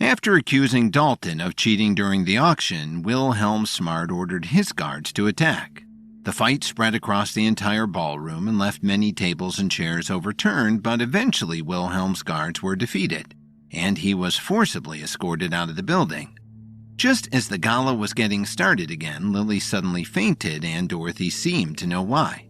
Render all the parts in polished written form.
After accusing Dalton of cheating during the auction, Wilhelm Smart ordered his guards to attack. The fight spread across the entire ballroom and left many tables and chairs overturned, but eventually Wilhelm's guards were defeated, and he was forcibly escorted out of the building. Just as the gala was getting started again, Lily suddenly fainted, and Dorothy seemed to know why.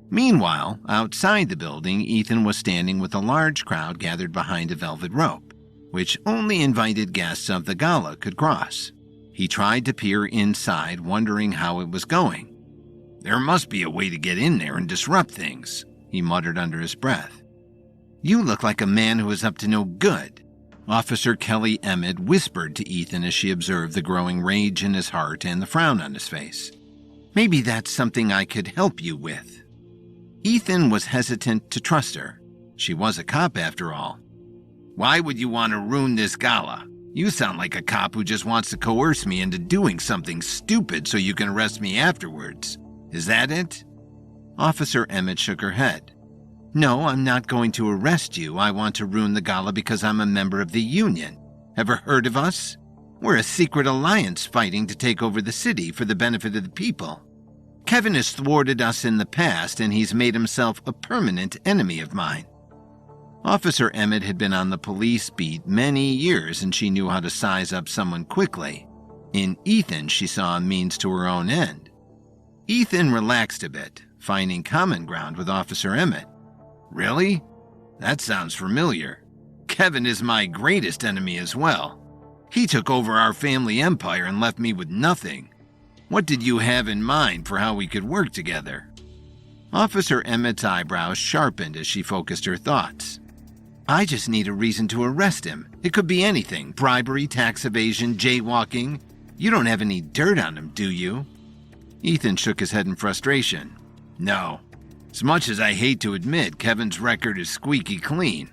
Meanwhile, outside the building, Ethan was standing with a large crowd gathered behind a velvet rope, which only invited guests of the gala could cross. He tried to peer inside, wondering how it was going. "There must be a way to get in there and disrupt things," he muttered under his breath. "You look like a man who is up to no good," Officer Kelly Emmett whispered to Ethan as she observed the growing rage in his heart and the frown on his face. "Maybe that's something I could help you with." Ethan was hesitant to trust her. She was a cop after all. "Why would you want to ruin this gala? You sound like a cop who just wants to coerce me into doing something stupid so you can arrest me afterwards. Is that it?" Officer Emmett shook her head. "No, I'm not going to arrest you. I want to ruin the gala because I'm a member of the Union. Ever heard of us? We're a secret alliance fighting to take over the city for the benefit of the people. Kevin has thwarted us in the past, and he's made himself a permanent enemy of mine." Officer Emmett had been on the police beat many years, and she knew how to size up someone quickly. In Ethan, she saw a means to her own end. Ethan relaxed a bit, finding common ground with Officer Emmett. "Really? That sounds familiar. Kevin is my greatest enemy as well. He took over our family empire and left me with nothing. What did you have in mind for how we could work together?" Officer Emmett's eyebrows sharpened as she focused her thoughts. "I just need a reason to arrest him. It could be anything: bribery, tax evasion, jaywalking. You don't have any dirt on him, do you?" Ethan shook his head in frustration. "No. As much as I hate to admit, Kevin's record is squeaky clean.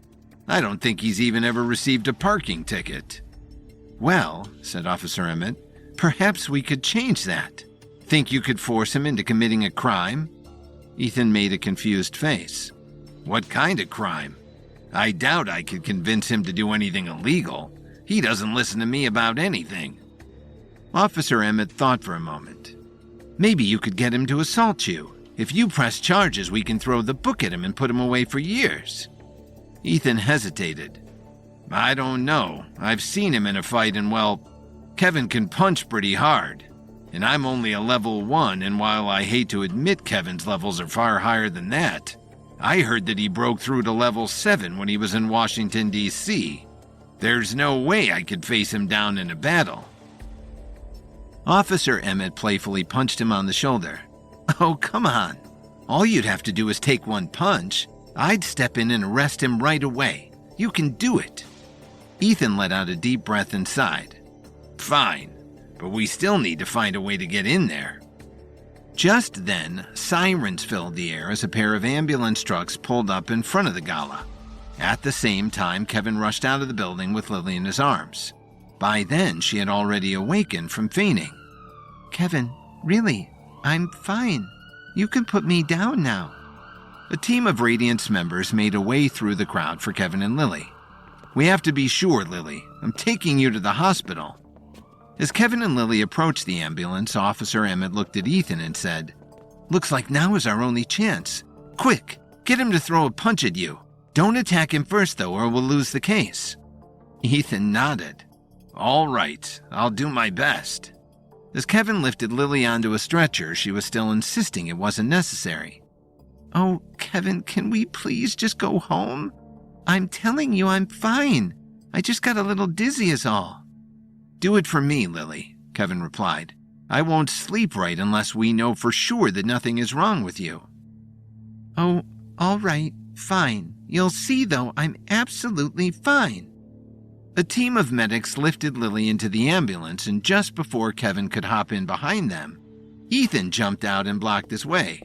I don't think he's even ever received a parking ticket." "Well," said Officer Emmett, "perhaps we could change that. Think you could force him into committing a crime?" Ethan made a confused face. "What kind of crime? I doubt I could convince him to do anything illegal. He doesn't listen to me about anything." Officer Emmett thought for a moment. "Maybe you could get him to assault you. If you press charges, we can throw the book at him and put him away for years." Ethan hesitated. "I don't know. I've seen him in a fight, and well, Kevin can punch pretty hard. And I'm only a level 1, and while I hate to admit Kevin's levels are far higher than that, I heard that he broke through to level 7 when he was in Washington, D.C. There's no way I could face him down in a battle." Officer Emmett playfully punched him on the shoulder. "Oh, come on. All you'd have to do is take one punch. I'd step in and arrest him right away. You can do it." Ethan let out a deep breath and sighed. "Fine, but we still need to find a way to get in there." Just then, sirens filled the air as a pair of ambulance trucks pulled up in front of the gala. At the same time, Kevin rushed out of the building with Lily in his arms. By then, she had already awakened from fainting. "Kevin, really, I'm fine. You can put me down now." A team of Radiance members made a way through the crowd for Kevin and Lily. "We have to be sure, Lily. I'm taking you to the hospital." As Kevin and Lily approached the ambulance, Officer Emmett looked at Ethan and said, "Looks like now is our only chance. Quick, get him to throw a punch at you. Don't attack him first, though, or we'll lose the case." Ethan nodded. "All right, I'll do my best." As Kevin lifted Lily onto a stretcher, she was still insisting it wasn't necessary. "Oh, Kevin, can we please just go home? I'm telling you I'm fine. I just got a little dizzy is all." "Do it for me, Lily," Kevin replied. "I won't sleep right unless we know for sure that nothing is wrong with you." "Oh, all right, fine. You'll see, though, I'm absolutely fine." A team of medics lifted Lily into the ambulance, and just before Kevin could hop in behind them, Ethan jumped out and blocked his way.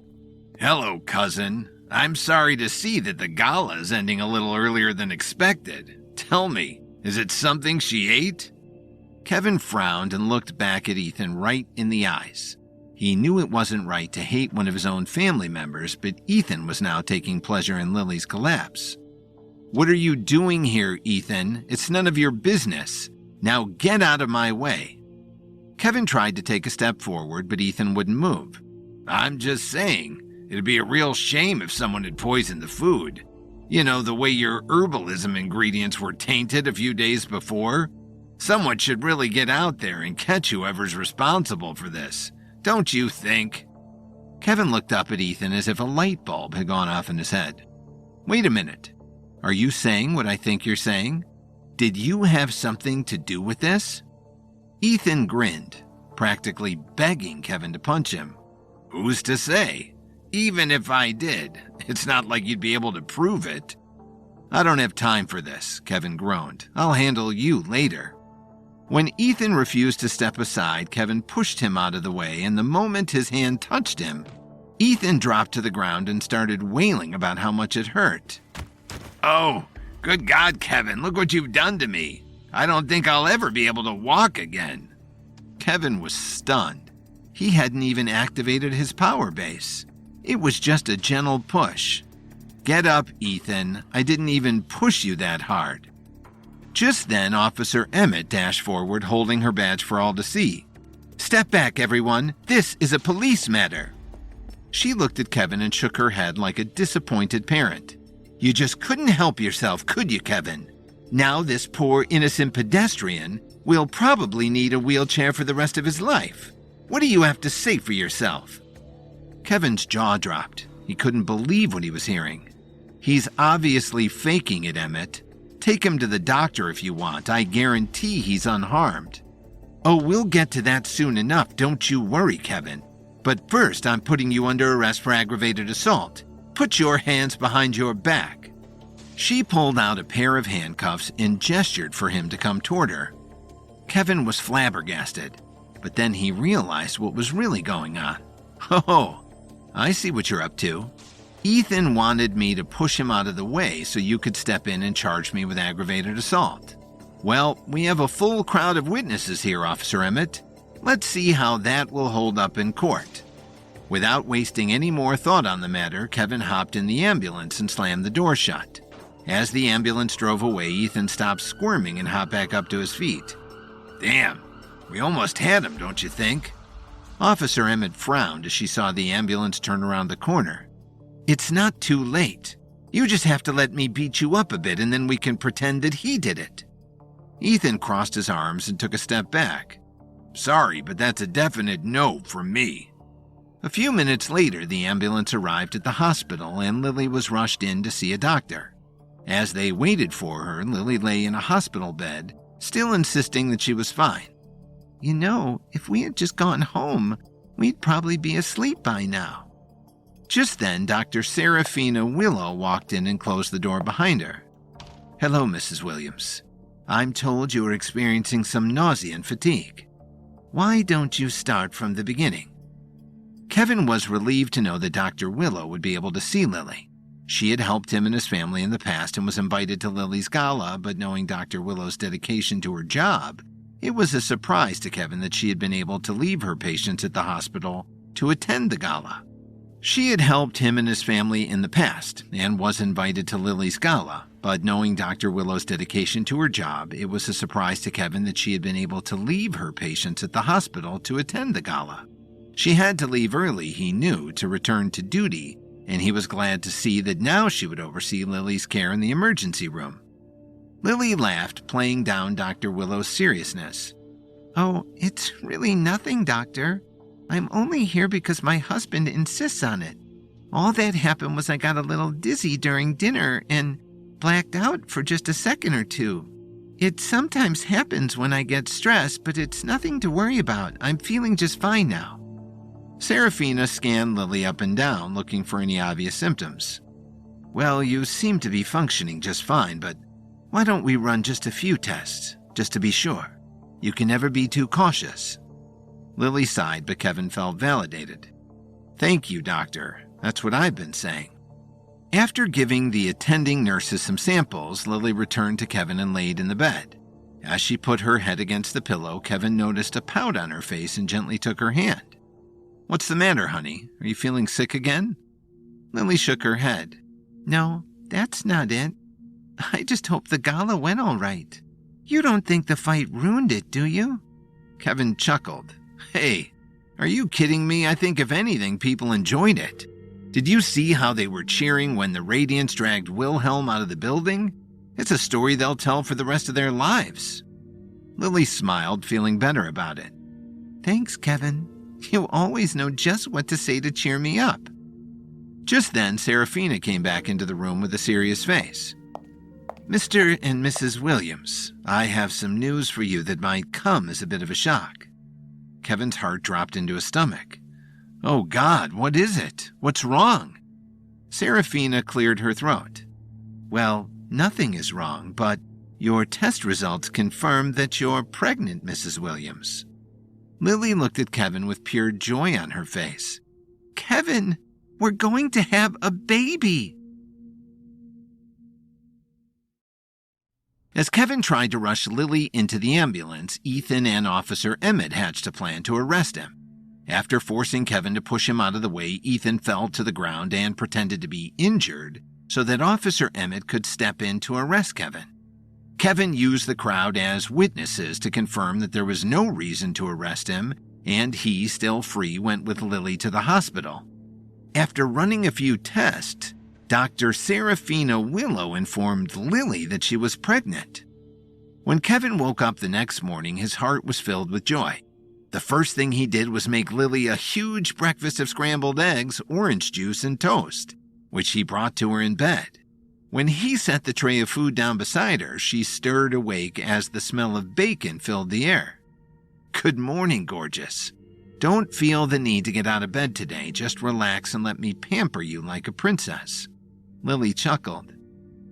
"Hello, cousin. I'm sorry to see that the gala is ending a little earlier than expected. Tell me, is it something she ate?" Kevin frowned and looked back at Ethan right in the eyes. He knew it wasn't right to hate one of his own family members, but Ethan was now taking pleasure in Lily's collapse. "What are you doing here, Ethan? It's none of your business. Now get out of my way." Kevin tried to take a step forward, but Ethan wouldn't move. "I'm just saying, it'd be a real shame if someone had poisoned the food. You know, the way your herbalism ingredients were tainted a few days before? Someone should really get out there and catch whoever's responsible for this. Don't you think?" Kevin looked up at Ethan as if a light bulb had gone off in his head. "Wait a minute. Are you saying what I think you're saying? Did you have something to do with this?" Ethan grinned, practically begging Kevin to punch him. "Who's to say? Even if I did, it's not like you'd be able to prove it." "I don't have time for this," Kevin groaned. "I'll handle you later." When Ethan refused to step aside, Kevin pushed him out of the way, and the moment his hand touched him, Ethan dropped to the ground and started wailing about how much it hurt. "Oh, good God, Kevin, look what you've done to me. I don't think I'll ever be able to walk again." Kevin was stunned. He hadn't even activated his power base. It was just a gentle push. "Get up, Ethan. I didn't even push you that hard." Just then, Officer Emmett dashed forward, holding her badge for all to see. "Step back, everyone. This is a police matter." She looked at Kevin and shook her head like a disappointed parent. "You just couldn't help yourself, could you, Kevin? Now this poor innocent pedestrian will probably need a wheelchair for the rest of his life. What do you have to say for yourself?" Kevin's jaw dropped. He couldn't believe what he was hearing. "He's obviously faking it, Emmett. Take him to the doctor if you want. I guarantee he's unharmed." "Oh, we'll get to that soon enough, don't you worry, Kevin. But first, I'm putting you under arrest for aggravated assault. Put your hands behind your back." She pulled out a pair of handcuffs and gestured for him to come toward her. Kevin was flabbergasted, but then he realized what was really going on. "Oh, I see what you're up to. Ethan wanted me to push him out of the way so you could step in and charge me with aggravated assault. Well, we have a full crowd of witnesses here, Officer Emmett. Let's see how that will hold up in court." Without wasting any more thought on the matter, Kevin hopped in the ambulance and slammed the door shut. As the ambulance drove away, Ethan stopped squirming and hopped back up to his feet. "Damn, we almost had him, don't you think?" Officer Emmett frowned as she saw the ambulance turn around the corner. "It's not too late. You just have to let me beat you up a bit and then we can pretend that he did it." Ethan crossed his arms and took a step back. "Sorry, but that's a definite no from me." A few minutes later, the ambulance arrived at the hospital and Lily was rushed in to see a doctor. As they waited for her, Lily lay in a hospital bed, still insisting that she was fine. "You know, if we had just gone home, we'd probably be asleep by now." Just then, Dr. Serafina Willow walked in and closed the door behind her. "Hello, Mrs. Williams. I'm told you are experiencing some nausea and fatigue. Why don't you start from the beginning?" Kevin was relieved to know that Dr. Willow would be able to see Lily. She had helped him and his family in the past and was invited to Lily's gala, but knowing Dr. Willow's dedication to her job, it was a surprise to Kevin that she had been able to leave her patients at the hospital to attend the gala. She had helped him and his family in the past and was invited to Lily's gala, but knowing Dr. Willow's dedication to her job, it was a surprise to Kevin that she had been able to leave her patients at the hospital to attend the gala. She had to leave early, he knew, to return to duty, and he was glad to see that now she would oversee Lily's care in the emergency room. Lily laughed, playing down Dr. Willow's seriousness. "Oh, it's really nothing, Doctor. I'm only here because my husband insists on it. All that happened was I got a little dizzy during dinner and blacked out for just a second or two. It sometimes happens when I get stressed, but it's nothing to worry about. I'm feeling just fine now." Serafina scanned Lily up and down, looking for any obvious symptoms. "Well, you seem to be functioning just fine, but why don't we run just a few tests, just to be sure? You can never be too cautious." Lily sighed, but Kevin felt validated. "Thank you, doctor. That's what I've been saying." After giving the attending nurses some samples, Lily returned to Kevin and laid in the bed. As she put her head against the pillow, Kevin noticed a pout on her face and gently took her hand. "What's the matter, honey? Are you feeling sick again?" Lily shook her head. "No, that's not it. I just hope the gala went all right." You don't think the fight ruined it, do you? Kevin chuckled. Hey, are you kidding me? I think if anything, people enjoyed it. Did you see how they were cheering when the Radiants dragged Wilhelm out of the building? It's a story they'll tell for the rest of their lives. Lily smiled, feeling better about it. Thanks, Kevin. You always know just what to say to cheer me up. Just then, Serafina came back into the room with a serious face. Mr. and Mrs. Williams, I have some news for you that might come as a bit of a shock. Kevin's heart dropped into his stomach. Oh God, what is it? What's wrong? Serafina cleared her throat. Well, nothing is wrong, but your test results confirm that you're pregnant, Mrs. Williams. Lily looked at Kevin with pure joy on her face. Kevin, we're going to have a baby! As Kevin tried to rush Lily into the ambulance, Ethan and Officer Emmett hatched a plan to arrest him. After forcing Kevin to push him out of the way, Ethan fell to the ground and pretended to be injured so that Officer Emmett could step in to arrest Kevin. Kevin used the crowd as witnesses to confirm that there was no reason to arrest him, and he, still free, went with Lily to the hospital. After running a few tests, Dr. Serafina Willow informed Lily that she was pregnant. When Kevin woke up the next morning, his heart was filled with joy. The first thing he did was make Lily a huge breakfast of scrambled eggs, orange juice, and toast, which he brought to her in bed. When he set the tray of food down beside her, she stirred awake as the smell of bacon filled the air. Good morning, gorgeous. Don't feel the need to get out of bed today. Just relax and let me pamper you like a princess. Lily chuckled.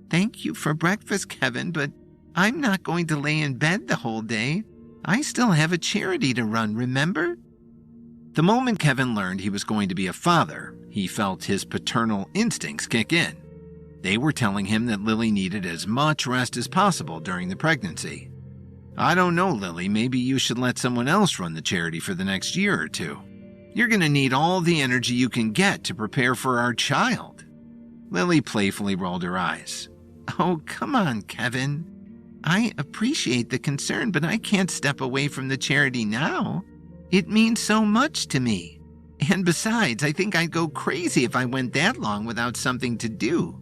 Thank you for breakfast, Kevin, but I'm not going to lay in bed the whole day. I still have a charity to run, remember? The moment Kevin learned he was going to be a father, he felt his paternal instincts kick in. They were telling him that Lily needed as much rest as possible during the pregnancy. I don't know, Lily, maybe you should let someone else run the charity for the next year or two. You're going to need all the energy you can get to prepare for our child. Lily playfully rolled her eyes. Oh, come on, Kevin. I appreciate the concern, but I can't step away from the charity now. It means so much to me. And besides, I think I'd go crazy if I went that long without something to do.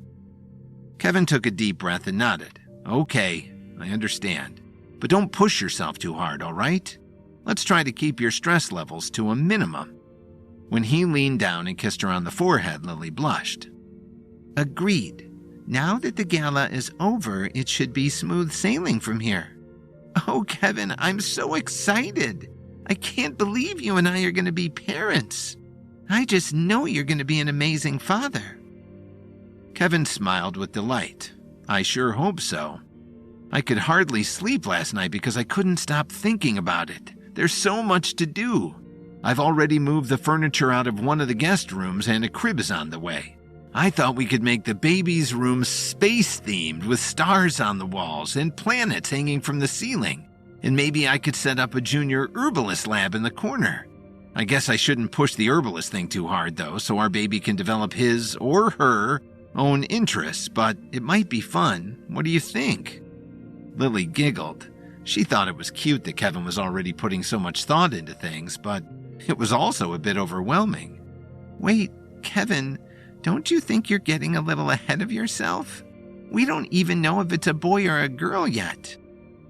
Kevin took a deep breath and nodded. Okay, I understand. But don't push yourself too hard, all right? Let's try to keep your stress levels to a minimum. When he leaned down and kissed her on the forehead, Lily blushed. Agreed. Now that the gala is over, it should be smooth sailing from here. Oh, Kevin, I'm so excited. I can't believe you and I are going to be parents. I just know you're going to be an amazing father. Kevin smiled with delight. I sure hope so. I could hardly sleep last night because I couldn't stop thinking about it. There's so much to do. I've already moved the furniture out of one of the guest rooms and a crib is on the way. I thought we could make the baby's room space-themed with stars on the walls and planets hanging from the ceiling. And maybe I could set up a junior herbalist lab in the corner. I guess I shouldn't push the herbalist thing too hard, though, so our baby can develop his or her own interests, but it might be fun. What do you think? Lily giggled. She thought it was cute that Kevin was already putting so much thought into things, but it was also a bit overwhelming. Wait, Kevin, don't you think you're getting a little ahead of yourself? We don't even know if it's a boy or a girl yet.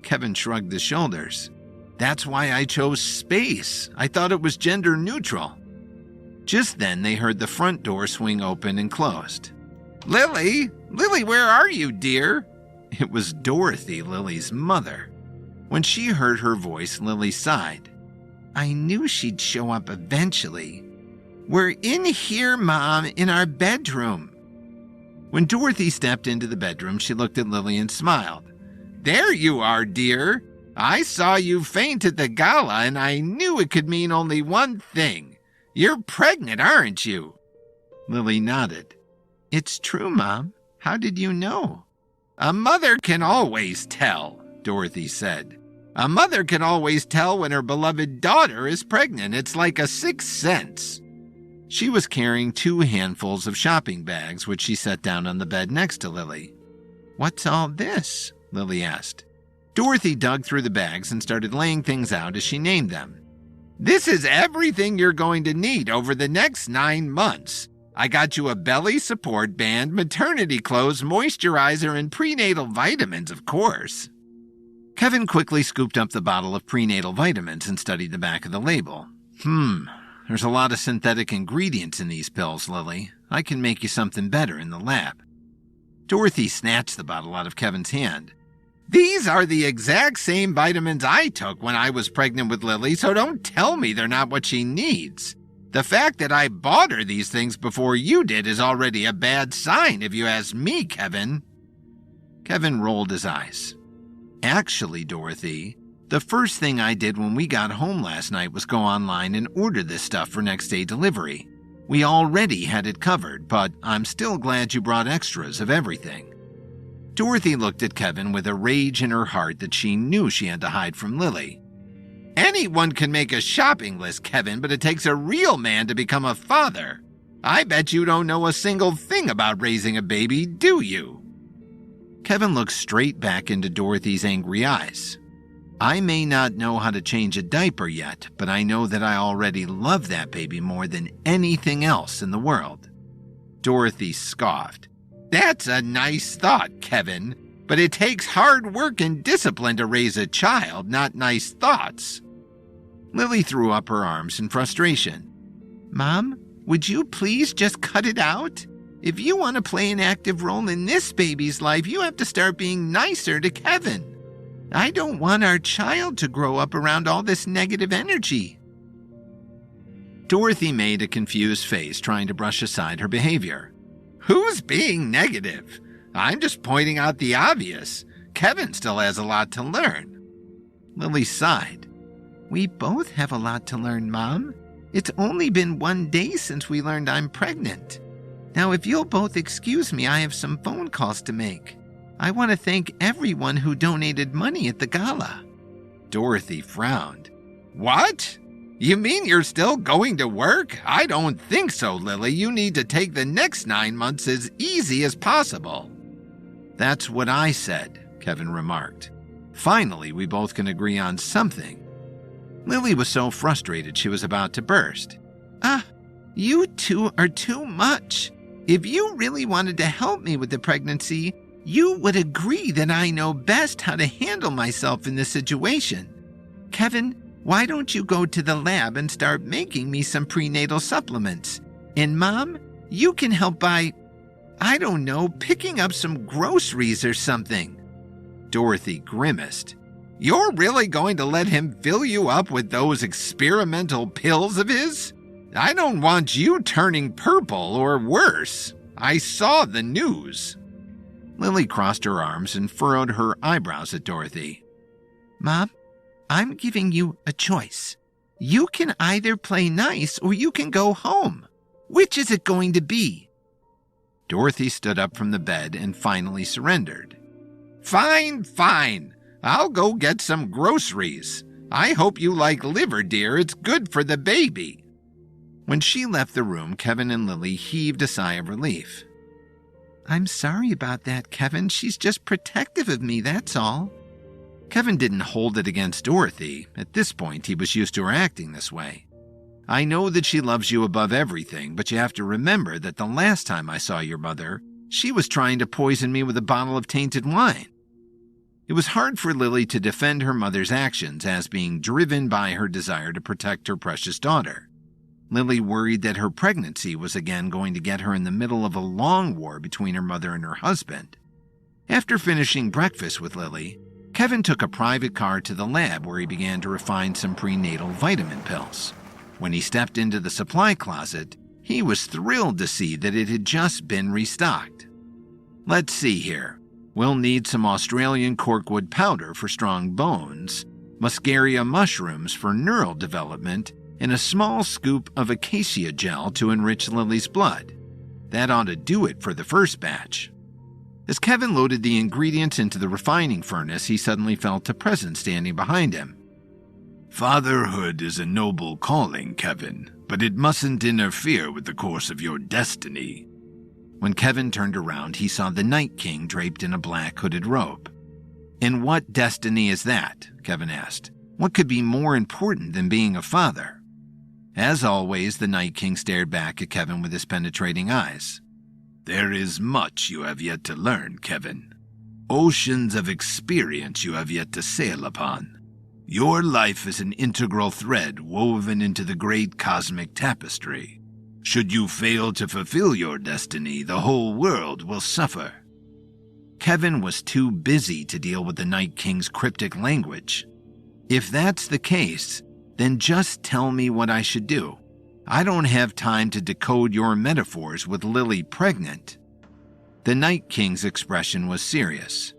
Kevin shrugged his shoulders. That's why I chose space. I thought it was gender neutral. Just then, they heard the front door swing open and closed. Lily! Lily, where are you, dear? It was Dorothy, Lily's mother. When she heard her voice, Lily sighed. I knew she'd show up eventually. We're in here, Mom, in our bedroom. When Dorothy stepped into the bedroom, she looked at Lily and smiled. There you are, dear. I saw you faint at the gala, and I knew it could mean only one thing. You're pregnant, aren't you? Lily nodded. It's true, Mom. How did you know? A mother can always tell, Dorothy said. A mother can always tell when her beloved daughter is pregnant. It's like a sixth sense. She was carrying 2 handfuls of shopping bags, which she set down on the bed next to Lily. What's all this? Lily asked. Dorothy dug through the bags and started laying things out as she named them. "This is everything you're going to need over the next 9 months. I got you a belly support band, maternity clothes, moisturizer, and prenatal vitamins, of course." Kevin quickly scooped up the bottle of prenatal vitamins and studied the back of the label. There's a lot of synthetic ingredients in these pills, Lily. I can make you something better in the lab." Dorothy snatched the bottle out of Kevin's hand. "These are the exact same vitamins I took when I was pregnant with Lily, so don't tell me they're not what she needs. The fact that I bought her these things before you did is already a bad sign, if you ask me, Kevin." Kevin rolled his eyes. "Actually, Dorothy, the first thing I did when we got home last night was go online and order this stuff for next day delivery. We already had it covered, but I'm still glad you brought extras of everything." Dorothy looked at Kevin with a rage in her heart that she knew she had to hide from Lily. "Anyone can make a shopping list, Kevin, but it takes a real man to become a father. I bet you don't know a single thing about raising a baby, do you?" Kevin looked straight back into Dorothy's angry eyes. "I may not know how to change a diaper yet, but I know that I already love that baby more than anything else in the world." Dorothy scoffed. "That's a nice thought, Kevin, but it takes hard work and discipline to raise a child, not nice thoughts." Lily threw up her arms in frustration. "Mom, would you please just cut it out? If you want to play an active role in this baby's life, you have to start being nicer to Kevin. I don't want our child to grow up around all this negative energy." Dorothy made a confused face, trying to brush aside her behavior. "Who's being negative? I'm just pointing out the obvious. Kevin still has a lot to learn." Lily sighed. "We both have a lot to learn, Mom. It's only been 1 day since we learned I'm pregnant. Now, if you'll both excuse me, I have some phone calls to make. I want to thank everyone who donated money at the gala." Dorothy frowned. "What? You mean you're still going to work? I don't think so, Lily. You need to take the next 9 months as easy as possible." "That's what I said," Kevin remarked. "Finally, we both can agree on something." Lily was so frustrated she was about to burst. You two are too much. If you really wanted to help me with the pregnancy, you would agree that I know best how to handle myself in this situation. Kevin, why don't you go to the lab and start making me some prenatal supplements? And Mom, you can help by, I don't know, picking up some groceries or something." Dorothy grimaced. "You're really going to let him fill you up with those experimental pills of his? I don't want you turning purple or worse. I saw the news." Lily crossed her arms and furrowed her eyebrows at Dorothy. "Mom, I'm giving you a choice. You can either play nice or you can go home. Which is it going to be?" Dorothy stood up from the bed and finally surrendered. Fine. I'll go get some groceries. I hope you like liver, dear. It's good for the baby." When she left the room, Kevin and Lily heaved a sigh of relief. "I'm sorry about that, Kevin. She's just protective of me, that's all." Kevin didn't hold it against Dorothy. At this point, he was used to her acting this way. "I know that she loves you above everything, but you have to remember that the last time I saw your mother, she was trying to poison me with a bottle of tainted wine." It was hard for Lily to defend her mother's actions as being driven by her desire to protect her precious daughter. Lily worried that her pregnancy was again going to get her in the middle of a long war between her mother and her husband. After finishing breakfast with Lily, Kevin took a private car to the lab where he began to refine some prenatal vitamin pills. When he stepped into the supply closet, he was thrilled to see that it had just been restocked. "Let's see here. We'll need some Australian corkwood powder for strong bones, muscaria mushrooms for neural development, and a small scoop of acacia gel to enrich Lily's blood. That ought to do it for the first batch." As Kevin loaded the ingredients into the refining furnace, he suddenly felt a presence standing behind him. "Fatherhood is a noble calling, Kevin, but it mustn't interfere with the course of your destiny." When Kevin turned around, he saw the Night King draped in a black hooded robe. "And what destiny is that?" Kevin asked. "What could be more important than being a father?" As always, the Night King stared back at Kevin with his penetrating eyes. "There is much you have yet to learn, Kevin. Oceans of experience you have yet to sail upon. Your life is an integral thread woven into the great cosmic tapestry. Should you fail to fulfill your destiny, the whole world will suffer." Kevin was too busy to deal with the Night King's cryptic language. "If that's the case, then just tell me what I should do. I don't have time to decode your metaphors with Lily pregnant." The Night King's expression was serious.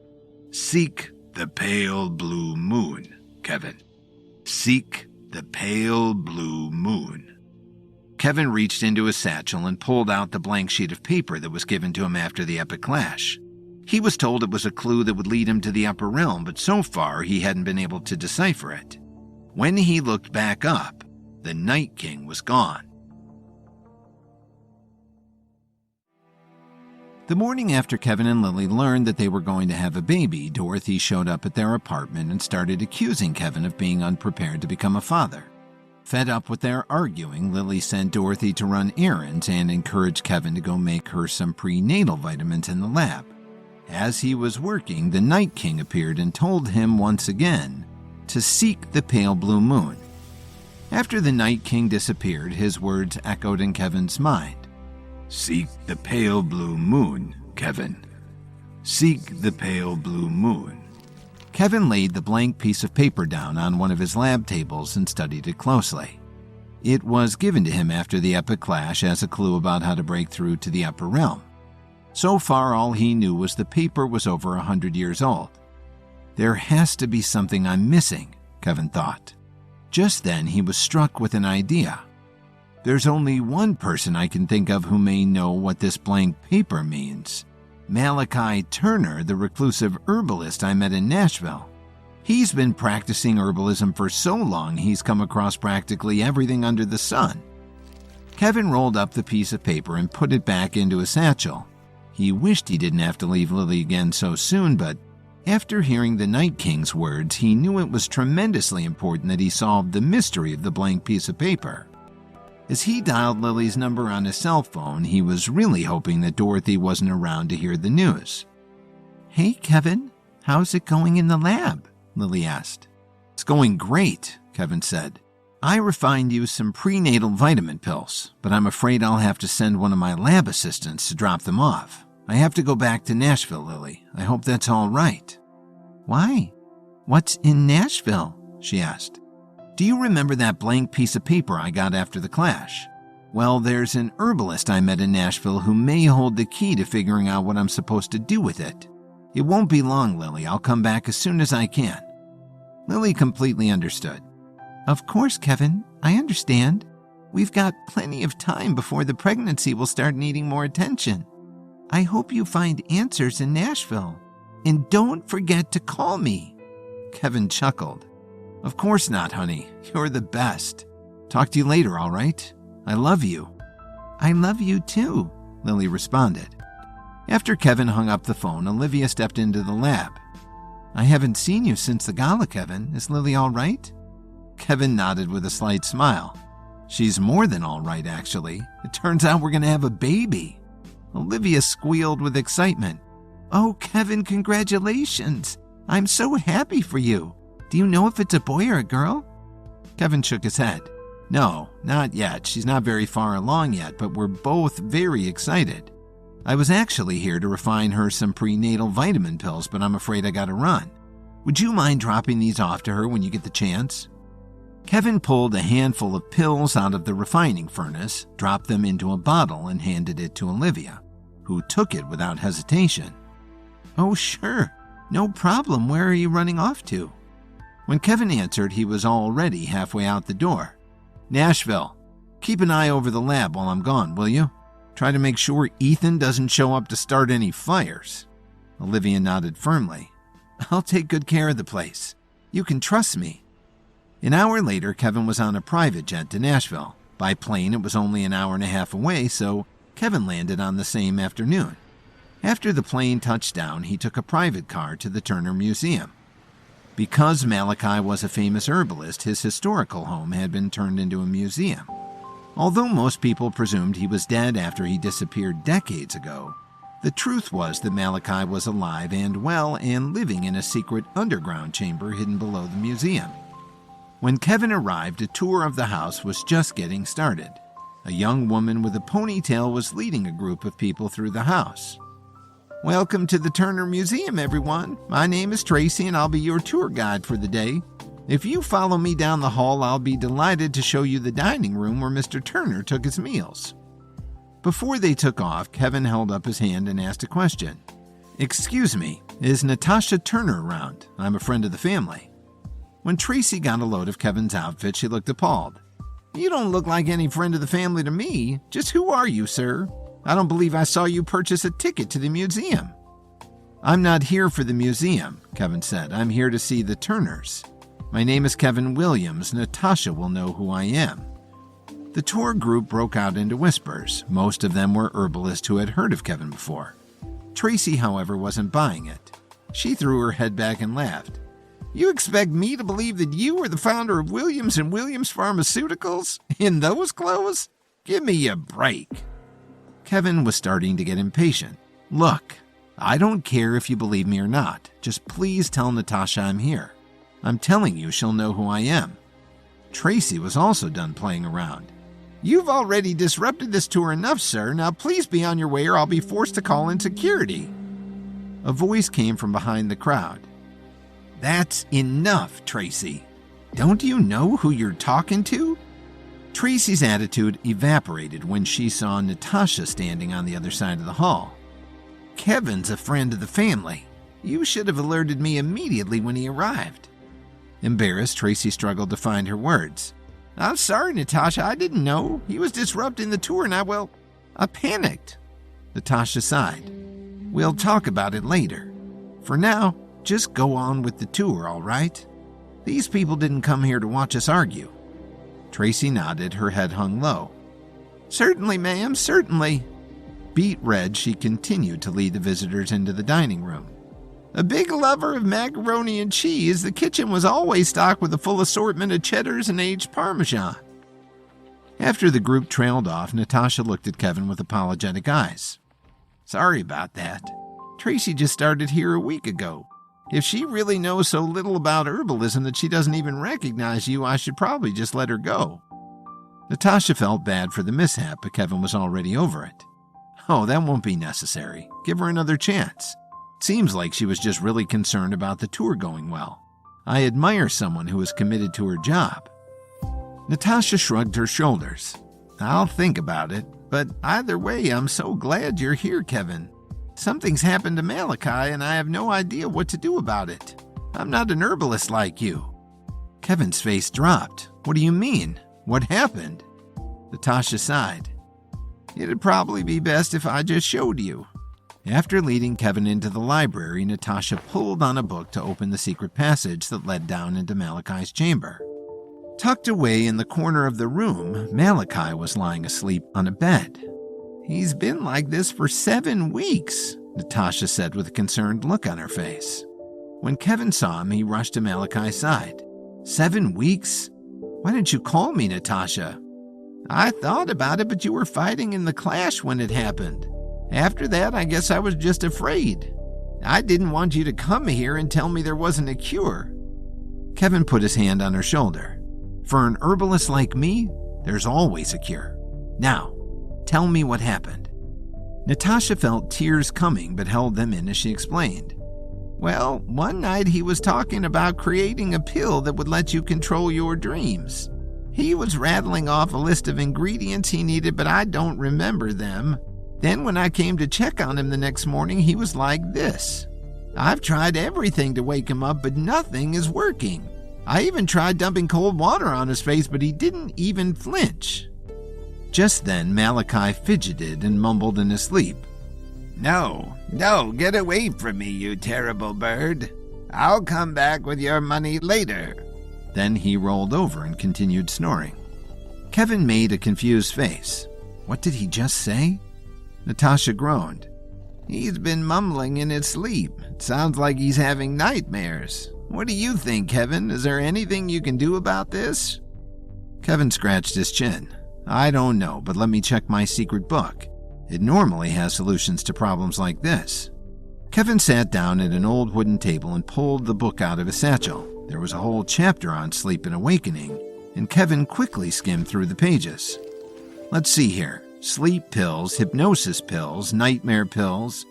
"Seek the pale blue moon, Kevin. Seek the pale blue moon." Kevin reached into his satchel and pulled out the blank sheet of paper that was given to him after the epic clash. He was told it was a clue that would lead him to the upper realm, but so far he hadn't been able to decipher it. When he looked back up, the Night King was gone. The morning after Kevin and Lily learned that they were going to have a baby, Dorothy showed up at their apartment and started accusing Kevin of being unprepared to become a father. Fed up with their arguing, Lily sent Dorothy to run errands and encouraged Kevin to go make her some prenatal vitamins in the lab. As he was working, the Night King appeared and told him once again to seek the pale blue moon. After the Night King disappeared, his words echoed in Kevin's mind. "Seek the pale blue moon, Kevin. Seek the pale blue moon." Kevin laid the blank piece of paper down on one of his lab tables and studied it closely. It was given to him after the epic clash as a clue about how to break through to the upper realm. So far, all he knew was the paper was over 100 years old. There has to be something I'm missing, Kevin thought. Just then, he was struck with an idea. There's only one person I can think of who may know what this blank paper means. Malachi Turner, the reclusive herbalist I met in Nashville. He's been practicing herbalism for so long he's come across practically everything under the sun. Kevin rolled up the piece of paper and put it back into his satchel. He wished he didn't have to leave Lily again so soon, but after hearing the Night King's words, he knew it was tremendously important that he solved the mystery of the blank piece of paper. As he dialed Lily's number on his cell phone, he was really hoping that Dorothy wasn't around to hear the news. "Hey, Kevin, how's it going in the lab?" Lily asked. "It's going great," Kevin said. "I refined you some prenatal vitamin pills, but I'm afraid I'll have to send one of my lab assistants to drop them off. I have to go back to Nashville, Lily. I hope that's all right." "Why? What's in Nashville?" she asked. "Do you remember that blank piece of paper I got after the clash? Well, there's an herbalist I met in Nashville who may hold the key to figuring out what I'm supposed to do with it. It won't be long, Lily. I'll come back as soon as I can." Lily completely understood. "Of course, Kevin. I understand. We've got plenty of time before the pregnancy will start needing more attention. I hope you find answers in Nashville. And don't forget to call me." Kevin chuckled. "Of course not, honey. You're the best. Talk to you later, all right? I love you." "I love you too," Lily responded. After Kevin hung up the phone, Olivia stepped into the lab. "I haven't seen you since the gala, Kevin. Is Lily all right?" Kevin nodded with a slight smile. "She's more than all right, actually. It turns out we're going to have a baby." Olivia squealed with excitement. "Oh, Kevin, congratulations. I'm so happy for you. Do you know if it's a boy or a girl?" Kevin shook his head. "No, not yet. She's not very far along yet, but we're both very excited. I was actually here to refine her some prenatal vitamin pills, but I'm afraid I gotta run. Would you mind dropping these off to her when you get the chance?" Kevin pulled a handful of pills out of the refining furnace, dropped them into a bottle, and handed it to Olivia, who took it without hesitation. "Oh, sure. No problem. Where are you running off to?" When Kevin answered, he was already halfway out the door. "Nashville. Keep an eye over the lab while I'm gone, will you? Try to make sure Ethan doesn't show up to start any fires." Olivia nodded firmly. "I'll take good care of the place. You can trust me." An hour later, Kevin was on a private jet to Nashville. By plane, it was only an hour and a half away, so Kevin landed on the same afternoon. After the plane touched down, he took a private car to the Turner Museum. Because Malachi was a famous herbalist, his historical home had been turned into a museum. Although most people presumed he was dead after he disappeared decades ago, the truth was that Malachi was alive and well and living in a secret underground chamber hidden below the museum. When Kevin arrived, a tour of the house was just getting started. A young woman with a ponytail was leading a group of people through the house. "Welcome to the Turner Museum, everyone. My name is Tracy, and I'll be your tour guide for the day. If you follow me down the hall, I'll be delighted to show you the dining room where Mr. Turner took his meals." Before they took off, Kevin held up his hand and asked a question. "Excuse me, is Natasha Turner around? I'm a friend of the family." When Tracy got a load of Kevin's outfit, she looked appalled. "You don't look like any friend of the family to me. Just who are you, sir? I don't believe I saw you purchase a ticket to the museum." "I'm not here for the museum," Kevin said. "I'm here to see the Turners. My name is Kevin Williams. Natasha will know who I am." The tour group broke out into whispers. Most of them were herbalists who had heard of Kevin before. Tracy, however, wasn't buying it. She threw her head back and laughed. "You expect me to believe that you are the founder of Williams & Williams Pharmaceuticals? In those clothes? Give me a break." Kevin was starting to get impatient. "Look, I don't care if you believe me or not. Just please tell Natasha I'm here. I'm telling you she'll know who I am." Tracy was also done playing around. "You've already disrupted this tour enough, sir. Now please be on your way or I'll be forced to call in security." A voice came from behind the crowd. "That's enough, Tracy. Don't you know who you're talking to?" Tracy's attitude evaporated when she saw Natasha standing on the other side of the hall. "Kevin's a friend of the family. You should have alerted me immediately when he arrived." Embarrassed, Tracy struggled to find her words. "I'm sorry, Natasha. I didn't know. He was disrupting the tour and I panicked." Natasha sighed. "We'll talk about it later. For now, just go on with the tour, all right? These people didn't come here to watch us argue." Tracy nodded, her head hung low. "Certainly, ma'am, certainly." Beet red, she continued to lead the visitors into the dining room. "A big lover of macaroni and cheese, the kitchen was always stocked with a full assortment of cheddars and aged Parmesan." After the group trailed off, Natasha looked at Kevin with apologetic eyes. "Sorry about that. Tracy just started here a week ago. If she really knows so little about herbalism that she doesn't even recognize you, I should probably just let her go." Natasha felt bad for the mishap, but Kevin was already over it. "Oh, that won't be necessary. Give her another chance. Seems like she was just really concerned about the tour going well. I admire someone who is committed to her job." Natasha shrugged her shoulders. "I'll think about it, but either way, I'm so glad you're here, Kevin. Something's happened to Malachi, and I have no idea what to do about it. I'm not an herbalist like you." Kevin's face dropped. "What do you mean? What happened?" Natasha sighed. "It'd probably be best if I just showed you." After leading Kevin into the library, Natasha pulled on a book to open the secret passage that led down into Malachi's chamber. Tucked away in the corner of the room, Malachi was lying asleep on a bed. "He's been like this for 7 weeks, Natasha said with a concerned look on her face. When Kevin saw him, he rushed to Malachi's side. 7 weeks? Why didn't you call me, Natasha?" "I thought about it, but you were fighting in the clash when it happened. After that, I guess I was just afraid. I didn't want you to come here and tell me there wasn't a cure." Kevin put his hand on her shoulder. "For an herbalist like me, there's always a cure. Now, tell me what happened." Natasha felt tears coming but held them in as she explained. "Well, one night he was talking about creating a pill that would let you control your dreams. He was rattling off a list of ingredients he needed, but I don't remember them. Then when I came to check on him the next morning, he was like this. I've tried everything to wake him up, but nothing is working. I even tried dumping cold water on his face, but he didn't even flinch." Just then, Malachi fidgeted and mumbled in his sleep. No, get away from me, you terrible bird. I'll come back with your money later." Then he rolled over and continued snoring. Kevin made a confused face. What did he just say? Natasha groaned. He's been mumbling in his sleep. It sounds like he's having nightmares. What do you think, Kevin? Is there anything you can do about this? Kevin scratched his chin. I don't know, but let me check my secret book. It normally has solutions to problems like this. Kevin sat down at an old wooden table and pulled the book out of his satchel. There was a whole chapter on sleep and awakening, and Kevin quickly skimmed through the pages. Let's see here. Sleep pills, hypnosis pills, nightmare pills.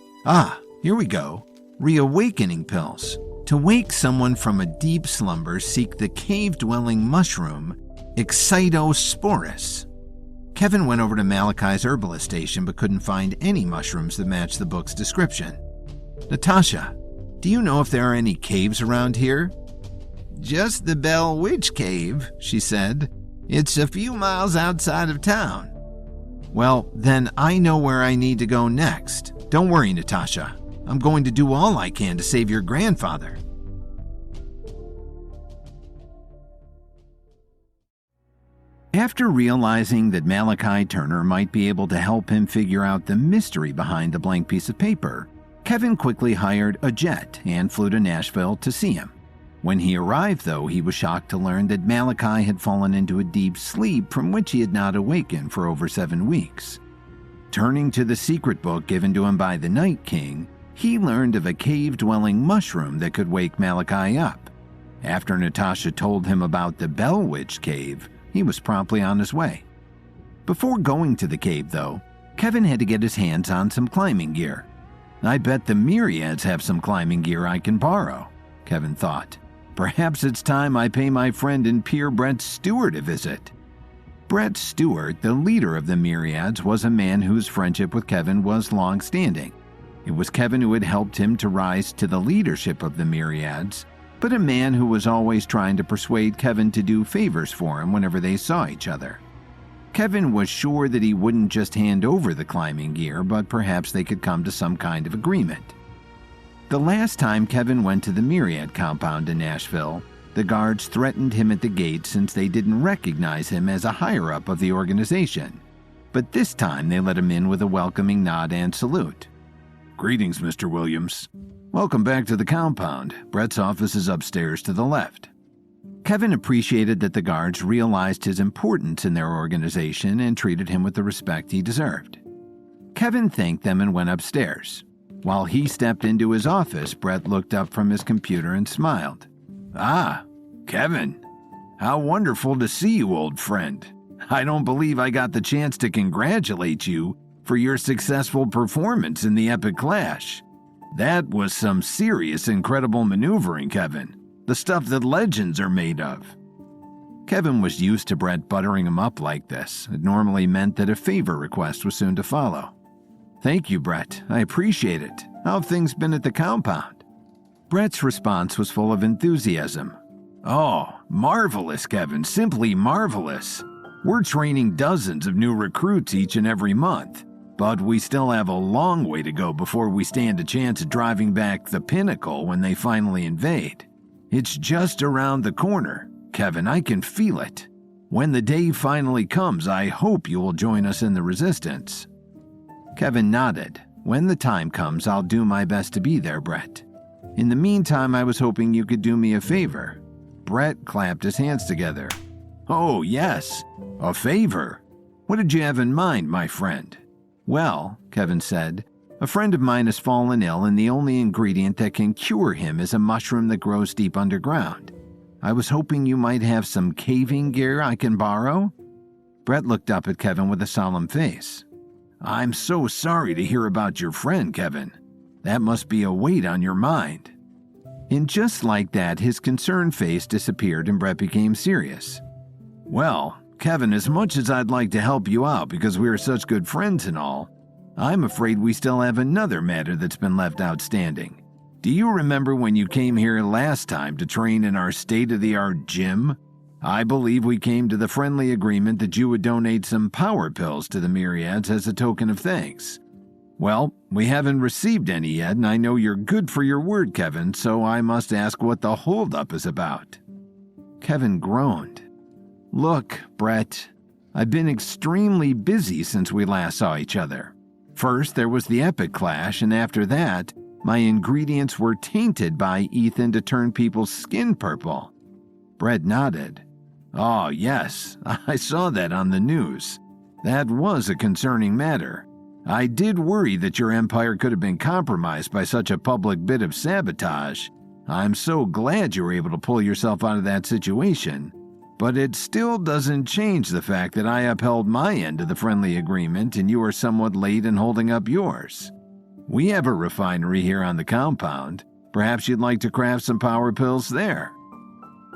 Here we go. Reawakening pills. To wake someone from a deep slumber, seek the cave-dwelling mushroom, Excitosporus. Kevin went over to Malachi's herbalist station but couldn't find any mushrooms that matched the book's description. Natasha, do you know if there are any caves around here? Just the Bell Witch Cave, she said. It's a few miles outside of town. Well, then I know where I need to go next. Don't worry, Natasha. I'm going to do all I can to save your grandfather. After realizing that Malachi Turner might be able to help him figure out the mystery behind the blank piece of paper, Kevin quickly hired a jet and flew to Nashville to see him. When he arrived, though, he was shocked to learn that Malachi had fallen into a deep sleep from which he had not awakened for over 7 weeks. Turning to the secret book given to him by the Night King, he learned of a cave-dwelling mushroom that could wake Malachi up. After Natasha told him about the Bell Witch Cave, he was promptly on his way. Before going to the cave, though, Kevin had to get his hands on some climbing gear. I bet the Myriads have some climbing gear I can borrow, Kevin thought. Perhaps it's time I pay my friend and peer Brett Stewart a visit. Brett Stewart, the leader of the Myriads, was a man whose friendship with Kevin was long-standing. It was Kevin who had helped him to rise to the leadership of the Myriads, but a man who was always trying to persuade Kevin to do favors for him whenever they saw each other. Kevin was sure that he wouldn't just hand over the climbing gear, but perhaps they could come to some kind of agreement. The last time Kevin went to the Myriad compound in Nashville, the guards threatened him at the gate since they didn't recognize him as a higher-up of the organization. But this time they let him in with a welcoming nod and salute. Greetings, Mr. Williams. Welcome back to the compound. Brett's office is upstairs to the left. Kevin appreciated that the guards realized his importance in their organization and treated him with the respect he deserved. Kevin thanked them and went upstairs. While he stepped into his office, Brett looked up from his computer and smiled. Kevin. How wonderful to see you, old friend. I don't believe I got the chance to congratulate you for your successful performance in the Epic Clash. That was some serious, incredible maneuvering, Kevin. The stuff that legends are made of. Kevin was used to Brett buttering him up like this. It normally meant that a favor request was soon to follow. Thank you, Brett. I appreciate it. How have things been at the compound? Brett's response was full of enthusiasm. Oh, marvelous, Kevin. Simply marvelous. We're training dozens of new recruits each and every month, but we still have a long way to go before we stand a chance at driving back the Pinnacle when they finally invade. It's just around the corner. Kevin, I can feel it. When the day finally comes, I hope you will join us in the Resistance. Kevin nodded. When the time comes, I'll do my best to be there, Brett. In the meantime, I was hoping you could do me a favor. Brett clapped his hands together. Oh, yes, a favor. What did you have in mind, my friend? Well, Kevin said, a friend of mine has fallen ill and the only ingredient that can cure him is a mushroom that grows deep underground. I was hoping you might have some caving gear I can borrow. Brett looked up at Kevin with a solemn face. I'm so sorry to hear about your friend, Kevin. That must be a weight on your mind. And just like that, his concerned face disappeared and Brett became serious. Well, Kevin, as much as I'd like to help you out because we are such good friends and all, I'm afraid we still have another matter that's been left outstanding. Do you remember when you came here last time to train in our state-of-the-art gym? I believe we came to the friendly agreement that you would donate some power pills to the Myriads as a token of thanks. Well, we haven't received any yet, and I know you're good for your word, Kevin, so I must ask what the holdup is about. Kevin groaned. Look, Brett, I've been extremely busy since we last saw each other. First, there was the epic clash, and after that, my ingredients were tainted by Ethan to turn people's skin purple. Brett nodded. Oh, yes, I saw that on the news. That was a concerning matter. I did worry that your empire could have been compromised by such a public bit of sabotage. I'm so glad you were able to pull yourself out of that situation. But it still doesn't change the fact that I upheld my end of the friendly agreement and you were somewhat late in holding up yours. We have a refinery here on the compound. Perhaps you'd like to craft some power pills there.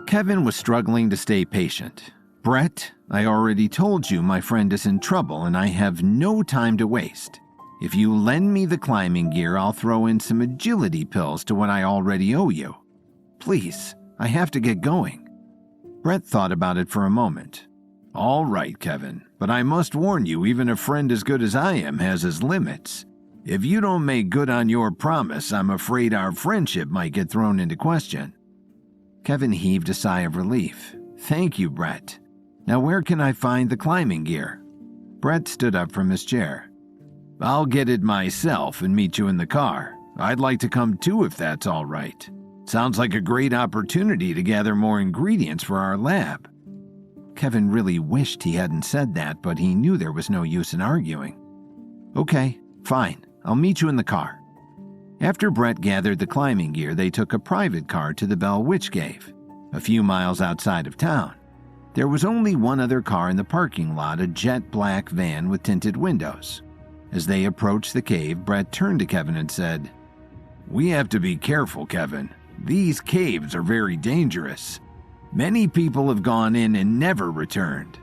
Kevin was struggling to stay patient. Brett, I already told you my friend is in trouble and I have no time to waste. If you lend me the climbing gear, I'll throw in some agility pills to what I already owe you. Please, I have to get going. Brett thought about it for a moment. All right, Kevin, but I must warn you, even a friend as good as I am has his limits. If you don't make good on your promise, I'm afraid our friendship might get thrown into question. Kevin heaved a sigh of relief. Thank you, Brett. Now where can I find the climbing gear? Brett stood up from his chair. I'll get it myself and meet you in the car. I'd like to come too if that's all right. Sounds like a great opportunity to gather more ingredients for our lab. Kevin really wished he hadn't said that, but he knew there was no use in arguing. Okay, fine. I'll meet you in the car. After Brett gathered the climbing gear, they took a private car to the Bell Witch Cave, a few miles outside of town. There was only one other car in the parking lot, a jet black van with tinted windows. As they approached the cave, Brett turned to Kevin and said, We have to be careful, Kevin. These caves are very dangerous. Many people have gone in and never returned.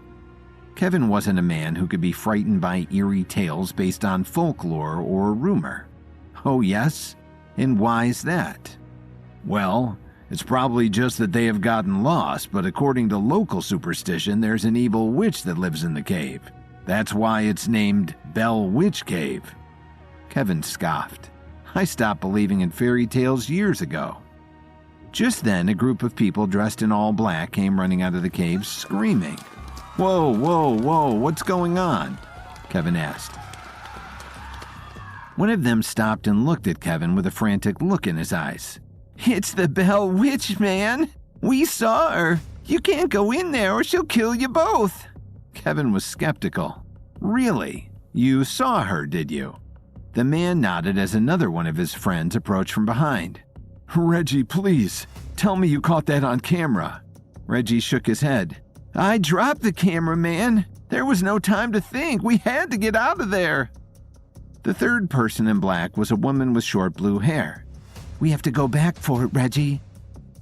Kevin wasn't a man who could be frightened by eerie tales based on folklore or rumor. Oh yes? And why's that? Well, it's probably just that they have gotten lost, but according to local superstition, there's an evil witch that lives in the cave. That's why it's named Bell Witch Cave. Kevin scoffed. I stopped believing in fairy tales years ago. Just then, a group of people dressed in all black came running out of the cave screaming. Whoa, whoa, whoa, what's going on? Kevin asked. One of them stopped and looked at Kevin with a frantic look in his eyes. It's the Bell Witch, man! We saw her! You can't go in there or she'll kill you both! Kevin was skeptical. Really? You saw her, did you? The man nodded as another one of his friends approached from behind. Reggie, please, tell me you caught that on camera. Reggie shook his head. I dropped the camera, man. There was no time to think. We had to get out of there. The third person in black was a woman with short blue hair. We have to go back for it, Reggie.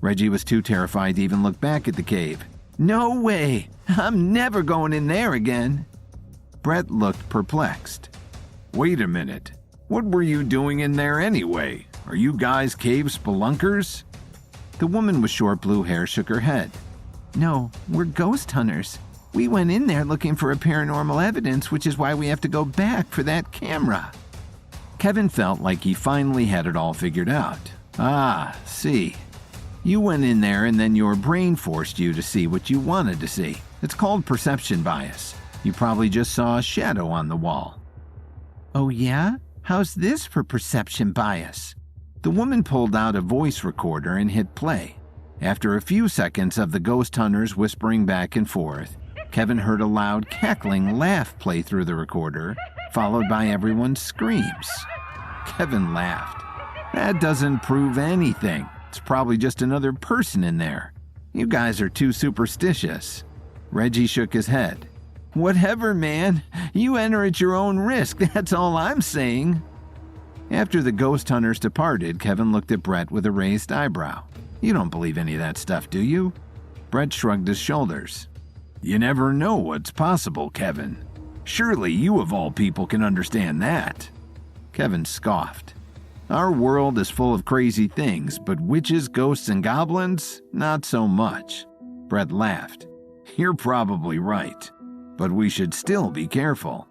Reggie was too terrified to even look back at the cave. No way. I'm never going in there again. Brett looked perplexed. Wait a minute. What were you doing in there anyway? Are you guys cave spelunkers? The woman with short blue hair shook her head. No, we're ghost hunters. We went in there looking for a paranormal evidence, which is why we have to go back for that camera. Kevin felt like he finally had it all figured out. Ah, see. You went in there and then your brain forced you to see what you wanted to see. It's called perception bias. You probably just saw a shadow on the wall. Oh yeah? How's this for perception bias? The woman pulled out a voice recorder and hit play. After a few seconds of the ghost hunters whispering back and forth, Kevin heard a loud cackling laugh play through the recorder, followed by everyone's screams. Kevin laughed. That doesn't prove anything. It's probably just another person in there. You guys are too superstitious. Reggie shook his head. Whatever, man. You enter at your own risk, that's all I'm saying. After the ghost hunters departed, Kevin looked at Brett with a raised eyebrow. You don't believe any of that stuff, do you? Brett shrugged his shoulders. You never know what's possible, Kevin. Surely you of all people can understand that. Kevin scoffed. Our world is full of crazy things, but witches, ghosts, and goblins? Not so much. Brett laughed. You're probably right, but we should still be careful.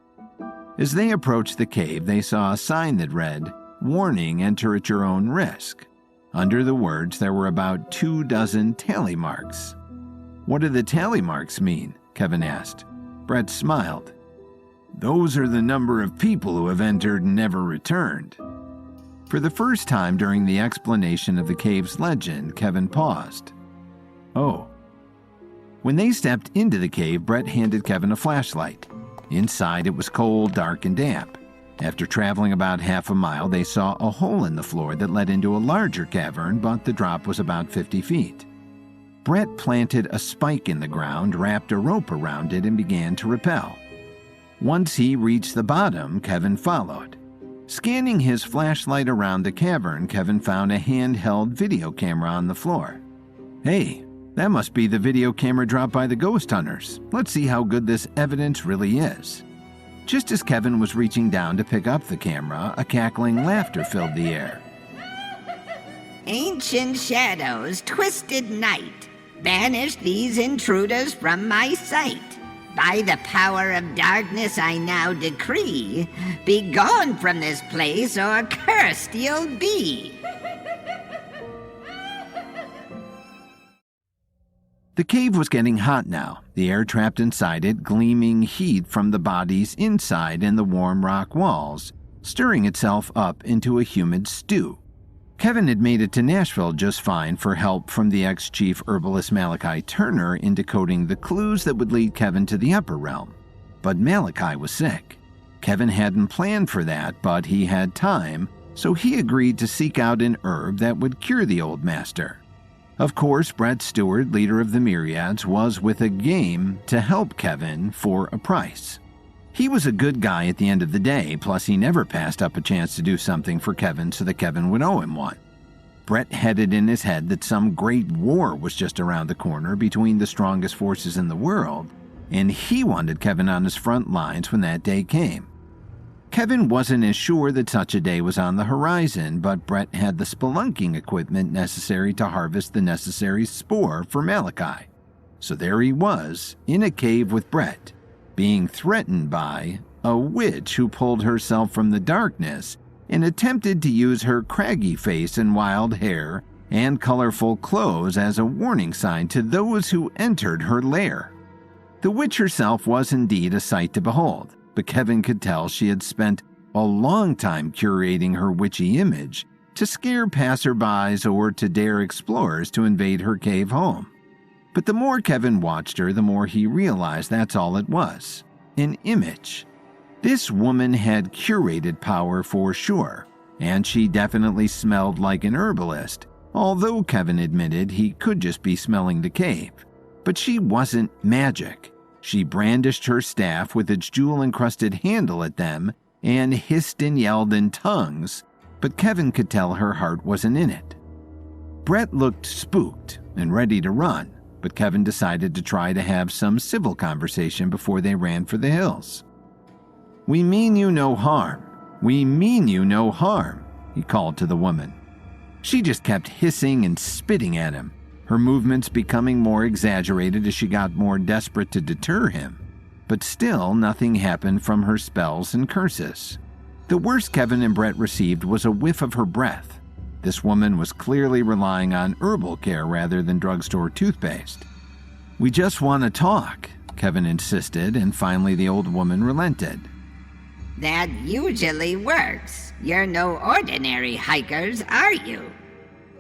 As they approached the cave, they saw a sign that read, Warning, enter at your own risk. Under the words, there were about 24 tally marks. What do the tally marks mean? Kevin asked. Brett smiled. Those are the number of people who have entered and never returned. For the first time during the explanation of the cave's legend, Kevin paused. Oh. When they stepped into the cave, Brett handed Kevin a flashlight. Inside, it was cold, dark, and damp. After traveling about half a mile, they saw a hole in the floor that led into a larger cavern, but the drop was about 50 feet. Brett planted a spike in the ground, wrapped a rope around it, and began to rappel. Once he reached the bottom, Kevin followed. Scanning his flashlight around the cavern, Kevin found a handheld video camera on the floor. Hey, that must be the video camera dropped by the ghost hunters. Let's see how good this evidence really is. Just as Kevin was reaching down to pick up the camera, a cackling laughter filled the air. Ancient shadows, twisted night, banish these intruders from my sight. By the power of darkness I now decree, be gone from this place or cursed you'll be. The cave was getting hot now, the air trapped inside it gleaming heat from the bodies inside and the warm rock walls, stirring itself up into a humid stew. Kevin had made it to Nashville just fine for help from the ex-chief herbalist Malachi Turner in decoding the clues that would lead Kevin to the upper realm. But Malachi was sick. Kevin hadn't planned for that, but he had time, so he agreed to seek out an herb that would cure the old master. Of course, Brett Stewart, leader of the Myriads, was with a game to help Kevin for a price. He was a good guy at the end of the day, plus he never passed up a chance to do something for Kevin so that Kevin would owe him one. Brett had it in his head that some great war was just around the corner between the strongest forces in the world, and he wanted Kevin on his front lines when that day came. Kevin wasn't as sure that such a day was on the horizon, but Brett had the spelunking equipment necessary to harvest the necessary spore for Malachi. So there he was, in a cave with Brett, being threatened by a witch who pulled herself from the darkness and attempted to use her craggy face and wild hair and colorful clothes as a warning sign to those who entered her lair. The witch herself was indeed a sight to behold, but Kevin could tell she had spent a long time curating her witchy image to scare passerbys or to dare explorers to invade her cave home. But the more Kevin watched her, the more he realized that's all it was, an image. This woman had curated power for sure, and she definitely smelled like an herbalist, although Kevin admitted he could just be smelling the cave. But she wasn't magic. She brandished her staff with its jewel-encrusted handle at them and hissed and yelled in tongues, but Kevin could tell her heart wasn't in it. Brett looked spooked and ready to run, but Kevin decided to try to have some civil conversation before they ran for the hills. "We mean you no harm. We mean you no harm," he called to the woman. She just kept hissing and spitting at him, her movements becoming more exaggerated as she got more desperate to deter him. But still, nothing happened from her spells and curses. The worst Kevin and Brett received was a whiff of her breath. This woman was clearly relying on herbal care rather than drugstore toothpaste. "We just want to talk," Kevin insisted, and finally the old woman relented. That usually works. You're no ordinary hikers, are you?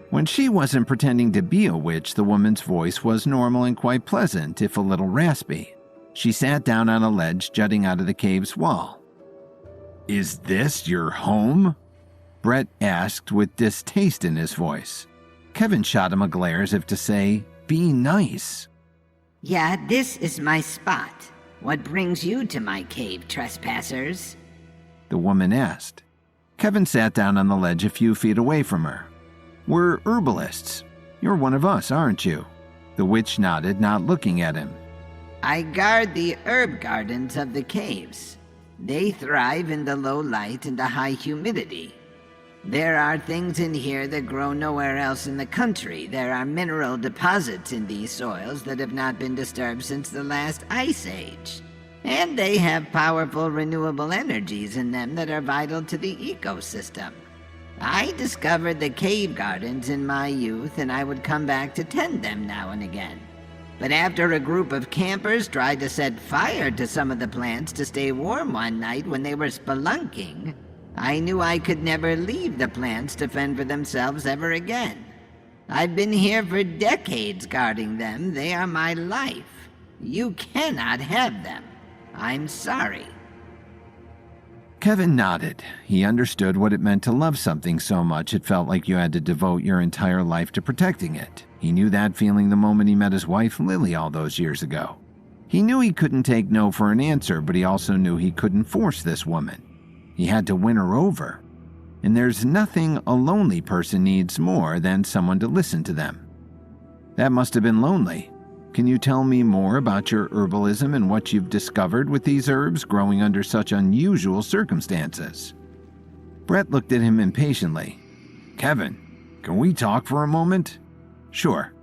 When she wasn't pretending to be a witch, the woman's voice was normal and quite pleasant, if a little raspy. She sat down on a ledge jutting out of the cave's wall. "Is this your home?" Brett asked with distaste in his voice. Kevin shot him a glare as if to say, "Be nice." Yeah, this is my spot. What brings you to my cave, trespassers? The woman asked. Kevin sat down on the ledge a few feet away from her. "We're herbalists. You're one of us, aren't you?" The witch nodded, not looking at him. I guard the herb gardens of the caves. They thrive in the low light and the high humidity. There are things in here that grow nowhere else in the country. There are mineral deposits in these soils that have not been disturbed since the last ice age. And they have powerful renewable energies in them that are vital to the ecosystem. I discovered the cave gardens in my youth, and I would come back to tend them now and again. But after a group of campers tried to set fire to some of the plants to stay warm one night when they were spelunking, I knew I could never leave the plants to fend for themselves ever again. I've been here for decades guarding them. They are my life. You cannot have them. I'm sorry. Kevin nodded. He understood what it meant to love something so much it felt like you had to devote your entire life to protecting it. He knew that feeling the moment he met his wife, Lily, all those years ago. He knew he couldn't take no for an answer, but he also knew he couldn't force this woman. He had to win her over. And there's nothing a lonely person needs more than someone to listen to them. That must have been lonely. Can you tell me more about your herbalism and what you've discovered with these herbs growing under such unusual circumstances? Brett looked at him impatiently. Kevin, can we talk for a moment? Sure.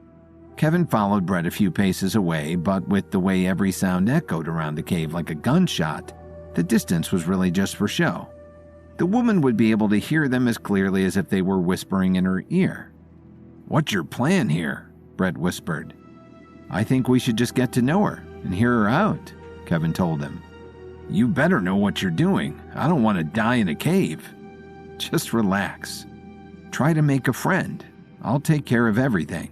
Kevin followed Brett a few paces away, but with the way every sound echoed around the cave like a gunshot, the distance was really just for show. The woman would be able to hear them as clearly as if they were whispering in her ear. What's your plan here? Brett whispered. I think we should just get to know her and hear her out, Kevin told him. You better know what you're doing. I don't want to die in a cave. Just relax. Try to make a friend. I'll take care of everything.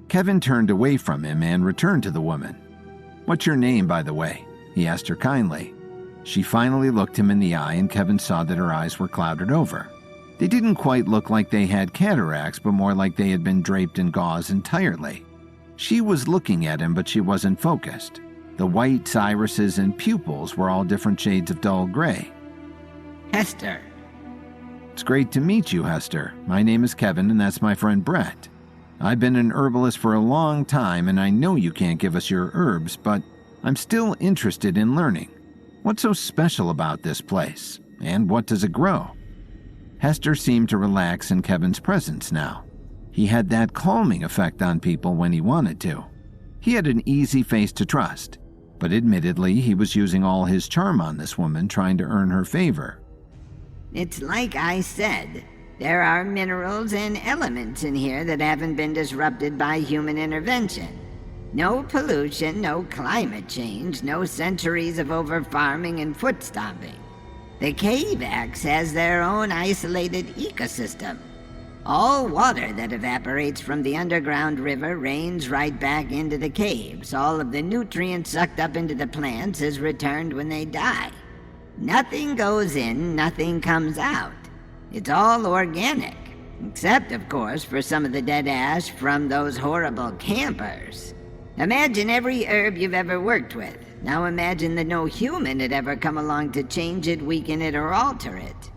Kevin turned away from him and returned to the woman. What's your name, by the way? He asked her kindly. She finally looked him in the eye, and Kevin saw that her eyes were clouded over. They didn't quite look like they had cataracts, but more like they had been draped in gauze entirely. She was looking at him, but she wasn't focused. The white irises and pupils were all different shades of dull gray. Hester. It's great to meet you, Hester. My name is Kevin, and that's my friend Brett. I've been an herbalist for a long time, and I know you can't give us your herbs, but I'm still interested in learning. What's so special about this place, and what does it grow? Hester seemed to relax in Kevin's presence now. He had that calming effect on people when he wanted to. He had an easy face to trust, but admittedly he was using all his charm on this woman, trying to earn her favor. It's like I said. There are minerals and elements in here that haven't been disrupted by human intervention. No pollution, no climate change, no centuries of over-farming and foot-stomping. The Cavex has their own isolated ecosystem. All water that evaporates from the underground river rains right back into the caves. All of the nutrients sucked up into the plants is returned when they die. Nothing goes in, nothing comes out. It's all organic, except, of course, for some of the dead ash from those horrible campers. Imagine every herb you've ever worked with. Now imagine that no human had ever come along to change it, weaken it, or alter it.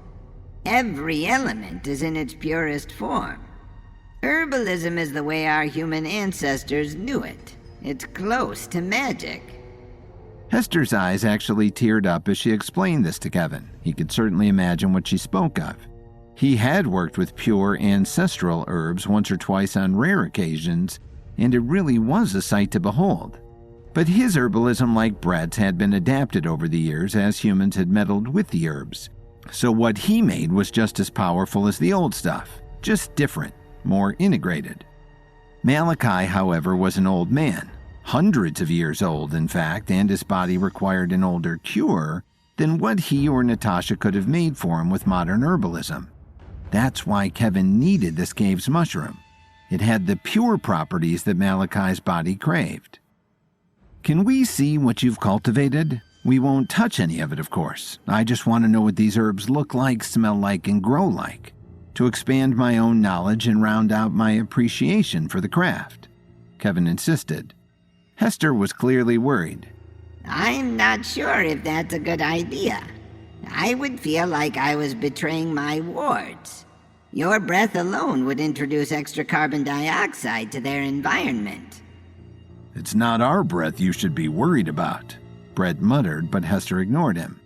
Every element is in its purest form. Herbalism is the way our human ancestors knew it. It's close to magic. Hester's eyes actually teared up as she explained this to Kevin. He could certainly imagine what she spoke of. He had worked with pure ancestral herbs once or twice on rare occasions, and it really was a sight to behold. But his herbalism, like Brett's, had been adapted over the years as humans had meddled with the herbs. So what he made was just as powerful as the old stuff, just different, more integrated. Malachi, however, was an old man, hundreds of years old, in fact, and his body required an older cure than what he or Natasha could have made for him with modern herbalism. That's why Kevin needed this cave's mushroom. It had the pure properties that Malachi's body craved. Can we see what you've cultivated? We won't touch any of it, of course. I just want to know what these herbs look like, smell like, and grow like, to expand my own knowledge and round out my appreciation for the craft, Kevin insisted. Hester was clearly worried. I'm not sure if that's a good idea. I would feel like I was betraying my wards. Your breath alone would introduce extra carbon dioxide to their environment. It's not our breath you should be worried about, Brett muttered, but Hester ignored him.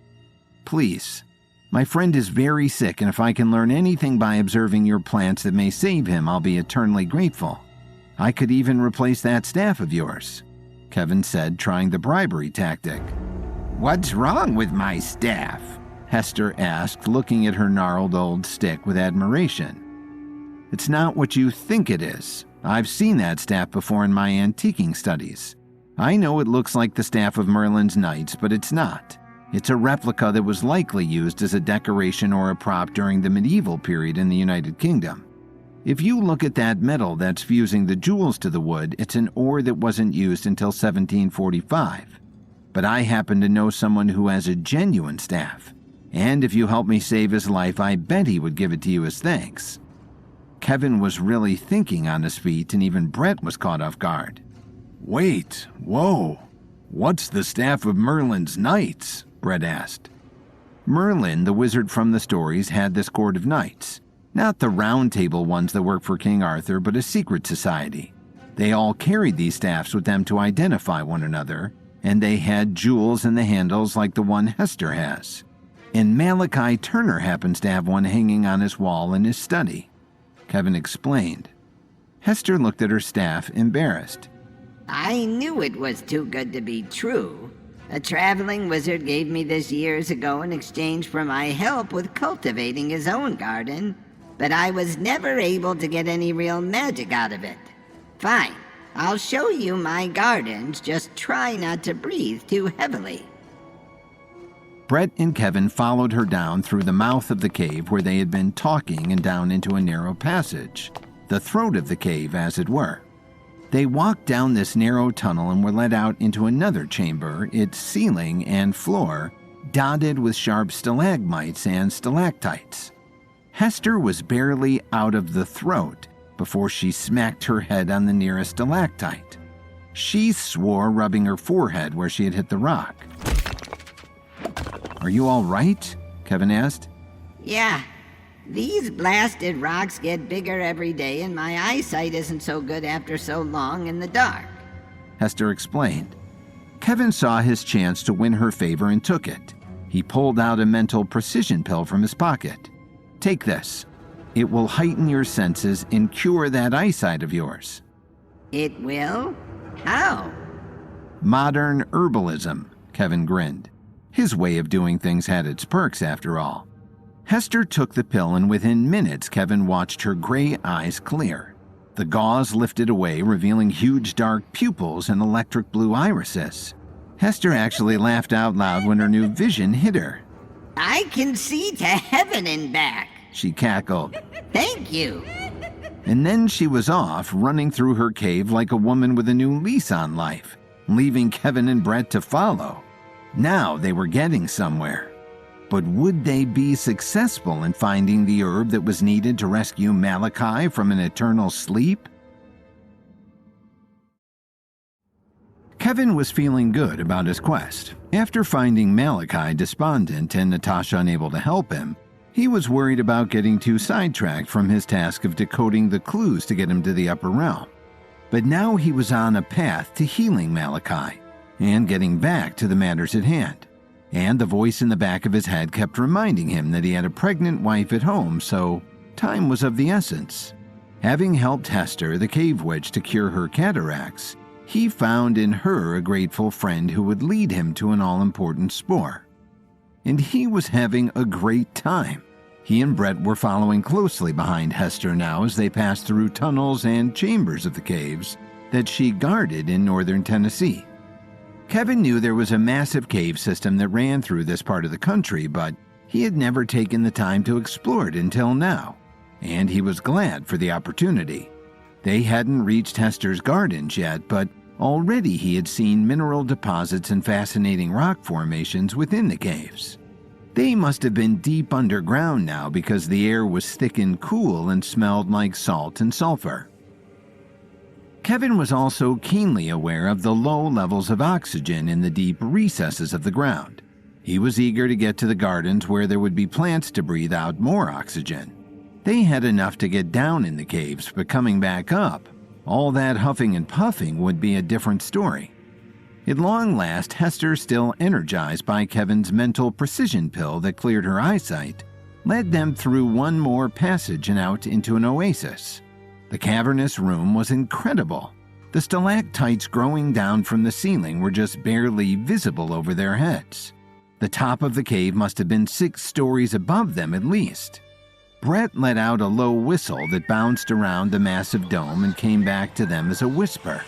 Please, my friend is very sick, and if I can learn anything by observing your plants that may save him, I'll be eternally grateful. I could even replace that staff of yours, Kevin said, trying the bribery tactic. What's wrong with my staff? Hester asked, looking at her gnarled old stick with admiration. It's not what you think it is, I've seen that staff before in my antiquing studies. I know it looks like the staff of Merlin's knights, but it's not. It's a replica that was likely used as a decoration or a prop during the medieval period in the United Kingdom. If you look at that metal that's fusing the jewels to the wood, it's an ore that wasn't used until 1745. But I happen to know someone who has a genuine staff, and if you help me save his life, I bet he would give it to you as thanks. Kevin was really thinking on his feet, and even Brett was caught off guard. Wait, whoa, what's the staff of Merlin's knights? Brett asked. Merlin, the wizard from the stories, had this court of knights. Not the round table ones that work for King Arthur, but a secret society. They all carried these staffs with them to identify one another, and they had jewels in the handles like the one Hester has. And Malachi Turner happens to have one hanging on his wall in his study. Kevin explained. Hester looked at her staff, embarrassed. I knew it was too good to be true. A traveling wizard gave me this years ago in exchange for my help with cultivating his own garden, but I was never able to get any real magic out of it. Fine, I'll show you my gardens, just try not to breathe too heavily. Brett and Kevin followed her down through the mouth of the cave where they had been talking and down into a narrow passage, the throat of the cave, as it were. They walked down this narrow tunnel and were led out into another chamber, its ceiling and floor dotted with sharp stalagmites and stalactites. Hester was barely out of the throat before she smacked her head on the nearest stalactite. She swore, rubbing her forehead where she had hit the rock. "Are you all right?" Kevin asked. Yeah, these blasted rocks get bigger every day and my eyesight isn't so good after so long in the dark, Hester explained. Kevin saw his chance to win her favor and took it. He pulled out a mental precision pill from his pocket. "Take this. It will heighten your senses and cure that eyesight of yours." It will? How? Modern herbalism, Kevin grinned. His way of doing things had its perks, after all. Hester took the pill, and within minutes, Kevin watched her gray eyes clear. The gauze lifted away, revealing huge dark pupils and electric blue irises. Hester actually laughed out loud when her new vision hit her. I can see to heaven and back, She cackled. Thank you. And then she was off, running through her cave like a woman with a new lease on life, leaving Kevin and Brett to follow. Now they were getting somewhere. But would they be successful in finding the herb that was needed to rescue Malachi from an eternal sleep? Kevin was feeling good about his quest. After finding Malachi despondent and Natasha unable to help him, he was worried about getting too sidetracked from his task of decoding the clues to get him to the upper realm. But now he was on a path to healing Malachi and getting back to the matters at hand. And the voice in the back of his head kept reminding him that he had a pregnant wife at home, so time was of the essence. Having helped Hester, the cave witch, to cure her cataracts, he found in her a grateful friend who would lead him to an all-important spore. And he was having a great time. He and Brett were following closely behind Hester now as they passed through tunnels and chambers of the caves that she guarded in northern Tennessee. Kevin knew there was a massive cave system that ran through this part of the country, but he had never taken the time to explore it until now, and he was glad for the opportunity. They hadn't reached Hester's gardens yet, but already he had seen mineral deposits and fascinating rock formations within the caves. They must have been deep underground now because the air was thick and cool and smelled like salt and sulfur. Kevin was also keenly aware of the low levels of oxygen in the deep recesses of the ground. He was eager to get to the gardens where there would be plants to breathe out more oxygen. They had enough to get down in the caves, but coming back up, all that huffing and puffing would be a different story. At long last, Hester, still energized by Kevin's mental precision pill that cleared her eyesight, led them through one more passage and out into an oasis. The cavernous room was incredible. The stalactites growing down from the ceiling were just barely visible over their heads. The top of the cave must have been 6 stories above them at least. Brett let out a low whistle that bounced around the massive dome and came back to them as a whisper.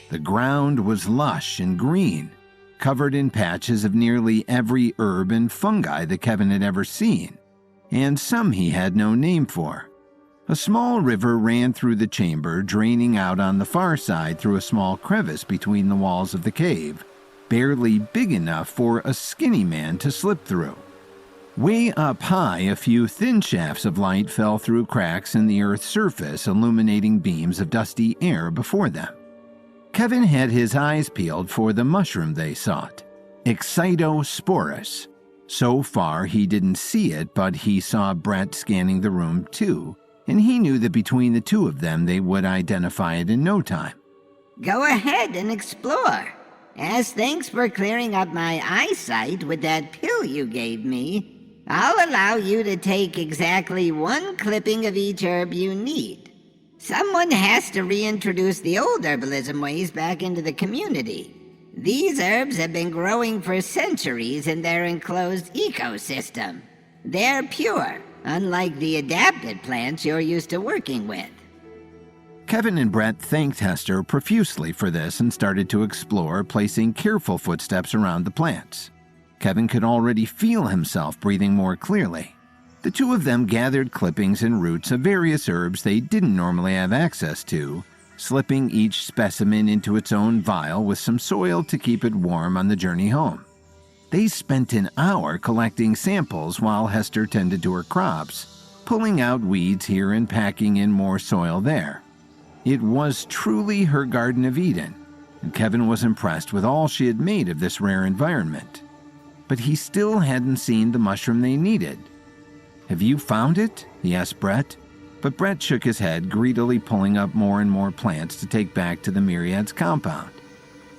The ground was lush and green, covered in patches of nearly every herb and fungi that Kevin had ever seen, and some he had no name for. A small river ran through the chamber, draining out on the far side through a small crevice between the walls of the cave, barely big enough for a skinny man to slip through. Way up high, a few thin shafts of light fell through cracks in the earth's surface, illuminating beams of dusty air before them. Kevin had his eyes peeled for the mushroom they sought, Excitosporus. So far, he didn't see it, but he saw Brett scanning the room too, and he knew that between the two of them they would identify it in no time. Go ahead and explore. As thanks for clearing up my eyesight with that pill you gave me, I'll allow you to take exactly one clipping of each herb you need. Someone has to reintroduce the old herbalism ways back into the community. These herbs have been growing for centuries in their enclosed ecosystem. They're pure, unlike the adapted plants you're used to working with. Kevin and Brett thanked Hester profusely for this and started to explore, placing careful footsteps around the plants. Kevin could already feel himself breathing more clearly. The two of them gathered clippings and roots of various herbs they didn't normally have access to, slipping each specimen into its own vial with some soil to keep it warm on the journey home. They spent an hour collecting samples while Hester tended to her crops, pulling out weeds here and packing in more soil there. It was truly her Garden of Eden, and Kevin was impressed with all she had made of this rare environment. But he still hadn't seen the mushroom they needed. "Have you found it?" he asked Brett. But Brett shook his head, greedily pulling up more and more plants to take back to the Myriads compound.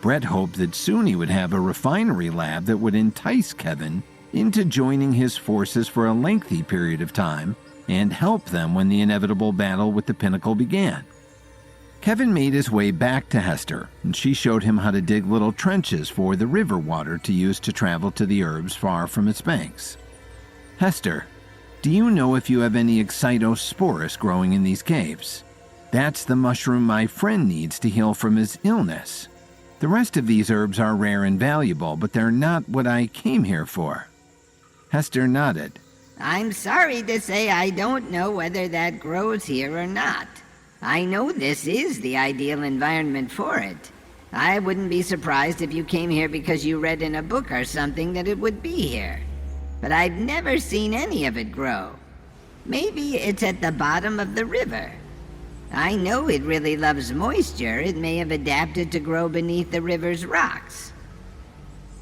Brett hoped that soon he would have a refinery lab that would entice Kevin into joining his forces for a lengthy period of time and help them when the inevitable battle with the Pinnacle began. Kevin made his way back to Hester, and she showed him how to dig little trenches for the river water to use to travel to the herbs far from its banks. "Hester, do you know if you have any Excitosporus growing in these caves? That's the mushroom my friend needs to heal from his illness. The rest of these herbs are rare and valuable, but they're not what I came here for." Hester nodded. I'm sorry to say I don't know whether that grows here or not. I know this is the ideal environment for it. I wouldn't be surprised if you came here because you read in a book or something that it would be here. But I've never seen any of it grow. Maybe it's at the bottom of the river. I know it really loves moisture. It may have adapted to grow beneath the river's rocks.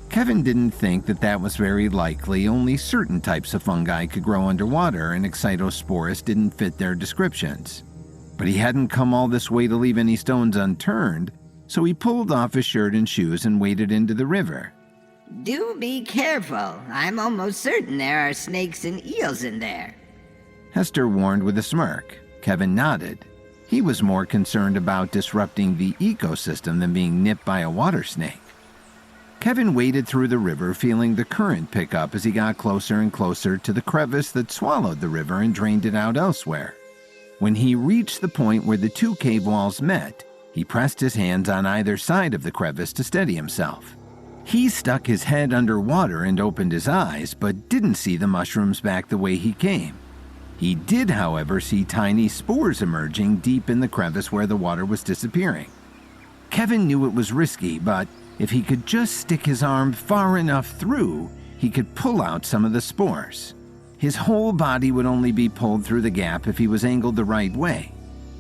Kevin didn't think that was very likely. Only certain types of fungi could grow underwater, and Excitosporus didn't fit their descriptions. But he hadn't come all this way to leave any stones unturned, so he pulled off his shirt and shoes and waded into the river. Do be careful. I'm almost certain there are snakes and eels in there. Hester warned with a smirk. Kevin nodded. He was more concerned about disrupting the ecosystem than being nipped by a water snake. Kevin waded through the river, feeling the current pick up as he got closer and closer to the crevice that swallowed the river and drained it out elsewhere. When he reached the point where the two cave walls met, he pressed his hands on either side of the crevice to steady himself. He stuck his head underwater and opened his eyes, but didn't see the mushrooms back the way he came. He did, however, see tiny spores emerging deep in the crevice where the water was disappearing. Kevin knew it was risky, but if he could just stick his arm far enough through, he could pull out some of the spores. His whole body would only be pulled through the gap if he was angled the right way.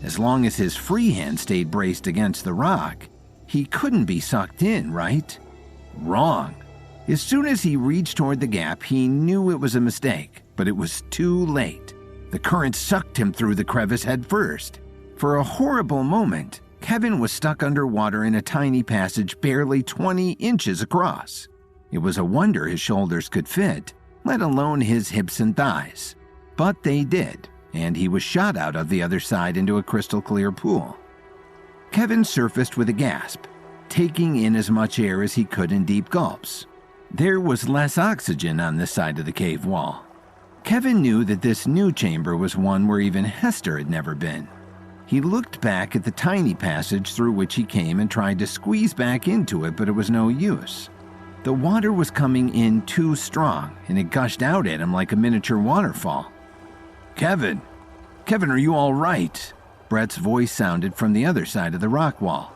As long as his free hand stayed braced against the rock, he couldn't be sucked in, right? Wrong. As soon as he reached toward the gap, he knew it was a mistake, but it was too late. The current sucked him through the crevice head first. For a horrible moment, Kevin was stuck underwater in a tiny passage barely 20 inches across. It was a wonder his shoulders could fit, let alone his hips and thighs. But they did, and he was shot out of the other side into a crystal-clear pool. Kevin surfaced with a gasp, taking in as much air as he could in deep gulps. There was less oxygen on this side of the cave wall. Kevin knew that this new chamber was one where even Hester had never been. He looked back at the tiny passage through which he came and tried to squeeze back into it, but it was no use. The water was coming in too strong, and it gushed out at him like a miniature waterfall. Kevin, are you all right?" Brett's voice sounded from the other side of the rock wall.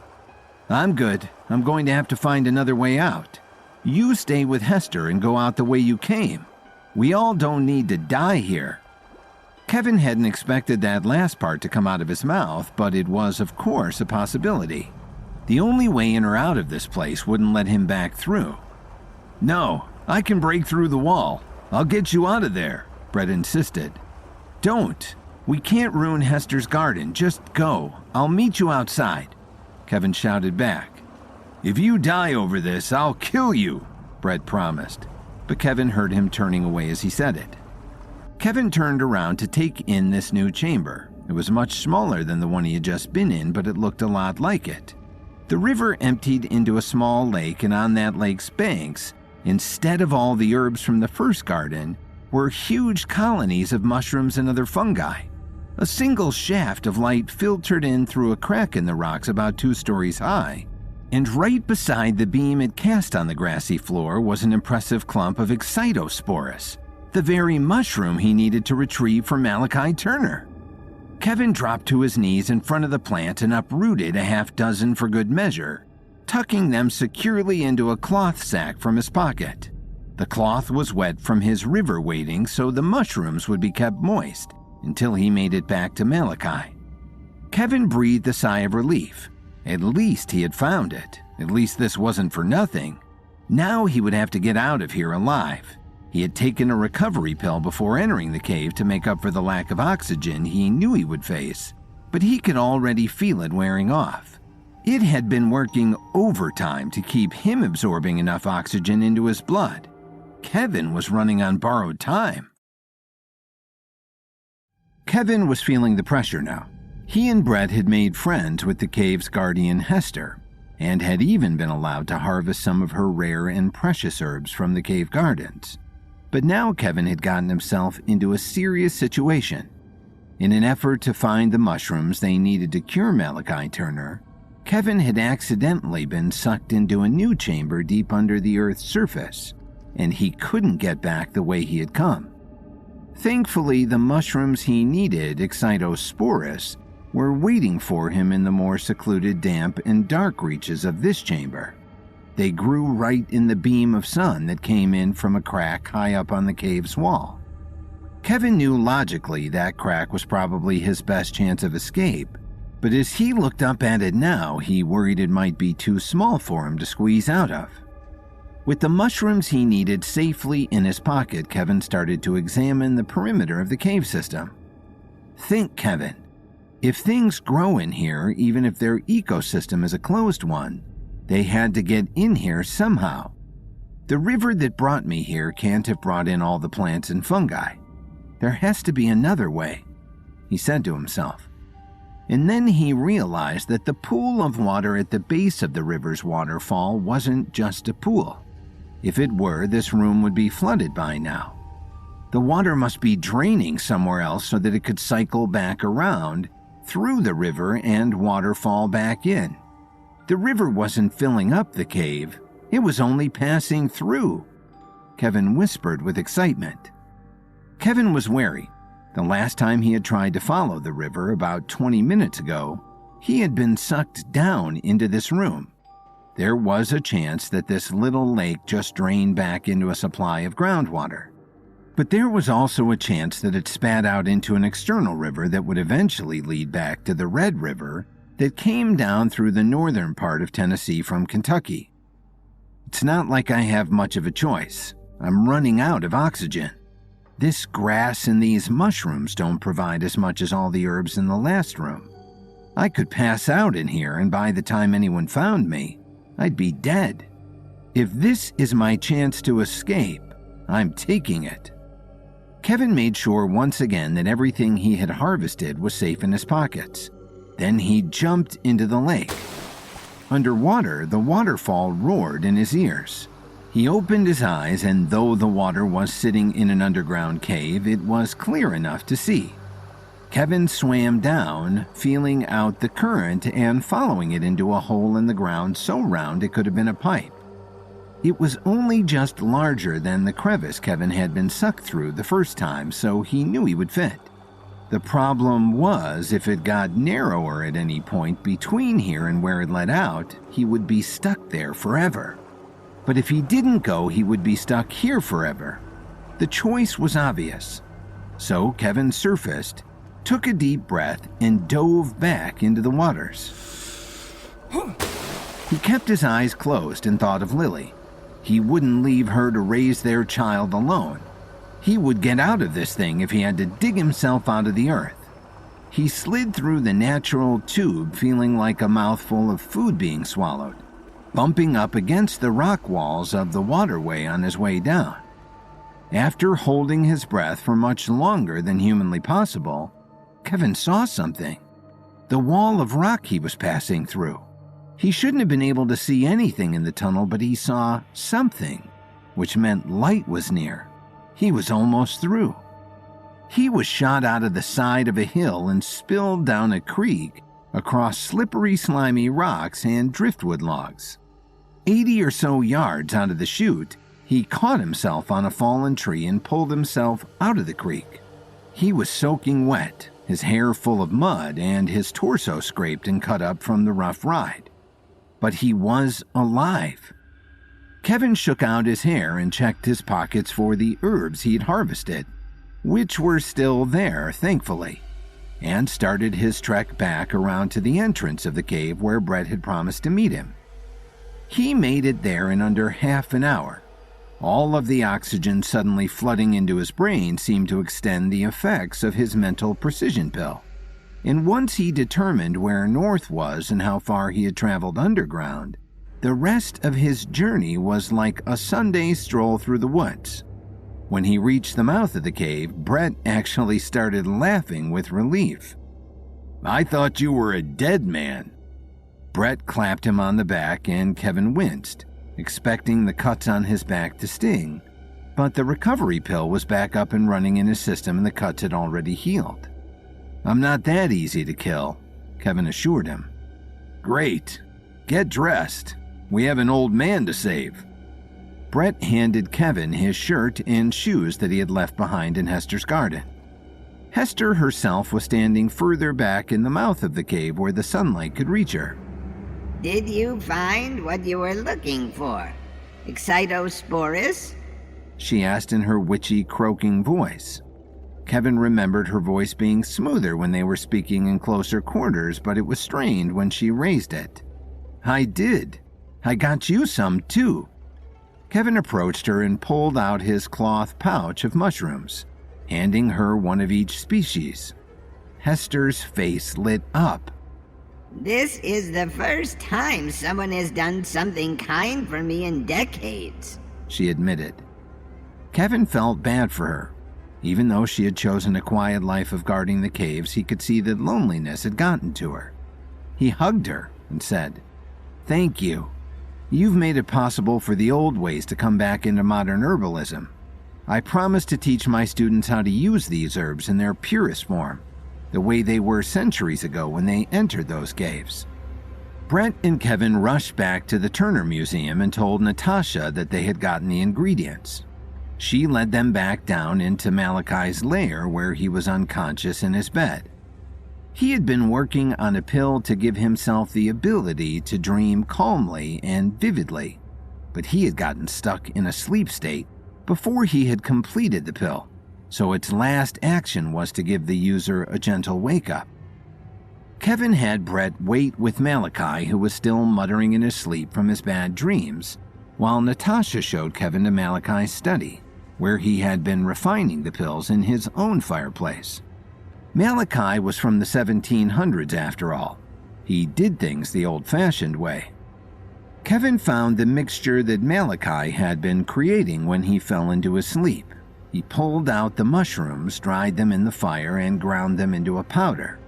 "I'm good. I'm going to have to find another way out. You stay with Hester and go out the way you came. We all don't need to die here." Kevin hadn't expected that last part to come out of his mouth, but it was, of course, a possibility. The only way in or out of this place wouldn't let him back through. "No, I can break through the wall. I'll get you out of there," Brett insisted. "Don't. We can't ruin Hester's garden. Just go. I'll meet you outside," Kevin shouted back. "If you die over this, I'll kill you," Brett promised, but Kevin heard him turning away as he said it. Kevin turned around to take in this new chamber. It was much smaller than the one he had just been in, but it looked a lot like it. The river emptied into a small lake, and on that lake's banks, instead of all the herbs from the first garden, were huge colonies of mushrooms and other fungi. A single shaft of light filtered in through a crack in the rocks about 2 stories high, and right beside the beam it cast on the grassy floor was an impressive clump of Excitosporus, the very mushroom he needed to retrieve from Malachi Turner. Kevin dropped to his knees in front of the plant and uprooted a half-dozen for good measure, tucking them securely into a cloth sack from his pocket. The cloth was wet from his river wading, so the mushrooms would be kept moist until he made it back to Malachi. Kevin breathed a sigh of relief. At least he had found it. At least this wasn't for nothing. Now he would have to get out of here alive. He had taken a recovery pill before entering the cave to make up for the lack of oxygen he knew he would face, but he could already feel it wearing off. It had been working overtime to keep him absorbing enough oxygen into his blood. Kevin was running on borrowed time. Kevin was feeling the pressure now. He and Brett had made friends with the cave's guardian Hester, and had even been allowed to harvest some of her rare and precious herbs from the cave gardens. But now Kevin had gotten himself into a serious situation. In an effort to find the mushrooms they needed to cure Malachi Turner, Kevin had accidentally been sucked into a new chamber deep under the Earth's surface, and he couldn't get back the way he had come. Thankfully, the mushrooms he needed, Excitosporus, were waiting for him in the more secluded, damp, and dark reaches of this chamber. They grew right in the beam of sun that came in from a crack high up on the cave's wall. Kevin knew logically that crack was probably his best chance of escape, but as he looked up at it now, he worried it might be too small for him to squeeze out of. With the mushrooms he needed safely in his pocket, Kevin started to examine the perimeter of the cave system. Think, Kevin. If things grow in here, even if their ecosystem is a closed one, they had to get in here somehow. The river that brought me here can't have brought in all the plants and fungi. There has to be another way, he said to himself. And then he realized that the pool of water at the base of the river's waterfall wasn't just a pool. If it were, this room would be flooded by now. The water must be draining somewhere else so that it could cycle back around through the river and waterfall back in. The river wasn't filling up the cave, it was only passing through, Kevin whispered with excitement. Kevin was wary. The last time he had tried to follow the river, about 20 minutes ago, he had been sucked down into this room. There was a chance that this little lake just drained back into a supply of groundwater. But there was also a chance that it spat out into an external river that would eventually lead back to the Red River that came down through the northern part of Tennessee from Kentucky. It's not like I have much of a choice. I'm running out of oxygen. This grass and these mushrooms don't provide as much as all the herbs in the last room. I could pass out in here, and by the time anyone found me, I'd be dead. If this is my chance to escape, I'm taking it. Kevin made sure once again that everything he had harvested was safe in his pockets. Then he jumped into the lake. Underwater, the waterfall roared in his ears. He opened his eyes, and though the water was sitting in an underground cave, it was clear enough to see. Kevin swam down, feeling out the current and following it into a hole in the ground so round it could have been a pipe. It was only just larger than the crevice Kevin had been sucked through the first time, so he knew he would fit. The problem was, if it got narrower at any point between here and where it led out, he would be stuck there forever. But if he didn't go, he would be stuck here forever. The choice was obvious. So Kevin surfaced, took a deep breath, and dove back into the waters. He kept his eyes closed and thought of Lily. He wouldn't leave her to raise their child alone. He would get out of this thing if he had to dig himself out of the earth. He slid through the natural tube, feeling like a mouthful of food being swallowed, bumping up against the rock walls of the waterway on his way down. After holding his breath for much longer than humanly possible, Kevin saw something. The wall of rock he was passing through. He shouldn't have been able to see anything in the tunnel, but he saw something, which meant light was near. He was almost through. He was shot out of the side of a hill and spilled down a creek across slippery, slimy rocks and driftwood logs. 80 or so yards out of the chute, he caught himself on a fallen tree and pulled himself out of the creek. He was soaking wet, his hair full of mud, and his torso scraped and cut up from the rough ride. But he was alive. Kevin shook out his hair and checked his pockets for the herbs he'd harvested, which were still there, thankfully, and started his trek back around to the entrance of the cave where Brett had promised to meet him. He made it there in under half an hour. All of the oxygen suddenly flooding into his brain seemed to extend the effects of his mental precision pill. And once he determined where north was and how far he had traveled underground, the rest of his journey was like a Sunday stroll through the woods. When he reached the mouth of the cave, Brett actually started laughing with relief. "I thought you were a dead man." Brett clapped him on the back and Kevin winced, expecting the cuts on his back to sting. But the recovery pill was back up and running in his system and the cuts had already healed. "I'm not that easy to kill," Kevin assured him. "Great. Get dressed. We have an old man to save." Brett handed Kevin his shirt and shoes that he had left behind in Hester's garden. Hester herself was standing further back in the mouth of the cave where the sunlight could reach her. Did you find what you were looking for? Excitosporus? She asked in her witchy, croaking voice. Kevin remembered her voice being smoother when they were speaking in closer quarters, but it was strained when she raised it. "I did. I got you some, too." Kevin approached her and pulled out his cloth pouch of mushrooms, handing her one of each species. Hester's face lit up. This is the first time someone has done something kind for me in decades, she admitted. Kevin felt bad for her. Even though she had chosen a quiet life of guarding the caves, he could see that loneliness had gotten to her. He hugged her and said, "Thank you. You've made it possible for the old ways to come back into modern herbalism. I promise to teach my students how to use these herbs in their purest form, the way they were centuries ago when they entered those caves." Brett and Kevin rushed back to the Turner Museum and told Natasha that they had gotten the ingredients. She led them back down into Malachi's lair where he was unconscious in his bed. He had been working on a pill to give himself the ability to dream calmly and vividly, but he had gotten stuck in a sleep state before he had completed the pill, so its last action was to give the user a gentle wake-up. Kevin had Brett wait with Malachi, who was still muttering in his sleep from his bad dreams, while Natasha showed Kevin to Malachi's study, where he had been refining the pills in his own fireplace. Malachi was from the 1700s after all. He did things the old-fashioned way. Kevin found the mixture that Malachi had been creating when he fell into his sleep. He pulled out the mushrooms, dried them in the fire, and ground them into a powder.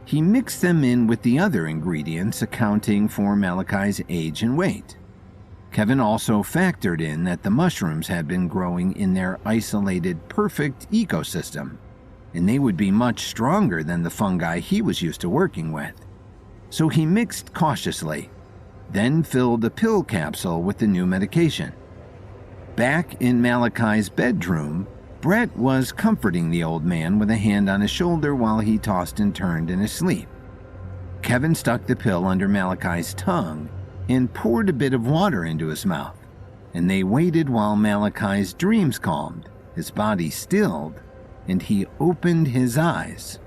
He mixed them in with the other ingredients, accounting for Malachi's age and weight. Kevin also factored in that the mushrooms had been growing in their isolated, perfect ecosystem, and they would be much stronger than the fungi he was used to working with. So he mixed cautiously, then filled a pill capsule with the new medication. Back in Malachi's bedroom, Brett was comforting the old man with a hand on his shoulder while he tossed and turned in his sleep. Kevin stuck the pill under Malachi's tongue and poured a bit of water into his mouth, and they waited while Malachi's dreams calmed, his body stilled, and he opened his eyes.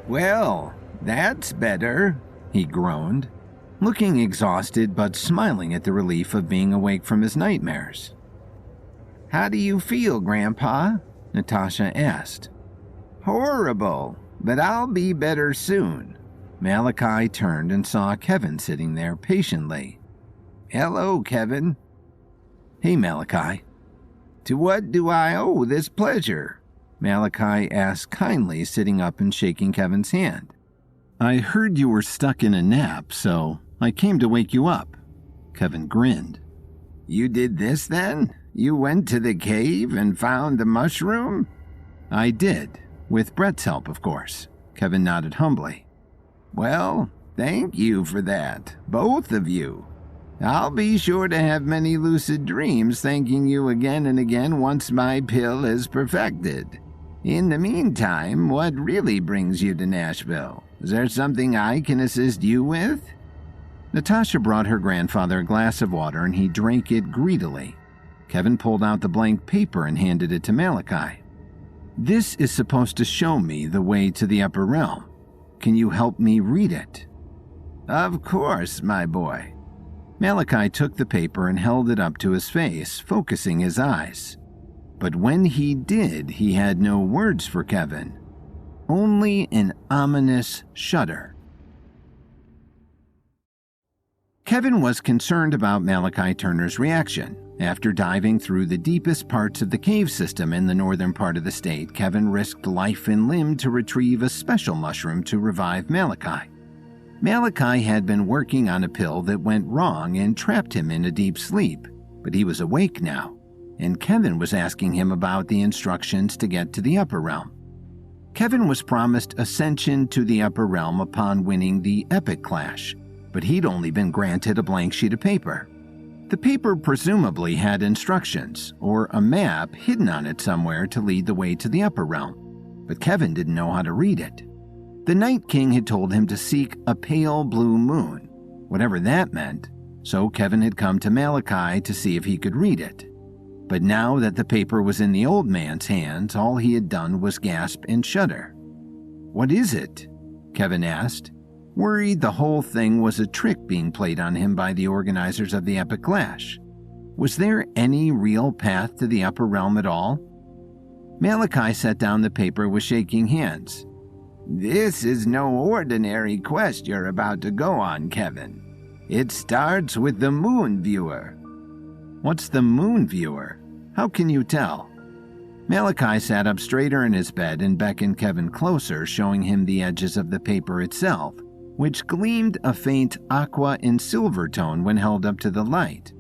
"Well, that's better," he groaned, looking exhausted but smiling at the relief of being awake from his nightmares. "How do you feel, Grandpa?" Natasha asked. "Horrible, but I'll be better soon." Malachi turned and saw Kevin sitting there patiently. "Hello, Kevin." "Hey, Malachi." "To what do I owe this pleasure?" Malachi asked kindly, sitting up and shaking Kevin's hand. "I heard you were stuck in a nap, so I came to wake you up." Kevin grinned. "You did this then? You went to the cave and found the mushroom?" "I did, with Brett's help, of course." Kevin nodded humbly. "Well, thank you for that, both of you. I'll be sure to have many lucid dreams thanking you again and again once my pill is perfected. In the meantime, what really brings you to Nashville? Is there something I can assist you with?" Natasha brought her grandfather a glass of water and he drank it greedily. Kevin pulled out the blank paper and handed it to Malachi. "This is supposed to show me the way to the upper realm. Can you help me read it?" "Of course, my boy." Malachi took the paper and held it up to his face, focusing his eyes. But when he did, he had no words for Kevin, only an ominous shudder. Kevin was concerned about Malachi Turner's reaction. After diving through the deepest parts of the cave system in the northern part of the state, Kevin risked life and limb to retrieve a special mushroom to revive Malachi. Malachi had been working on a pill that went wrong and trapped him in a deep sleep, but he was awake now, and Kevin was asking him about the instructions to get to the upper realm. Kevin was promised ascension to the upper realm upon winning the Epic Clash, but he'd only been granted a blank sheet of paper. The paper presumably had instructions, or a map hidden on it somewhere to lead the way to the upper realm, but Kevin didn't know how to read it. The Night King had told him to seek a pale blue moon, whatever that meant, so Kevin had come to Malachi to see if he could read it. But now that the paper was in the old man's hands, all he had done was gasp and shudder. "What is it?" Kevin asked, worried the whole thing was a trick being played on him by the organizers of the Epic Clash. Was there any real path to the upper realm at all? Malachi set down the paper with shaking hands. "This is no ordinary quest you're about to go on, Kevin. It starts with the Moon Viewer." "What's the Moon Viewer? How can you tell?" Malachi sat up straighter in his bed and beckoned Kevin closer, showing him the edges of the paper itself, which gleamed a faint aqua and silver tone when held up to the light.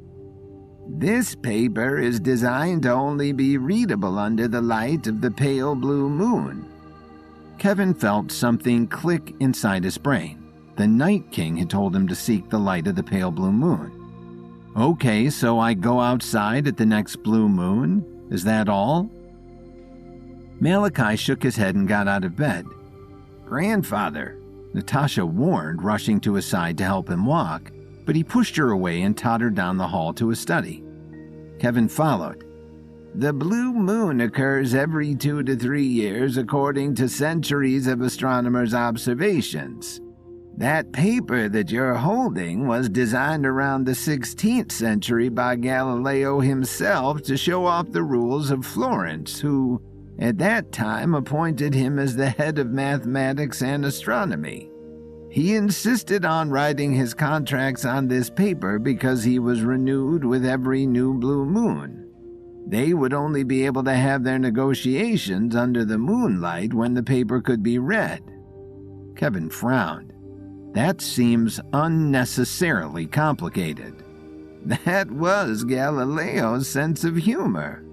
"This paper is designed to only be readable under the light of the pale blue moon." Kevin felt something click inside his brain. The Night King had told him to seek the light of the pale blue moon. "Okay, so I go outside at the next blue moon? Is that all?" Malachi shook his head and got out of bed. "Grandfather," Natasha warned, rushing to his side to help him walk, but he pushed her away and tottered down the hall to his study. Kevin followed. "The blue moon occurs every 2 to 3 years according to centuries of astronomers' observations. That paper that you're holding was designed around the 16th century by Galileo himself to show off the rules of Florence, who, at that time, appointed him as the head of mathematics and astronomy. He insisted on writing his contracts on this paper because he was renewed with every new blue moon. They would only be able to have their negotiations under the moonlight when the paper could be read." Kevin frowned. That seems unnecessarily complicated. That was Galileo's sense of humor.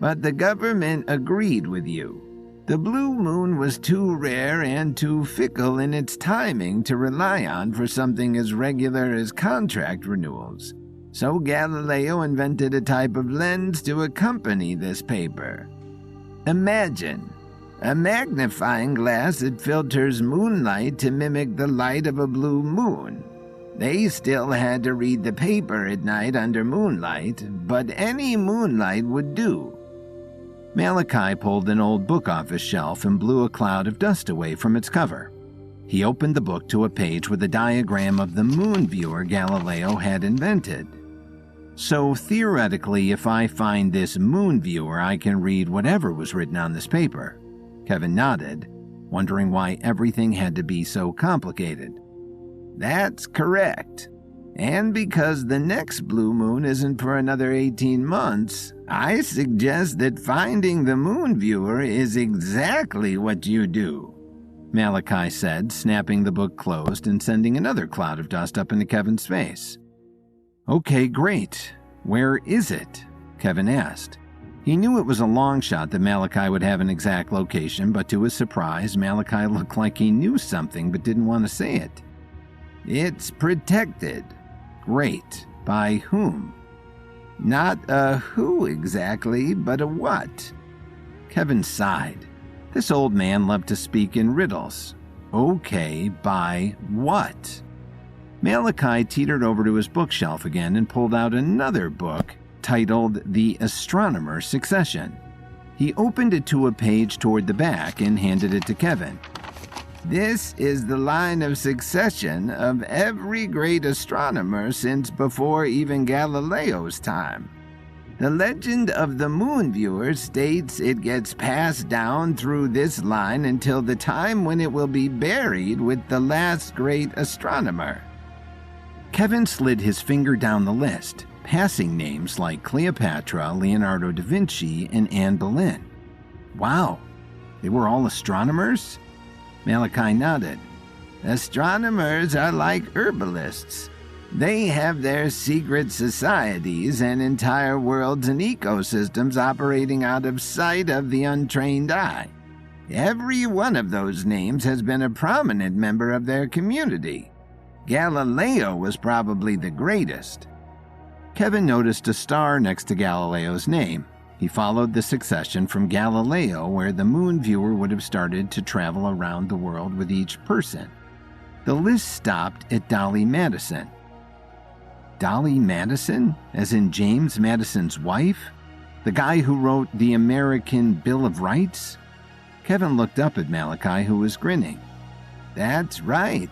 But the government agreed with you. The blue moon was too rare and too fickle in its timing to rely on for something as regular as contract renewals. So Galileo invented a type of lens to accompany this paper. Imagine a magnifying glass that filters moonlight to mimic the light of a blue moon. They still had to read the paper at night under moonlight, but any moonlight would do. Malachi pulled an old book off his shelf and blew a cloud of dust away from its cover. He opened the book to a page with a diagram of the moon viewer Galileo had invented. So theoretically, if I find this moon viewer, I can read whatever was written on this paper. Kevin nodded, wondering why everything had to be so complicated. That's correct. And because the next blue moon isn't for another 18 months, I suggest that finding the moon viewer is exactly what you do, Malachi said, snapping the book closed and sending another cloud of dust up into Kevin's face. Okay, great. Where is it? Kevin asked. He knew it was a long shot that Malachi would have an exact location, but to his surprise, Malachi looked like he knew something but didn't want to say it. It's protected. Great. By whom? Not a who exactly, but a what. Kevin sighed. This old man loved to speak in riddles. Okay, by what? Malachi teetered over to his bookshelf again and pulled out another book titled The Astronomer's Succession. He opened it to a page toward the back and handed it to Kevin. This is the line of succession of every great astronomer since before even Galileo's time. The legend of the moon viewer states it gets passed down through this line until the time when it will be buried with the last great astronomer. Kevin slid his finger down the list, passing names like Cleopatra, Leonardo da Vinci, and Anne Boleyn. Wow, they were all astronomers? Malachi nodded. Astronomers are like herbalists. They have their secret societies and entire worlds and ecosystems operating out of sight of the untrained eye. Every one of those names has been a prominent member of their community. Galileo was probably the greatest. Kevin noticed a star next to Galileo's name. He followed the succession from Galileo, where the moon viewer would have started to travel around the world with each person. The list stopped at Dolly Madison. Dolly Madison, as in James Madison's wife? The guy who wrote the American Bill of Rights? Kevin looked up at Malachi, who was grinning. That's right.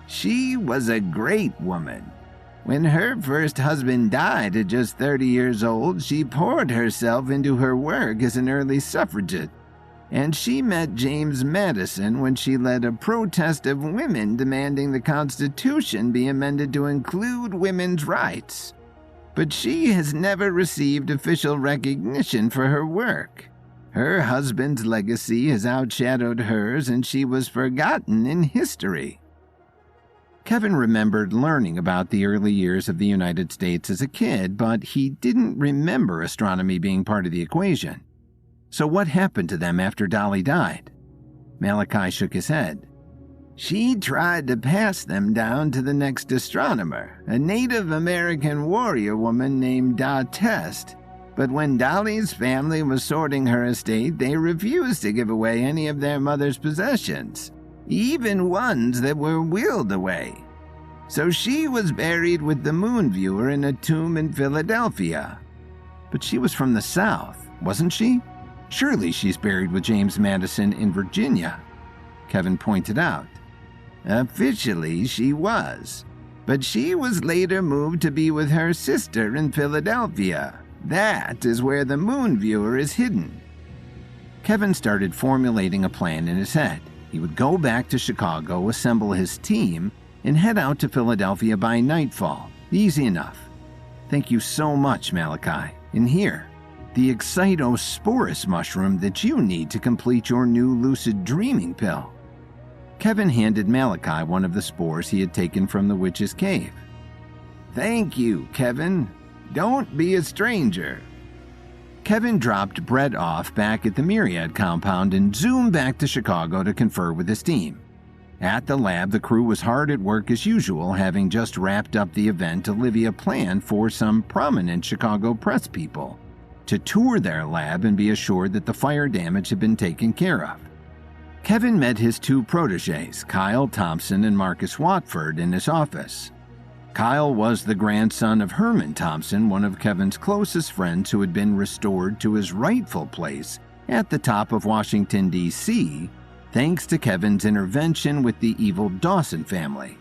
She was a great woman. When her first husband died at just 30 years old, she poured herself into her work as an early suffragette. And she met James Madison when she led a protest of women demanding the Constitution be amended to include women's rights. But she has never received official recognition for her work. Her husband's legacy has outshadowed hers, and she was forgotten in history. Kevin remembered learning about the early years of the United States as a kid, but he didn't remember astronomy being part of the equation. So what happened to them after Dolly died? Malachi shook his head. She tried to pass them down to the next astronomer, a Native American warrior woman named Da Test. But when Dolly's family was sorting her estate, they refused to give away any of their mother's possessions, even ones that were willed away. So she was buried with the moon viewer in a tomb in Philadelphia. But she was from the South, wasn't she? Surely she's buried with James Madison in Virginia, Kevin pointed out. Officially she was, but she was later moved to be with her sister in Philadelphia. That is where the moon viewer is hidden. Kevin started formulating a plan in his head. He would go back to Chicago, assemble his team, and head out to Philadelphia by nightfall. Easy enough. Thank you so much, Malachi. And here, the Excitosporus mushroom that you need to complete your new lucid dreaming pill. Kevin handed Malachi one of the spores he had taken from the witch's cave. Thank you, Kevin. Don't be a stranger. Kevin dropped Brett off back at the Myriad compound and zoomed back to Chicago to confer with his team. At the lab, the crew was hard at work as usual, having just wrapped up the event Olivia planned for some prominent Chicago press people to tour their lab and be assured that the fire damage had been taken care of. Kevin met his two protégés, Kyle Thompson and Marcus Watford, in his office. Kyle was the grandson of Herman Thompson, one of Kevin's closest friends who had been restored to his rightful place at the top of Washington, D.C., thanks to Kevin's intervention with the evil Dawson family.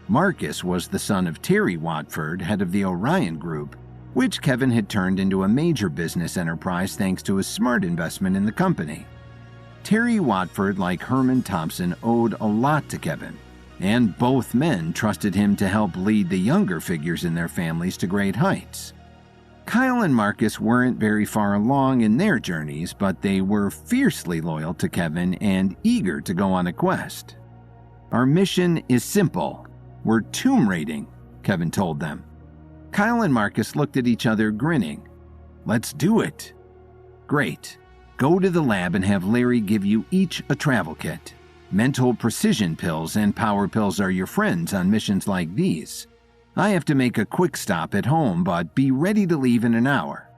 Marcus was the son of Terry Watford, head of the Orion Group, which Kevin had turned into a major business enterprise thanks to his smart investment in the company. Terry Watford, like Herman Thompson, owed a lot to Kevin, and both men trusted him to help lead the younger figures in their families to great heights. Kyle and Marcus weren't very far along in their journeys, but they were fiercely loyal to Kevin and eager to go on a quest. "Our mission is simple. We're tomb raiding," Kevin told them. Kyle and Marcus looked at each other, grinning. "Let's do it." "Great. Go to the lab and have Larry give you each a travel kit. Mental precision pills and power pills are your friends on missions like these. I have to make a quick stop at home, but be ready to leave in an hour."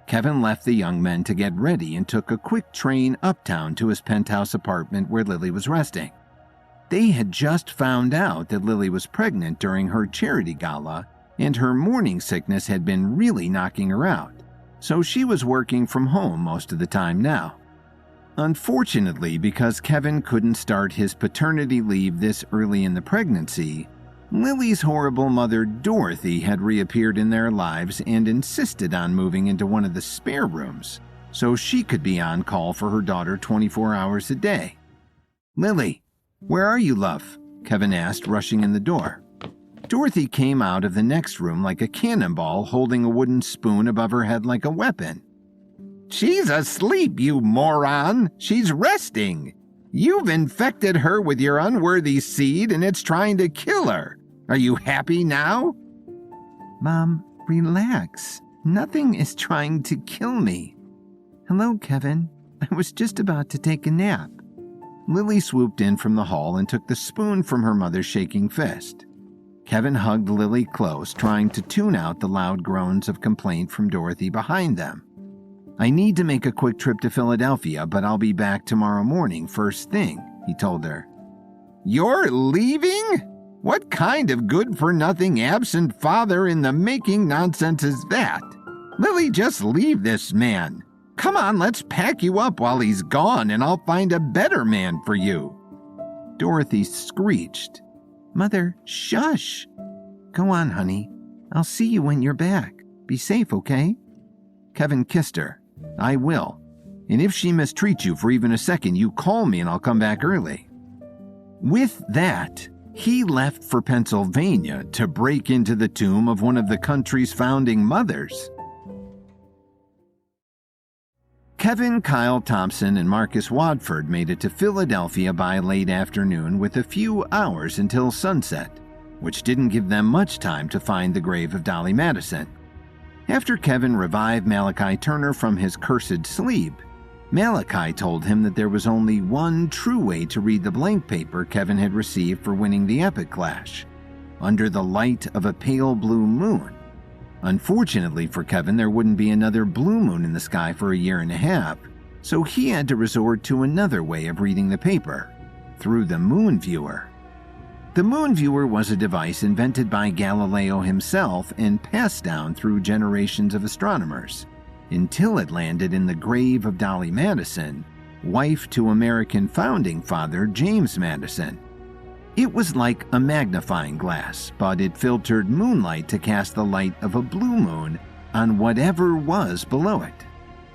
Kevin left the young men to get ready and took a quick train uptown to his penthouse apartment where Lily was resting. They had just found out that Lily was pregnant during her charity gala, and her morning sickness had been really knocking her out, so she was working from home most of the time now. Unfortunately, because Kevin couldn't start his paternity leave this early in the pregnancy, Lily's horrible mother, Dorothy, had reappeared in their lives and insisted on moving into one of the spare rooms so she could be on call for her daughter 24 hours a day. "Lily, where are you, love?" Kevin asked, rushing in the door. Dorothy came out of the next room like a cannonball, holding a wooden spoon above her head like a weapon. "She's asleep, you moron! She's resting! You've infected her with your unworthy seed and it's trying to kill her. Are you happy now?" "Mom, relax. Nothing is trying to kill me." "Hello, Kevin. I was just about to take a nap." Lily swooped in from the hall and took the spoon from her mother's shaking fist. Kevin hugged Lily close, trying to tune out the loud groans of complaint from Dorothy behind them. "I need to make a quick trip to Philadelphia, but I'll be back tomorrow morning first thing," he told her. "You're leaving? What kind of good-for-nothing absent father-in-the-making nonsense is that? Lily, just leave this man. Come on, let's pack you up while he's gone and I'll find a better man for you." Dorothy screeched. "Mother, shush." "Go on, honey. I'll see you when you're back. Be safe, okay?" Kevin kissed her. "I will. And if she mistreats you for even a second, you call me and I'll come back early." With that, he left for Pennsylvania to break into the tomb of one of the country's founding mothers. Kevin, Kyle Thompson, and Marcus Watford made it to Philadelphia by late afternoon with a few hours until sunset, which didn't give them much time to find the grave of Dolly Madison. After Kevin revived Malachi Turner from his cursed sleep, Malachi told him that there was only one true way to read the blank paper Kevin had received for winning the Epic Clash, under the light of a pale blue moon. Unfortunately for Kevin, there wouldn't be another blue moon in the sky for a year and a half, so he had to resort to another way of reading the paper, through the moon viewer. The moon viewer was a device invented by Galileo himself and passed down through generations of astronomers, until it landed in the grave of Dolly Madison, wife to American founding father James Madison. It was like a magnifying glass, but it filtered moonlight to cast the light of a blue moon on whatever was below it.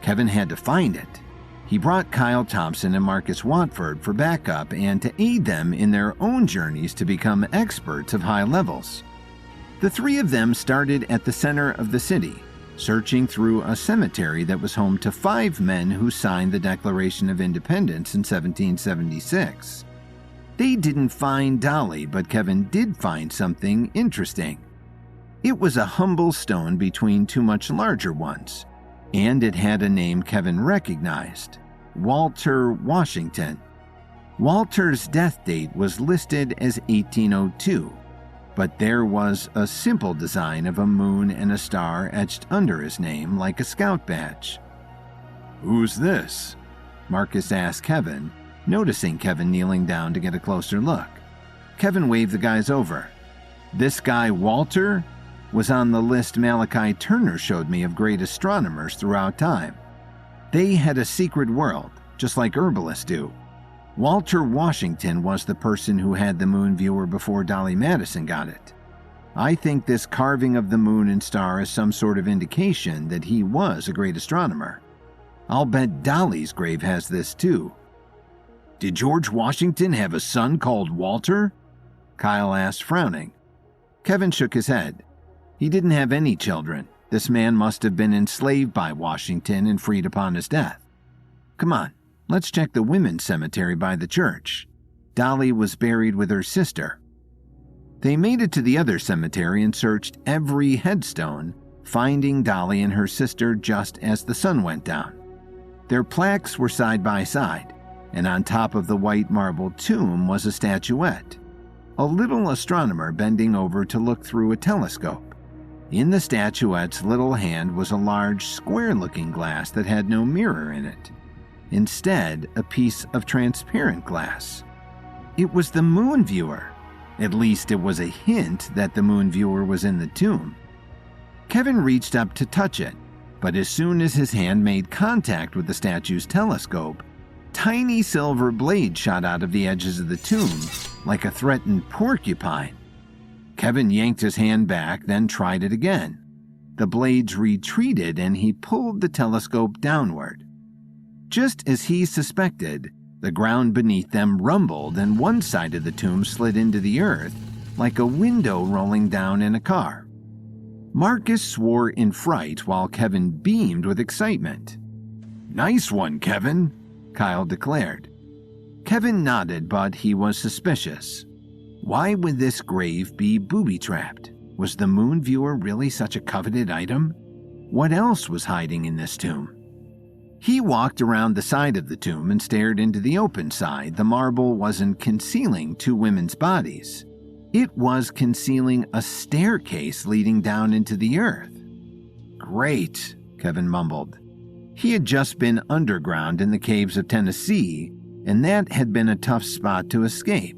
Kevin had to find it. He brought Kyle Thompson and Marcus Watford for backup and to aid them in their own journeys to become experts of high levels. The three of them started at the center of the city, searching through a cemetery that was home to 5 men who signed the Declaration of Independence in 1776. They didn't find Dolly, but Kevin did find something interesting. It was a humble stone between two much larger ones, and it had a name Kevin recognized: Walter Washington. Walter's death date was listed as 1802, but there was a simple design of a moon and a star etched under his name like a scout badge. "Who's this?" Marcus asked Kevin, noticing Kevin kneeling down to get a closer look. Kevin waved the guys over. "This guy, Walter, was on the list Malachi Turner showed me of great astronomers throughout time. They had a secret world, just like herbalists do. Walter Washington was the person who had the moon viewer before Dolly Madison got it. I think this carving of the moon and star is some sort of indication that he was a great astronomer. I'll bet Dolly's grave has this too." "Did George Washington have a son called Walter?" Kyle asked, frowning. Kevin shook his head. He didn't have any children. This man must have been enslaved by Washington and freed upon his death. Come on, let's check the women's cemetery by the church. Dolly was buried with her sister. They made it to the other cemetery and searched every headstone, finding Dolly and her sister just as the sun went down. Their plaques were side by side, and on top of the white marble tomb was a statuette, a little astronomer bending over to look through a telescope. In the statuette's little hand was a large, square-looking glass that had no mirror in it. Instead, a piece of transparent glass. It was the moon viewer. At least it was a hint that the moon viewer was in the tomb. Kevin reached up to touch it, but as soon as his hand made contact with the statue's telescope, tiny silver blades shot out of the edges of the tomb like a threatened porcupine. Kevin yanked his hand back, then tried it again. The blades retreated and he pulled the telescope downward. Just as he suspected, the ground beneath them rumbled and one side of the tomb slid into the earth like a window rolling down in a car. Marcus swore in fright while Kevin beamed with excitement. "Nice one, Kevin," Kyle declared. Kevin nodded, but he was suspicious. Why would this grave be booby-trapped? Was the moon viewer really such a coveted item? What else was hiding in this tomb? He walked around the side of the tomb and stared into the open side. The marble wasn't concealing two women's bodies. It was concealing a staircase leading down into the earth. "Great," Kevin mumbled. He had just been underground in the caves of Tennessee, and that had been a tough spot to escape.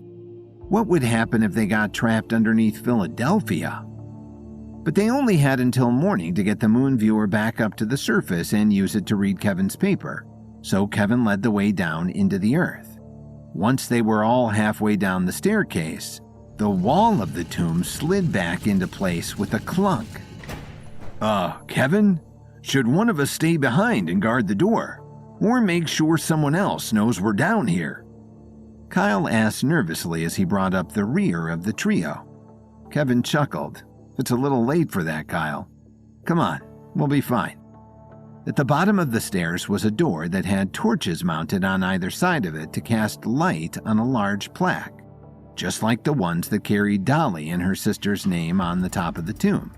What would happen if they got trapped underneath Philadelphia? But they only had until morning to get the moon viewer back up to the surface and use it to read Kevin's paper, so Kevin led the way down into the earth. Once they were all halfway down the staircase, the wall of the tomb slid back into place with a clunk. Kevin? Should one of us stay behind and guard the door? Or make sure someone else knows we're down here?" Kyle asked nervously as he brought up the rear of the trio. Kevin chuckled. "It's a little late for that, Kyle. Come on, we'll be fine." At the bottom of the stairs was a door that had torches mounted on either side of it to cast light on a large plaque, just like the ones that carried Dolly and her sister's name on the top of the tomb.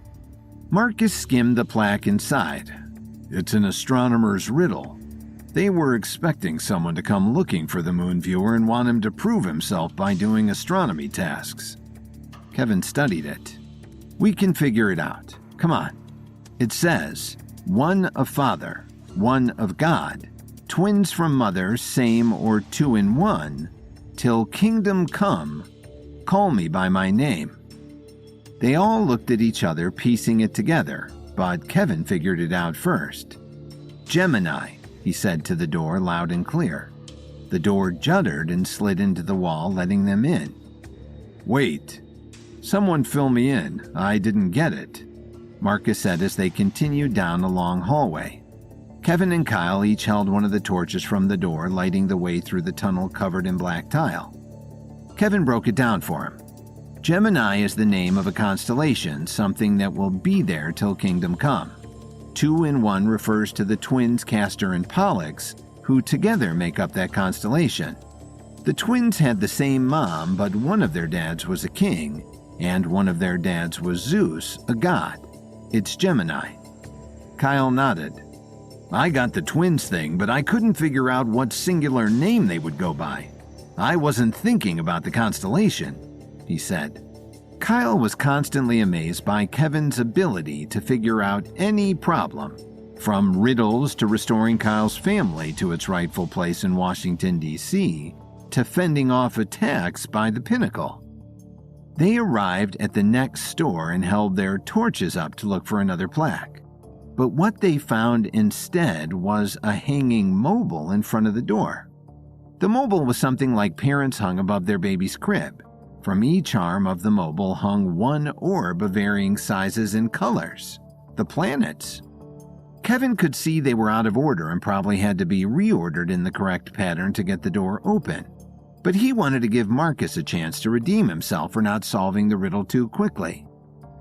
Marcus skimmed the plaque inside. "It's an astronomer's riddle. They were expecting someone to come looking for the moon viewer and want him to prove himself by doing astronomy tasks." Kevin studied it. "We can figure it out. Come on." It says, "One of Father, one of God, twins from mother, same or two in one, till kingdom come, call me by my name." They all looked at each other, piecing it together, but Kevin figured it out first. "Gemini," he said to the door loud and clear. The door juddered and slid into the wall, letting them in. "Wait. Someone fill me in. I didn't get it," Marcus said as they continued down a long hallway. Kevin and Kyle each held one of the torches from the door, lighting the way through the tunnel covered in black tile. Kevin broke it down for him. Gemini is the name of a constellation, something that will be there till kingdom come. 2 in 1 refers to the twins Castor and Pollux, who together make up that constellation. The twins had the same mom, but one of their dads was a king, and one of their dads was Zeus, a god. It's Gemini. Kyle nodded. I got the twins thing, but I couldn't figure out what singular name they would go by. I wasn't thinking about the constellation, he said. Kyle was constantly amazed by Kevin's ability to figure out any problem, from riddles to restoring Kyle's family to its rightful place in Washington, D.C., to fending off attacks by the Pinnacle. They arrived at the next store and held their torches up to look for another plaque. But what they found instead was a hanging mobile in front of the door. The mobile was something like parents hung above their baby's crib. From each arm of the mobile hung one orb of varying sizes and colors, the planets. Kevin could see they were out of order and probably had to be reordered in the correct pattern to get the door open. But he wanted to give Marcus a chance to redeem himself for not solving the riddle too quickly.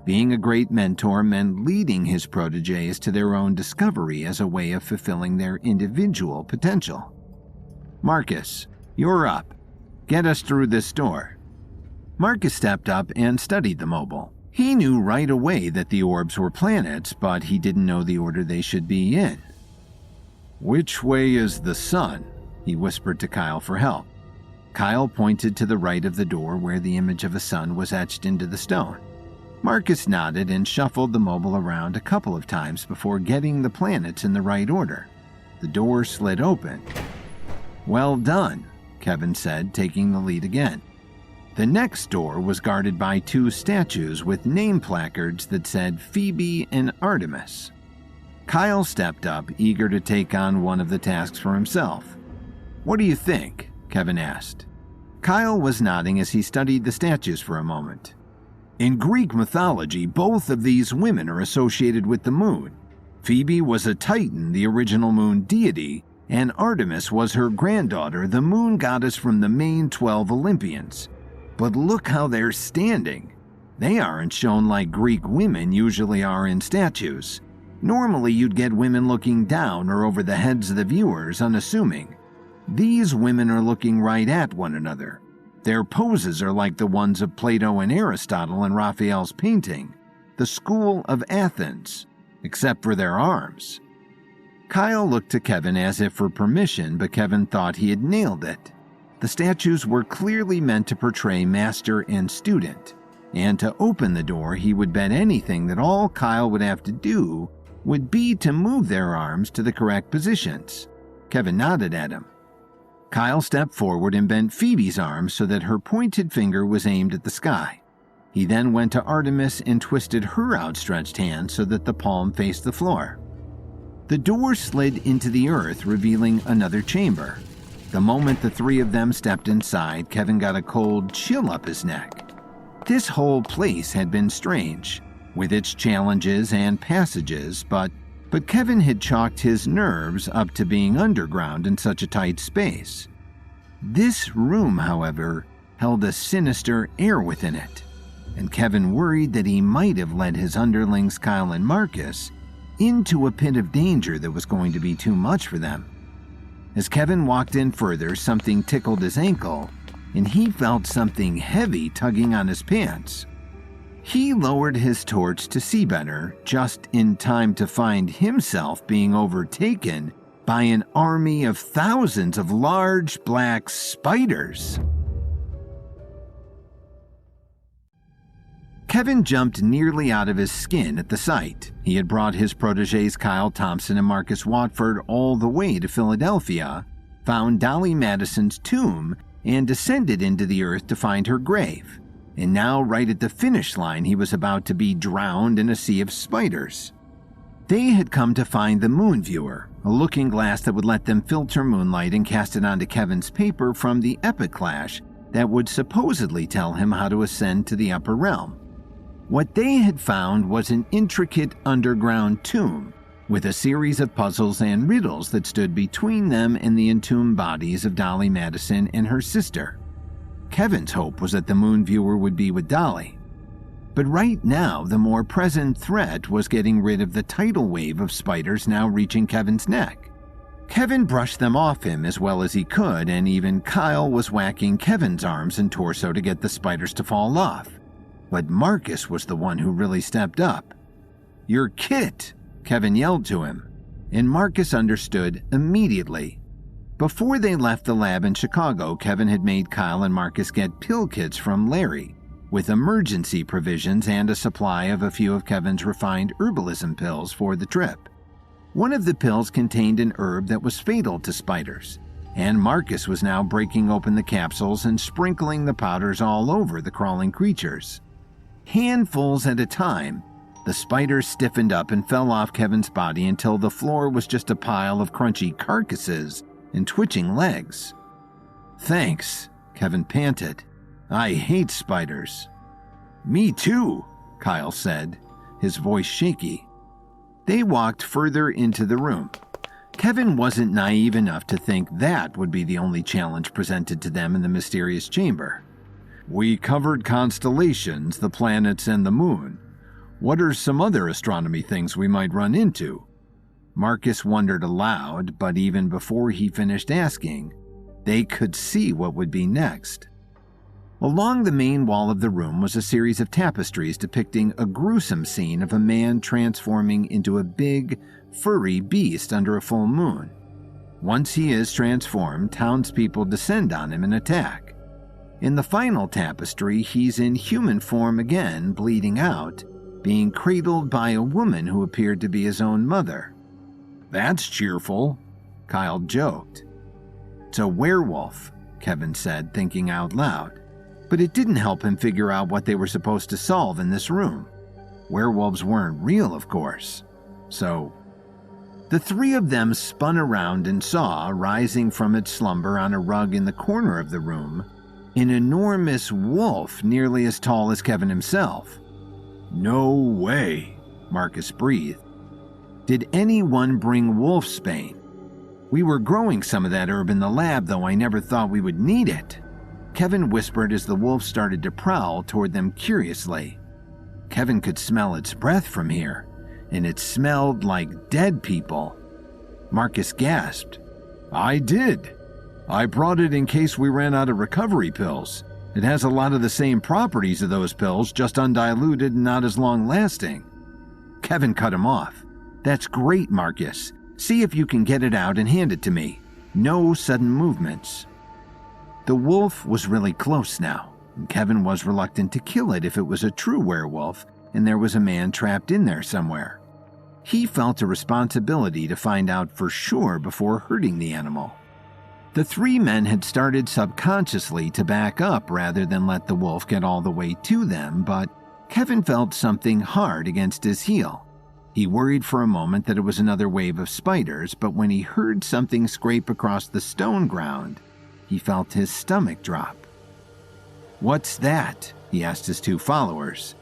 Being a great mentor meant leading his protégés to their own discovery as a way of fulfilling their individual potential. Marcus, you're up. Get us through this door. Marcus stepped up and studied the mobile. He knew right away that the orbs were planets, but he didn't know the order they should be in. Which way is the sun? He whispered to Kyle for help. Kyle pointed to the right of the door where the image of a sun was etched into the stone. Marcus nodded and shuffled the mobile around a couple of times before getting the planets in the right order. The door slid open. Well done, Kevin said, taking the lead again. The next door was guarded by two statues with name placards that said Phoebe and Artemis. Kyle stepped up, eager to take on one of the tasks for himself. What do you think? Kevin asked. Kyle was nodding as he studied the statues for a moment. In Greek mythology, both of these women are associated with the moon. Phoebe was a Titan, the original moon deity, and Artemis was her granddaughter, the moon goddess from the main 12 Olympians. But look how they're standing. They aren't shown like Greek women usually are in statues. Normally you'd get women looking down or over the heads of the viewers, unassuming. These women are looking right at one another. Their poses are like the ones of Plato and Aristotle in Raphael's painting, the School of Athens, except for their arms. Kyle looked to Kevin as if for permission, but Kevin thought he had nailed it. The statues were clearly meant to portray master and student, and to open the door he would bet anything that all Kyle would have to do would be to move their arms to the correct positions. Kevin nodded at him. Kyle stepped forward and bent Phoebe's arm so that her pointed finger was aimed at the sky. He then went to Artemis and twisted her outstretched hand so that the palm faced the floor. The door slid into the earth, revealing another chamber. The moment the three of them stepped inside, Kevin got a cold chill up his neck. This whole place had been strange, with its challenges and passages, but Kevin had chalked his nerves up to being underground in such a tight space. This room, however, held a sinister air within it, and Kevin worried that he might have led his underlings Kyle and Marcus into a pit of danger that was going to be too much for them. As Kevin walked in further, something tickled his ankle, and he felt something heavy tugging on his pants. He lowered his torch to see better, just in time to find himself being overtaken by an army of thousands of large black spiders. Kevin jumped nearly out of his skin at the sight. He had brought his protégés Kyle Thompson and Marcus Watford all the way to Philadelphia, found Dolly Madison's tomb, and descended into the earth to find her grave. And now, right at the finish line, he was about to be drowned in a sea of spiders. They had come to find the Moon Viewer, a looking glass that would let them filter moonlight and cast it onto Kevin's paper from the Epiclash that would supposedly tell him how to ascend to the upper realm. What they had found was an intricate underground tomb, with a series of puzzles and riddles that stood between them and the entombed bodies of Dolly Madison and her sister. Kevin's hope was that the Moon Viewer would be with Dolly. But right now, the more present threat was getting rid of the tidal wave of spiders now reaching Kevin's neck. Kevin brushed them off him as well as he could, and even Kyle was whacking Kevin's arms and torso to get the spiders to fall off. But Marcus was the one who really stepped up. "You're Kit," Kevin yelled to him, and Marcus understood immediately. Before they left the lab in Chicago, Kevin had made Kyle and Marcus get pill kits from Larry, with emergency provisions and a supply of a few of Kevin's refined herbalism pills for the trip. One of the pills contained an herb that was fatal to spiders, and Marcus was now breaking open the capsules and sprinkling the powders all over the crawling creatures. Handfuls at a time, the spiders stiffened up and fell off Kevin's body until the floor was just a pile of crunchy carcasses and twitching legs. "Thanks," Kevin panted. "I hate spiders." "Me too," Kyle said, his voice shaky. They walked further into the room. Kevin wasn't naive enough to think that would be the only challenge presented to them in the mysterious chamber. "We covered constellations, the planets, and the moon. What are some other astronomy things we might run into?" Marcus wondered aloud, but even before he finished asking, they could see what would be next. Along the main wall of the room was a series of tapestries depicting a gruesome scene of a man transforming into a big, furry beast under a full moon. Once he is transformed, townspeople descend on him and attack. In the final tapestry, he's in human form again, bleeding out, being cradled by a woman who appeared to be his own mother. "That's cheerful," Kyle joked. "It's a werewolf," Kevin said, thinking out loud. But it didn't help him figure out what they were supposed to solve in this room. Werewolves weren't real, of course. So, the three of them spun around and saw, rising from its slumber on a rug in the corner of the room, an enormous wolf nearly as tall as Kevin himself. "No way," Marcus breathed. "Did anyone bring wolfsbane? We were growing some of that herb in the lab, though I never thought we would need it," Kevin whispered as the wolf started to prowl toward them curiously. Kevin could smell its breath from here, and it smelled like dead people. Marcus gasped. "I did. I brought it in case we ran out of recovery pills. It has a lot of the same properties of those pills, just undiluted and not as long-lasting." Kevin cut him off. "That's great, Marcus. See if you can get it out and hand it to me. No sudden movements." The wolf was really close now, and Kevin was reluctant to kill it if it was a true werewolf and there was a man trapped in there somewhere. He felt a responsibility to find out for sure before hurting the animal. The three men had started subconsciously to back up rather than let the wolf get all the way to them, but Kevin felt something hard against his heel. He worried for a moment that it was another wave of spiders, but when he heard something scrape across the stone ground, he felt his stomach drop. "What's that?" he asked his two followers.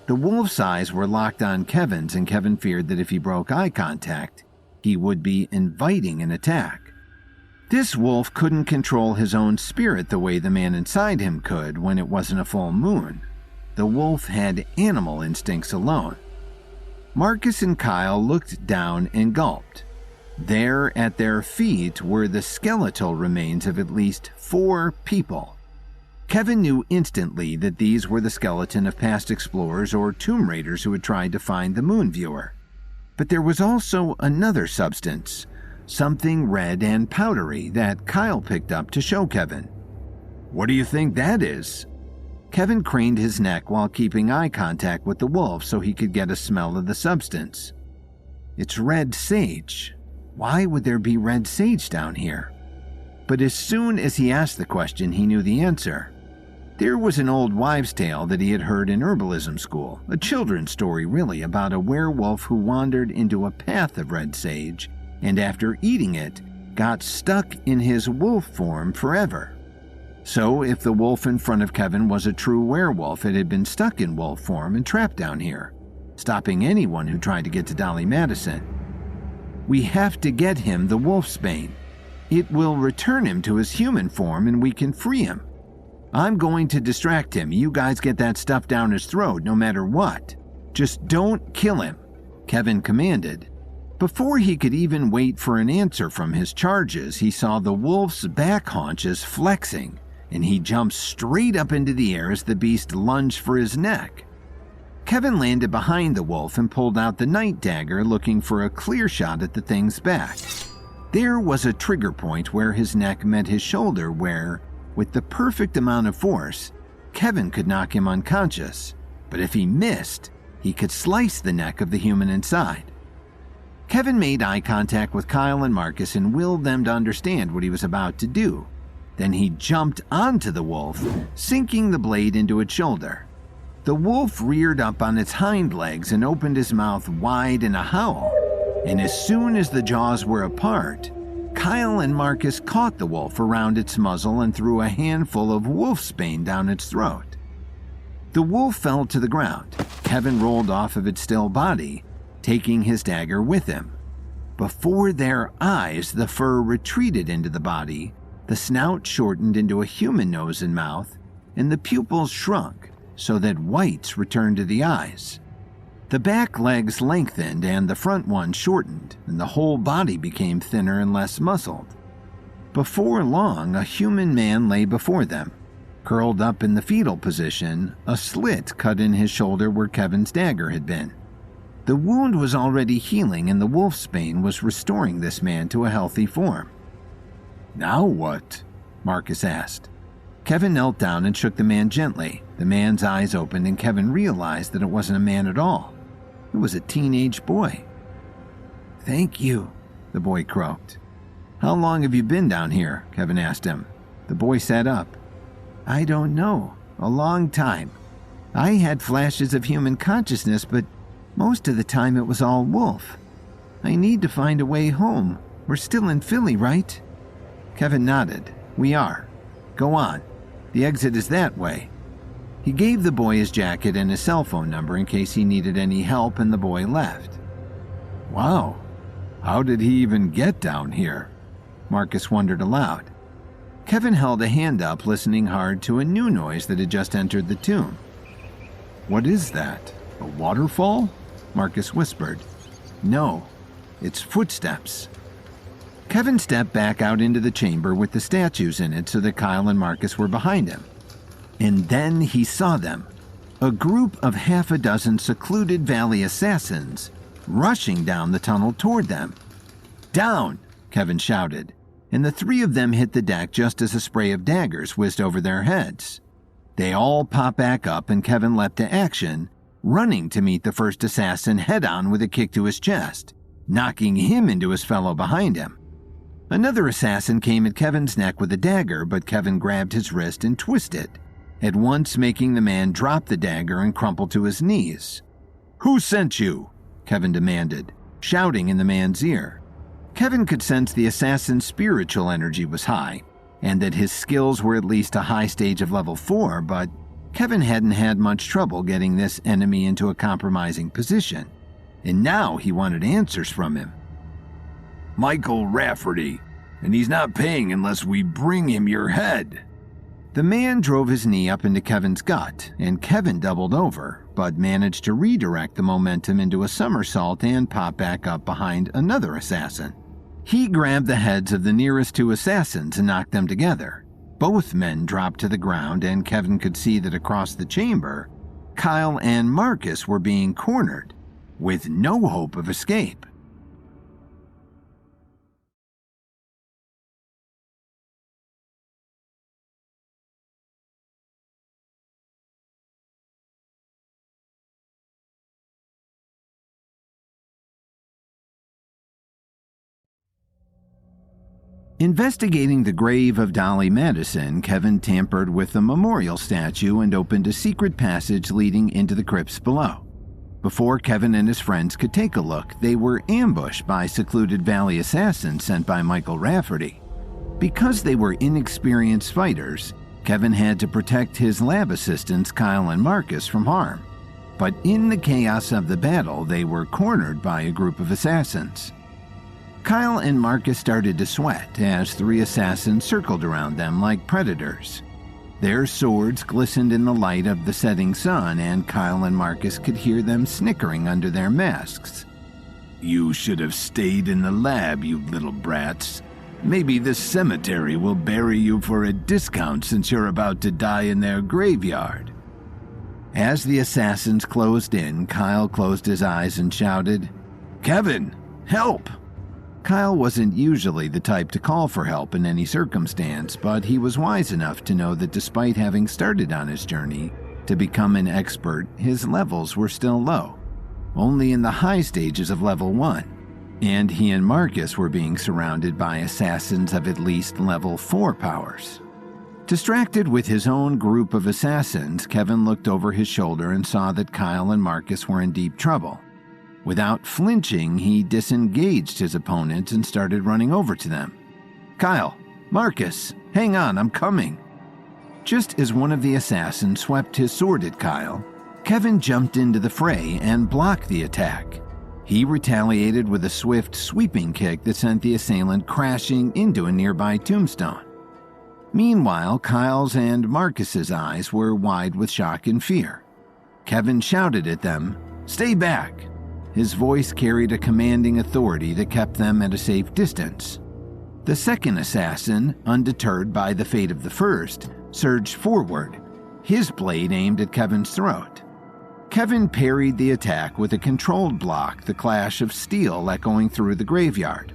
The wolf's eyes were locked on Kevin's, and Kevin feared that if he broke eye contact, he would be inviting an attack. This wolf couldn't control his own spirit the way the man inside him could when it wasn't a full moon. The wolf had animal instincts alone. Marcus and Kyle looked down and gulped. There at their feet were the skeletal remains of at least 4 people. Kevin knew instantly that these were the skeleton of past explorers or tomb raiders who had tried to find the moon viewer. But there was also another substance, something red and powdery that Kyle picked up to show Kevin. "What do you think that is?" Kevin craned his neck while keeping eye contact with the wolf so he could get a smell of the substance. "It's red sage. Why would there be red sage down here?" But as soon as he asked the question, he knew the answer. There was an old wives' tale that he had heard in herbalism school, a children's story really, about a werewolf who wandered into a path of red sage and after eating it, got stuck in his wolf form forever. So if the wolf in front of Kevin was a true werewolf, it had been stuck in wolf form and trapped down here, stopping anyone who tried to get to Dolly Madison. "We have to get him the wolfsbane. It will return him to his human form and we can free him. I'm going to distract him. You guys get that stuff down his throat no matter what. Just don't kill him," Kevin commanded. Before he could even wait for an answer from his charges, he saw the wolf's back haunches flexing and he jumped straight up into the air as the beast lunged for his neck. Kevin landed behind the wolf and pulled out the night dagger, looking for a clear shot at the thing's back. There was a trigger point where his neck met his shoulder where, with the perfect amount of force, Kevin could knock him unconscious, but if he missed, he could slice the neck of the human inside. Kevin made eye contact with Kyle and Marcus and willed them to understand what he was about to do. Then he jumped onto the wolf, sinking the blade into its shoulder. The wolf reared up on its hind legs and opened his mouth wide in a howl, and as soon as the jaws were apart, Kyle and Marcus caught the wolf around its muzzle and threw a handful of wolfsbane down its throat. The wolf fell to the ground. Kevin rolled off of its still body, taking his dagger with him. Before their eyes, the fur retreated into the body, the snout shortened into a human nose and mouth, and the pupils shrunk so that whites returned to the eyes. The back legs lengthened and the front one shortened, and the whole body became thinner and less muscled. Before long, a human man lay before them. Curled up in the fetal position, a slit cut in his shoulder where Kevin's dagger had been. The wound was already healing and the wolfsbane was restoring this man to a healthy form. "Now what?" Marcus asked. Kevin knelt down and shook the man gently. The man's eyes opened and Kevin realized that it wasn't a man at all. It was a teenage boy. "Thank you," the boy croaked. "How long have you been down here?" Kevin asked him. The boy sat up. "I don't know. A long time. I had flashes of human consciousness, but most of the time it was all wolf. I need to find a way home. We're still in Philly, right?" Kevin nodded. "We are. Go on. The exit is that way." He gave the boy his jacket and his cell phone number in case he needed any help, and the boy left. "Wow. How did he even get down here?" Marcus wondered aloud. Kevin held a hand up, listening hard to a new noise that had just entered the tomb. "What is that? A waterfall?" Marcus whispered. "No, it's footsteps." Kevin stepped back out into the chamber with the statues in it so that Kyle and Marcus were behind him. And then he saw them, a group of half a dozen secluded valley assassins rushing down the tunnel toward them. "Down!" Kevin shouted, and the three of them hit the deck just as a spray of daggers whizzed over their heads. They all popped back up and Kevin leapt to action, running to meet the first assassin head-on with a kick to his chest, knocking him into his fellow behind him. Another assassin came at Kevin's neck with a dagger, but Kevin grabbed his wrist and twisted, at once making the man drop the dagger and crumple to his knees. "Who sent you?" Kevin demanded, shouting in the man's ear. Kevin could sense the assassin's spiritual energy was high, and that his skills were at least a high stage of level 4, but Kevin hadn't had much trouble getting this enemy into a compromising position, and now he wanted answers from him. "Michael Rafferty, and he's not paying unless we bring him your head." The man drove his knee up into Kevin's gut, and Kevin doubled over, but managed to redirect the momentum into a somersault and pop back up behind another assassin. He grabbed the heads of the nearest two assassins and knocked them together. Both men dropped to the ground, and Kevin could see that across the chamber, Kyle and Marcus were being cornered, with no hope of escape. Investigating the grave of Dolly Madison, Kevin tampered with the memorial statue and opened a secret passage leading into the crypts below. Before Kevin and his friends could take a look, they were ambushed by secluded valley assassins sent by Michael Rafferty. Because they were inexperienced fighters, Kevin had to protect his lab assistants Kyle and Marcus from harm. But in the chaos of the battle, they were cornered by a group of assassins. Kyle and Marcus started to sweat as three assassins circled around them like predators. Their swords glistened in the light of the setting sun, and Kyle and Marcus could hear them snickering under their masks. "You should have stayed in the lab, you little brats," Maybe this cemetery will bury you for a discount since you're about to die in their graveyard." As the assassins closed in, Kyle closed his eyes and shouted, "Kevin, help!" Kyle wasn't usually the type to call for help in any circumstance, but he was wise enough to know that despite having started on his journey to become an expert, his levels were still low, only in the high stages of level 1, and he and Marcus were being surrounded by assassins of at least level 4 powers. Distracted with his own group of assassins, Kevin looked over his shoulder and saw that Kyle and Marcus were in deep trouble. Without flinching, he disengaged his opponent and started running over to them. "Kyle, Marcus, hang on, I'm coming." Just as one of the assassins swept his sword at Kyle, Kevin jumped into the fray and blocked the attack. He retaliated with a swift, sweeping kick that sent the assailant crashing into a nearby tombstone. Meanwhile, Kyle's and Marcus's eyes were wide with shock and fear. Kevin shouted at them, "Stay back!" His voice carried a commanding authority that kept them at a safe distance. The second assassin, undeterred by the fate of the first, surged forward, his blade aimed at Kevin's throat. Kevin parried the attack with a controlled block, the clash of steel echoing through the graveyard.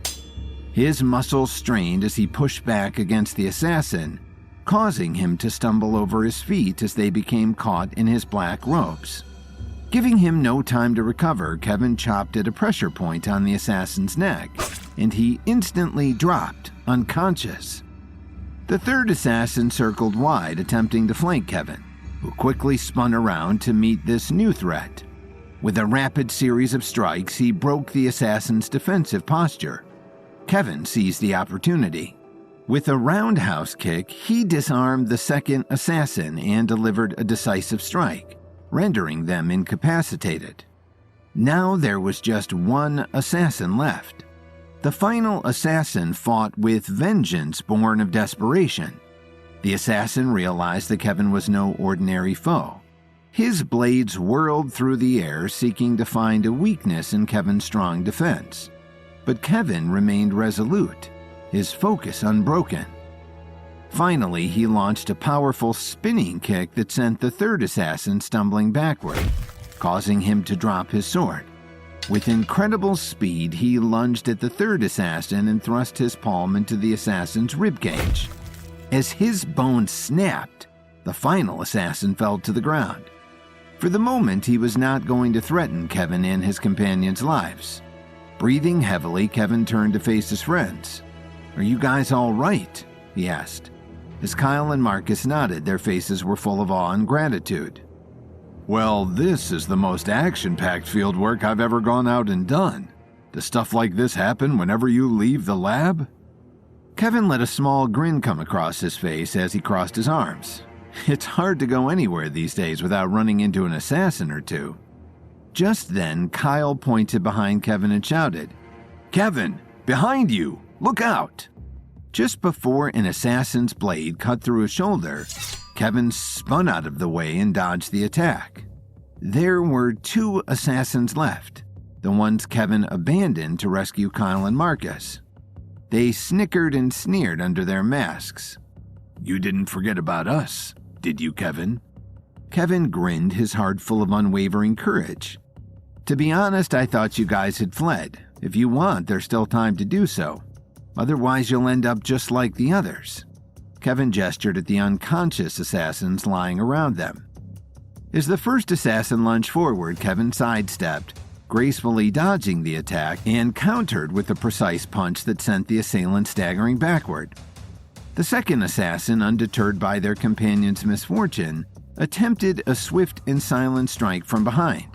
His muscles strained as he pushed back against the assassin, causing him to stumble over his feet as they became caught in his black robes. Giving him no time to recover, Kevin chopped at a pressure point on the assassin's neck, and he instantly dropped, unconscious. The third assassin circled wide, attempting to flank Kevin, who quickly spun around to meet this new threat. With a rapid series of strikes, he broke the assassin's defensive posture. Kevin seized the opportunity. With a roundhouse kick, he disarmed the second assassin and delivered a decisive strike, rendering them incapacitated. Now there was just one assassin left. The final assassin fought with vengeance born of desperation. The assassin realized that Kevin was no ordinary foe. His blades whirled through the air, seeking to find a weakness in Kevin's strong defense. But Kevin remained resolute, his focus unbroken. Finally, he launched a powerful spinning kick that sent the third assassin stumbling backward, causing him to drop his sword. With incredible speed, he lunged at the third assassin and thrust his palm into the assassin's ribcage. As his bones snapped, the final assassin fell to the ground. For the moment, he was not going to threaten Kevin and his companions' lives. Breathing heavily, Kevin turned to face his friends. "Are you guys all right?" he asked. As Kyle and Marcus nodded, their faces were full of awe and gratitude. "Well, this is the most action-packed field work I've ever gone out and done. Does stuff like this happen whenever you leave the lab?" Kevin let a small grin come across his face as he crossed his arms. It's hard to go anywhere these days without running into an assassin or two. Just then, Kyle pointed behind Kevin and shouted, "Kevin, behind you! Look out!" Just before an assassin's blade cut through his shoulder, Kevin spun out of the way and dodged the attack. There were 2 assassins left, the ones Kevin abandoned to rescue Kyle and Marcus. They snickered and sneered under their masks. "You didn't forget about us, did you, Kevin?" Kevin grinned, his heart full of unwavering courage. "To be honest, I thought you guys had fled. If you want, there's still time to do so. Otherwise, you'll end up just like the others." Kevin gestured at the unconscious assassins lying around them. As the first assassin lunged forward, Kevin sidestepped, gracefully dodging the attack, and countered with a precise punch that sent the assailant staggering backward. The second assassin, undeterred by their companion's misfortune, attempted a swift and silent strike from behind.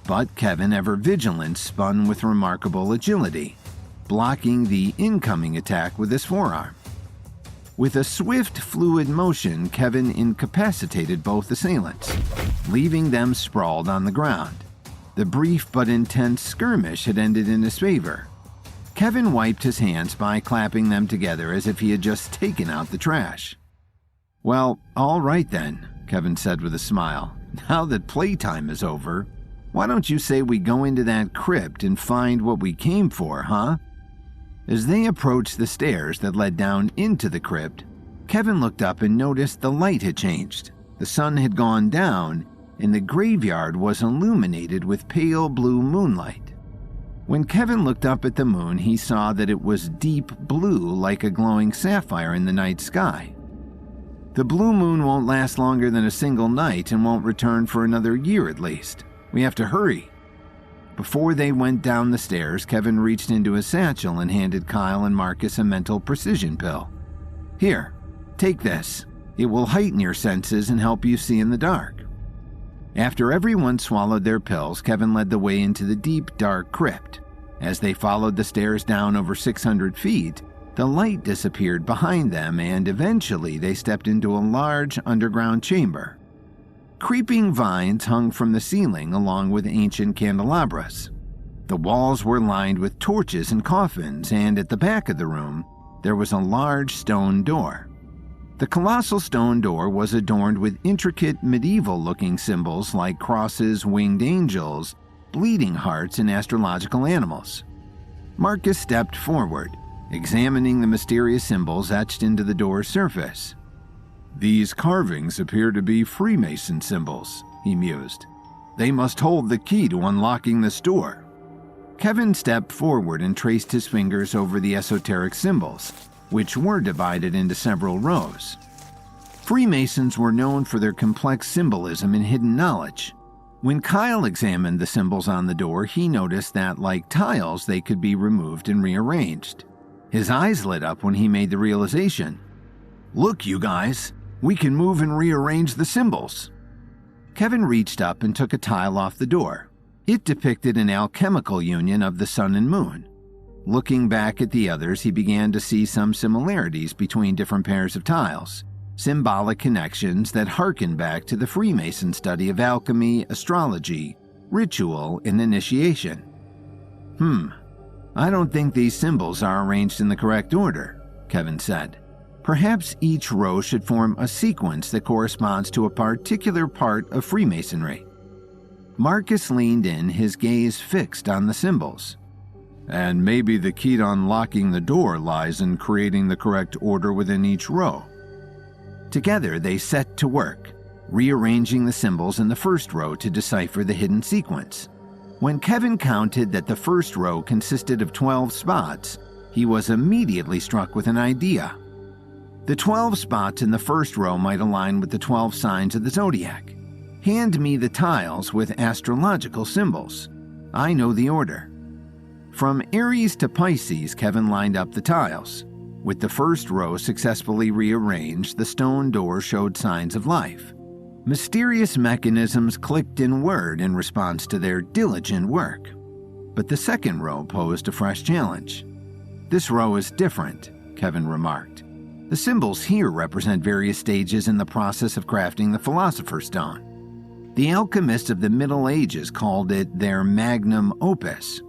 But Kevin, ever vigilant, spun with remarkable agility, blocking the incoming attack with his forearm. With a swift, fluid motion, Kevin incapacitated both assailants, leaving them sprawled on the ground. The brief but intense skirmish had ended in his favor. Kevin wiped his hands by clapping them together as if he had just taken out the trash. "Well, all right then," Kevin said with a smile. "Now that playtime is over, why don't you say we go into that crypt and find what we came for, huh?" As they approached the stairs that led down into the crypt, Kevin looked up and noticed the light had changed. The sun had gone down, and the graveyard was illuminated with pale blue moonlight. When Kevin looked up at the moon, he saw that it was deep blue like a glowing sapphire in the night sky. The blue moon won't last longer than a single night and won't return for another year at least. We have to hurry. Before they went down the stairs, Kevin reached into his satchel and handed Kyle and Marcus a mental precision pill. Here, take this. It will heighten your senses and help you see in the dark. After everyone swallowed their pills, Kevin led the way into the deep, dark crypt. As they followed the stairs down over 600 feet, the light disappeared behind them and eventually they stepped into a large underground chamber. Creeping vines hung from the ceiling along with ancient candelabras. The walls were lined with torches and coffins, and at the back of the room, there was a large stone door. The colossal stone door was adorned with intricate medieval-looking symbols like crosses, winged angels, bleeding hearts, and astrological animals. Marcus stepped forward, examining the mysterious symbols etched into the door's surface. "These carvings appear to be Freemason symbols," he mused. "They must hold the key to unlocking this door." Kevin stepped forward and traced his fingers over the esoteric symbols, which were divided into several rows. Freemasons were known for their complex symbolism and hidden knowledge. When Kyle examined the symbols on the door, he noticed that, like tiles, they could be removed and rearranged. His eyes lit up when he made the realization. "Look, you guys, we can move and rearrange the symbols." Kevin reached up and took a tile off the door. It depicted an alchemical union of the sun and moon. Looking back at the others, he began to see some similarities between different pairs of tiles, symbolic connections that harken back to the Freemason study of alchemy, astrology, ritual, and initiation. I don't think these symbols are arranged in the correct order," Kevin said. "Perhaps each row should form a sequence that corresponds to a particular part of Freemasonry." Marcus leaned in, his gaze fixed on the symbols. "And maybe the key to unlocking the door lies in creating the correct order within each row." Together, they set to work, rearranging the symbols in the first row to decipher the hidden sequence. When Kevin counted that the first row consisted of 12 spots, he was immediately struck with an idea. The 12 spots in the first row might align with the 12 signs of the zodiac. Hand me the tiles with astrological symbols. I know the order. From Aries to Pisces, Kevin lined up the tiles. With the first row successfully rearranged, the stone door showed signs of life. Mysterious mechanisms clicked and whirred in response to their diligent work. But the second row posed a fresh challenge. "This row is different," Kevin remarked. "The symbols here represent various stages in the process of crafting the Philosopher's Stone. The alchemists of the Middle Ages called it their magnum opus.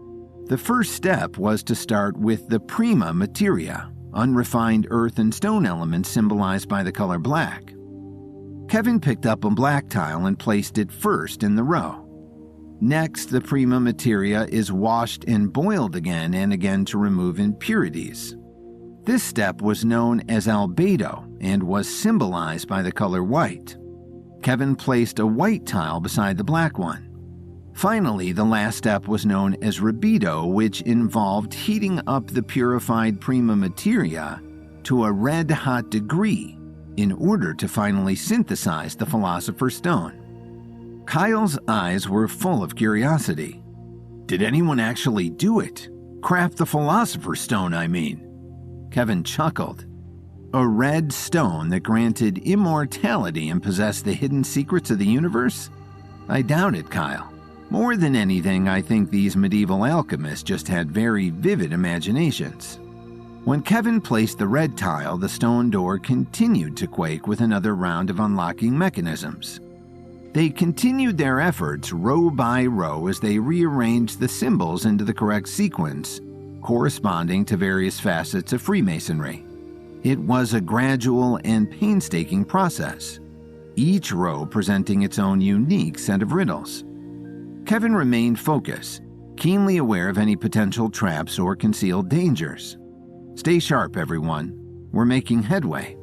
The first step was to start with the prima materia, unrefined earth and stone elements symbolized by the color black." Kevin picked up a black tile and placed it first in the row. Next, the prima materia is washed and boiled again and again to remove impurities. This step was known as albedo and was symbolized by the color white. Kevin placed a white tile beside the black one. Finally, the last step was known as rebedo, which involved heating up the purified prima materia to a red-hot degree in order to finally synthesize the Philosopher's Stone. Kyle's eyes were full of curiosity. "Did anyone actually do it? Craft the Philosopher's Stone, I mean." Kevin chuckled. "A red stone that granted immortality and possessed the hidden secrets of the universe? I doubt it, Kyle. More than anything, I think these medieval alchemists just had very vivid imaginations." When Kevin placed the red tile, the stone door continued to quake with another round of unlocking mechanisms. They continued their efforts row by row as they rearranged the symbols into the correct sequence, corresponding to various facets of Freemasonry. It was a gradual and painstaking process, each row presenting its own unique set of riddles. Kevin remained focused, keenly aware of any potential traps or concealed dangers. Stay sharp, everyone. We're making headway.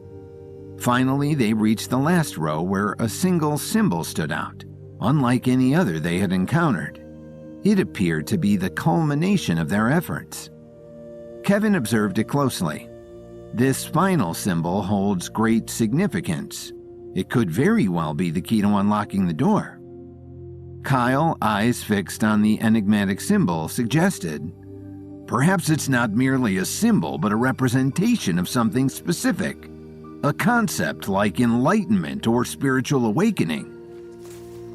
Finally, they reached the last row where a single symbol stood out, unlike any other they had encountered. It appeared to be the culmination of their efforts. Kevin observed it closely. This final symbol holds great significance. It could very well be the key to unlocking the door. Kyle, eyes fixed on the enigmatic symbol, suggested, "Perhaps it's not merely a symbol, but a representation of something specific. A concept like enlightenment or spiritual awakening."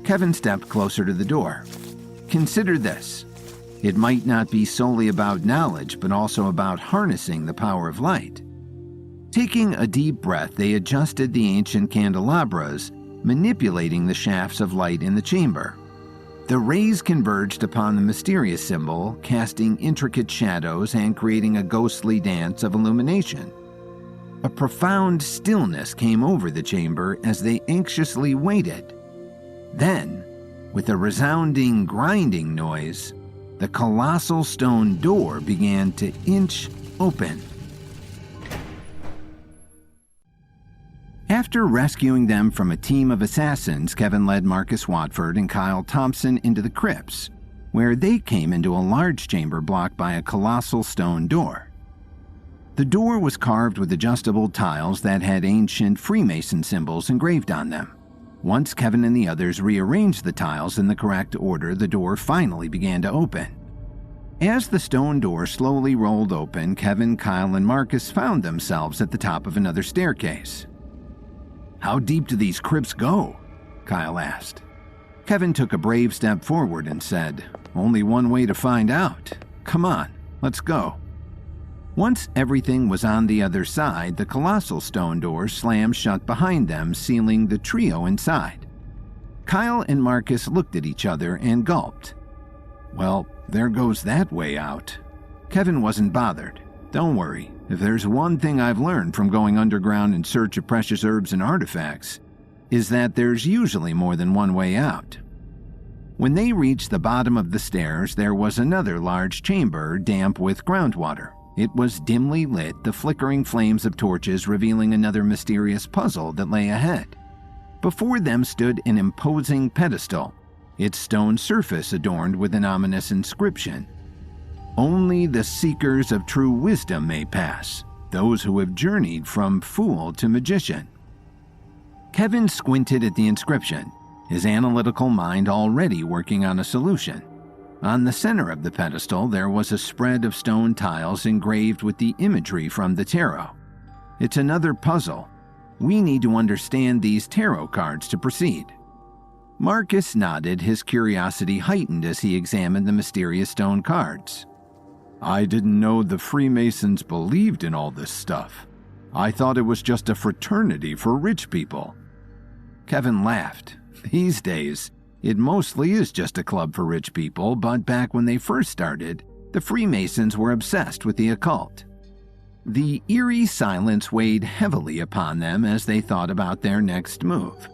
Kevin stepped closer to the door. "Consider this. It might not be solely about knowledge, but also about harnessing the power of light." Taking a deep breath, they adjusted the ancient candelabras, manipulating the shafts of light in the chamber. The rays converged upon the mysterious symbol, casting intricate shadows and creating a ghostly dance of illumination. A profound stillness came over the chamber as they anxiously waited. Then, with a resounding grinding noise, the colossal stone door began to inch open. After rescuing them from a team of assassins, Kevin led Marcus Watford and Kyle Thompson into the crypts, where they came into a large chamber blocked by a colossal stone door. The door was carved with adjustable tiles that had ancient Freemason symbols engraved on them. Once Kevin and the others rearranged the tiles in the correct order, the door finally began to open. As the stone door slowly rolled open, Kevin, Kyle, and Marcus found themselves at the top of another staircase. "How deep do these crypts go?" Kyle asked. Kevin took a brave step forward and said, "Only one way to find out. Come on, let's go." Once everything was on the other side, the colossal stone door slammed shut behind them, sealing the trio inside. Kyle and Marcus looked at each other and gulped. "Well, there goes that way out." Kevin wasn't bothered. "Don't worry. If there's one thing I've learned from going underground in search of precious herbs and artifacts, is that there's usually more than one way out." When they reached the bottom of the stairs, there was another large chamber, damp with groundwater. It was dimly lit, the flickering flames of torches revealing another mysterious puzzle that lay ahead. Before them stood an imposing pedestal, its stone surface adorned with an ominous inscription. "Only the seekers of true wisdom may pass, those who have journeyed from fool to magician." Kevin squinted at the inscription, his analytical mind already working on a solution. On the center of the pedestal, there was a spread of stone tiles engraved with the imagery from the tarot. "It's another puzzle. We need to understand these tarot cards to proceed." Marcus nodded, his curiosity heightened as he examined the mysterious stone cards. "I didn't know the Freemasons believed in all this stuff. I thought it was just a fraternity for rich people." Kevin laughed. "These days, it mostly is just a club for rich people, but back when they first started, the Freemasons were obsessed with the occult." The eerie silence weighed heavily upon them as they thought about their next move.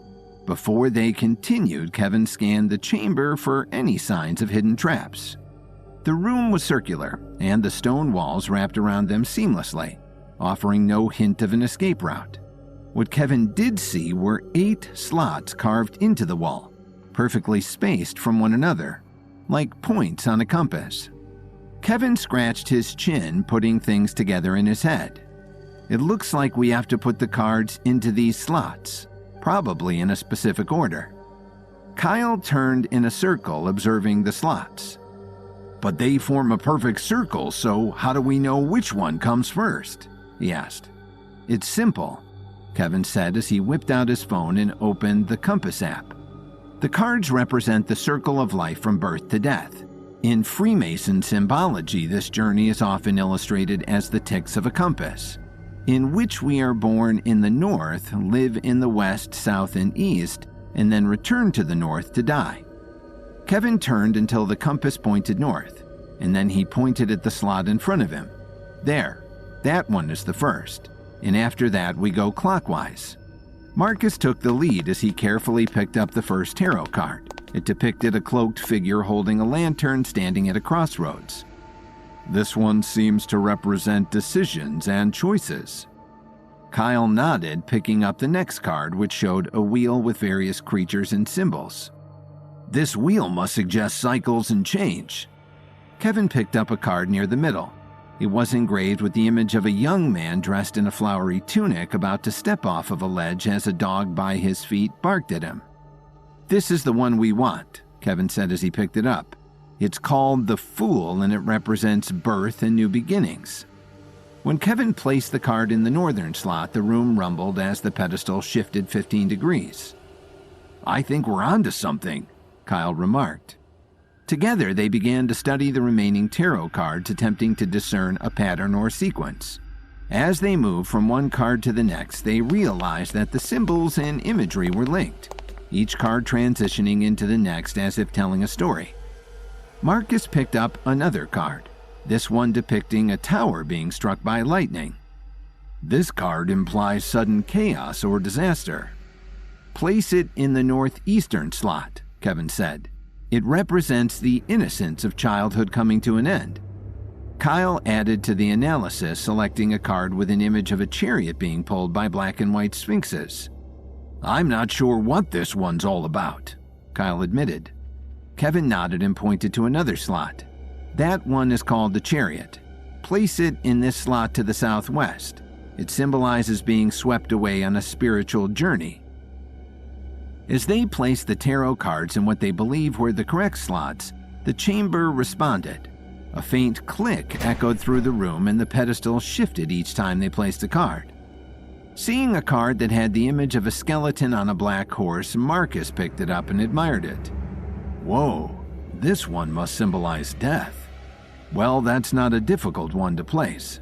Before they continued, Kevin scanned the chamber for any signs of hidden traps. The room was circular, and the stone walls wrapped around them seamlessly, offering no hint of an escape route. What Kevin did see were 8 slots carved into the wall, perfectly spaced from one another, like points on a compass. Kevin scratched his chin, putting things together in his head. "It looks like we have to put the cards into these slots, probably in a specific order." Kyle turned in a circle, observing the slots. "But they form a perfect circle, so how do we know which one comes first?" he asked. "It's simple," Kevin said as he whipped out his phone and opened the Compass app. The cards represent the circle of life from birth to death. In Freemason symbology, this journey is often illustrated as the ticks of a compass, in which we are born in the north, live in the west, south, and east, and then return to the north to die. Kevin turned until the compass pointed north, and then he pointed at the slot in front of him. "There, that one is the first, and after that we go clockwise." Marcus took the lead as he carefully picked up the first tarot card. It depicted a cloaked figure holding a lantern standing at a crossroads. This one seems to represent decisions and choices. Kyle nodded, picking up the next card, which showed a wheel with various creatures and symbols. This wheel must suggest cycles and change. Kevin picked up a card near the middle. It was engraved with the image of a young man dressed in a flowery tunic about to step off of a ledge as a dog by his feet barked at him. "This is the one we want," Kevin said as he picked it up. "It's called the Fool, and it represents birth and new beginnings." When Kevin placed the card in the northern slot, the room rumbled as the pedestal shifted 15 degrees. "I think we're onto something," Kyle remarked. Together, they began to study the remaining tarot cards, attempting to discern a pattern or sequence. As they moved from one card to the next, they realized that the symbols and imagery were linked, each card transitioning into the next as if telling a story. Marcus picked up another card, this one depicting a tower being struck by lightning. "This card implies sudden chaos or disaster." "Place it in the northeastern slot," Kevin said. "It represents the innocence of childhood coming to an end." Kyle added to the analysis, selecting a card with an image of a chariot being pulled by black and white sphinxes. "I'm not sure what this one's all about," Kyle admitted. Kevin nodded and pointed to another slot. "That one is called the chariot. Place it in this slot to the southwest. It symbolizes being swept away on a spiritual journey." As they placed the tarot cards in what they believed were the correct slots, the chamber responded. A faint click echoed through the room, and the pedestal shifted each time they placed a card. Seeing a card that had the image of a skeleton on a black horse, Marcus picked it up and admired it. "Whoa, this one must symbolize death. Well, that's not a difficult one to place."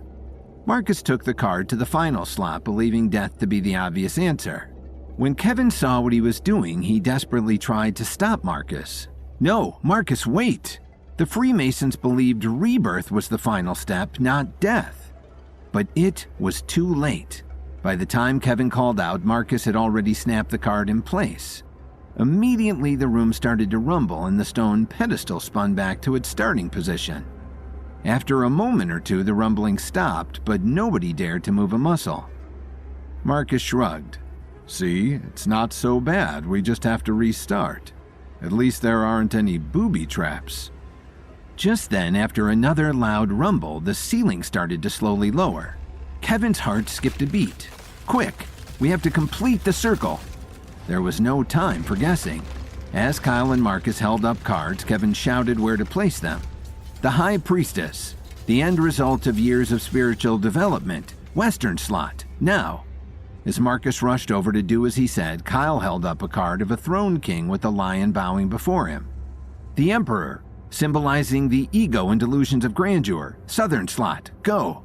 Marcus took the card to the final slot, believing death to be the obvious answer. When Kevin saw what he was doing, he desperately tried to stop Marcus. "No, Marcus, wait! The Freemasons believed rebirth was the final step, not death." But it was too late. By the time Kevin called out, Marcus had already snapped the card in place. Immediately, the room started to rumble and the stone pedestal spun back to its starting position. After a moment or two, the rumbling stopped, but nobody dared to move a muscle. Marcus shrugged. "See, it's not so bad. We just have to restart. At least there aren't any booby traps." Just then, after another loud rumble, the ceiling started to slowly lower. Kevin's heart skipped a beat. "Quick, we have to complete the circle." There was no time for guessing. As Kyle and Marcus held up cards, Kevin shouted where to place them. "The High Priestess, the end result of years of spiritual development, western slot, now." As Marcus rushed over to do as he said, Kyle held up a card of a throne king with a lion bowing before him. "The Emperor, symbolizing the ego and delusions of grandeur, southern slot, go."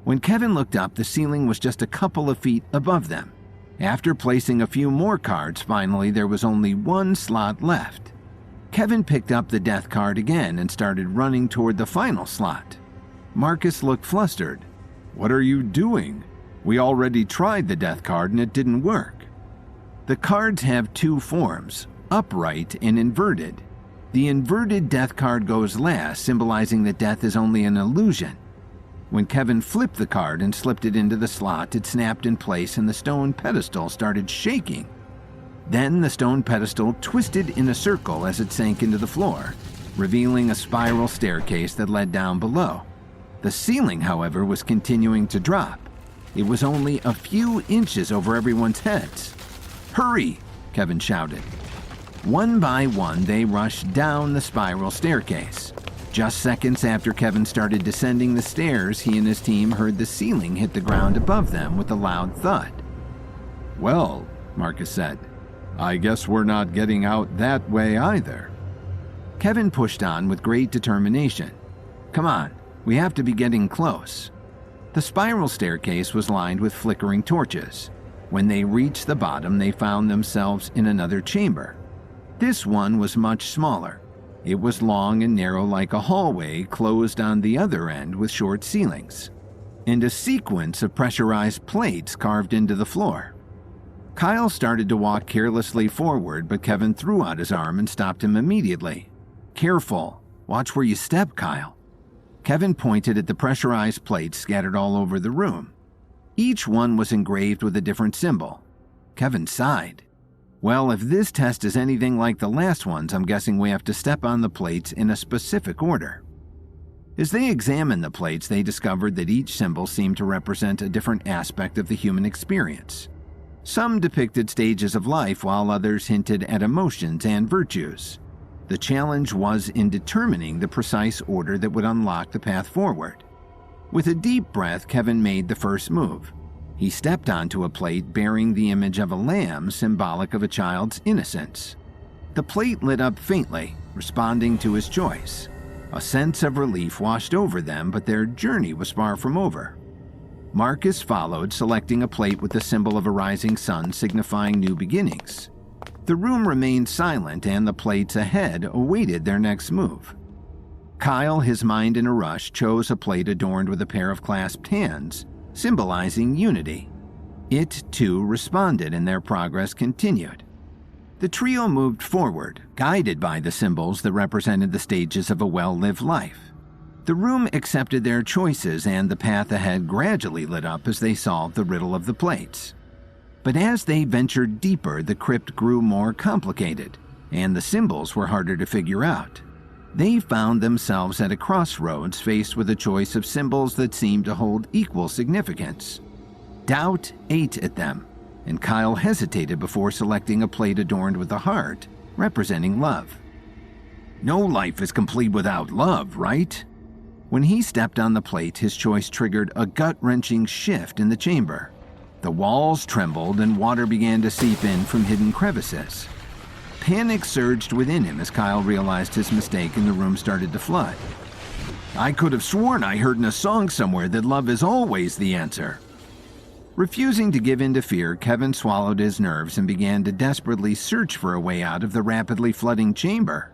When Kevin looked up, the ceiling was just a couple of feet above them. After placing a few more cards, finally there was only one slot left. Kevin picked up the death card again and started running toward the final slot. Marcus looked flustered. "What are you doing? We already tried the death card and it didn't work." The cards have two forms, upright and inverted. The inverted death card goes last, symbolizing that death is only an illusion. When Kevin flipped the card and slipped it into the slot, it snapped in place and the stone pedestal started shaking. Then the stone pedestal twisted in a circle as it sank into the floor, revealing a spiral staircase that led down below. The ceiling, however, was continuing to drop. It was only a few inches over everyone's heads. "Hurry!" Kevin shouted. One by one, they rushed down the spiral staircase. Just seconds after Kevin started descending the stairs, he and his team heard the ceiling hit the ground above them with a loud thud. "Well," Marcus said, "I guess we're not getting out that way either." Kevin pushed on with great determination. "Come on, we have to be getting close." The spiral staircase was lined with flickering torches. When they reached the bottom, they found themselves in another chamber. This one was much smaller. It was long and narrow like a hallway, closed on the other end with short ceilings, and a sequence of pressurized plates carved into the floor. Kyle started to walk carelessly forward, but Kevin threw out his arm and stopped him immediately. "Careful. Watch where you step, Kyle." Kevin pointed at the pressurized plates scattered all over the room. Each one was engraved with a different symbol. Kevin sighed. Well, if this test is anything like the last ones, I'm guessing we have to step on the plates in a specific order. As they examined the plates, they discovered that each symbol seemed to represent a different aspect of the human experience. Some depicted stages of life, while others hinted at emotions and virtues. The challenge was in determining the precise order that would unlock the path forward. With a deep breath, Kevin made the first move. He stepped onto a plate bearing the image of a lamb, symbolic of a child's innocence. The plate lit up faintly, responding to his choice. A sense of relief washed over them, but their journey was far from over. Marcus followed, selecting a plate with the symbol of a rising sun signifying new beginnings. The room remained silent, and the plates ahead awaited their next move. Kyle, his mind in a rush, chose a plate adorned with a pair of clasped hands, symbolizing unity. It, too, responded, and their progress continued. The trio moved forward, guided by the symbols that represented the stages of a well-lived life. The room accepted their choices, and the path ahead gradually lit up as they solved the riddle of the plates. But as they ventured deeper, the crypt grew more complicated, and the symbols were harder to figure out. They found themselves at a crossroads, faced with a choice of symbols that seemed to hold equal significance. Doubt ate at them, and Kyle hesitated before selecting a plate adorned with a heart, representing love. No life is complete without love, right? When he stepped on the plate, his choice triggered a gut-wrenching shift in the chamber. The walls trembled and water began to seep in from hidden crevices. Panic surged within him as Kyle realized his mistake and the room started to flood. I could have sworn I heard in a song somewhere that love is always the answer. Refusing to give in to fear, Kevin swallowed his nerves and began to desperately search for a way out of the rapidly flooding chamber.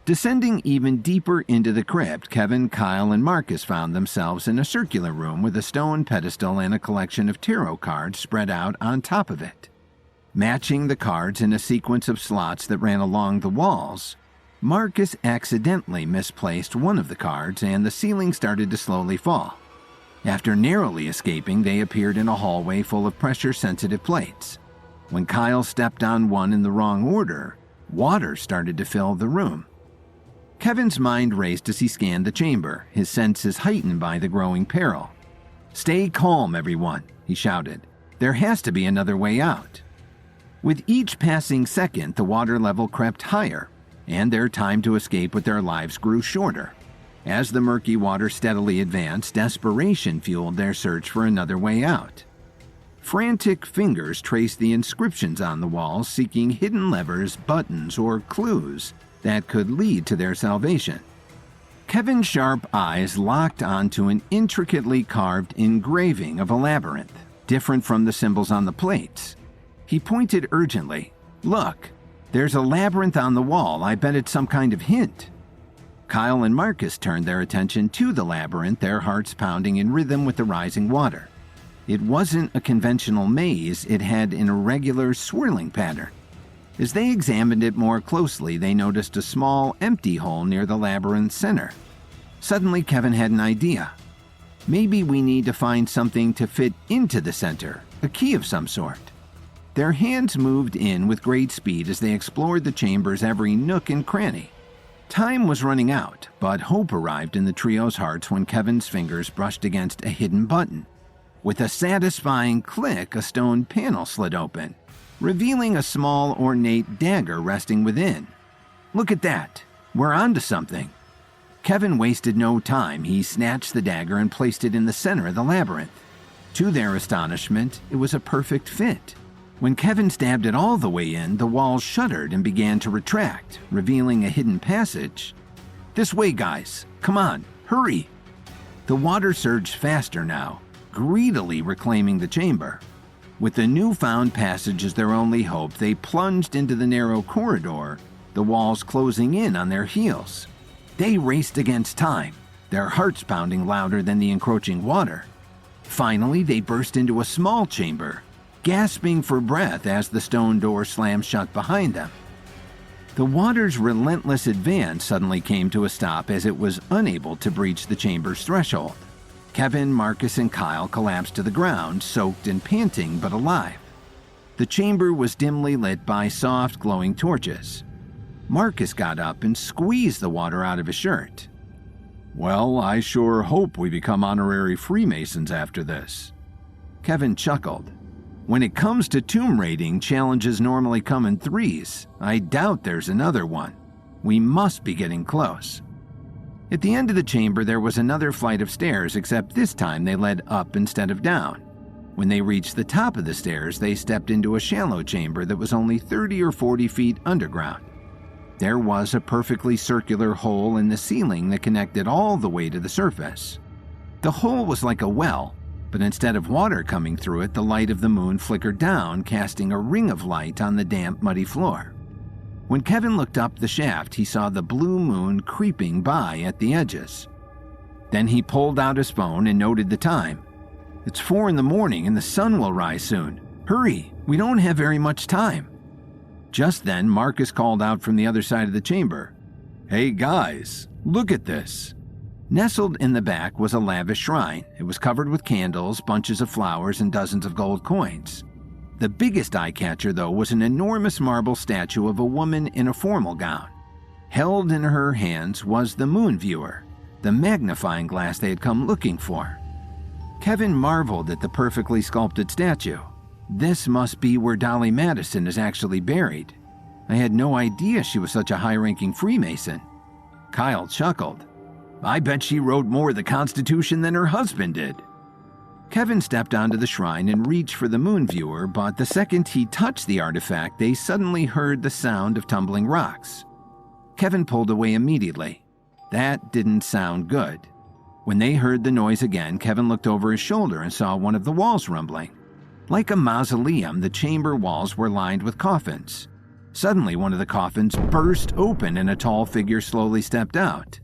Descending even deeper into the crypt, Kevin, Kyle, and Marcus found themselves in a circular room with a stone pedestal and a collection of tarot cards spread out on top of it. Matching the cards in a sequence of slots that ran along the walls, Marcus accidentally misplaced one of the cards and the ceiling started to slowly fall. After narrowly escaping, they appeared in a hallway full of pressure-sensitive plates. When Kyle stepped on one in the wrong order, water started to fill the room. Kevin's mind raced as he scanned the chamber, his senses heightened by the growing peril. "Stay calm, everyone," he shouted. "There has to be another way out." With each passing second, the water level crept higher, and their time to escape with their lives grew shorter. As the murky water steadily advanced, desperation fueled their search for another way out. Frantic fingers traced the inscriptions on the walls, seeking hidden levers, buttons, or clues that could lead to their salvation. Kevin's sharp eyes locked onto an intricately carved engraving of a labyrinth, different from the symbols on the plates. He pointed urgently. "Look, there's a labyrinth on the wall. I bet it's some kind of hint." Kyle and Marcus turned their attention to the labyrinth, their hearts pounding in rhythm with the rising water. It wasn't a conventional maze, it had an irregular, swirling pattern. As they examined it more closely, they noticed a small, empty hole near the labyrinth's center. Suddenly, Kevin had an idea. Maybe we need to find something to fit into the center, a key of some sort. Their hands moved in with great speed as they explored the chamber's every nook and cranny. Time was running out, but hope arrived in the trio's hearts when Kevin's fingers brushed against a hidden button. With a satisfying click, a stone panel slid open, revealing a small, ornate dagger resting within. "Look at that! We're onto something!" Kevin wasted no time. He snatched the dagger and placed it in the center of the labyrinth. To their astonishment, it was a perfect fit. When Kevin stabbed it all the way in, the walls shuddered and began to retract, revealing a hidden passage. "This way, guys! Come on, hurry!" The water surged faster now, greedily reclaiming the chamber. With the newfound passage as their only hope, they plunged into the narrow corridor, the walls closing in on their heels. They raced against time, their hearts pounding louder than the encroaching water. Finally, they burst into a small chamber, gasping for breath as the stone door slammed shut behind them. The water's relentless advance suddenly came to a stop as it was unable to breach the chamber's threshold. Kevin, Marcus, and Kyle collapsed to the ground, soaked and panting but alive. The chamber was dimly lit by soft, glowing torches. Marcus got up and squeezed the water out of his shirt. "Well, I sure hope we become honorary Freemasons after this." Kevin chuckled. "When it comes to tomb raiding, challenges normally come in threes. I doubt there's another one. We must be getting close." At the end of the chamber, there was another flight of stairs, except this time they led up instead of down. When they reached the top of the stairs, they stepped into a shallow chamber that was only 30 or 40 feet underground. There was a perfectly circular hole in the ceiling that connected all the way to the surface. The hole was like a well, but instead of water coming through it, the light of the moon flickered down, casting a ring of light on the damp, muddy floor. When Kevin looked up the shaft, he saw the blue moon creeping by at the edges. Then he pulled out his phone and noted the time. "It's 4 in the morning and the sun will rise soon. Hurry, we don't have very much time." Just then, Marcus called out from the other side of the chamber. "Hey guys, look at this." Nestled in the back was a lavish shrine. It was covered with candles, bunches of flowers, and dozens of gold coins. The biggest eye-catcher, though, was an enormous marble statue of a woman in a formal gown. Held in her hands was the moon viewer, the magnifying glass they had come looking for. Kevin marveled at the perfectly sculpted statue. This must be where Dolly Madison is actually buried. I had no idea she was such a high-ranking Freemason. Kyle chuckled. "I bet she wrote more of the Constitution than her husband did." Kevin stepped onto the shrine and reached for the moon viewer, but the second he touched the artifact, they suddenly heard the sound of tumbling rocks. Kevin pulled away immediately. That didn't sound good. When they heard the noise again, Kevin looked over his shoulder and saw one of the walls rumbling. Like a mausoleum, the chamber walls were lined with coffins. Suddenly, one of the coffins burst open and a tall figure slowly stepped out.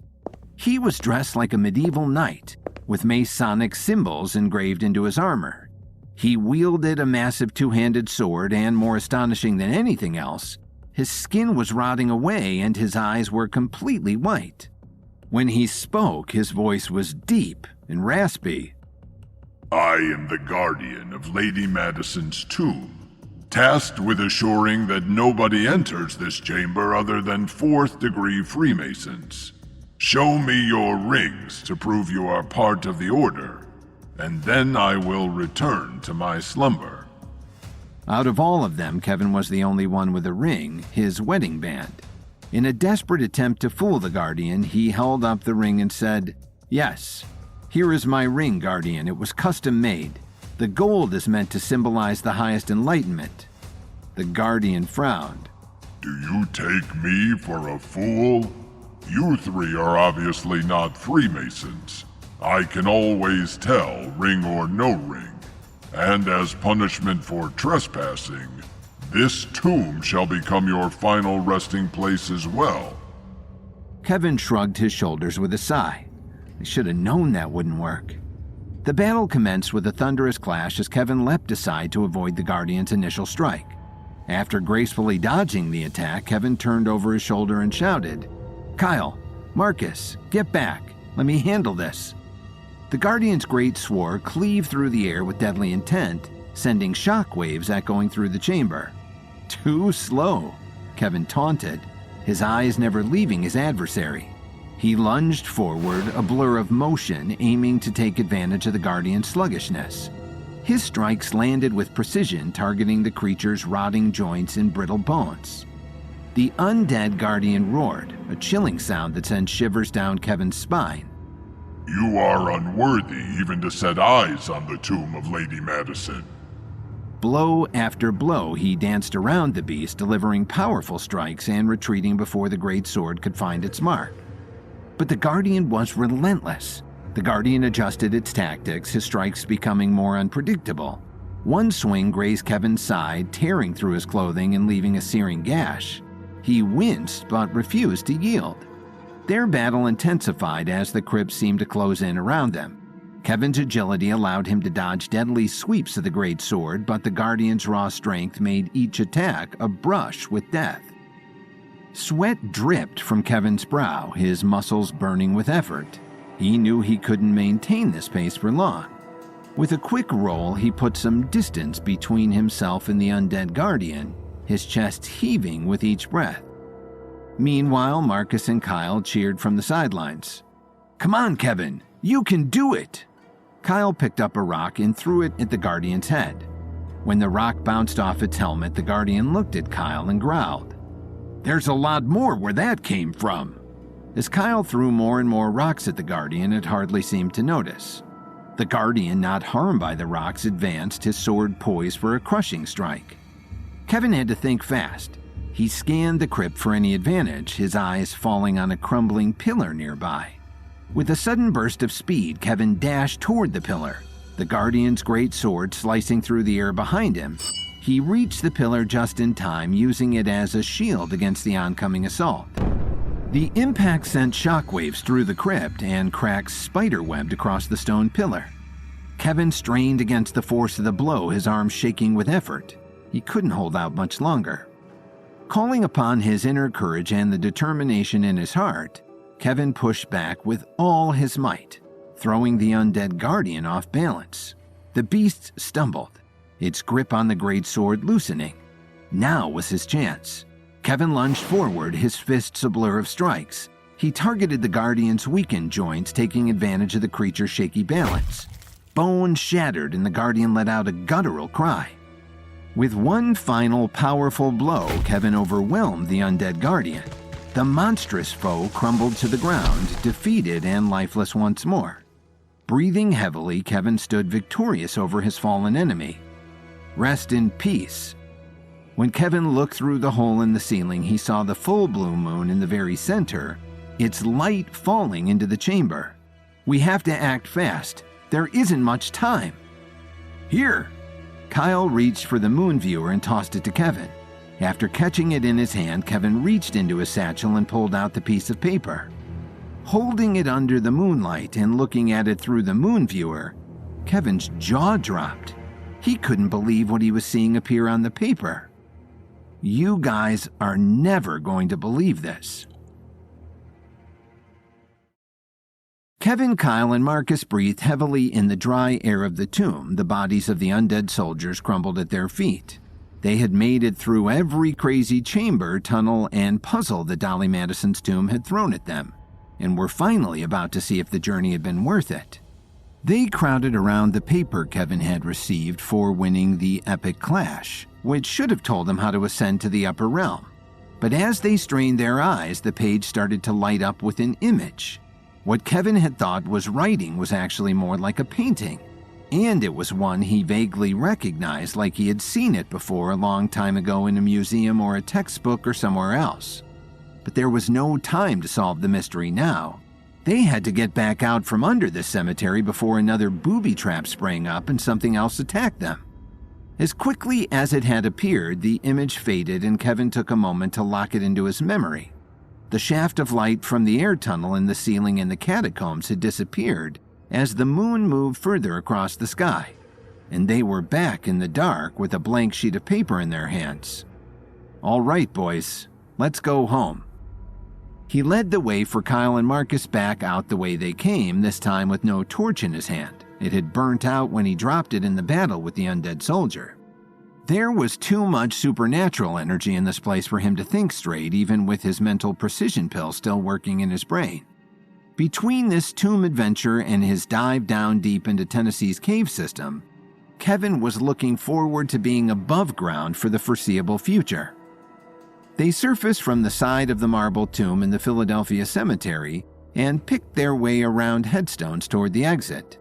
He was dressed like a medieval knight, with Masonic symbols engraved into his armor. He wielded a massive two-handed sword, and more astonishing than anything else, his skin was rotting away and his eyes were completely white. When he spoke, his voice was deep and raspy. "I am the guardian of Lady Madison's tomb, tasked with assuring that nobody enters this chamber other than 4th-degree Freemasons. Show me your rings to prove you are part of the order, and then I will return to my slumber." Out of all of them, Kevin was the only one with a ring, his wedding band. In a desperate attempt to fool the Guardian, he held up the ring and said, "Yes, here is my ring, Guardian. It was custom made. The gold is meant to symbolize the highest enlightenment." The Guardian frowned. "Do you take me for a fool? You three are obviously not Freemasons. I can always tell, ring or no ring. And as punishment for trespassing, this tomb shall become your final resting place as well." Kevin shrugged his shoulders with a sigh. I should have known that wouldn't work. The battle commenced with a thunderous clash as Kevin leapt aside to avoid the Guardian's initial strike. After gracefully dodging the attack, Kevin turned over his shoulder and shouted, "Kyle, Marcus, get back. Let me handle this." The Guardian's great sword cleaved through the air with deadly intent, sending shockwaves echoing through the chamber. "Too slow," Kevin taunted, his eyes never leaving his adversary. He lunged forward, a blur of motion, aiming to take advantage of the Guardian's sluggishness. His strikes landed with precision, targeting the creature's rotting joints and brittle bones. The undead Guardian roared, a chilling sound that sent shivers down Kevin's spine. "You are unworthy even to set eyes on the tomb of Lady Madison." Blow after blow, he danced around the beast, delivering powerful strikes and retreating before the great sword could find its mark. But the Guardian was relentless. The Guardian adjusted its tactics, his strikes becoming more unpredictable. One swing grazed Kevin's side, tearing through his clothing and leaving a searing gash. He winced but refused to yield. Their battle intensified as the crypt seemed to close in around them. Kevin's agility allowed him to dodge deadly sweeps of the great sword, but the Guardian's raw strength made each attack a brush with death. Sweat dripped from Kevin's brow, his muscles burning with effort. He knew he couldn't maintain this pace for long. With a quick roll, he put some distance between himself and the undead guardian, his chest heaving with each breath. Meanwhile, Marcus and Kyle cheered from the sidelines. "Come on, Kevin! You can do it!" Kyle picked up a rock and threw it at the guardian's head. When the rock bounced off its helmet, the guardian looked at Kyle and growled. "There's a lot more where that came from." As Kyle threw more and more rocks at the guardian, it hardly seemed to notice. The guardian, not harmed by the rocks, advanced, his sword poised for a crushing strike. Kevin had to think fast. He scanned the crypt for any advantage, his eyes falling on a crumbling pillar nearby. With a sudden burst of speed, Kevin dashed toward the pillar, the guardian's great sword slicing through the air behind him. He reached the pillar just in time, using it as a shield against the oncoming assault. The impact sent shockwaves through the crypt and cracks spiderwebbed across the stone pillar. Kevin strained against the force of the blow, his arms shaking with effort. He couldn't hold out much longer. Calling upon his inner courage and the determination in his heart, Kevin pushed back with all his might, throwing the undead guardian off balance. The beast stumbled, its grip on the great sword loosening. Now was his chance. Kevin lunged forward, his fists a blur of strikes. He targeted the guardian's weakened joints, taking advantage of the creature's shaky balance. Bone shattered, and the guardian let out a guttural cry. With one final powerful blow, Kevin overwhelmed the undead guardian. The monstrous foe crumbled to the ground, defeated and lifeless once more. Breathing heavily, Kevin stood victorious over his fallen enemy. Rest in peace. When Kevin looked through the hole in the ceiling, he saw the full blue moon in the very center, its light falling into the chamber. "We have to act fast. There isn't much time." "Here!" Kyle reached for the moon viewer and tossed it to Kevin. After catching it in his hand, Kevin reached into his satchel and pulled out the piece of paper. Holding it under the moonlight and looking at it through the moon viewer, Kevin's jaw dropped. He couldn't believe what he was seeing appear on the paper. You guys are never going to believe this. Kevin, Kyle, and Marcus breathed heavily in the dry air of the tomb. The bodies of the undead soldiers crumbled at their feet. They had made it through every crazy chamber, tunnel, and puzzle that Dolly Madison's tomb had thrown at them, and were finally about to see if the journey had been worth it. They crowded around the paper Kevin had received for winning the epic clash, which should have told them how to ascend to the upper realm. But as they strained their eyes, the page started to light up with an image. What Kevin had thought was writing was actually more like a painting, and it was one he vaguely recognized, like he had seen it before a long time ago in a museum or a textbook or somewhere else. But there was no time to solve the mystery now. They had to get back out from under this cemetery before another booby trap sprang up and something else attacked them. As quickly as it had appeared, the image faded and Kevin took a moment to lock it into his memory. The shaft of light from the air tunnel in the ceiling in the catacombs had disappeared as the moon moved further across the sky, and they were back in the dark with a blank sheet of paper in their hands. "All right, boys, let's go home." He led the way for Kyle and Marcus back out the way they came, this time with no torch in his hand. It had burnt out when he dropped it in the battle with the undead soldier. There was too much supernatural energy in this place for him to think straight, even with his mental precision pill still working in his brain. Between this tomb adventure and his dive down deep into Tennessee's cave system, Kevin was looking forward to being above ground for the foreseeable future. They surfaced from the side of the marble tomb in the Philadelphia cemetery and picked their way around headstones toward the exit.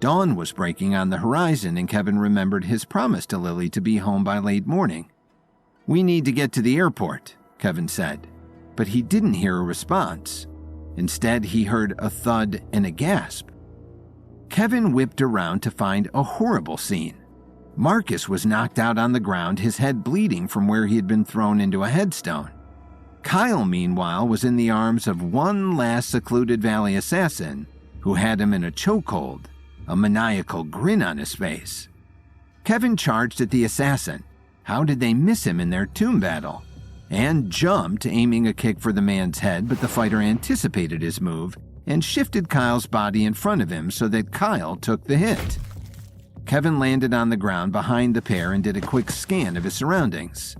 Dawn was breaking on the horizon, and Kevin remembered his promise to Lily to be home by late morning. "We need to get to the airport," Kevin said, but he didn't hear a response. Instead, he heard a thud and a gasp. Kevin whipped around to find a horrible scene. Marcus was knocked out on the ground, his head bleeding from where he had been thrown into a headstone. Kyle, meanwhile, was in the arms of one last secluded valley assassin who had him in a chokehold, a maniacal grin on his face. Kevin charged at the assassin. How did they miss him in their tomb battle? and jumped, aiming a kick for the man's head, but the fighter anticipated his move and shifted Kyle's body in front of him so that Kyle took the hit. Kevin landed on the ground behind the pair and did a quick scan of his surroundings.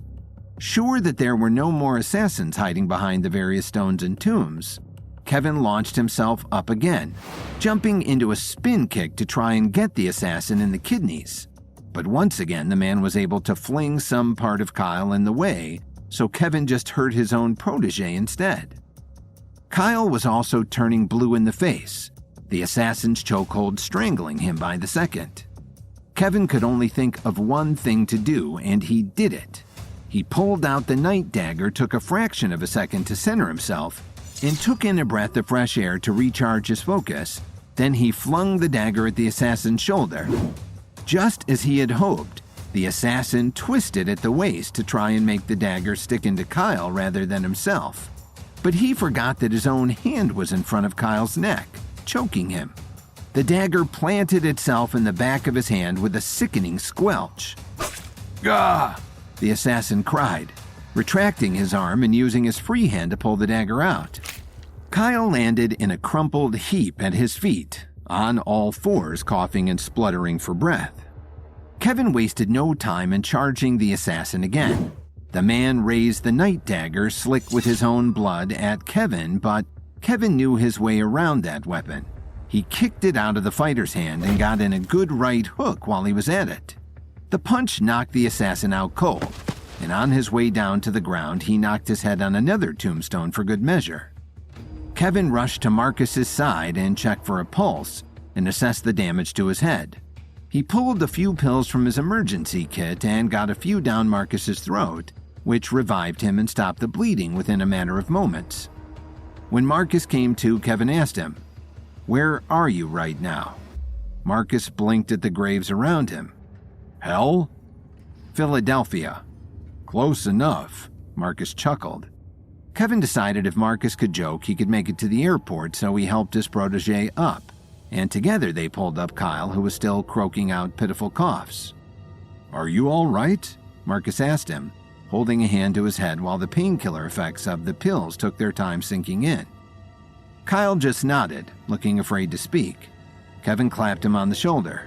Sure that there were no more assassins hiding behind the various stones and tombs, Kevin launched himself up again, jumping into a spin kick to try and get the assassin in the kidneys. But once again, the man was able to fling some part of Kyle in the way, so Kevin just hurt his own protege instead. Kyle was also turning blue in the face, the assassin's chokehold strangling him by the second. Kevin could only think of one thing to do, and he did it. He pulled out the night dagger, took a fraction of a second to center himself, and took in a breath of fresh air to recharge his focus. Then he flung the dagger at the assassin's shoulder. Just as he had hoped, the assassin twisted at the waist to try and make the dagger stick into Kyle rather than himself. But he forgot that his own hand was in front of Kyle's neck, choking him. The dagger planted itself in the back of his hand with a sickening squelch. "Gah!" the assassin cried, retracting his arm and using his free hand to pull the dagger out. Kyle landed in a crumpled heap at his feet, on all fours, coughing and spluttering for breath. Kevin wasted no time in charging the assassin again. The man raised the night dagger, slick with his own blood, at Kevin, but Kevin knew his way around that weapon. He kicked it out of the fighter's hand and got in a good right hook while he was at it. The punch knocked the assassin out cold, and on his way down to the ground, he knocked his head on another tombstone for good measure. Kevin rushed to Marcus's side and checked for a pulse and assessed the damage to his head. He pulled a few pills from his emergency kit and got a few down Marcus's throat, which revived him and stopped the bleeding within a matter of moments. When Marcus came to, Kevin asked him, "Where are you right now?" Marcus blinked at the graves around him. "Hell?" "Philadelphia." "Close enough," Marcus chuckled. Kevin decided if Marcus could joke, he could make it to the airport, so he helped his protege up, and together they pulled up Kyle, who was still croaking out pitiful coughs. "Are you all right?" Marcus asked him, holding a hand to his head while the painkiller effects of the pills took their time sinking in. Kyle just nodded, looking afraid to speak. Kevin clapped him on the shoulder.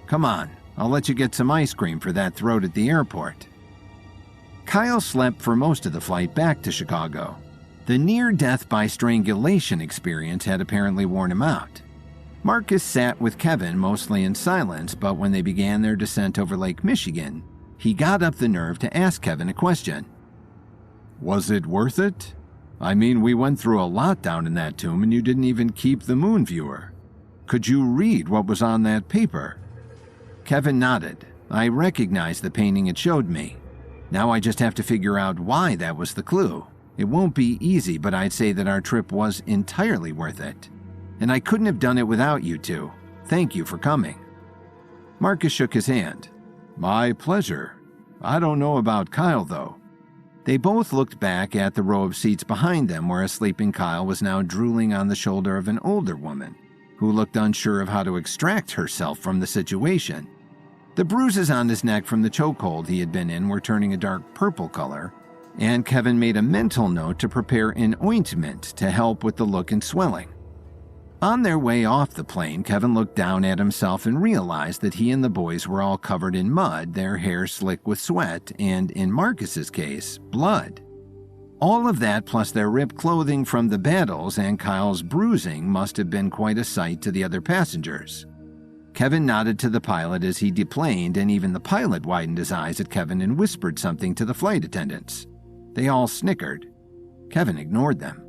"Come on, I'll let you get some ice cream for that throat at the airport." Kyle slept for most of the flight back to Chicago. The near-death by strangulation experience had apparently worn him out. Marcus sat with Kevin mostly in silence, but when they began their descent over Lake Michigan, he got up the nerve to ask Kevin a question. "Was it worth it? I mean, we went through a lot down in that tomb and you didn't even keep the moon viewer. Could you read what was on that paper?" Kevin nodded. "I recognized the painting it showed me. Now I just have to figure out why that was the clue. It won't be easy, but I'd say that our trip was entirely worth it. And I couldn't have done it without you two. Thank you for coming." Marcus shook his hand. "My pleasure. I don't know about Kyle, though." They both looked back at the row of seats behind them where a sleeping Kyle was now drooling on the shoulder of an older woman, who looked unsure of how to extract herself from the situation. The bruises on his neck from the chokehold he had been in were turning a dark purple color, and Kevin made a mental note to prepare an ointment to help with the look and swelling. On their way off the plane, Kevin looked down at himself and realized that he and the boys were all covered in mud, their hair slick with sweat, and in Marcus's case, blood. All of that, plus their ripped clothing from the battles and Kyle's bruising, must have been quite a sight to the other passengers. Kevin nodded to the pilot as he deplaned, and even the pilot widened his eyes at Kevin and whispered something to the flight attendants. They all snickered. Kevin ignored them.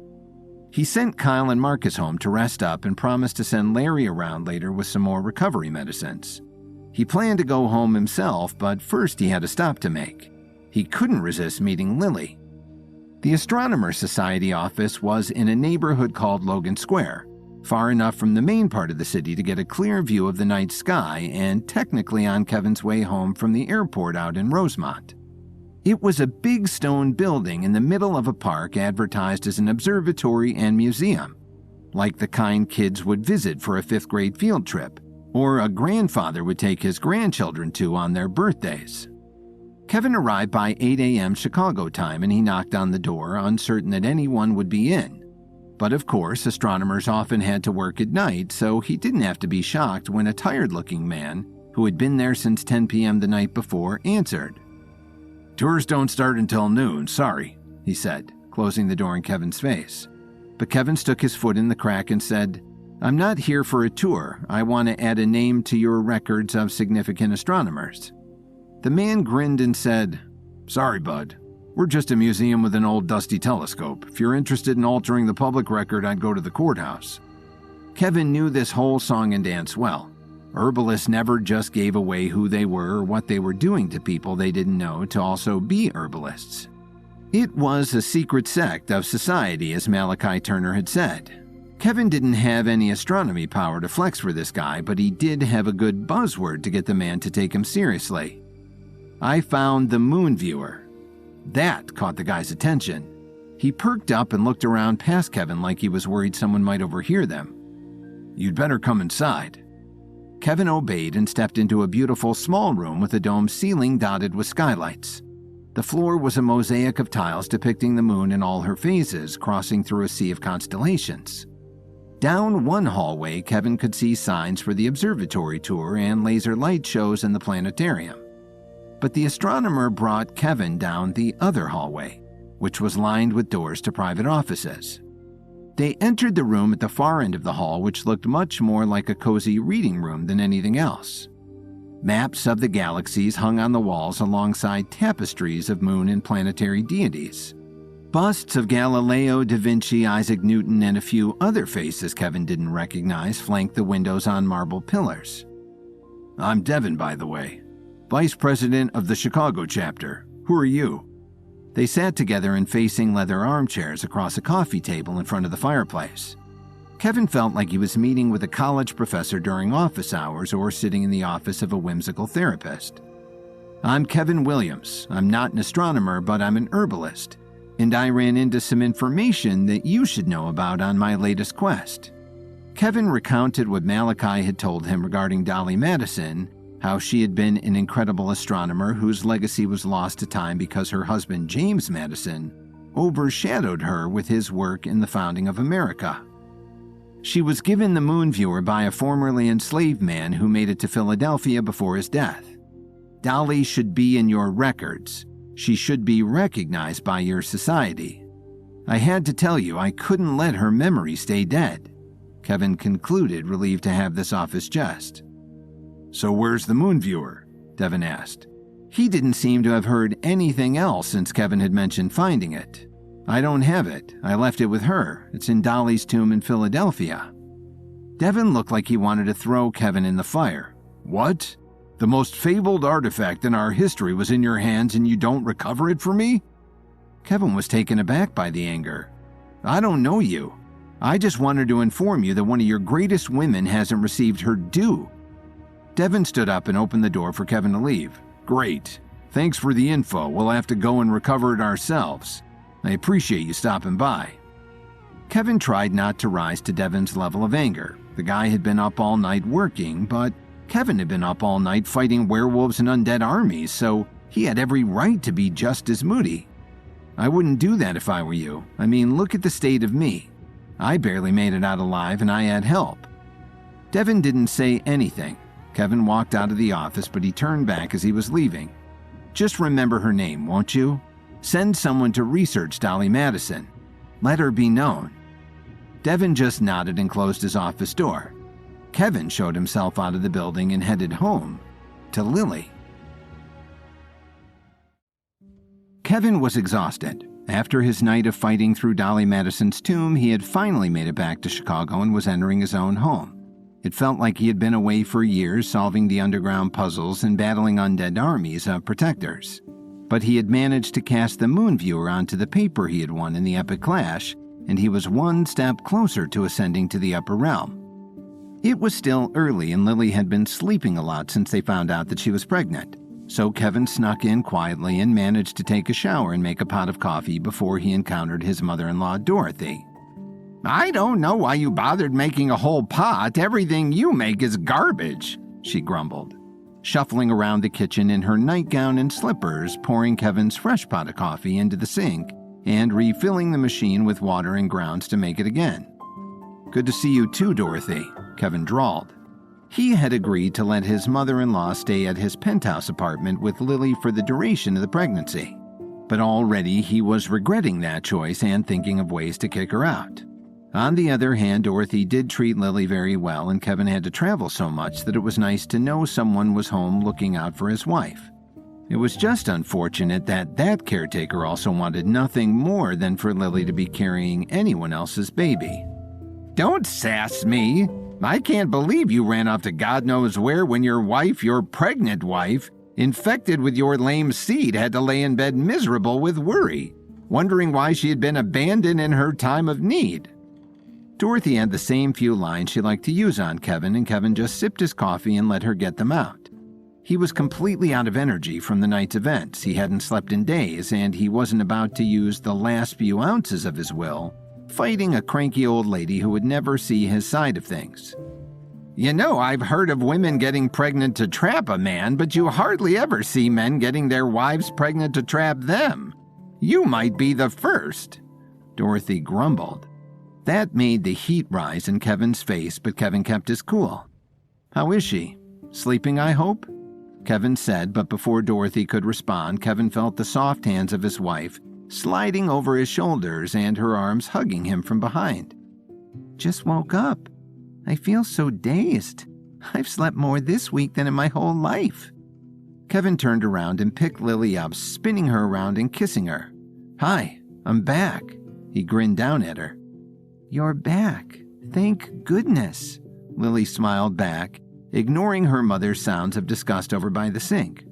He sent Kyle and Marcus home to rest up and promised to send Larry around later with some more recovery medicines. He planned to go home himself, but first he had a stop to make. He couldn't resist meeting Lily. The Astronomer Society office was in a neighborhood called Logan Square, far enough from the main part of the city to get a clear view of the night sky and technically on Kevin's way home from the airport out in Rosemont. It was a big stone building in the middle of a park advertised as an observatory and museum, like the kind kids would visit for a fifth-grade field trip, or a grandfather would take his grandchildren to on their birthdays. Kevin arrived by 8 a.m. Chicago time and he knocked on the door, uncertain that anyone would be in. But of course, astronomers often had to work at night, so he didn't have to be shocked when a tired-looking man, who had been there since 10 p.m. the night before, answered. "Tours don't start until noon, sorry," he said, closing the door in Kevin's face. But Kevin stuck his foot in the crack and said, "I'm not here for a tour. I want to add a name to your records of significant astronomers." The man grinned and said, "Sorry, bud. We're just a museum with an old dusty telescope. If you're interested in altering the public record, I'd go to the courthouse." Kevin knew this whole song and dance well. Herbalists never just gave away who they were or what they were doing to people they didn't know to also be herbalists. It was a secret sect of society, as Malachi Turner had said. Kevin didn't have any astronomy power to flex for this guy, but he did have a good buzzword to get the man to take him seriously. "I found the moon viewer." That caught the guy's attention. He perked up and looked around past Kevin like he was worried someone might overhear them. "You'd better come inside." Kevin obeyed and stepped into a beautiful small room with a domed ceiling dotted with skylights. The floor was a mosaic of tiles depicting the moon in all her phases, crossing through a sea of constellations. Down one hallway, Kevin could see signs for the observatory tour and laser light shows in the planetarium. But the astronomer brought Kevin down the other hallway, which was lined with doors to private offices. They entered the room at the far end of the hall, which looked much more like a cozy reading room than anything else. Maps of the galaxies hung on the walls alongside tapestries of moon and planetary deities. Busts of Galileo, Da Vinci, Isaac Newton, and a few other faces Kevin didn't recognize flanked the windows on marble pillars. "I'm Devin, by the way. Vice President of the Chicago chapter. Who are you?" They sat together in facing leather armchairs across a coffee table in front of the fireplace. Kevin felt like he was meeting with a college professor during office hours or sitting in the office of a whimsical therapist. "I'm Kevin Williams. I'm not an astronomer, but I'm an herbalist, and I ran into some information that you should know about on my latest quest." Kevin recounted what Malachi had told him regarding Dolly Madison, how she had been an incredible astronomer whose legacy was lost to time because her husband, James Madison, overshadowed her with his work in the founding of America. She was given the moon viewer by a formerly enslaved man who made it to Philadelphia before his death. "Dolly should be in your records. She should be recognized by your society. I had to tell you, I couldn't let her memory stay dead," Kevin concluded, relieved to have this off his chest. "So where's the moon viewer?" Devin asked. He didn't seem to have heard anything else since Kevin had mentioned finding it. "I don't have it. I left it with her. It's in Dolly's tomb in Philadelphia." Devin looked like he wanted to throw Kevin in the fire. "What? The most fabled artifact in our history was in your hands and you don't recover it for me?" Kevin was taken aback by the anger. "I don't know you. I just wanted to inform you that one of your greatest women hasn't received her due." Devin stood up and opened the door for Kevin to leave. "Great. Thanks for the info. We'll have to go and recover it ourselves. I appreciate you stopping by." Kevin tried not to rise to Devin's level of anger. The guy had been up all night working, but Kevin had been up all night fighting werewolves and undead armies, so he had every right to be just as moody. "I wouldn't do that if I were you. I mean, look at the state of me. I barely made it out alive and I had help." Devin didn't say anything. Kevin walked out of the office, but he turned back as he was leaving. "Just remember her name, won't you? Send someone to research Dolly Madison. Let her be known." Devin just nodded and closed his office door. Kevin showed himself out of the building and headed home to Lily. Kevin was exhausted. After his night of fighting through Dolly Madison's tomb, he had finally made it back to Chicago and was entering his own home. It felt like he had been away for years solving the underground puzzles and battling undead armies of protectors. But he had managed to cast the moon viewer onto the paper he had won in the epic clash, and he was one step closer to ascending to the upper realm. It was still early and Lily had been sleeping a lot since they found out that she was pregnant. So Kevin snuck in quietly and managed to take a shower and make a pot of coffee before he encountered his mother-in-law, Dorothy. "I don't know why you bothered making a whole pot. Everything you make is garbage," she grumbled. shuffling around the kitchen in her nightgown and slippers, pouring Kevin's fresh pot of coffee into the sink and refilling the machine with water and grounds to make it again. "Good to see you too, Dorothy," Kevin drawled. He had agreed to let his mother-in-law stay at his penthouse apartment with Lily for the duration of the pregnancy, but already he was regretting that choice and thinking of ways to kick her out. On the other hand, Dorothy did treat Lily very well, and Kevin had to travel so much that it was nice to know someone was home looking out for his wife. It was just unfortunate that that caretaker also wanted nothing more than for Lily to be carrying anyone else's baby. "Don't sass me! I can't believe you ran off to God knows where when your wife, your pregnant wife, infected with your lame seed, had to lay in bed miserable with worry, wondering why she had been abandoned in her time of need." Dorothy had the same few lines she liked to use on Kevin, and Kevin just sipped his coffee and let her get them out. He was completely out of energy from the night's events. He hadn't slept in days, and he wasn't about to use the last few ounces of his will fighting a cranky old lady who would never see his side of things. "You know, I've heard of women getting pregnant to trap a man, but you hardly ever see men getting their wives pregnant to trap them. You might be the first," Dorothy grumbled. That made the heat rise in Kevin's face, but Kevin kept his cool. "How is she? Sleeping, I hope?" Kevin said, but before Dorothy could respond, Kevin felt the soft hands of his wife sliding over his shoulders and her arms hugging him from behind. "Just woke up. I feel so dazed. I've slept more this week than in my whole life." Kevin turned around and picked Lily up, spinning her around and kissing her. "Hi, I'm back." He grinned down at her. "You're back. Thank goodness." Lily smiled back, ignoring her mother's sounds of disgust over by the sink.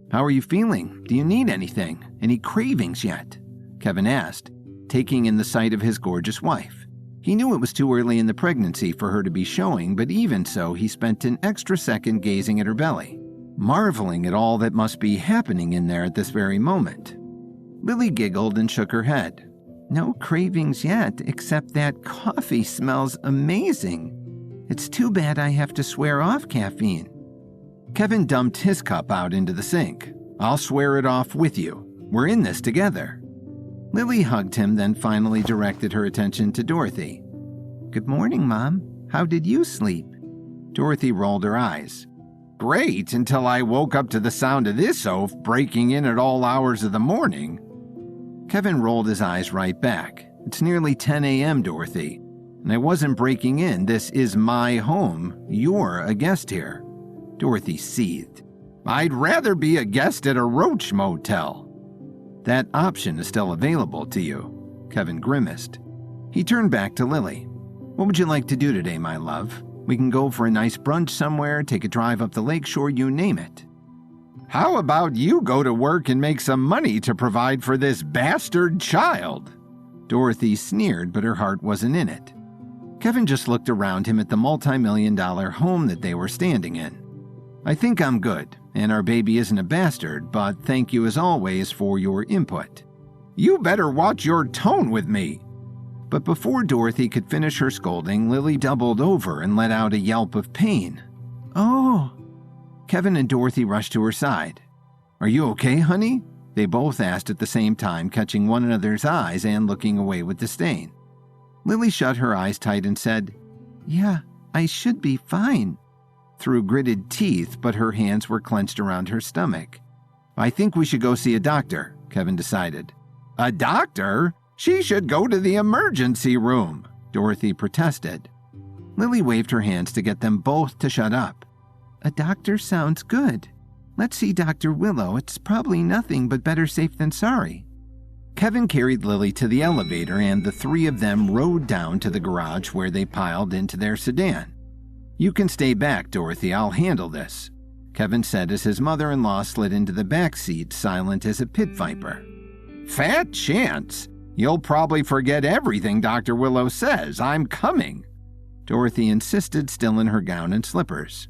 "How are you feeling? Do you need anything? Any cravings yet?" Kevin asked, taking in the sight of his gorgeous wife. He knew it was too early in the pregnancy for her to be showing, but even so, he spent an extra second gazing at her belly, marveling at all that must be happening in there at this very moment. Lily giggled and shook her head. "No cravings yet, except that coffee smells amazing. It's too bad I have to swear off caffeine." Kevin dumped his cup out into the sink. "I'll swear it off with you. We're in this together." Lily hugged him, then finally directed her attention to Dorothy. "Good morning, Mom. How did you sleep?" Dorothy rolled her eyes. "Great, until I woke up to the sound of this oaf breaking in at all hours of the morning." Kevin rolled his eyes right back. "It's nearly 10 a.m., Dorothy, and I wasn't breaking in. This is my home. You're a guest here." Dorothy seethed. "I'd rather be a guest at a roach motel." "That option is still available to you," Kevin grimaced. He turned back to Lily. "What would you like to do today, my love? We can go for a nice brunch somewhere, take a drive up the lakeshore, you name it." "How about you go to work and make some money to provide for this bastard child?" Dorothy sneered, but her heart wasn't in it. Kevin just looked around him at the multi-million-dollar home that they were standing in. "I think I'm good, and our baby isn't a bastard, but thank you as always for your input." "You better watch your tone with me." But before Dorothy could finish her scolding, Lily doubled over and let out a yelp of pain. "Oh!" Kevin and Dorothy rushed to her side. "Are you okay, honey?" They both asked at the same time, catching one another's eyes and looking away with disdain. Lily shut her eyes tight and said, "Yeah, I should be fine," through gritted teeth, but her hands were clenched around her stomach. "I think we should go see a doctor," Kevin decided. "A doctor? She should go to the emergency room," Dorothy protested. Lily waved her hands to get them both to shut up. "A doctor sounds good. Let's see Dr. Willow. It's probably nothing but better safe than sorry." Kevin carried Lily to the elevator, and the three of them rode down to the garage where they piled into their sedan. "You can stay back, Dorothy. I'll handle this," Kevin said as his mother-in-law slid into the back seat, silent as a pit viper. "Fat chance. You'll probably forget everything Dr. Willow says. I'm coming," Dorothy insisted, still in her gown and slippers.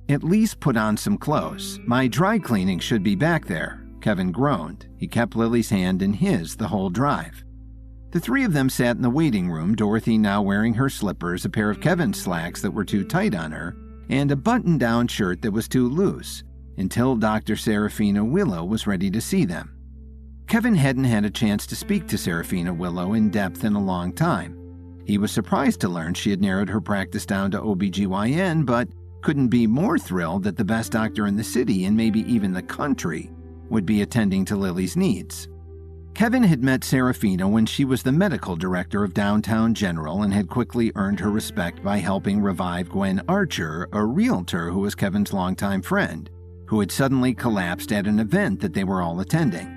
"At least put on some clothes. My dry cleaning should be back there," Kevin groaned. He kept Lily's hand in his the whole drive. The three of them sat in the waiting room, Dorothy now wearing her slippers, a pair of Kevin's slacks that were too tight on her, and a button-down shirt that was too loose, until Dr. Serafina Willow was ready to see them. Kevin hadn't had a chance to speak to Serafina Willow in depth in a long time. He was surprised to learn she had narrowed her practice down to OBGYN, but couldn't be more thrilled that the best doctor in the city, and maybe even the country, would be attending to Lily's needs. Kevin had met Serafina when she was the medical director of Downtown General and had quickly earned her respect by helping revive Gwen Archer, a realtor who was Kevin's longtime friend, who had suddenly collapsed at an event that they were all attending.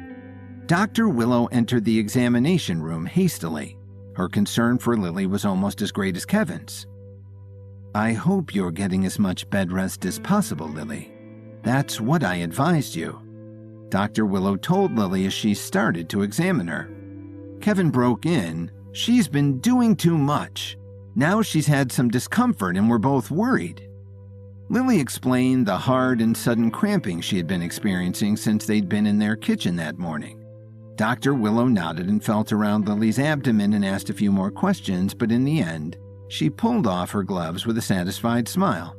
Dr. Willow entered the examination room hastily. Her concern for Lily was almost as great as Kevin's. "I hope you're getting as much bed rest as possible, Lily. That's what I advised you," Dr. Willow told Lily as she started to examine her. Kevin broke in. "She's been doing too much. Now she's had some discomfort and we're both worried." Lily explained the hard and sudden cramping she had been experiencing since they'd been in their kitchen that morning. Dr. Willow nodded and felt around Lily's abdomen and asked a few more questions, but in the end, she pulled off her gloves with a satisfied smile.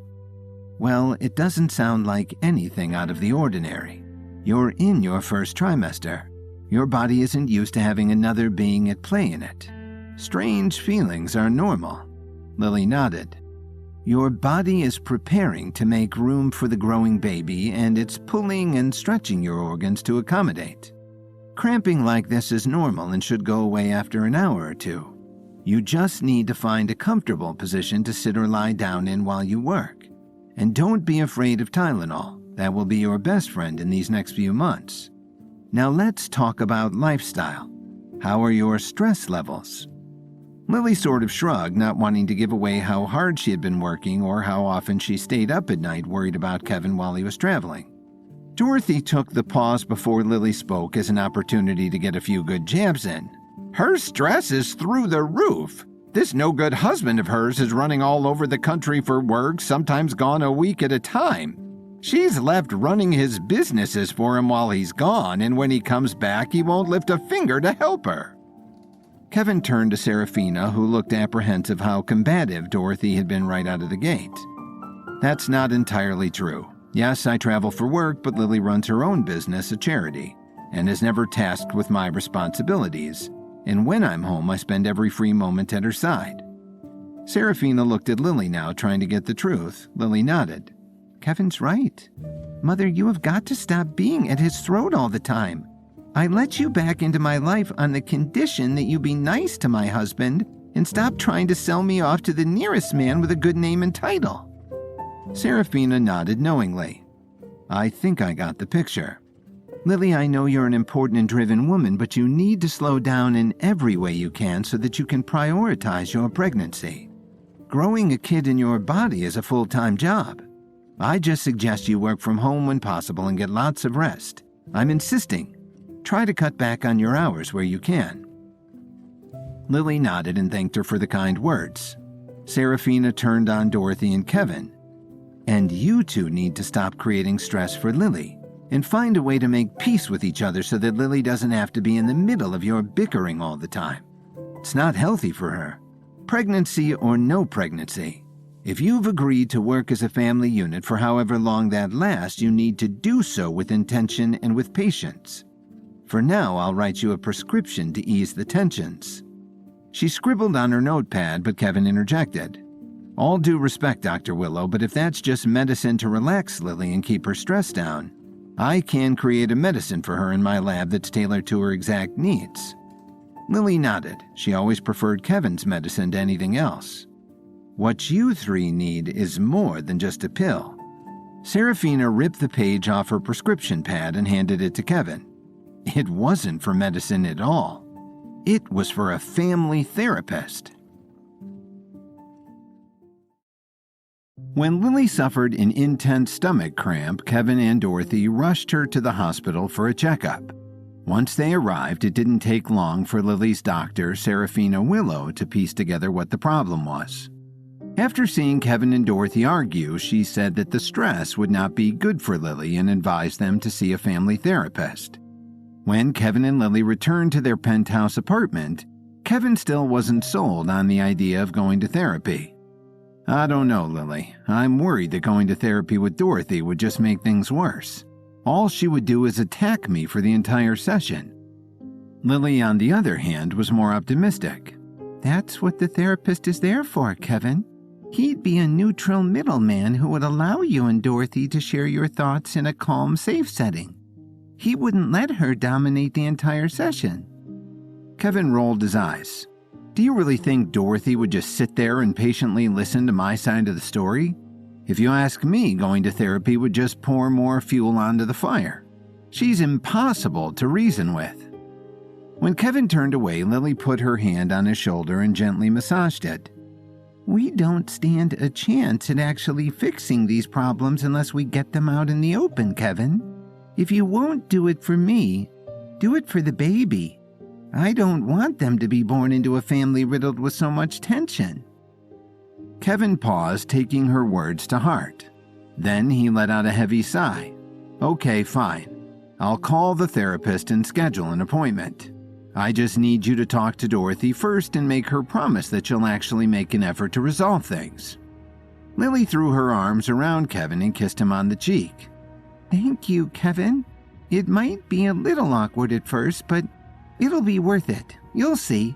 "Well, it doesn't sound like anything out of the ordinary. You're in your first trimester. Your body isn't used to having another being at play in it. Strange feelings are normal." Lily nodded. "Your body is preparing to make room for the growing baby, and it's pulling and stretching your organs to accommodate. Cramping like this is normal and should go away after an hour or two. You just need to find a comfortable position to sit or lie down in while you work. And don't be afraid of Tylenol. That will be your best friend in these next few months. Now let's talk about lifestyle. How are your stress levels?" Lily sort of shrugged, not wanting to give away how hard she had been working or how often she stayed up at night worried about Kevin while he was traveling. Dorothy took the pause before Lily spoke as an opportunity to get a few good jabs in. "Her stress is through the roof. This no-good husband of hers is running all over the country for work, sometimes gone a week at a time. She's left running his businesses for him while he's gone, and when he comes back, he won't lift a finger to help her." Kevin turned to Serafina, who looked apprehensive how combative Dorothy had been right out of the gate. "That's not entirely true. Yes, I travel for work, but Lily runs her own business, a charity, and is never tasked with my responsibilities. And when I'm home, I spend every free moment at her side." Serafina looked at Lily now, trying to get the truth. Lily nodded. "Kevin's right. Mother, you have got to stop being at his throat all the time. I let you back into my life on the condition that you be nice to my husband and stop trying to sell me off to the nearest man with a good name and title." Serafina nodded knowingly. "I think I got the picture. Lily, I know you're an important and driven woman, but you need to slow down in every way you can so that you can prioritize your pregnancy. Growing a kid in your body is a full-time job. I just suggest you work from home when possible and get lots of rest. I'm insisting. Try to cut back on your hours where you can." Lily nodded and thanked her for the kind words. Serafina turned on Dorothy and Kevin. "And you two need to stop creating stress for Lily and find a way to make peace with each other so that Lily doesn't have to be in the middle of your bickering all the time. It's not healthy for her. Pregnancy or no pregnancy. If you've agreed to work as a family unit for however long that lasts, you need to do so with intention and with patience. For now, I'll write you a prescription to ease the tensions." She scribbled on her notepad, but Kevin interjected. "All due respect, Dr. Willow, but if that's just medicine to relax Lily and keep her stress down, I can create a medicine for her in my lab that's tailored to her exact needs." Lily nodded. She always preferred Kevin's medicine to anything else. "What you three need is more than just a pill." Serafina ripped the page off her prescription pad and handed it to Kevin. It wasn't for medicine at all. It was for a family therapist. When Lily suffered an intense stomach cramp, Kevin and Dorothy rushed her to the hospital for a checkup. Once they arrived, it didn't take long for Lily's doctor, Serafina Willow, to piece together what the problem was. After seeing Kevin and Dorothy argue, she said that the stress would not be good for Lily and advised them to see a family therapist. When Kevin and Lily returned to their penthouse apartment, Kevin still wasn't sold on the idea of going to therapy. I don't know, Lily. I'm worried that going to therapy with Dorothy would just make things worse. All she would do is attack me for the entire session. Lily, on the other hand, was more optimistic. That's what the therapist is there for, Kevin. He'd be a neutral middleman who would allow you and Dorothy to share your thoughts in a calm, safe setting. He wouldn't let her dominate the entire session. Kevin rolled his eyes. Do you really think Dorothy would just sit there and patiently listen to my side of the story? If you ask me, going to therapy would just pour more fuel onto the fire. She's impossible to reason with. When Kevin turned away, Lily put her hand on his shoulder and gently massaged it. We don't stand a chance at actually fixing these problems unless we get them out in the open, Kevin. If you won't do it for me, do it for the baby. I don't want them to be born into a family riddled with so much tension. Kevin paused, taking her words to heart. Then he let out a heavy sigh. Okay, fine. I'll call the therapist and schedule an appointment. I just need you to talk to Dorothy first and make her promise that she'll actually make an effort to resolve things. Lily threw her arms around Kevin and kissed him on the cheek. Thank you, Kevin. It might be a little awkward at first, but it'll be worth it. You'll see.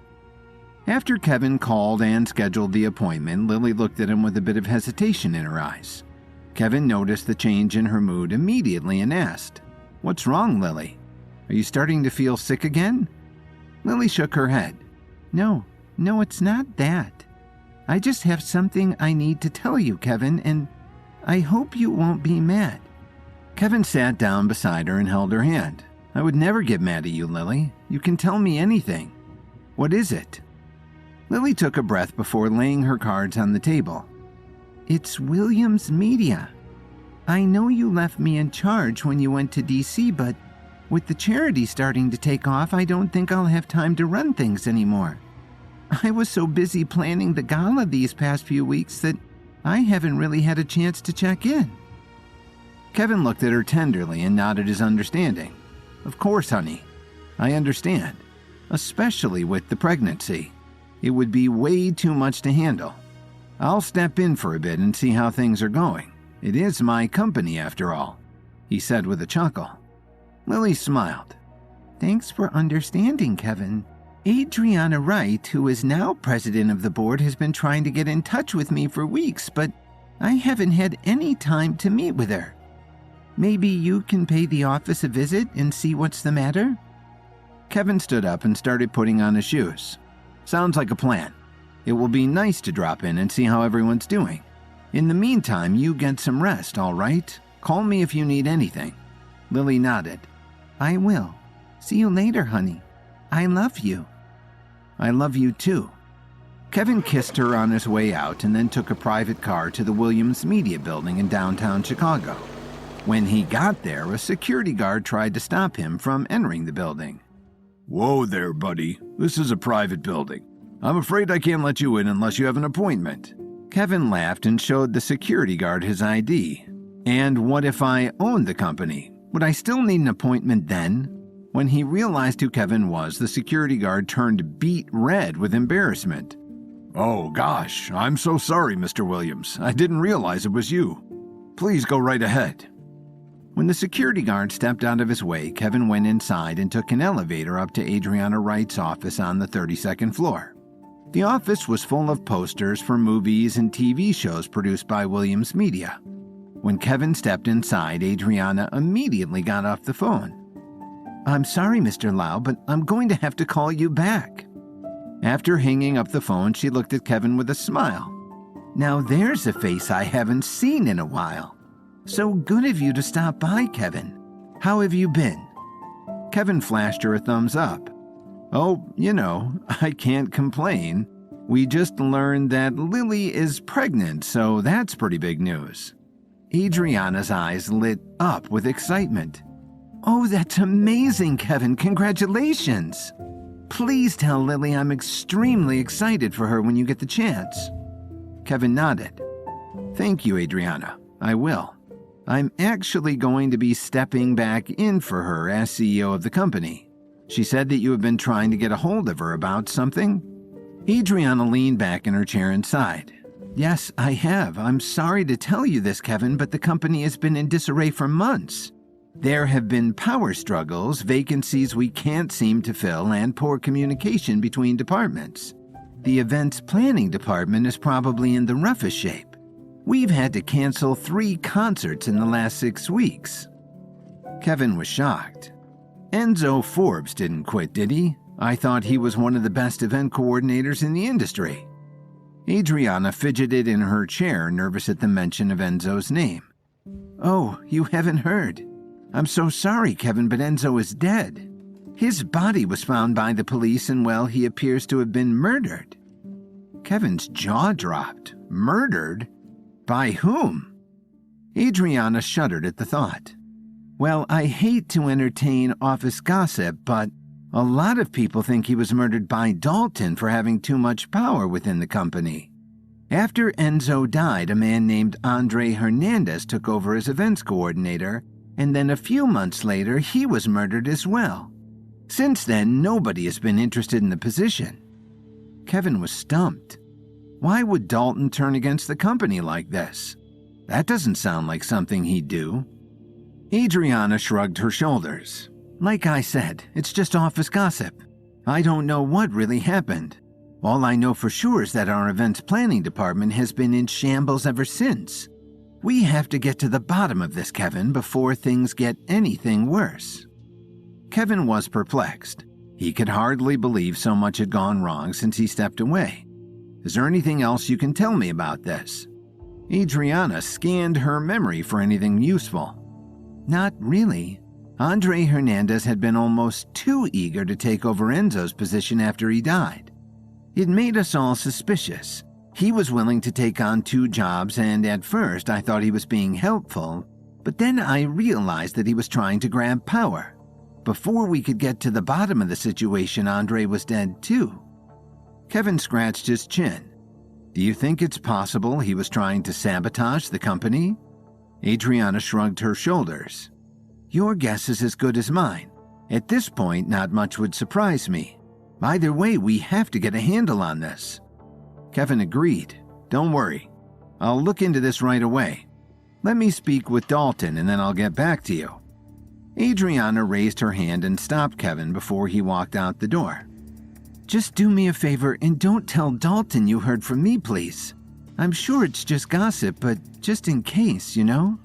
After Kevin called and scheduled the appointment, Lily looked at him with a bit of hesitation in her eyes. Kevin noticed the change in her mood immediately and asked, "What's wrong, Lily? Are you starting to feel sick again?" Lily shook her head. No, it's not that. I just have something I need to tell you, Kevin, and I hope you won't be mad. Kevin sat down beside her and held her hand. I would never get mad at you, Lily. You can tell me anything. What is it? Lily took a breath before laying her cards on the table. It's Williams Media. I know you left me in charge when you went to DC, but with the charity starting to take off, I don't think I'll have time to run things anymore. I was so busy planning the gala these past few weeks that I haven't really had a chance to check in. Kevin looked at her tenderly and nodded his understanding. Of course, honey. I understand. Especially with the pregnancy. It would be way too much to handle. I'll step in for a bit and see how things are going. It is my company, after all, he said with a chuckle. Lily smiled. Thanks for understanding, Kevin. Adriana Wright, who is now president of the board, has been trying to get in touch with me for weeks, but I haven't had any time to meet with her. Maybe you can pay the office a visit and see what's the matter? Kevin stood up and started putting on his shoes. Sounds like a plan. It will be nice to drop in and see how everyone's doing. In the meantime, you get some rest, all right? Call me if you need anything. Lily nodded. I will. See you later, honey. I love you. I love you too. Kevin kissed her on his way out and then took a private car to the Williams Media Building in downtown Chicago. When he got there, a security guard tried to stop him from entering the building. Whoa there, buddy. This is a private building. I'm afraid I can't let you in unless you have an appointment. Kevin laughed and showed the security guard his ID. And what if I owned the company? Would I still need an appointment then? When he realized who Kevin was, the security guard turned beet red with embarrassment. Oh gosh, I'm so sorry, Mr. Williams. I didn't realize it was you. Please go right ahead. When the security guard stepped out of his way, Kevin went inside and took an elevator up to Adriana Wright's office on the 32nd floor. The office was full of posters for movies and TV shows produced by Williams Media. When Kevin stepped inside, Adriana immediately got off the phone. I'm sorry, Mr. Lau, but I'm going to have to call you back. After hanging up the phone, she looked at Kevin with a smile. Now there's a face I haven't seen in a while. So good of you to stop by, Kevin. How have you been? Kevin flashed her a thumbs up. Oh, I can't complain. We just learned that Lily is pregnant, so that's pretty big news. Adriana's eyes lit up with excitement. Oh, that's amazing, Kevin. Congratulations. Please tell Lily I'm extremely excited for her when you get the chance. Kevin nodded. Thank you, Adriana. I will. I'm actually going to be stepping back in for her as CEO of the company. She said that you have been trying to get a hold of her about something. Adriana leaned back in her chair and sighed. Yes, I have. I'm sorry to tell you this, Kevin, but the company has been in disarray for months. There have been power struggles, vacancies we can't seem to fill, and poor communication between departments. The events planning department is probably in the roughest shape. We've had to cancel 3 concerts in the last 6 weeks. Kevin was shocked. Enzo Forbes didn't quit, did he? I thought he was one of the best event coordinators in the industry. Adriana fidgeted in her chair, nervous at the mention of Enzo's name. Oh, you haven't heard. I'm so sorry, Kevin, but Enzo is dead. His body was found by the police and, well, he appears to have been murdered. Kevin's jaw dropped. Murdered? By whom? Adriana shuddered at the thought. Well, I hate to entertain office gossip, but a lot of people think he was murdered by Dalton for having too much power within the company. After Enzo died, a man named Andre Hernandez took over as events coordinator, and then a few months later, he was murdered as well. Since then, nobody has been interested in the position. Kevin was stumped. Why would Dalton turn against the company like this? That doesn't sound like something he'd do. Adriana shrugged her shoulders. Like I said, it's just office gossip. I don't know what really happened. All I know for sure is that our events planning department has been in shambles ever since. We have to get to the bottom of this, Kevin, before things get anything worse. Kevin was perplexed. He could hardly believe so much had gone wrong since he stepped away. Is there anything else you can tell me about this? Adriana scanned her memory for anything useful. Not really. Andre Hernandez had been almost too eager to take over Enzo's position after he died. It made us all suspicious. He was willing to take on 2 jobs, and at first I thought he was being helpful, but then I realized that he was trying to grab power. Before we could get to the bottom of the situation, Andre was dead too. Kevin scratched his chin. Do you think it's possible he was trying to sabotage the company? Adriana shrugged her shoulders. Your guess is as good as mine. At this point, not much would surprise me. Either way, we have to get a handle on this. Kevin agreed. Don't worry. I'll look into this right away. Let me speak with Dalton and then I'll get back to you. Adriana raised her hand and stopped Kevin before he walked out the door. Just do me a favor and don't tell Dalton you heard from me, please. I'm sure it's just gossip, but just in case, you know?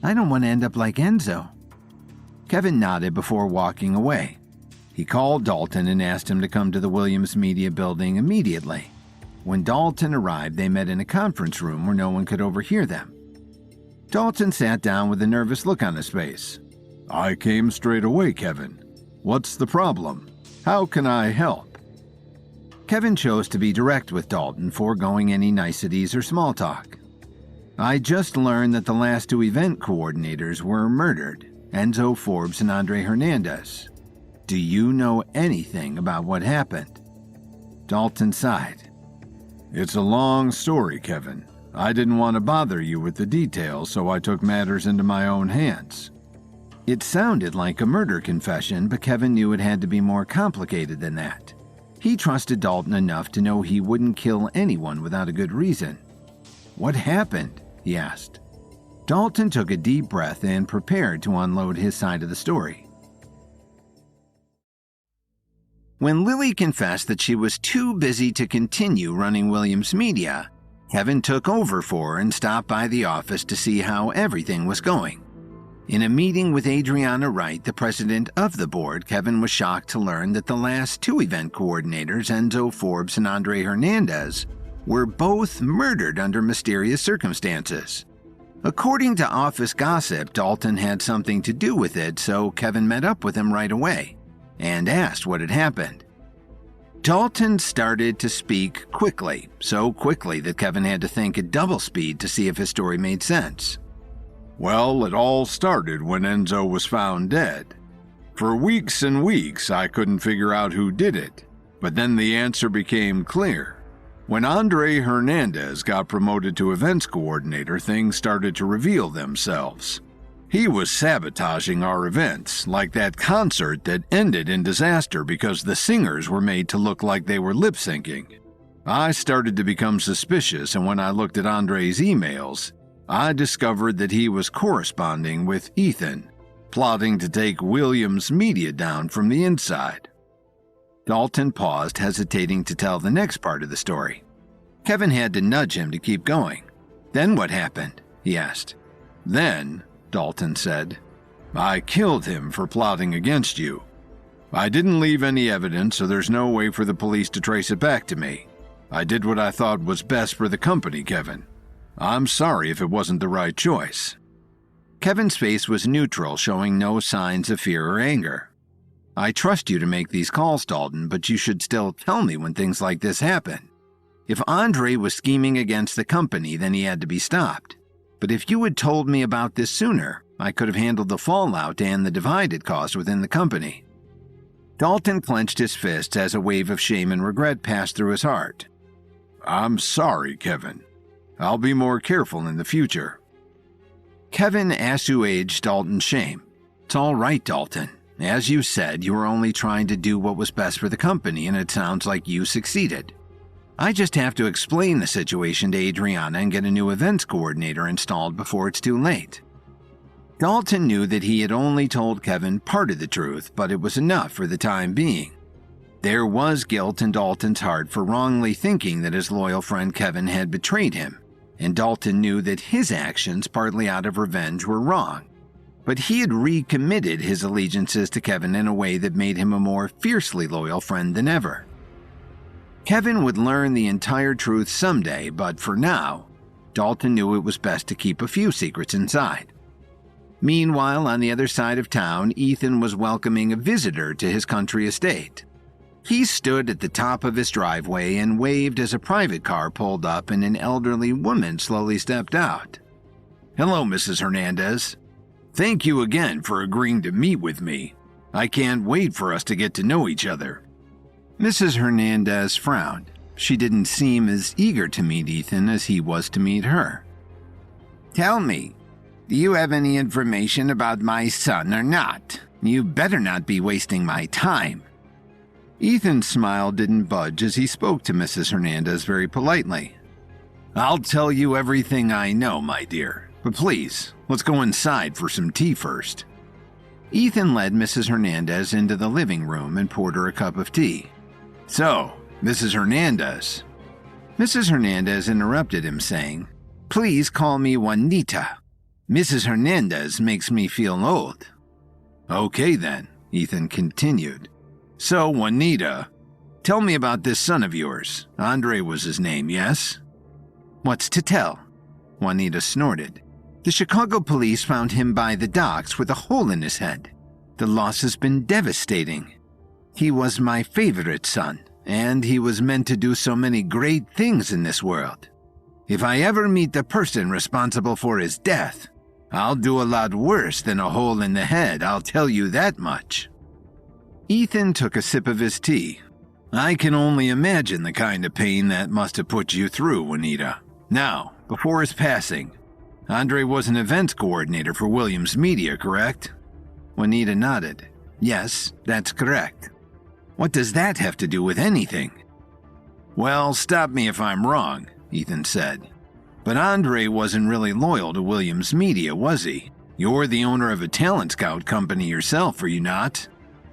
I don't want to end up like Enzo. Kevin nodded before walking away. He called Dalton and asked him to come to the Williams Media Building immediately. When Dalton arrived, they met in a conference room where no one could overhear them. Dalton sat down with a nervous look on his face. I came straight away, Kevin. What's the problem? How can I help? Kevin chose to be direct with Dalton, foregoing any niceties or small talk. I just learned that the last 2 event coordinators were murdered, Enzo Forbes and Andre Hernandez. Do you know anything about what happened? Dalton sighed. It's a long story, Kevin. I didn't want to bother you with the details, so I took matters into my own hands. It sounded like a murder confession, but Kevin knew it had to be more complicated than that. He trusted Dalton enough to know he wouldn't kill anyone without a good reason. What happened? He asked. Dalton took a deep breath and prepared to unload his side of the story. When Lily confessed that she was too busy to continue running Williams Media, Kevin took over for her and stopped by the office to see how everything was going. In a meeting with Adriana Wright, the president of the board, Kevin was shocked to learn that the last 2 event coordinators, Enzo Forbes and Andre Hernandez, were both murdered under mysterious circumstances. According to office gossip, Dalton had something to do with it, so Kevin met up with him right away and asked what had happened. Dalton started to speak quickly, so quickly that Kevin had to think at double speed to see if his story made sense. Well, it all started when Enzo was found dead. For weeks and weeks, I couldn't figure out who did it, but then the answer became clear. When Andre Hernandez got promoted to events coordinator, things started to reveal themselves. He was sabotaging our events, like that concert that ended in disaster because the singers were made to look like they were lip-syncing. I started to become suspicious, and when I looked at Andre's emails, I discovered that he was corresponding with Ethan, plotting to take Williams Media down from the inside. Dalton paused, hesitating to tell the next part of the story. Kevin had to nudge him to keep going. Then what happened? He asked. Then, Dalton said, I killed him for plotting against you. I didn't leave any evidence, so there's no way for the police to trace it back to me. I did what I thought was best for the company, Kevin. I'm sorry if it wasn't the right choice. Kevin's face was neutral, showing no signs of fear or anger. I trust you to make these calls, Dalton, but you should still tell me when things like this happen. If Andre was scheming against the company, then he had to be stopped. But if you had told me about this sooner, I could have handled the fallout and the divide it caused within the company. Dalton clenched his fists as a wave of shame and regret passed through his heart. I'm sorry, Kevin. I'll be more careful in the future. Kevin assuaged Dalton's shame. It's all right, Dalton. As you said, you were only trying to do what was best for the company, and it sounds like you succeeded. I just have to explain the situation to Adriana and get a new events coordinator installed before it's too late. Dalton knew that he had only told Kevin part of the truth, but it was enough for the time being. There was guilt in Dalton's heart for wrongly thinking that his loyal friend Kevin had betrayed him, and Dalton knew that his actions, partly out of revenge, were wrong. But he had recommitted his allegiances to Kevin in a way that made him a more fiercely loyal friend than ever. Kevin would learn the entire truth someday, but for now, Dalton knew it was best to keep a few secrets inside. Meanwhile, on the other side of town, Ethan was welcoming a visitor to his country estate. He stood at the top of his driveway and waved as a private car pulled up and an elderly woman slowly stepped out. Hello, Mrs. Hernandez. Thank you again for agreeing to meet with me. I can't wait for us to get to know each other. Mrs. Hernandez frowned. She didn't seem as eager to meet Ethan as he was to meet her. Tell me, do you have any information about my son or not? You better not be wasting my time. Ethan's smile didn't budge as he spoke to Mrs. Hernandez very politely. I'll tell you everything I know, my dear, but please, let's go inside for some tea first. Ethan led Mrs. Hernandez into the living room and poured her a cup of tea. So, Mrs. Hernandez. Mrs. Hernandez interrupted him, saying, Please call me Juanita. Mrs. Hernandez makes me feel old. Okay then, Ethan continued. So, Juanita, tell me about this son of yours. Andre was his name, yes? What's to tell? Juanita snorted. The Chicago police found him by the docks with a hole in his head. The loss has been devastating. He was my favorite son, and he was meant to do so many great things in this world. If I ever meet the person responsible for his death, I'll do a lot worse than a hole in the head, I'll tell you that much. Ethan took a sip of his tea. I can only imagine the kind of pain that must have put you through, Juanita. Now, before his passing, Andre was an events coordinator for Williams Media, correct? Juanita nodded. Yes, that's correct. What does that have to do with anything? Well, stop me if I'm wrong, Ethan said. But Andre wasn't really loyal to Williams Media, was he? You're the owner of a talent scout company yourself, are you not?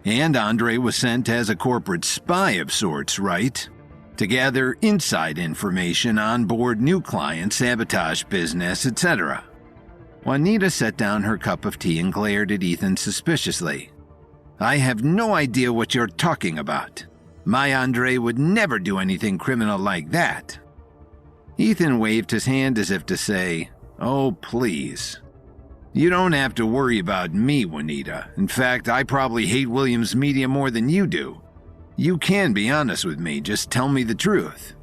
And Andre was sent as a corporate spy of sorts, right? To gather inside information, onboard new clients, sabotage business, etc. Juanita set down her cup of tea and glared at Ethan suspiciously. I have no idea what you're talking about. My Andre would never do anything criminal like that. Ethan waved his hand as if to say, Oh, please. You don't have to worry about me, Juanita. In fact, I probably hate Williams Media more than you do. You can be honest with me, just tell me the truth.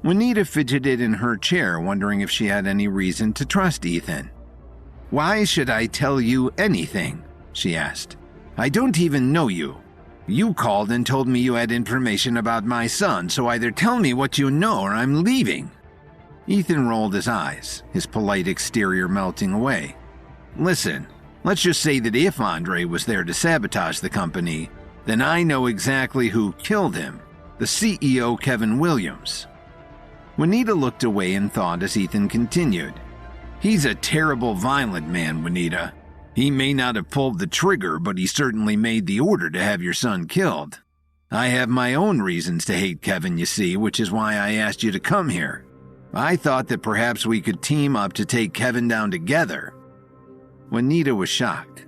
Juanita fidgeted in her chair, wondering if she had any reason to trust Ethan. Why should I tell you anything? She asked. I don't even know you. You called and told me you had information about my son, so either tell me what you know or I'm leaving. Ethan rolled his eyes, his polite exterior melting away. Listen, let's just say that if Andre was there to sabotage the company, then I know exactly who killed him. the CEO Kevin Williams. Juanita looked away in thought as Ethan continued. He's a terrible, violent man, Juanita. He may not have pulled the trigger, but he certainly made the order to have your son killed. I have my own reasons to hate Kevin, you see, which is why I asked you to come here. I thought that perhaps we could team up to take Kevin down together. Juanita was shocked.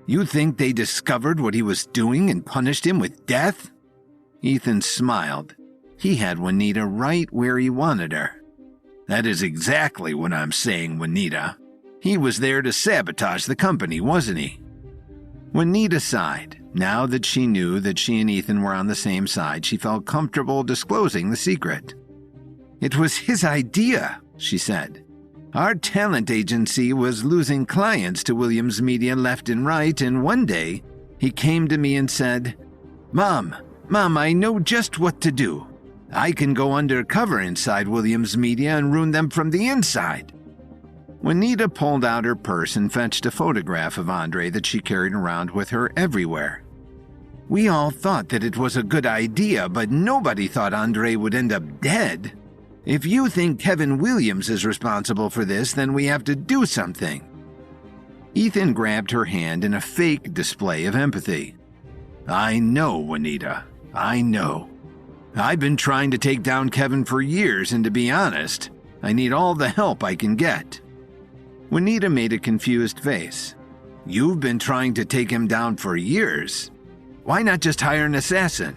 You think they discovered what he was doing and punished him with death? Ethan smiled. He had Juanita right where he wanted her. That is exactly what I'm saying, Juanita. He was there to sabotage the company, wasn't he? Juanita sighed. Now that she knew that she and Ethan were on the same side, she felt comfortable disclosing the secret. It was his idea, she said. Our talent agency was losing clients to Williams Media left and right, and one day he came to me and said, Mom, I know just what to do. I can go undercover inside Williams Media and ruin them from the inside. Juanita pulled out her purse and fetched a photograph of Andre that she carried around with her everywhere. We all thought that it was a good idea, but nobody thought Andre would end up dead. If you think Kevin Williams is responsible for this, then we have to do something. Ethan grabbed her hand in a fake display of empathy. I know, Juanita. I know. I've been trying to take down Kevin for years, and to be honest, I need all the help I can get. Juanita made a confused face. You've been trying to take him down for years. Why not just hire an assassin?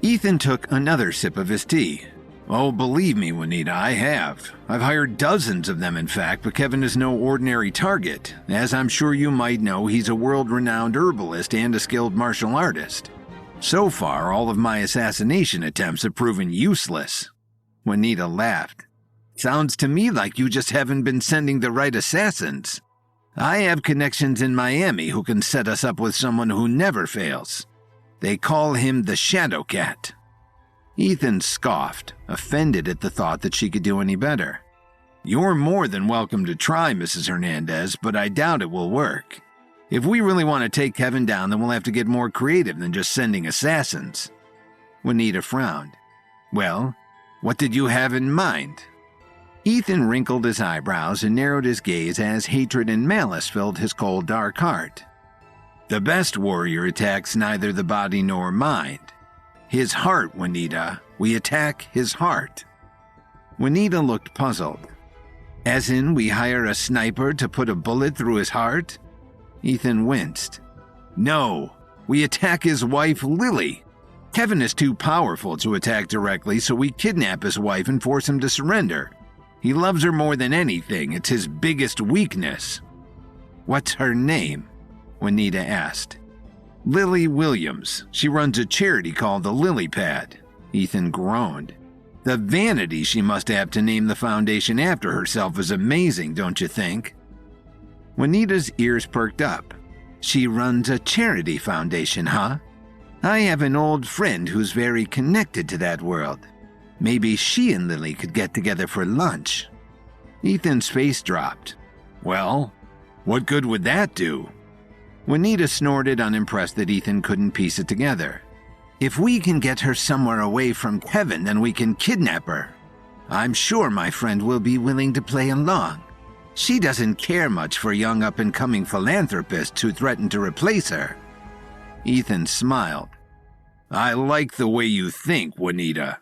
Ethan took another sip of his tea. Oh, believe me, Juanita, I have. I've hired dozens of them, in fact, but Kevin is no ordinary target. As I'm sure you might know, he's a world-renowned herbalist and a skilled martial artist. So far, all of my assassination attempts have proven useless. Juanita laughed. Sounds to me like you just haven't been sending the right assassins. I have connections in Miami who can set us up with someone who never fails. They call him the Shadow Cat. Ethan scoffed, offended at the thought that she could do any better. You're more than welcome to try, Mrs. Hernandez, but I doubt it will work. If we really want to take Kevin down, then we'll have to get more creative than just sending assassins. Juanita frowned. Well, what did you have in mind? Ethan wrinkled his eyebrows and narrowed his gaze as hatred and malice filled his cold, dark heart. The best warrior attacks neither the body nor mind. His heart, Juanita. We attack his heart. Juanita looked puzzled. As in, we hire a sniper to put a bullet through his heart? Ethan winced. No, we attack his wife, Lily. Kevin is too powerful to attack directly, so we kidnap his wife and force him to surrender. He loves her more than anything. It's his biggest weakness. What's her name? Juanita asked. Lily Williams. She runs a charity called the Lily Pad. Ethan groaned. The vanity she must have to name the foundation after herself is amazing, don't you think? Juanita's ears perked up. She runs a charity foundation, huh? I have an old friend who's very connected to that world. Maybe she and Lily could get together for lunch. Ethan's face dropped. Well, what good would that do? Juanita snorted, unimpressed that Ethan couldn't piece it together. If we can get her somewhere away from Kevin, then we can kidnap her. I'm sure my friend will be willing to play along. She doesn't care much for young up-and-coming philanthropists who threaten to replace her. Ethan smiled. I like the way you think, Juanita.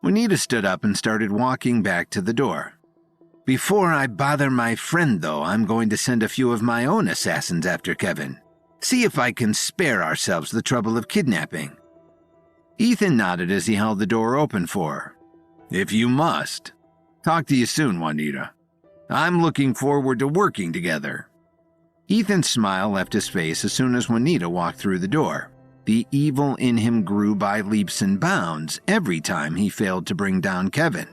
Juanita stood up and started walking back to the door. Before I bother my friend, though, I'm going to send a few of my own assassins after Kevin. See if I can spare ourselves the trouble of kidnapping. Ethan nodded as he held the door open for her. If you must. Talk to you soon, Juanita. I'm looking forward to working together. Ethan's smile left his face as soon as Juanita walked through the door. The evil in him grew by leaps and bounds every time he failed to bring down Kevin.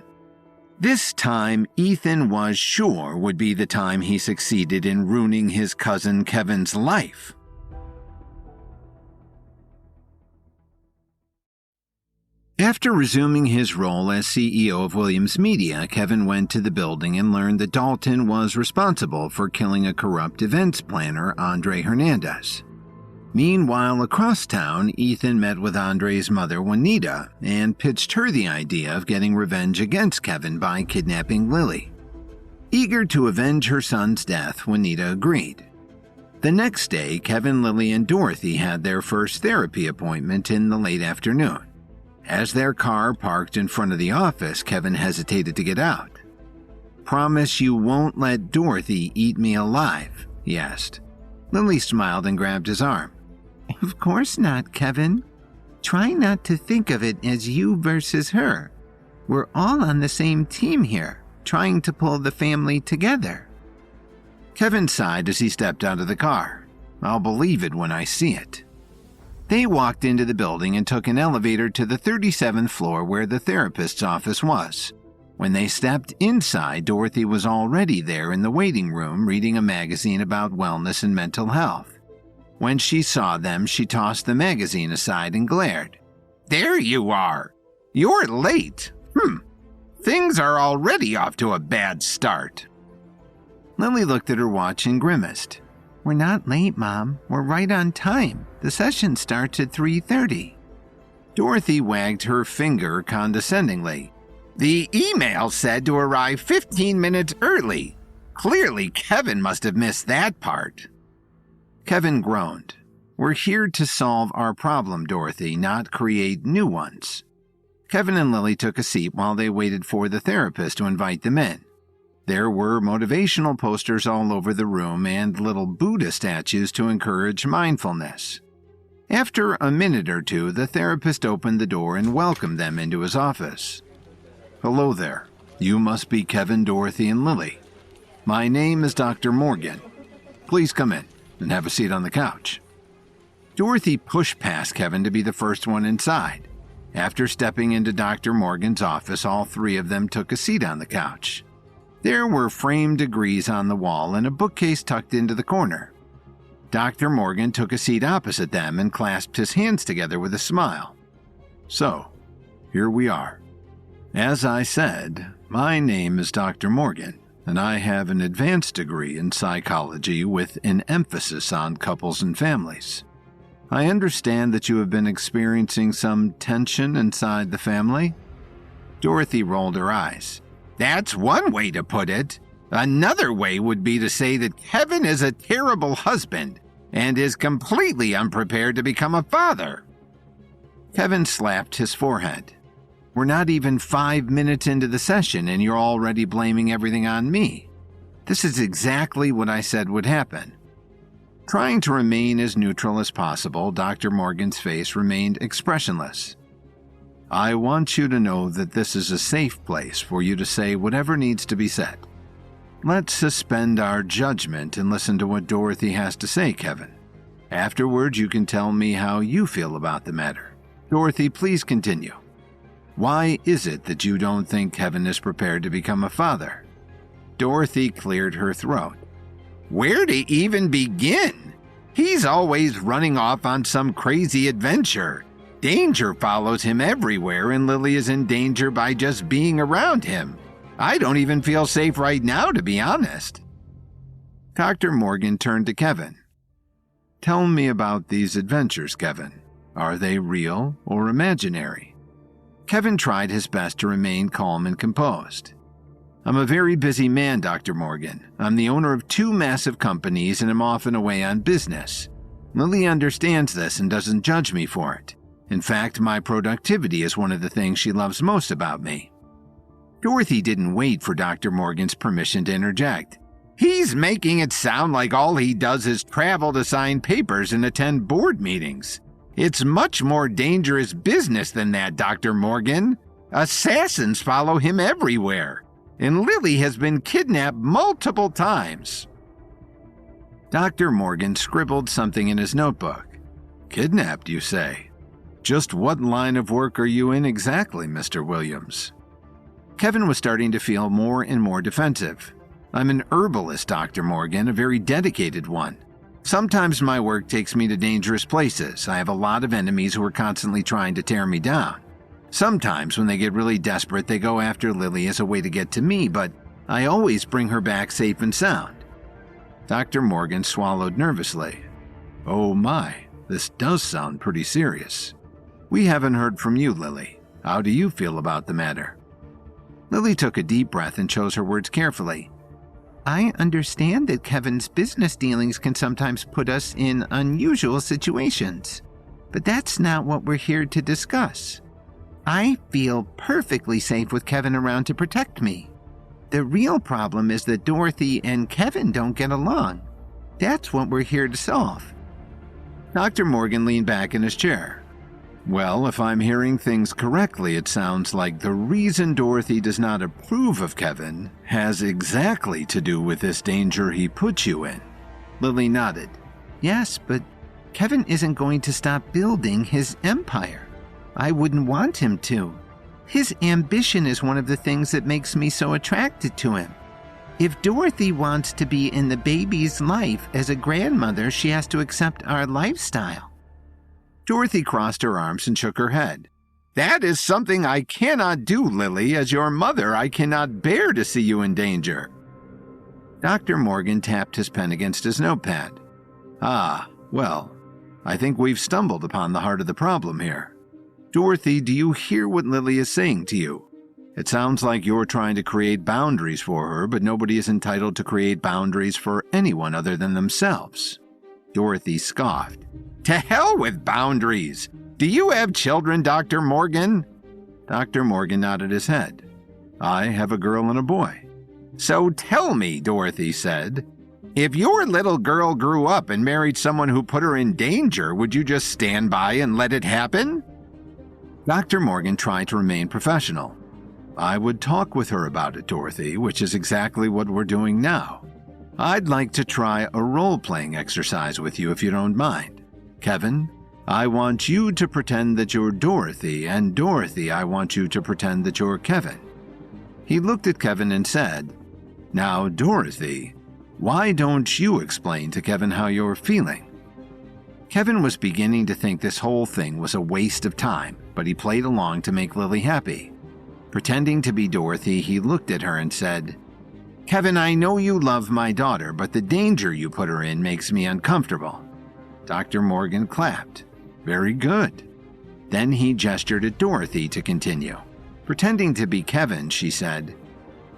This time, Ethan was sure would be the time he succeeded in ruining his cousin Kevin's life. After resuming his role as CEO of Williams Media, Kevin went to the building and learned that Dalton was responsible for killing a corrupt events planner, Andre Hernandez. Meanwhile, across town, Ethan met with Andre's mother, Juanita, and pitched her the idea of getting revenge against Kevin by kidnapping Lily. Eager to avenge her son's death, Juanita agreed. The next day, Kevin, Lily, and Dorothy had their first therapy appointment in the late afternoon. As their car parked in front of the office, Kevin hesitated to get out. "Promise you won't let Dorothy eat me alive?" he asked. Lily smiled and grabbed his arm. "Of course not, Kevin. Try not to think of it as you versus her. We're all on the same team here, trying to pull the family together." Kevin sighed as he stepped out of the car. "I'll believe it when I see it." They walked into the building and took an elevator to the 37th floor where the therapist's office was. When they stepped inside, Dorothy was already there in the waiting room reading a magazine about wellness and mental health. When she saw them, she tossed the magazine aside and glared. "There you are! You're late! Things are already off to a bad start." Lily looked at her watch and grimaced. "We're not late, Mom. We're right on time. The session starts at 3:30. Dorothy wagged her finger condescendingly. "The email said to arrive 15 minutes early. Clearly, Kevin must have missed that part." Kevin groaned. "We're here to solve our problem, Dorothy, not create new ones." Kevin and Lily took a seat while they waited for the therapist to invite them in. There were motivational posters all over the room and little Buddha statues to encourage mindfulness. After a minute or two, the therapist opened the door and welcomed them into his office. "Hello there. You must be Kevin, Dorothy, and Lily. My name is Dr. Morgan. Please come in and have a seat on the couch." Dorothy pushed past Kevin to be the first one inside. After stepping into Dr. Morgan's office, all three of them took a seat on the couch. There were framed degrees on the wall and a bookcase tucked into the corner. Dr. Morgan took a seat opposite them and clasped his hands together with a smile. "So, here we are. As I said, my name is Dr. Morgan, and I have an advanced degree in psychology with an emphasis on couples and families. I understand that you have been experiencing some tension inside the family." Dorothy rolled her eyes. "That's one way to put it. Another way would be to say that Kevin is a terrible husband and is completely unprepared to become a father." Kevin slapped his forehead. "We're not even 5 minutes into the session and you're already blaming everything on me. This is exactly what I said would happen." Trying to remain as neutral as possible, Dr. Morgan's face remained expressionless. "I want you to know that this is a safe place for you to say whatever needs to be said. Let's suspend our judgment and listen to what Dorothy has to say, Kevin. Afterwards, you can tell me how you feel about the matter. Dorothy, please continue. Why is it that you don't think Kevin is prepared to become a father?" Dorothy cleared her throat. "Where to even begin? He's always running off on some crazy adventure. Danger follows him everywhere, and Lily is in danger by just being around him. I don't even feel safe right now, to be honest." Dr. Morgan turned to Kevin. "Tell me about these adventures, Kevin. Are they real or imaginary?" Kevin tried his best to remain calm and composed. "I'm a very busy man, Dr. Morgan. I'm the owner of 2 massive companies and am often away on business. Lily understands this and doesn't judge me for it. In fact, my productivity is one of the things she loves most about me." Dorothy didn't wait for Dr. Morgan's permission to interject. "He's making it sound like all he does is travel to sign papers and attend board meetings. It's much more dangerous business than that, Dr. Morgan. Assassins follow him everywhere, and Lily has been kidnapped multiple times." Dr. Morgan scribbled something in his notebook. "Kidnapped, you say? Just what line of work are you in exactly, Mr. Williams?" Kevin was starting to feel more and more defensive. "I'm an herbalist, Dr. Morgan, a very dedicated one. Sometimes my work takes me to dangerous places. I have a lot of enemies who are constantly trying to tear me down. Sometimes when they get really desperate, they go after Lily as a way to get to me, but I always bring her back safe and sound." Dr. Morgan swallowed nervously. "Oh my, This does sound pretty serious. We haven't heard from you, Lily. How do you feel about the matter?" Lily took a deep breath and chose her words carefully. "I understand that Kevin's business dealings can sometimes put us in unusual situations, but that's not what we're here to discuss. I feel perfectly safe with Kevin around to protect me. The real problem is that Dorothy and Kevin don't get along. That's what we're here to solve." Dr. Morgan leaned back in his chair. "Well, if I'm hearing things correctly, it sounds like the reason Dorothy does not approve of Kevin has exactly to do with this danger he put you in." Lily nodded. "Yes, but Kevin isn't going to stop building his empire. I wouldn't want him to. His ambition is one of the things that makes me so attracted to him. If Dorothy wants to be in the baby's life as a grandmother, she has to accept our lifestyle." Dorothy crossed her arms and shook her head. "That is something I cannot do, Lily. As your mother, I cannot bear to see you in danger." Dr. Morgan tapped his pen against his notepad. Well, I think we've stumbled upon the heart of the problem here. Dorothy, do you hear what Lily is saying to you? It sounds like you're trying to create boundaries for her, but nobody is entitled to create boundaries for anyone other than themselves." Dorothy scoffed. "To hell with boundaries! Do you have children, Dr. Morgan?" Dr. Morgan nodded his head. "I have a girl and a boy." "So tell me," Dorothy said, "if your little girl grew up and married someone who put her in danger, would you just stand by and let it happen?" Dr. Morgan tried to remain professional. "I would talk with her about it, Dorothy, which is exactly what we're doing now. I'd like to try a role-playing exercise with you if you don't mind. Kevin, I want you to pretend that you're Dorothy, and Dorothy, I want you to pretend that you're Kevin." He looked at Kevin and said, "Now, Dorothy, why don't you explain to Kevin how you're feeling?" Kevin was beginning to think this whole thing was a waste of time, but he played along to make Lily happy. Pretending to be Dorothy, he looked at her and said, "Kevin, I know you love my daughter, but the danger you put her in makes me uncomfortable." Dr. Morgan clapped. "Very good." Then he gestured at Dorothy to continue. Pretending to be Kevin, she said,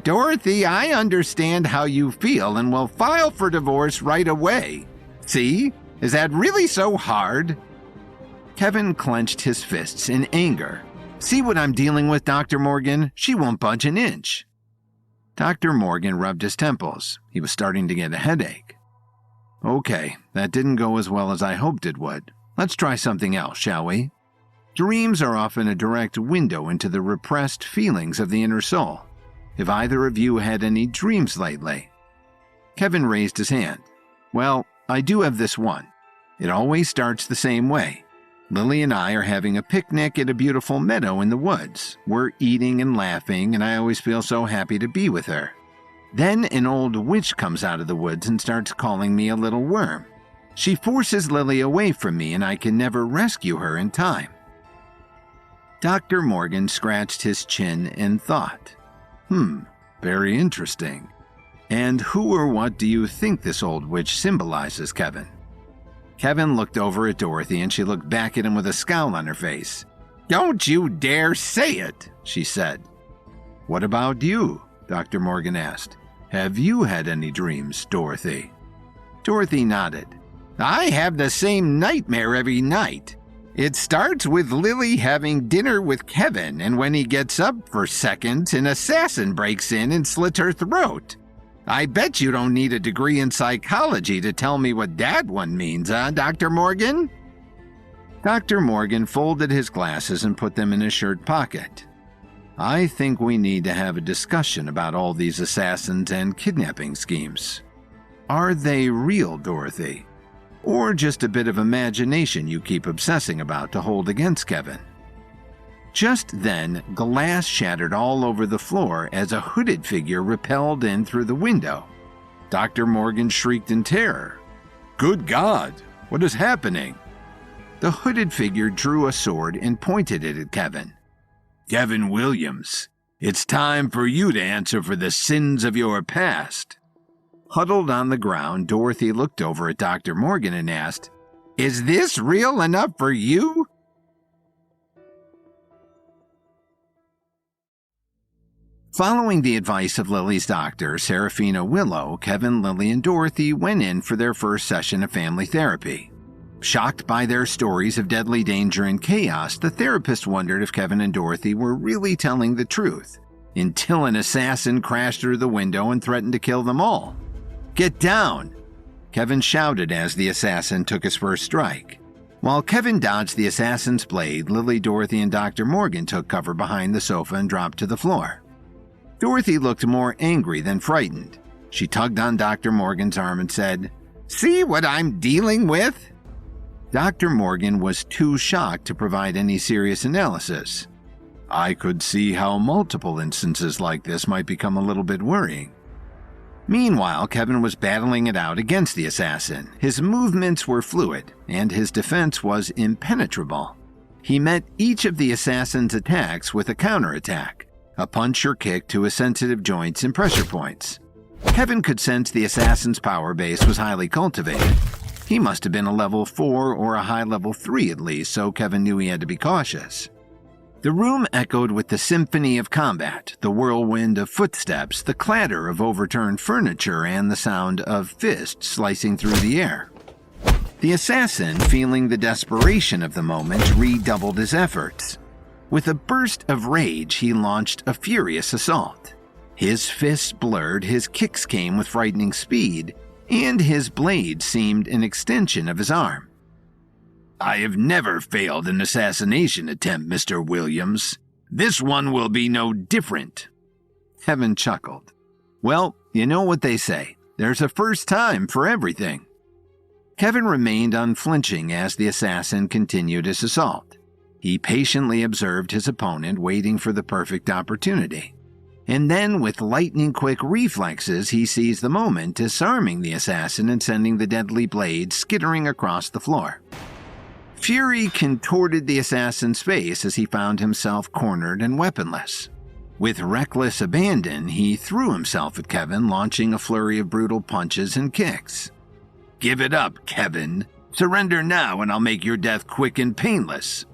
"Dorothy, I understand how you feel and will file for divorce right away. See? Is that really so hard?" Kevin clenched his fists in anger. "See what I'm dealing with, Dr. Morgan? She won't budge an inch." Dr. Morgan rubbed his temples. He was starting to get a headache. "Okay, that didn't go as well as I hoped it would. Let's try something else, shall we? Dreams are often a direct window into the repressed feelings of the inner soul. Have either of you had any dreams lately?" Kevin raised his hand. "Well, I do have this one. It always starts the same way. Lily and I are having a picnic at a beautiful meadow in the woods. We're eating and laughing, and I always feel so happy to be with her. Then an old witch comes out of the woods and starts calling me a little worm. She forces Lily away from me, and I can never rescue her in time." Dr. Morgan scratched his chin in thought. Very interesting. And who or what do you think this old witch symbolizes, Kevin?" Kevin looked over at Dorothy, and she looked back at him with a scowl on her face. "Don't you dare say it," she said. "What about you?" Dr. Morgan asked. "Have you had any dreams, Dorothy?" Dorothy nodded. "I have the same nightmare every night. It starts with Lily having dinner with Kevin, and when he gets up for seconds, an assassin breaks in and slits her throat. I bet you don't need a degree in psychology to tell me what that one means, huh, Dr. Morgan?" Dr. Morgan folded his glasses and put them in his shirt pocket. "I think we need to have a discussion about all these assassins and kidnapping schemes. Are they real, Dorothy? Or just a bit of imagination you keep obsessing about to hold against Kevin?" Just then, glass shattered all over the floor as a hooded figure rappelled in through the window. Dr. Morgan shrieked in terror. "Good God! What is happening?" The hooded figure drew a sword and pointed it at Kevin. "Kevin Williams, it's time for you to answer for the sins of your past." Huddled on the ground, Dorothy looked over at Dr. Morgan and asked, Is this real enough for you? Following the advice of Lily's doctor, Serafina Willow, Kevin, Lily, and Dorothy went in for their first session of family therapy. Shocked by their stories of deadly danger and chaos, the therapist wondered if Kevin and Dorothy were really telling the truth, until an assassin crashed through the window and threatened to kill them all. "Get down!" Kevin shouted as the assassin took his first strike. While Kevin dodged the assassin's blade, Lily, Dorothy, and Dr. Morgan took cover behind the sofa and dropped to the floor. Dorothy looked more angry than frightened. She tugged on Dr. Morgan's arm and said, "See what I'm dealing with?" Dr. Morgan was too shocked to provide any serious analysis. I could see how multiple instances like this might become a little bit worrying. Meanwhile, Kevin was battling it out against the assassin. His movements were fluid, and his defense was impenetrable. He met each of the assassin's attacks with a counterattack, a punch or kick to his sensitive joints and pressure points. Kevin could sense the assassin's power base was highly cultivated. He must have been a level 4 or a high level 3 at least, so Kevin knew he had to be cautious. The room echoed with the symphony of combat, the whirlwind of footsteps, the clatter of overturned furniture, and the sound of fists slicing through the air. The assassin, feeling the desperation of the moment, redoubled his efforts. With a burst of rage, he launched a furious assault. His fists blurred, his kicks came with frightening speed, and his blade seemed an extension of his arm. "I have never failed an assassination attempt, Mr. Williams. This one will be no different." Kevin chuckled. "Well, you know what they say. There's a first time for everything." Kevin remained unflinching as the assassin continued his assault. He patiently observed his opponent, waiting for the perfect opportunity. And then, with lightning-quick reflexes, he seized the moment, disarming the assassin and sending the deadly blade skittering across the floor. Fury contorted the assassin's face as he found himself cornered and weaponless. With reckless abandon, he threw himself at Kevin, launching a flurry of brutal punches and kicks. "Give it up, Kevin. Surrender now and I'll make your death quick and painless."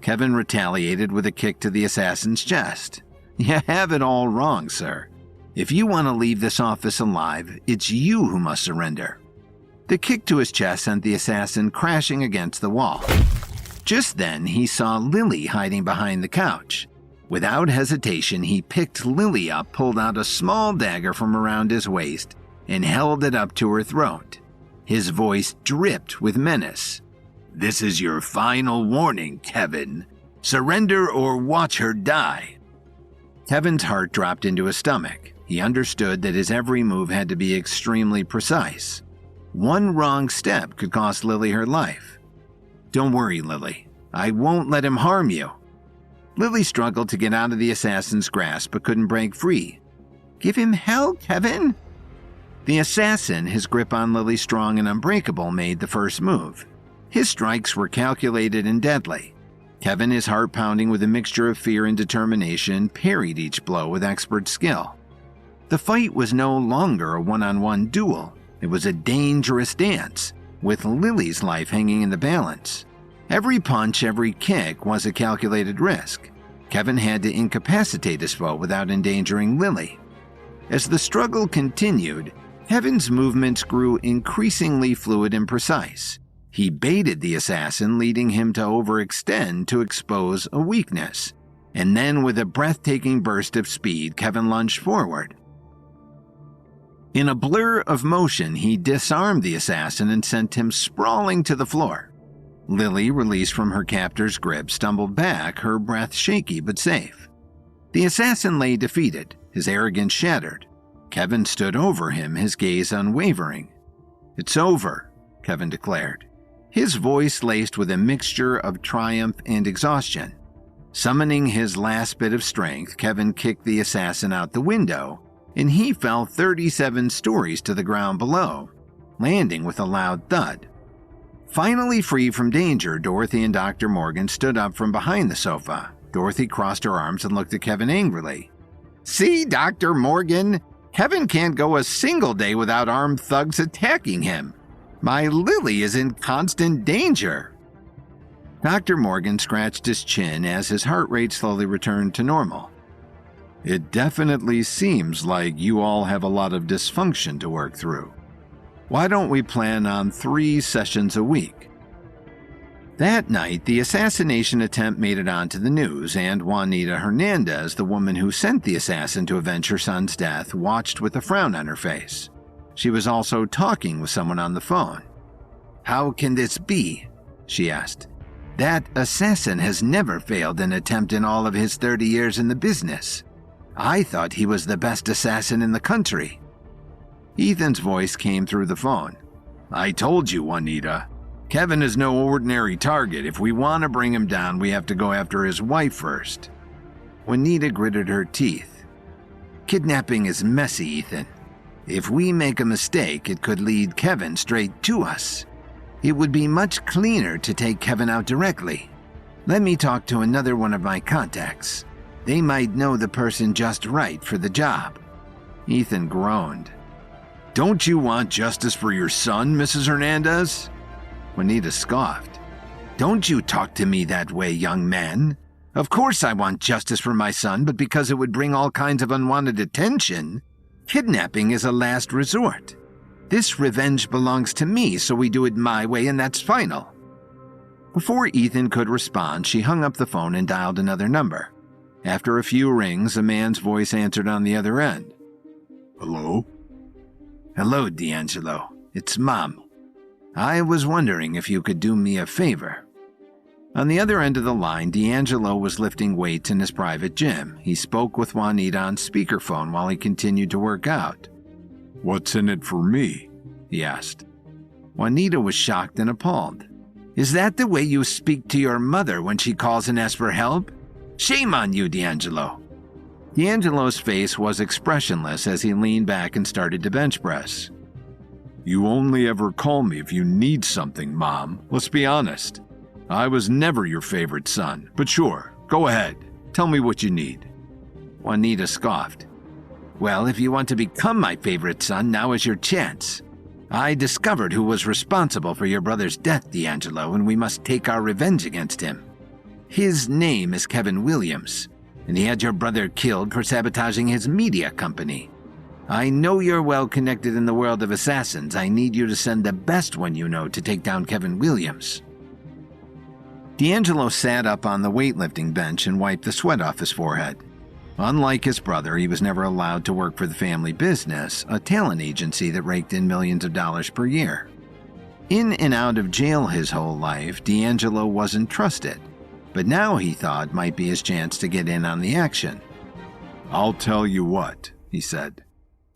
Kevin retaliated with a kick to the assassin's chest. "You have it all wrong, sir. If you want to leave this office alive, it's you who must surrender." The kick to his chest sent the assassin crashing against the wall. Just then, he saw Lily hiding behind the couch. Without hesitation, he picked Lily up, pulled out a small dagger from around his waist, and held it up to her throat. His voice dripped with menace. "This is your final warning, Kevin. Surrender or watch her die." Kevin's heart dropped into his stomach. He understood that his every move had to be extremely precise. One wrong step could cost Lily her life. "Don't worry, Lily. I won't let him harm you." Lily struggled to get out of the assassin's grasp but couldn't break free. "Give him hell, Kevin." The assassin, his grip on Lily strong and unbreakable, made the first move. His strikes were calculated and deadly. Kevin, his heart pounding with a mixture of fear and determination, parried each blow with expert skill. The fight was no longer a one-on-one duel. It was a dangerous dance, with Lily's life hanging in the balance. Every punch, every kick was a calculated risk. Kevin had to incapacitate his foe without endangering Lily. As the struggle continued, Kevin's movements grew increasingly fluid and precise. He baited the assassin, leading him to overextend to expose a weakness. And then, with a breathtaking burst of speed, Kevin lunged forward. In a blur of motion, he disarmed the assassin and sent him sprawling to the floor. Lily, released from her captor's grip, stumbled back, her breath shaky but safe. The assassin lay defeated, his arrogance shattered. Kevin stood over him, his gaze unwavering. "It's over," Kevin declared, his voice laced with a mixture of triumph and exhaustion. Summoning his last bit of strength, Kevin kicked the assassin out the window, and he fell 37 stories to the ground below, landing with a loud thud. Finally free from danger, Dorothy and Dr. Morgan stood up from behind the sofa. Dorothy crossed her arms and looked at Kevin angrily. "See, Dr. Morgan? Kevin can't go a single day without armed thugs attacking him. My Lily is in constant danger. Dr. Morgan scratched his chin as his heart rate slowly returned to normal. It definitely seems like you all have a lot of dysfunction to work through. Why don't we plan on 3 sessions a week? That night, the assassination attempt made it onto the news, and Juanita Hernandez, the woman who sent the assassin to avenge her son's death, watched with a frown on her face. She was also talking with someone on the phone. "How can this be?" she asked. "That assassin has never failed an attempt in all of his 30 years in the business. I thought he was the best assassin in the country." Ethan's voice came through the phone. "I told you, Juanita. Kevin is no ordinary target. If we want to bring him down, we have to go after his wife first." Juanita gritted her teeth. "Kidnapping is messy, Ethan. If we make a mistake, it could lead Kevin straight to us. It would be much cleaner to take Kevin out directly. Let me talk to another one of my contacts. They might know the person just right for the job." Ethan groaned. "Don't you want justice for your son, Mrs. Hernandez?" Juanita scoffed. "Don't you talk to me that way, young man. Of course I want justice for my son, but because it would bring all kinds of unwanted attention, kidnapping is a last resort. This revenge belongs to me, so we do it my way, and that's final." Before Ethan could respond, she hung up the phone and dialed another number. After a few rings, a man's voice answered on the other end. "Hello?" "Hello, D'Angelo. It's Mom. I was wondering if you could do me a favor." On the other end of the line, D'Angelo was lifting weights in his private gym. He spoke with Juanita on speakerphone while he continued to work out. "What's in it for me?" he asked. Juanita was shocked and appalled. "Is that the way you speak to your mother when she calls and asks for help? Shame on you, D'Angelo." D'Angelo's face was expressionless as he leaned back and started to bench press. "You only ever call me if you need something, Mom. Let's be honest. I was never your favorite son, but sure, go ahead. Tell me what you need." Juanita scoffed. "Well, if you want to become my favorite son, now is your chance. I discovered who was responsible for your brother's death, D'Angelo, and we must take our revenge against him. His name is Kevin Williams, and he had your brother killed for sabotaging his media company. I know you're well connected in the world of assassins. I need you to send the best one you know to take down Kevin Williams." D'Angelo sat up on the weightlifting bench and wiped the sweat off his forehead. Unlike his brother, he was never allowed to work for the family business, a talent agency that raked in millions of dollars per year. In and out of jail his whole life, D'Angelo wasn't trusted, but now he thought might be his chance to get in on the action. "I'll tell you what," he said.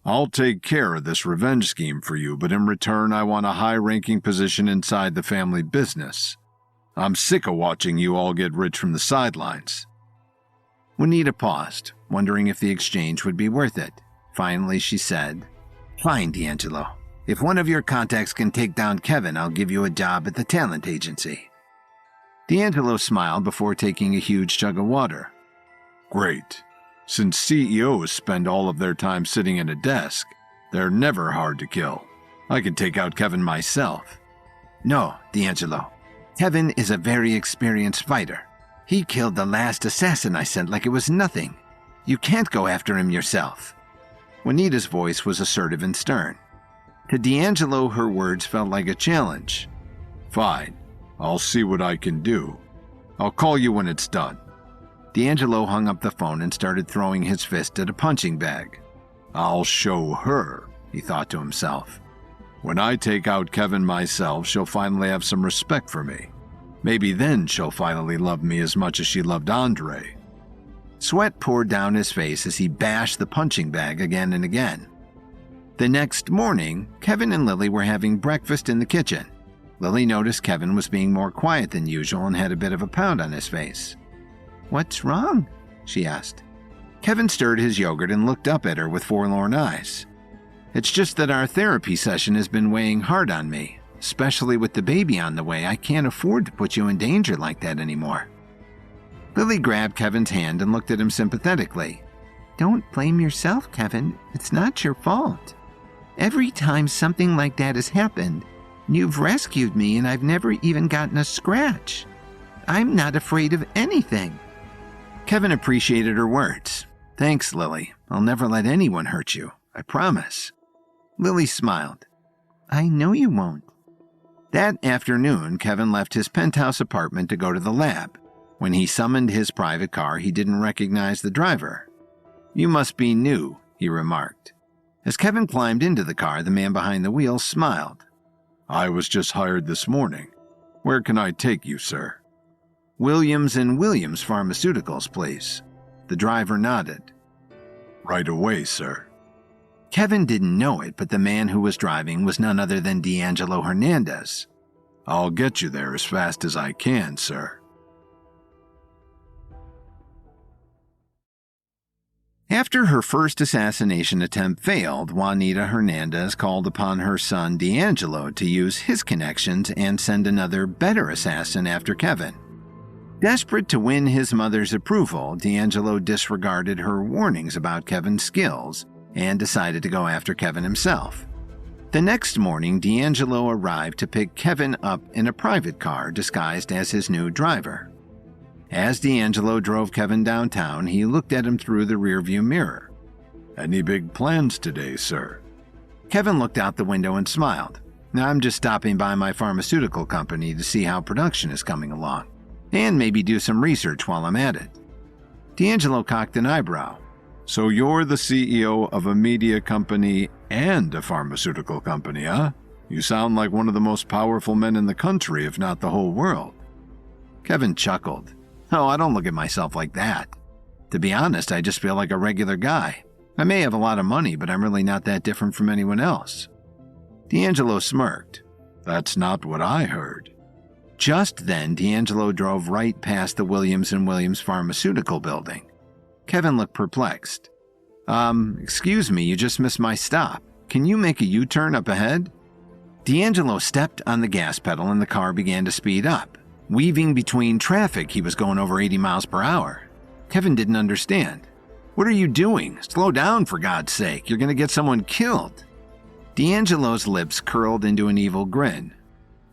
"I'll take care of this revenge scheme for you, but in return I want a high-ranking position inside the family business. I'm sick of watching you all get rich from the sidelines." Juanita paused, wondering if the exchange would be worth it. Finally, she said, "Fine, D'Angelo. If one of your contacts can take down Kevin, I'll give you a job at the talent agency." D'Angelo smiled before taking a huge jug of water. "Great. Since CEOs spend all of their time sitting at a desk, they're never hard to kill. I can take out Kevin myself." "No, D'Angelo. Kevin is a very experienced fighter. He killed the last assassin I sent like it was nothing. You can't go after him yourself." Juanita's voice was assertive and stern. To D'Angelo, her words felt like a challenge. "Fine. I'll see what I can do. I'll call you when it's done." D'Angelo hung up the phone and started throwing his fist at a punching bag. "I'll show her," he thought to himself. "When I take out Kevin myself, she'll finally have some respect for me. Maybe then she'll finally love me as much as she loved Andre." Sweat poured down his face as he bashed the punching bag again and again. The next morning, Kevin and Lily were having breakfast in the kitchen. Lily noticed Kevin was being more quiet than usual and had a bit of a pout on his face. "What's wrong?" she asked. Kevin stirred his yogurt and looked up at her with forlorn eyes. "It's just that our therapy session has been weighing hard on me. Especially with the baby on the way, I can't afford to put you in danger like that anymore." Lily grabbed Kevin's hand and looked at him sympathetically. "Don't blame yourself, Kevin. It's not your fault. Every time something like that has happened, You've rescued me and I've never even gotten a scratch. I'm not afraid of anything." Kevin appreciated her words. "Thanks, Lily. I'll never let anyone hurt you. I promise." Lily smiled. "I know you won't." That afternoon, Kevin left his penthouse apartment to go to the lab. When he summoned his private car, he didn't recognize the driver. "You must be new," he remarked. As Kevin climbed into the car, the man behind the wheel smiled. "I was just hired this morning. Where can I take you, sir?" "Williams & Williams Pharmaceuticals, please." The driver nodded. "Right away, sir." Kevin didn't know it, but the man who was driving was none other than D'Angelo Hernandez. "I'll get you there as fast as I can, sir." After her first assassination attempt failed, Juanita Hernandez called upon her son D'Angelo to use his connections and send another, better assassin after Kevin. Desperate to win his mother's approval, D'Angelo disregarded her warnings about Kevin's skills and decided to go after Kevin himself. The next morning, D'Angelo arrived to pick Kevin up in a private car disguised as his new driver. As D'Angelo drove Kevin downtown, he looked at him through the rearview mirror. "Any big plans today, sir?" Kevin looked out the window and smiled. "I'm just stopping by my pharmaceutical company to see how production is coming along, and maybe do some research while I'm at it." D'Angelo cocked an eyebrow. "So you're the CEO of a media company and a pharmaceutical company, huh? You sound like one of the most powerful men in the country, if not the whole world." Kevin chuckled. "Oh, I don't look at myself like that. To be honest, I just feel like a regular guy. I may have a lot of money, but I'm really not that different from anyone else." D'Angelo smirked. "That's not what I heard." Just then, D'Angelo drove right past the Williams & Williams Pharmaceutical building. Kevin looked perplexed. Excuse me, you just missed my stop. Can you make a U-turn up ahead?" D'Angelo stepped on the gas pedal and the car began to speed up. Weaving between traffic, he was going over 80 miles per hour. Kevin didn't understand. "What are you doing? Slow down, for God's sake. You're going to get someone killed." D'Angelo's lips curled into an evil grin.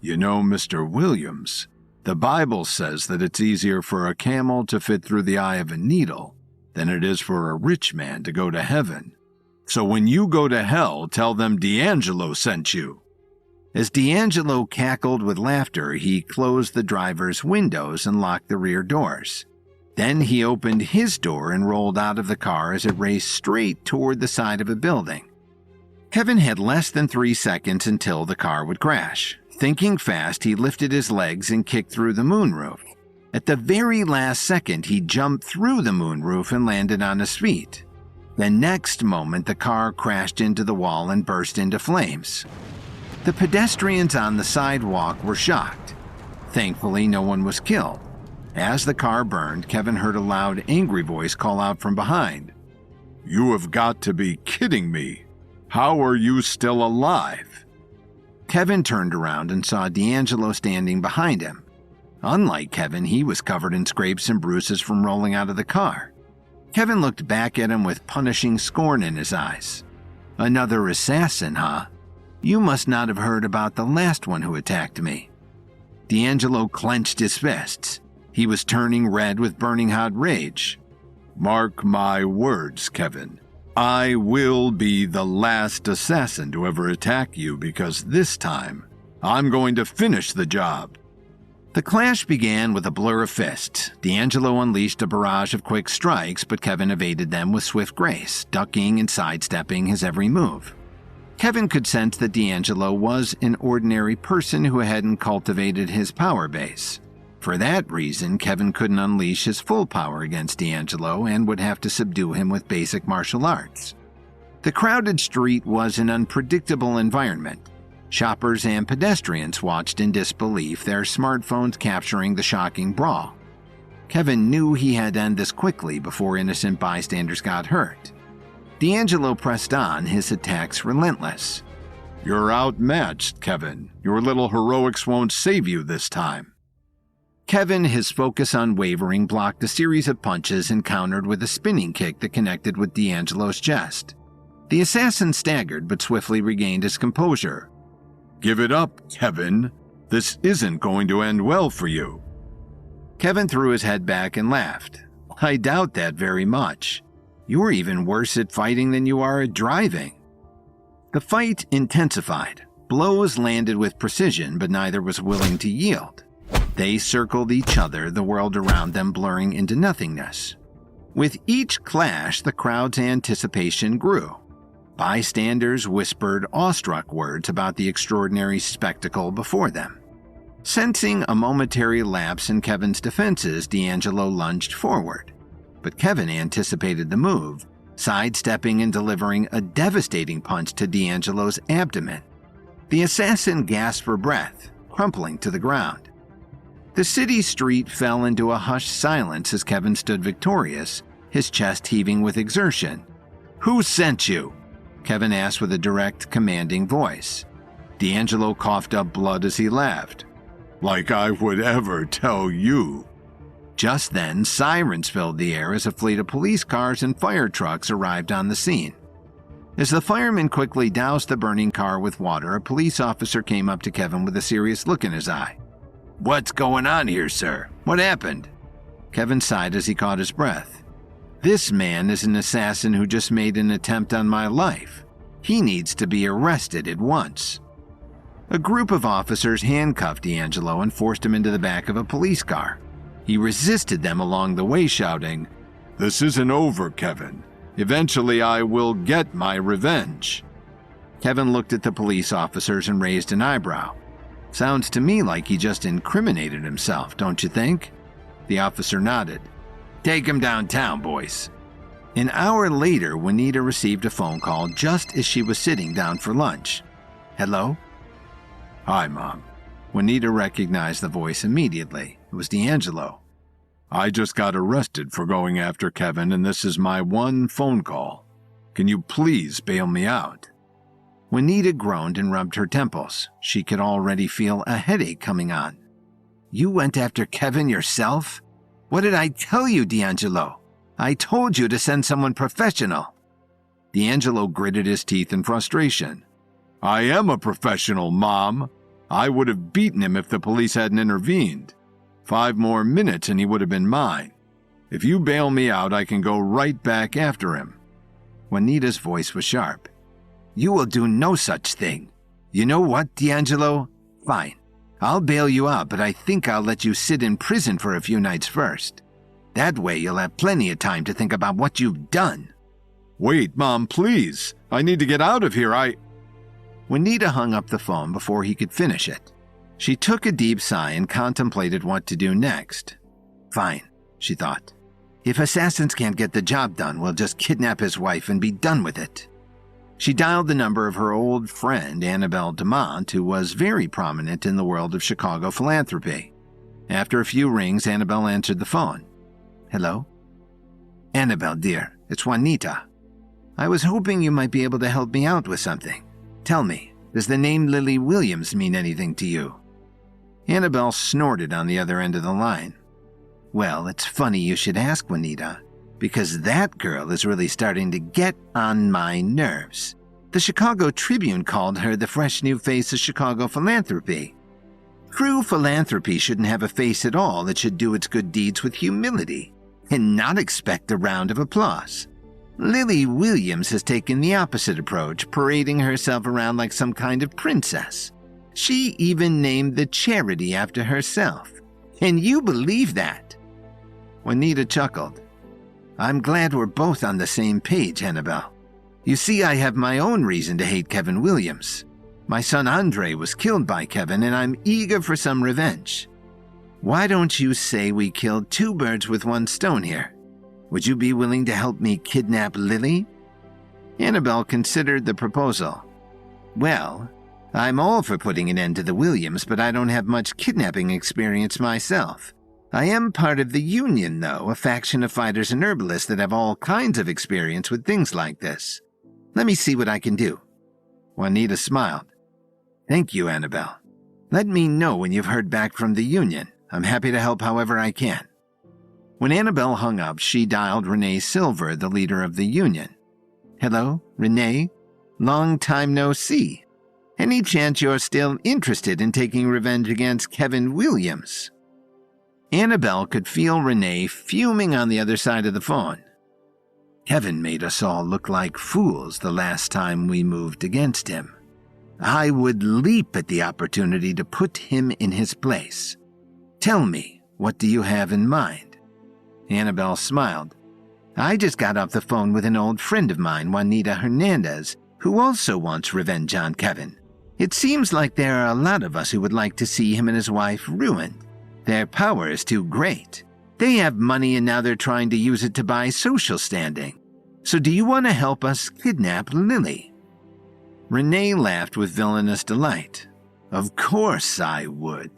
"You know, Mr. Williams, the Bible says that it's easier for a camel to fit through the eye of a needle than it is for a rich man to go to heaven. So when you go to hell, tell them D'Angelo sent you." As D'Angelo cackled with laughter, he closed the driver's windows and locked the rear doors. Then he opened his door and rolled out of the car as it raced straight toward the side of a building. Kevin had less than 3 seconds until the car would crash. Thinking fast, he lifted his legs and kicked through the moonroof. At the very last second, he jumped through the moonroof and landed on his feet. The next moment, the car crashed into the wall and burst into flames. The pedestrians on the sidewalk were shocked. Thankfully, no one was killed. As the car burned, Kevin heard a loud, angry voice call out from behind. "You have got to be kidding me. How are you still alive?" Kevin turned around and saw D'Angelo standing behind him. Unlike Kevin, he was covered in scrapes and bruises from rolling out of the car. Kevin looked back at him with punishing scorn in his eyes. "Another assassin, huh? You must not have heard about the last one who attacked me." D'Angelo clenched his fists. He was turning red with burning hot rage. "Mark my words, Kevin. I will be the last assassin to ever attack you because this time, I'm going to finish the job." The clash began with a blur of fists. D'Angelo unleashed a barrage of quick strikes, but Kevin evaded them with swift grace, ducking and sidestepping his every move. Kevin could sense that D'Angelo was an ordinary person who hadn't cultivated his power base. For that reason, Kevin couldn't unleash his full power against D'Angelo and would have to subdue him with basic martial arts. The crowded street was an unpredictable environment. Shoppers and pedestrians watched in disbelief, their smartphones capturing the shocking brawl. Kevin knew he had to end this quickly before innocent bystanders got hurt. D'Angelo pressed on, his attacks relentless. "You're outmatched, Kevin. Your little heroics won't save you this time." Kevin, his focus unwavering, blocked a series of punches and countered with a spinning kick that connected with D'Angelo's chest. The assassin staggered but swiftly regained his composure. Give it up, Kevin. This isn't going to end well for you. Kevin threw his head back and laughed. I doubt that very much. You're even worse at fighting than you are at driving. The fight intensified. Blows landed with precision, but neither was willing to yield. They circled each other, the world around them blurring into nothingness. With each clash, the crowd's anticipation grew. Bystanders whispered awestruck words about the extraordinary spectacle before them. Sensing a momentary lapse in Kevin's defenses, D'Angelo lunged forward. But Kevin anticipated the move, sidestepping and delivering a devastating punch to D'Angelo's abdomen. The assassin gasped for breath, crumpling to the ground. The city street fell into a hushed silence as Kevin stood victorious, his chest heaving with exertion. "Who sent you?" Kevin asked with a direct, commanding voice. D'Angelo coughed up blood as he laughed. "Like I would ever tell you." Just then, sirens filled the air as a fleet of police cars and fire trucks arrived on the scene. As the firemen quickly doused the burning car with water, a police officer came up to Kevin with a serious look in his eye. "What's going on here, sir? What happened?" Kevin sighed as he caught his breath. "This man is an assassin who just made an attempt on my life. He needs to be arrested at once." A group of officers handcuffed D'Angelo and forced him into the back of a police car. He resisted them along the way, shouting, "This isn't over, Kevin. Eventually I will get my revenge." Kevin looked at the police officers and raised an eyebrow. "Sounds to me like he just incriminated himself, don't you think?" The officer nodded. "Take him downtown, boys." An hour later, Juanita received a phone call just as she was sitting down for lunch. "Hello?" "Hi, Mom." Juanita recognized the voice immediately. It was D'Angelo. "I just got arrested for going after Kevin, and this is my one phone call. Can you please bail me out?" Juanita groaned and rubbed her temples. She could already feel a headache coming on. "You went after Kevin yourself? What did I tell you, D'Angelo? I told you to send someone professional." D'Angelo gritted his teeth in frustration. "I am a professional, Mom. I would have beaten him if the police hadn't intervened. 5 more minutes and he would have been mine. If you bail me out, I can go right back after him." Juanita's voice was sharp. "You will do no such thing. You know what, D'Angelo? Fine. I'll bail you out, but I think I'll let you sit in prison for a few nights first. That way you'll have plenty of time to think about what you've done." "Wait, Mom, please. I need to get out of here. Juanita hung up the phone before he could finish it. She took a deep sigh and contemplated what to do next. "Fine," she thought. "If assassins can't get the job done, we'll just kidnap his wife and be done with it." She dialed the number of her old friend, Annabelle Dumont, who was very prominent in the world of Chicago philanthropy. After a few rings, Annabelle answered the phone. "Hello?" "Annabelle, dear, it's Juanita. I was hoping you might be able to help me out with something. Tell me, does the name Lily Williams mean anything to you?" Annabelle snorted on the other end of the line. "Well, it's funny you should ask, Juanita, because that girl is really starting to get on my nerves. The Chicago Tribune called her the fresh new face of Chicago philanthropy. True philanthropy shouldn't have a face at all. It should do its good deeds with humility and not expect a round of applause. Lily Williams has taken the opposite approach, parading herself around like some kind of princess. She even named the charity after herself. Can you believe that?" Juanita chuckled. "I'm glad we're both on the same page, Annabelle. You see, I have my own reason to hate Kevin Williams. My son Andre was killed by Kevin, and I'm eager for some revenge. Why don't you say we killed 2 birds with 1 stone here? Would you be willing to help me kidnap Lily?" Annabelle considered the proposal. "Well, I'm all for putting an end to the Williams, but I don't have much kidnapping experience myself. I am part of the Union, though, a faction of fighters and herbalists that have all kinds of experience with things like this. Let me see what I can do." Juanita smiled. "Thank you, Annabelle. Let me know when you've heard back from the Union. I'm happy to help however I can." When Annabelle hung up, she dialed Renee Silver, the leader of the Union. "Hello, Renee? Long time no see." Any chance you're still interested in taking revenge against Kevin Williams?" Annabelle could feel Renee fuming on the other side of the phone. "Kevin made us all look like fools the last time we moved against him. I would leap at the opportunity to put him in his place. Tell me, what do you have in mind?" Annabelle smiled. "I just got off the phone with an old friend of mine, Juanita Hernandez, who also wants revenge on Kevin. It seems like there are a lot of us who would like to see him and his wife ruined. Their power is too great. They have money and now they're trying to use it to buy social standing. So do you want to help us kidnap Lily?" Renee laughed with villainous delight. "Of course I would.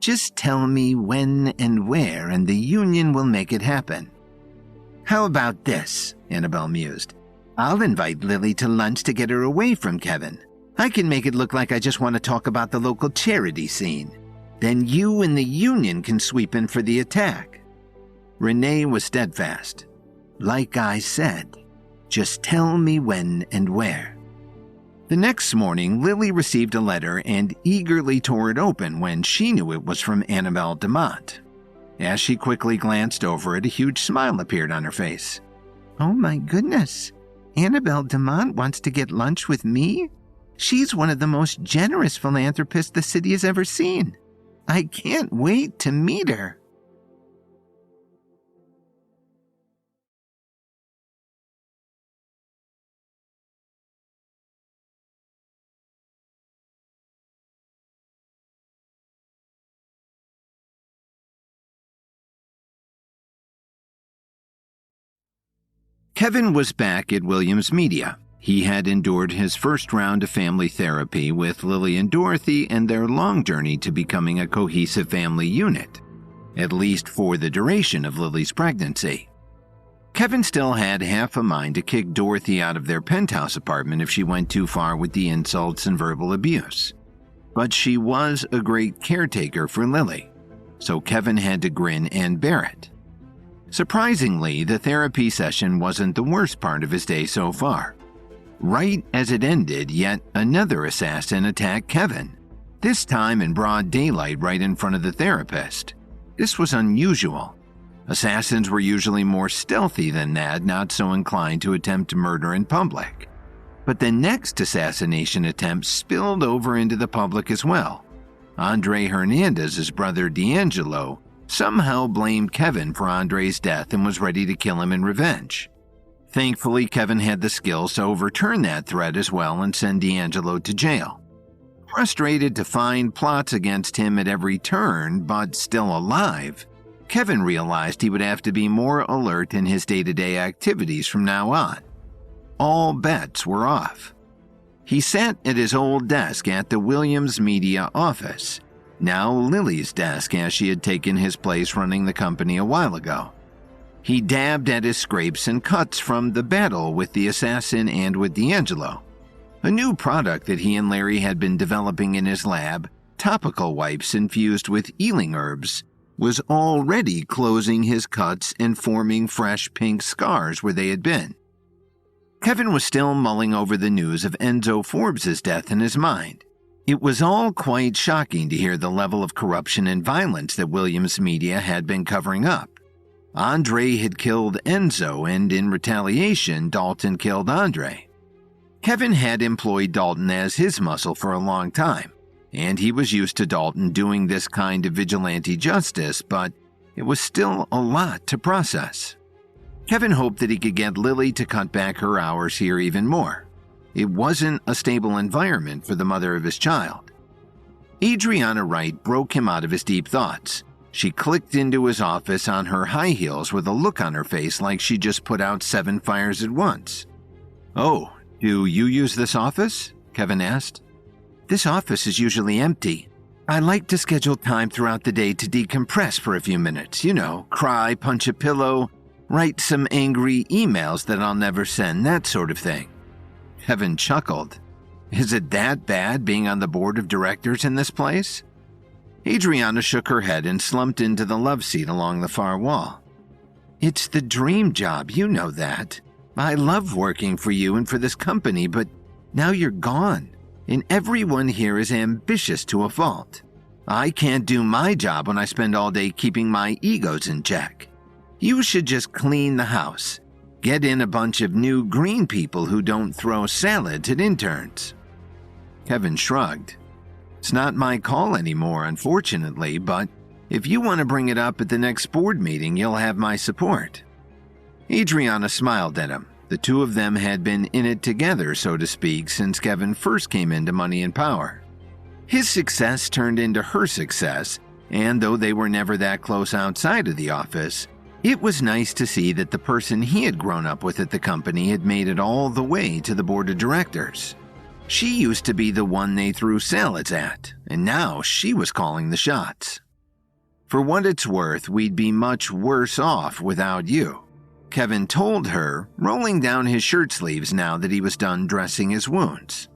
Just tell me when and where, and the Union will make it happen." "How about this?" Annabelle mused. "I'll invite Lily to lunch to get her away from Kevin. I can make it look like I just want to talk about the local charity scene. Then you and the Union can sweep in for the attack." Renee was steadfast. "Like I said, just tell me when and where." The next morning, Lily received a letter and eagerly tore it open when she knew it was from Annabelle DeMont. As she quickly glanced over it, a huge smile appeared on her face. "Oh my goodness, Annabelle DeMont wants to get lunch with me? She's one of the most generous philanthropists the city has ever seen. I can't wait to meet her." Kevin was back at Williams Media. He had endured his first round of family therapy with Lily and Dorothy and their long journey to becoming a cohesive family unit, at least for the duration of Lily's pregnancy. Kevin still had half a mind to kick Dorothy out of their penthouse apartment if she went too far with the insults and verbal abuse. But she was a great caretaker for Lily, so Kevin had to grin and bear it. Surprisingly, the therapy session wasn't the worst part of his day so far. Right as it ended, yet another assassin attacked Kevin, this time in broad daylight right in front of the therapist. This was unusual. Assassins were usually more stealthy than that, not so inclined to attempt murder in public. But the next assassination attempt spilled over into the public as well. Andre Hernandez's brother D'Angelo somehow blamed Kevin for Andre's death and was ready to kill him in revenge. Thankfully, Kevin had the skills to overturn that threat as well and send D'Angelo to jail. Frustrated to find plots against him at every turn, but still alive, Kevin realized he would have to be more alert in his day-to-day activities from now on. All bets were off. He sat at his old desk at the Williams Media office, now Lily's desk as she had taken his place running the company a while ago. He dabbed at his scrapes and cuts from the battle with the assassin and with D'Angelo. A new product that he and Larry had been developing in his lab, topical wipes infused with healing herbs, was already closing his cuts and forming fresh pink scars where they had been. Kevin was still mulling over the news of Enzo Forbes' death in his mind. It was all quite shocking to hear the level of corruption and violence that Williams Media had been covering up. Andre had killed Enzo, and in retaliation, Dalton killed Andre. Kevin had employed Dalton as his muscle for a long time, and he was used to Dalton doing this kind of vigilante justice, but it was still a lot to process. Kevin hoped that he could get Lily to cut back her hours here even more. It wasn't a stable environment for the mother of his child. Adriana Wright broke him out of his deep thoughts. She clicked into his office on her high heels with a look on her face like she just put out 7 fires at once. "Oh, do you use this office?" Kevin asked. "This office is usually empty. I like to schedule time throughout the day to decompress for a few minutes. You know, cry, punch a pillow, write some angry emails that I'll never send, that sort of thing." Kevin chuckled. Is it that bad being on the board of directors in this place? Adriana shook her head and slumped into the love seat along the far wall. "It's the dream job, you know that. I love working for you and for this company, but now you're gone. and everyone here is ambitious to a fault. I can't do my job when I spend all day keeping my egos in check. You should just clean the house. Get in a bunch of new green people who don't throw salads at interns." Kevin shrugged. "It's not my call anymore, unfortunately, but if you want to bring it up at the next board meeting, you'll have my support." Adriana smiled at him. The two of them had been in it together, so to speak, since Kevin first came into Money and Power. His success turned into her success, and though they were never that close outside of the office, it was nice to see that the person he had grown up with at the company had made it all the way to the board of directors. She used to be the one they threw salads at, and now she was calling the shots. "For what it's worth, we'd be much worse off without you," Kevin told her, rolling down his shirt sleeves now that he was done dressing his wounds.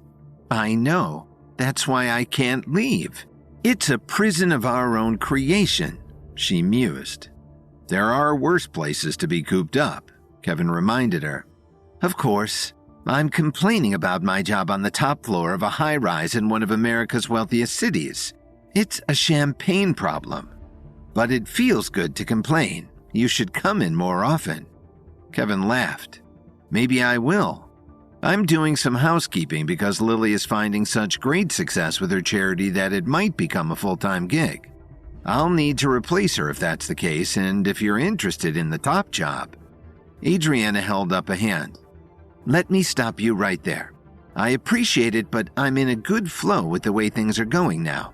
"I know. That's why I can't leave. It's a prison of our own creation," she mused. "There are worse places to be cooped up," Kevin reminded her. "Of course. I'm complaining about my job on the top floor of a high-rise in one of America's wealthiest cities. It's a champagne problem. But it feels good to complain. You should come in more often." Kevin laughed. "Maybe I will. I'm doing some housekeeping because Lily is finding such great success with her charity that it might become a full-time gig. I'll need to replace her if that's the case, and if you're interested in the top job." Adriana held up a hand. "Let me stop you right there. I appreciate it, but I'm in a good flow with the way things are going now.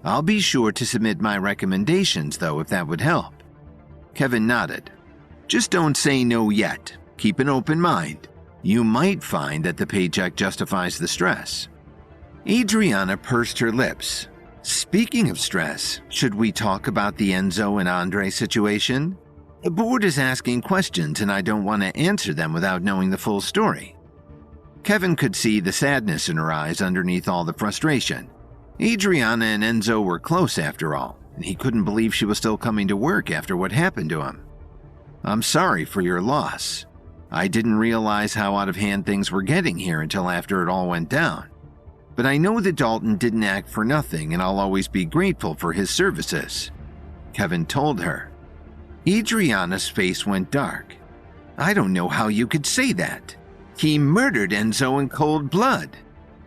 I'll be sure to submit my recommendations, though, if that would help." Kevin nodded. "Just don't say no yet. Keep an open mind. You might find that the paycheck justifies the stress." Adriana pursed her lips. "Speaking of stress, should we talk about the Enzo and Andre situation? The board is asking questions and I don't want to answer them without knowing the full story." Kevin could see the sadness in her eyes underneath all the frustration. Adriana and Enzo were close after all, and he couldn't believe she was still coming to work after what happened to him. "I'm sorry for your loss. I didn't realize how out of hand things were getting here until after it all went down. But I know that Dalton didn't act for nothing, and I'll always be grateful for his services," Kevin told her. Adriana's face went dark. "I don't know how you could say that. He murdered Enzo in cold blood.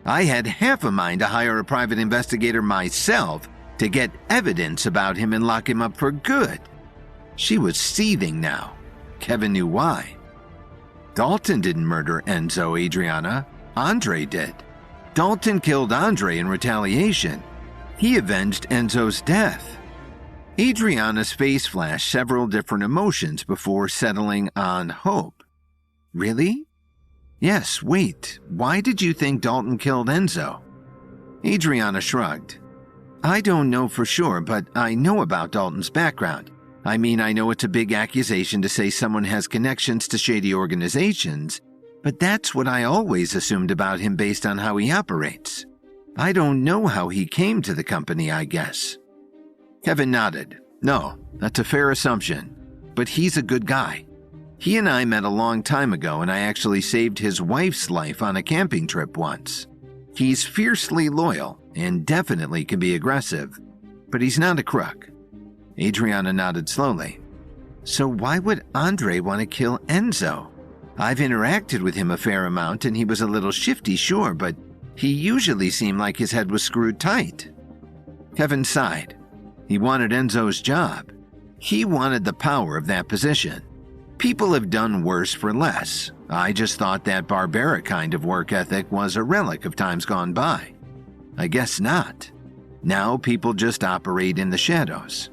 I had half a mind to hire a private investigator myself to get evidence about him and lock him up for good." She was seething now. Kevin knew why. "Dalton didn't murder Enzo, Adriana. Andre did. Dalton killed Andre in retaliation. He avenged Enzo's death." Adriana's face flashed several different emotions before settling on hope. "Really?" "Yes, wait. Why did you think Dalton killed Enzo?" Adriana shrugged. "I don't know for sure, but I know about Dalton's background. I mean, I know it's a big accusation to say someone has connections to shady organizations, but that's what I always assumed about him based on how he operates. I don't know how he came to the company, I guess." Kevin nodded. "No, that's a fair assumption. But he's a good guy. He and I met a long time ago, and I actually saved his wife's life on a camping trip once. He's fiercely loyal and definitely can be aggressive, but he's not a crook." Adriana nodded slowly. "So why would Andre want to kill Enzo? I've interacted with him a fair amount, and he was a little shifty, sure, but he usually seemed like his head was screwed tight." Kevin sighed. He wanted Enzo's job. He wanted the power of that position. People have done worse for less. I just thought that barbaric kind of work ethic was a relic of times gone by. I guess not. Now people just operate in the shadows."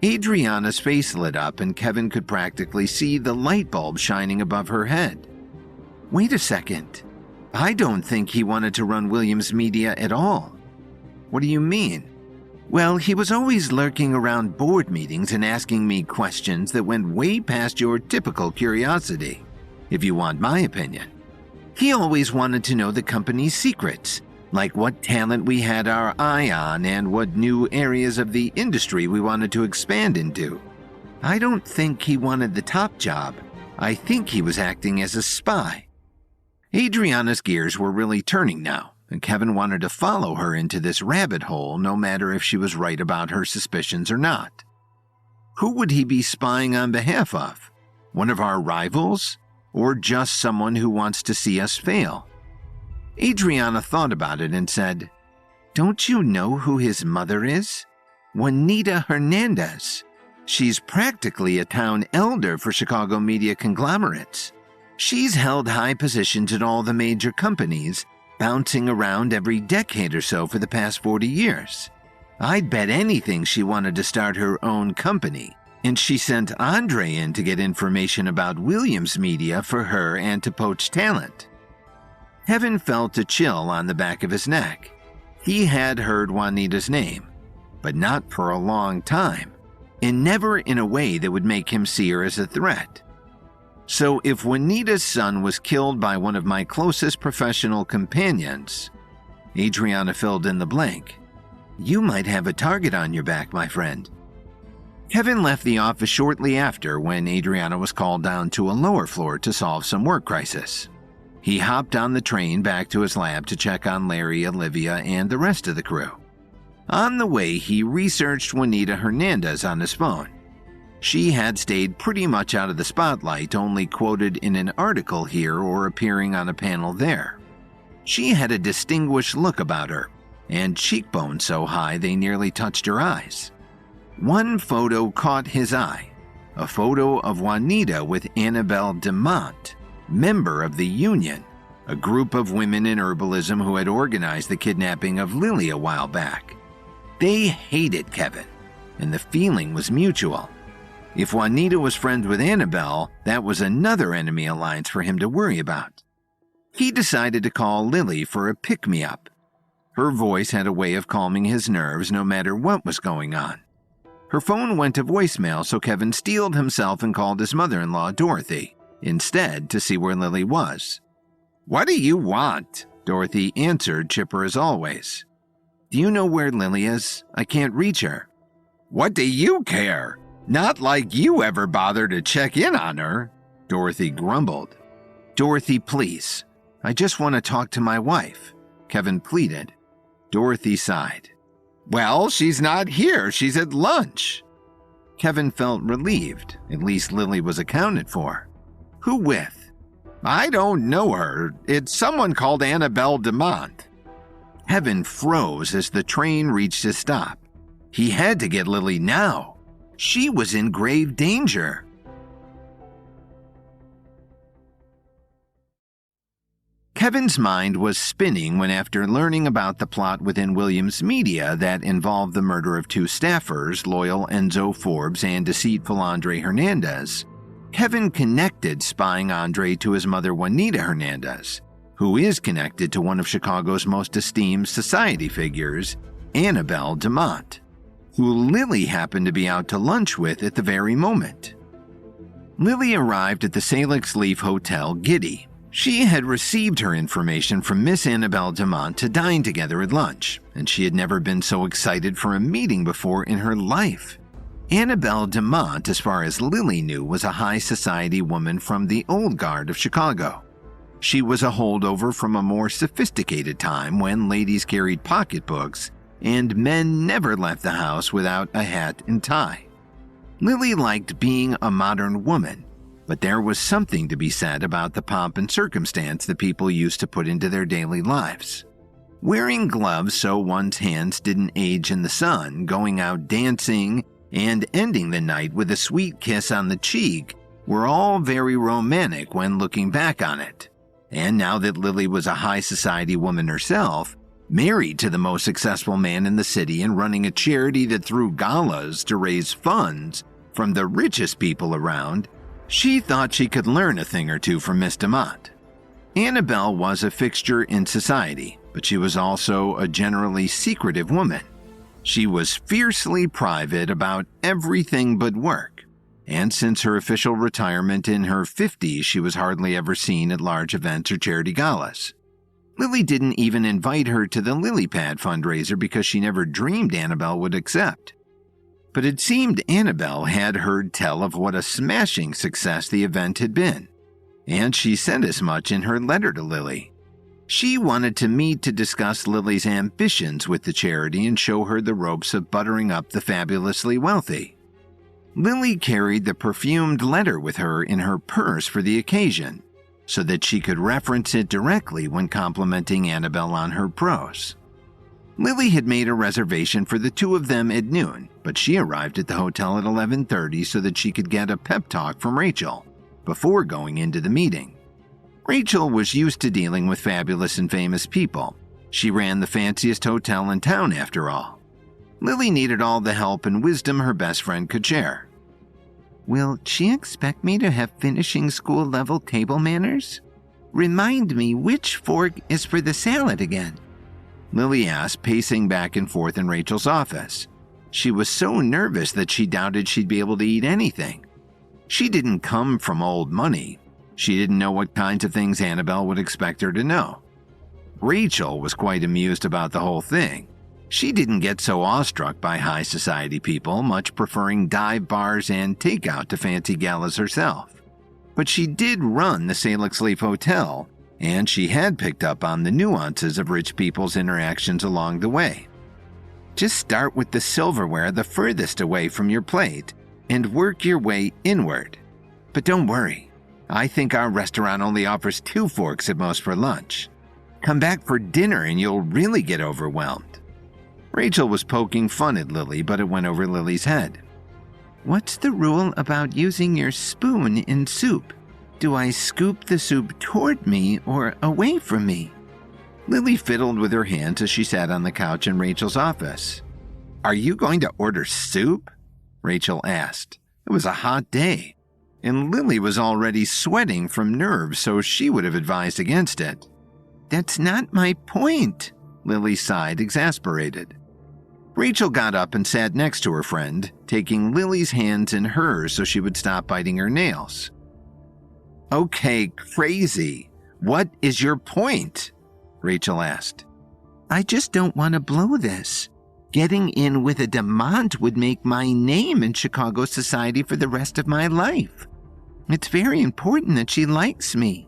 Adriana's face lit up and Kevin could practically see the light bulb shining above her head. "Wait a second. I don't think he wanted to run Williams Media at all." "What do you mean?" "Well, he was always lurking around board meetings and asking me questions that went way past your typical curiosity, if you want my opinion. He always wanted to know the company's secrets, like what talent we had our eye on and what new areas of the industry we wanted to expand into. I don't think he wanted the top job. I think he was acting as a spy." Adriana's gears were really turning now. and Kevin wanted to follow her into this rabbit hole no matter if she was right about her suspicions or not. Who would he be spying on behalf of? One of our rivals? Or just someone who wants to see us fail? Adriana thought about it and said, "Don't you know who his mother is? Juanita Hernandez. She's practically a town elder for Chicago media conglomerates. She's held high positions at all the major companies, bouncing around every decade or so for the past 40 years. I'd bet anything she wanted to start her own company, and she sent Andre in to get information about Williams Media for her and to poach talent." Kevin felt a chill on the back of his neck. He had heard Juanita's name, but not for a long time, and never in a way that would make him see her as a threat. So if Juanita's son was killed by one of my closest professional companions, Adriana filled in the blank, you might have a target on your back, my friend. Kevin left the office shortly after when Adriana was called down to a lower floor to solve some work crisis. He hopped on the train back to his lab to check on Larry, Olivia, and the rest of the crew. On the way, he researched Juanita Hernandez on his phone. She had stayed pretty much out of the spotlight, only quoted in an article here or appearing on a panel there. She had a distinguished look about her, and cheekbones so high they nearly touched her eyes. One photo caught his eye, a photo of Juanita with Annabelle DeMont, member of the Union, a group of women in herbalism who had organized the kidnapping of Lily a while back. They hated Kevin, and the feeling was mutual. If Juanita was friends with Annabelle, that was another enemy alliance for him to worry about. He decided to call Lily for a pick-me-up. Her voice had a way of calming his nerves no matter what was going on. Her phone went to voicemail, so Kevin steeled himself and called his mother-in-law, Dorothy, instead to see where Lily was. "What do you want?" Dorothy answered, chipper as always. "Do you know where Lily is? I can't reach her." "What do you care? Not like you ever bother to check in on her," Dorothy grumbled. "Dorothy, please. I just want to talk to my wife," Kevin pleaded. Dorothy sighed. "Well, she's not here. She's at lunch." Kevin felt relieved. At least Lily was accounted for. "Who with?" "I don't know her. It's someone called Annabelle DeMont." Kevin froze as the train reached a stop. He had to get Lily now. She was in grave danger. Kevin's mind was spinning when, after learning about the plot within Williams Media that involved the murder of two staffers, loyal Enzo Forbes and deceitful Andre Hernandez, Kevin connected spying Andre to his mother Juanita Hernandez, who is connected to one of Chicago's most esteemed society figures, Annabelle DeMont, who Lily happened to be out to lunch with at the very moment. Lily arrived at the Salix Leaf Hotel giddy. She had received her information from Miss Annabelle DeMont to dine together at lunch, and she had never been so excited for a meeting before in her life. Annabelle DeMont, as far as Lily knew, was a high society woman from the old guard of Chicago. She was a holdover from a more sophisticated time when ladies carried pocketbooks and men never left the house without a hat and tie. Lily liked being a modern woman, but there was something to be said about the pomp and circumstance that people used to put into their daily lives. Wearing gloves so one's hands didn't age in the sun, going out dancing, and ending the night with a sweet kiss on the cheek were all very romantic when looking back on it. And now that Lily was a high society woman herself, married to the most successful man in the city and running a charity that threw galas to raise funds from the richest people around, she thought she could learn a thing or two from Miss DeMont. Annabelle was a fixture in society, but she was also a generally secretive woman. She was fiercely private about everything but work, and since her official retirement in her 50s, she was hardly ever seen at large events or charity galas. Lily didn't even invite her to the Lily Pad fundraiser because she never dreamed Annabelle would accept. But it seemed Annabelle had heard tell of what a smashing success the event had been, and she said as much in her letter to Lily. She wanted to meet to discuss Lily's ambitions with the charity and show her the ropes of buttering up the fabulously wealthy. Lily carried the perfumed letter with her in her purse for the occasion, so that she could reference it directly when complimenting Annabelle on her prose. Lily had made a reservation for the two of them at noon, but she arrived at the hotel at 11:30 so that she could get a pep talk from Rachel before going into the meeting. Rachel was used to dealing with fabulous and famous people. She ran the fanciest hotel in town, after all. Lily needed all the help and wisdom her best friend could share. Will she expect me to have finishing school-level table manners? Remind me which fork is for the salad again. Lily asked, pacing back and forth in Rachel's office. She was so nervous that she doubted she'd be able to eat anything. She didn't come from old money. She didn't know what kinds of things Annabelle would expect her to know. Rachel was quite amused about the whole thing. She didn't get so awestruck by high society people, much preferring dive bars and takeout to fancy galas herself. But she did run the Salix Leaf Hotel, and she had picked up on the nuances of rich people's interactions along the way. Just start with the silverware the furthest away from your plate and work your way inward. But don't worry, I think our restaurant only offers 2 forks at most for lunch. Come back for dinner and you'll really get overwhelmed. Rachel was poking fun at Lily, but it went over Lily's head. What's the rule about using your spoon in soup? Do I scoop the soup toward me or away from me? Lily fiddled with her hands as she sat on the couch in Rachel's office. Are you going to order soup? Rachel asked. It was a hot day, and Lily was already sweating from nerves, so she would have advised against it. That's not my point, Lily sighed, exasperated. Rachel got up and sat next to her friend, taking Lily's hands in hers so she would stop biting her nails. Okay, crazy. What is your point? Rachel asked. I just don't want to blow this. Getting in with a Demant would make my name in Chicago society for the rest of my life. It's very important that she likes me.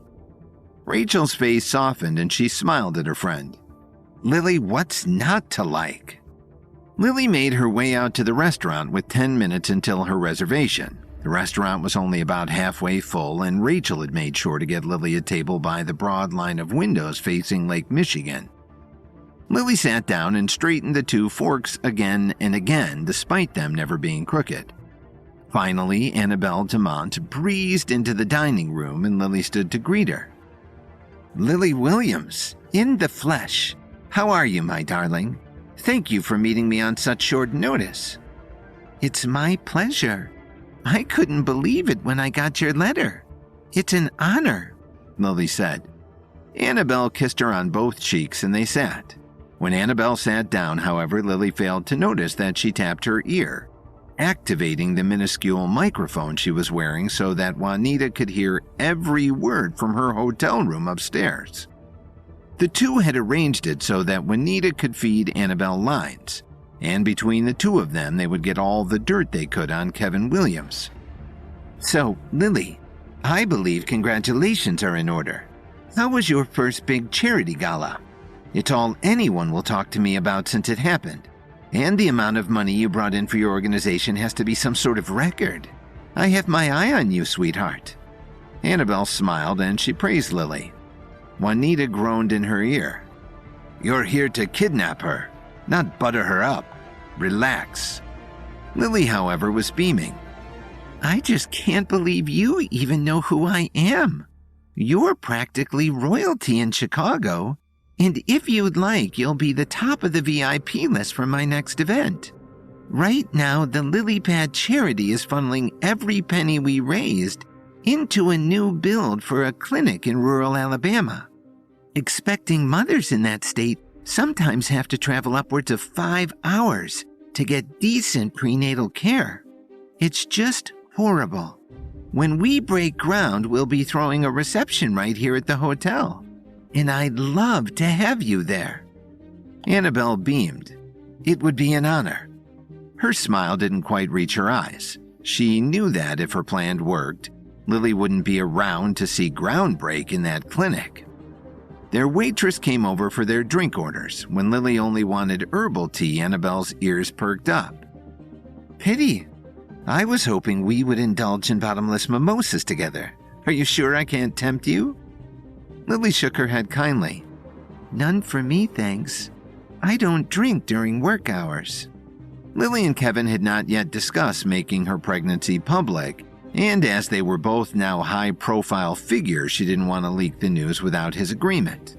Rachel's face softened and she smiled at her friend. Lily, what's not to like? Lily made her way out to the restaurant with 10 minutes until her reservation. The restaurant was only about halfway full, and Rachel had made sure to get Lily a table by the broad line of windows facing Lake Michigan. Lily sat down and straightened the 2 forks again and again, despite them never being crooked. Finally, Annabelle Demant breezed into the dining room, and Lily stood to greet her. Lily Williams, in the flesh. How are you, my darling? Thank you for meeting me on such short notice. It's my pleasure. I couldn't believe it when I got your letter. It's an honor, Lily said. Annabelle kissed her on both cheeks and they sat. When Annabelle sat down, however, Lily failed to notice that she tapped her ear, activating the minuscule microphone she was wearing so that Juanita could hear every word from her hotel room upstairs. The two had arranged it so that Juanita could feed Annabelle lines, and between the two of them they would get all the dirt they could on Kevin Williams. So, Lily, I believe congratulations are in order. How was your first big charity gala? It's all anyone will talk to me about since it happened. And the amount of money you brought in for your organization has to be some sort of record. I have my eye on you, sweetheart. Annabelle smiled and she praised Lily. Juanita groaned in her ear. You're here to kidnap her, not butter her up. Relax. Lily, however, was beaming. I just can't believe you even know who I am. You're practically royalty in Chicago, and if you'd like, you'll be the top of the VIP list for my next event. Right now, the Lily Pad charity is funneling every penny we raised into a new build for a clinic in rural Alabama. Expecting mothers in that state sometimes have to travel upwards of 5 hours to get decent prenatal care. It's just horrible. When we break ground, we'll be throwing a reception right here at the hotel, and I'd love to have you there. Annabelle beamed. It would be an honor. Her smile didn't quite reach her eyes. She knew that if her plan worked, Lily wouldn't be around to see ground break in that clinic. Their waitress came over for their drink orders. When Lily only wanted herbal tea, Annabelle's ears perked up. Pity. I was hoping we would indulge in bottomless mimosas together. Are you sure I can't tempt you? Lily shook her head kindly. None for me, thanks. I don't drink during work hours. Lily and Kevin had not yet discussed making her pregnancy public, and as they were both now high-profile figures, she didn't want to leak the news without his agreement.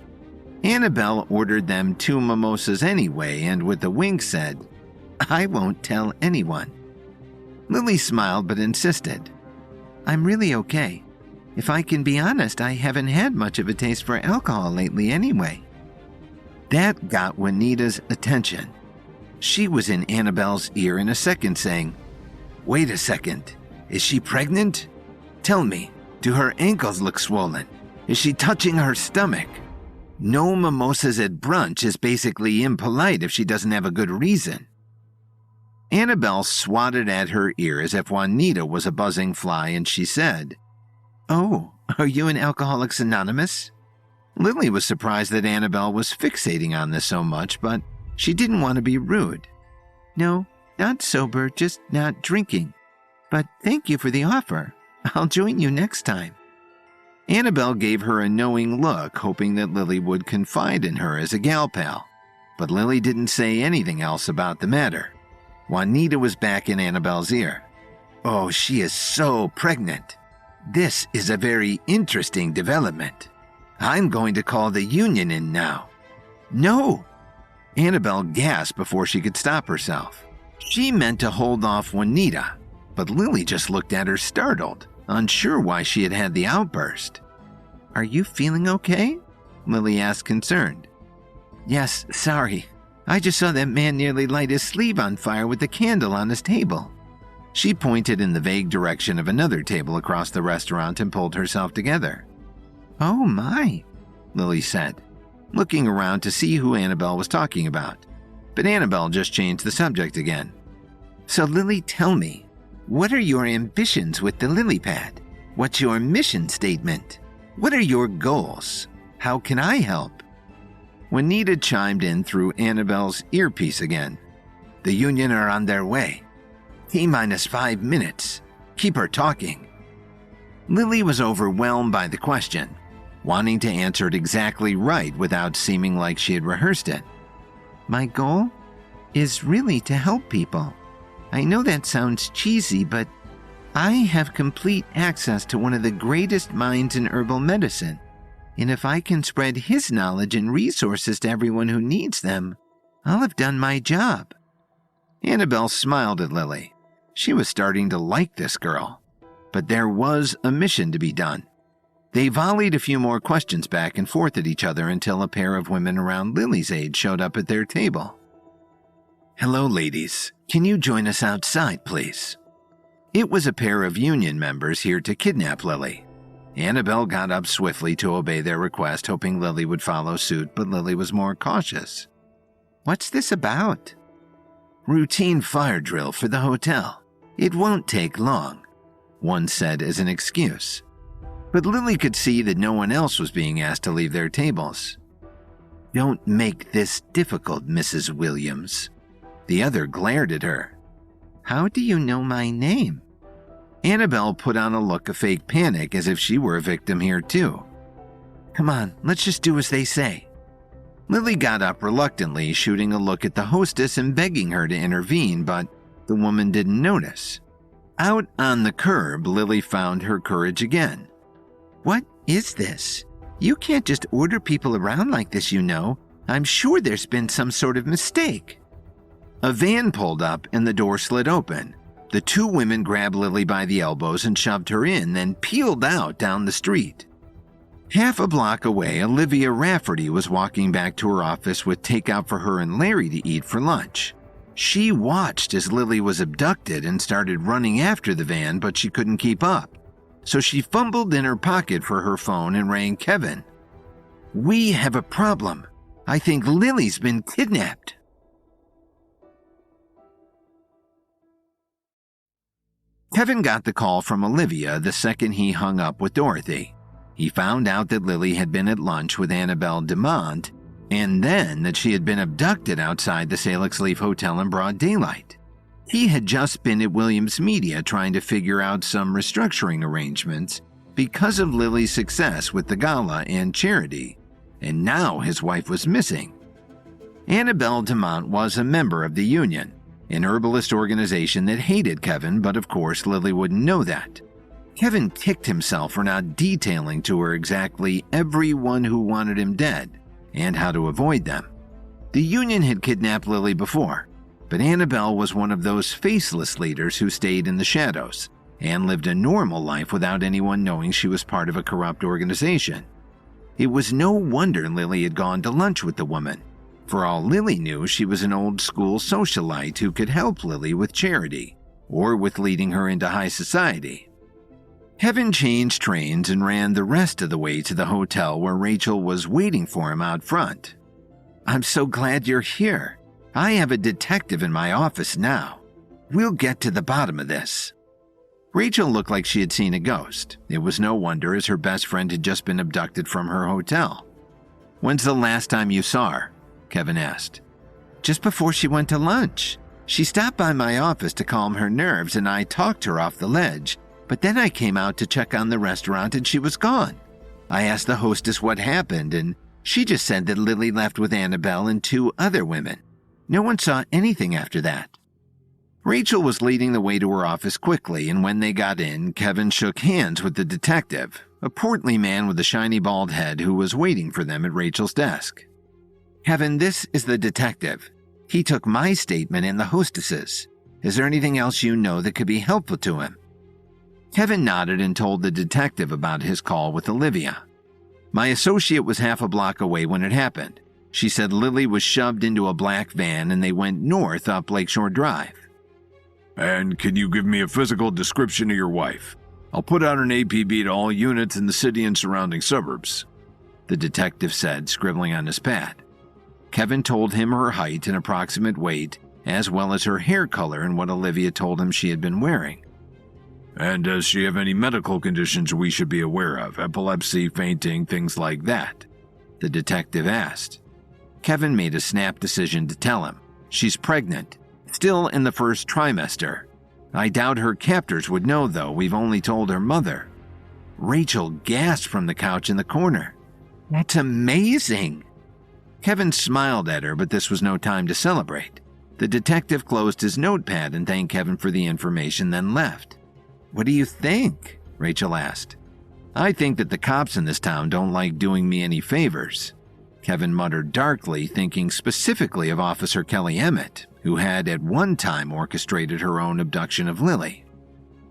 Annabelle ordered them 2 mimosas anyway, and with a wink said, I won't tell anyone. Lily smiled but insisted, I'm really okay. If I can be honest, I haven't had much of a taste for alcohol lately anyway. That got Juanita's attention. She was in Annabelle's ear in a second saying, Wait a second, is she pregnant? Tell me, do her ankles look swollen? Is she touching her stomach? No mimosas at brunch is basically impolite if she doesn't have a good reason. Annabelle swatted at her ear as if Juanita was a buzzing fly, and she said, Oh, are you in Alcoholics Anonymous? Lily was surprised that Annabelle was fixating on this so much, but she didn't want to be rude. No, not sober, just not drinking. But thank you for the offer. I'll join you next time. Annabelle gave her a knowing look, hoping that Lily would confide in her as a gal pal. But Lily didn't say anything else about the matter. Juanita was back in Annabelle's ear. Oh, she is so pregnant. This is a very interesting development. I'm going to call the union in now. No! Annabelle gasped before she could stop herself. She meant to hold off Juanita, but Lily just looked at her startled, unsure why she had had the outburst. Are you feeling okay? Lily asked, concerned. Yes, sorry. I just saw that man nearly light his sleeve on fire with the candle on his table. She pointed in the vague direction of another table across the restaurant and pulled herself together. Oh my, Lily said, looking around to see who Annabelle was talking about. But Annabelle just changed the subject again. So Lily, tell me, what are your ambitions with the lily pad? What's your mission statement? What are your goals? How can I help? Juanita chimed in through Annabelle's earpiece again. The union are on their way. T-minus 5 minutes. Keep her talking. Lily was overwhelmed by the question, wanting to answer it exactly right without seeming like she had rehearsed it. My goal is really to help people. I know that sounds cheesy, but I have complete access to one of the greatest minds in herbal medicine. And if I can spread his knowledge and resources to everyone who needs them, I'll have done my job. Annabelle smiled at Lily. She was starting to like this girl. But there was a mission to be done. They volleyed a few more questions back and forth at each other until a pair of women around Lily's age showed up at their table. Hello, ladies. Can you join us outside, please? It was a pair of union members here to kidnap Lily. Annabelle got up swiftly to obey their request, hoping Lily would follow suit, but Lily was more cautious. What's this about? Routine fire drill for the hotel. It won't take long, one said as an excuse. But Lily could see that no one else was being asked to leave their tables. Don't make this difficult, Mrs. Williams. The other glared at her. How do you know my name? Annabelle put on a look of fake panic as if she were a victim here too. Come on, let's just do as they say. Lily got up reluctantly, shooting a look at the hostess and begging her to intervene, but the woman didn't notice. Out on the curb, Lily found her courage again. What is this? You can't just order people around like this, you know. I'm sure there's been some sort of mistake. A van pulled up and the door slid open. The 2 women grabbed Lily by the elbows and shoved her in, then peeled out down the street. Half a block away, Olivia Rafferty was walking back to her office with takeout for her and Larry to eat for lunch. She watched as Lily was abducted and started running after the van, but she couldn't keep up. So she fumbled in her pocket for her phone and rang Kevin. We have a problem. I think Lily's been kidnapped. Kevin got the call from Olivia the second he hung up with Dorothy. He found out that Lily had been at lunch with Annabelle Demont, and then that she had been abducted outside the Salix Leaf Hotel in broad daylight. He had just been at Williams Media trying to figure out some restructuring arrangements because of Lily's success with the gala and charity, and now his wife was missing. Annabelle Demont was a member of the Union, an herbalist organization that hated Kevin, but of course Lily wouldn't know that. Kevin kicked himself for not detailing to her exactly everyone who wanted him dead and how to avoid them. The Union had kidnapped Lily before, but Annabelle was one of those faceless leaders who stayed in the shadows and lived a normal life without anyone knowing she was part of a corrupt organization. It was no wonder Lily had gone to lunch with the woman. For all Lily knew, she was an old-school socialite who could help Lily with charity or with leading her into high society. Kevin changed trains and ran the rest of the way to the hotel where Rachel was waiting for him out front. "I'm so glad you're here. I have a detective in my office now. We'll get to the bottom of this." Rachel looked like she had seen a ghost. It was no wonder, as her best friend had just been abducted from her hotel. "When's the last time you saw her?" Kevin asked. "Just before she went to lunch. She stopped by my office to calm her nerves and I talked her off the ledge, but then I came out to check on the restaurant and she was gone. I asked the hostess what happened and she just said that Lily left with Annabelle and 2 other women. No one saw anything after that." Rachel was leading the way to her office quickly, and when they got in, Kevin shook hands with the detective, a portly man with a shiny bald head who was waiting for them at Rachel's desk. "Kevin, this is the detective. He took my statement and the hostess's. Is there anything else you know that could be helpful to him?" Kevin nodded and told the detective about his call with Olivia. "My associate was half a block away when it happened. She said Lily was shoved into a black van and they went north up Lakeshore Drive." And can you give me a physical description of your wife? I'll put out an APB to all units in the city and surrounding suburbs," the detective said, scribbling on his pad. Kevin told him her height and approximate weight, as well as her hair color and what Olivia told him she had been wearing. "And does she have any medical conditions we should be aware of? Epilepsy, fainting, things like that?" the detective asked. Kevin made a snap decision to tell him. "She's pregnant. Still in the first trimester. I doubt her captors would know, though. We've only told her mother." Rachel gasped from the couch in the corner. "That's amazing!" Kevin smiled at her, but this was no time to celebrate. The detective closed his notepad and thanked Kevin for the information, then left. "What do you think?" Rachel asked. "I think that the cops in this town don't like doing me any favors," Kevin muttered darkly, thinking specifically of Officer Kelly Emmett, who had at one time orchestrated her own abduction of Lily.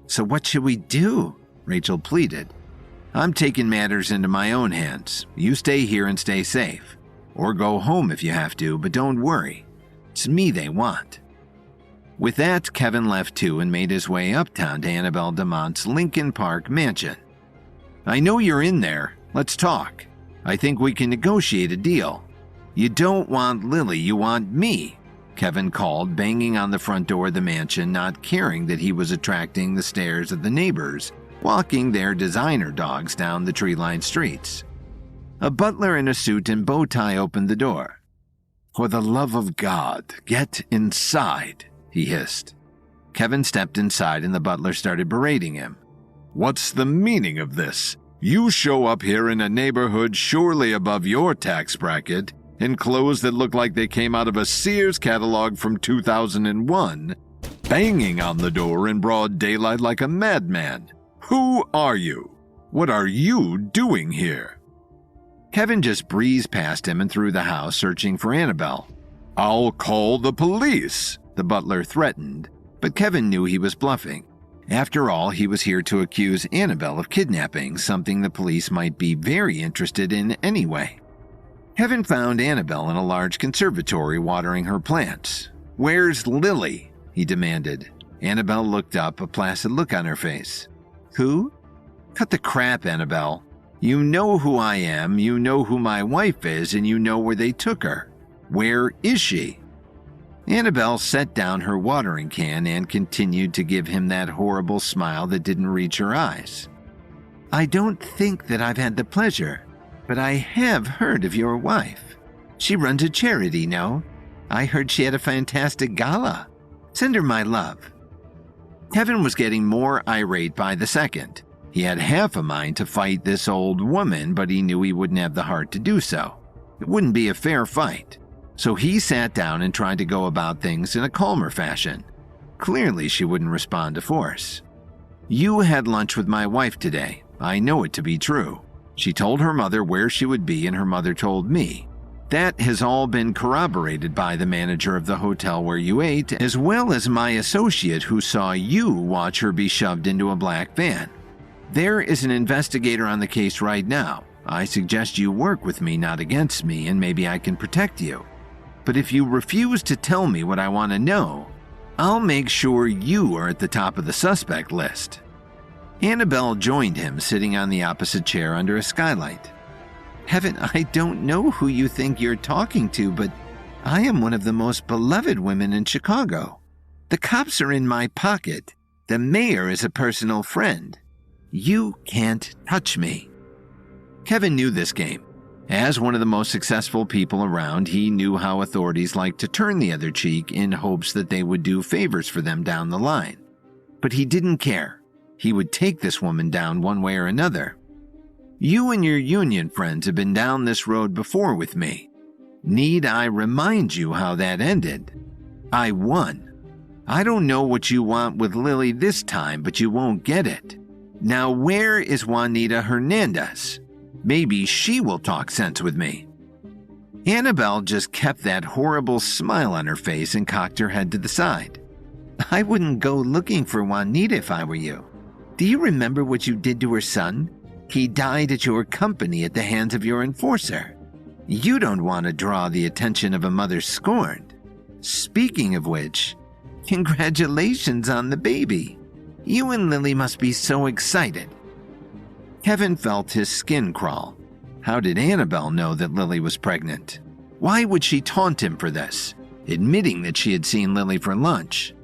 "So what should we do?" Rachel pleaded. "I'm taking matters into my own hands. You stay here and stay safe. Or go home if you have to, but don't worry. It's me they want." With that, Kevin left too and made his way uptown to Annabelle Demont's Lincoln Park mansion. "I know you're in there. Let's talk. I think we can negotiate a deal. You don't want Lily, you want me," Kevin called, banging on the front door of the mansion, not caring that he was attracting the stares of the neighbors, walking their designer dogs down the tree-lined streets. A butler in a suit and bow tie opened the door. "For the love of God, get inside," he hissed. Kevin stepped inside and the butler started berating him. "What's the meaning of this? You show up here in a neighborhood surely above your tax bracket, in clothes that look like they came out of a Sears catalog from 2001, banging on the door in broad daylight like a madman. Who are you? What are you doing here?" Kevin just breezed past him and through the house, searching for Annabelle. "I'll call the police," the butler threatened, but Kevin knew he was bluffing. After all, he was here to accuse Annabelle of kidnapping, something the police might be very interested in anyway. Kevin found Annabelle in a large conservatory watering her plants. "Where's Lily?" he demanded. Annabelle looked up, a placid look on her face. "Who?" "Cut the crap, Annabelle. You know who I am, you know who my wife is, and you know where they took her. Where is she?" Annabelle set down her watering can and continued to give him that horrible smile that didn't reach her eyes. I don't think that I've had the pleasure, but I have heard of your wife. She runs a charity, no? I heard she had a fantastic gala. Send her my love." Kevin was getting more irate by the second. He had half a mind to fight this old woman, but he knew he wouldn't have the heart to do so. It wouldn't be a fair fight. So he sat down and tried to go about things in a calmer fashion. Clearly, she wouldn't respond to force. "You had lunch with my wife today. I know it to be true. She told her mother where she would be, and her mother told me. That has all been corroborated by the manager of the hotel where you ate, as well as my associate who saw you watch her be shoved into a black van. There is an investigator on the case right now. I suggest you work with me, not against me, and maybe I can protect you. But if you refuse to tell me what I want to know, I'll make sure you are at the top of the suspect list." Annabelle joined him, sitting on the opposite chair under a skylight. "Heaven, I don't know who you think you're talking to, but I am one of the most beloved women in Chicago. The cops are in my pocket. The mayor is a personal friend. You can't touch me." Kevin knew this game. As one of the most successful people around, he knew how authorities like to turn the other cheek in hopes that they would do favors for them down the line. But he didn't care. He would take this woman down one way or another. "You and your union friends have been down this road before with me. Need I remind you how that ended? I won. I don't know what you want with Lily this time, but you won't get it. Now where is Juanita Hernandez? Maybe she will talk sense with me." Annabelle just kept that horrible smile on her face and cocked her head to the side. "I wouldn't go looking for Juanita if I were you. Do you remember what you did to her son? He died at your company at the hands of your enforcer. You don't want to draw the attention of a mother scorned. Speaking of which, congratulations on the baby. You and Lily must be so excited." Kevin felt his skin crawl. How did Annabelle know that Lily was pregnant? Why would she taunt him for this, admitting that she had seen Lily for lunch?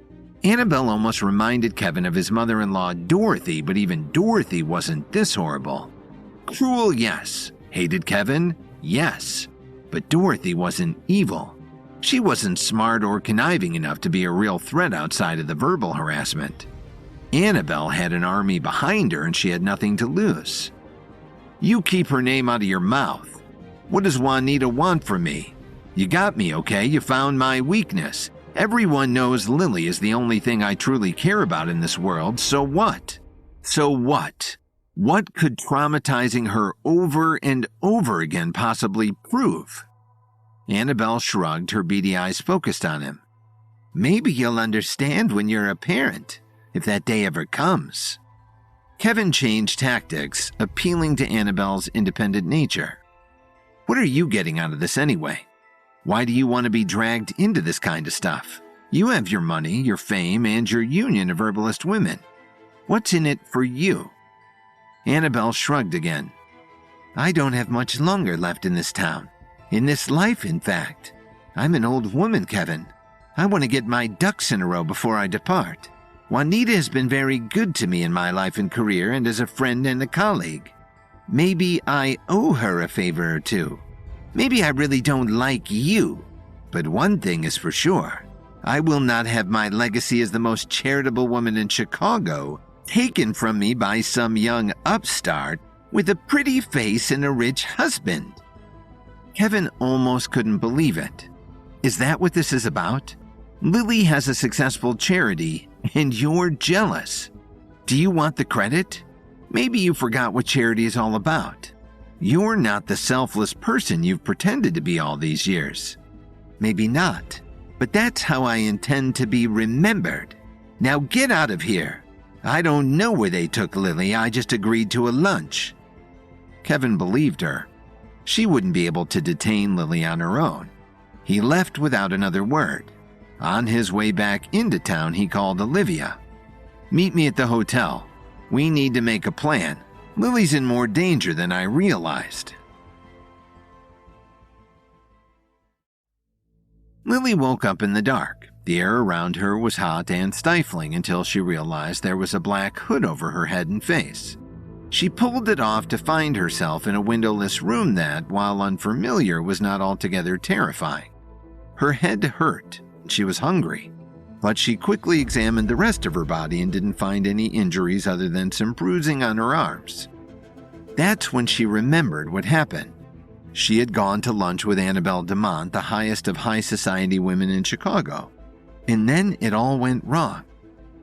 Annabelle almost reminded Kevin of his mother-in-law Dorothy, but even Dorothy wasn't this horrible. Cruel, yes. Hated Kevin? Yes. But Dorothy wasn't evil. She wasn't smart or conniving enough to be a real threat outside of the verbal harassment. Annabelle had an army behind her and she had nothing to lose. "You keep her name out of your mouth. What does Juanita want from me? You got me, okay? You found my weakness. Everyone knows Lily is the only thing I truly care about in this world, so what? So what? What could traumatizing her over and over again possibly prove?" Annabelle shrugged, her beady eyes focused on him. "Maybe you'll understand when you're a parent, if that day ever comes." Kevin changed tactics, appealing to Annabelle's independent nature. "What are you getting out of this anyway? Why do you want to be dragged into this kind of stuff? You have your money, your fame, and your union of herbalist women. What's in it for you?" Annabelle shrugged again. "I don't have much longer left in this town. In this life, in fact. I'm an old woman, Kevin. I want to get my ducks in a row before I depart. Juanita has been very good to me in my life and career and as a friend and a colleague. Maybe I owe her a favor or two. Maybe I really don't like you. But one thing is for sure. I will not have my legacy as the most charitable woman in Chicago taken from me by some young upstart with a pretty face and a rich husband." Kevin almost couldn't believe it. Is that what this is about? Lily has a successful charity, and you're jealous. Do you want the credit? Maybe you forgot what charity is all about. You're not the selfless person you've pretended to be all these years. Maybe not, but that's how I intend to be remembered. Now get out of here. I don't know where they took Lily, I just agreed to a lunch." Kevin believed her. She wouldn't be able to detain Lily on her own. He left without another word. On his way back into town, he called Olivia. "Meet me at the hotel. We need to make a plan. Lily's in more danger than I realized." Lily woke up in the dark. The air around her was hot and stifling until she realized there was a black hood over her head and face. She pulled it off to find herself in a windowless room that, while unfamiliar, was not altogether terrifying. Her head hurt, and she was hungry, but she quickly examined the rest of her body and didn't find any injuries other than some bruising on her arms. That's when she remembered what happened. She had gone to lunch with Annabelle DeMont, the highest of high society women in Chicago. And then it all went wrong.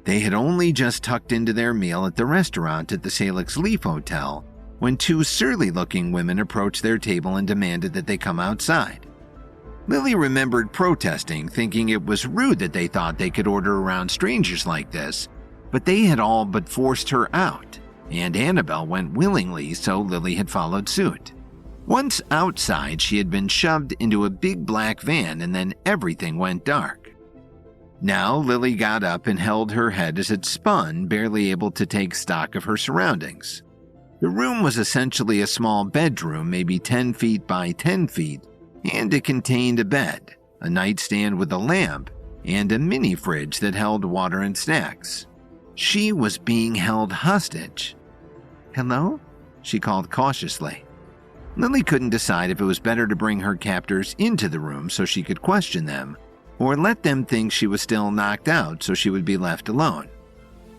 They had only just tucked into their meal at the restaurant at the Salix Leaf Hotel when two surly-looking women approached their table and demanded that they come outside. Lily remembered protesting, thinking it was rude that they thought they could order around strangers like this, but they had all but forced her out, and Annabelle went willingly, so Lily had followed suit. Once outside, she had been shoved into a big black van, and then everything went dark. Now Lily got up and held her head as it spun, barely able to take stock of her surroundings. The room was essentially a small bedroom, maybe 10 feet by 10 feet, and it contained a bed, a nightstand with a lamp, and a mini fridge that held water and snacks. She was being held hostage. "Hello?" she called cautiously. Lily couldn't decide if it was better to bring her captors into the room so she could question them, or let them think she was still knocked out so she would be left alone.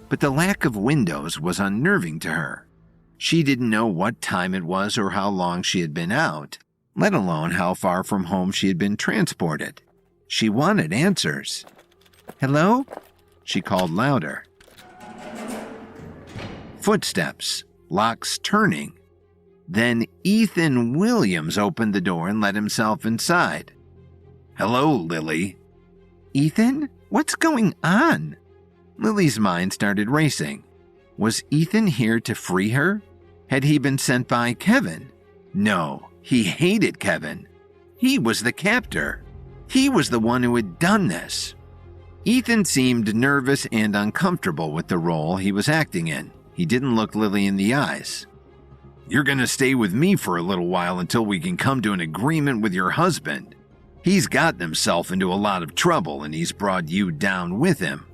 But the lack of windows was unnerving to her. She didn't know what time it was or how long she had been out, let alone how far from home she had been transported. She wanted answers. "Hello?" she called louder. Footsteps, locks turning. Then Ethan Williams opened the door and let himself inside. "Hello, Lily." "Ethan? What's going on?" Lily's mind started racing. Was Ethan here to free her? Had he been sent by Kevin? No, he hated Kevin. He was the captor. He was the one who had done this. Ethan seemed nervous and uncomfortable with the role he was acting in. He didn't look Lily in the eyes. "You're going to stay with me for a little while until we can come to an agreement with your husband. He's gotten himself into a lot of trouble and he's brought you down with him."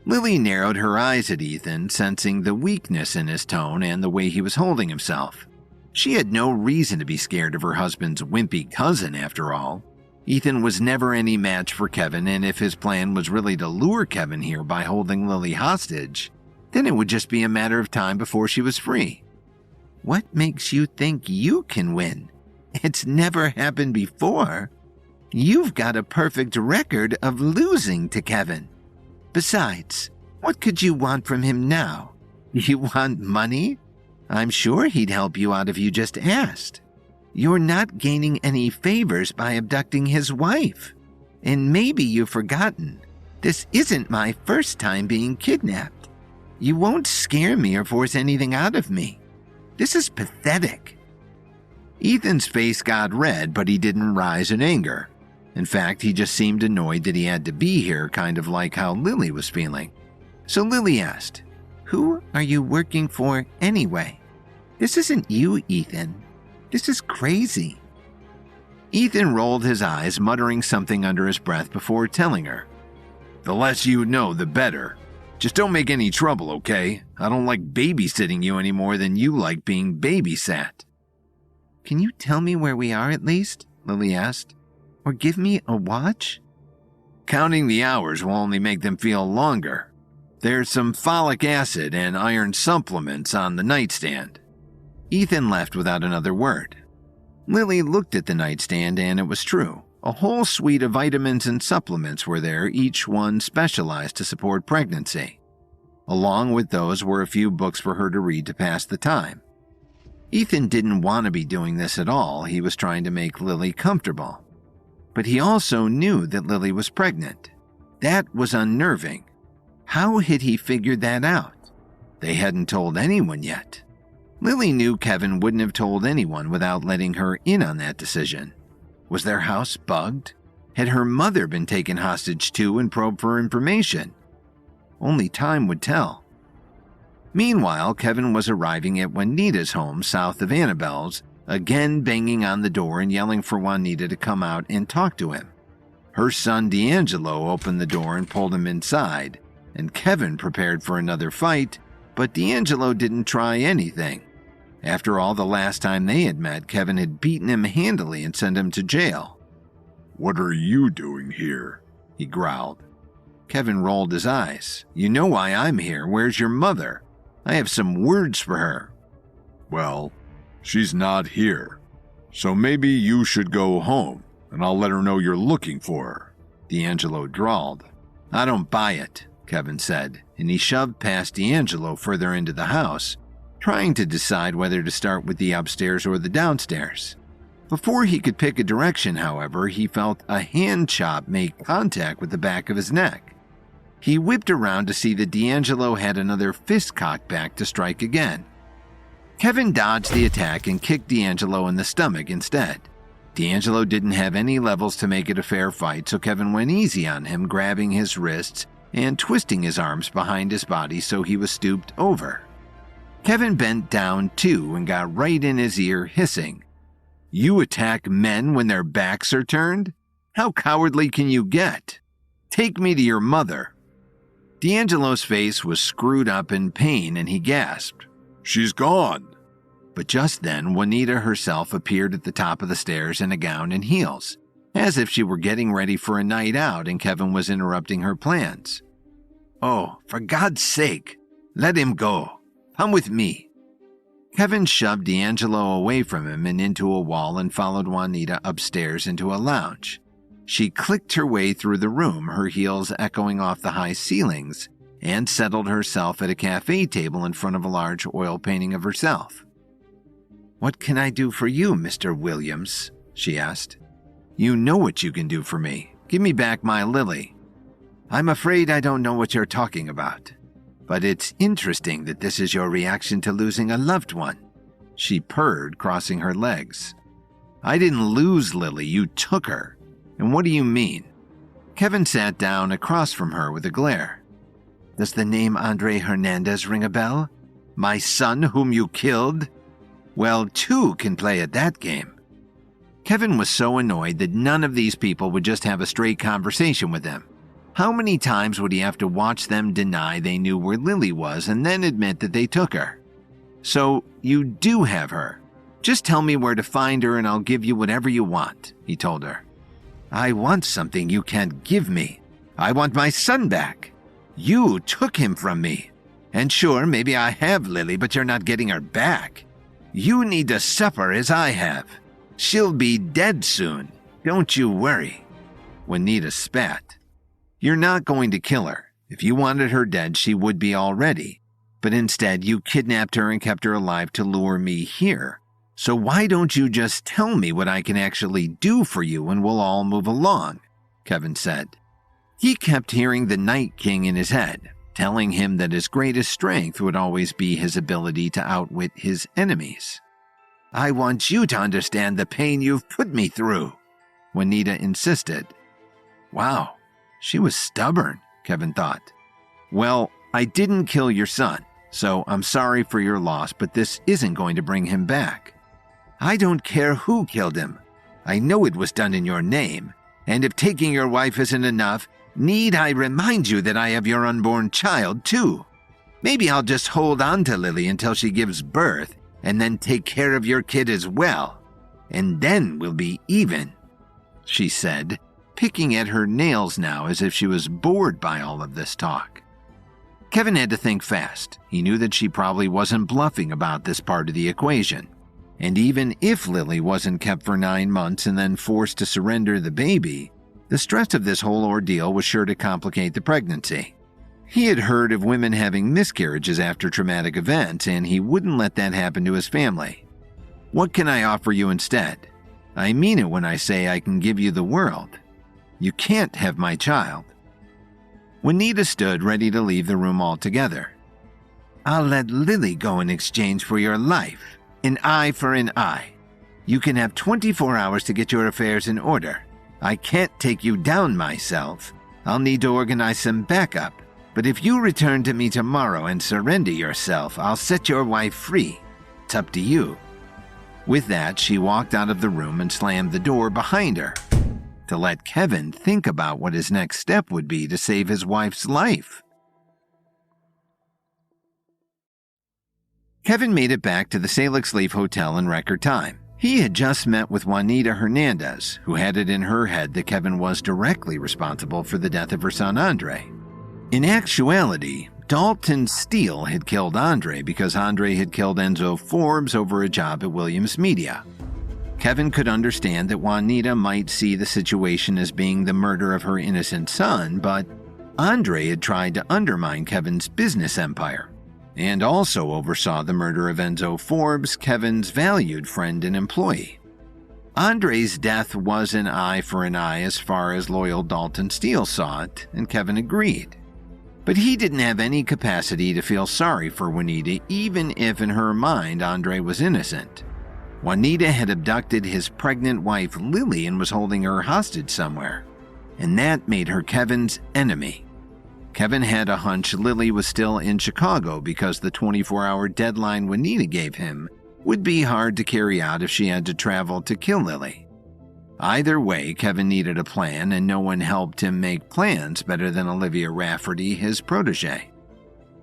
Lily narrowed her eyes at Ethan, sensing the weakness in his tone and the way he was holding himself. She had no reason to be scared of her husband's wimpy cousin, after all. Ethan was never any match for Kevin, and if his plan was really to lure Kevin here by holding Lily hostage, then it would just be a matter of time before she was free. "What makes you think you can win? It's never happened before. You've got a perfect record of losing to Kevin. Besides, what could you want from him now? You want money? I'm sure he'd help you out if you just asked. You're not gaining any favors by abducting his wife. And maybe you've forgotten, this isn't my first time being kidnapped. You won't scare me or force anything out of me. This is pathetic." Ethan's face got red, but he didn't rise in anger. In fact, he just seemed annoyed that he had to be here, kind of like how Lily was feeling. So Lily asked, "Who are you working for anyway? This isn't you, Ethan. This is crazy." Ethan rolled his eyes, muttering something under his breath before telling her, "The less you know, the better. Just don't make any trouble, okay? I don't like babysitting you any more than you like being babysat." "Can you tell me where we are at least?" Lily asked. "Or give me a watch?" "Counting the hours will only make them feel longer. There's some folic acid and iron supplements on the nightstand." Ethan left without another word. Lily looked at the nightstand, and it was true. A whole suite of vitamins and supplements were there, each one specialized to support pregnancy. Along with those were a few books for her to read to pass the time. Ethan didn't want to be doing this at all. He was trying to make Lily comfortable. But he also knew that Lily was pregnant. That was unnerving. How had he figured that out? They hadn't told anyone yet. Lily knew Kevin wouldn't have told anyone without letting her in on that decision. Was their house bugged? Had her mother been taken hostage too and probed for information? Only time would tell. Meanwhile, Kevin was arriving at Juanita's home south of Annabelle's, again banging on the door and yelling for Juanita to come out and talk to him. Her son D'Angelo opened the door and pulled him inside, and Kevin prepared for another fight But D'Angelo didn't try anything. After all, the last time they had met, Kevin had beaten him handily and sent him to jail. "What are you doing here?" he growled. Kevin rolled his eyes. "You know why I'm here. Where's your mother? I have some words for her." "Well, she's not here. So maybe you should go home, and I'll let her know you're looking for her," D'Angelo drawled. "I don't buy it," Kevin said, and he shoved past D'Angelo further into the house, trying to decide whether to start with the upstairs or the downstairs. Before he could pick a direction, however, he felt a hand chop make contact with the back of his neck. He whipped around to see that D'Angelo had another fist cocked back to strike again. Kevin dodged the attack and kicked D'Angelo in the stomach instead. D'Angelo didn't have any levels to make it a fair fight, so Kevin went easy on him, grabbing his wrists and twisting his arms behind his body so he was stooped over. Kevin bent down too and got right in his ear, hissing, "You attack men when their backs are turned? How cowardly can you get? Take me to your mother." D'Angelo's face was screwed up in pain and he gasped, "She's gone." But just then, Juanita herself appeared at the top of the stairs in a gown and heels, as if she were getting ready for a night out and Kevin was interrupting her plans. "Oh, for God's sake, let him go. Come with me." Kevin shoved D'Angelo away from him and into a wall and followed Juanita upstairs into a lounge. She clicked her way through the room, her heels echoing off the high ceilings, and settled herself at a cafe table in front of a large oil painting of herself. "What can I do for you, Mr. Williams?" she asked. "You know what you can do for me. Give me back my Lily." "I'm afraid I don't know what you're talking about. But it's interesting that this is your reaction to losing a loved one," she purred, crossing her legs. "I didn't lose Lily, you took her. And what do you mean?" Kevin sat down across from her with a glare. "Does the name Andre Hernandez ring a bell? My son whom you killed? Well, two can play at that game." Kevin was so annoyed that none of these people would just have a straight conversation with him. How many times would he have to watch them deny they knew where Lily was and then admit that they took her? "So you do have her. Just tell me where to find her and I'll give you whatever you want," he told her. "I want something you can't give me. I want my son back. You took him from me. And sure, maybe I have Lily, but you're not getting her back. You need to suffer as I have. She'll be dead soon. Don't you worry." Juanita spat. "You're not going to kill her. If you wanted her dead, she would be already. But instead, you kidnapped her and kept her alive to lure me here. So why don't you just tell me what I can actually do for you and we'll all move along?" Kevin said. He kept hearing the Night King in his head, telling him that his greatest strength would always be his ability to outwit his enemies. "I want you to understand the pain you've put me through," Juanita insisted. Wow, she was stubborn, Kevin thought. "Well, I didn't kill your son, so I'm sorry for your loss, but this isn't going to bring him back." "I don't care who killed him. I know it was done in your name, and if taking your wife isn't enough, need I remind you that I have your unborn child, too? Maybe I'll just hold on to Lily until she gives birth, and then take care of your kid as well. And then we'll be even," she said, picking at her nails now as if she was bored by all of this talk. Kevin had to think fast. He knew that she probably wasn't bluffing about this part of the equation. And even if Lily wasn't kept for 9 months and then forced to surrender the baby, the stress of this whole ordeal was sure to complicate the pregnancy. He had heard of women having miscarriages after traumatic events, and he wouldn't let that happen to his family. "What can I offer you instead? I mean it when I say I can give you the world. You can't have my child." Juanita stood ready to leave the room altogether. "I'll let Lily go in exchange for your life. An eye for an eye. You can have 24 hours to get your affairs in order. I can't take you down myself. I'll need to organize some backup. But if you return to me tomorrow and surrender yourself, I'll set your wife free. It's up to you." With that, she walked out of the room and slammed the door behind her, to let Kevin think about what his next step would be to save his wife's life. Kevin made it back to the Salix Leaf Hotel in record time. He had just met with Juanita Hernandez, who had it in her head that Kevin was directly responsible for the death of her son Andre. In actuality, Dalton Steele had killed Andre because Andre had killed Enzo Forbes over a job at Williams Media. Kevin could understand that Juanita might see the situation as being the murder of her innocent son, but Andre had tried to undermine Kevin's business empire, and also oversaw the murder of Enzo Forbes, Kevin's valued friend and employee. Andre's death was an eye for an eye as far as loyal Dalton Steele saw it, and Kevin agreed. But he didn't have any capacity to feel sorry for Juanita, even if in her mind Andre was innocent. Juanita had abducted his pregnant wife Lily and was holding her hostage somewhere, and that made her Kevin's enemy. Kevin had a hunch Lily was still in Chicago because the 24-hour deadline Juanita gave him would be hard to carry out if she had to travel to kill Lily. Either way, Kevin needed a plan, and no one helped him make plans better than Olivia Rafferty, his protege.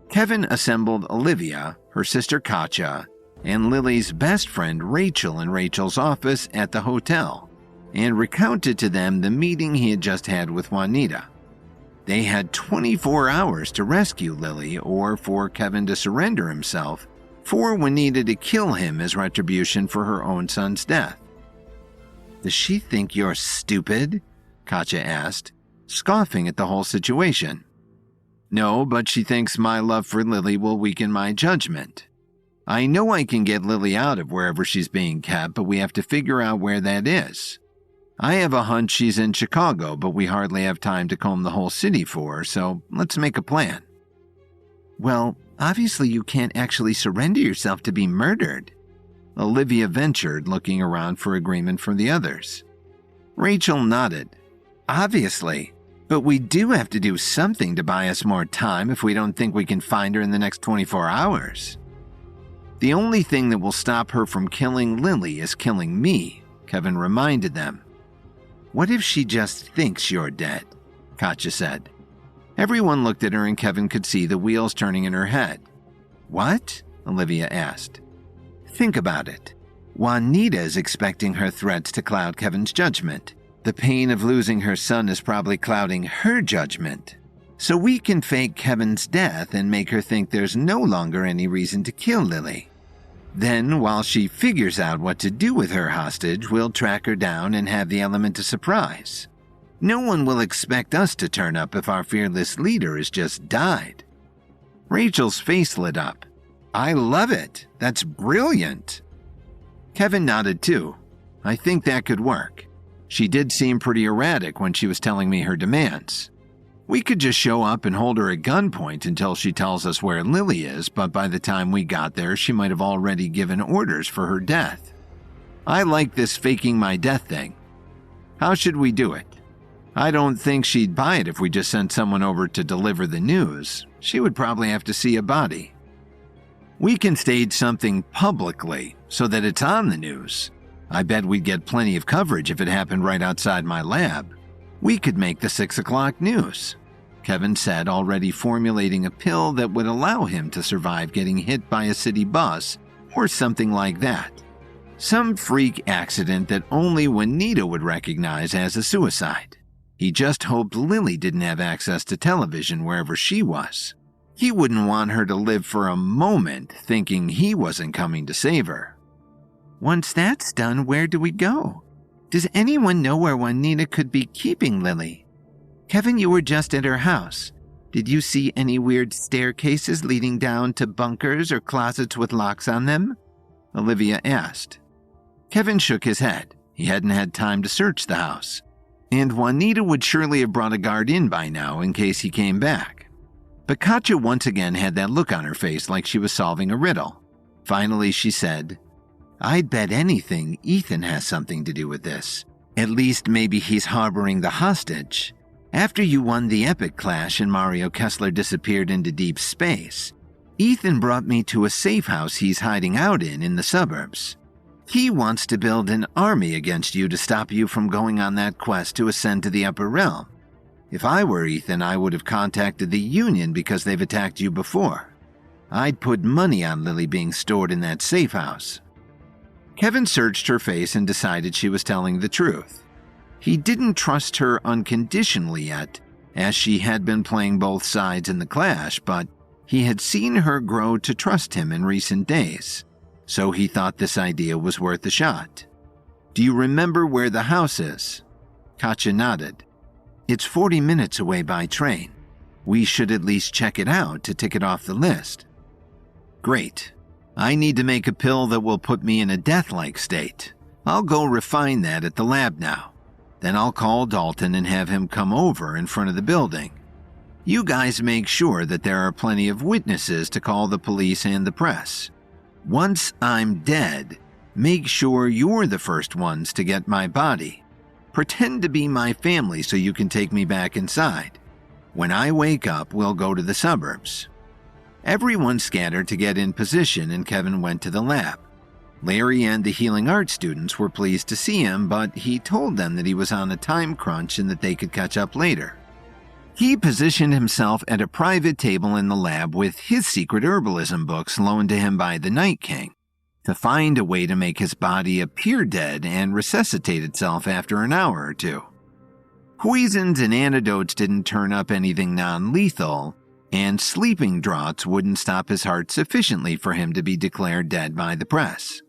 Kevin assembled Olivia, her sister Katja, and Lily's best friend Rachel in Rachel's office at the hotel, and recounted to them the meeting he had just had with Juanita. They had 24 hours to rescue Lily or for Kevin to surrender himself, for Juanita to kill him as retribution for her own son's death. "Does she think you're stupid?" Katja asked, scoffing at the whole situation. "No, but she thinks my love for Lily will weaken my judgment. I know I can get Lily out of wherever she's being kept, but we have to figure out where that is. I have a hunch she's in Chicago, but we hardly have time to comb the whole city for her, so let's make a plan." "Well, obviously you can't actually surrender yourself to be murdered," Olivia ventured, looking around for agreement from the others. Rachel nodded. "Obviously, but we do have to do something to buy us more time if we don't think we can find her in the next 24 hours. "The only thing that will stop her from killing Lily is killing me," Kevin reminded them. "What if she just thinks you're dead?" Katja said. Everyone looked at her and Kevin could see the wheels turning in her head. "What?" Olivia asked. "Think about it. Juanita is expecting her threats to cloud Kevin's judgment. The pain of losing her son is probably clouding her judgment. So we can fake Kevin's death and make her think there's no longer any reason to kill Lily. Then, while she figures out what to do with her hostage, we'll track her down and have the element of surprise. No one will expect us to turn up if our fearless leader has just died." Rachel's face lit up. "I love it. That's brilliant." Kevin nodded too. "I think that could work. She did seem pretty erratic when she was telling me her demands. We could just show up and hold her at gunpoint until she tells us where Lily is, but by the time we got there, she might have already given orders for her death. I like this faking my death thing. How should we do it? I don't think she'd buy it if we just sent someone over to deliver the news. She would probably have to see a body. We can stage something publicly so that it's on the news. I bet we'd get plenty of coverage if it happened right outside my lab. We could make the 6 o'clock news," Kevin said, already formulating a pill that would allow him to survive getting hit by a city bus or something like that. Some freak accident that only Juanita would recognize as a suicide. He just hoped Lily didn't have access to television wherever she was. He wouldn't want her to live for a moment thinking he wasn't coming to save her. "Once that's done, where do we go? Does anyone know where Juanita could be keeping Lily? Kevin, you were just at her house. Did you see any weird staircases leading down to bunkers or closets with locks on them?" Olivia asked. Kevin shook his head. He hadn't had time to search the house. And Juanita would surely have brought a guard in by now in case he came back. But Katja once again had that look on her face like she was solving a riddle. Finally, she said, "I'd bet anything Ethan has something to do with this. At least maybe he's harboring the hostage. After you won the epic clash and Mario Kessler disappeared into deep space, Ethan brought me to a safe house he's hiding out in the suburbs. He wants to build an army against you to stop you from going on that quest to ascend to the upper realm. If I were Ethan, I would have contacted the Union because they've attacked you before. I'd put money on Lily being stored in that safe house. Kevin searched her face and decided she was telling the truth. He didn't trust her unconditionally yet, as she had been playing both sides in the clash, but he had seen her grow to trust him in recent days, so he thought this idea was worth a shot. Do you remember where the house is? Katja nodded. It's 40 minutes away by train. We should at least check it out to tick it off the list. Great. I need to make a pill that will put me in a death-like state. I'll go refine that at the lab now. Then I'll call Dalton and have him come over in front of the building. You guys make sure that there are plenty of witnesses to call the police and the press. Once I'm dead, make sure you're the first ones to get my body. Pretend to be my family so you can take me back inside. When I wake up, we'll go to the suburbs. Everyone scattered to get in position, and Kevin went to the lab. Larry and the healing arts students were pleased to see him, but he told them that he was on a time crunch and that they could catch up later. He positioned himself at a private table in the lab with his secret herbalism books loaned to him by the Night King, to find a way to make his body appear dead and resuscitate itself after an hour or two. Poisons and antidotes didn't turn up anything non-lethal, and sleeping draughts wouldn't stop his heart sufficiently for him to be declared dead by the press.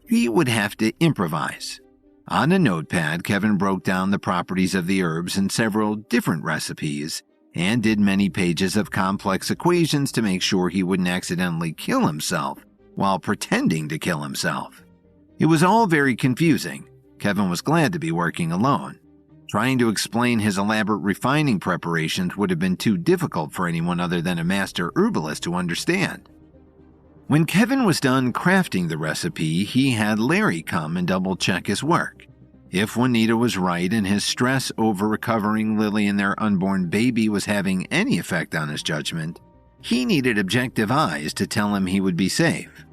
He would have to improvise. On a notepad, Kevin broke down the properties of the herbs in several different recipes and did many pages of complex equations to make sure he wouldn't accidentally kill himself while pretending to kill himself. It was all very confusing. Kevin was glad to be working alone. Trying to explain his elaborate refining preparations would have been too difficult for anyone other than a master herbalist to understand. When Kevin was done crafting the recipe, he had Larry come and double-check his work. If Juanita was right and his stress over recovering Lily and their unborn baby was having any effect on his judgment, he needed objective eyes to tell him he would be safe.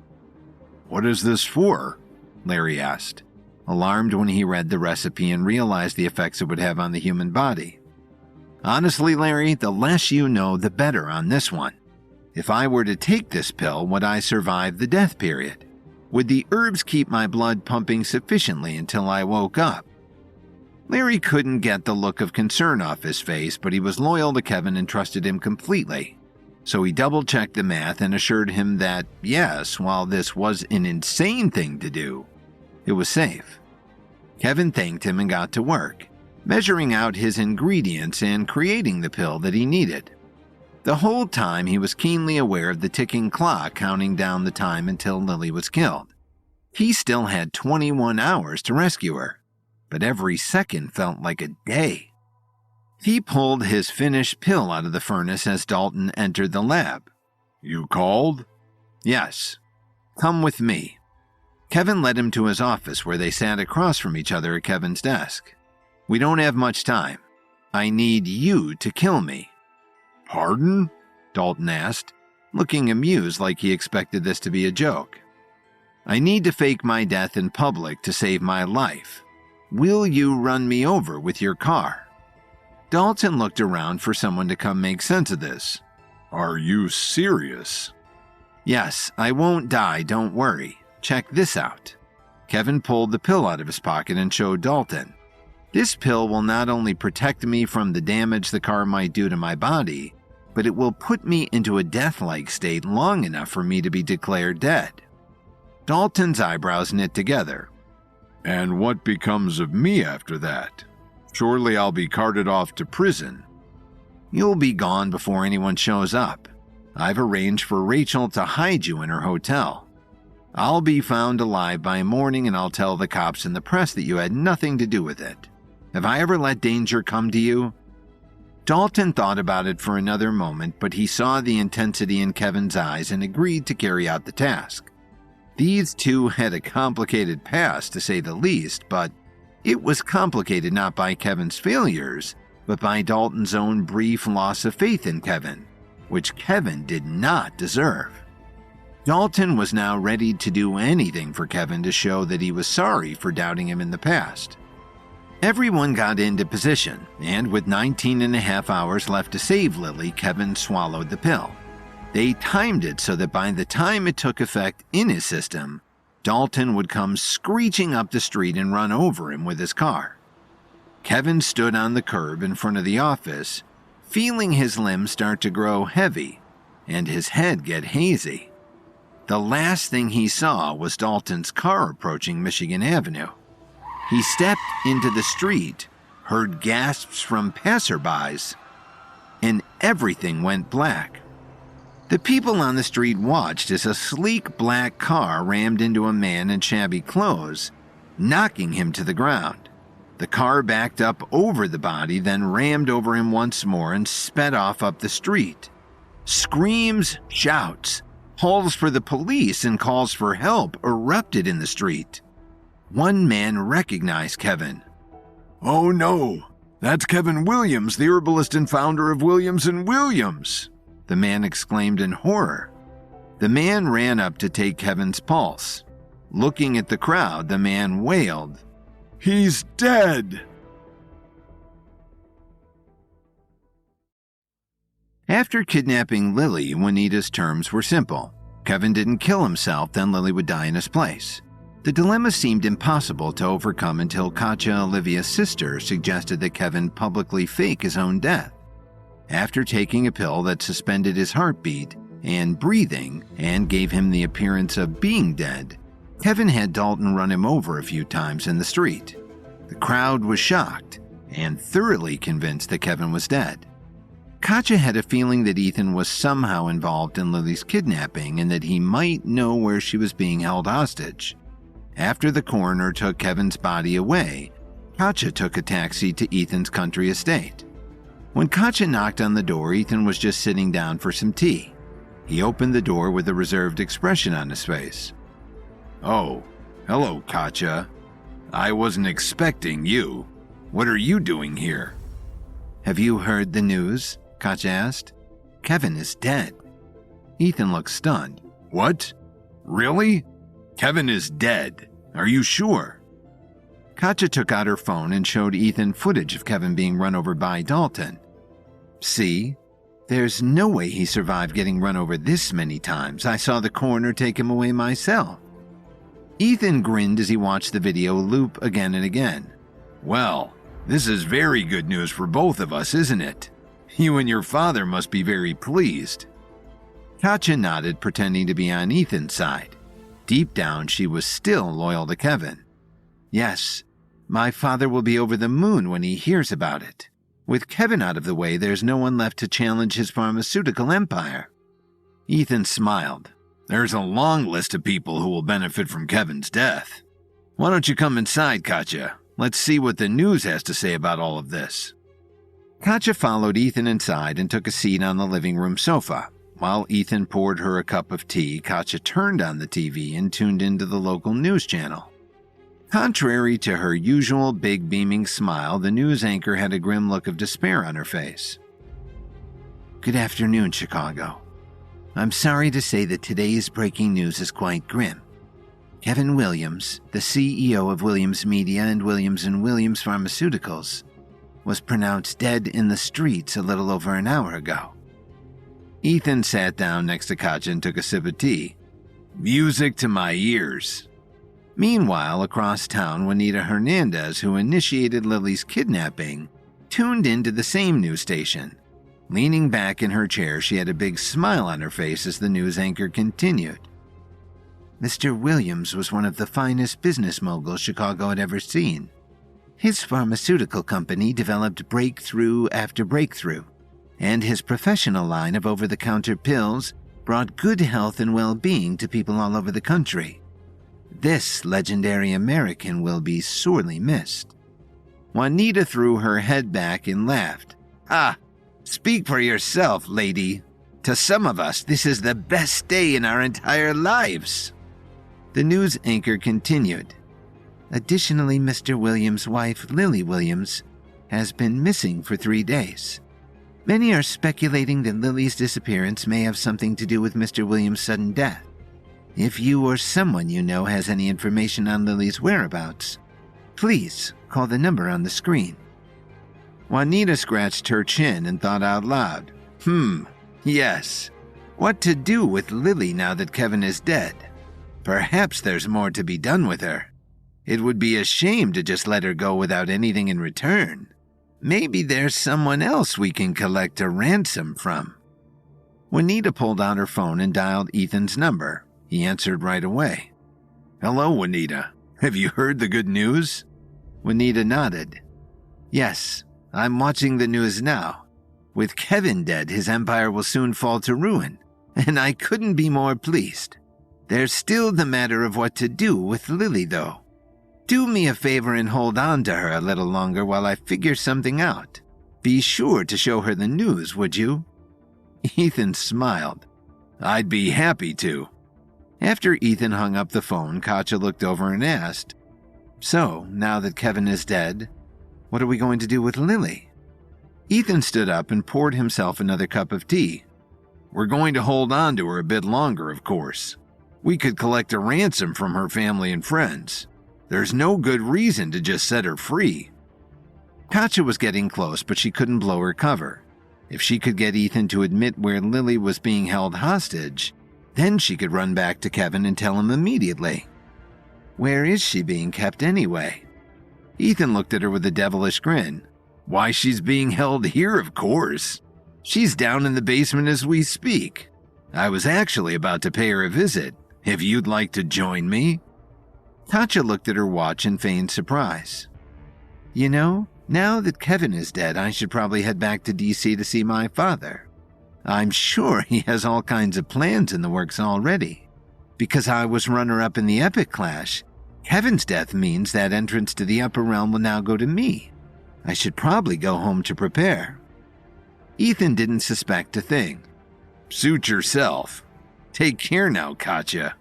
What is this for? Larry asked, alarmed when he read the recipe and realized the effects it would have on the human body. Honestly, Larry, the less you know, the better on this one. If I were to take this pill, would I survive the death period? Would the herbs keep my blood pumping sufficiently until I woke up? Larry couldn't get the look of concern off his face, but he was loyal to Kevin and trusted him completely. So he double-checked the math and assured him that, yes, while this was an insane thing to do, it was safe. Kevin thanked him and got to work, measuring out his ingredients and creating the pill that he needed. The whole time he was keenly aware of the ticking clock counting down the time until Lily was killed. He still had 21 hours to rescue her, but every second felt like a day. He pulled his finished pill out of the furnace as Dalton entered the lab. You called? Yes. Come with me. Kevin led him to his office where they sat across from each other at Kevin's desk. We don't have much time. I need you to kill me. Pardon? Dalton asked, looking amused like he expected this to be a joke. I need to fake my death in public to save my life. Will you run me over with your car? Dalton looked around for someone to come make sense of this. Are you serious? Yes, I won't die, don't worry. Check this out. Kevin pulled the pill out of his pocket and showed Dalton. This pill will not only protect me from the damage the car might do to my body, but it will put me into a death-like state long enough for me to be declared dead. Dalton's eyebrows knit together. And what becomes of me after that? Surely I'll be carted off to prison. You'll be gone before anyone shows up. I've arranged for Rachel to hide you in her hotel. I'll be found alive by morning and I'll tell the cops and the press that you had nothing to do with it. Have I ever let danger come to you? Dalton thought about it for another moment, but he saw the intensity in Kevin's eyes and agreed to carry out the task. These two had a complicated past, to say the least, but it was complicated not by Kevin's failures, but by Dalton's own brief loss of faith in Kevin, which Kevin did not deserve. Dalton was now ready to do anything for Kevin to show that he was sorry for doubting him in the past. Everyone got into position, and with 19 and a half hours left to save Lily, Kevin swallowed the pill. They timed it so that by the time it took effect in his system, Dalton would come screeching up the street and run over him with his car. Kevin stood on the curb in front of the office, feeling his limbs start to grow heavy and his head get hazy. The last thing he saw was Dalton's car approaching Michigan Avenue. He stepped into the street, heard gasps from passerbys, and everything went black. The people on the street watched as a sleek black car rammed into a man in shabby clothes, knocking him to the ground. The car backed up over the body, then rammed over him once more and sped off up the street. Screams, shouts, calls for the police and calls for help erupted in the street. One man recognized Kevin. "Oh no, that's Kevin Williams, the herbalist and founder of Williams & Williams," the man exclaimed in horror. The man ran up to take Kevin's pulse. Looking at the crowd, the man wailed, "He's dead!" After kidnapping Lily, Juanita's terms were simple. Kevin didn't kill himself, then Lily would die in his place. The dilemma seemed impossible to overcome until Katja, Olivia's sister, suggested that Kevin publicly fake his own death. After taking a pill that suspended his heartbeat and breathing and gave him the appearance of being dead, Kevin had Dalton run him over a few times in the street. The crowd was shocked and thoroughly convinced that Kevin was dead. Katja had a feeling that Ethan was somehow involved in Lily's kidnapping and that he might know where she was being held hostage. After the coroner took Kevin's body away, Katja took a taxi to Ethan's country estate. When Katja knocked on the door, Ethan was just sitting down for some tea. He opened the door with a reserved expression on his face. "Oh, hello, Katja. I wasn't expecting you. What are you doing here?" "Have you heard the news?" Katja asked. "Kevin is dead." Ethan looked stunned. "What? Really? Kevin is dead. Are you sure?" Katja took out her phone and showed Ethan footage of Kevin being run over by Dalton. "See? There's no way he survived getting run over this many times. I saw the coroner take him away myself." Ethan grinned as he watched the video loop again and again. "Well, this is very good news for both of us, isn't it? You and your father must be very pleased." Katja nodded, pretending to be on Ethan's side. Deep down, she was still loyal to Kevin. "Yes, my father will be over the moon when he hears about it. With Kevin out of the way, there's no one left to challenge his pharmaceutical empire." Ethan smiled. "There's a long list of people who will benefit from Kevin's death. Why don't you come inside, Katja? Let's see what the news has to say about all of this." Katja followed Ethan inside and took a seat on the living room sofa. While Ethan poured her a cup of tea, Katja turned on the TV and tuned into the local news channel. Contrary to her usual big beaming smile, the news anchor had a grim look of despair on her face. "Good afternoon, Chicago. I'm sorry to say that today's breaking news is quite grim. Kevin Williams, the CEO of Williams Media and Williams & Williams Pharmaceuticals, was pronounced dead in the streets a little over an hour ago." Ethan sat down next to Katja and took a sip of tea. "Music to my ears." Meanwhile, across town, Juanita Hernandez, who initiated Lily's kidnapping, tuned into the same news station. Leaning back in her chair, she had a big smile on her face as the news anchor continued. "Mr. Williams was one of the finest business moguls Chicago had ever seen. His pharmaceutical company developed breakthrough after breakthrough, and his professional line of over-the-counter pills brought good health and well-being to people all over the country. This legendary American will be sorely missed." Juanita threw her head back and laughed. "Ah, speak for yourself, lady. To some of us, this is the best day in our entire lives." The news anchor continued. "Additionally, Mr. Williams' wife, Lily Williams, has been missing for 3 days. Many are speculating that Lily's disappearance may have something to do with Mr. Williams' sudden death. If you or someone you know has any information on Lily's whereabouts, please call the number on the screen." Juanita scratched her chin and thought out loud. Yes. What to do with Lily now that Kevin is dead? Perhaps there's more to be done with her. It would be a shame to just let her go without anything in return. Maybe there's someone else we can collect a ransom from. Juanita pulled out her phone and dialed Ethan's number. He answered right away. Hello, Juanita. Have you heard the good news? Juanita nodded. Yes, I'm watching the news now. With Kevin dead, his empire will soon fall to ruin, and I couldn't be more pleased. There's still the matter of what to do with Lily, though. Do me a favor and hold on to her a little longer while I figure something out. Be sure to show her the news, would you? Ethan smiled. I'd be happy to. After Ethan hung up the phone, Katja looked over and asked, So, now that Kevin is dead, what are we going to do with Lily? Ethan stood up and poured himself another cup of tea. We're going to hold on to her a bit longer, of course. We could collect a ransom from her family and friends. There's no good reason to just set her free. Katja was getting close, but she couldn't blow her cover. If she could get Ethan to admit where Lily was being held hostage, then she could run back to Kevin and tell him immediately. Where is she being kept anyway? Ethan looked at her with a devilish grin. Why, she's being held here, of course. She's down in the basement as we speak. I was actually about to pay her a visit. If you'd like to join me. Katja looked at her watch and feigned surprise. You know, now that Kevin is dead, I should probably head back to DC to see my father. I'm sure he has all kinds of plans in the works already. Because I was runner-up in the Epic Clash, Kevin's death means that entrance to the upper realm will now go to me. I should probably go home to prepare. Ethan didn't suspect a thing. Suit yourself. Take care now, Katja.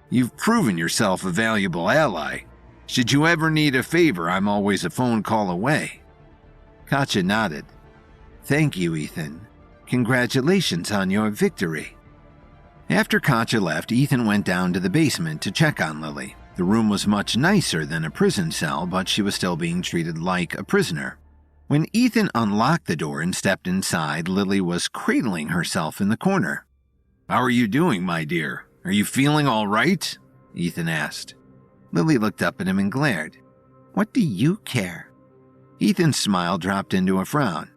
You've proven yourself a valuable ally. Should you ever need a favor, I'm always a phone call away. Katja nodded. Thank you, Ethan. Congratulations on your victory. After Katja left, Ethan went down to the basement to check on Lily. The room was much nicer than a prison cell, but she was still being treated like a prisoner. When Ethan unlocked the door and stepped inside, Lily was cradling herself in the corner. How are you doing, my dear? Are you feeling all right? Ethan asked. Lily looked up at him and glared. What do you care? Ethan's smile dropped into a frown.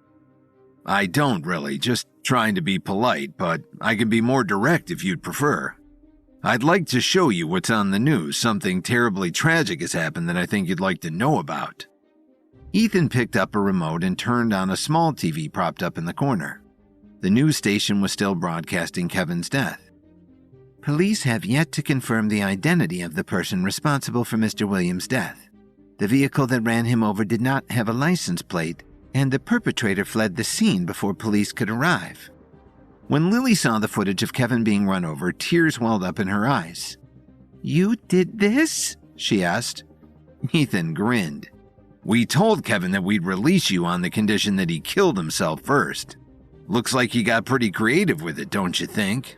I don't really, just trying to be polite, but I can be more direct if you'd prefer. I'd like to show you what's on the news. Something terribly tragic has happened that I think you'd like to know about. Ethan picked up a remote and turned on a small TV propped up in the corner. The news station was still broadcasting Kevin's death. Police have yet to confirm the identity of the person responsible for Mr. Williams' death. The vehicle that ran him over did not have a license plate, and the perpetrator fled the scene before police could arrive. When Lily saw the footage of Kevin being run over, tears welled up in her eyes. You did this? She asked. Ethan grinned. We told Kevin that we'd release you on the condition that he killed himself first. Looks like he got pretty creative with it, don't you think?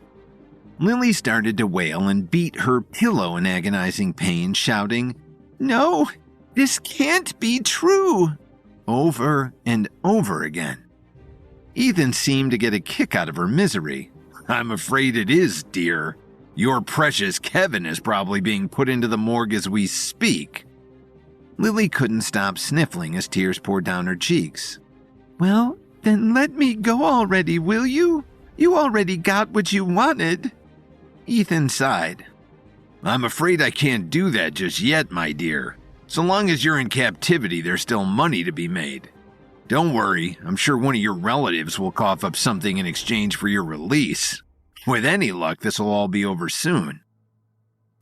Lily started to wail and beat her pillow in agonizing pain, shouting, No, this can't be true, over and over again. Ethan seemed to get a kick out of her misery. I'm afraid it is, dear. Your precious Kevin is probably being put into the morgue as we speak. Lily couldn't stop sniffling as tears poured down her cheeks. Well, then let me go already, will you? You already got what you wanted. Ethan sighed. I'm afraid I can't do that just yet, my dear. So long as you're in captivity, there's still money to be made. Don't worry, I'm sure one of your relatives will cough up something in exchange for your release. With any luck, this will all be over soon.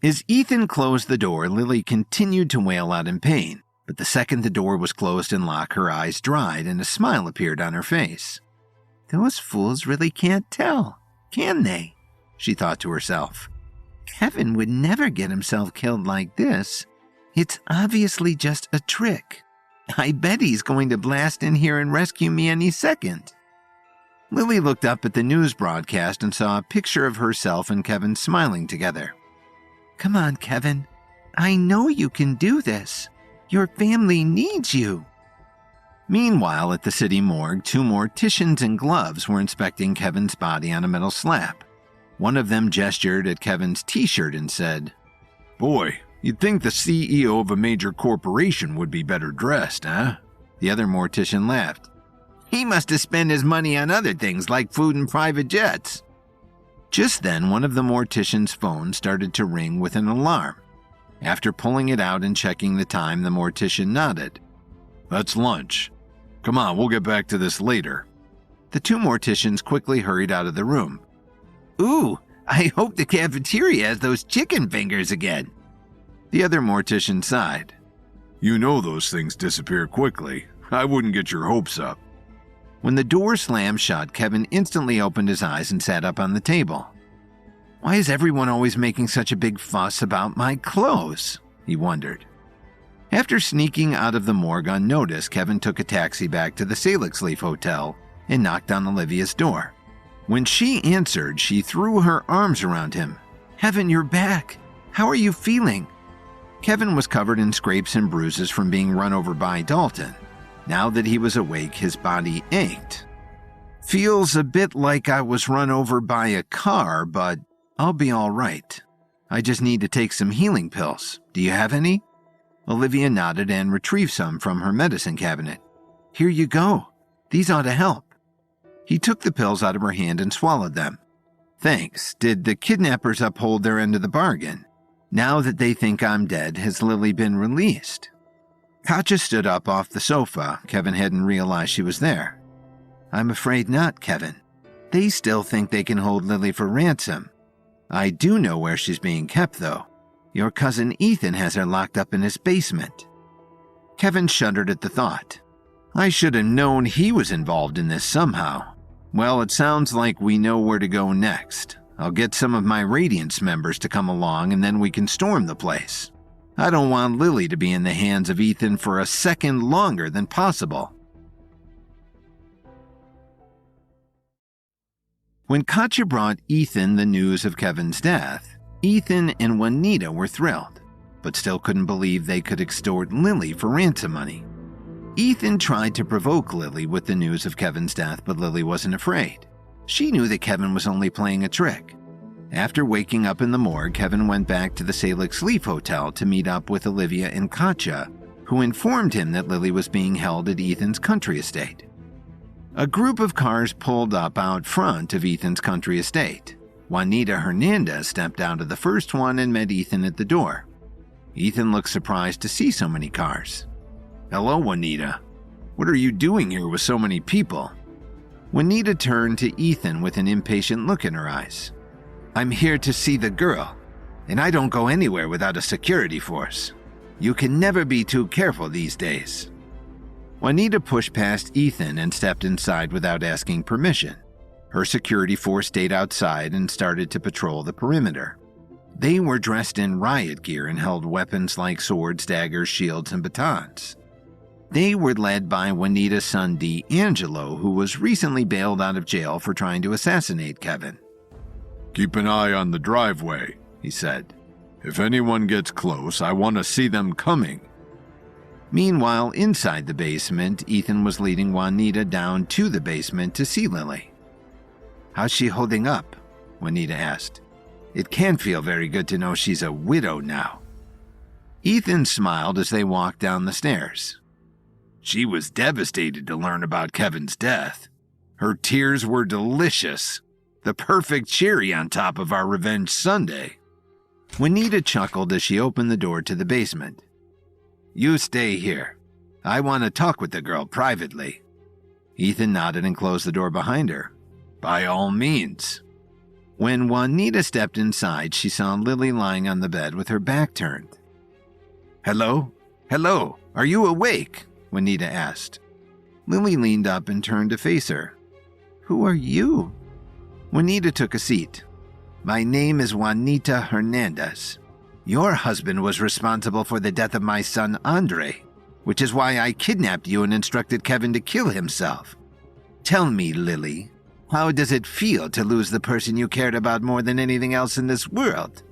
As Ethan closed the door, Lily continued to wail out in pain, but the second the door was closed and locked, her eyes dried and a smile appeared on her face. Those fools really can't tell, can they? She thought to herself. Kevin would never get himself killed like this. It's obviously just a trick. I bet he's going to blast in here and rescue me any second. Lily looked up at the news broadcast and saw a picture of herself and Kevin smiling together. Come on, Kevin. I know you can do this. Your family needs you. Meanwhile, at the city morgue, two morticians in gloves were inspecting Kevin's body on a metal slab. One of them gestured at Kevin's t-shirt and said, Boy, you'd think the CEO of a major corporation would be better dressed, huh? The other mortician laughed. He must have spent his money on other things like food and private jets. Just then, one of the mortician's phones started to ring with an alarm. After pulling it out and checking the time, the mortician nodded. That's lunch. Come on, we'll get back to this later. The two morticians quickly hurried out of the room. Ooh, I hope the cafeteria has those chicken fingers again. The other mortician sighed. You know those things disappear quickly. I wouldn't get your hopes up. When the door slammed shut, Kevin instantly opened his eyes and sat up on the table. Why is everyone always making such a big fuss about my clothes? He wondered. After sneaking out of the morgue unnoticed, Kevin took a taxi back to the Salix Leaf Hotel and knocked on Olivia's door. When she answered, she threw her arms around him. Kevin, you're back. How are you feeling? Kevin was covered in scrapes and bruises from being run over by Dalton. Now that he was awake, his body ached. Feels a bit like I was run over by a car, but I'll be all right. I just need to take some healing pills. Do you have any? Olivia nodded and retrieved some from her medicine cabinet. Here you go. These ought to help. He took the pills out of her hand and swallowed them. Thanks. Did the kidnappers uphold their end of the bargain? Now that they think I'm dead, has Lily been released? Katja stood up off the sofa. Kevin hadn't realized she was there. I'm afraid not, Kevin. They still think they can hold Lily for ransom. I do know where she's being kept, though. Your cousin Ethan has her locked up in his basement. Kevin shuddered at the thought. I should have known he was involved in this somehow. Well, it sounds like we know where to go next. I'll get some of my Radiance members to come along and then we can storm the place. I don't want Lily to be in the hands of Ethan for a second longer than possible. When Katja brought Ethan the news of Kevin's death, Ethan and Juanita were thrilled, but still couldn't believe they could extort Lily for ransom money. Ethan tried to provoke Lily with the news of Kevin's death, but Lily wasn't afraid. She knew that Kevin was only playing a trick. After waking up in the morgue, Kevin went back to the Salix Leaf Hotel to meet up with Olivia and Katja, who informed him that Lily was being held at Ethan's country estate. A group of cars pulled up out front of Ethan's country estate. Juanita Hernandez stepped out of the first one and met Ethan at the door. Ethan looked surprised to see so many cars. Hello, Juanita. What are you doing here with so many people? Juanita turned to Ethan with an impatient look in her eyes. I'm here to see the girl, and I don't go anywhere without a security force. You can never be too careful these days. Juanita pushed past Ethan and stepped inside without asking permission. Her security force stayed outside and started to patrol the perimeter. They were dressed in riot gear and held weapons like swords, daggers, shields, and batons. They were led by Juanita's son D'Angelo, who was recently bailed out of jail for trying to assassinate Kevin. Keep an eye on the driveway, he said. If anyone gets close, I want to see them coming. Meanwhile, inside the basement, Ethan was leading Juanita down to the basement to see Lily. How's she holding up? Juanita asked. It can feel very good to know she's a widow now. Ethan smiled as they walked down the stairs. She was devastated to learn about Kevin's death. Her tears were delicious, the perfect cherry on top of our revenge sundae. Juanita chuckled as she opened the door to the basement. You stay here. I want to talk with the girl privately. Ethan nodded and closed the door behind her. By all means. When Juanita stepped inside, she saw Lily lying on the bed with her back turned. Hello? Hello? Are you awake? Juanita asked. Lily leaned up and turned to face her. Who are you? Juanita took a seat. My name is Juanita Hernandez. Your husband was responsible for the death of my son Andre, which is why I kidnapped you and instructed Kevin to kill himself. Tell me, Lily, how does it feel to lose the person you cared about more than anything else in this world?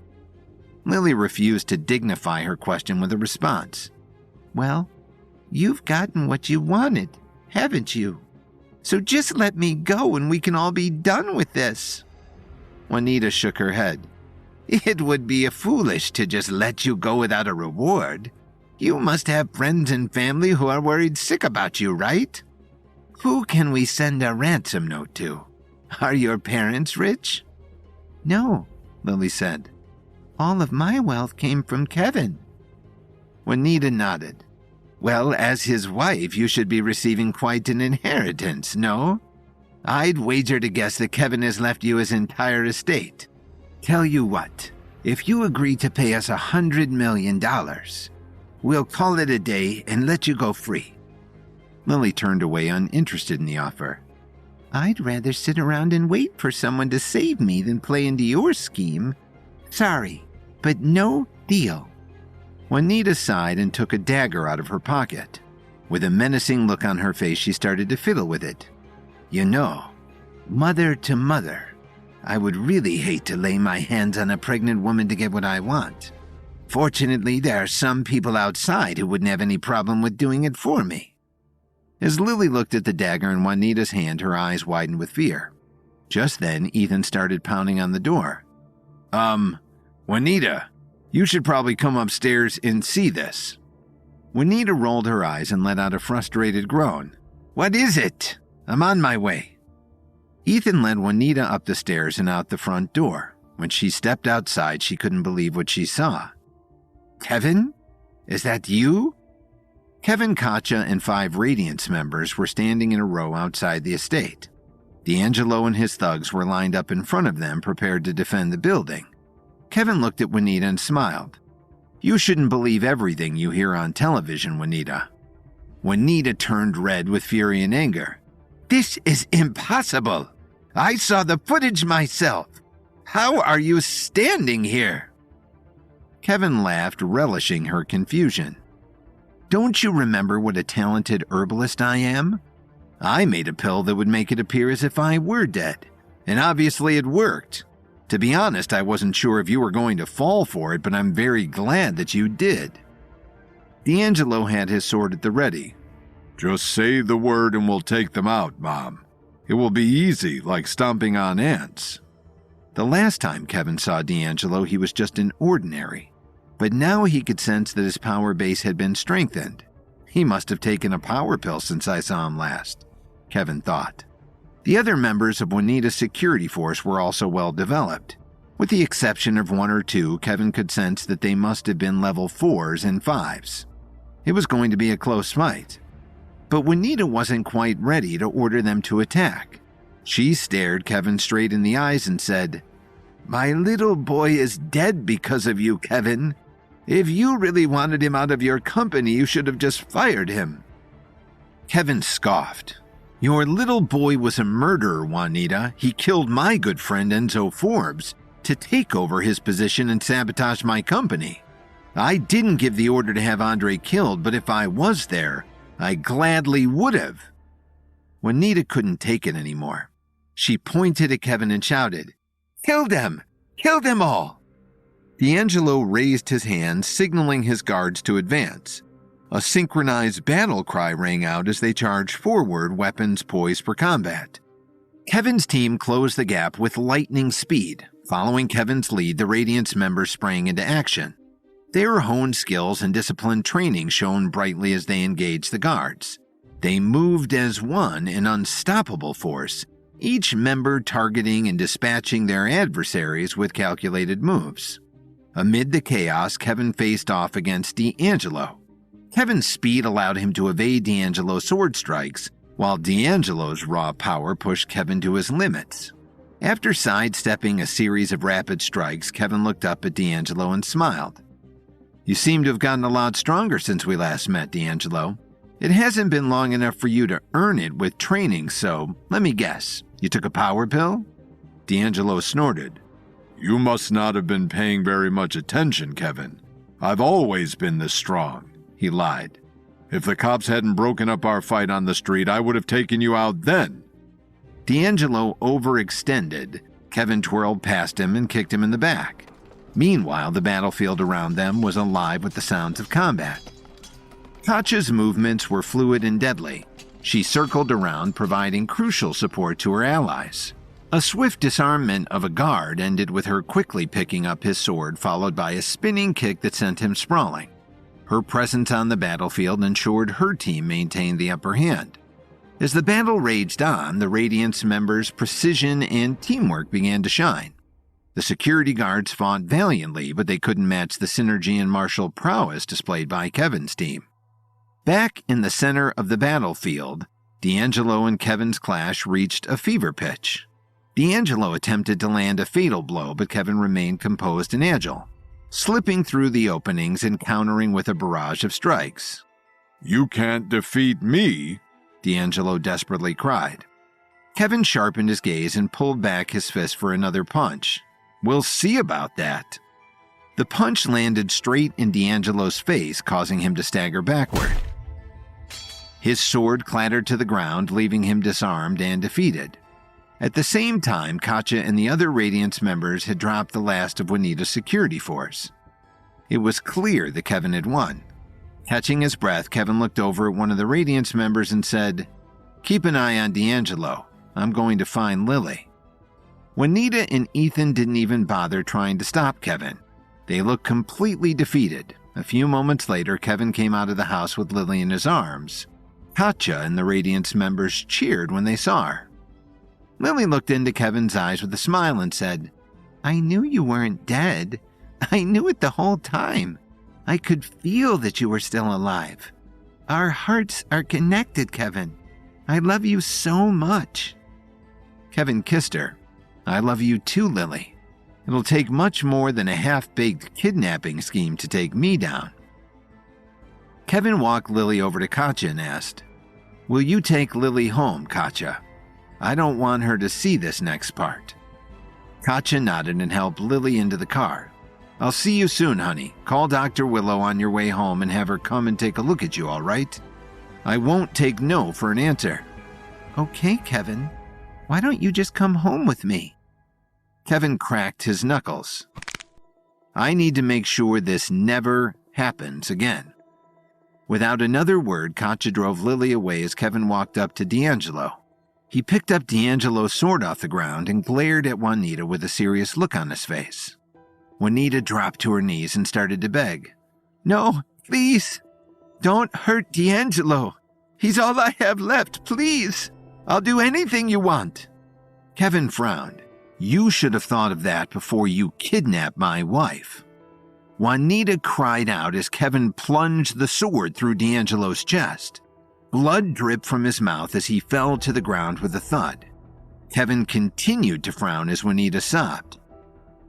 Lily refused to dignify her question with a response. Well, you've gotten what you wanted, haven't you? So just let me go and we can all be done with this. Juanita shook her head. It would be foolish to just let you go without a reward. You must have friends and family who are worried sick about you, right? Who can we send a ransom note to? Are your parents rich? No, Lily said. All of my wealth came from Kevin. Juanita nodded. Well, as his wife, you should be receiving quite an inheritance, no? I'd wager to guess that Kevin has left you his entire estate. Tell you what, if you agree to pay us $100 million, we'll call it a day and let you go free. Lily turned away, uninterested in the offer. I'd rather sit around and wait for someone to save me than play into your scheme. Sorry, but no deal. Juanita sighed and took a dagger out of her pocket. With a menacing look on her face, she started to fiddle with it. You know, mother to mother, I would really hate to lay my hands on a pregnant woman to get what I want. Fortunately, there are some people outside who wouldn't have any problem with doing it for me. As Lily looked at the dagger in Juanita's hand, her eyes widened with fear. Just then, Ethan started pounding on the door. Juanita, you should probably come upstairs and see this. Juanita rolled her eyes and let out a frustrated groan. What is it? I'm on my way. Ethan led Juanita up the stairs and out the front door. When she stepped outside, she couldn't believe what she saw. Kevin? Is that you? Kevin, Katja, and 5 Radiance members were standing in a row outside the estate. D'Angelo and his thugs were lined up in front of them, prepared to defend the building. Kevin looked at Juanita and smiled. You shouldn't believe everything you hear on television, Juanita. Juanita turned red with fury and anger. This is impossible. I saw the footage myself. How are you standing here? Kevin laughed, relishing her confusion. Don't you remember what a talented herbalist I am? I made a pill that would make it appear as if I were dead, and obviously it worked. To be honest, I wasn't sure if you were going to fall for it, but I'm very glad that you did. D'Angelo had his sword at the ready. Just say the word and we'll take them out, Mom. It will be easy, like stomping on ants. The last time Kevin saw D'Angelo, he was just an ordinary. But now he could sense that his power base had been strengthened. He must have taken a power pill since I saw him last, Kevin thought. The other members of Juanita's security force were also well developed. With the exception of 1 or 2, Kevin could sense that they must have been level 4s and 5s. It was going to be a close fight. But Juanita wasn't quite ready to order them to attack. She stared Kevin straight in the eyes and said, My little boy is dead because of you, Kevin. If you really wanted him out of your company, you should have just fired him. Kevin scoffed. Your little boy was a murderer, Juanita. He killed my good friend Enzo Forbes to take over his position and sabotage my company. I didn't give the order to have Andre killed, but if I was there, I gladly would have. Juanita couldn't take it anymore. She pointed at Kevin and shouted, Kill them! Kill them all! D'Angelo raised his hand, signaling his guards to advance. A synchronized battle cry rang out as they charged forward, weapons poised for combat. Kevin's team closed the gap with lightning speed. Following Kevin's lead, the Radiance members sprang into action. Their honed skills and disciplined training shone brightly as they engaged the guards. They moved as one, an unstoppable force, each member targeting and dispatching their adversaries with calculated moves. Amid the chaos, Kevin faced off against D'Angelo. Kevin's speed allowed him to evade D'Angelo's sword strikes, while D'Angelo's raw power pushed Kevin to his limits. After sidestepping a series of rapid strikes, Kevin looked up at D'Angelo and smiled. You seem to have gotten a lot stronger since we last met, D'Angelo. It hasn't been long enough for you to earn it with training, so let me guess. You took a power pill? D'Angelo snorted. You must not have been paying very much attention, Kevin. I've always been this strong, he lied. If the cops hadn't broken up our fight on the street, I would have taken you out then. D'Angelo overextended. Kevin twirled past him and kicked him in the back. Meanwhile, the battlefield around them was alive with the sounds of combat. Katja's movements were fluid and deadly. She circled around, providing crucial support to her allies. A swift disarmament of a guard ended with her quickly picking up his sword, followed by a spinning kick that sent him sprawling. Her presence on the battlefield ensured her team maintained the upper hand. As the battle raged on, the Radiance members' precision and teamwork began to shine. The security guards fought valiantly, but they couldn't match the synergy and martial prowess displayed by Kevin's team. Back in the center of the battlefield, D'Angelo and Kevin's clash reached a fever pitch. D'Angelo attempted to land a fatal blow, but Kevin remained composed and agile, slipping through the openings and countering with a barrage of strikes. "You can't defeat me," D'Angelo desperately cried. Kevin sharpened his gaze and pulled back his fist for another punch. "We'll see about that." The punch landed straight in D'Angelo's face, causing him to stagger backward. His sword clattered to the ground, leaving him disarmed and defeated. At the same time, Katja and the other Radiance members had dropped the last of Juanita's security force. It was clear that Kevin had won. Catching his breath, Kevin looked over at one of the Radiance members and said, "Keep an eye on D'Angelo. I'm going to find Lily." Juanita and Ethan didn't even bother trying to stop Kevin. They looked completely defeated. A few moments later, Kevin came out of the house with Lily in his arms. Katja and the Radiance members cheered when they saw her. Lily looked into Kevin's eyes with a smile and said, "I knew you weren't dead. I knew it the whole time. I could feel that you were still alive. Our hearts are connected, Kevin. I love you so much." Kevin kissed her. "I love you too, Lily. It'll take much more than a half-baked kidnapping scheme to take me down." Kevin walked Lily over to Katja and asked, "Will you take Lily home, Katja? I don't want her to see this next part." Katja nodded and helped Lily into the car. "I'll see you soon, honey. Call Dr. Willow on your way home and have her come and take a look at you, all right? I won't take no for an answer." "Okay, Kevin. Why don't you just come home with me?" Kevin cracked his knuckles. "I need to make sure this never happens again." Without another word, Katja drove Lily away as Kevin walked up to D'Angelo. He picked up D'Angelo's sword off the ground and glared at Juanita with a serious look on his face. Juanita dropped to her knees and started to beg. "No, please. Don't hurt D'Angelo. He's all I have left, please. I'll do anything you want." Kevin frowned. "You should have thought of that before you kidnapped my wife." Juanita cried out as Kevin plunged the sword through D'Angelo's chest. Blood dripped from his mouth as he fell to the ground with a thud. Kevin continued to frown as Juanita sobbed.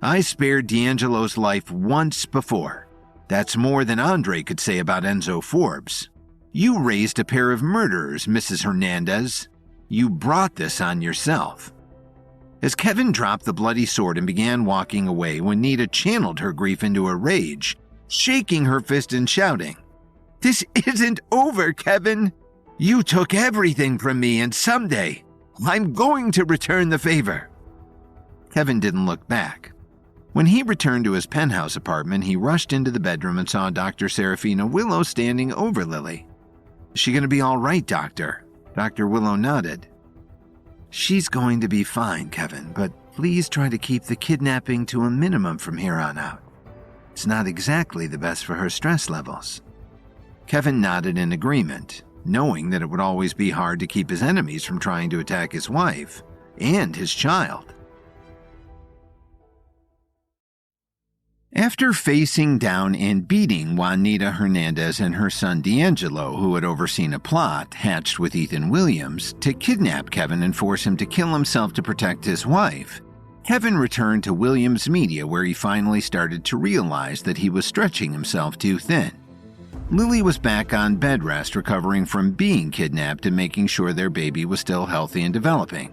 "I spared D'Angelo's life once before. That's more than Andre could say about Enzo Forbes. You raised a pair of murderers, Mrs. Hernandez. You brought this on yourself." As Kevin dropped the bloody sword and began walking away, Juanita channeled her grief into a rage, shaking her fist and shouting, "This isn't over, Kevin. You took everything from me, and someday I'm going to return the favor." Kevin didn't look back. When he returned to his penthouse apartment, he rushed into the bedroom and saw Dr. Serafina Willow standing over Lily. "Is she going to be all right, Doctor?" Dr. Willow nodded. "She's going to be fine, Kevin, but please try to keep the kidnapping to a minimum from here on out. It's not exactly the best for her stress levels." Kevin nodded in agreement, knowing that it would always be hard to keep his enemies from trying to attack his wife and his child. After facing down and beating Juanita Hernandez and her son D'Angelo, who had overseen a plot hatched with Ethan Williams to kidnap Kevin and force him to kill himself to protect his wife, Kevin returned to Williams Media, where he finally started to realize that he was stretching himself too thin. Lily was back on bed rest, recovering from being kidnapped and making sure their baby was still healthy and developing.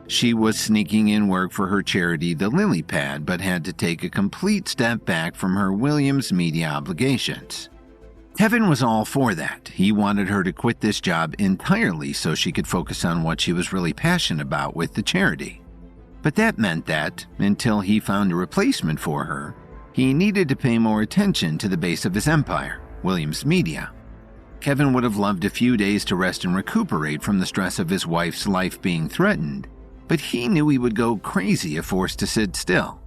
She was sneaking in work for her charity, the Lily Pad, but had to take a complete step back from her Williams Media obligations. Kevin was all for that. He wanted her to quit this job entirely so she could focus on what she was really passionate about with the charity. But that meant that, until he found a replacement for her, he needed to pay more attention to the base of his empire, Williams Media. Kevin would have loved a few days to rest and recuperate from the stress of his wife's life being threatened, but he knew he would go crazy if forced to sit still.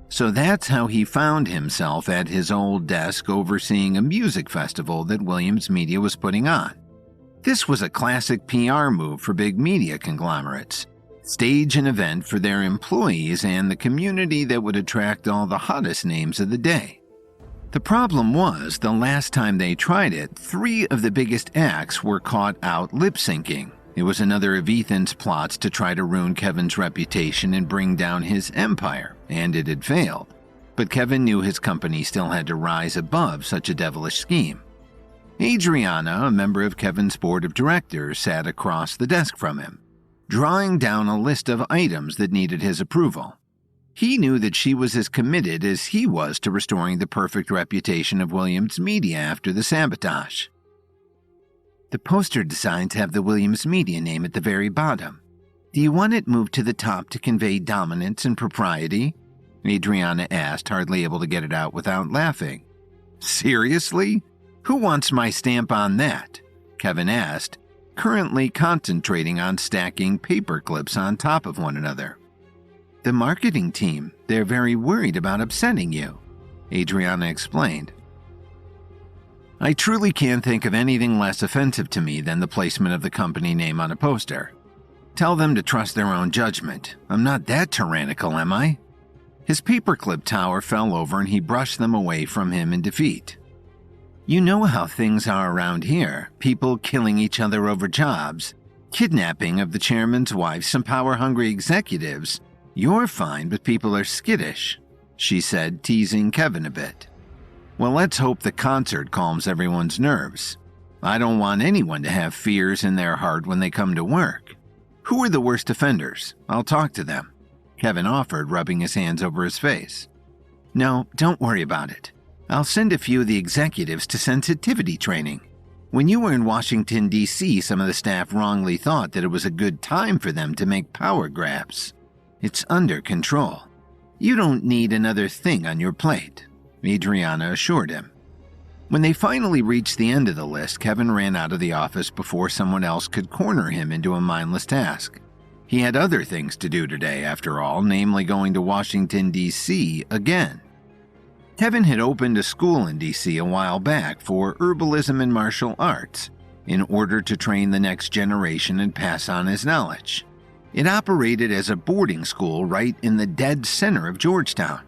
So that's how he found himself at his old desk overseeing a music festival that Williams Media was putting on. This was a classic PR move for big media conglomerates. Stage an event for their employees and the community that would attract all the hottest names of the day. The problem was, the last time they tried it, 3 of the biggest acts were caught out lip-syncing. It was another of Ethan's plots to try to ruin Kevin's reputation and bring down his empire, and it had failed. But Kevin knew his company still had to rise above such a devilish scheme. Adriana, a member of Kevin's board of directors, sat across the desk from him, drawing down a list of items that needed his approval. He knew that she was as committed as he was to restoring the perfect reputation of Williams Media after the sabotage. The poster designs have the Williams Media name at the very bottom. Do you want it moved to the top to convey dominance and propriety? Adriana asked, hardly able to get it out without laughing. Seriously? Who wants my stamp on that? Kevin asked, currently concentrating on stacking paper clips on top of one another. The marketing team, they're very worried about upsetting you, Adriana explained. I truly can't think of anything less offensive to me than the placement of the company name on a poster. Tell them to trust their own judgment. I'm not that tyrannical, am I? His paperclip tower fell over and he brushed them away from him in defeat. You know how things are around here. People killing each other over jobs, kidnapping of the chairman's wife, some power-hungry executives. You're fine, but people are skittish, she said, teasing Kevin a bit. Well, let's hope the concert calms everyone's nerves. I don't want anyone to have fears in their heart when they come to work. Who are the worst offenders? I'll talk to them, Kevin offered, rubbing his hands over his face. No, don't worry about it. I'll send a few of the executives to sensitivity training. When you were in Washington, D.C., some of the staff wrongly thought that it was a good time for them to make power grabs. It's under control. You don't need another thing on your plate, Adriana assured him. When they finally reached the end of the list, Kevin ran out of the office before someone else could corner him into a mindless task. He had other things to do today, after all, namely going to Washington, D.C. again. Kevin had opened a school in D.C. a while back for herbalism and martial arts in order to train the next generation and pass on his knowledge. It operated as a boarding school right in the dead center of Georgetown.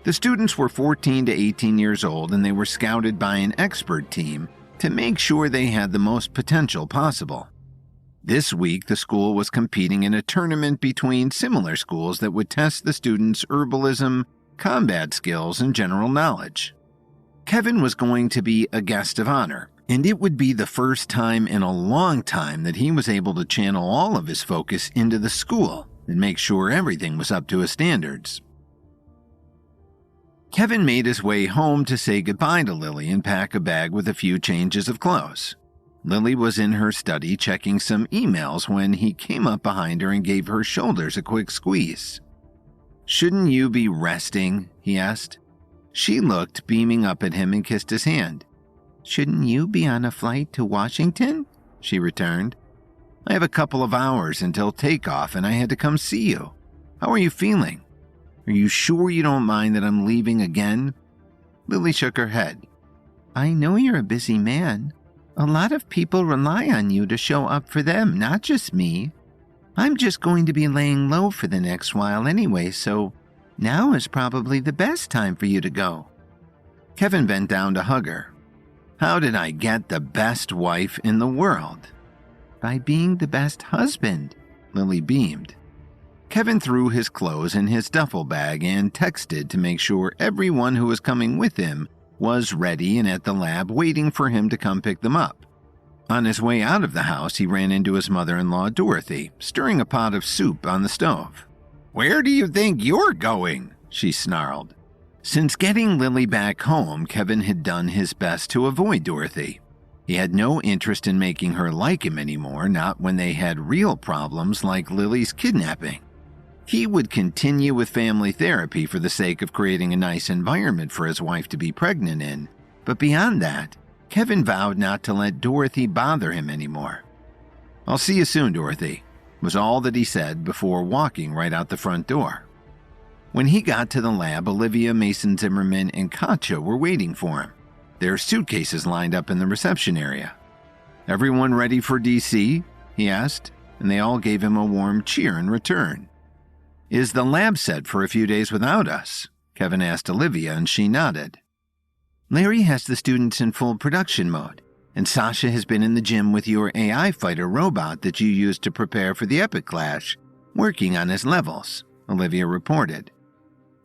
The students were 14 to 18 years old, and they were scouted by an expert team to make sure they had the most potential possible. This week, the school was competing in a tournament between similar schools that would test the students' herbalism, combat skills, and general knowledge. Kevin was going to be a guest of honor, and it would be the first time in a long time that he was able to channel all of his focus into the school and make sure everything was up to his standards. Kevin made his way home to say goodbye to Lily and pack a bag with a few changes of clothes. Lily was in her study checking some emails when he came up behind her and gave her shoulders a quick squeeze. Shouldn't you be resting? He asked. She looked, beaming up at him, and kissed his hand. Shouldn't you be on a flight to Washington? She returned. I have a couple of hours until takeoff, and I had to come see you. How are you feeling? Are you sure you don't mind that I'm leaving again? Lily shook her head. I know you're a busy man. A lot of people rely on you to show up for them, not just me. I'm just going to be laying low for the next while anyway, so now is probably the best time for you to go. Kevin bent down to hug her. How did I get the best wife in the world? By being the best husband, Lily beamed. Kevin threw his clothes in his duffel bag and texted to make sure everyone who was coming with him was ready and at the lab waiting for him to come pick them up. On his way out of the house, he ran into his mother-in-law, Dorothy, stirring a pot of soup on the stove. Where do you think you're going? She snarled. Since getting Lily back home, Kevin had done his best to avoid Dorothy. He had no interest in making her like him anymore, not when they had real problems like Lily's kidnapping. He would continue with family therapy for the sake of creating a nice environment for his wife to be pregnant in, but beyond that, Kevin vowed not to let Dorothy bother him anymore. I'll see you soon, Dorothy, was all that he said before walking right out the front door. When he got to the lab, Olivia, Mason Zimmerman, and Katja were waiting for him, their suitcases lined up in the reception area. "Everyone ready for DC?" he asked, and they all gave him a warm cheer in return. "Is the lab set for a few days without us?" Kevin asked Olivia, and she nodded. "Larry has the students in full production mode, and Sasha has been in the gym with your AI fighter robot that you used to prepare for the Epic Clash, working on his levels," Olivia reported.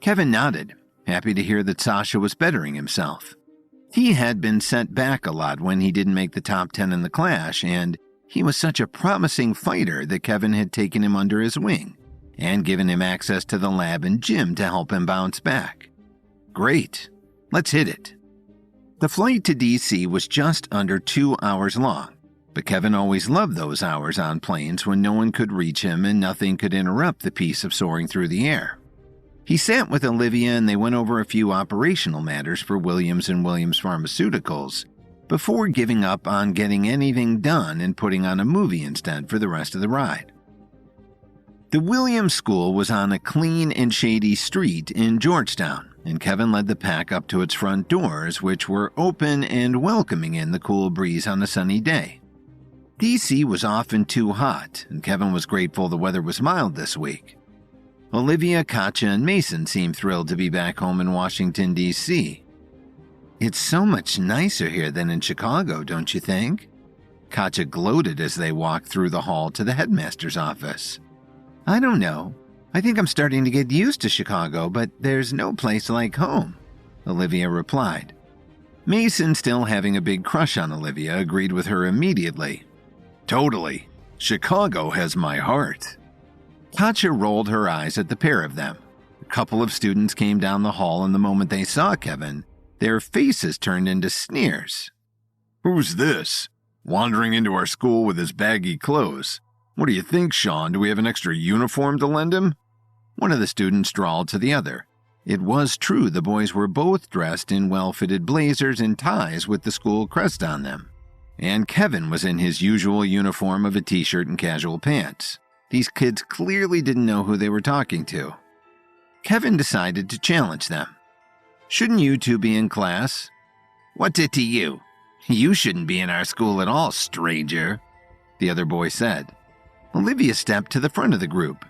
Kevin nodded, happy to hear that Sasha was bettering himself. He had been set back a lot when he didn't make the top 10 in the Clash, and he was such a promising fighter that Kevin had taken him under his wing and given him access to the lab and gym to help him bounce back. "Great. Let's hit it." The flight to DC was just under 2 hours long, but Kevin always loved those hours on planes when no one could reach him and nothing could interrupt the peace of soaring through the air. He sat with Olivia and they went over a few operational matters for Williams and Williams Pharmaceuticals before giving up on getting anything done and putting on a movie instead for the rest of the ride. The Williams School was on a clean and shady street in Georgetown, and Kevin led the pack up to its front doors, which were open and welcoming in the cool breeze on a sunny day. DC was often too hot, and Kevin was grateful the weather was mild this week. Olivia, Katja, and Mason seemed thrilled to be back home in Washington, D.C. "It's so much nicer here than in Chicago, don't you think?" Katja gloated as they walked through the hall to the headmaster's office. "I don't know. I think I'm starting to get used to Chicago, but there's no place like home," Olivia replied. Mason, still having a big crush on Olivia, agreed with her immediately. "Totally. Chicago has my heart." Katja rolled her eyes at the pair of them. A couple of students came down the hall, and the moment they saw Kevin, their faces turned into sneers. "Who's this? Wandering into our school with his baggy clothes. What do you think, Sean? Do we have an extra uniform to lend him?" One of the students drawled to the other. It was true the boys were both dressed in well-fitted blazers and ties with the school crest on them. And Kevin was in his usual uniform of a t-shirt and casual pants. These kids clearly didn't know who they were talking to. Kevin decided to challenge them. "Shouldn't you two be in class?" "What's it to you? You shouldn't be in our school at all, stranger," the other boy said. Olivia stepped to the front of the group.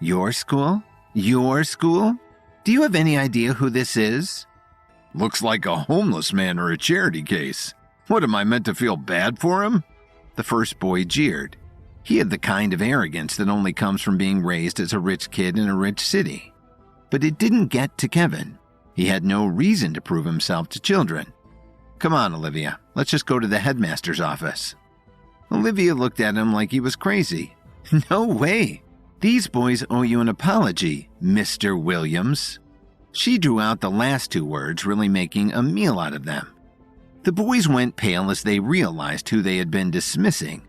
"Your school? Your school? Do you have any idea who this is?" "Looks like a homeless man or a charity case. What, am I meant to feel bad for him?" The first boy jeered. He had the kind of arrogance that only comes from being raised as a rich kid in a rich city. But it didn't get to Kevin. He had no reason to prove himself to children. "Come on, Olivia, let's just go to the headmaster's office." Olivia looked at him like he was crazy. "No way. These boys owe you an apology, Mr. Williams." She drew out the last two words, really making a meal out of them. The boys went pale as they realized who they had been dismissing.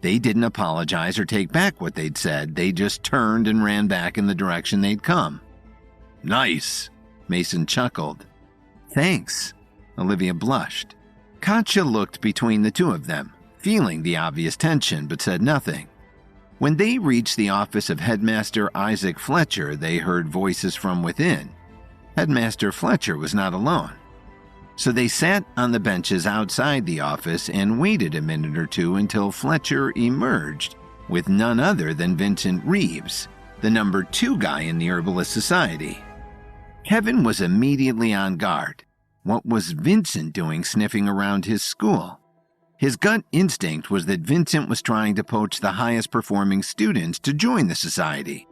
They didn't apologize or take back what they'd said. They just turned and ran back in the direction they'd come. "Nice," Mason chuckled. "Thanks," Olivia blushed. Katja looked between the two of them, feeling the obvious tension, but said nothing. When they reached the office of Headmaster Isaac Fletcher, they heard voices from within. Headmaster Fletcher was not alone. So they sat on the benches outside the office and waited a minute or two until Fletcher emerged with none other than Vincent Reeves, the number 2 guy in the Herbalist Society. Kevin was immediately on guard. What was Vincent doing sniffing around his school? His gut instinct was that Vincent was trying to poach the highest performing students to join the society,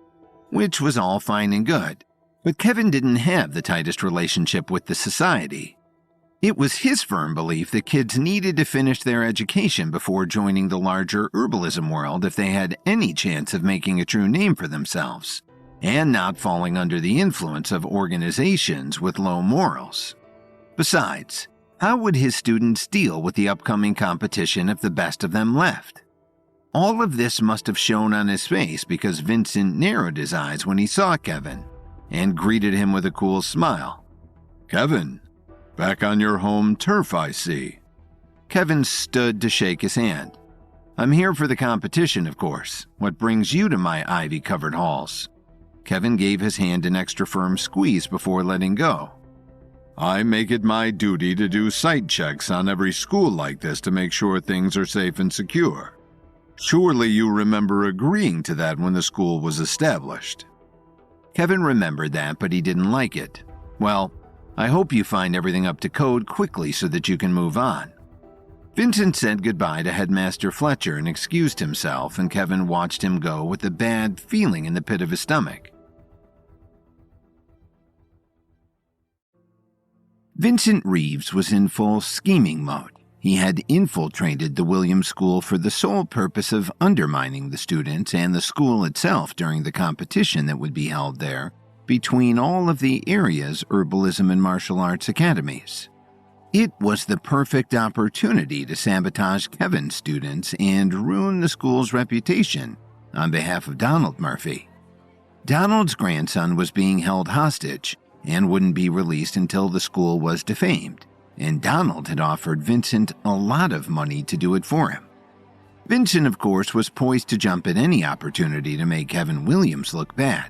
which was all fine and good. But Kevin didn't have the tightest relationship with the society. It was his firm belief that kids needed to finish their education before joining the larger herbalism world if they had any chance of making a true name for themselves, and not falling under the influence of organizations with low morals. Besides, how would his students deal with the upcoming competition if the best of them left? All of this must have shown on his face because Vincent narrowed his eyes when he saw Kevin and greeted him with a cool smile. "Kevin, back on your home turf, I see." Kevin stood to shake his hand. I'm here for the competition, of course. What brings you to my ivy-covered halls?" Kevin gave his hand an extra firm squeeze before letting go. "I make it my duty to do site checks on every school like this to make sure things are safe and secure. Surely you remember agreeing to that when the school was established." Kevin remembered that, but he didn't like it. "Well, I hope you find everything up to code quickly so that you can move on." Vincent said goodbye to Headmaster Fletcher and excused himself, and Kevin watched him go with a bad feeling in the pit of his stomach. Vincent Reeves was in full scheming mode. He had infiltrated the Williams School for the sole purpose of undermining the students and the school itself during the competition that would be held there between all of the area's herbalism and martial arts academies. It was the perfect opportunity to sabotage Kevin's students and ruin the school's reputation on behalf of Donald Murphy. Donald's grandson was being held hostage and wouldn't be released until the school was defamed, and Donald had offered Vincent a lot of money to do it for him. Vincent, of course, was poised to jump at any opportunity to make Kevin Williams look bad.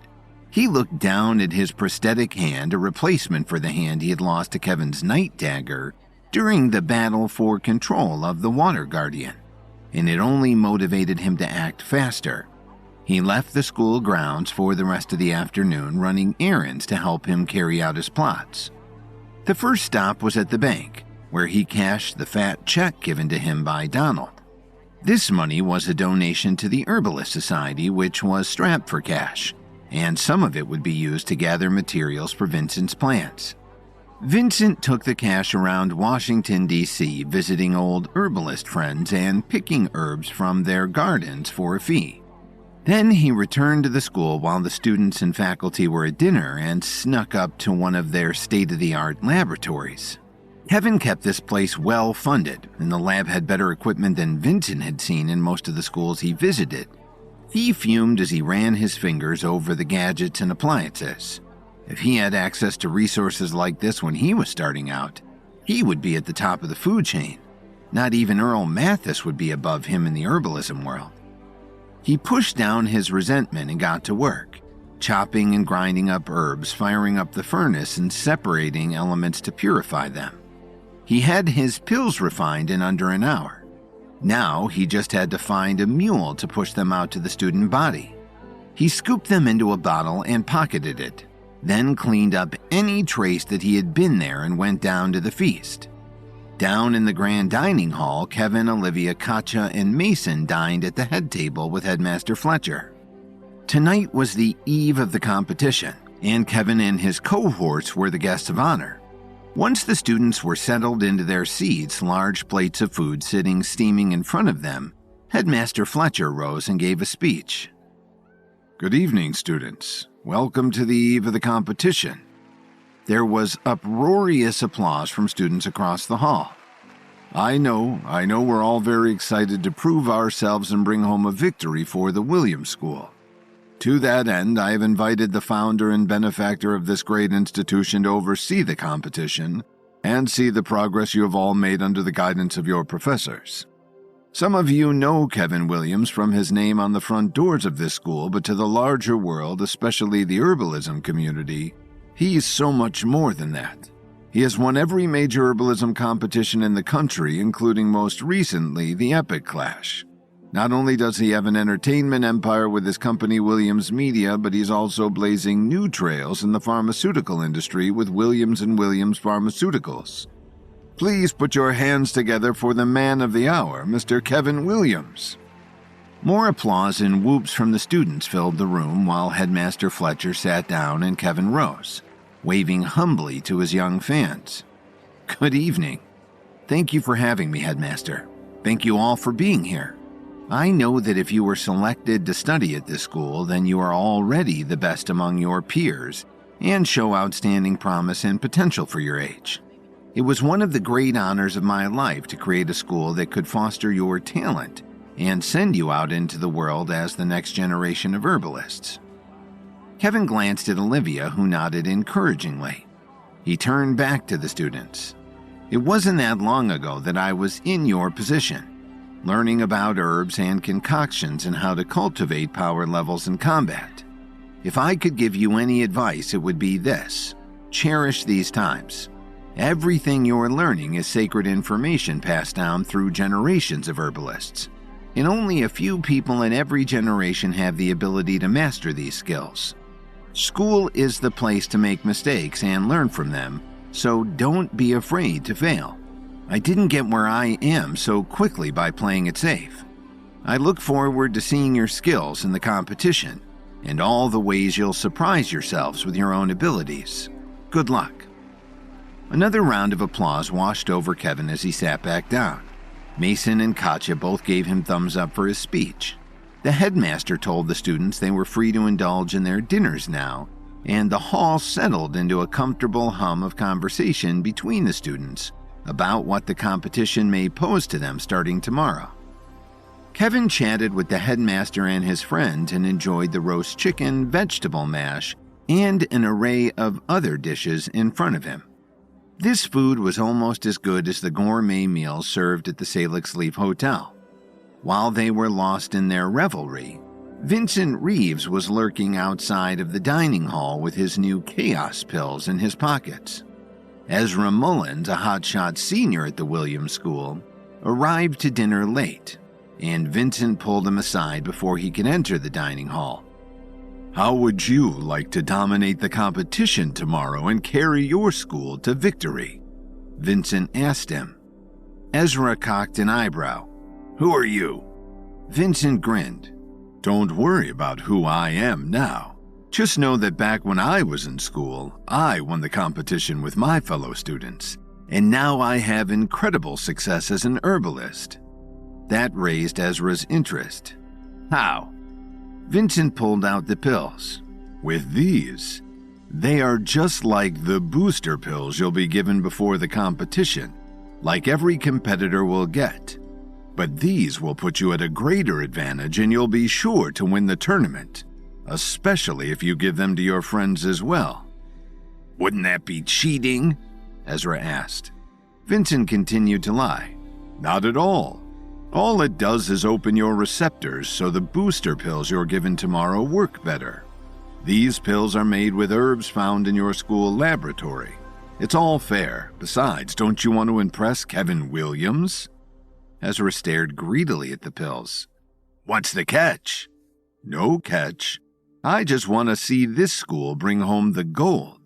He looked down at his prosthetic hand, a replacement for the hand he had lost to Kevin's night dagger during the battle for control of the Water Guardian, and it only motivated him to act faster. He left the school grounds for the rest of the afternoon running errands to help him carry out his plots. The first stop was at the bank, where he cashed the fat check given to him by Donald. This money was a donation to the Herbalist Society, which was strapped for cash, and some of it would be used to gather materials for Vincent's plants. Vincent took the cash around Washington, D.C., visiting old herbalist friends and picking herbs from their gardens for a fee. Then he returned to the school while the students and faculty were at dinner and snuck up to one of their state-of-the-art laboratories. Kevin kept this place well funded, and the lab had better equipment than Vincent had seen in most of the schools he visited. He fumed as he ran his fingers over the gadgets and appliances. If he had access to resources like this when he was starting out, he would be at the top of the food chain. Not even Earl Mathis would be above him in the herbalism world. He pushed down his resentment and got to work, chopping and grinding up herbs, firing up the furnace, and separating elements to purify them. He had his pills refined in under an hour. Now he just had to find a mule to push them out to the student body. He scooped them into a bottle and pocketed it, then cleaned up any trace that he had been there and went down to the feast. Down in the grand dining hall, Kevin, Olivia, Katja, and Mason dined at the head table with Headmaster Fletcher. Tonight was the eve of the competition, and Kevin and his cohorts were the guests of honor. Once the students were settled into their seats, large plates of food sitting steaming in front of them, Headmaster Fletcher rose and gave a speech. "Good evening, students. Welcome to the eve of the competition." There was uproarious applause from students across the hall. I know we're all very excited to prove ourselves and bring home a victory for the Williams School. To that end, I have invited the founder and benefactor of this great institution to oversee the competition and see the progress you have all made under the guidance of your professors. Some of you know Kevin Williams from his name on the front doors of this school, but to the larger world, especially the herbalism community, he's so much more than that. He has won every major herbalism competition in the country, including most recently the Epic Clash. Not only does he have an entertainment empire with his company Williams Media, but he's also blazing new trails in the pharmaceutical industry with Williams & Williams Pharmaceuticals. Please put your hands together for the man of the hour, Mr. Kevin Williams. More applause and whoops from the students filled the room while Headmaster Fletcher sat down and Kevin rose, waving humbly to his young fans. "Good evening. Thank you for having me, Headmaster. Thank you all for being here. I know that if you were selected to study at this school, then you are already the best among your peers and show outstanding promise and potential for your age. It was one of the great honors of my life to create a school that could foster your talent and send you out into the world as the next generation of herbalists." Kevin glanced at Olivia, who nodded encouragingly. He turned back to the students. "It wasn't that long ago that I was in your position. learning about herbs and concoctions and how to cultivate power levels in combat. If I could give you any advice, it would be this: cherish these times. Everything you're learning is sacred information passed down through generations of herbalists, and only a few people in every generation have the ability to master these skills. School is the place to make mistakes and learn from them, so don't be afraid to fail. I didn't get where I am so quickly by playing it safe. I look forward to seeing your skills in the competition and all the ways you'll surprise yourselves with your own abilities. Good luck." Another round of applause washed over Kevin as he sat back down. Mason and Katja both gave him thumbs up for his speech. The headmaster told the students they were free to indulge in their dinners now, and the hall settled into a comfortable hum of conversation between the students about what the competition may pose to them starting tomorrow. Kevin chatted with the headmaster and his friend and enjoyed the roast chicken, vegetable mash, and an array of other dishes in front of him. This food was almost as good as the gourmet meals served at the Salix Leaf Hotel. While they were lost in their revelry, Vincent Reeves was lurking outside of the dining hall with his new chaos pills in his pockets. Ezra Mullins, a hotshot senior at the Williams School, arrived to dinner late, and Vincent pulled him aside before he could enter the dining hall. "How would you like to dominate the competition tomorrow and carry your school to victory?" Vincent asked him. Ezra cocked an eyebrow. "Who are you?" Vincent grinned. "Don't worry about who I am now. Just know that back when I was in school, I won the competition with my fellow students, and now I have incredible success as an herbalist." That raised Ezra's interest. "How?" Vincent pulled out the pills. "With these, they are just like the booster pills you'll be given before the competition, like every competitor will get. But these will put you at a greater advantage and you'll be sure to win the tournament, especially if you give them to your friends as well." "Wouldn't that be cheating?" Ezra asked. Vincent continued to lie. "Not at all. All it does is open your receptors so the booster pills you're given tomorrow work better. These pills are made with herbs found in your school laboratory. It's all fair. Besides, don't you want to impress Kevin Williams?" Ezra stared greedily at the pills. "What's the catch?" "No catch. I just want to see this school bring home the gold."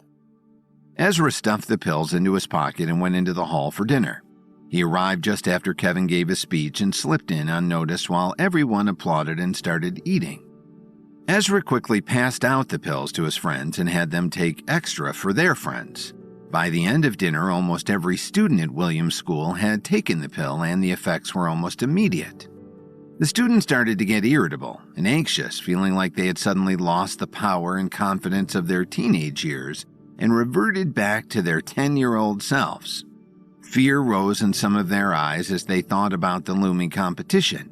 Ezra stuffed the pills into his pocket and went into the hall for dinner. He arrived just after Kevin gave his speech and slipped in unnoticed while everyone applauded and started eating. Ezra quickly passed out the pills to his friends and had them take extra for their friends. By the end of dinner, almost every student at Williams School had taken the pill and the effects were almost immediate. The students started to get irritable and anxious, feeling like they had suddenly lost the power and confidence of their teenage years and reverted back to their 10-year-old selves. Fear rose in some of their eyes as they thought about the looming competition.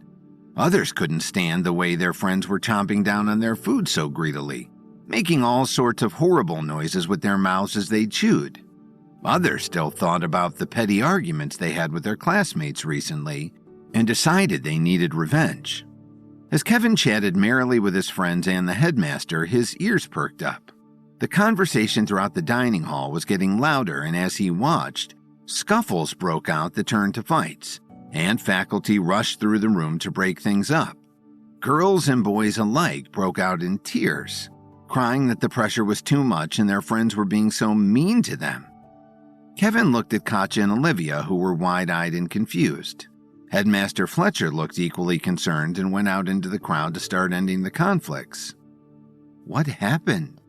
Others couldn't stand the way their friends were chomping down on their food so greedily, making all sorts of horrible noises with their mouths as they chewed. Others still thought about the petty arguments they had with their classmates recently and decided they needed revenge. As Kevin chatted merrily with his friends and the headmaster, his ears perked up. The conversation throughout the dining hall was getting louder, and as he watched, scuffles broke out that turned to fights, and faculty rushed through the room to break things up. Girls and boys alike broke out in tears, crying that the pressure was too much and their friends were being so mean to them. Kevin looked at Katja and Olivia, who were wide-eyed and confused. Headmaster Fletcher looked equally concerned and went out into the crowd to start ending the conflicts. What happened?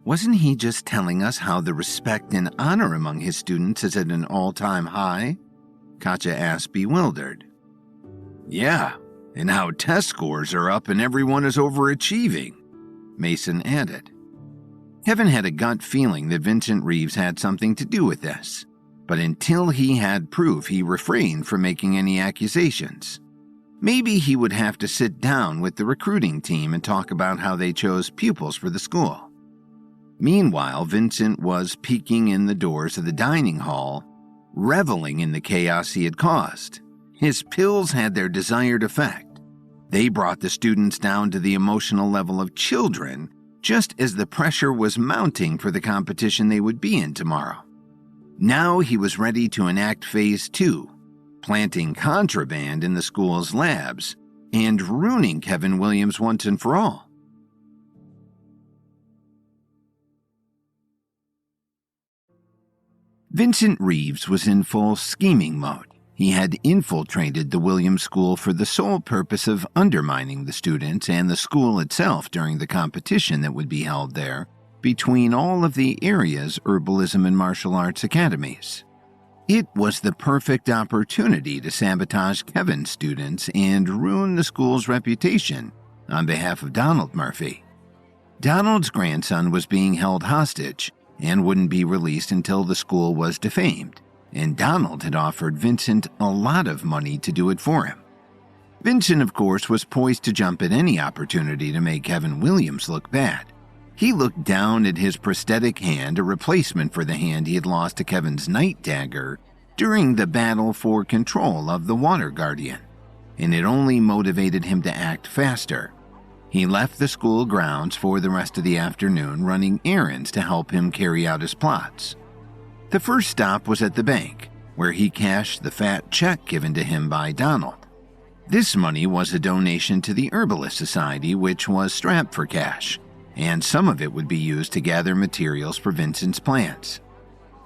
Wasn't he just telling us how the respect and honor among his students is at an all-time high? Katja asked, bewildered. "Yeah, and how test scores are up and everyone is overachieving," Mason added. Kevin had a gut feeling that Vincent Reeves had something to do with this, but until he had proof, he refrained from making any accusations. Maybe he would have to sit down with the recruiting team and talk about how they chose pupils for the school. Meanwhile, Vincent was peeking in the doors of the dining hall, reveling in the chaos he had caused. His pills had their desired effect. They brought the students down to the emotional level of children, just as the pressure was mounting for the competition they would be in tomorrow. Now he was ready to enact Phase 2, planting contraband in the school's labs and ruining Kevin Williams once and for all. Vincent Reeves was in full scheming mode. He had infiltrated the Williams School for the sole purpose of undermining the students and the school itself during the competition that would be held there between all of the area's herbalism and martial arts academies. It was the perfect opportunity to sabotage Kevin's students and ruin the school's reputation on behalf of Donald Murphy. Donald's grandson was being held hostage and wouldn't be released until the school was defamed, and Donald had offered Vincent a lot of money to do it for him. Vincent, of course, was poised to jump at any opportunity to make Kevin Williams look bad. He looked down at his prosthetic hand, a replacement for the hand he had lost to Kevin's night dagger during the battle for control of the Water Guardian, and it only motivated him to act faster. He left the school grounds for the rest of the afternoon running errands to help him carry out his plots. The first stop was at the bank, where he cashed the fat check given to him by Donald. This money was a donation to the Herbalist Society, which was strapped for cash, and some of it would be used to gather materials for Vincent's plants.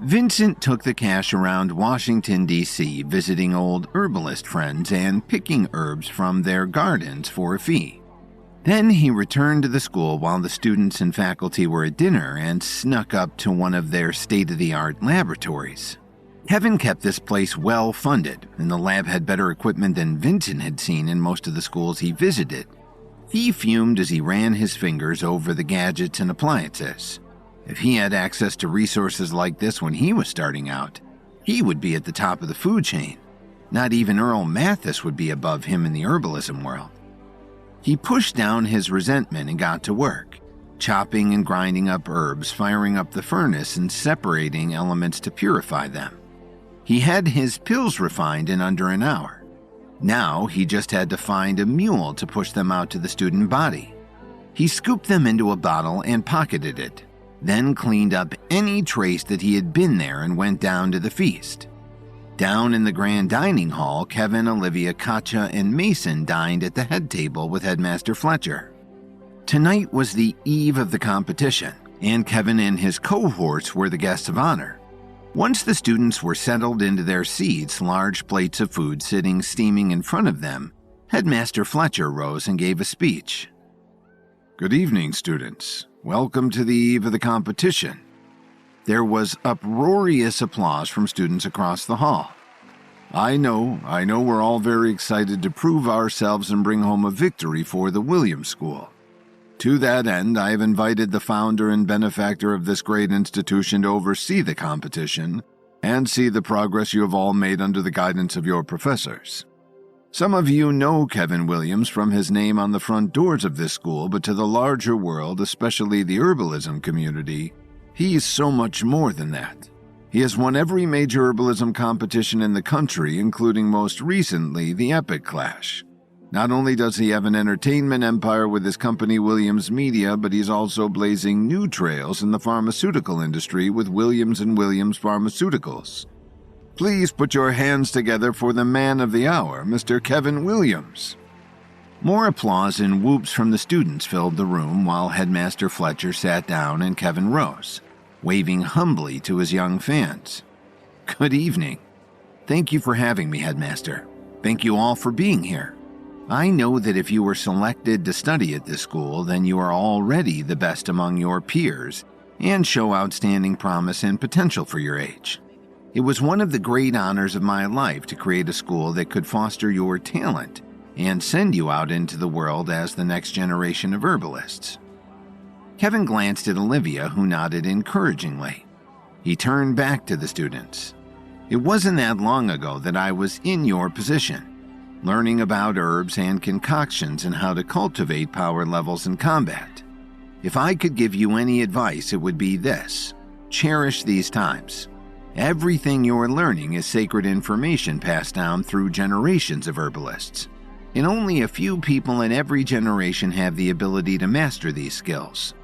Vincent took the cash around Washington, D.C., visiting old herbalist friends and picking herbs from their gardens for a fee. Then he returned to the school while the students and faculty were at dinner and snuck up to one of their state-of-the-art laboratories. Kevin kept this place well funded, and the lab had better equipment than Vincent had seen in most of the schools he visited. He fumed as he ran his fingers over the gadgets and appliances. If he had access to resources like this when he was starting out, he would be at the top of the food chain. Not even Earl Mathis would be above him in the herbalism world. He pushed down his resentment and got to work, chopping and grinding up herbs, firing up the furnace, and separating elements to purify them. He had his pills refined in under an hour. Now he just had to find a mule to push them out to the student body. He scooped them into a bottle and pocketed it, then cleaned up any trace that he had been there and went down to the feast. Down in the grand dining hall, Kevin, Olivia, Katja, and Mason dined at the head table with Headmaster Fletcher. Tonight was the eve of the competition, and Kevin and his cohorts were the guests of honor. Once the students were settled into their seats, large plates of food sitting steaming in front of them, Headmaster Fletcher rose and gave a speech. Good evening, students. Welcome to the eve of the competition. There was uproarious applause from students across the hall. I know we're all very excited to prove ourselves and bring home a victory for the Williams School. To that end, I have invited the founder and benefactor of this great institution to oversee the competition and see the progress you have all made under the guidance of your professors. Some of you know Kevin Williams from his name on the front doors of this school, but to the larger world, especially the herbalism community, he's so much more than that. He has won every major herbalism competition in the country, including most recently the Epic Clash. Not only does he have an entertainment empire with his company Williams Media, but he's also blazing new trails in the pharmaceutical industry with Williams & Williams Pharmaceuticals. Please put your hands together for the man of the hour, Mr. Kevin Williams. More applause and whoops from the students filled the room while Headmaster Fletcher sat down and Kevin rose, waving humbly to his young fans. Good evening. Thank you for having me, Headmaster. Thank you all for being here. I know that if you were selected to study at this school, then you are already the best among your peers and show outstanding promise and potential for your age. It was one of the great honors of my life to create a school that could foster your talent and send you out into the world as the next generation of herbalists. Kevin glanced at Olivia, who nodded encouragingly. He turned back to the students. It wasn't that long ago that I was in your position, learning about herbs and concoctions and how to cultivate power levels in combat. If I could give you any advice, it would be this: cherish these times. Everything you're learning is sacred information passed down through generations of herbalists, and only a few people in every generation have the ability to master these skills.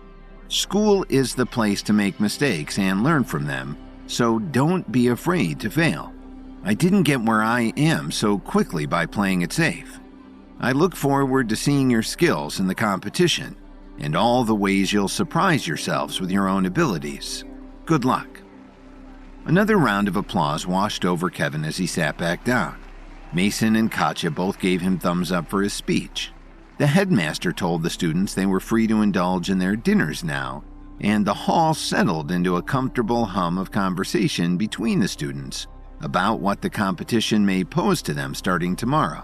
School is the place to make mistakes and learn from them, so don't be afraid to fail. I didn't get where I am so quickly by playing it safe. I look forward to seeing your skills in the competition and all the ways you'll surprise yourselves with your own abilities. Good luck." Another round of applause washed over Kevin as he sat back down. Mason and Katja both gave him thumbs up for his speech. The headmaster told the students they were free to indulge in their dinners now, and the hall settled into a comfortable hum of conversation between the students about what the competition may pose to them starting tomorrow.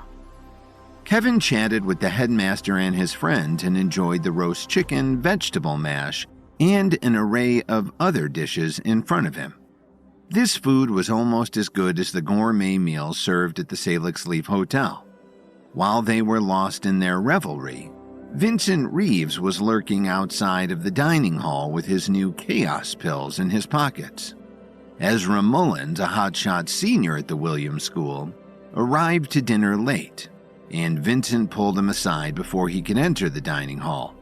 Kevin chatted with the headmaster and his friend and enjoyed the roast chicken, vegetable mash, and an array of other dishes in front of him. This food was almost as good as the gourmet meals served at the Salix Leaf Hotel. While they were lost in their revelry, Vincent Reeves was lurking outside of the dining hall with his new chaos pills in his pockets. Ezra Mullins, a hotshot senior at the Williams School, arrived to dinner late, and Vincent pulled him aside before he could enter the dining hall.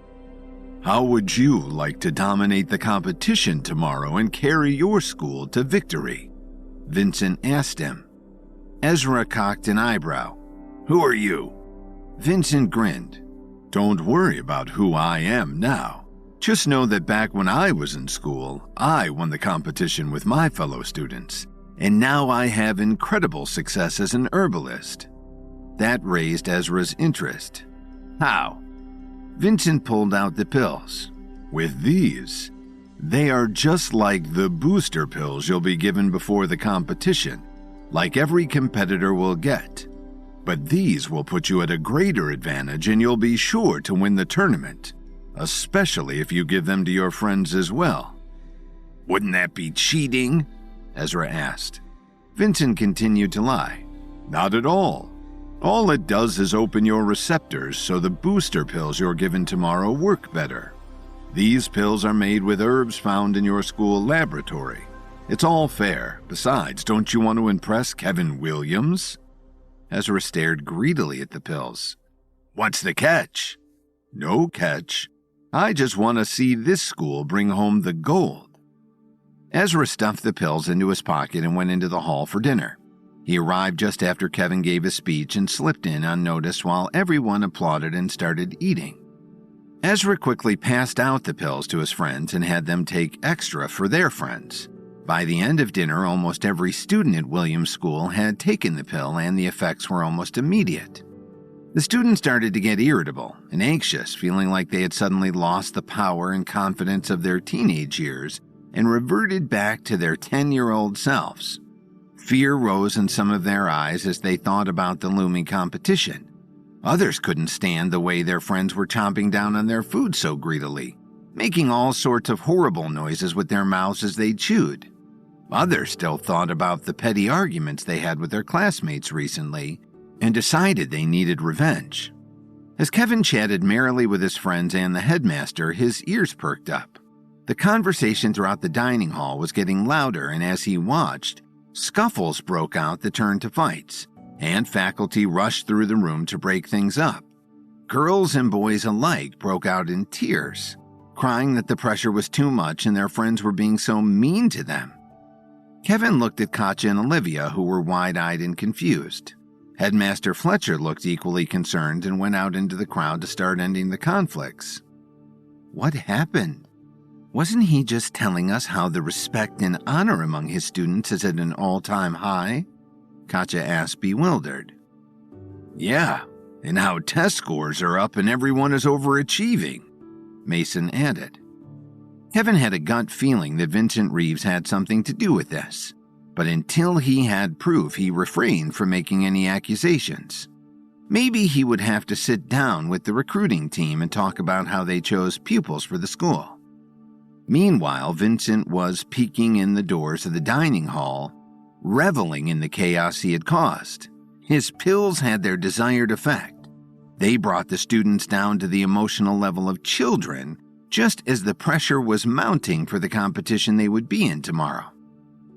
"How would you like to dominate the competition tomorrow and carry your school to victory?" Vincent asked him. Ezra cocked an eyebrow. "Who are you?" Vincent grinned. "Don't worry about who I am now. Just know that back when I was in school, I won the competition with my fellow students, and now I have incredible success as an herbalist." That raised Ezra's interest. "How?" Vincent pulled out the pills. "With these, they are just like the booster pills you'll be given before the competition, like every competitor will get. But these will put you at a greater advantage and you'll be sure to win the tournament, especially if you give them to your friends as well." "Wouldn't that be cheating?" Ezra asked. Vincent continued to lie. "Not at all. All it does is open your receptors so the booster pills you're given tomorrow work better. These pills are made with herbs found in your school laboratory. It's all fair. Besides, don't you want to impress Kevin Williams?" Ezra stared greedily at the pills. "What's the catch?" "No catch. I just want to see this school bring home the gold." Ezra stuffed the pills into his pocket and went into the hall for dinner. He arrived just after Kevin gave his speech and slipped in unnoticed while everyone applauded and started eating. Ezra quickly passed out the pills to his friends and had them take extra for their friends. By the end of dinner, almost every student at Williams School had taken the pill and the effects were almost immediate. The students started to get irritable and anxious, feeling like they had suddenly lost the power and confidence of their teenage years and reverted back to their 10-year-old selves. Fear rose in some of their eyes as they thought about the looming competition. Others couldn't stand the way their friends were chomping down on their food so greedily, making all sorts of horrible noises with their mouths as they chewed. Others still thought about the petty arguments they had with their classmates recently and decided they needed revenge. As Kevin chatted merrily with his friends and the headmaster, his ears perked up. The conversation throughout the dining hall was getting louder, and as he watched, scuffles broke out that turned to fights, and faculty rushed through the room to break things up. Girls and boys alike broke out in tears, crying that the pressure was too much and their friends were being so mean to them. Kevin looked at Katja and Olivia, who were wide-eyed and confused. Headmaster Fletcher looked equally concerned and went out into the crowd to start ending the conflicts. What happened? Wasn't he just telling us how the respect and honor among his students is at an all-time high? Katja asked, bewildered. "Yeah, and how test scores are up and everyone is overachieving," Mason added. Kevin had a gut feeling that Vincent Reeves had something to do with this, but until he had proof, he refrained from making any accusations. Maybe he would have to sit down with the recruiting team and talk about how they chose pupils for the school. Meanwhile, Vincent was peeking in the doors of the dining hall, reveling in the chaos he had caused. His pills had their desired effect. They brought the students down to the emotional level of children, just as the pressure was mounting for the competition they would be in tomorrow.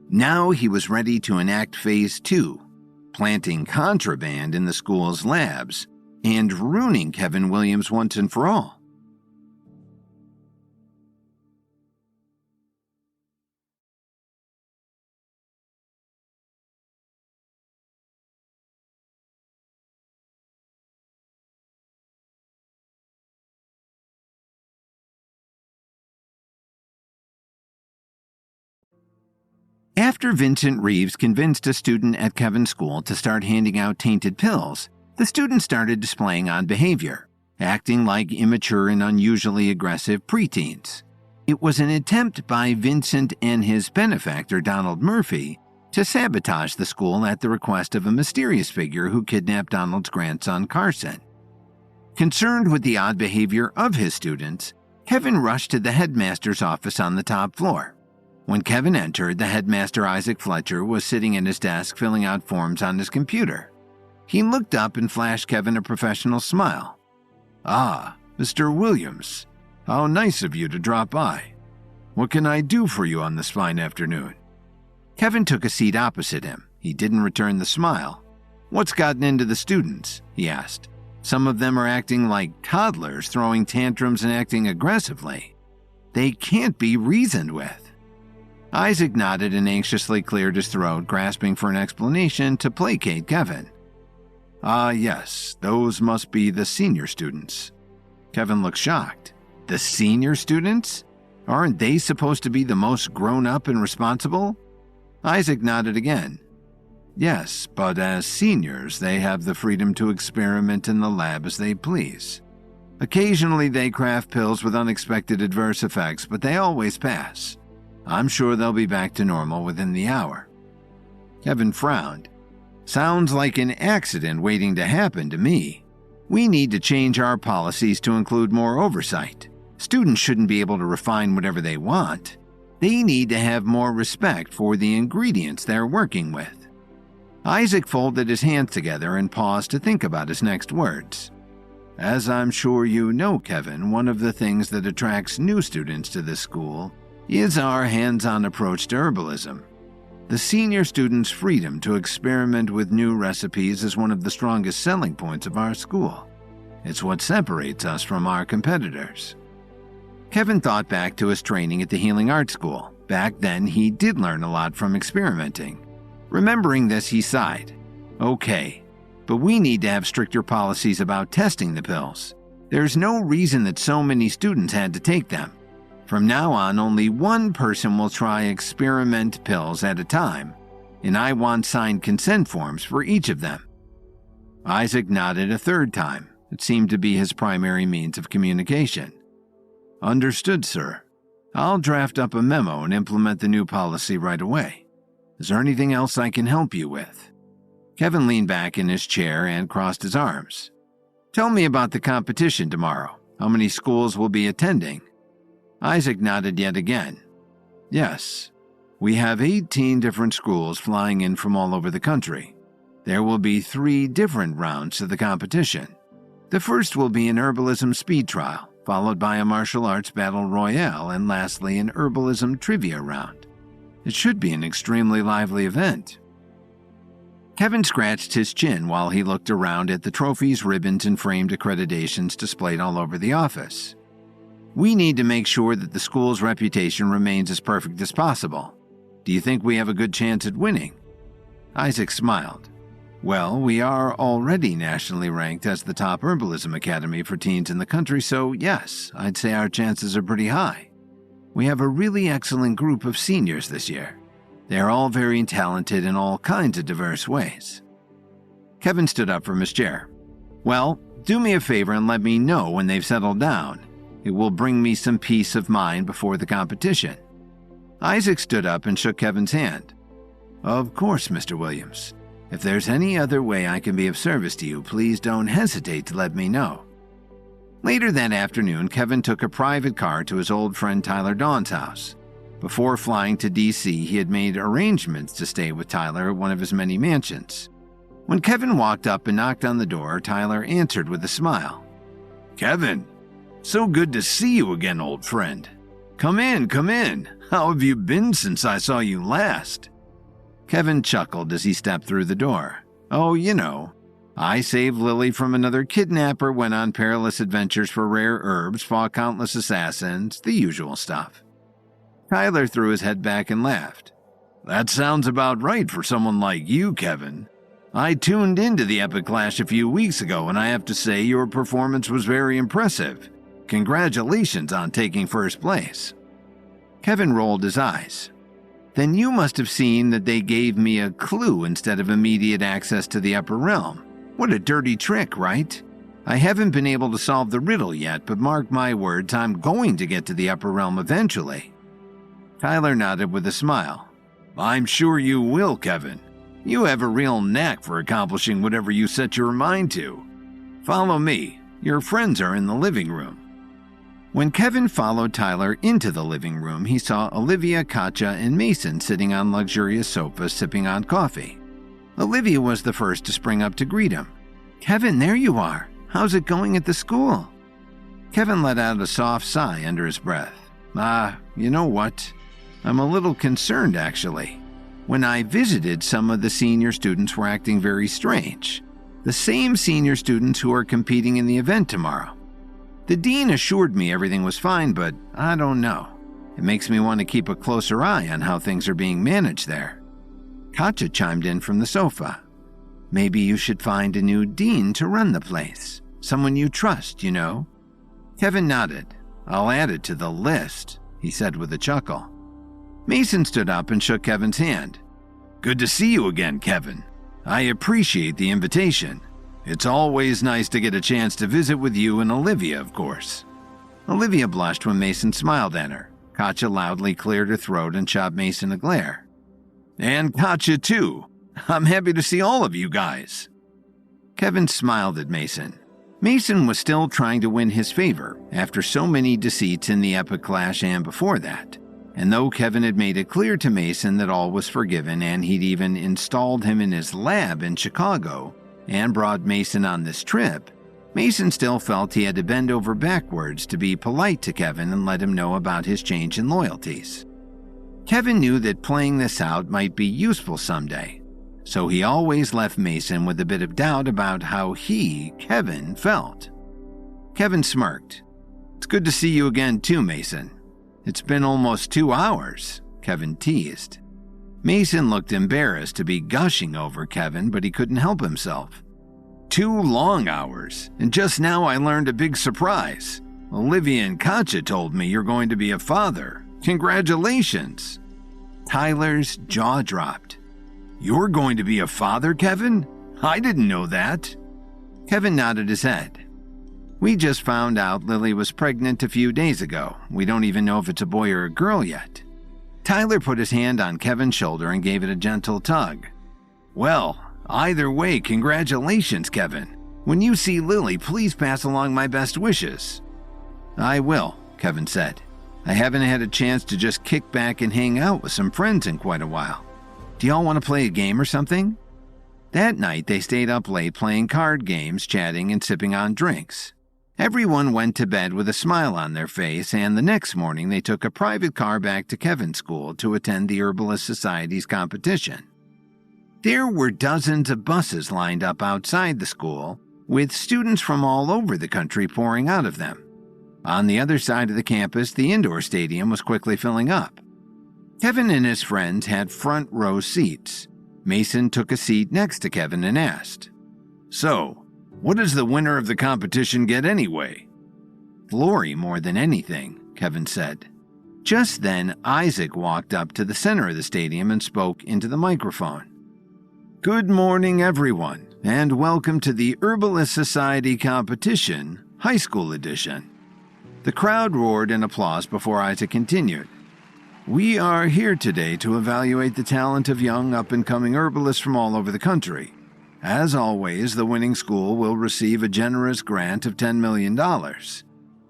Now he was ready to enact Phase 2, planting contraband in the school's labs and ruining Kevin Williams once and for all. After Vincent Reeves convinced a student at Kevin's school to start handing out tainted pills, the student started displaying odd behavior, acting like immature and unusually aggressive preteens. It was an attempt by Vincent and his benefactor, Donald Murphy, to sabotage the school at the request of a mysterious figure who kidnapped Donald's grandson, Carson. Concerned with the odd behavior of his students, Kevin rushed to the headmaster's office on the top floor. When Kevin entered, the headmaster, Isaac Fletcher, was sitting at his desk filling out forms on his computer. He looked up and flashed Kevin a professional smile. "Ah, Mr. Williams, how nice of you to drop by. What can I do for you on this fine afternoon?" Kevin took a seat opposite him. He didn't return the smile. "What's gotten into the students?" he asked. "Some of them are acting like toddlers, throwing tantrums and acting aggressively. They can't be reasoned with." Isaac nodded and anxiously cleared his throat, grasping for an explanation to placate Kevin. "Ah, yes, those must be the senior students." Kevin looked shocked. "The senior students? Aren't they supposed to be the most grown-up and responsible?" Isaac nodded again. "Yes, but as seniors, they have the freedom to experiment in the lab as they please. Occasionally they craft pills with unexpected adverse effects, but they always pass. I'm sure they'll be back to normal within the hour." Kevin frowned. "Sounds like an accident waiting to happen to me. We need to change our policies to include more oversight. Students shouldn't be able to refine whatever they want. They need to have more respect for the ingredients they're working with." Isaac folded his hands together and paused to think about his next words. "As I'm sure you know, Kevin, one of the things that attracts new students to this school is our hands-on approach to herbalism. The senior students' freedom to experiment with new recipes is one of the strongest selling points of our school. It's what separates us from our competitors." Kevin thought back to his training at the Healing Arts School. Back then, he did learn a lot from experimenting. Remembering this, he sighed. "Okay, but we need to have stricter policies about testing the pills. There's no reason that so many students had to take them. From now on, only one person will try experiment pills at a time, and I want signed consent forms for each of them." Isaac nodded a third time. It seemed to be his primary means of communication. "Understood, sir. I'll draft up a memo and implement the new policy right away. Is there anything else I can help you with?" Kevin leaned back in his chair and crossed his arms. "Tell me about the competition tomorrow. How many schools will be attending?" Isaac nodded yet again. "Yes, we have 18 different schools flying in from all over the country. There will be 3 different rounds to the competition. The first will be an herbalism speed trial, followed by a martial arts battle royale, and lastly an herbalism trivia round. It should be an extremely lively event." Kevin scratched his chin while he looked around at the trophies, ribbons, and framed accreditations displayed all over the office. "We need to make sure that the school's reputation remains as perfect as possible. Do you think we have a good chance at winning?" Isaac smiled. "Well, we are already nationally ranked as the top herbalism academy for teens in the country, so yes, I'd say our chances are pretty high. We have a really excellent group of seniors this year. They are all very talented in all kinds of diverse ways." Kevin stood up from his chair. "Well, do me a favor and let me know when they've settled down. It will bring me some peace of mind before the competition." Isaac stood up and shook Kevin's hand. "Of course, Mr. Williams. If there's any other way I can be of service to you, please don't hesitate to let me know." Later that afternoon, Kevin took a private car to his old friend Tyler Dawn's house. Before flying to D.C., he had made arrangements to stay with Tyler at one of his many mansions. When Kevin walked up and knocked on the door, Tyler answered with a smile. "Kevin, so good to see you again, old friend. Come in, come in. How have you been since I saw you last?" Kevin chuckled as he stepped through the door. Oh, you know, I saved Lily from another kidnapper, went on perilous adventures for rare herbs, fought countless assassins, the usual stuff. Tyler threw his head back and laughed. That sounds about right for someone like you, Kevin. I tuned into the Epic Clash a few weeks ago, and I have to say your performance was very impressive. Congratulations on taking first place. Kevin rolled his eyes. Then you must have seen that they gave me a clue instead of immediate access to the upper realm. What a dirty trick, right? I haven't been able to solve the riddle yet, but mark my words, I'm going to get to the upper realm eventually. Tyler nodded with a smile. I'm sure you will, Kevin. You have a real knack for accomplishing whatever you set your mind to. Follow me. Your friends are in the living room. When Kevin followed Tyler into the living room, he saw Olivia, Katja, and Mason sitting on luxurious sofas sipping on coffee. Olivia was the first to spring up to greet him. Kevin, there you are. How's it going at the school? Kevin let out a soft sigh under his breath. You know what? I'm a little concerned, actually. When I visited, some of the senior students were acting very strange. The same senior students who are competing in the event tomorrow. The dean assured me everything was fine, but I don't know. It makes me want to keep a closer eye on how things are being managed there. Katja chimed in from the sofa. Maybe you should find a new dean to run the place. Someone you trust, you know. Kevin nodded. I'll add it to the list, he said with a chuckle. Mason stood up and shook Kevin's hand. Good to see you again, Kevin. I appreciate the invitation. It's always nice to get a chance to visit with you and Olivia, of course. Olivia blushed when Mason smiled at her. Katja loudly cleared her throat and shot Mason a glare. And Katja, too. I'm happy to see all of you guys. Kevin smiled at Mason. Mason was still trying to win his favor after so many deceits in the Epic Clash and before that. And though Kevin had made it clear to Mason that all was forgiven and he'd even installed him in his lab in Chicago and brought Mason on this trip, Mason still felt he had to bend over backwards to be polite to Kevin and let him know about his change in loyalties. Kevin knew that playing this out might be useful someday, so he always left Mason with a bit of doubt about how he, Kevin, felt. Kevin smirked. It's good to see you again too, Mason. It's been almost 2 hours, Kevin teased. Mason looked embarrassed to be gushing over Kevin, but he couldn't help himself. 2 long hours, and just now I learned a big surprise. Olivia and Katja told me you're going to be a father. Congratulations. Tyler's jaw dropped. You're going to be a father, Kevin? I didn't know that. Kevin nodded his head. We just found out Lily was pregnant a few days ago. We don't even know if it's a boy or a girl yet. Tyler put his hand on Kevin's shoulder and gave it a gentle tug. Well, either way, congratulations, Kevin. When you see Lily, please pass along my best wishes. I will, Kevin said. I haven't had a chance to just kick back and hang out with some friends in quite a while. Do y'all want to play a game or something? That night, they stayed up late playing card games, chatting, and sipping on drinks. Everyone went to bed with a smile on their face, and the next morning they took a private car back to Kevin's school to attend the Herbalist Society's competition. There were dozens of buses lined up outside the school, with students from all over the country pouring out of them. On the other side of the campus, the indoor stadium was quickly filling up. Kevin and his friends had front row seats. Mason took a seat next to Kevin and asked, So, what does the winner of the competition get anyway? Glory more than anything, Kevin said. Just then, Isaac walked up to the center of the stadium and spoke into the microphone. Good morning, everyone, and welcome to the Herbalist Society Competition, High School Edition. The crowd roared in applause before Isaac continued. We are here today to evaluate the talent of young up-and-coming herbalists from all over the country. As always, the winning school will receive a generous grant of $10 million.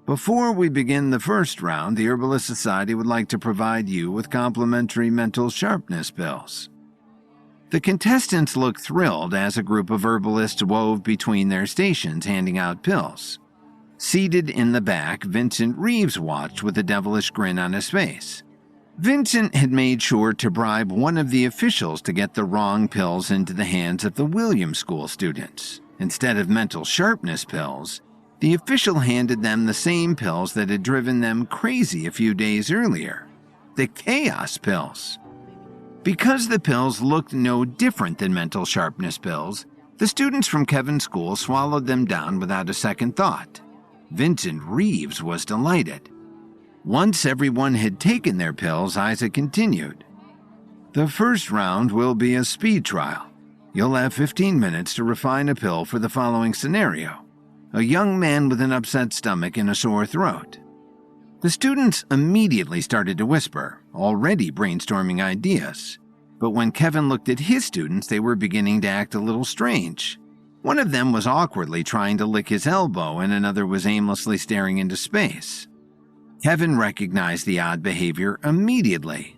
Before we begin the first round, the Herbalist Society would like to provide you with complimentary mental sharpness pills. The contestants looked thrilled as a group of herbalists wove between their stations handing out pills. Seated in the back, Vincent Reeves watched with a devilish grin on his face. Vincent had made sure to bribe one of the officials to get the wrong pills into the hands of the Williams School students. Instead of mental sharpness pills, the official handed them the same pills that had driven them crazy a few days earlier, the chaos pills. Because the pills looked no different than mental sharpness pills, the students from Kevin's school swallowed them down without a second thought. Vincent Reeves was delighted. Once everyone had taken their pills, Isaac continued. The first round will be a speed trial. You'll have 15 minutes to refine a pill for the following scenario: a young man with an upset stomach and a sore throat. The students immediately started to whisper, already brainstorming ideas. But when Kevin looked at his students, they were beginning to act a little strange. One of them was awkwardly trying to lick his elbow, and another was aimlessly staring into space. Kevin recognized the odd behavior immediately.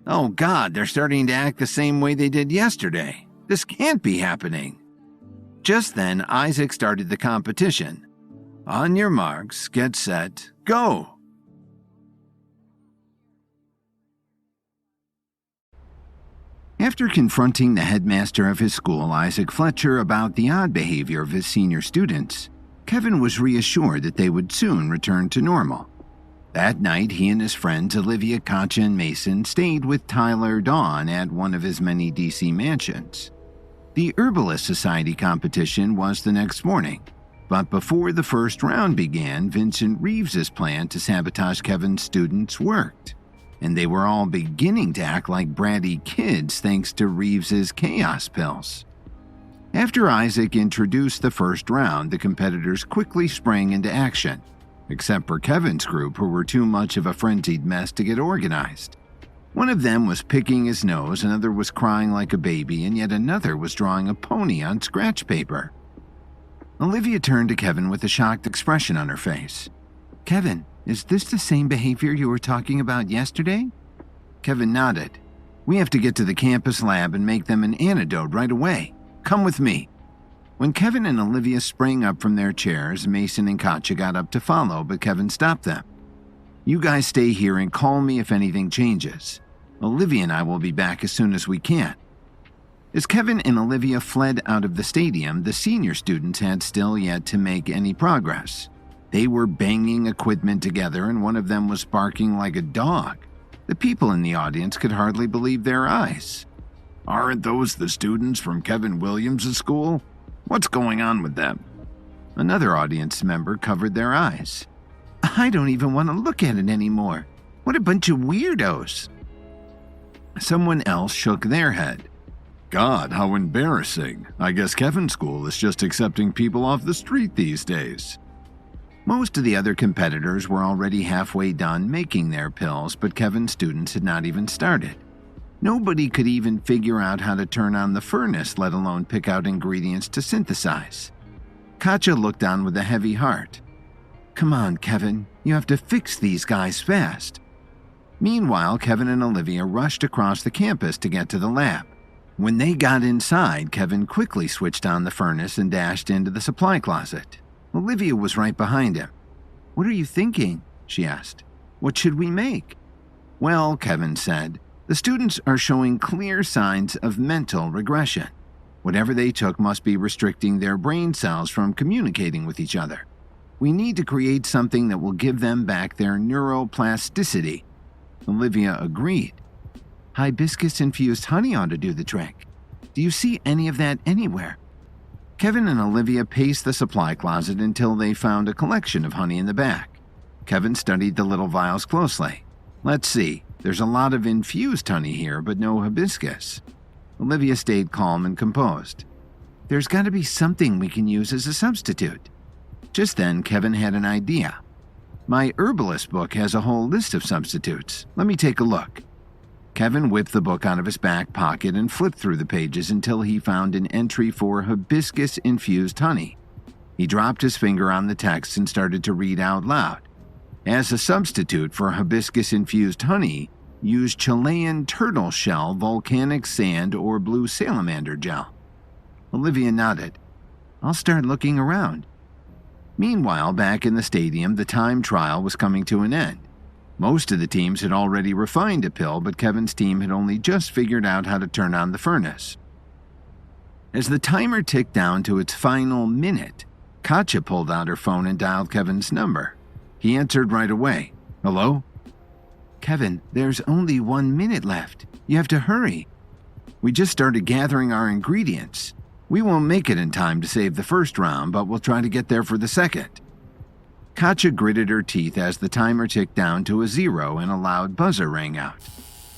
Oh God, they're starting to act the same way they did yesterday. This can't be happening. Just then, Isaac started the competition. On your marks, get set, go! After confronting the headmaster of his school, Isaac Fletcher, about the odd behavior of his senior students, Kevin was reassured that they would soon return to normal. That night, he and his friends Olivia, Katja, and Mason stayed with Tyler Dawn at one of his many DC mansions. The Herbalist Society competition was the next morning, but before the first round began, Vincent Reeves' plan to sabotage Kevin's students worked, and they were all beginning to act like bratty kids thanks to Reeves' chaos pills. After Isaac introduced the first round, the competitors quickly sprang into action, except for Kevin's group, who were too much of a frenzied mess to get organized. One of them was picking his nose, another was crying like a baby, and yet another was drawing a pony on scratch paper. Olivia turned to Kevin with a shocked expression on her face. Kevin, is this the same behavior you were talking about yesterday? Kevin nodded. We have to get to the campus lab and make them an antidote right away. Come with me. When Kevin and Olivia sprang up from their chairs, Mason and Katja got up to follow, but Kevin stopped them. You guys stay here and call me if anything changes. Olivia and I will be back as soon as we can. As Kevin and Olivia fled out of the stadium, the senior students had still yet to make any progress. They were banging equipment together, and one of them was barking like a dog. The people in the audience could hardly believe their eyes. Aren't those the students from Kevin Williams' school? What's going on with them? Another audience member covered their eyes. I don't even want to look at it anymore. What a bunch of weirdos. Someone else shook their head. God, how embarrassing. I guess Kevin's school is just accepting people off the street these days. Most of the other competitors were already halfway done making their pills, but Kevin's students had not even started. Nobody could even figure out how to turn on the furnace, let alone pick out ingredients to synthesize. Katja looked on with a heavy heart. Come on, Kevin, you have to fix these guys fast. Meanwhile, Kevin and Olivia rushed across the campus to get to the lab. When they got inside, Kevin quickly switched on the furnace and dashed into the supply closet. Olivia was right behind him. What are you thinking? She asked. What should we make? Well, Kevin said, the students are showing clear signs of mental regression. Whatever they took must be restricting their brain cells from communicating with each other. We need to create something that will give them back their neuroplasticity. Olivia agreed. Hibiscus-infused honey ought to do the trick. Do you see any of that anywhere? Kevin and Olivia paced the supply closet until they found a collection of honey in the back. Kevin studied the little vials closely. Let's see, there's a lot of infused honey here, but no hibiscus. Olivia stayed calm and composed. There's got to be something we can use as a substitute. Just then, Kevin had an idea. My herbalist book has a whole list of substitutes. Let me take a look. Kevin whipped the book out of his back pocket and flipped through the pages until he found an entry for hibiscus-infused honey. He dropped his finger on the text and started to read out loud. As a substitute for hibiscus-infused honey, use Chilean turtle shell, volcanic sand, or blue salamander gel. Olivia nodded. I'll start looking around. Meanwhile, back in the stadium, the time trial was coming to an end. Most of the teams had already refined a pill, but Kevin's team had only just figured out how to turn on the furnace. As the timer ticked down to its final minute, Katja pulled out her phone and dialed Kevin's number. He answered right away. "Hello?" "Kevin, there's only 1 minute left. You have to hurry. We just started gathering our ingredients. We won't make it in time to save the first round, but we'll try to get there for the second." Katja gritted her teeth as the timer ticked down to a 0 and a loud buzzer rang out.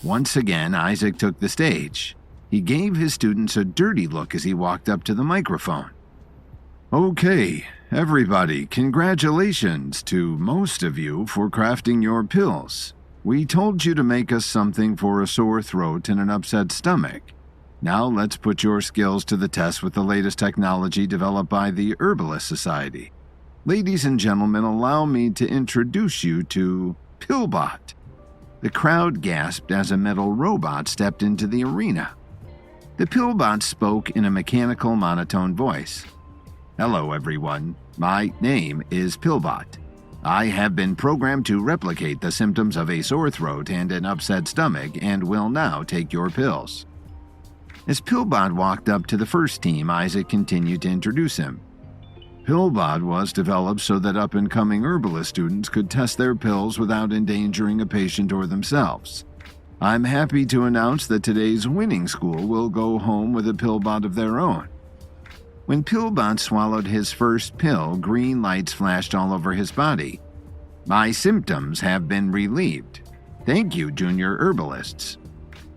Once again, Isaac took the stage. He gave his students a dirty look as he walked up to the microphone. "Okay, everybody, congratulations to most of you for crafting your pills. We told you to make us something for a sore throat and an upset stomach. Now let's put your skills to the test with the latest technology developed by the Herbalist Society. Ladies and gentlemen, allow me to introduce you to Pillbot." The crowd gasped as a metal robot stepped into the arena. The Pillbot spoke in a mechanical monotone voice. "Hello, everyone. My name is Pillbot. I have been programmed to replicate the symptoms of a sore throat and an upset stomach and will now take your pills." As Pillbot walked up to the first team, Isaac continued to introduce him. Pillbot was developed so that up-and-coming herbalist students could test their pills without endangering a patient or themselves. I'm happy to announce that today's winning school will go home with a Pillbot of their own. When Pillbot swallowed his first pill, green lights flashed all over his body. "My symptoms have been relieved. Thank you, junior herbalists."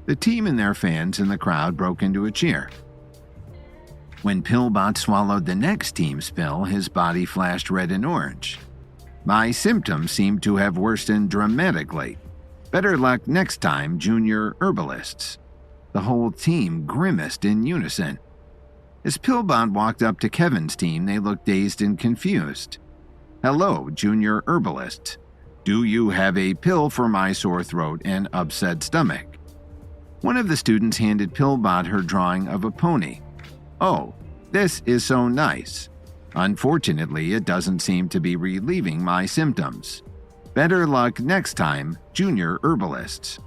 The team and their fans in the crowd broke into a cheer. When Pillbot swallowed the next team's pill, his body flashed red and orange. "My symptoms seem to have worsened dramatically. Better luck next time, junior herbalists." The whole team grimaced in unison. As Pillbot walked up to Kevin's team, they looked dazed and confused. "Hello, junior herbalists. Do you have a pill for my sore throat and upset stomach?" One of the students handed Pillbot her drawing of a pony. "Oh, this is so nice. Unfortunately, it doesn't seem to be relieving my symptoms. Better luck next time, junior herbalists."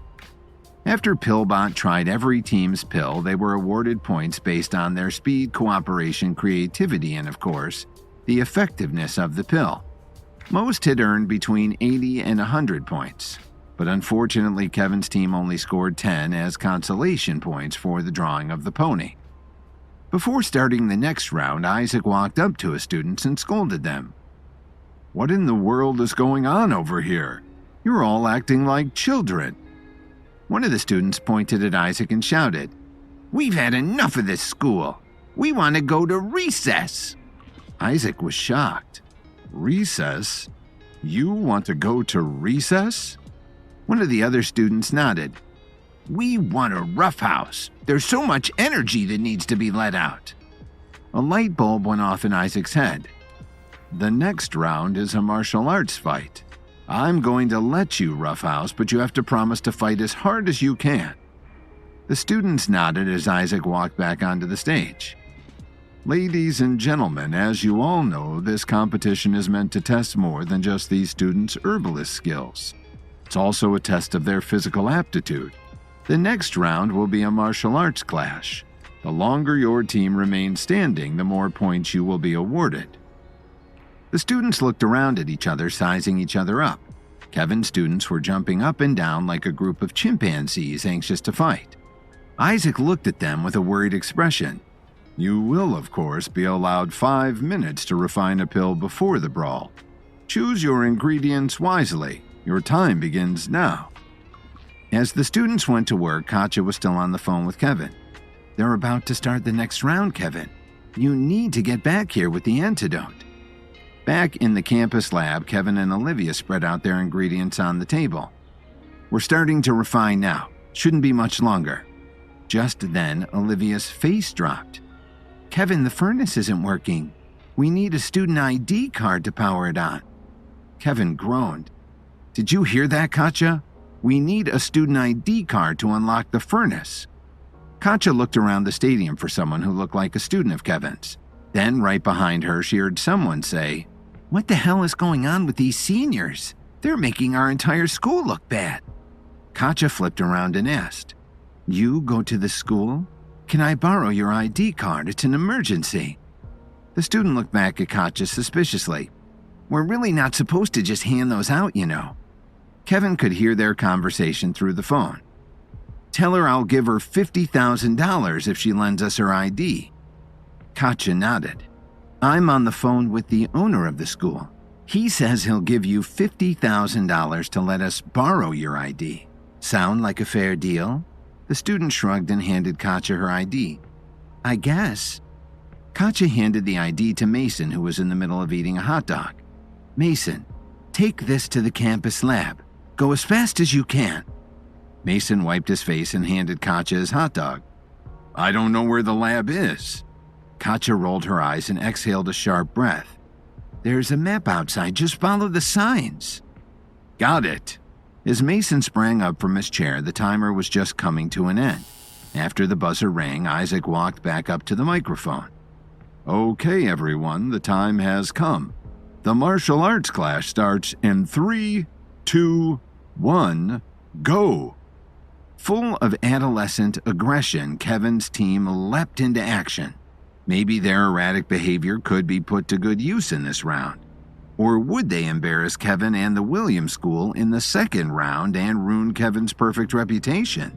After Pillbot tried every team's pill, they were awarded points based on their speed, cooperation, creativity, and, of course, the effectiveness of the pill. Most had earned between 80 and 100 points, but unfortunately Kevin's team only scored 10 as consolation points for the drawing of the pony. Before starting the next round, Isaac walked up to his students and scolded them. "What in the world is going on over here? You're all acting like children." One of the students pointed at Isaac and shouted, "We've had enough of this school. We want to go to recess." Isaac was shocked. "Recess? You want to go to recess?" One of the other students nodded. "We want a roughhouse. There's so much energy that needs to be let out." A light bulb went off in Isaac's head. "The next round is a martial arts fight. I'm going to let you roughhouse, but you have to promise to fight as hard as you can." The students nodded as Isaac walked back onto the stage. "Ladies and gentlemen, as you all know, this competition is meant to test more than just these students' herbalist skills. It's also a test of their physical aptitude. The next round will be a martial arts clash. The longer your team remains standing, the more points you will be awarded." The students looked around at each other, sizing each other up. Kevin's students were jumping up and down like a group of chimpanzees anxious to fight. Isaac looked at them with a worried expression. "You will, of course, be allowed 5 minutes to refine a pill before the brawl. Choose your ingredients wisely. Your time begins now." As the students went to work, Katja was still on the phone with Kevin. "They're about to start the next round, Kevin. You need to get back here with the antidote." Back in the campus lab, Kevin and Olivia spread out their ingredients on the table. "We're starting to refine now. Shouldn't be much longer." Just then, Olivia's face dropped. "Kevin, the furnace isn't working. We need a student ID card to power it on." Kevin groaned. "Did you hear that, Katja? We need a student ID card to unlock the furnace." Katja looked around the stadium for someone who looked like a student of Kevin's. Then, right behind her, she heard someone say, "What the hell is going on with these seniors? They're making our entire school look bad. Katja flipped around and asked, "You go to the school? Can I borrow your ID card? It's an emergency." The student looked back at Katja suspiciously. "We're really not supposed to just hand those out, you know." Kevin could hear their conversation through the phone. "Tell her I'll give her $50,000 if she lends us her ID." Katja nodded. "I'm on the phone with the owner of the school. He says he'll give you $50,000 to let us borrow your ID. Sound like a fair deal?" The student shrugged and handed Katja her ID. "I guess." Katja handed the ID to Mason, who was in the middle of eating a hot dog. "Mason, take this to the campus lab. Go as fast as you can." Mason wiped his face and handed Katja his hot dog. "I don't know where the lab is." Katja rolled her eyes and exhaled a sharp breath. "There's a map outside. Just follow the signs." "Got it." As Mason sprang up from his chair, the timer was just coming to an end. After the buzzer rang, Isaac walked back up to the microphone. "Okay, everyone, the time has come. The martial arts class starts in 3, 2, 1, go." Full of adolescent aggression, Kevin's team leapt into action. Maybe their erratic behavior could be put to good use in this round. Or would they embarrass Kevin and the Williams School in the second round and ruin Kevin's perfect reputation?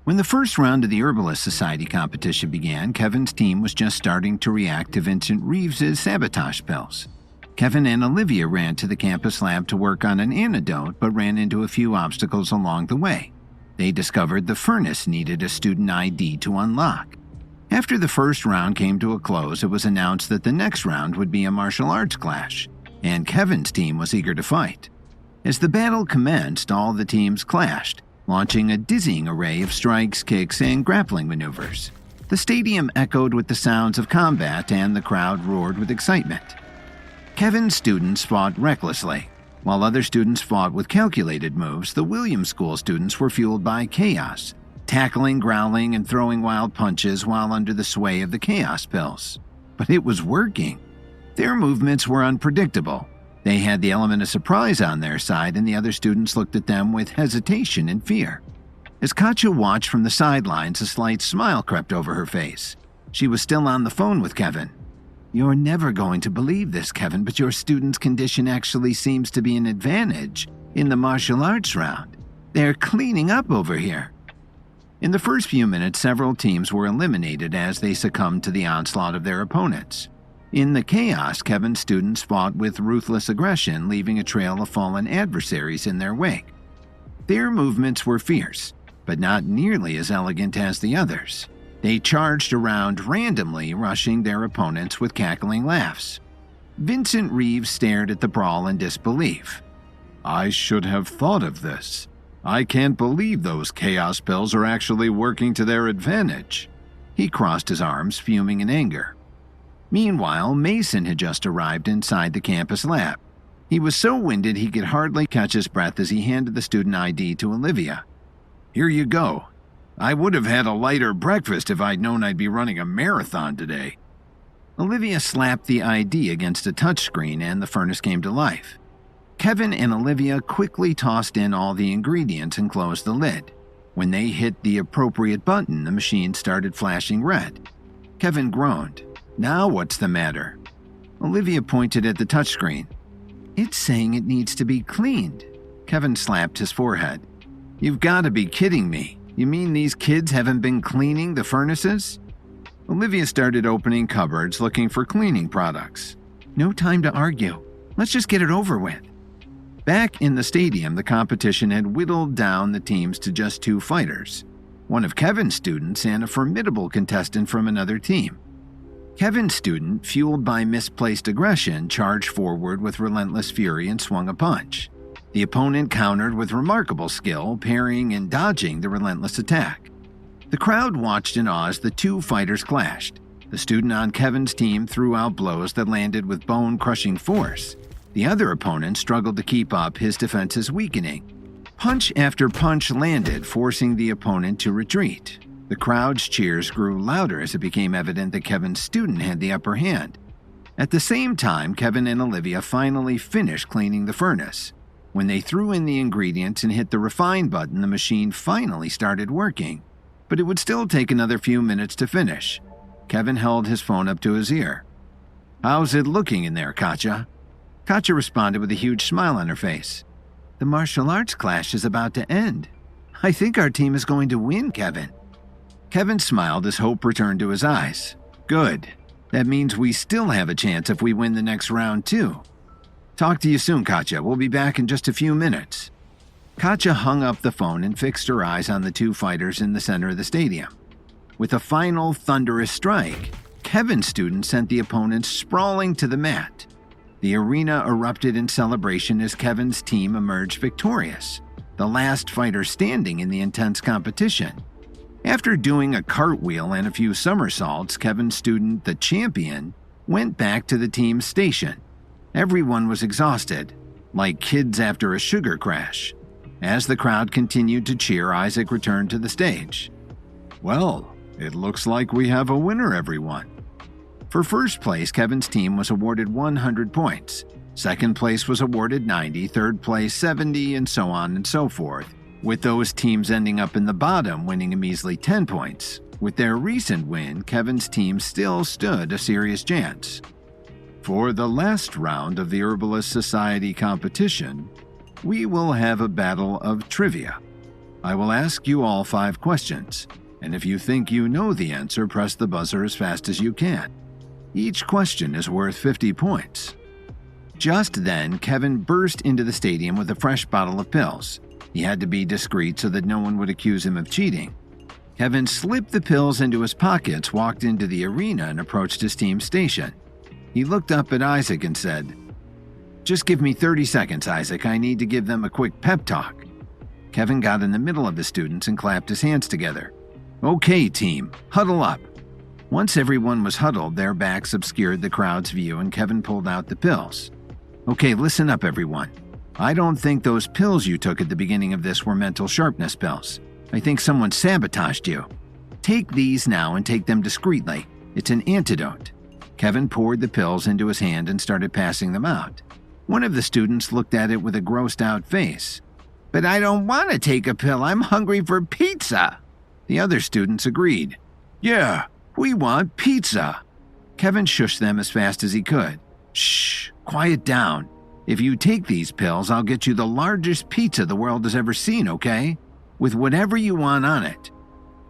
When the first round of the Herbalist Society competition began, Kevin's team was just starting to react to Vincent Reeves's sabotage pills. Kevin and Olivia ran to the campus lab to work on an antidote, but ran into a few obstacles along the way. They discovered the furnace needed a student ID to unlock. After the first round came to a close, it was announced that the next round would be a martial arts clash, and Kevin's team was eager to fight. As the battle commenced, all the teams clashed, launching a dizzying array of strikes, kicks, and grappling maneuvers. The stadium echoed with the sounds of combat, and the crowd roared with excitement. Kevin's students fought recklessly. While other students fought with calculated moves, the Williams School students were fueled by chaos, tackling, growling, and throwing wild punches while under the sway of the chaos pills. But it was working. Their movements were unpredictable. They had the element of surprise on their side, and the other students looked at them with hesitation and fear. As Katja watched from the sidelines, a slight smile crept over her face. She was still on the phone with Kevin. "You're never going to believe this, Kevin, but your student's condition actually seems to be an advantage in the martial arts round. They're cleaning up over here." In the first few minutes, several teams were eliminated as they succumbed to the onslaught of their opponents. In the chaos, Kevin's students fought with ruthless aggression, leaving a trail of fallen adversaries in their wake. Their movements were fierce, but not nearly as elegant as the others. They charged around randomly, rushing their opponents with cackling laughs. Vincent Reeves stared at the brawl in disbelief. "I should have thought of this. I can't believe those chaos pills are actually working to their advantage." He crossed his arms, fuming in anger. Meanwhile, Mason had just arrived inside the campus lab. He was so winded he could hardly catch his breath as he handed the student ID to Olivia. "Here you go. I would have had a lighter breakfast if I'd known I'd be running a marathon today." Olivia slapped the ID against a touchscreen and the furnace came to life. Kevin and Olivia quickly tossed in all the ingredients and closed the lid. When they hit the appropriate button, the machine started flashing red. Kevin groaned. "Now what's the matter?" Olivia pointed at the touchscreen. "It's saying it needs to be cleaned." Kevin slapped his forehead. "You've got to be kidding me. You mean these kids haven't been cleaning the furnaces?" Olivia started opening cupboards looking for cleaning products. "No time to argue. Let's just get it over with." Back in the stadium, the competition had whittled down the teams to just 2 fighters, one of Kevin's students and a formidable contestant from another team. Kevin's student, fueled by misplaced aggression, charged forward with relentless fury and swung a punch. The opponent countered with remarkable skill, parrying and dodging the relentless attack. The crowd watched in awe as the 2 fighters clashed. The student on Kevin's team threw out blows that landed with bone-crushing force. The other opponent struggled to keep up, his defenses weakening. Punch after punch landed, forcing the opponent to retreat. The crowd's cheers grew louder as it became evident that Kevin's student had the upper hand. At the same time, Kevin and Olivia finally finished cleaning the furnace. When they threw in the ingredients and hit the refine button, the machine finally started working. But it would still take another few minutes to finish. Kevin held his phone up to his ear. "How's it looking in there, Katja?" Katja responded with a huge smile on her face. "The martial arts clash is about to end. I think our team is going to win, Kevin." Kevin smiled as hope returned to his eyes. "Good. That means we still have a chance if we win the next round, too. Talk to you soon, Katja. We'll be back in just a few minutes." Katja hung up the phone and fixed her eyes on the two fighters in the center of the stadium. With a final thunderous strike, Kevin's student sent the opponents sprawling to the mat. The arena erupted in celebration as Kevin's team emerged victorious, the last fighter standing in the intense competition. After doing a cartwheel and a few somersaults, Kevin's student, the champion, went back to the team's station. Everyone was exhausted, like kids after a sugar crash. As the crowd continued to cheer, Isaac returned to the stage. "Well, it looks like we have a winner, everyone." For first place, Kevin's team was awarded 100 points. Second place was awarded 90, third place 70, and so on and so forth, with those teams ending up in the bottom winning a measly 10 points. With their recent win, Kevin's team still stood a serious chance. For the last round of the Herbalist Society competition, we will have a battle of trivia. I will ask you all 5 questions, and if you think you know the answer, press the buzzer as fast as you can. Each question is worth 50 points. Just then, Kevin burst into the stadium with a fresh bottle of pills. He had to be discreet so that no one would accuse him of cheating. Kevin slipped the pills into his pockets, walked into the arena, and approached his team's station. He looked up at Isaac and said, "Just give me 30 seconds, Isaac. I need to give them a quick pep talk." Kevin got in the middle of his students and clapped his hands together. "Okay, team, huddle up." Once everyone was huddled, their backs obscured the crowd's view and Kevin pulled out the pills. "Okay, listen up, everyone. I don't think those pills you took at the beginning of this were mental sharpness pills. I think someone sabotaged you. Take these now and take them discreetly. It's an antidote." Kevin poured the pills into his hand and started passing them out. One of the students looked at it with a grossed-out face. "But I don't want to take a pill. I'm hungry for pizza." The other students agreed. "Yeah, we want pizza." Kevin shushed them as fast as he could. "Shh, quiet down. If you take these pills, I'll get you the largest pizza the world has ever seen, okay? With whatever you want on it."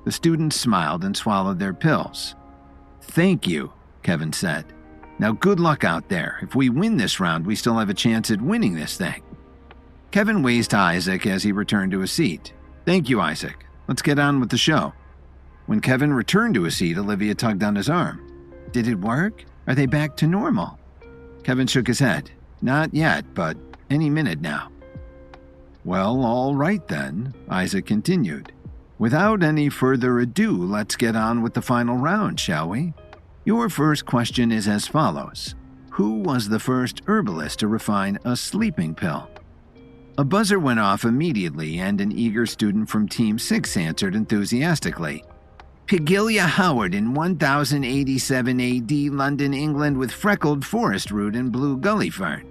The students smiled and swallowed their pills. "Thank you," Kevin said. "Now good luck out there. If we win this round, we still have a chance at winning this thing." Kevin waved to Isaac as he returned to his seat. "Thank you, Isaac. Let's get on with the show." When Kevin returned to his seat, Olivia tugged on his arm. "Did it work? Are they back to normal?" Kevin shook his head. "Not yet, but any minute now." "Well, all right then," Isaac continued. "Without any further ado, let's get on with the final round, shall we? Your first question is as follows. Who was the first herbalist to refine a sleeping pill?" A buzzer went off immediately, and an eager student from Team 6 answered enthusiastically. "Pigilia Howard in 1087 AD, London, England, with freckled forest root and blue gully fern."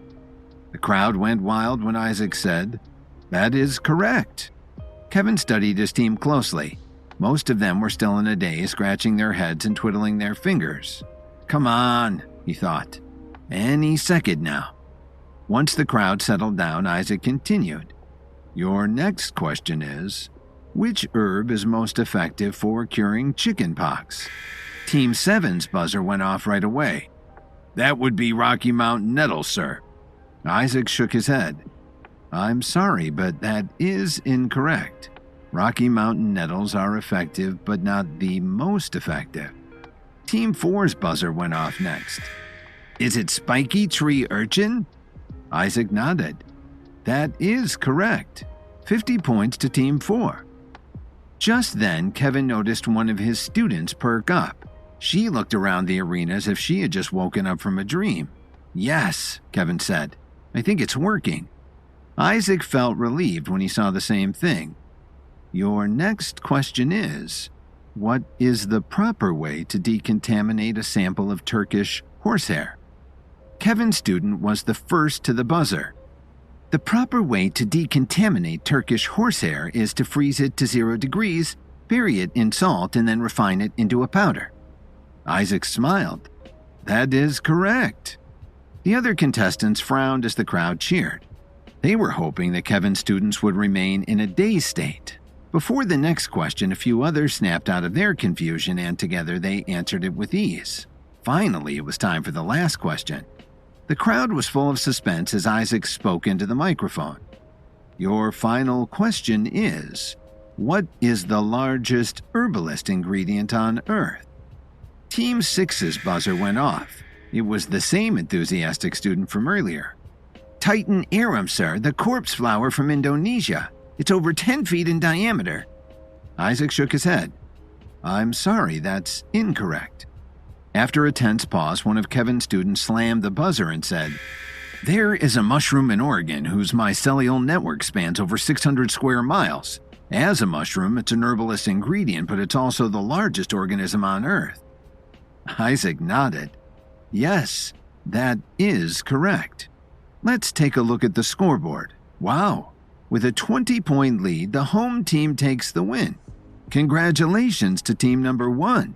The crowd went wild when Isaac said, "That is correct." Kevin studied his team closely. Most of them were still in a daze, scratching their heads and twiddling their fingers. "Come on," he thought. "Any second now." Once the crowd settled down, Isaac continued. "Your next question is, which herb is most effective for curing chicken pox?" Team 7's buzzer went off right away. "That would be Rocky Mountain nettle, sir." Isaac shook his head. "I'm sorry, but that is incorrect. Rocky Mountain nettles are effective, but not the most effective." Team 4's buzzer went off next. "Is it spiky tree urchin?" Isaac nodded. "That is correct. 50 points to Team 4. Just then, Kevin noticed one of his students perk up. She looked around the arena as if she had just woken up from a dream. "Yes," Kevin said. "I think it's working." Isaac felt relieved when he saw the same thing. Your next question is, what is the proper way to decontaminate a sample of Turkish horsehair? Kevin's student was the first to the buzzer. The proper way to decontaminate Turkish horsehair is to freeze it to 0 degrees, bury it in salt, and then refine it into a powder. Isaac smiled. That is correct. The other contestants frowned as the crowd cheered. They were hoping that Kevin's students would remain in a dazed state. Before the next question, a few others snapped out of their confusion, and together they answered it with ease. Finally, it was time for the last question. The crowd was full of suspense as Isaac spoke into the microphone. Your final question is, what is the largest herbalist ingredient on Earth? Team 6's buzzer went off. It was the same enthusiastic student from earlier. Titan arum, sir, the corpse flower from Indonesia. It's over 10 feet in diameter. Isaac shook his head. I'm sorry, that's incorrect. After a tense pause, one of Kevin's students slammed the buzzer and said, There is a mushroom in Oregon whose mycelial network spans over 600 square miles. As a mushroom, it's an herbalist ingredient, but it's also the largest organism on Earth. Isaac nodded. Yes, that is correct. Let's take a look at the scoreboard. Wow. With a 20-point lead, the home team takes the win. Congratulations to team number 1.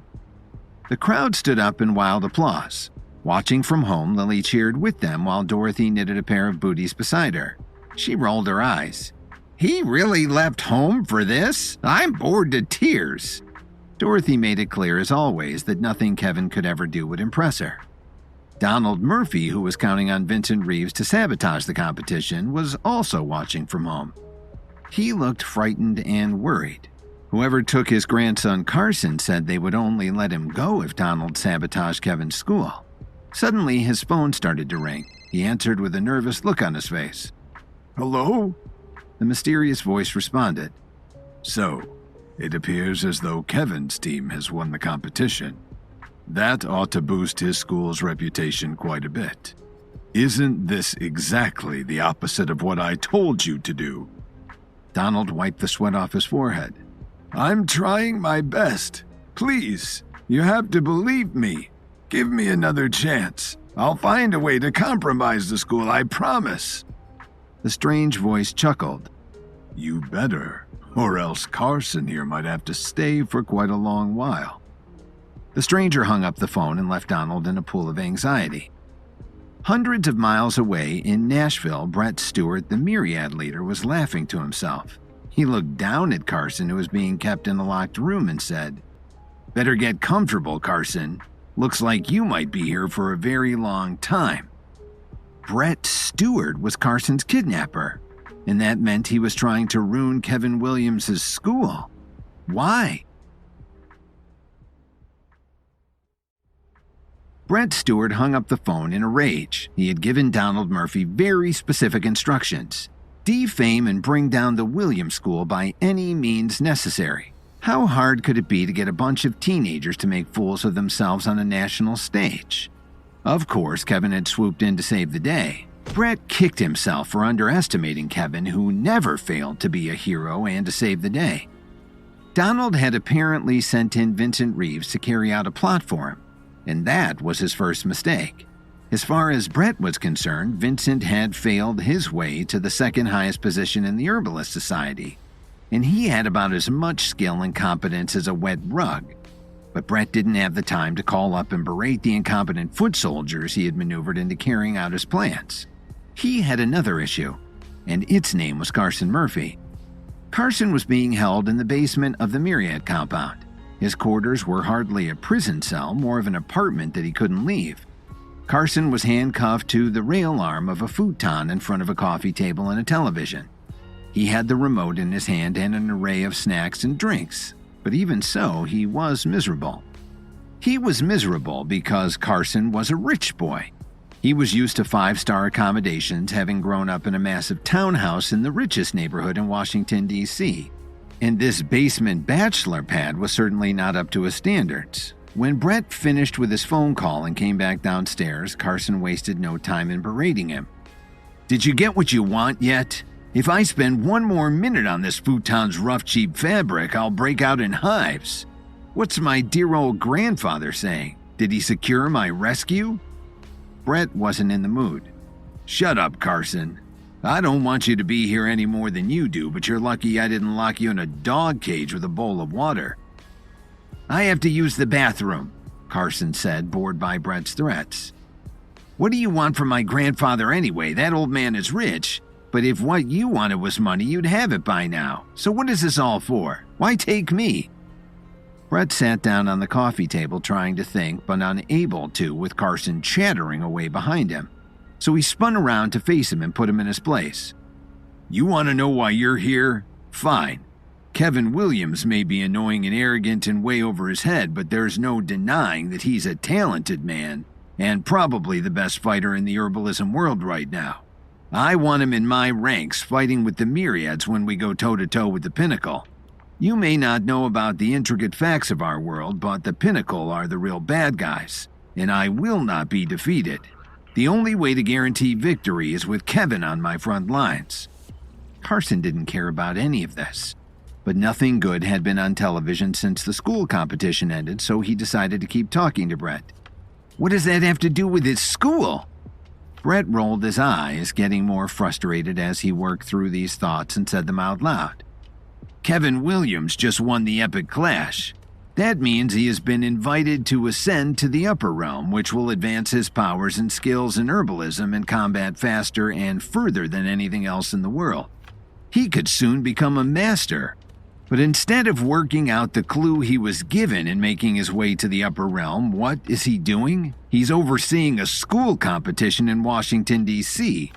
The crowd stood up in wild applause. Watching from home, Lily cheered with them while Dorothy knitted a pair of booties beside her. She rolled her eyes. He really left home for this? I'm bored to tears. Dorothy made it clear as always that nothing Kevin could ever do would impress her. Donald Murphy, who was counting on Vincent Reeves to sabotage the competition, was also watching from home. He looked frightened and worried. Whoever took his grandson Carson said they would only let him go if Donald sabotaged Kevin's school. Suddenly, his phone started to ring. He answered with a nervous look on his face. Hello? The mysterious voice responded. So, it appears as though Kevin's team has won the competition. That ought to boost his school's reputation quite a bit. Isn't this exactly the opposite of what I told you to do? Donald wiped the sweat off his forehead. I'm trying my best. Please, you have to believe me. Give me another chance. I'll find a way to compromise the school, I promise. The strange voice chuckled. You better, or else Carson here might have to stay for quite a long while. The stranger hung up the phone and left Donald in a pool of anxiety. Hundreds of miles away in Nashville, Brett Stewart, the Myriad leader, was laughing to himself. He looked down at Carson, who was being kept in a locked room, and said, Better get comfortable, Carson. Looks like you might be here for a very long time. Brett Stewart was Carson's kidnapper, and that meant he was trying to ruin Kevin Williams' school. Why? Brett Stewart hung up the phone in a rage. He had given Donald Murphy very specific instructions. Defame and bring down the Williams School by any means necessary. How hard could it be to get a bunch of teenagers to make fools of themselves on a national stage? Of course, Kevin had swooped in to save the day. Brett kicked himself for underestimating Kevin, who never failed to be a hero and to save the day. Donald had apparently sent in Vincent Reeves to carry out a plot for him, and that was his first mistake. As far as Brett was concerned, Vincent had failed his way to the second highest position in the Herbalist Society, and he had about as much skill and competence as a wet rug. But Brett didn't have the time to call up and berate the incompetent foot soldiers he had maneuvered into carrying out his plans. He had another issue, and its name was Carson Murphy. Carson was being held in the basement of the Myriad compound. His quarters were hardly a prison cell, more of an apartment that he couldn't leave. Carson was handcuffed to the rail arm of a futon in front of a coffee table and a television. He had the remote in his hand and an array of snacks and drinks, but even so, he was miserable. He was miserable because Carson was a rich boy. He was used to 5-star accommodations, having grown up in a massive townhouse in the richest neighborhood in Washington, D.C., and this basement bachelor pad was certainly not up to his standards. When Brett finished with his phone call and came back downstairs, Carson wasted no time in berating him. Did you get what you want yet? If I spend one more minute on this futon's rough, cheap fabric, I'll break out in hives. What's my dear old grandfather saying? Did he secure my rescue? Brett wasn't in the mood. Shut up, Carson. I don't want you to be here any more than you do, but you're lucky I didn't lock you in a dog cage with a bowl of water. I have to use the bathroom, Carson said, bored by Brett's threats. What do you want from my grandfather anyway? That old man is rich. But if what you wanted was money, you'd have it by now. So what is this all for? Why take me? Brett sat down on the coffee table trying to think, but unable to with Carson chattering away behind him. So he spun around to face him and put him in his place. You want to know why you're here? Fine. Kevin Williams may be annoying and arrogant and way over his head, but there's no denying that he's a talented man and probably the best fighter in the herbalism world right now. I want him in my ranks fighting with the myriads when we go toe-to-toe with the Pinnacle. You may not know about the intricate facts of our world, but the Pinnacle are the real bad guys, and I will not be defeated. The only way to guarantee victory is with Kevin on my front lines. Carson didn't care about any of this, but nothing good had been on television since the school competition ended, so he decided to keep talking to Brett. What does that have to do with his school? Brett rolled his eyes, getting more frustrated as he worked through these thoughts and said them out loud. Kevin Williams just won the Epic Clash. That means he has been invited to ascend to the upper realm, which will advance his powers and skills in herbalism and combat faster and further than anything else in the world. He could soon become a master. But instead of working out the clue he was given and making his way to the upper realm, what is he doing? He's overseeing a school competition in Washington, D.C.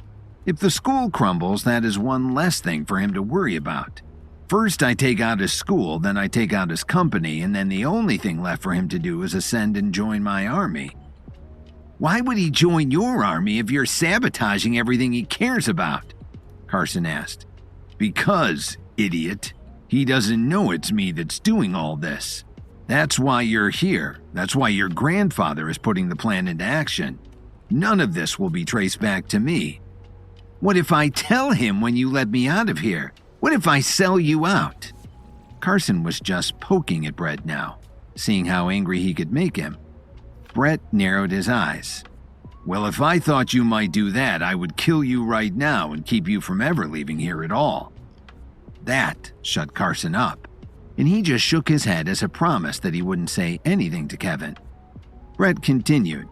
If the school crumbles, that is one less thing for him to worry about. First I take out his school, then I take out his company, and then the only thing left for him to do is ascend and join my army. Why would he join your army if you're sabotaging everything he cares about? Carson asked. Because, idiot. He doesn't know it's me that's doing all this. That's why you're here. That's why your grandfather is putting the plan into action. None of this will be traced back to me. What if I tell him when you let me out of here? What if I sell you out? Carson was just poking at Brett now, seeing how angry he could make him. Brett narrowed his eyes. Well, if I thought you might do that, I would kill you right now and keep you from ever leaving here at all. That shut Carson up, and he just shook his head as a promise that he wouldn't say anything to Kevin. Brett continued.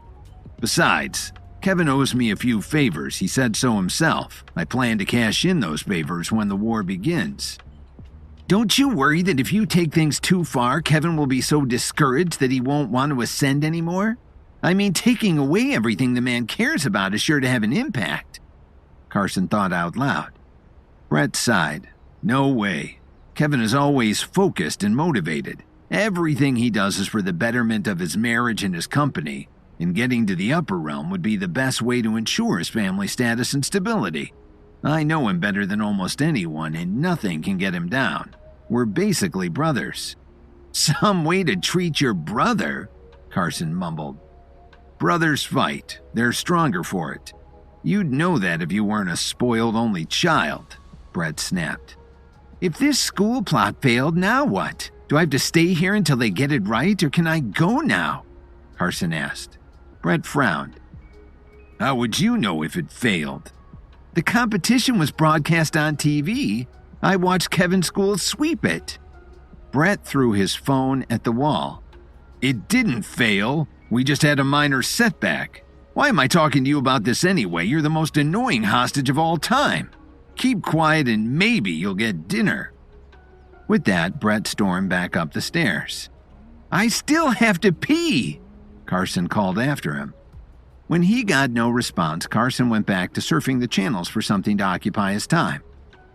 Besides, Kevin owes me a few favors. He said so himself. I plan to cash in those favors when the war begins. Don't you worry that if you take things too far, Kevin will be so discouraged that he won't want to ascend anymore? I mean, taking away everything the man cares about is sure to have an impact. Carson thought out loud. Brett sighed. No way. Kevin is always focused and motivated. Everything he does is for the betterment of his marriage and his company, and getting to the upper realm would be the best way to ensure his family status and stability. I know him better than almost anyone, and nothing can get him down. We're basically brothers. Some way to treat your brother, Carson mumbled. Brothers fight. They're stronger for it. You'd know that if you weren't a spoiled only child, Brett snapped. If this school plot failed, now what? Do I have to stay here until they get it right, or can I go now? Carson asked. Brett frowned. How would you know if it failed? The competition was broadcast on TV. I watched Kevin's school sweep it. Brett threw his phone at the wall. It didn't fail. We just had a minor setback. Why am I talking to you about this anyway? You're the most annoying hostage of all time. Keep quiet and maybe you'll get dinner. With that, Brett stormed back up the stairs. I still have to pee, Carson called after him. When he got no response, Carson went back to surfing the channels for something to occupy his time.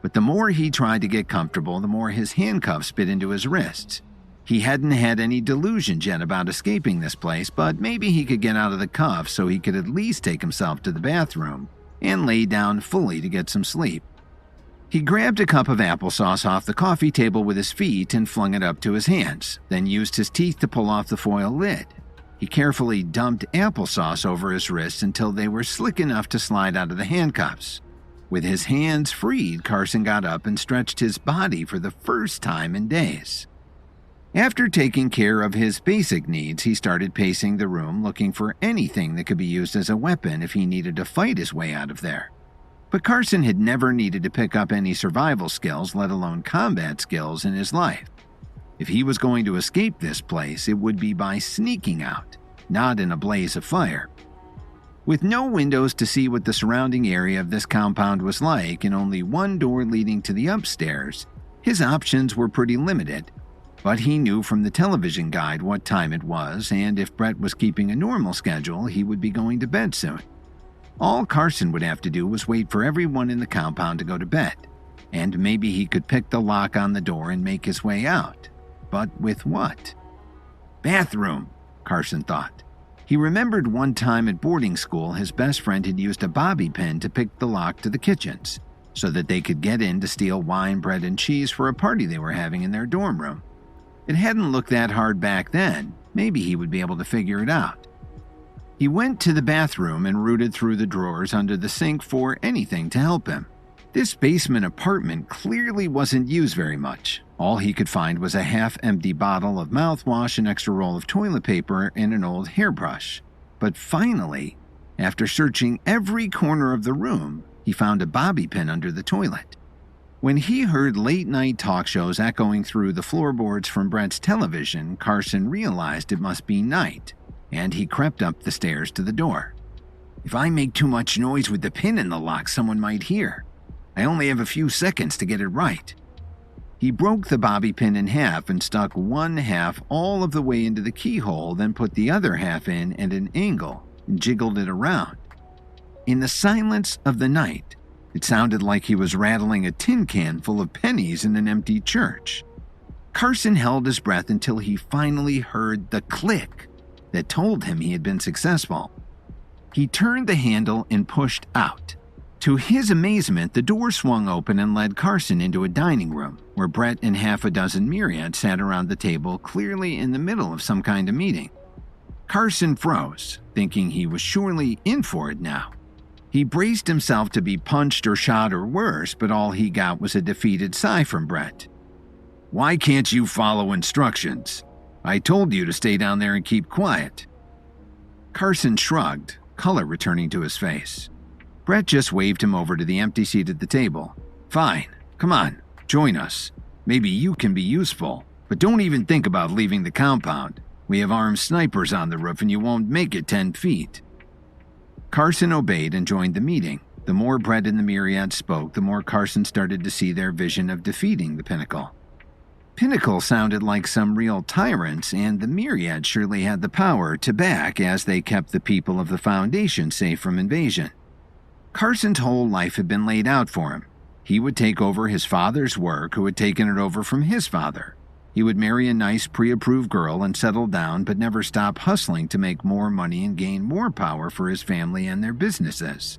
But the more he tried to get comfortable, the more his handcuffs bit into his wrists. He hadn't had any delusions yet about escaping this place, but maybe he could get out of the cuffs so he could at least take himself to the bathroom and lay down fully to get some sleep. He grabbed a cup of applesauce off the coffee table with his feet and flung it up to his hands, then used his teeth to pull off the foil lid. He carefully dumped applesauce over his wrists until they were slick enough to slide out of the handcuffs. With his hands freed, Carson got up and stretched his body for the first time in days. After taking care of his basic needs, he started pacing the room looking for anything that could be used as a weapon if he needed to fight his way out of there. But Carson had never needed to pick up any survival skills, let alone combat skills, in his life. If he was going to escape this place, it would be by sneaking out, not in a blaze of fire. With no windows to see what the surrounding area of this compound was like and only one door leading to the upstairs, his options were pretty limited. But he knew from the television guide what time it was, and if Brett was keeping a normal schedule, he would be going to bed soon. All Carson would have to do was wait for everyone in the compound to go to bed, and maybe he could pick the lock on the door and make his way out. But with what? Bathroom, Carson thought. He remembered one time at boarding school his best friend had used a bobby pin to pick the lock to the kitchens, so that they could get in to steal wine, bread, and cheese for a party they were having in their dorm room. It hadn't looked that hard back then. Maybe he would be able to figure it out. He went to the bathroom and rooted through the drawers under the sink for anything to help him. This basement apartment clearly wasn't used very much. All he could find was a half-empty bottle of mouthwash, an extra roll of toilet paper, and an old hairbrush. But finally, after searching every corner of the room, he found a bobby pin under the toilet. When he heard late-night talk shows echoing through the floorboards from Brett's television, Carson realized it must be night, and he crept up the stairs to the door. If I make too much noise with the pin in the lock, someone might hear. I only have a few seconds to get it right. He broke the bobby pin in half and stuck one half all of the way into the keyhole, then put the other half in at an angle and jiggled it around. In the silence of the night, it sounded like he was rattling a tin can full of pennies in an empty church. Carson held his breath until he finally heard the click that told him he had been successful. He turned the handle and pushed out. To his amazement, the door swung open and led Carson into a dining room, where Brett and half a dozen myriads sat around the table, clearly in the middle of some kind of meeting. Carson froze, thinking he was surely in for it now. He braced himself to be punched or shot or worse, but all he got was a defeated sigh from Brett. "Why can't you follow instructions? I told you to stay down there and keep quiet." Carson shrugged, color returning to his face. Brett just waved him over to the empty seat at the table. "Fine, come on, join us. Maybe you can be useful, but don't even think about leaving the compound. We have armed snipers on the roof and you won't make it 10 feet. Carson obeyed and joined the meeting. The more Brett and the Myriad spoke, the more Carson started to see their vision of defeating the Pinnacle. Pinnacle sounded like some real tyrants, and the Myriad surely had the power to back as they kept the people of the Foundation safe from invasion. Carson's whole life had been laid out for him. He would take over his father's work, who had taken it over from his father. He would marry a nice pre-approved girl and settle down, but never stop hustling to make more money and gain more power for his family and their businesses.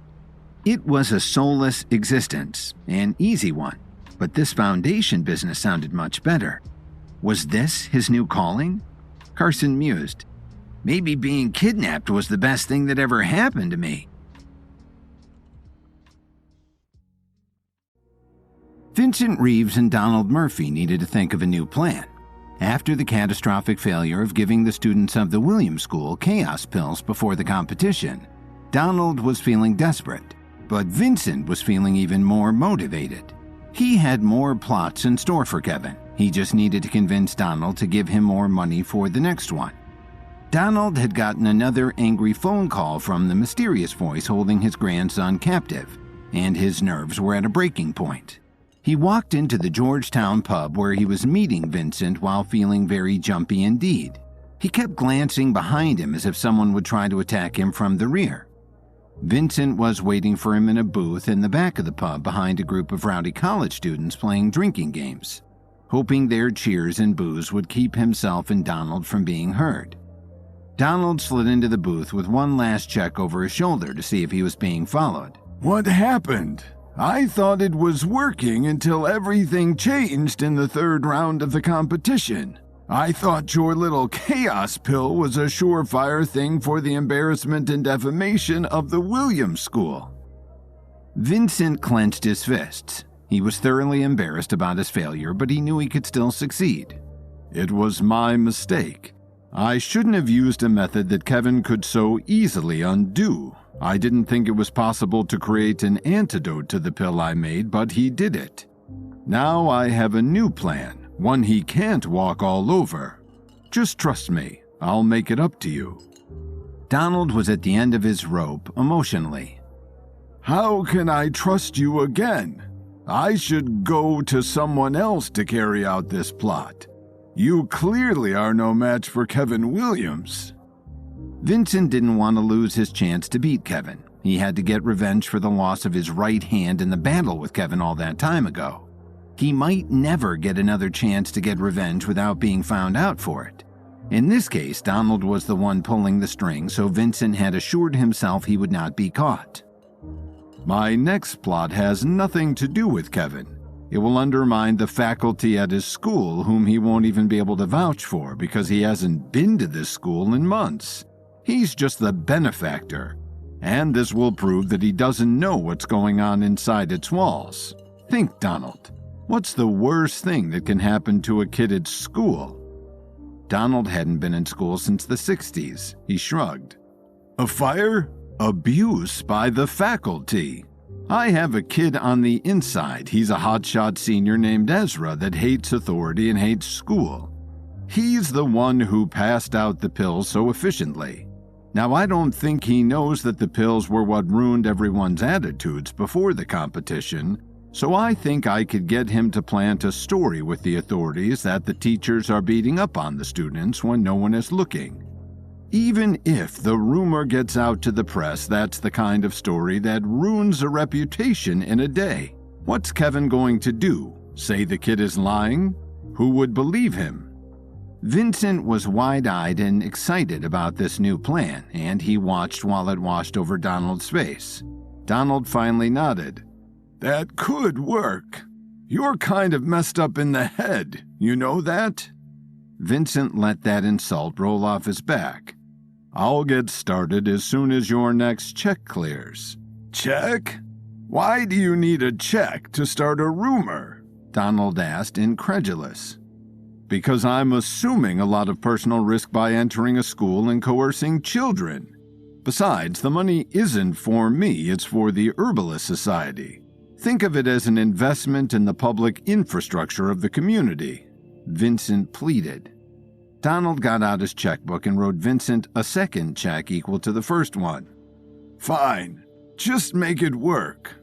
It was a soulless existence, an easy one, but this Foundation business sounded much better. Was this his new calling? Carson mused. Maybe being kidnapped was the best thing that ever happened to me. Vincent Reeves and Donald Murphy needed to think of a new plan. After the catastrophic failure of giving the students of the Williams School chaos pills before the competition, Donald was feeling desperate, but Vincent was feeling even more motivated. He had more plots in store for Kevin. He just needed to convince Donald to give him more money for the next one. Donald had gotten another angry phone call from the mysterious voice holding his grandson captive, and his nerves were at a breaking point. He walked into the Georgetown pub where he was meeting Vincent while feeling very jumpy indeed. He kept glancing behind him as if someone would try to attack him from the rear. Vincent was waiting for him in a booth in the back of the pub behind a group of rowdy college students playing drinking games, hoping their cheers and boos would keep himself and Donald from being heard. Donald slid into the booth with one last check over his shoulder to see if he was being followed. What happened? I thought it was working until everything changed in the third round of the competition. I thought your little chaos pill was a surefire thing for the embarrassment and defamation of the Williams School. Vincent clenched his fists. He was thoroughly embarrassed about his failure, but he knew he could still succeed. It was my mistake. I shouldn't have used a method that Kevin could so easily undo. I didn't think it was possible to create an antidote to the pill I made, but he did it. Now I have a new plan, one he can't walk all over. Just trust me, I'll make it up to you." Donald was at the end of his rope emotionally. "How can I trust you again? I should go to someone else to carry out this plot. You clearly are no match for Kevin Williams." Vincent didn't want to lose his chance to beat Kevin. He had to get revenge for the loss of his right hand in the battle with Kevin all that time ago. He might never get another chance to get revenge without being found out for it. In this case, Donald was the one pulling the string, so Vincent had assured himself he would not be caught. "My next plot has nothing to do with Kevin. It will undermine the faculty at his school, whom he won't even be able to vouch for because he hasn't been to this school in months. He's just the benefactor, and this will prove that he doesn't know what's going on inside its walls. Think, Donald. What's the worst thing that can happen to a kid at school?" Donald hadn't been in school since the 60s. He shrugged. "A fire? Abuse by the faculty. I have a kid on the inside. He's a hotshot senior named Ezra that hates authority and hates school. He's the one who passed out the pills so efficiently. Now, I don't think he knows that the pills were what ruined everyone's attitudes before the competition, so I think I could get him to plant a story with the authorities that the teachers are beating up on the students when no one is looking. Even if the rumor gets out to the press, that's the kind of story that ruins a reputation in a day. What's Kevin going to do? Say the kid is lying? Who would believe him?" Vincent was wide-eyed and excited about this new plan, and he watched while it washed over Donald's face. Donald finally nodded. "That could work. You're kind of messed up in the head, you know that?" Vincent let that insult roll off his back. "I'll get started as soon as your next check clears." "Check? Why do you need a check to start a rumor?" Donald asked, incredulous. "Because I'm assuming a lot of personal risk by entering a school and coercing children. Besides, the money isn't for me, it's for the Herbalist Society. Think of it as an investment in the public infrastructure of the community," Vincent pleaded. Donald got out his checkbook and wrote Vincent a second check equal to the first one. "Fine. Just make it work."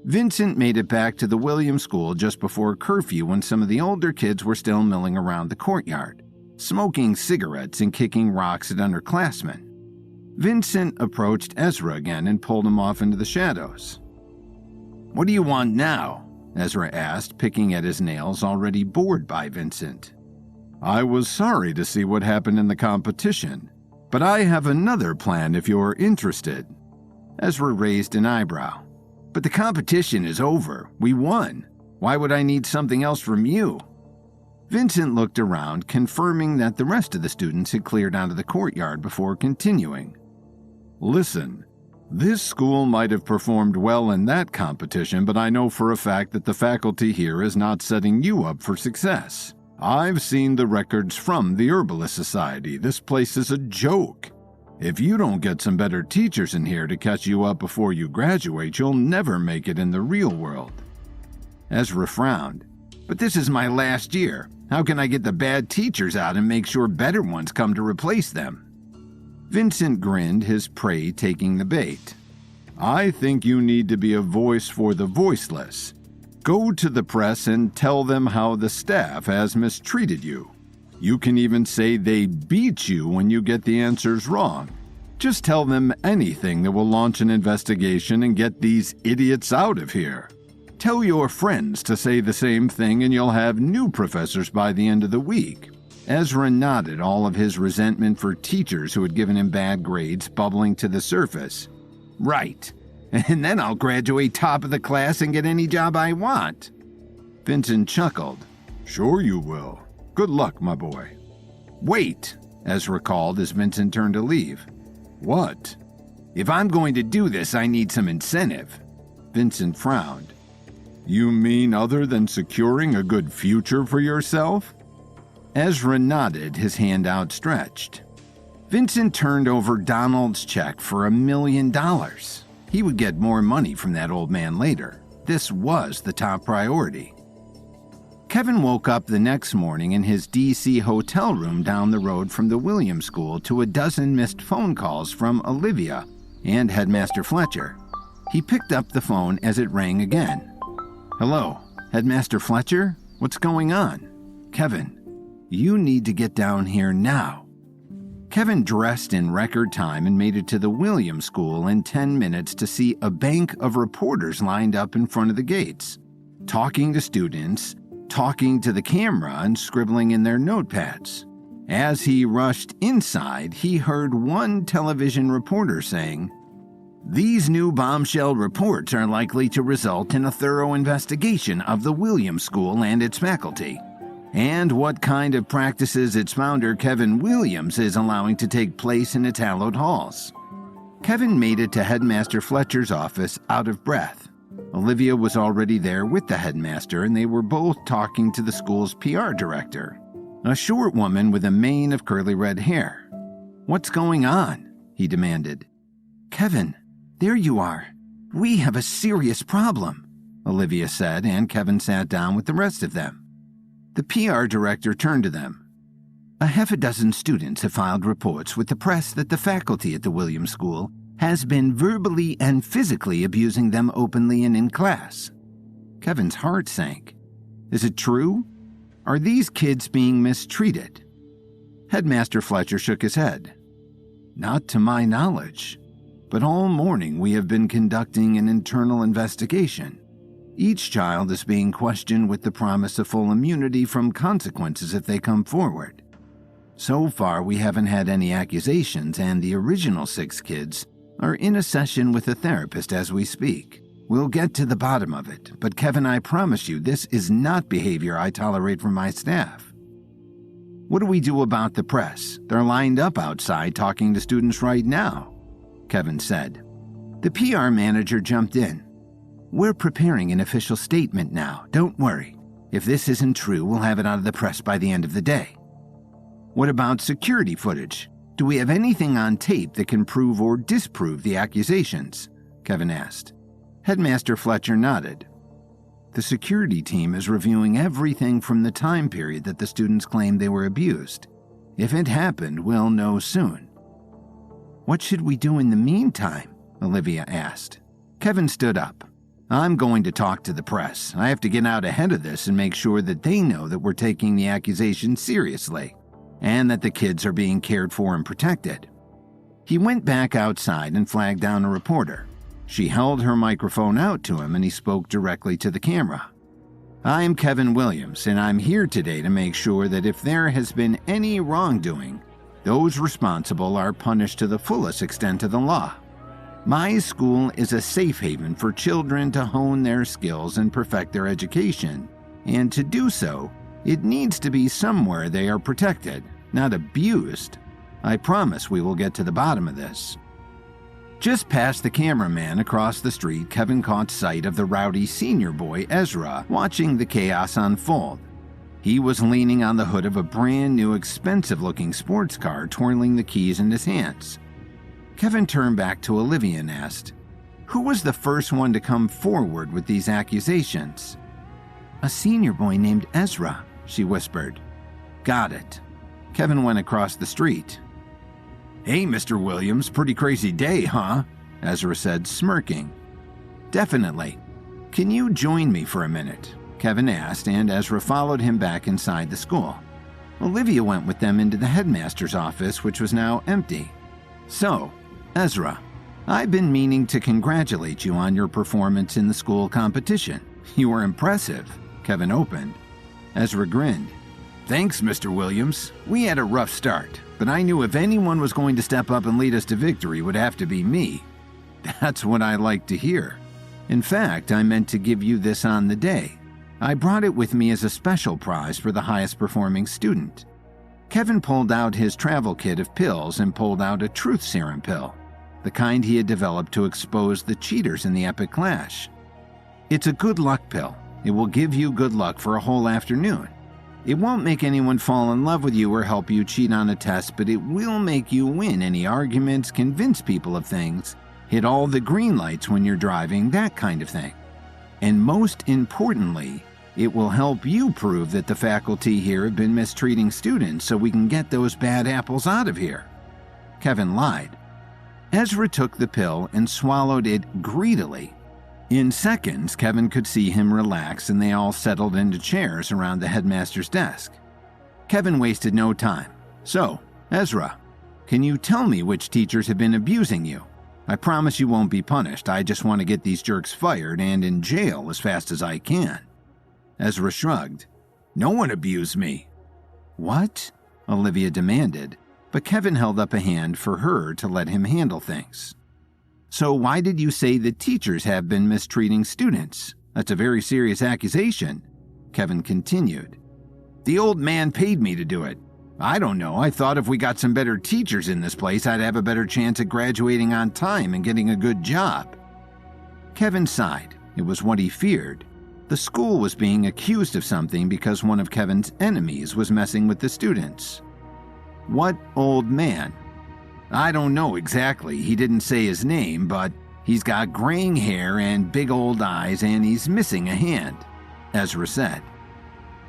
Vincent made it back to the Williams School just before curfew when some of the older kids were still milling around the courtyard, smoking cigarettes and kicking rocks at underclassmen. Vincent approached Ezra again and pulled him off into the shadows. "What do you want now?" Ezra asked, picking at his nails, already bored by Vincent. "I was sorry to see what happened in the competition, but I have another plan if you're interested." Ezra raised an eyebrow. "But the competition is over. We won. Why would I need something else from you?" Vincent looked around, confirming that the rest of the students had cleared out of the courtyard before continuing. "Listen, this school might have performed well in that competition, but I know for a fact that the faculty here is not setting you up for success. I've seen the records from the Herbalist Society. This place is a joke. If you don't get some better teachers in here to catch you up before you graduate, you'll never make it in the real world." Ezra frowned. "But this is my last year. How can I get the bad teachers out and make sure better ones come to replace them?" Vincent grinned, his prey taking the bait. "I think you need to be a voice for the voiceless. Go to the press and tell them how the staff has mistreated you. You can even say they beat you when you get the answers wrong. Just tell them anything that will launch an investigation and get these idiots out of here. Tell your friends to say the same thing and you'll have new professors by the end of the week." Ezra nodded, all of his resentment for teachers who had given him bad grades bubbling to the surface. "Right. And then I'll graduate top of the class and get any job I want." Vincent chuckled. "Sure you will. Good luck, my boy." "Wait," Ezra called as Vincent turned to leave. "What?" "If I'm going to do this, I need some incentive." Vincent frowned. "You mean other than securing a good future for yourself?" Ezra nodded, his hand outstretched. Vincent turned over Donald's check for $1 million. He would get more money from that old man later. This was the top priority. Kevin woke up the next morning in his D.C. hotel room down the road from the Williams School to a dozen missed phone calls from Olivia and Headmaster Fletcher. He picked up the phone as it rang again. "Hello, Headmaster Fletcher? What's going on?" "Kevin, you need to get down here now." Kevin dressed in record time and made it to the Williams School in 10 minutes to see a bank of reporters lined up in front of the gates, talking to students, talking to the camera, and scribbling in their notepads. As he rushed inside, he heard one television reporter saying, "These new bombshell reports are likely to result in a thorough investigation of the Williams School and its faculty, and what kind of practices its founder Kevin Williams is allowing to take place in its hallowed halls." Kevin made it to Headmaster Fletcher's office out of breath. Olivia was already there with the headmaster, and they were both talking to the school's PR director, a short woman with a mane of curly red hair. "What's going on?" he demanded. "Kevin, there you are. We have a serious problem," Olivia said, and Kevin sat down with the rest of them. The PR director turned to them. "A half a dozen students have filed reports with the press that the faculty at the Williams School has been verbally and physically abusing them openly and in class." Kevin's heart sank. "Is it true? Are these kids being mistreated?" Headmaster Fletcher shook his head. "Not to my knowledge, but all morning we have been conducting an internal investigation. Each child is being questioned with the promise of full immunity from consequences if they come forward. So far, we haven't had any accusations, and the original 6 kids are in a session with a therapist as we speak. We'll get to the bottom of it, but Kevin, I promise you, this is not behavior I tolerate from my staff." "What do we do about the press? They're lined up outside talking to students right now," Kevin said. The PR manager jumped in. "We're preparing an official statement now. Don't worry. If this isn't true, we'll have it out of the press by the end of the day." "What about security footage? Do we have anything on tape that can prove or disprove the accusations?" Kevin asked. Headmaster Fletcher nodded. "The security team is reviewing everything from the time period that the students claimed they were abused. If it happened, we'll know soon." "What should we do in the meantime?" Olivia asked. Kevin stood up. "I'm going to talk to the press. I have to get out ahead of this and make sure that they know that we're taking the accusations seriously, and that the kids are being cared for and protected." He went back outside and flagged down a reporter. She held her microphone out to him and he spoke directly to the camera. "I'm Kevin Williams, and I'm here today to make sure that if there has been any wrongdoing, those responsible are punished to the fullest extent of the law. My school is a safe haven for children to hone their skills and perfect their education, and to do so, it needs to be somewhere they are protected, not abused. I promise we will get to the bottom of this." Just past the cameraman across the street, Kevin caught sight of the rowdy senior boy, Ezra, watching the chaos unfold. He was leaning on the hood of a brand new, expensive-looking sports car, twirling the keys in his hands. Kevin turned back to Olivia and asked, "Who was the first one to come forward with these accusations?" "A senior boy named Ezra," she whispered. "Got it." Kevin went across the street. "Hey, Mr. Williams, pretty crazy day, huh?" Ezra said, smirking. "Definitely. Can you join me for a minute?" Kevin asked, and Ezra followed him back inside the school. Olivia went with them into the headmaster's office, which was now empty. "So, Ezra, I've been meaning to congratulate you on your performance in the school competition. You were impressive," Kevin opened. Ezra grinned. "Thanks, Mr. Williams. We had a rough start, but I knew if anyone was going to step up and lead us to victory, it would have to be me." "That's what I like to hear. In fact, I meant to give you this on the day. I brought it with me as a special prize for the highest performing student." Kevin pulled out his travel kit of pills and pulled out a truth serum pill, the kind he had developed to expose the cheaters in the epic clash. "It's a good luck pill. It will give you good luck for a whole afternoon. It won't make anyone fall in love with you or help you cheat on a test, but it will make you win any arguments, convince people of things, hit all the green lights when you're driving, that kind of thing. And most importantly, it will help you prove that the faculty here have been mistreating students so we can get those bad apples out of here. Kevin lied. Ezra took the pill and swallowed it greedily. In seconds, Kevin could see him relax and they all settled into chairs around the headmaster's desk. Kevin wasted no time. So, Ezra, can you tell me which teachers have been abusing you? I promise you won't be punished. I just want to get these jerks fired and in jail as fast as I can. Ezra shrugged. No one abused me. What? Olivia demanded, but Kevin held up a hand for her to let him handle things. So why did you say the teachers have been mistreating students? That's a very serious accusation. Kevin continued. The old man paid me to do it. I don't know, I thought if we got some better teachers in this place, I'd have a better chance at graduating on time and getting a good job. Kevin sighed. It was what he feared. The school was being accused of something because one of Kevin's enemies was messing with the students. What old man? I don't know exactly. He didn't say his name, but he's got graying hair and big old eyes and he's missing a hand, Ezra said.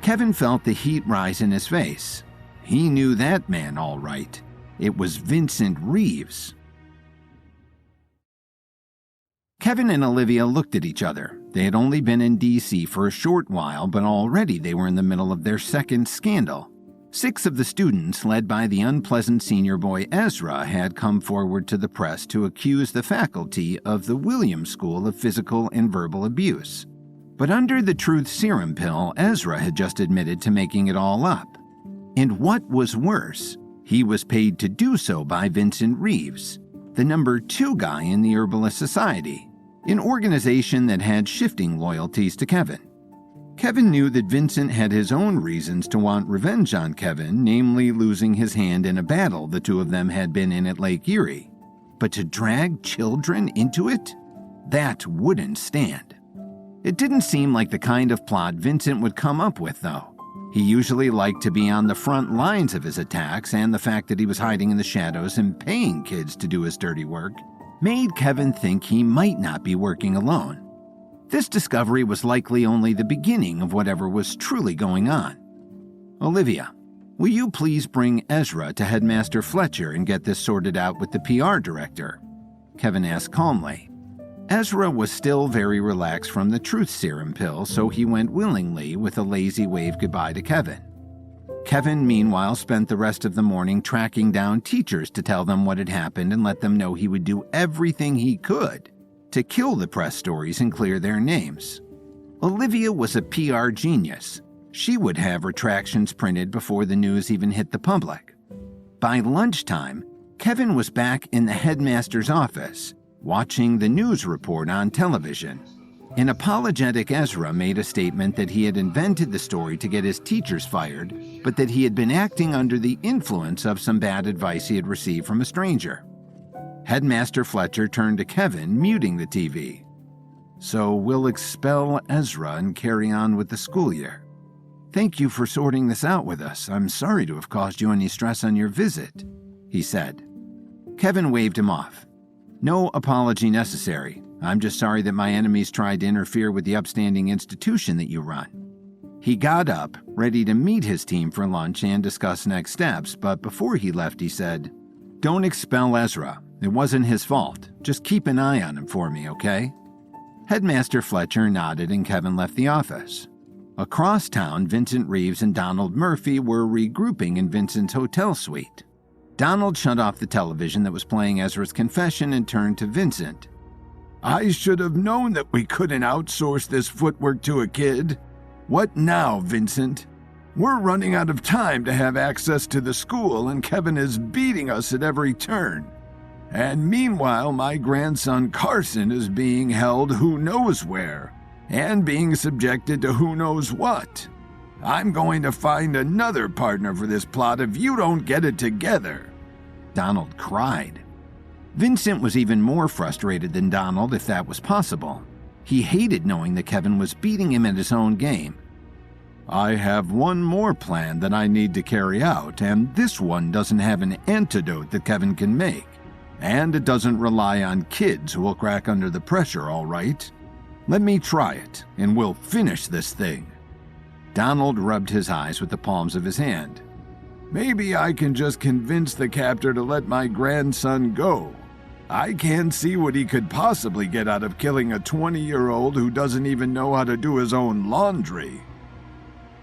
Kevin felt the heat rise in his face. He knew that man all right. It was Vincent Reeves. Kevin and Olivia looked at each other. They had only been in D.C. for a short while, but already they were in the middle of their second scandal. 6 of the students, led by the unpleasant senior boy Ezra, had come forward to the press to accuse the faculty of the Williams School of physical and verbal abuse. But under the truth serum pill, Ezra had just admitted to making it all up. And what was worse, he was paid to do so by Vincent Reeves, the number 2 guy in the Herbalist Society, an organization that had shifting loyalties to Kevin. Kevin knew that Vincent had his own reasons to want revenge on Kevin, namely losing his hand in a battle the two of them had been in at Lake Erie. But to drag children into it? That wouldn't stand. It didn't seem like the kind of plot Vincent would come up with, though. He usually liked to be on the front lines of his attacks, and the fact that he was hiding in the shadows and paying kids to do his dirty work made Kevin think he might not be working alone. This discovery was likely only the beginning of whatever was truly going on. Olivia, will you please bring Ezra to Headmaster Fletcher and get this sorted out with the PR director? Kevin asked calmly. Ezra was still very relaxed from the truth serum pill, so he went willingly with a lazy wave goodbye to Kevin. Kevin, meanwhile, spent the rest of the morning tracking down teachers to tell them what had happened and let them know he would do everything he could to kill the press stories and clear their names. Olivia was a PR genius. She would have retractions printed before the news even hit the public. By lunchtime, Kevin was back in the headmaster's office, watching the news report on television. An apologetic Ezra made a statement that he had invented the story to get his teachers fired, but that he had been acting under the influence of some bad advice he had received from a stranger. Headmaster Fletcher turned to Kevin, muting the TV. So we'll expel Ezra and carry on with the school year. Thank you for sorting this out with us. I'm sorry to have caused you any stress on your visit, he said. Kevin waved him off. No apology necessary. I'm just sorry that my enemies tried to interfere with the upstanding institution that you run. He got up, ready to meet his team for lunch and discuss next steps, but before he left he said, Don't expel Ezra. It wasn't his fault. Just keep an eye on him for me, okay? Headmaster Fletcher nodded and Kevin left the office. Across town, Vincent Reeves and Donald Murphy were regrouping in Vincent's hotel suite. Donald shut off the television that was playing Ezra's confession and turned to Vincent. I should have known that we couldn't outsource this footwork to a kid. What now, Vincent? We're running out of time to have access to the school, and Kevin is beating us at every turn. And meanwhile, my grandson Carson is being held who knows where, and being subjected to who knows what. I'm going to find another partner for this plot if you don't get it together. Donald cried. Vincent was even more frustrated than Donald, if that was possible. He hated knowing that Kevin was beating him at his own game. I have one more plan that I need to carry out, and this one doesn't have an antidote that Kevin can make. And it doesn't rely on kids who will crack under the pressure, all right? Let me try it, and we'll finish this thing." Donald rubbed his eyes with the palms of his hand. "Maybe I can just convince the captor to let my grandson go. I can't see what he could possibly get out of killing a 20-year-old who doesn't even know how to do his own laundry."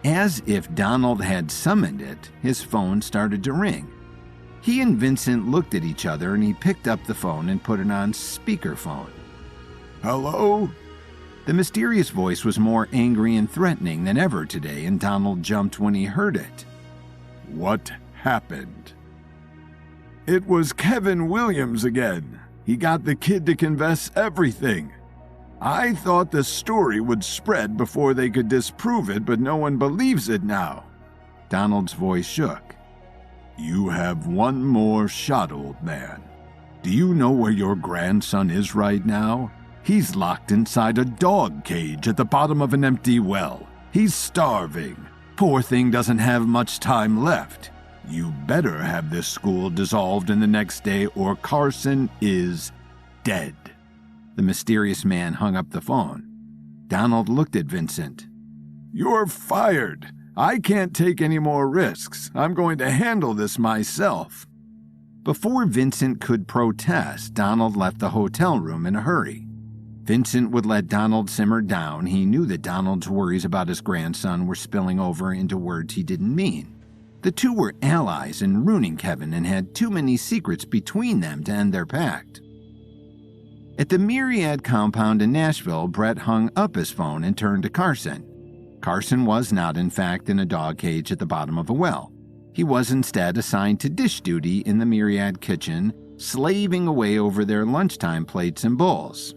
As if Donald had summoned it, his phone started to ring. He and Vincent looked at each other, and he picked up the phone and put it on speakerphone. "Hello?" The mysterious voice was more angry and threatening than ever today, and Donald jumped when he heard it. "What happened?" "It was Kevin Williams again. He got the kid to confess everything. I thought the story would spread before they could disprove it, but no one believes it now." Donald's voice shook. "You have one more shot, old man. Do you know where your grandson is right now? He's locked inside a dog cage at the bottom of an empty well. He's starving. Poor thing doesn't have much time left. You better have this school dissolved in the next day, or Carson is dead." The mysterious man hung up the phone. Donald looked at Vincent. "You're fired. I can't take any more risks. I'm going to handle this myself." Before Vincent could protest, Donald left the hotel room in a hurry. Vincent would let Donald simmer down. He knew that Donald's worries about his grandson were spilling over into words he didn't mean. The two were allies in ruining Kevin and had too many secrets between them to end their pact. At the Myriad compound in Nashville, Brett hung up his phone and turned to Carson. Carson was not, in fact, in a dog cage at the bottom of a well. He was instead assigned to dish duty in the Myriad kitchen, slaving away over their lunchtime plates and bowls.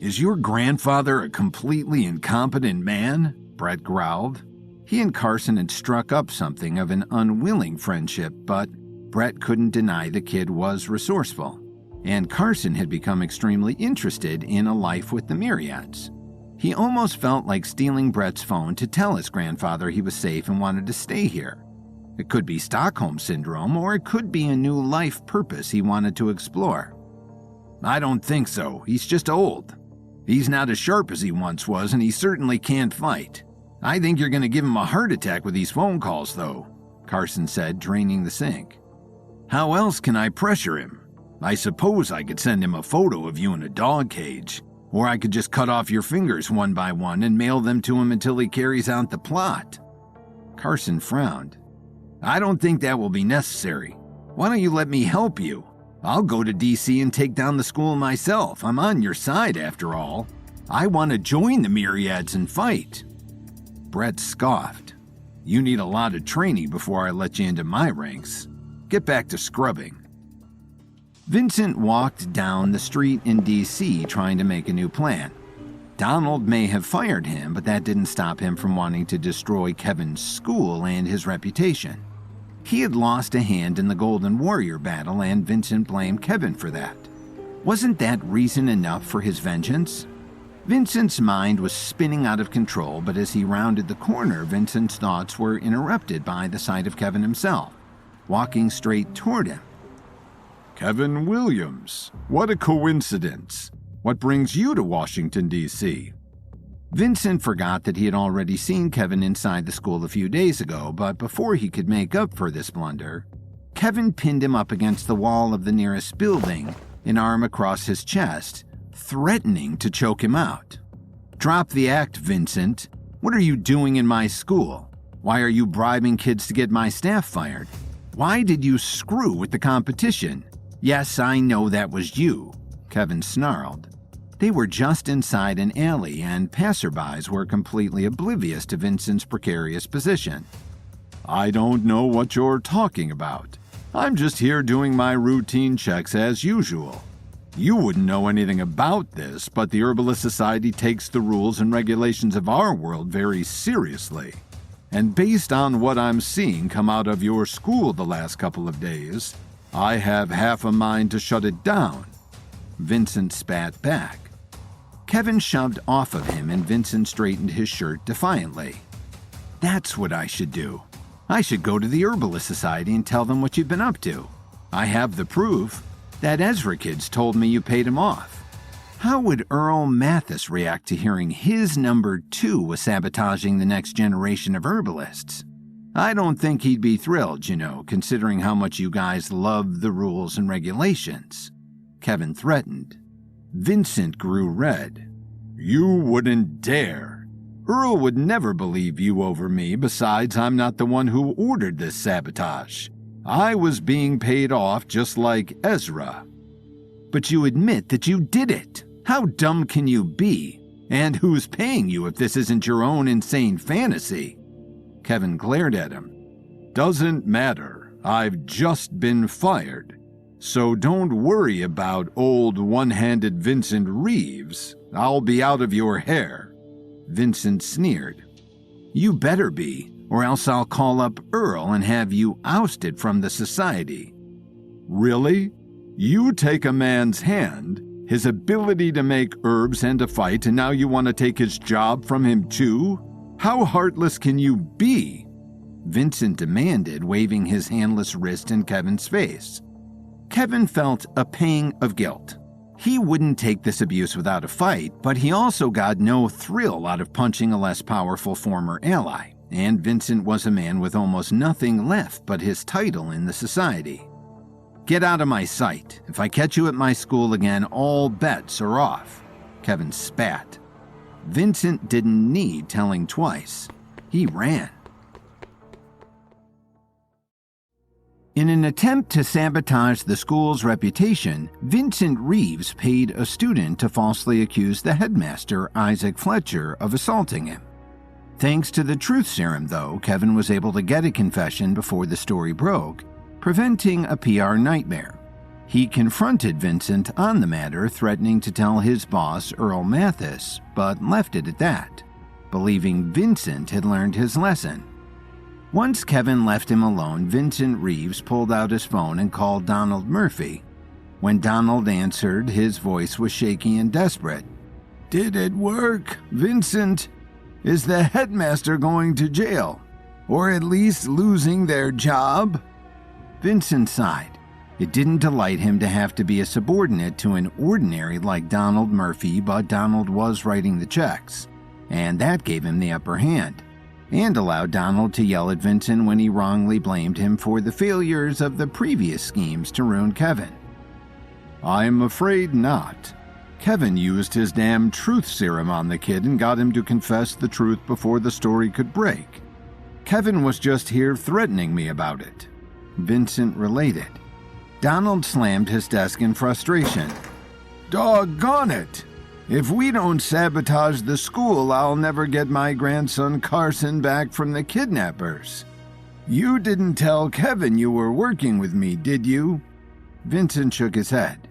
"Is your grandfather a completely incompetent man?" Brett growled. He and Carson had struck up something of an unwilling friendship, but Brett couldn't deny the kid was resourceful, and Carson had become extremely interested in a life with the Myriads. He almost felt like stealing Brett's phone to tell his grandfather he was safe and wanted to stay here. It could be Stockholm Syndrome, or it could be a new life purpose he wanted to explore. "I don't think so. He's just old. He's not as sharp as he once was, and he certainly can't fight. I think you're going to give him a heart attack with these phone calls, though," Carson said, draining the sink. "How else can I pressure him? I suppose I could send him a photo of you in a dog cage, or I could just cut off your fingers one by one and mail them to him until he carries out the plot." Carson frowned. "I don't think that will be necessary. Why don't you let me help you? I'll go to D.C. and take down the school myself. I'm on your side, after all. I want to join the Myriads and fight." Brett scoffed. "You need a lot of training before I let you into my ranks. Get back to scrubbing." Vincent walked down the street in D.C. trying to make a new plan. Donald may have fired him, but that didn't stop him from wanting to destroy Kevin's school and his reputation. He had lost a hand in the Golden Warrior battle, and Vincent blamed Kevin for that. Wasn't that reason enough for his vengeance? Vincent's mind was spinning out of control, but as he rounded the corner, Vincent's thoughts were interrupted by the sight of Kevin himself, walking straight toward him. "Kevin Williams, what a coincidence. What brings you to Washington, D.C.? Vincent forgot that he had already seen Kevin inside the school a few days ago, but before he could make up for this blunder, Kevin pinned him up against the wall of the nearest building, an arm across his chest, threatening to choke him out. "Drop the act, Vincent. What are you doing in my school? Why are you bribing kids to get my staff fired? Why did you screw with the competition? Yes, I know that was you," Kevin snarled. They were just inside an alley, and passerbys were completely oblivious to Vincent's precarious position. "I don't know what you're talking about. I'm just here doing my routine checks as usual. You wouldn't know anything about this, but the Herbalist Society takes the rules and regulations of our world very seriously. And based on what I'm seeing come out of your school the last couple of days, I have half a mind to shut it down." Vincent spat back. Kevin shoved off of him, and Vincent straightened his shirt defiantly. That's what I should do. I should go to the Herbalist Society and tell them what you've been up to. I have the proof. That Ezra kid's told me you paid him off. How would Earl Mathis react to hearing his number 2 was sabotaging the next generation of herbalists? I don't think he'd be thrilled, considering how much you guys love the rules and regulations. Kevin threatened. Vincent grew red. You wouldn't dare. Earl would never believe you over me. Besides, I'm not the one who ordered this sabotage. I was being paid off just like Ezra. But you admit that you did it. How dumb can you be? And who's paying you if this isn't your own insane fantasy? Kevin glared at him. Doesn't matter. I've just been fired. So don't worry about old one-handed Vincent Reeves. I'll be out of your hair. Vincent sneered. You better be, or else I'll call up Earl and have you ousted from the society. Really? You take a man's hand, his ability to make herbs and to fight, and now you want to take his job from him too? How heartless can you be? Vincent demanded, waving his handless wrist in Kevin's face. Kevin felt a pang of guilt. He wouldn't take this abuse without a fight, but he also got no thrill out of punching a less powerful former ally, and Vincent was a man with almost nothing left but his title in the society. Get out of my sight. If I catch you at my school again, all bets are off. Kevin spat. Vincent didn't need telling twice. He ran. In an attempt to sabotage the school's reputation, Vincent Reeves paid a student to falsely accuse the headmaster, Isaac Fletcher, of assaulting him. Thanks to the truth serum, though, Kevin was able to get a confession before the story broke, preventing a PR nightmare. He confronted Vincent on the matter, threatening to tell his boss, Earl Mathis, but left it at that, believing Vincent had learned his lesson. Once Kevin left him alone, Vincent Reeves pulled out his phone and called Donald Murphy. When Donald answered, his voice was shaky and desperate. Did it work, Vincent? Is the headmaster going to jail? Or at least losing their job? Vincent sighed. It didn't delight him to have to be a subordinate to an ordinary like Donald Murphy, but Donald was writing the checks, and that gave him the upper hand, and allowed Donald to yell at Vincent when he wrongly blamed him for the failures of the previous schemes to ruin Kevin. I'm afraid not. Kevin used his damn truth serum on the kid and got him to confess the truth before the story could break. Kevin was just here threatening me about it. Vincent related. Donald slammed his desk in frustration. Doggone it! If we don't sabotage the school, I'll never get my grandson Carson back from the kidnappers. You didn't tell Kevin you were working with me, did you? Vincent shook his head.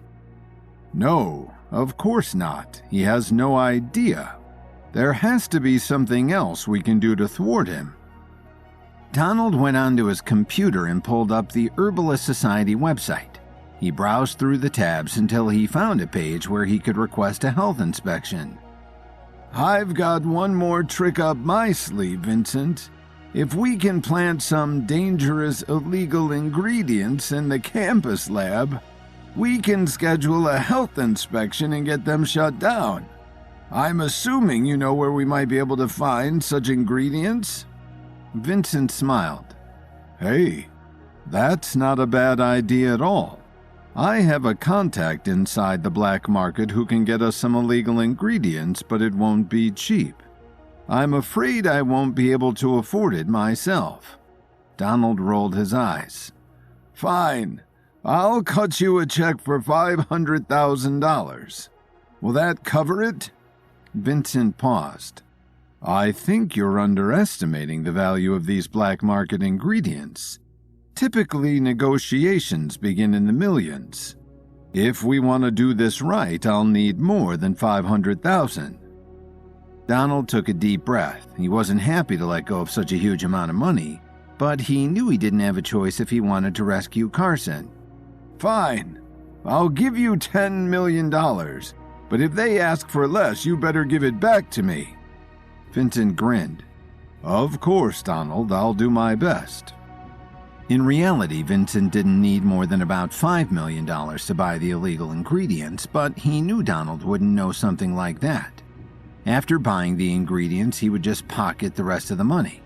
No, of course not. He has no idea. There has to be something else we can do to thwart him. Donald went onto his computer and pulled up the Herbalist Society website. He browsed through the tabs until he found a page where he could request a health inspection. I've got one more trick up my sleeve, Vincent. If we can plant some dangerous illegal ingredients in the campus lab, we can schedule a health inspection and get them shut down. I'm assuming you know where we might be able to find such ingredients? Vincent smiled. Hey, that's not a bad idea at all. I have a contact inside the black market who can get us some illegal ingredients, but it won't be cheap. I'm afraid I won't be able to afford it myself. Donald rolled his eyes. Fine. I'll cut you a check for $500,000. Will that cover it? Vincent paused. I think you're underestimating the value of these black market ingredients. Typically, negotiations begin in the millions. If we want to do this right, I'll need more than $500,000. Donald took a deep breath. He wasn't happy to let go of such a huge amount of money, but he knew he didn't have a choice if he wanted to rescue Carson. Fine. I'll give you $10 million, but if they ask for less, you better give it back to me. Vincent grinned. Of course, Donald, I'll do my best. In reality, Vincent didn't need more than about $5 million to buy the illegal ingredients, but he knew Donald wouldn't know something like that. After buying the ingredients, he would just pocket the rest of the money.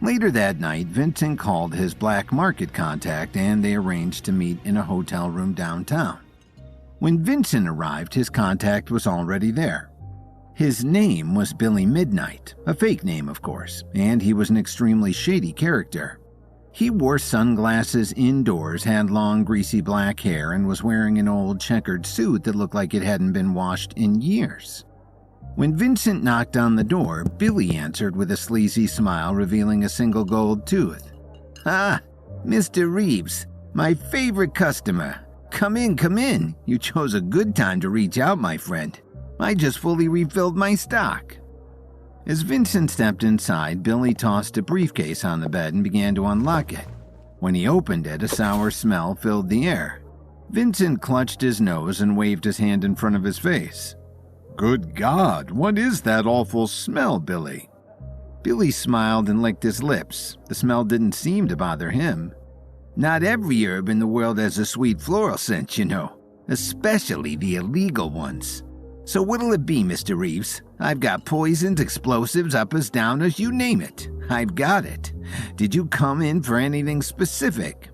Later that night, Vincent called his black market contact and they arranged to meet in a hotel room downtown. When Vincent arrived, his contact was already there. His name was Billy Midnight, a fake name of course, and he was an extremely shady character. He wore sunglasses indoors, had long greasy black hair, and was wearing an old checkered suit that looked like it hadn't been washed in years. When Vincent knocked on the door, Billy answered with a sleazy smile, revealing a single gold tooth. "Ah, Mr. Reeves, my favorite customer. Come in, come in. You chose a good time to reach out, my friend. I just fully refilled my stock." As Vincent stepped inside, Billy tossed a briefcase on the bed and began to unlock it. When he opened it, a sour smell filled the air. Vincent clutched his nose and waved his hand in front of his face. Good God, what is that awful smell, Billy? Billy smiled and licked his lips. The smell didn't seem to bother him. Not every herb in the world has a sweet floral scent, you know, especially the illegal ones. So what'll it be, Mr. Reeves? I've got poisons, explosives, uppers, downers, you name it. I've got it. Did you come in for anything specific?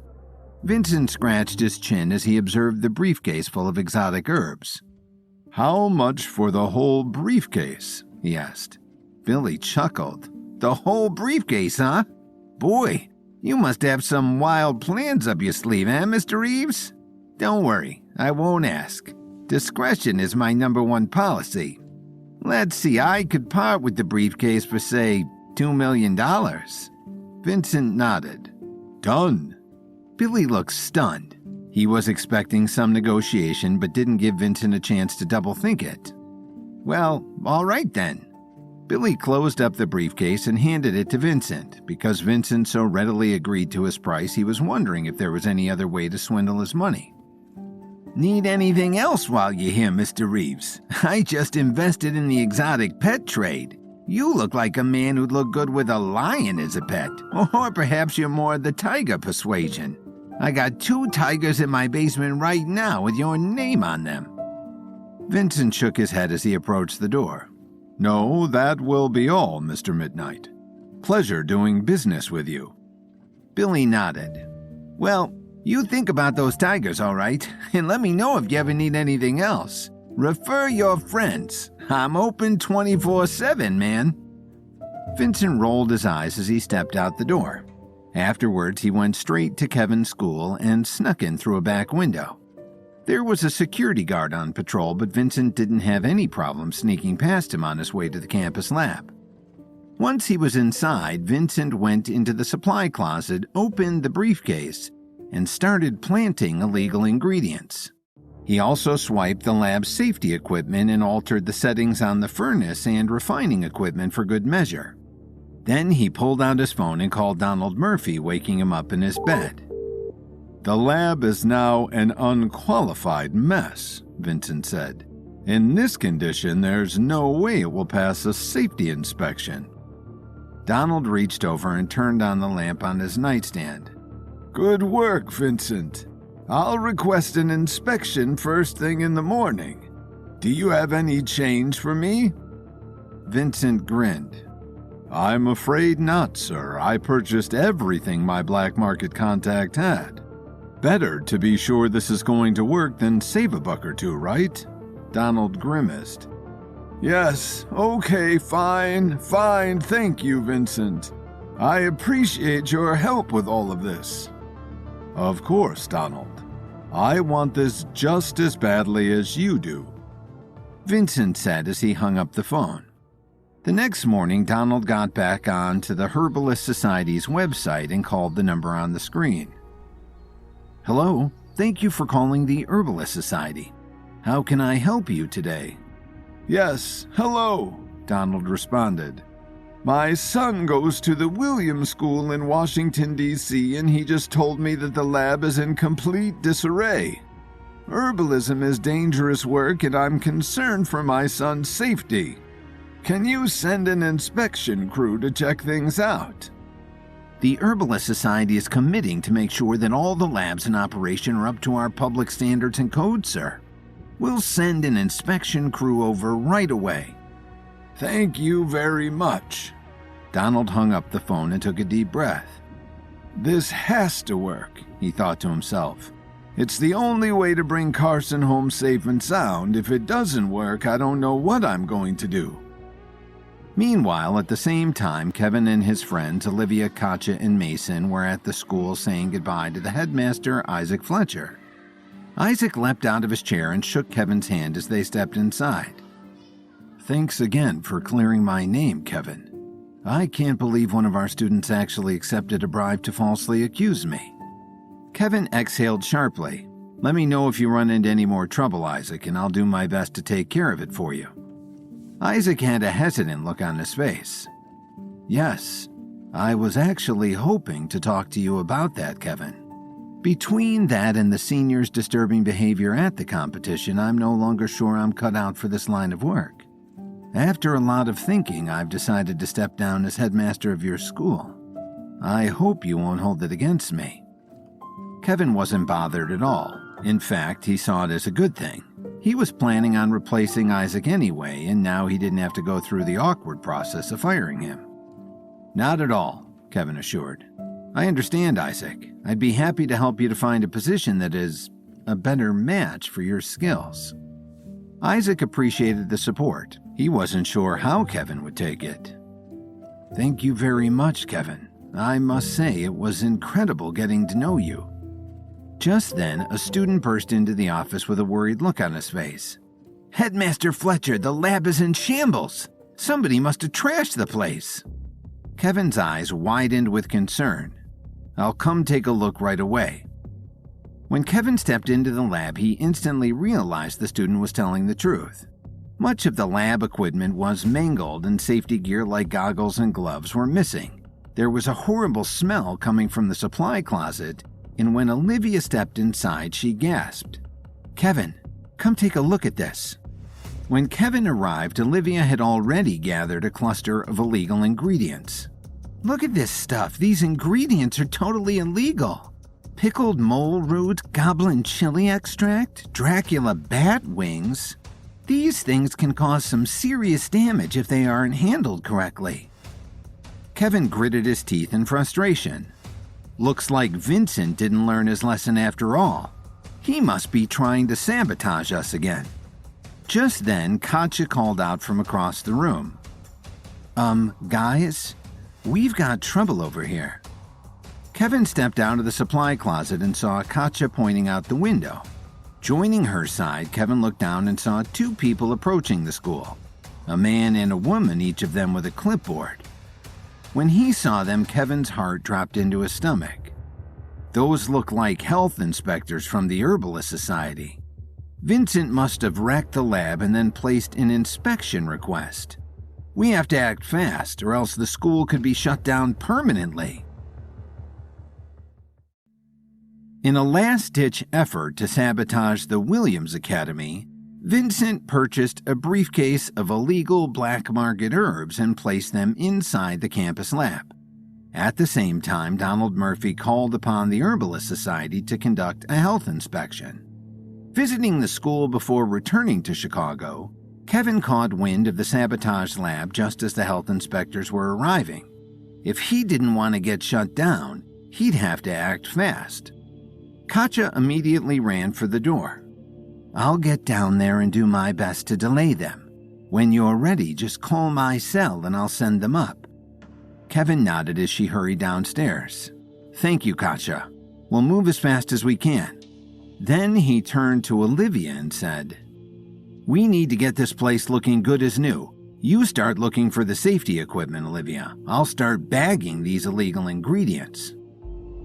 Vincent scratched his chin as he observed the briefcase full of exotic herbs. How much for the whole briefcase? He asked. Billy chuckled. The whole briefcase, huh? Boy, you must have some wild plans up your sleeve, eh, Mr. Reeves? Don't worry, I won't ask. Discretion is my #1 policy. Let's see, I could part with the briefcase for, say, $2 million. Vincent nodded. Done. Billy looked stunned. He was expecting some negotiation, but didn't give Vincent a chance to double think it. Well, all right then. Billy closed up the briefcase and handed it to Vincent. Because Vincent so readily agreed to his price, he was wondering if there was any other way to swindle his money. Need anything else while you're here, Mr. Reeves? I just invested in the exotic pet trade. You look like a man who'd look good with a lion as a pet. Or perhaps you're more the tiger persuasion. I got 2 tigers in my basement right now with your name on them. Vincent shook his head as he approached the door. No, that will be all, Mr. Midnight. Pleasure doing business with you. Billy nodded. Well, you think about those tigers, all right? And let me know if you ever need anything else. Refer your friends. I'm open 24/7, man. Vincent rolled his eyes as he stepped out the door. Afterwards, he went straight to Kevin's school and snuck in through a back window. There was a security guard on patrol, but Vincent didn't have any problem sneaking past him on his way to the campus lab. Once he was inside, Vincent went into the supply closet, opened the briefcase, and started planting illegal ingredients. He also swiped the lab's safety equipment and altered the settings on the furnace and refining equipment for good measure. Then he pulled out his phone and called Donald Murphy, waking him up in his bed. The lab is now an unqualified mess, Vincent said. In this condition, there's no way it will pass a safety inspection. Donald reached over and turned on the lamp on his nightstand. Good work, Vincent. I'll request an inspection first thing in the morning. Do you have any change for me? Vincent grinned. I'm afraid not, sir. I purchased everything my black market contact had. Better to be sure this is going to work than save a buck or two, right? Donald grimaced. Yes, okay, fine, thank you, Vincent. I appreciate your help with all of this. Of course, Donald. I want this just as badly as you do, Vincent said as he hung up the phone. The next morning, Donald got back on to the Herbalist Society's website and called the number on the screen. Hello, thank you for calling the Herbalist Society. How can I help you today? Yes, hello, Donald responded. My son goes to the Williams School in Washington, D.C., and he just told me that the lab is in complete disarray. Herbalism is dangerous work, and I'm concerned for my son's safety. Can you send an inspection crew to check things out? The Herbalist Society is committing to make sure that all the labs in operation are up to our public standards and codes, sir. We'll send an inspection crew over right away. Thank you very much. Donald hung up the phone and took a deep breath. This has to work, he thought to himself. It's the only way to bring Carson home safe and sound. If it doesn't work, I don't know what I'm going to do. Meanwhile, at the same time, Kevin and his friends Olivia, Katja, and Mason were at the school saying goodbye to the headmaster, Isaac Fletcher. Isaac leapt out of his chair and shook Kevin's hand as they stepped inside. Thanks again for clearing my name, Kevin. I can't believe one of our students actually accepted a bribe to falsely accuse me. Kevin exhaled sharply. Let me know if you run into any more trouble, Isaac, and I'll do my best to take care of it for you. Isaac had a hesitant look on his face. Yes, I was actually hoping to talk to you about that, Kevin. Between that and the seniors' disturbing behavior at the competition, I'm no longer sure I'm cut out for this line of work. After a lot of thinking, I've decided to step down as headmaster of your school. I hope you won't hold it against me. Kevin wasn't bothered at all. In fact, he saw it as a good thing. He was planning on replacing Isaac anyway, and now he didn't have to go through the awkward process of firing him. Not at all, Kevin assured. I understand, Isaac. I'd be happy to help you to find a position that is a better match for your skills. Isaac appreciated the support. He wasn't sure how Kevin would take it. Thank you very much, Kevin. I must say it was incredible getting to know you. Just then, a student burst into the office with a worried look on his face. Headmaster Fletcher, the lab is in shambles. Somebody must have trashed the place. Kevin's eyes widened with concern. I'll come take a look right away. When Kevin stepped into the lab, he instantly realized the student was telling the truth. Much of the lab equipment was mangled and safety gear like goggles and gloves were missing. There was a horrible smell coming from the supply closet, and when Olivia stepped inside, she gasped, "Kevin, come take a look at this." When Kevin arrived, Olivia had already gathered a cluster of illegal ingredients. Look at this stuff. These ingredients are totally illegal. Pickled mole root, goblin chili extract, Dracula bat wings. These things can cause some serious damage if they aren't handled correctly. Kevin gritted his teeth in frustration. Looks like Vincent didn't learn his lesson after all. He must be trying to sabotage us again. Just then, Katja called out from across the room. Guys, we've got trouble over here." Kevin stepped out of the supply closet and saw Katja pointing out the window. Joining her side, Kevin looked down and saw two people approaching the school. A man and a woman, each of them with a clipboard. When he saw them, Kevin's heart dropped into his stomach. Those looked like health inspectors from the Herbalist Society. Vincent must have wrecked the lab and then placed an inspection request. We have to act fast, or else the school could be shut down permanently. In a last-ditch effort to sabotage the Williams Academy, Vincent purchased a briefcase of illegal black market herbs and placed them inside the campus lab. At the same time, Donald Murphy called upon the Herbalist Society to conduct a health inspection. Visiting the school before returning to Chicago, Kevin caught wind of the sabotage lab just as the health inspectors were arriving. If he didn't want to get shut down, he'd have to act fast. Katja immediately ran for the door. "I'll get down there and do my best to delay them. When you're ready, just call my cell and I'll send them up." Kevin nodded as she hurried downstairs. "Thank you, Katja. We'll move as fast as we can." Then he turned to Olivia and said, "We need to get this place looking good as new. You start looking for the safety equipment, Olivia. I'll start bagging these illegal ingredients."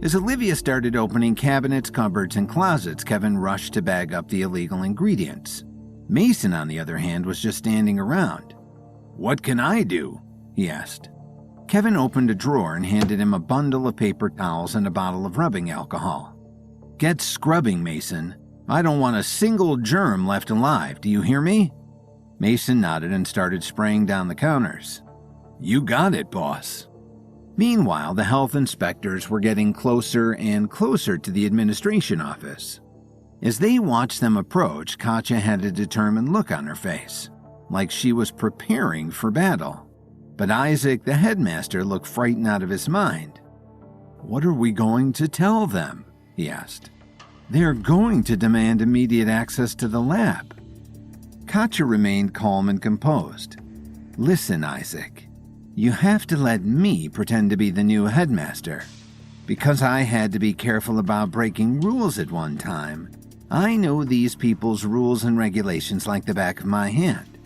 As Olivia started opening cabinets, cupboards, and closets, Kevin rushed to bag up the illegal ingredients. Mason, on the other hand, was just standing around. "What can I do?" he asked. Kevin opened a drawer and handed him a bundle of paper towels and a bottle of rubbing alcohol. "Get scrubbing, Mason. I don't want a single germ left alive, do you hear me?" Mason nodded and started spraying down the counters. You got it, boss. Meanwhile, the health inspectors were getting closer and closer to the administration office. As they watched them approach, Katja had a determined look on her face, like she was preparing for battle. But Isaac, the headmaster, looked frightened out of his mind. What are we going to tell them? He asked. They're going to demand immediate access to the lab. Katja remained calm and composed. Listen, Isaac, you have to let me pretend to be the new headmaster. Because I had to be careful about breaking rules at one time, I know these people's rules and regulations like the back of my hand.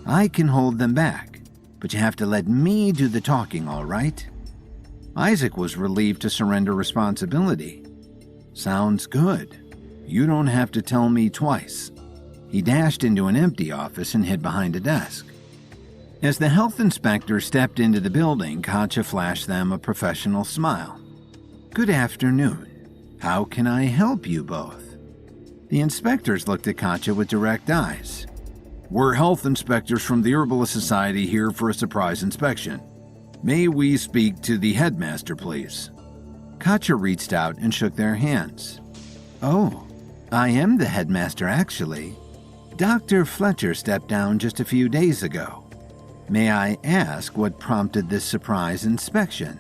I can hold them back, but you have to let me do the talking, all right? Isaac was relieved to surrender responsibility. Sounds good. You don't have to tell me twice. He dashed into an empty office and hid behind a desk. As the health inspector stepped into the building, Katja flashed them a professional smile. Good afternoon. How can I help you both? The inspectors looked at Katja with direct eyes. We're health inspectors from the Herbalist Society here for a surprise inspection. May we speak to the headmaster, please? Katja reached out and shook their hands. Oh, I am the headmaster, actually. Dr. Fletcher stepped down just a few days ago. May I ask what prompted this surprise inspection?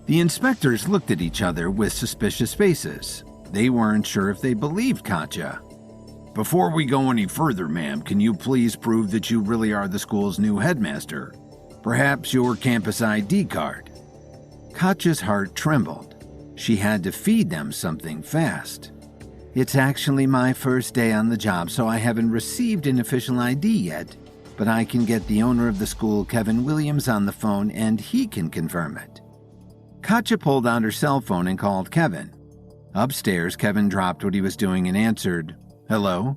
The inspectors looked at each other with suspicious faces. They weren't sure if they believed Katja. Before we go any further, ma'am, can you please prove that you really are the school's new headmaster? Perhaps your campus ID card? Katja's heart trembled. She had to feed them something fast. It's actually my first day on the job, so I haven't received an official ID yet, but I can get the owner of the school, Kevin Williams, on the phone and he can confirm it. Katja pulled out her cell phone and called Kevin. Upstairs, Kevin dropped what he was doing and answered, "Hello?"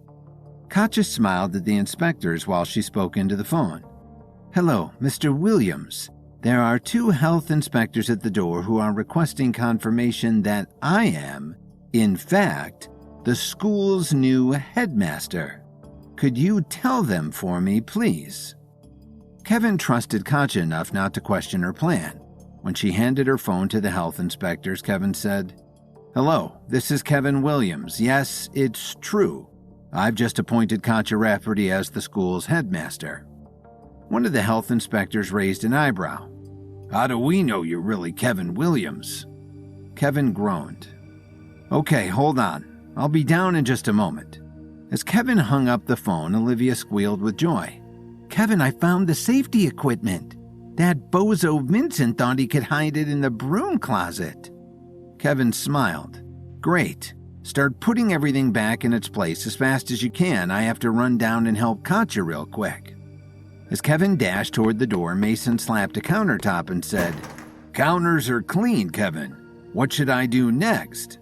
Katja smiled at the inspectors while she spoke into the phone. "Hello, Mr. Williams. There are 2 health inspectors at the door who are requesting confirmation that I am, in fact, the school's new headmaster. Could you tell them for me, please?" Kevin trusted Katja enough not to question her plan. When she handed her phone to the health inspectors, Kevin said, "Hello, this is Kevin Williams. Yes, it's true. I've just appointed Katja Rafferty as the school's headmaster." One of the health inspectors raised an eyebrow. How do we know you're really Kevin Williams? Kevin groaned. "Okay, hold on. I'll be down in just a moment." As Kevin hung up the phone, Olivia squealed with joy. "Kevin, I found the safety equipment. That bozo Vincent thought he could hide it in the broom closet." Kevin smiled. "Great. Start putting everything back in its place as fast as you can. I have to run down and help Katja real quick." As Kevin dashed toward the door, Mason slapped a countertop and said, "Counters are clean, Kevin. What should I do next?"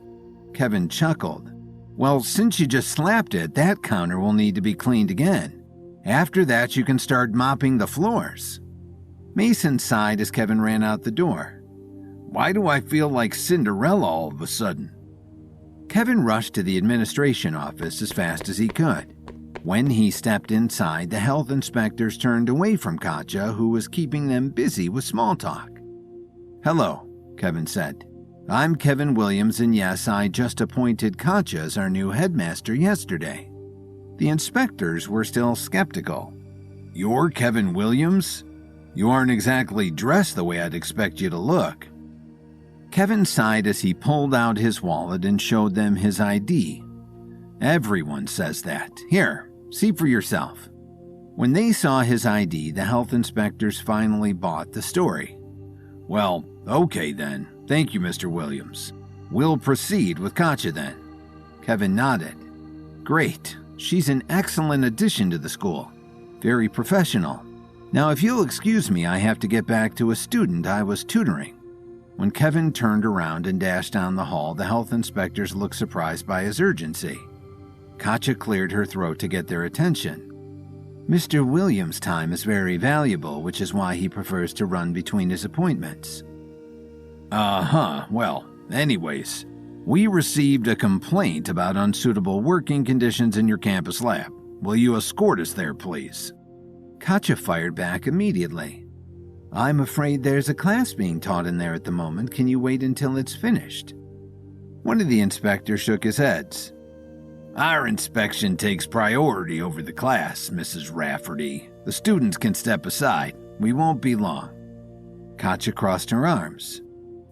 Kevin chuckled. "Well, since you just slapped it, that counter will need to be cleaned again. After that, you can start mopping the floors." Mason sighed as Kevin ran out the door. "Why do I feel like Cinderella all of a sudden?" Kevin rushed to the administration office as fast as he could. When he stepped inside, the health inspectors turned away from Katja, who was keeping them busy with small talk. "Hello," Kevin said. "I'm Kevin Williams, and yes, I just appointed Katja as our new headmaster yesterday." The inspectors were still skeptical. "You're Kevin Williams? You aren't exactly dressed the way I'd expect you to look." Kevin sighed as he pulled out his wallet and showed them his ID. "Everyone says that. Here, see for yourself." When they saw his ID, the health inspectors finally bought the story. "Well, okay then. Thank you, Mr. Williams. We'll proceed with Katja then." Kevin nodded. "Great. She's an excellent addition to the school. Very professional. Now, if you'll excuse me, I have to get back to a student I was tutoring." When Kevin turned around and dashed down the hall, the health inspectors looked surprised by his urgency. Katja cleared her throat to get their attention. "Mr. Williams' time is very valuable, which is why he prefers to run between his appointments." Well, anyways, we received a complaint about unsuitable working conditions in your campus lab. Will you escort us there, please? Katja fired back immediately. I'm afraid there's a class being taught in there at the moment. Can you wait until it's finished? One of the inspectors shook his head. Our inspection takes priority over the class, Mrs. Rafferty. The students can step aside. We won't be long. Katja crossed her arms.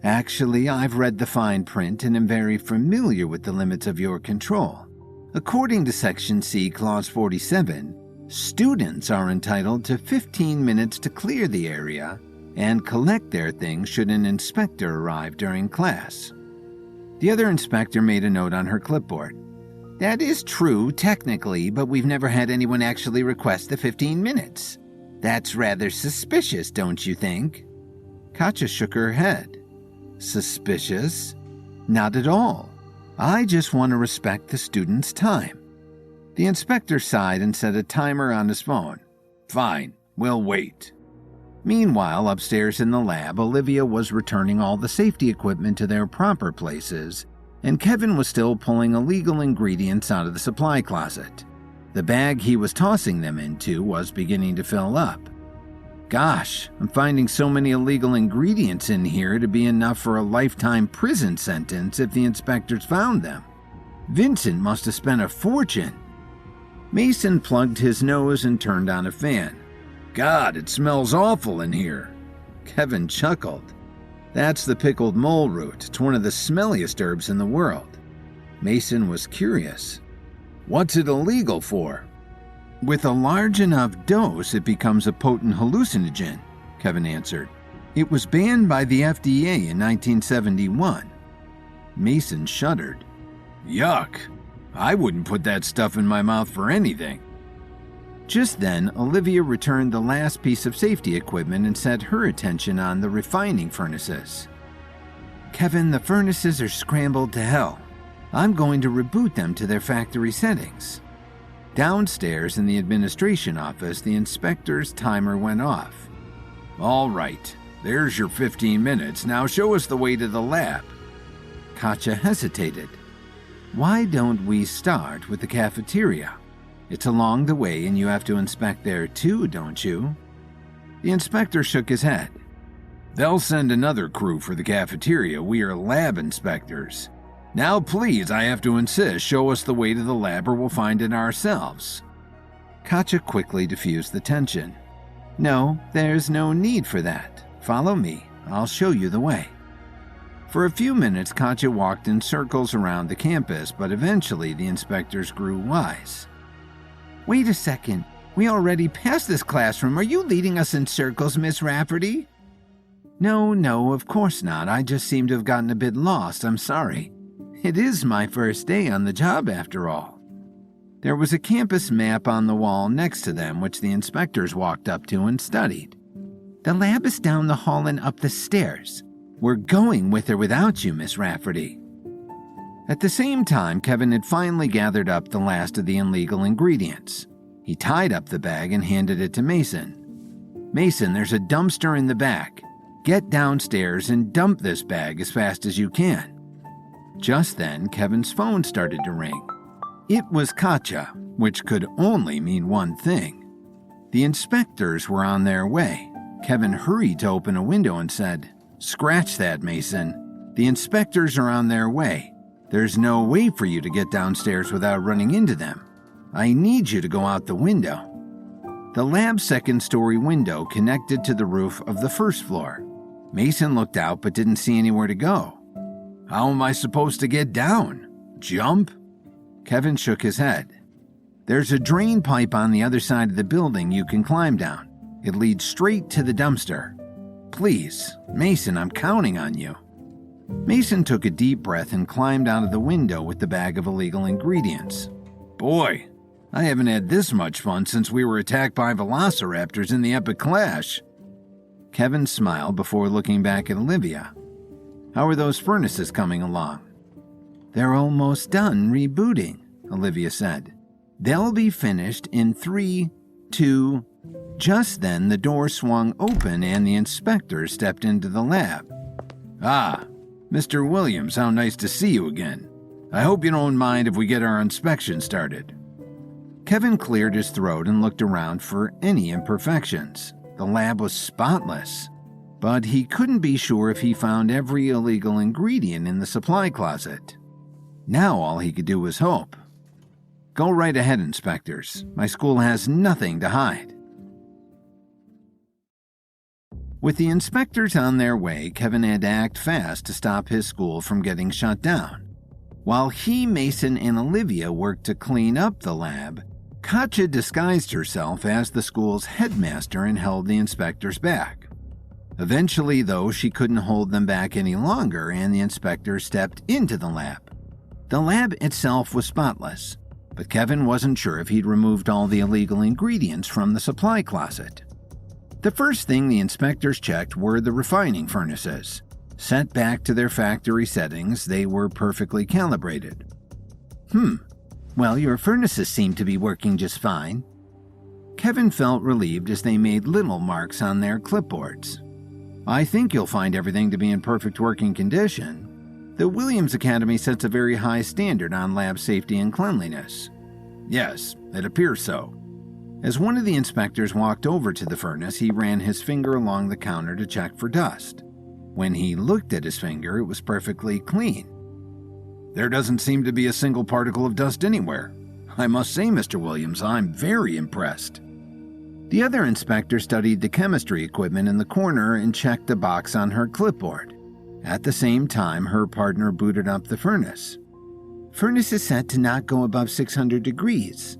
Actually, I've read the fine print and am very familiar with the limits of your control. According to Section C, Clause 47, students are entitled to 15 minutes to clear the area and collect their things should an inspector arrive during class. The other inspector made a note on her clipboard. That is true, technically, but we've never had anyone actually request the 15 minutes. That's rather suspicious, don't you think? Katja shook her head. Suspicious? Not at all. I just want to respect the student's time. The inspector sighed and set a timer on his phone. Fine, we'll wait. Meanwhile, upstairs in the lab, Olivia was returning all the safety equipment to their proper places, and Kevin was still pulling illegal ingredients out of the supply closet. The bag he was tossing them into was beginning to fill up. Gosh, I'm finding so many illegal ingredients in here to be enough for a lifetime prison sentence if the inspectors found them. Vincent must have spent a fortune. Mason plugged his nose and turned on a fan. God, it smells awful in here. Kevin chuckled. That's the pickled mole root. It's one of the smelliest herbs in the world. Mason was curious. What's it illegal for? With a large enough dose, it becomes a potent hallucinogen, Kevin answered. It was banned by the FDA in 1971. Mason shuddered. Yuck. I wouldn't put that stuff in my mouth for anything. Just then, Olivia returned the last piece of safety equipment and set her attention on the refining furnaces. Kevin, the furnaces are scrambled to hell. I'm going to reboot them to their factory settings. Downstairs in the administration office, the inspector's timer went off. All right, there's your 15 minutes. Now show us the way to the lab. Katja hesitated. Why don't we start with the cafeteria? It's along the way and you have to inspect there too, don't you? The inspector shook his head. They'll send another crew for the cafeteria. We are lab inspectors. Now please, I have to insist, show us the way to the lab or we'll find it ourselves. Katja quickly diffused the tension. No, there's no need for that. Follow me. I'll show you the way. For a few minutes, Katja walked in circles around the campus, but eventually the inspectors grew wise. Wait a second. We already passed this classroom. Are you leading us in circles, Miss Rafferty? No, of course not. I just seem to have gotten a bit lost. I'm sorry. It is my first day on the job, after all. There was a campus map on the wall next to them, which the inspectors walked up to and studied. The lab is down the hall and up the stairs. We're going with or without you, Miss Rafferty. At the same time, Kevin had finally gathered up the last of the illegal ingredients. He tied up the bag and handed it to Mason. Mason, there's a dumpster in the back. Get downstairs and dump this bag as fast as you can. Just then, Kevin's phone started to ring. It was Katja, which could only mean one thing. The inspectors were on their way. Kevin hurried to open a window and said, "Scratch that, Mason. The inspectors are on their way. There's no way for you to get downstairs without running into them. I need you to go out the window." The lab's second-story window connected to the roof of the first floor. Mason looked out but didn't see anywhere to go. How am I supposed to get down? Jump? Kevin shook his head. There's a drain pipe on the other side of the building you can climb down. It leads straight to the dumpster. Please, Mason, I'm counting on you. Mason took a deep breath and climbed out of the window with the bag of illegal ingredients. Boy, I haven't had this much fun since we were attacked by velociraptors in the epic clash. Kevin smiled before looking back at Olivia. How are those furnaces coming along? They're almost done rebooting, Olivia said. They'll be finished in 3, 2... Just then, the door swung open and the inspector stepped into the lab. Ah, Mr. Williams, how nice to see you again. I hope you don't mind if we get our inspection started. Kevin cleared his throat and looked around for any imperfections. The lab was spotless, but he couldn't be sure if he found every illegal ingredient in the supply closet. Now all he could do was hope. Go right ahead, inspectors. My school has nothing to hide. With the inspectors on their way, Kevin had to act fast to stop his school from getting shut down. While he, Mason, and Olivia worked to clean up the lab, Katja disguised herself as the school's headmaster and held the inspectors back. Eventually, though, she couldn't hold them back any longer, and the inspectors stepped into the lab. The lab itself was spotless, but Kevin wasn't sure if he'd removed all the illegal ingredients from the supply closet. The first thing the inspectors checked were the refining furnaces. Set back to their factory settings, they were perfectly calibrated. Well, your furnaces seem to be working just fine. Kevin felt relieved as they made little marks on their clipboards. I think you'll find everything to be in perfect working condition. The Williams Academy sets a very high standard on lab safety and cleanliness. Yes, it appears so. As one of the inspectors walked over to the furnace, he ran his finger along the counter to check for dust. When he looked at his finger, it was perfectly clean. There doesn't seem to be a single particle of dust anywhere. I must say, Mr. Williams, I'm very impressed. The other inspector studied the chemistry equipment in the corner and checked a box on her clipboard. At the same time, her partner booted up the furnace. Furnace is set to not go above 600 degrees.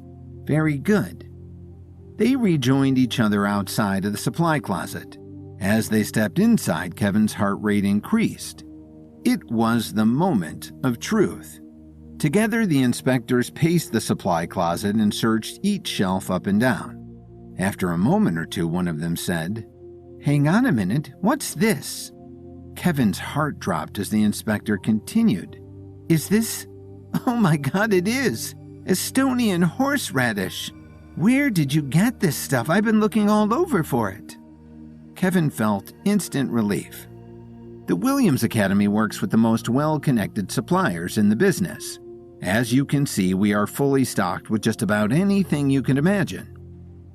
Very good. They rejoined each other outside of the supply closet. As they stepped inside, Kevin's heart rate increased. It was the moment of truth. Together, the inspectors paced the supply closet and searched each shelf up and down. After a moment or two, one of them said, "Hang on a minute, what's this?" Kevin's heart dropped as the inspector continued. "Is this? Oh my God, it is! Estonian horseradish! Where did you get this stuff? I've been looking all over for it." Kevin felt instant relief. The Williams Academy works with the most well-connected suppliers in the business. As you can see, we are fully stocked with just about anything you can imagine.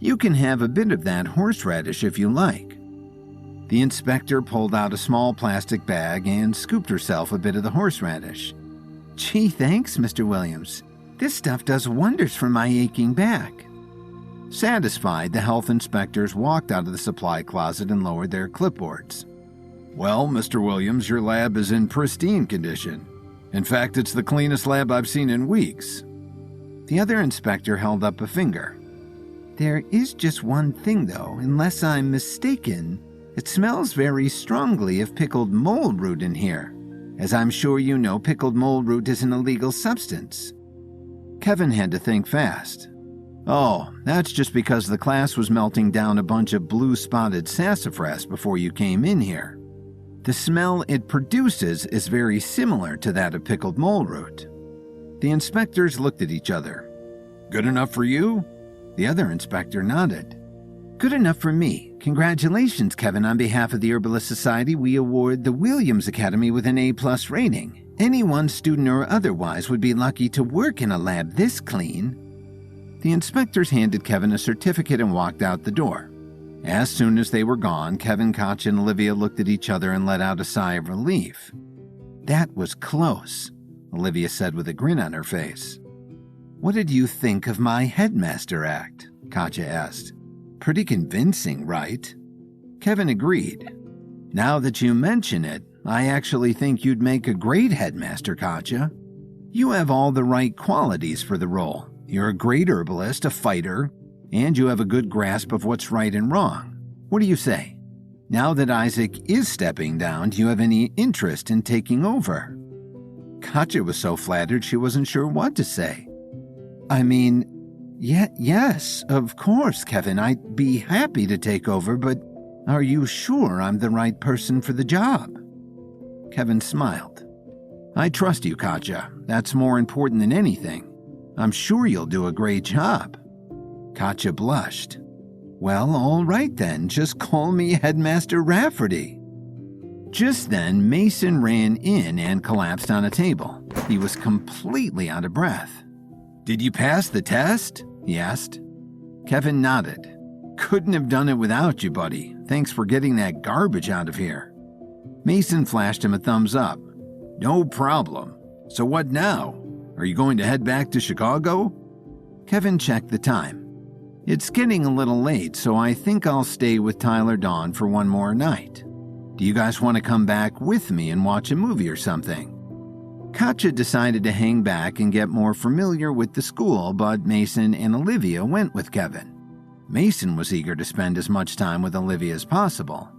You can have a bit of that horseradish if you like. The inspector pulled out a small plastic bag and scooped herself a bit of the horseradish. "Gee, thanks, Mr. Williams. This stuff does wonders for my aching back." Satisfied, the health inspectors walked out of the supply closet and lowered their clipboards. Well, Mr. Williams, your lab is in pristine condition. In fact, it's the cleanest lab I've seen in weeks. The other inspector held up a finger. "There is just one thing, though. Unless I'm mistaken, it smells very strongly of pickled mold root in here. As I'm sure you know, pickled mold root is an illegal substance." Kevin had to think fast. "Oh, that's just because the class was melting down a bunch of blue-spotted sassafras before you came in here. The smell it produces is very similar to that of pickled mold root." The inspectors looked at each other. Good enough for you? The other inspector nodded. "Good enough for me. Congratulations, Kevin. On behalf of the Herbalist Society, we award the Williams Academy with an A+ rating. Anyone, student or otherwise, would be lucky to work in a lab this clean." The inspectors handed Kevin a certificate and walked out the door. As soon as they were gone, Kevin, Katja, and Olivia looked at each other and let out a sigh of relief. "That was close," Olivia said with a grin on her face. "What did you think of my headmaster act?" Katja asked. "Pretty convincing, right?" Kevin agreed. "Now that you mention it, I actually think you'd make a great headmaster, Katja. You have all the right qualities for the role. You're a great herbalist, a fighter, and you have a good grasp of what's right and wrong. What do you say? Now that Isaac is stepping down, do you have any interest in taking over?" Katja was so flattered she wasn't sure what to say. "I mean, yes, of course, Kevin. I'd be happy to take over, but are you sure I'm the right person for the job?" Kevin smiled. "I trust you, Katja. That's more important than anything. I'm sure you'll do a great job." Katja blushed. "Well, all right then. Just call me Headmaster Rafferty." Just then, Mason ran in and collapsed on a table. He was completely out of breath. "Did you pass the test?" he asked. Kevin nodded. Couldn't have done it without you, buddy. Thanks for getting that garbage out of here. Mason flashed him a thumbs up. No problem. So what now? Are you going to head back to Chicago? Kevin checked the time. It's getting a little late, so I think I'll stay with Tyler Dawn for one more night. Do you guys want to come back with me and watch a movie or something? Katja decided to hang back and get more familiar with the school, but Mason and Olivia went with Kevin. Mason was eager to spend as much time with Olivia as possible.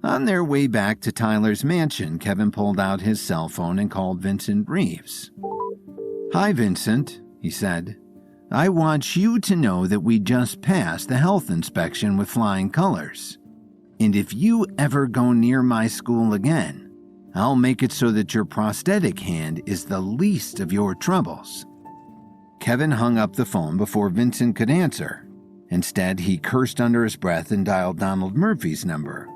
On their way back to Tyler's mansion, Kevin pulled out his cell phone and called Vincent Reeves. Hi, Vincent, he said. I want you to know that we just passed the health inspection with flying colors. And if you ever go near my school again, I'll make it so that your prosthetic hand is the least of your troubles. Kevin hung up the phone before Vincent could answer. Instead, he cursed under his breath and dialed Donald Murphy's number.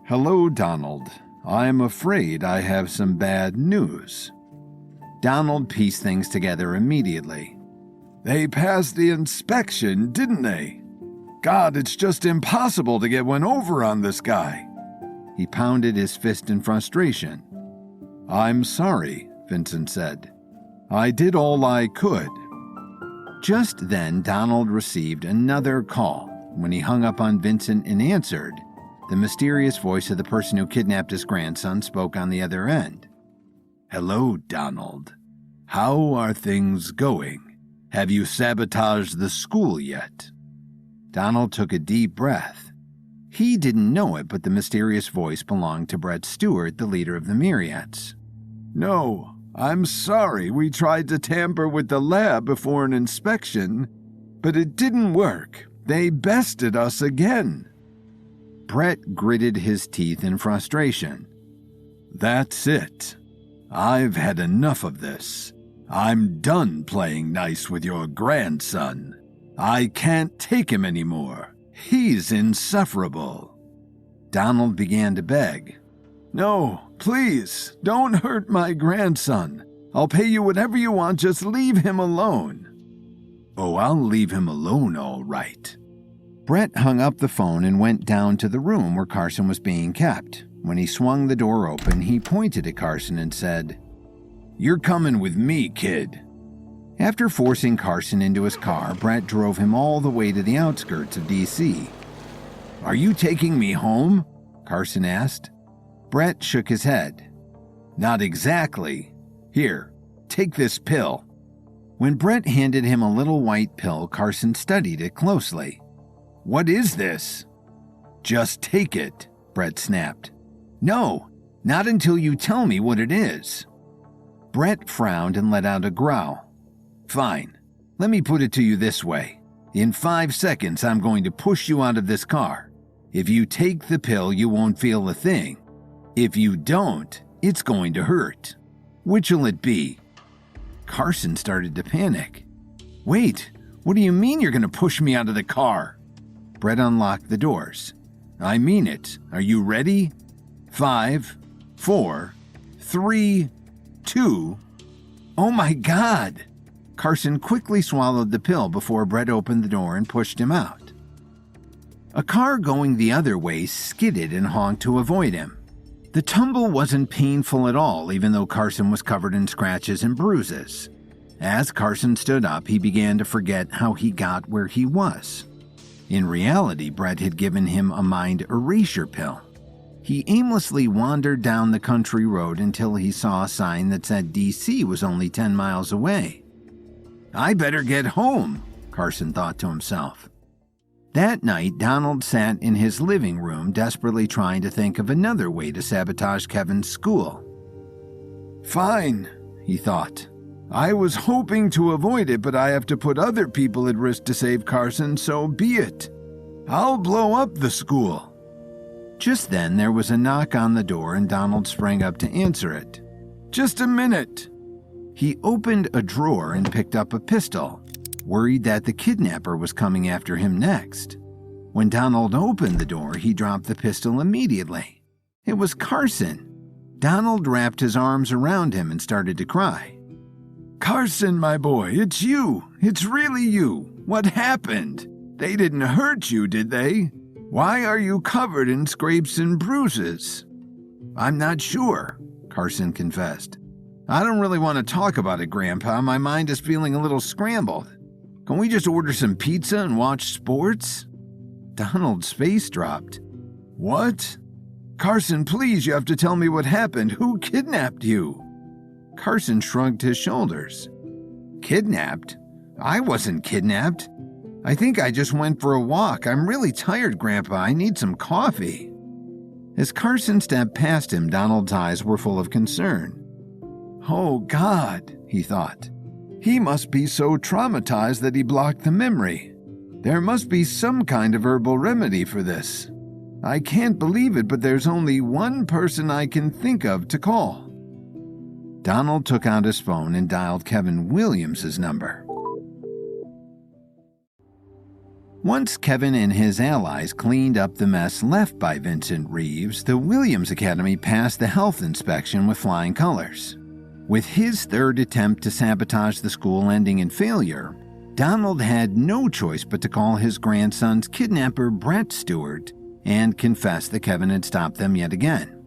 Hello, Donald. I'm afraid I have some bad news. Donald pieced things together immediately. They passed the inspection, didn't they? God, it's just impossible to get one over on this guy. He pounded his fist in frustration. I'm sorry, Vincent said. I did all I could. Just then, Donald received another call. When he hung up on Vincent and answered, the mysterious voice of the person who kidnapped his grandson spoke on the other end. Hello, Donald. How are things going? Have you sabotaged the school yet? Donald took a deep breath. He didn't know it, but the mysterious voice belonged to Brett Stewart, the leader of the Myriads. No, I'm sorry. We tried to tamper with the lab before an inspection, but it didn't work. They bested us again. Brett gritted his teeth in frustration. That's it. I've had enough of this. I'm done playing nice with your grandson. I can't take him anymore. He's insufferable. Donald began to beg. No, please, don't hurt my grandson. I'll pay you whatever you want, just leave him alone. Oh, I'll leave him alone, all right. Brett hung up the phone and went down to the room where Carson was being kept. When he swung the door open, he pointed at Carson and said, You're coming with me, kid. After forcing Carson into his car, Brett drove him all the way to the outskirts of D.C. Are you taking me home? Carson asked. Brett shook his head. Not exactly. Here, take this pill. When Brett handed him a little white pill, Carson studied it closely. What is this? Just take it, Brett snapped. No, not until you tell me what it is. Brett frowned and let out a growl. Fine, let me put it to you this way. In 5 seconds, I'm going to push you out of this car. If you take the pill, you won't feel a thing. If you don't, it's going to hurt. Which'll it be? Carson started to panic. Wait, what do you mean you're going to push me out of the car? Brett unlocked the doors. I mean it. Are you ready? 5, 4, 3, 2. Oh my God! Carson quickly swallowed the pill before Brett opened the door and pushed him out. A car going the other way skidded and honked to avoid him. The tumble wasn't painful at all, even though Carson was covered in scratches and bruises. As Carson stood up, he began to forget how he got where he was. In reality, Brett had given him a mind erasure pill. He aimlessly wandered down the country road until he saw a sign that said D.C. was only 10 miles away. I better get home, Carson thought to himself. That night, Donald sat in his living room, desperately trying to think of another way to sabotage Kevin's school. Fine, he thought. I was hoping to avoid it, but I have to put other people at risk to save Carson, so be it. I'll blow up the school. Just then, there was a knock on the door and Donald sprang up to answer it. Just a minute. He opened a drawer and picked up a pistol, worried that the kidnapper was coming after him next. When Donald opened the door, he dropped the pistol immediately. It was Carson. Donald wrapped his arms around him and started to cry. Carson, my boy, it's you. It's really you. What happened? They didn't hurt you, did they? Why are you covered in scrapes and bruises?" "I'm not sure," Carson confessed. "I don't really want to talk about it, Grandpa. My mind is feeling a little scrambled. Can we just order some pizza and watch sports?" Donald's face dropped. "What? Carson, please, you have to tell me what happened. Who kidnapped you?" Carson shrugged his shoulders. "Kidnapped? I wasn't kidnapped. I think I just went for a walk. I'm really tired, Grandpa. I need some coffee." As Carson stepped past him, Donald's eyes were full of concern. "Oh, God," he thought. "He must be so traumatized that he blocked the memory. There must be some kind of herbal remedy for this. I can't believe it, but there's only one person I can think of to call." Donald took out his phone and dialed Kevin Williams' number. Once Kevin and his allies cleaned up the mess left by Vincent Reeves, the Williams Academy passed the health inspection with flying colors. With his third attempt to sabotage the school ending in failure, Donald had no choice but to call his grandson's kidnapper Brett Stewart and confess that Kevin had stopped them yet again.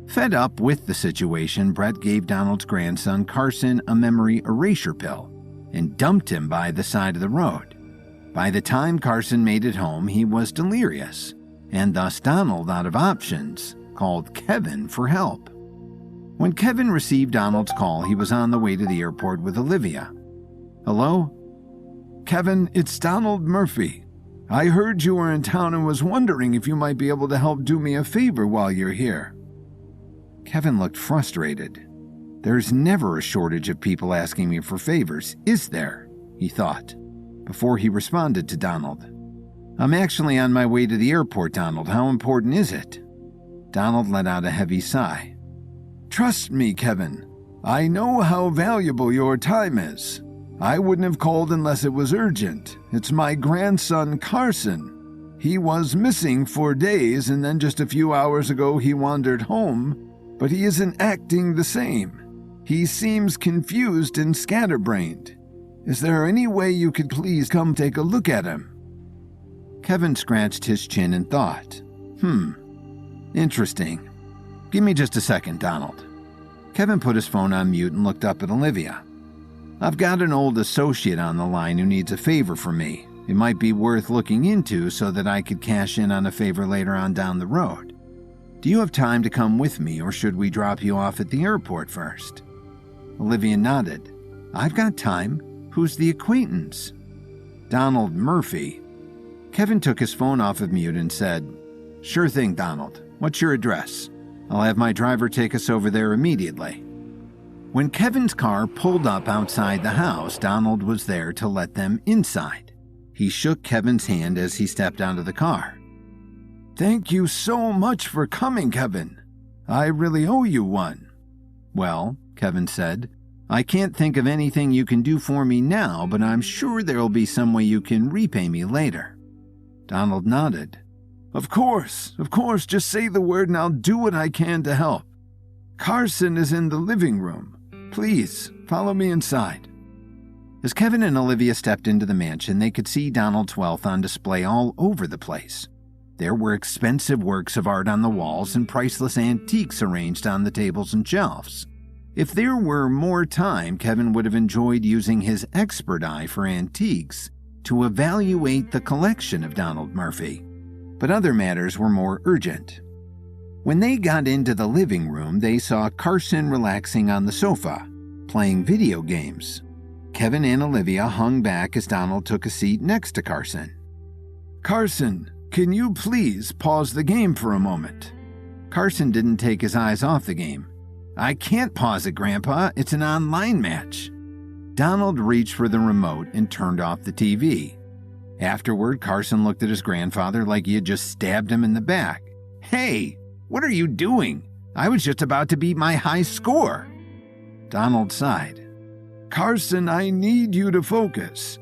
Fed up with the situation, Brett gave Donald's grandson Carson a memory erasure pill and dumped him by the side of the road. By the time Carson made it home, he was delirious, and thus Donald, out of options, called Kevin for help. When Kevin received Donald's call, he was on the way to the airport with Olivia. "Hello? Kevin, it's Donald Murphy. I heard you were in town and was wondering if you might be able to help do me a favor while you're here." Kevin looked frustrated. "There's never a shortage of people asking me for favors, is there?" he thought, before he responded to Donald. "I'm actually on my way to the airport, Donald. How important is it?" Donald let out a heavy sigh. "Trust me, Kevin. I know how valuable your time is. I wouldn't have called unless it was urgent. It's my grandson, Carson. He was missing for days, and then just a few hours ago he wandered home, but he isn't acting the same. He seems confused and scatterbrained. Is there any way you could please come take a look at him?" Kevin scratched his chin and thought, Interesting. Give me just a second, Donald." Kevin put his phone on mute and looked up at Olivia. "I've got an old associate on the line who needs a favor from me. It might be worth looking into so that I could cash in on a favor later on down the road. Do you have time to come with me, or should we drop you off at the airport first?" Olivia nodded. "I've got time. Who's the acquaintance?" "Donald Murphy." Kevin took his phone off of mute and said, "Sure thing, Donald. What's your address? I'll have my driver take us over there immediately." When Kevin's car pulled up outside the house, Donald was there to let them inside. He shook Kevin's hand as he stepped out of the car. "Thank you so much for coming, Kevin. I really owe you one." "Well," Kevin said, "I can't think of anything you can do for me now, but I'm sure there'll be some way you can repay me later." Donald nodded. Of course, just say the word and I'll do what I can to help. Carson is in the living room. Please, follow me inside." As Kevin and Olivia stepped into the mansion, they could see Donald's wealth on display all over the place. There were expensive works of art on the walls and priceless antiques arranged on the tables and shelves. If there were more time, Kevin would have enjoyed using his expert eye for antiques to evaluate the collection of Donald Murphy. But other matters were more urgent. When they got into the living room, they saw Carson relaxing on the sofa, playing video games. Kevin and Olivia hung back as Donald took a seat next to Carson. "Carson, can you please pause the game for a moment?" Carson didn't take his eyes off the game. "I can't pause it, Grandpa. It's an online match." Donald reached for the remote and turned off the TV. Afterward, Carson looked at his grandfather like he had just stabbed him in the back. "Hey, what are you doing? I was just about to beat my high score." Donald sighed. "Carson, I need you to focus.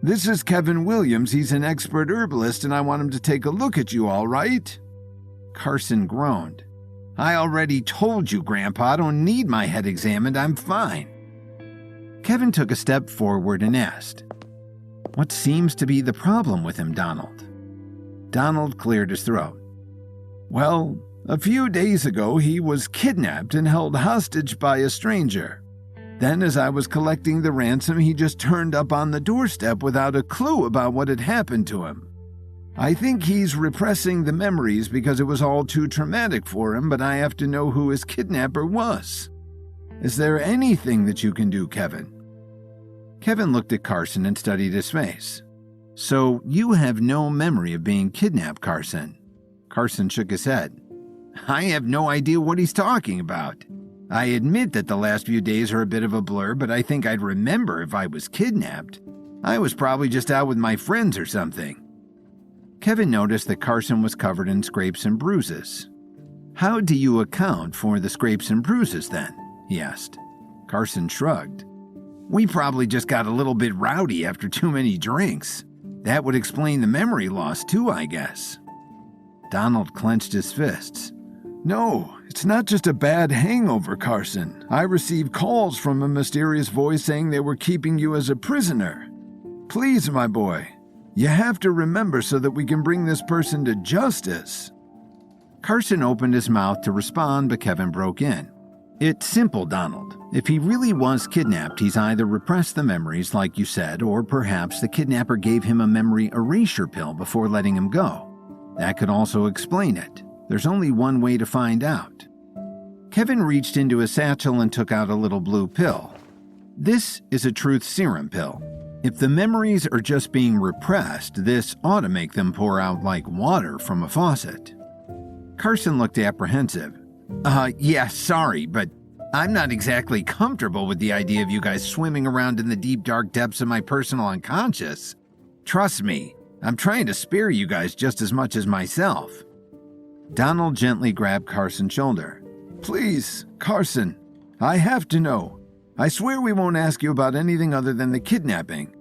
This is Kevin Williams. He's an expert herbalist, and I want him to take a look at you, all right?" Carson groaned. "I already told you, Grandpa, I don't need my head examined. I'm fine." Kevin took a step forward and asked, What seems to be the problem with him, Donald? Donald cleared his throat. Well, a few days ago he was kidnapped and held hostage by a stranger. Then as I was collecting the ransom, he just turned up on the doorstep without a clue about what had happened to him. I think he's repressing the memories because it was all too traumatic for him, but I have to know who his kidnapper was. Is there anything that you can do, Kevin? Kevin looked at Carson and studied his face. So you have no memory of being kidnapped, Carson? Carson shook his head. I have no idea what he's talking about. I admit that the last few days are a bit of a blur, but I think I'd remember if I was kidnapped. I was probably just out with my friends or something. Kevin noticed that Carson was covered in scrapes and bruises. How do you account for the scrapes and bruises then? He asked. Carson shrugged. We probably just got a little bit rowdy after too many drinks. That would explain the memory loss too, I guess. Donald clenched his fists. No, it's not just a bad hangover, Carson. I received calls from a mysterious voice saying they were keeping you as a prisoner. Please, my boy, you have to remember so that we can bring this person to justice. Carson opened his mouth to respond, but Kevin broke in. It's simple, Donald. If he really was kidnapped, he's either repressed the memories, like you said, or perhaps the kidnapper gave him a memory erasure pill before letting him go. That could also explain it. There's only one way to find out. Kevin reached into his satchel and took out a little blue pill. This is a truth serum pill. If the memories are just being repressed, this ought to make them pour out like water from a faucet. Carson looked apprehensive. Yeah, sorry, but I'm not exactly comfortable with the idea of you guys swimming around in the deep, dark depths of my personal unconscious. Trust me, I'm trying to spare you guys just as much as myself. Donald gently grabbed Carson's shoulder. Please, Carson, I have to know. I swear we won't ask you about anything other than the kidnapping.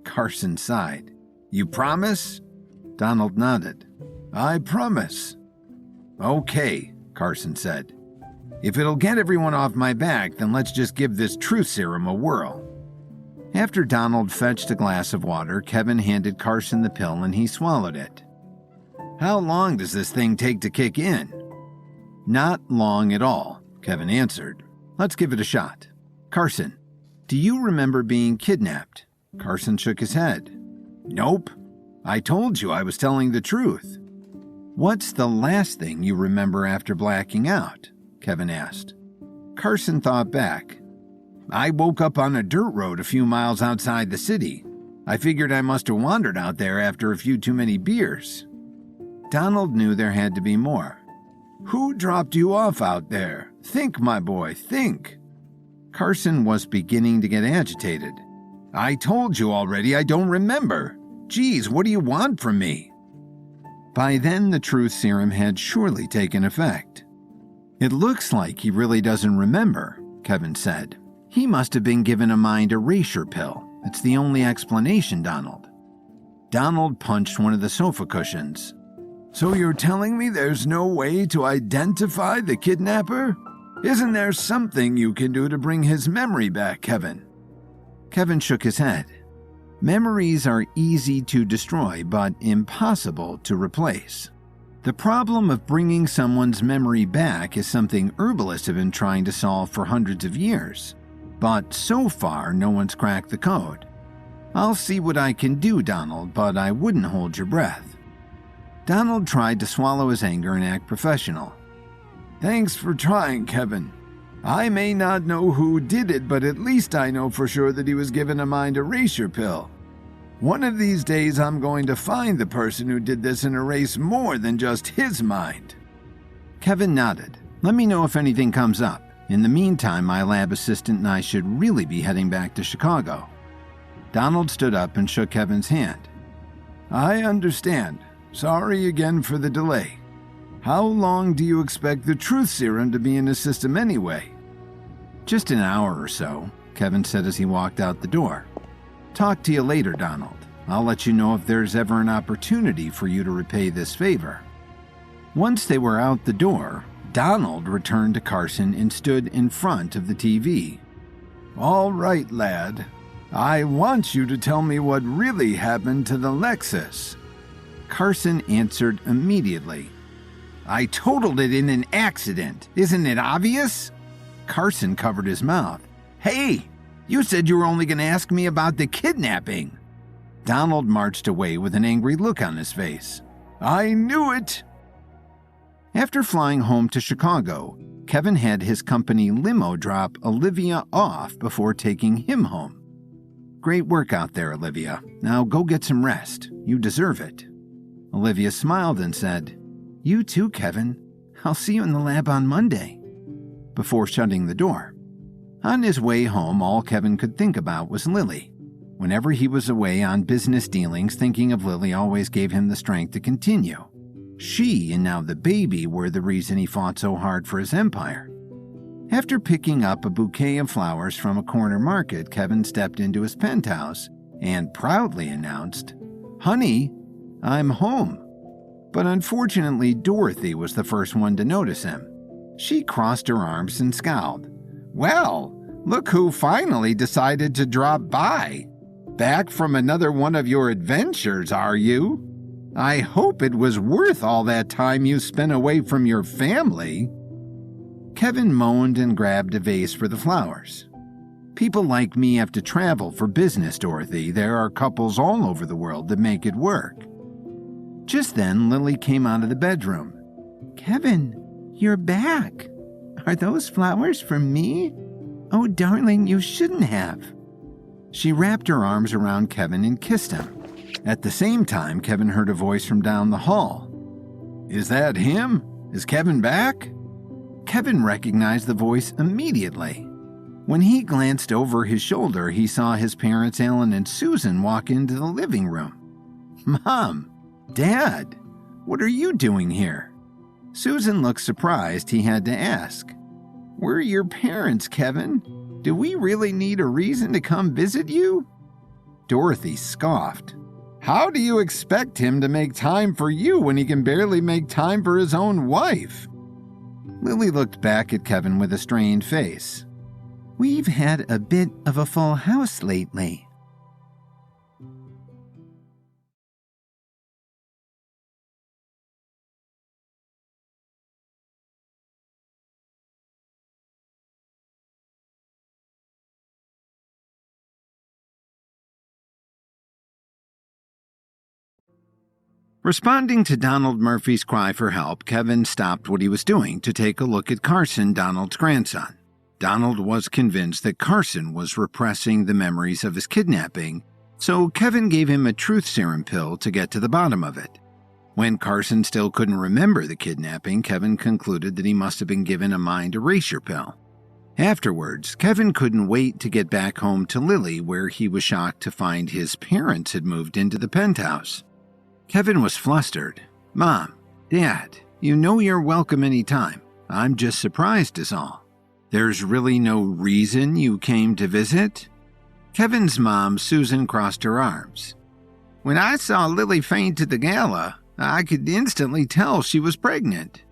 Carson sighed. You promise? Donald nodded. I promise. Okay, Carson said. If it'll get everyone off my back, then let's just give this truth serum a whirl. After Donald fetched a glass of water, Kevin handed Carson the pill and he swallowed it. How long does this thing take to kick in? Not long at all, Kevin answered. Let's give it a shot. Carson, do you remember being kidnapped? Carson shook his head. Nope. I told you I was telling the truth. What's the last thing you remember after blacking out? Kevin asked. Carson thought back. I woke up on a dirt road a few miles outside the city. I figured I must have wandered out there after a few too many beers. Donald knew there had to be more. Who dropped you off out there? Think, my boy, think. Carson was beginning to get agitated. I told you already, I don't remember. Geez, what do you want from me? By then, the truth serum had surely taken effect. It looks like he really doesn't remember, Kevin said. He must have been given a mind erasure pill. It's the only explanation, Donald. Donald punched one of the sofa cushions. So you're telling me there's no way to identify the kidnapper? Isn't there something you can do to bring his memory back, Kevin? Kevin shook his head. Memories are easy to destroy, but impossible to replace. The problem of bringing someone's memory back is something herbalists have been trying to solve for hundreds of years. But so far, no one's cracked the code. I'll see what I can do, Donald, but I wouldn't hold your breath. Donald tried to swallow his anger and act professional. Thanks for trying, Kevin. I may not know who did it, but at least I know for sure that he was given a mind erasure pill. One of these days I'm going to find the person who did this and erase more than just his mind. Kevin nodded. Let me know if anything comes up. In the meantime, my lab assistant and I should really be heading back to Chicago. Donald stood up and shook Kevin's hand. I understand. Sorry again for the delay. How long do you expect the truth serum to be in his system anyway? Just an hour or so, Kevin said as he walked out the door. Talk to you later, Donald. I'll let you know if there's ever an opportunity for you to repay this favor. Once they were out the door, Donald returned to Carson and stood in front of the TV. All right, lad. I want you to tell me what really happened to the Lexus. Carson answered immediately. I totaled it in an accident. Isn't it obvious? Carson covered his mouth. Hey, you said you were only going to ask me about the kidnapping. Donald marched away with an angry look on his face. I knew it. After flying home to Chicago, Kevin had his company limo drop Olivia off before taking him home. Great work out there, Olivia. Now go get some rest. You deserve it. Olivia smiled and said, You too, Kevin. I'll see you in the lab on Monday. Before shutting the door. On his way home, all Kevin could think about was Lily. Whenever he was away on business dealings, thinking of Lily always gave him the strength to continue. She and now the baby were the reason he fought so hard for his empire. After picking up a bouquet of flowers from a corner market, Kevin stepped into his penthouse and proudly announced, Honey, I'm home. But unfortunately, Dorothy was the first one to notice him. She crossed her arms and scowled. Well, look who finally decided to drop by. Back from another one of your adventures, are you? I hope it was worth all that time you spent away from your family. Kevin moaned and grabbed a vase for the flowers. People like me have to travel for business, Dorothy. There are couples all over the world that make it work. Just then, Lily came out of the bedroom. Kevin, you're back. Are those flowers for me? Oh, darling, you shouldn't have. She wrapped her arms around Kevin and kissed him. At the same time, Kevin heard a voice from down the hall. Is that him? Is Kevin back? Kevin recognized the voice immediately. When he glanced over his shoulder, he saw his parents, Alan and Susan, walk into the living room. Mom, Dad, what are you doing here? Susan looked surprised. He had to ask. We're your parents, Kevin. Do we really need a reason to come visit you? Dorothy scoffed. How do you expect him to make time for you when he can barely make time for his own wife? Lily looked back at Kevin with a strained face. We've had a bit of a full house lately. Responding to Donald Murphy's cry for help, Kevin stopped what he was doing to take a look at Carson, Donald's grandson. Donald was convinced that Carson was repressing the memories of his kidnapping, so Kevin gave him a truth serum pill to get to the bottom of it. When Carson still couldn't remember the kidnapping, Kevin concluded that he must have been given a mind erasure pill. Afterwards, Kevin couldn't wait to get back home to Lily, where he was shocked to find his parents had moved into the penthouse. Kevin was flustered. Mom, Dad, you know you're welcome anytime. I'm just surprised is all. There's really no reason you came to visit? Kevin's mom, Susan, crossed her arms. When I saw Lily faint at the gala, I could instantly tell she was pregnant.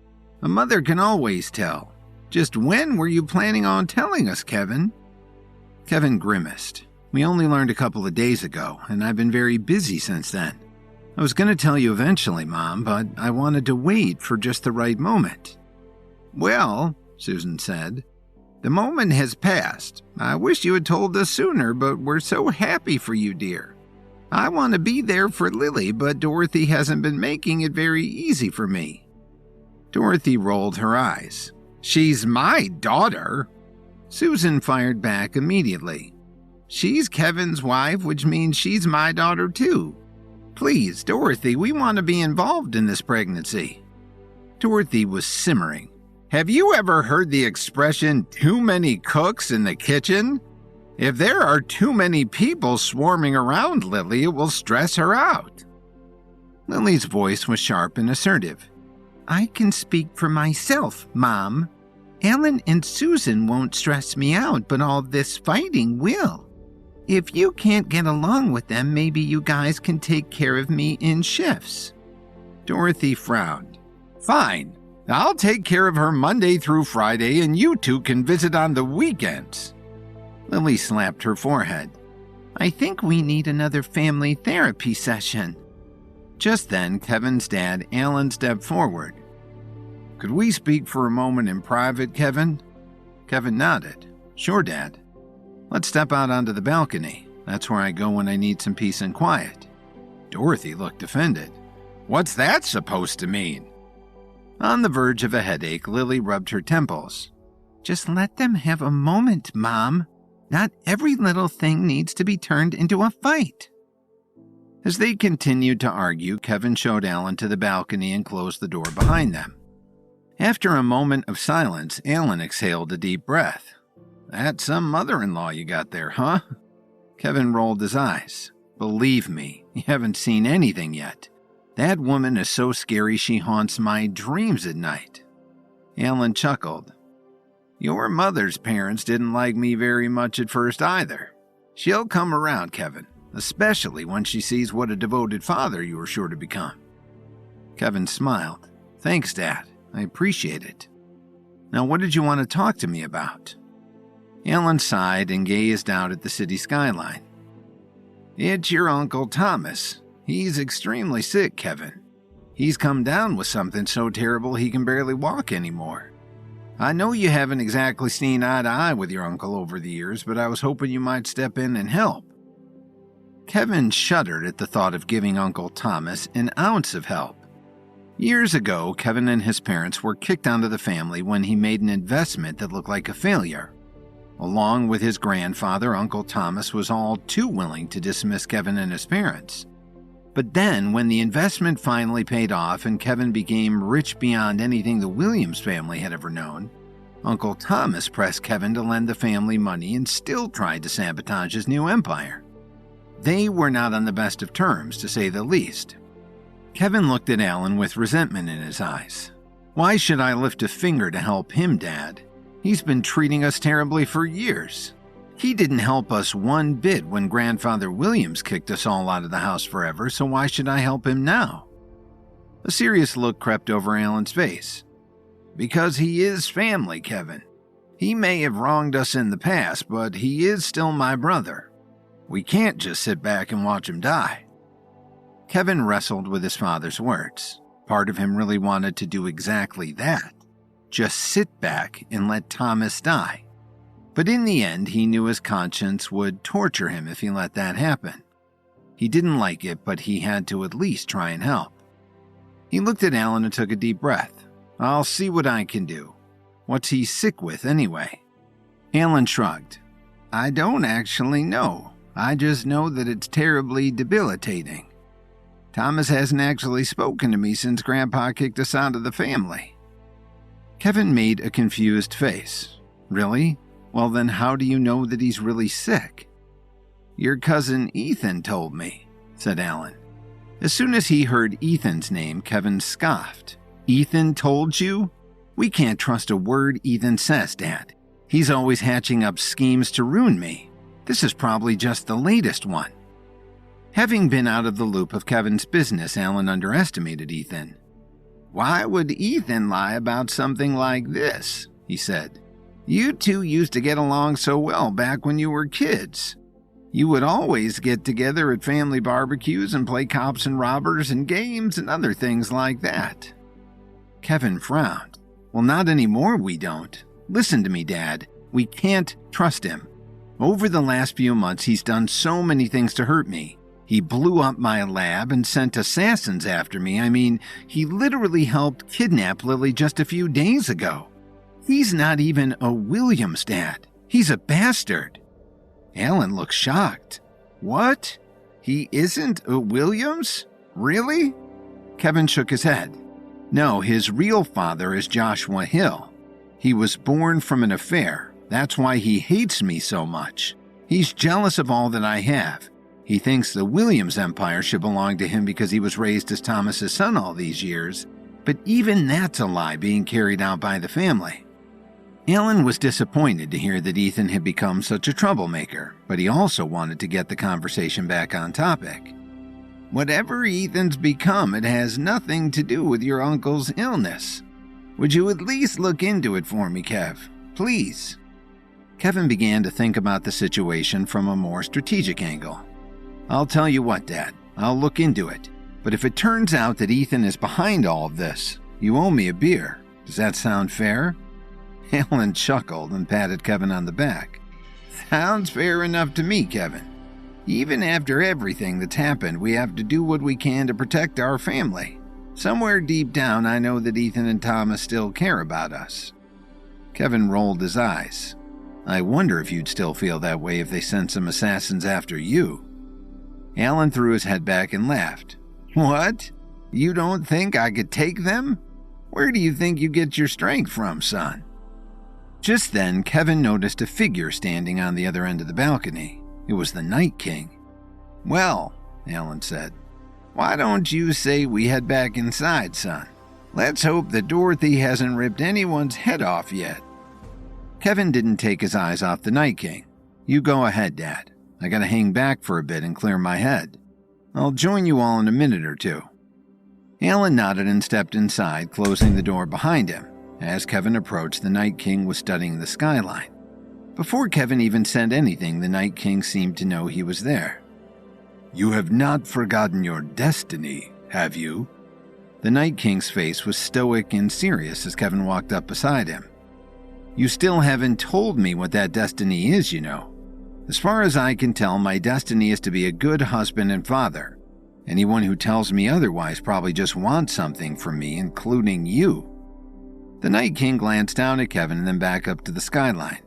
A mother can always tell. Just when were you planning on telling us, Kevin? Kevin grimaced. We only learned a couple of days ago, and I've been very busy since then. I was going to tell you eventually, Mom, but I wanted to wait for just the right moment. Well, Susan said, the moment has passed. I wish you had told us sooner, but we're so happy for you, dear. I want to be there for Lily, but Dorothy hasn't been making it very easy for me. Dorothy rolled her eyes. She's my daughter. Susan fired back immediately. She's Kevin's wife, which means she's my daughter too. Please, Dorothy, we want to be involved in this pregnancy. Dorothy was simmering. Have you ever heard the expression, too many cooks in the kitchen? If there are too many people swarming around Lily, it will stress her out. Lily's voice was sharp and assertive. I can speak for myself, Mom. Alan and Susan won't stress me out, but all this fighting will. If you can't get along with them, maybe you guys can take care of me in shifts. Dorothy frowned. Fine. I'll take care of her Monday through Friday, and you two can visit on the weekends. Lily slapped her forehead. I think we need another family therapy session. Just then, Kevin's dad, Alan, stepped forward. Could we speak for a moment in private, Kevin? Kevin nodded. Sure, Dad. Let's step out onto the balcony. That's where I go when I need some peace and quiet. Dorothy looked offended. What's that supposed to mean? On the verge of a headache, Lily rubbed her temples. Just let them have a moment, Mom. Not every little thing needs to be turned into a fight. As they continued to argue, Kevin showed Alan to the balcony and closed the door behind them. After a moment of silence, Alan exhaled a deep breath. That's some mother-in-law you got there, huh? Kevin rolled his eyes. Believe me, you haven't seen anything yet. That woman is so scary she haunts my dreams at night. Alan chuckled. Your mother's parents didn't like me very much at first either. She'll come around, Kevin, especially when she sees what a devoted father you are sure to become. Kevin smiled. Thanks, Dad. I appreciate it. Now, what did you want to talk to me about? Alan sighed and gazed out at the city skyline. It's your Uncle Thomas. He's extremely sick, Kevin. He's come down with something so terrible he can barely walk anymore. I know you haven't exactly seen eye to eye with your uncle over the years, but I was hoping you might step in and help. Kevin shuddered at the thought of giving Uncle Thomas an ounce of help. Years ago, Kevin and his parents were kicked out of the family when he made an investment that looked like a failure. Along with his grandfather, Uncle Thomas was all too willing to dismiss Kevin and his parents. But then, when the investment finally paid off and Kevin became rich beyond anything the Williams family had ever known, Uncle Thomas pressed Kevin to lend the family money and still tried to sabotage his new empire. They were not on the best of terms, to say the least. Kevin looked at Alan with resentment in his eyes. Why should I lift a finger to help him, Dad? He's been treating us terribly for years. He didn't help us one bit when Grandfather Williams kicked us all out of the house forever, so why should I help him now? A serious look crept over Alan's face. Because he is family, Kevin. He may have wronged us in the past, but he is still my brother. We can't just sit back and watch him die. Kevin wrestled with his father's words. Part of him really wanted to do exactly that. Just sit back and let Thomas die. But in the end, he knew his conscience would torture him if he let that happen. He didn't like it, but he had to at least try and help. He looked at Alan and took a deep breath. I'll see what I can do. What's he sick with, anyway? Alan shrugged. I don't actually know. I just know that it's terribly debilitating. Thomas hasn't actually spoken to me since Grandpa kicked us out of the family. Kevin made a confused face. Really? Well, then how do you know that he's really sick? Your cousin Ethan told me, said Alan. As soon as he heard Ethan's name, Kevin scoffed. Ethan told you? We can't trust a word Ethan says, Dad. He's always hatching up schemes to ruin me. This is probably just the latest one. Having been out of the loop of Kevin's business, Alan underestimated Ethan. Why would Ethan lie about something like this? He said. You two used to get along so well back when you were kids. You would always get together at family barbecues and play cops and robbers and games and other things like that. Kevin frowned. Well, not anymore, we don't. Listen to me, Dad. We can't trust him. Over the last few months, he's done so many things to hurt me. He blew up my lab and sent assassins after me. I mean, he literally helped kidnap Lily just a few days ago. He's not even a Williams, Dad. He's a bastard. Alan looked shocked. What? He isn't a Williams? Really? Kevin shook his head. No, his real father is Joshua Hill. He was born from an affair. That's why he hates me so much. He's jealous of all that I have. He thinks the Williams empire should belong to him because he was raised as Thomas's son all these years. But even that's a lie being carried out by the family. Alan was disappointed to hear that Ethan had become such a troublemaker, but he also wanted to get the conversation back on topic. Whatever Ethan's become, it has nothing to do with your uncle's illness. Would you at least look into it for me, Kev? Please. Kevin began to think about the situation from a more strategic angle. "I'll tell you what, Dad. I'll look into it. But if it turns out that Ethan is behind all of this, you owe me a beer. Does that sound fair?" Alan chuckled and patted Kevin on the back. "Sounds fair enough to me, Kevin. Even after everything that's happened, we have to do what we can to protect our family. Somewhere deep down, I know that Ethan and Thomas still care about us." Kevin rolled his eyes. "I wonder if you'd still feel that way if they sent some assassins after you." Alan threw his head back and laughed. "What? You don't think I could take them? Where do you think you get your strength from, son?" Just then, Kevin noticed a figure standing on the other end of the balcony. It was the Night King. "Well," Alan said, "why don't you say we head back inside, son? Let's hope that Dorothy hasn't ripped anyone's head off yet." Kevin didn't take his eyes off the Night King. "You go ahead, Dad. I gotta hang back for a bit and clear my head. I'll join you all in a minute or two." Alan nodded and stepped inside, closing the door behind him. As Kevin approached, the Night King was studying the skyline. Before Kevin even said anything, the Night King seemed to know he was there. "You have not forgotten your destiny, have you?" The Night King's face was stoic and serious as Kevin walked up beside him. "You still haven't told me what that destiny is, you know. As far as I can tell, my destiny is to be a good husband and father. Anyone who tells me otherwise probably just wants something from me, including you." The Night King glanced down at Kevin and then back up to the skyline.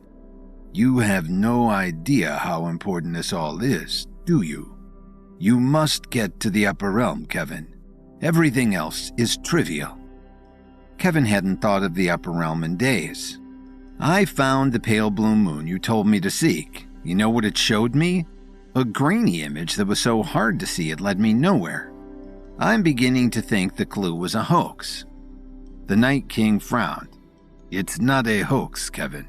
"You have no idea how important this all is, do you? You must get to the Upper Realm, Kevin. Everything else is trivial." Kevin hadn't thought of the Upper Realm in days. "I found the pale blue moon you told me to seek. You know what it showed me? A grainy image that was so hard to see it led me nowhere. I'm beginning to think the clue was a hoax." The Night King frowned. "It's not a hoax, Kevin.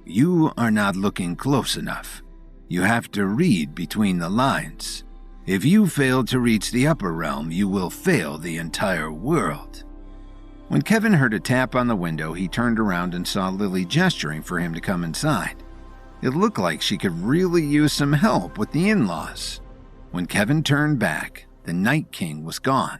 You are not looking close enough. You have to read between the lines. If you fail to reach the Upper Realm, you will fail the entire world." When Kevin heard a tap on the window, he turned around and saw Lily gesturing for him to come inside. It looked like she could really use some help with the in-laws. When Kevin turned back, the Night King was gone.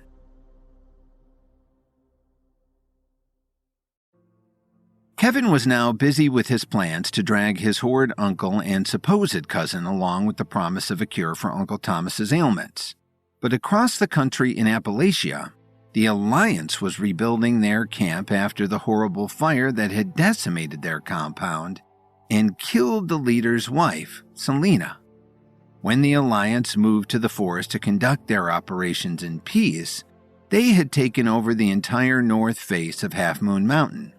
Kevin was now busy with his plans to drag his horrid uncle and supposed cousin along with the promise of a cure for Uncle Thomas's ailments. But across the country in Appalachia, the Alliance was rebuilding their camp after the horrible fire that had decimated their compound and killed the leader's wife, Selena. When the Alliance moved to the forest to conduct their operations in peace, they had taken over the entire north face of Half Moon Mountain.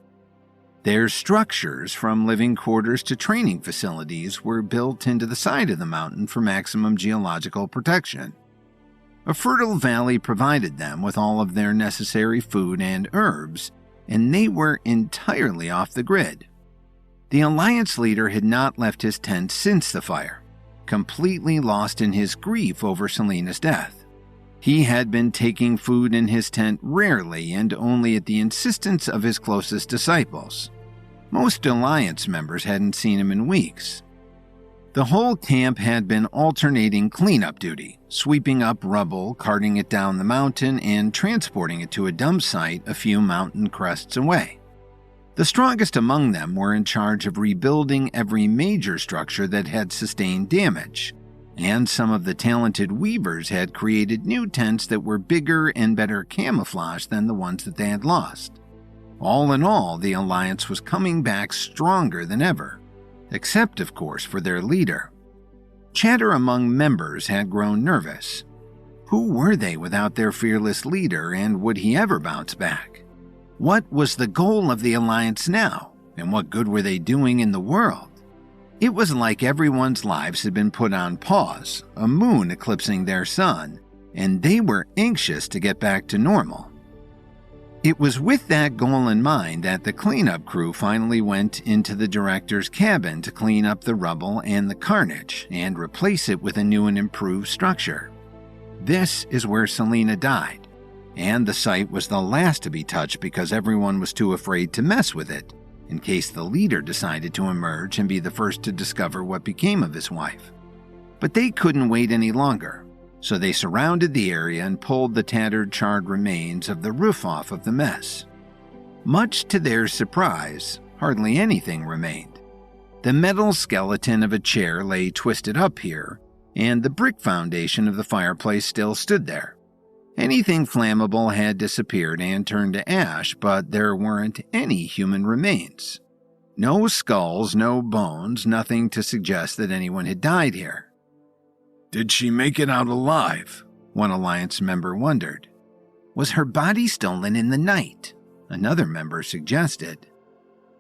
Their structures, from living quarters to training facilities, were built into the side of the mountain for maximum geological protection. A fertile valley provided them with all of their necessary food and herbs, and they were entirely off the grid. The Alliance leader had not left his tent since the fire, completely lost in his grief over Selena's death. He had been taking food in his tent rarely and only at the insistence of his closest disciples. Most Alliance members hadn't seen him in weeks. The whole camp had been alternating cleanup duty, sweeping up rubble, carting it down the mountain, and transporting it to a dump site a few mountain crests away. The strongest among them were in charge of rebuilding every major structure that had sustained damage, and some of the talented weavers had created new tents that were bigger and better camouflaged than the ones that they had lost. All in all, the Alliance was coming back stronger than ever, except, of course, for their leader. Chatter among members had grown nervous. Who were they without their fearless leader, and would he ever bounce back? What was the goal of the Alliance now, and what good were they doing in the world? It was like everyone's lives had been put on pause, a moon eclipsing their sun, and they were anxious to get back to normal. It was with that goal in mind that the cleanup crew finally went into the director's cabin to clean up the rubble and the carnage and replace it with a new and improved structure. This is where Selena died, and the site was the last to be touched because everyone was too afraid to mess with it, in case the leader decided to emerge and be the first to discover what became of his wife. But they couldn't wait any longer, so they surrounded the area and pulled the tattered, charred remains of the roof off of the mess. Much to their surprise, hardly anything remained. The metal skeleton of a chair lay twisted up here, and the brick foundation of the fireplace still stood there. Anything flammable had disappeared and turned to ash, but there weren't any human remains. No skulls, no bones, nothing to suggest that anyone had died here. Did she make it out alive? One Alliance member wondered. Was her body stolen in the night? Another member suggested.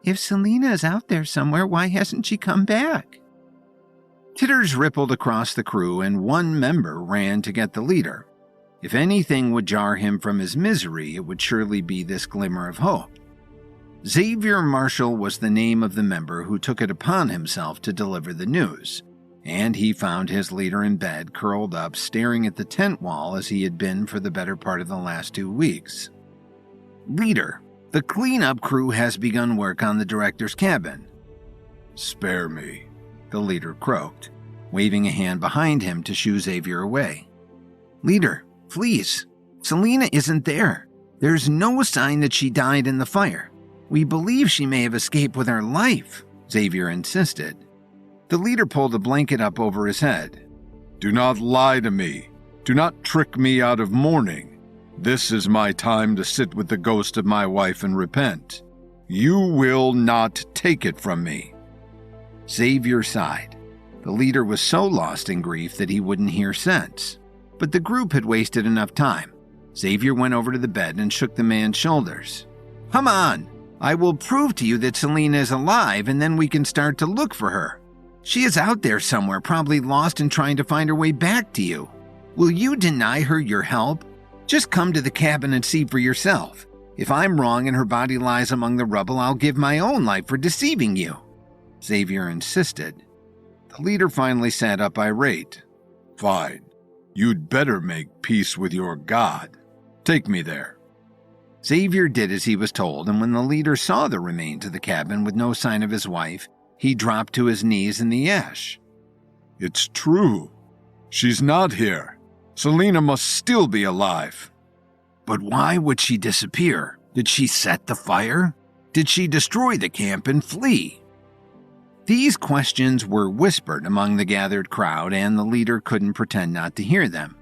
If Selena is out there somewhere, why hasn't she come back? Titters rippled across the crew, and one member ran to get the leader. If anything would jar him from his misery, it would surely be this glimmer of hope. Xavier Marshall was the name of the member who took it upon himself to deliver the news, and he found his leader in bed, curled up, staring at the tent wall as he had been for the better part of the last 2 weeks. Leader, the cleanup crew has begun work on the director's cabin. Spare me, the leader croaked, waving a hand behind him to shoo Xavier away. Leader, please, Selena isn't there. There's no sign that she died in the fire. We believe she may have escaped with her life, Xavier insisted. The leader pulled a blanket up over his head. Do not lie to me. Do not trick me out of mourning. This is my time to sit with the ghost of my wife and repent. You will not take it from me. Xavier sighed. The leader was so lost in grief that he wouldn't hear sense. But the group had wasted enough time. Xavier went over to the bed and shook the man's shoulders. Come on! I will prove to you that Selena is alive, and then we can start to look for her. She is out there somewhere, probably lost and trying to find her way back to you. Will you deny her your help? Just come to the cabin and see for yourself. If I'm wrong and her body lies among the rubble, I'll give my own life for deceiving you. Xavier insisted. The leader finally sat up irate. Fine. You'd better make peace with your God. Take me there. Xavier did as he was told, and when the leader saw the remains of the cabin with no sign of his wife, he dropped to his knees in the ash. It's true. She's not here. Selena must still be alive. But why would she disappear? Did she set the fire? Did she destroy the camp and flee? These questions were whispered among the gathered crowd, and the leader couldn't pretend not to hear them.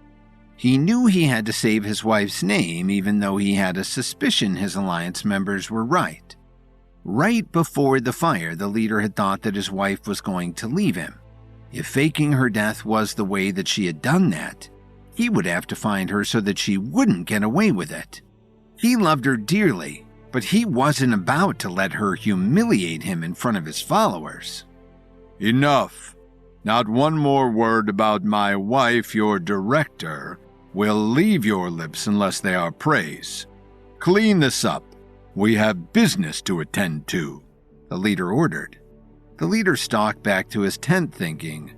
He knew he had to save his wife's name, even though he had a suspicion his Alliance members were right. Right before the fire, the leader had thought that his wife was going to leave him. If faking her death was the way that she had done that, he would have to find her so that she wouldn't get away with it. He loved her dearly, but he wasn't about to let her humiliate him in front of his followers. Enough. Not one more word about my wife, your director, will leave your lips unless they are praise. Clean this up. We have business to attend to, the leader ordered. The leader stalked back to his tent thinking,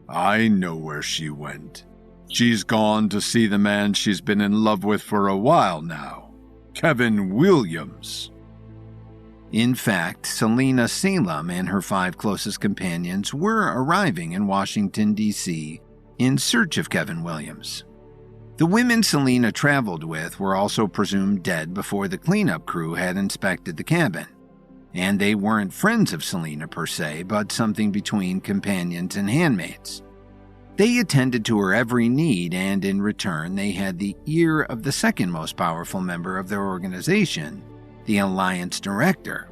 I know where she went. She's gone to see the man she's been in love with for a while now, Kevin Williams. In fact, Selena Salem and her 5 closest companions were arriving in Washington, D.C. in search of Kevin Williams. The women Selena traveled with were also presumed dead before the cleanup crew had inspected the cabin, and they weren't friends of Selena per se, but something between companions and handmaids. They attended to her every need, and in return they had the ear of the second most powerful member of their organization, the Alliance Director.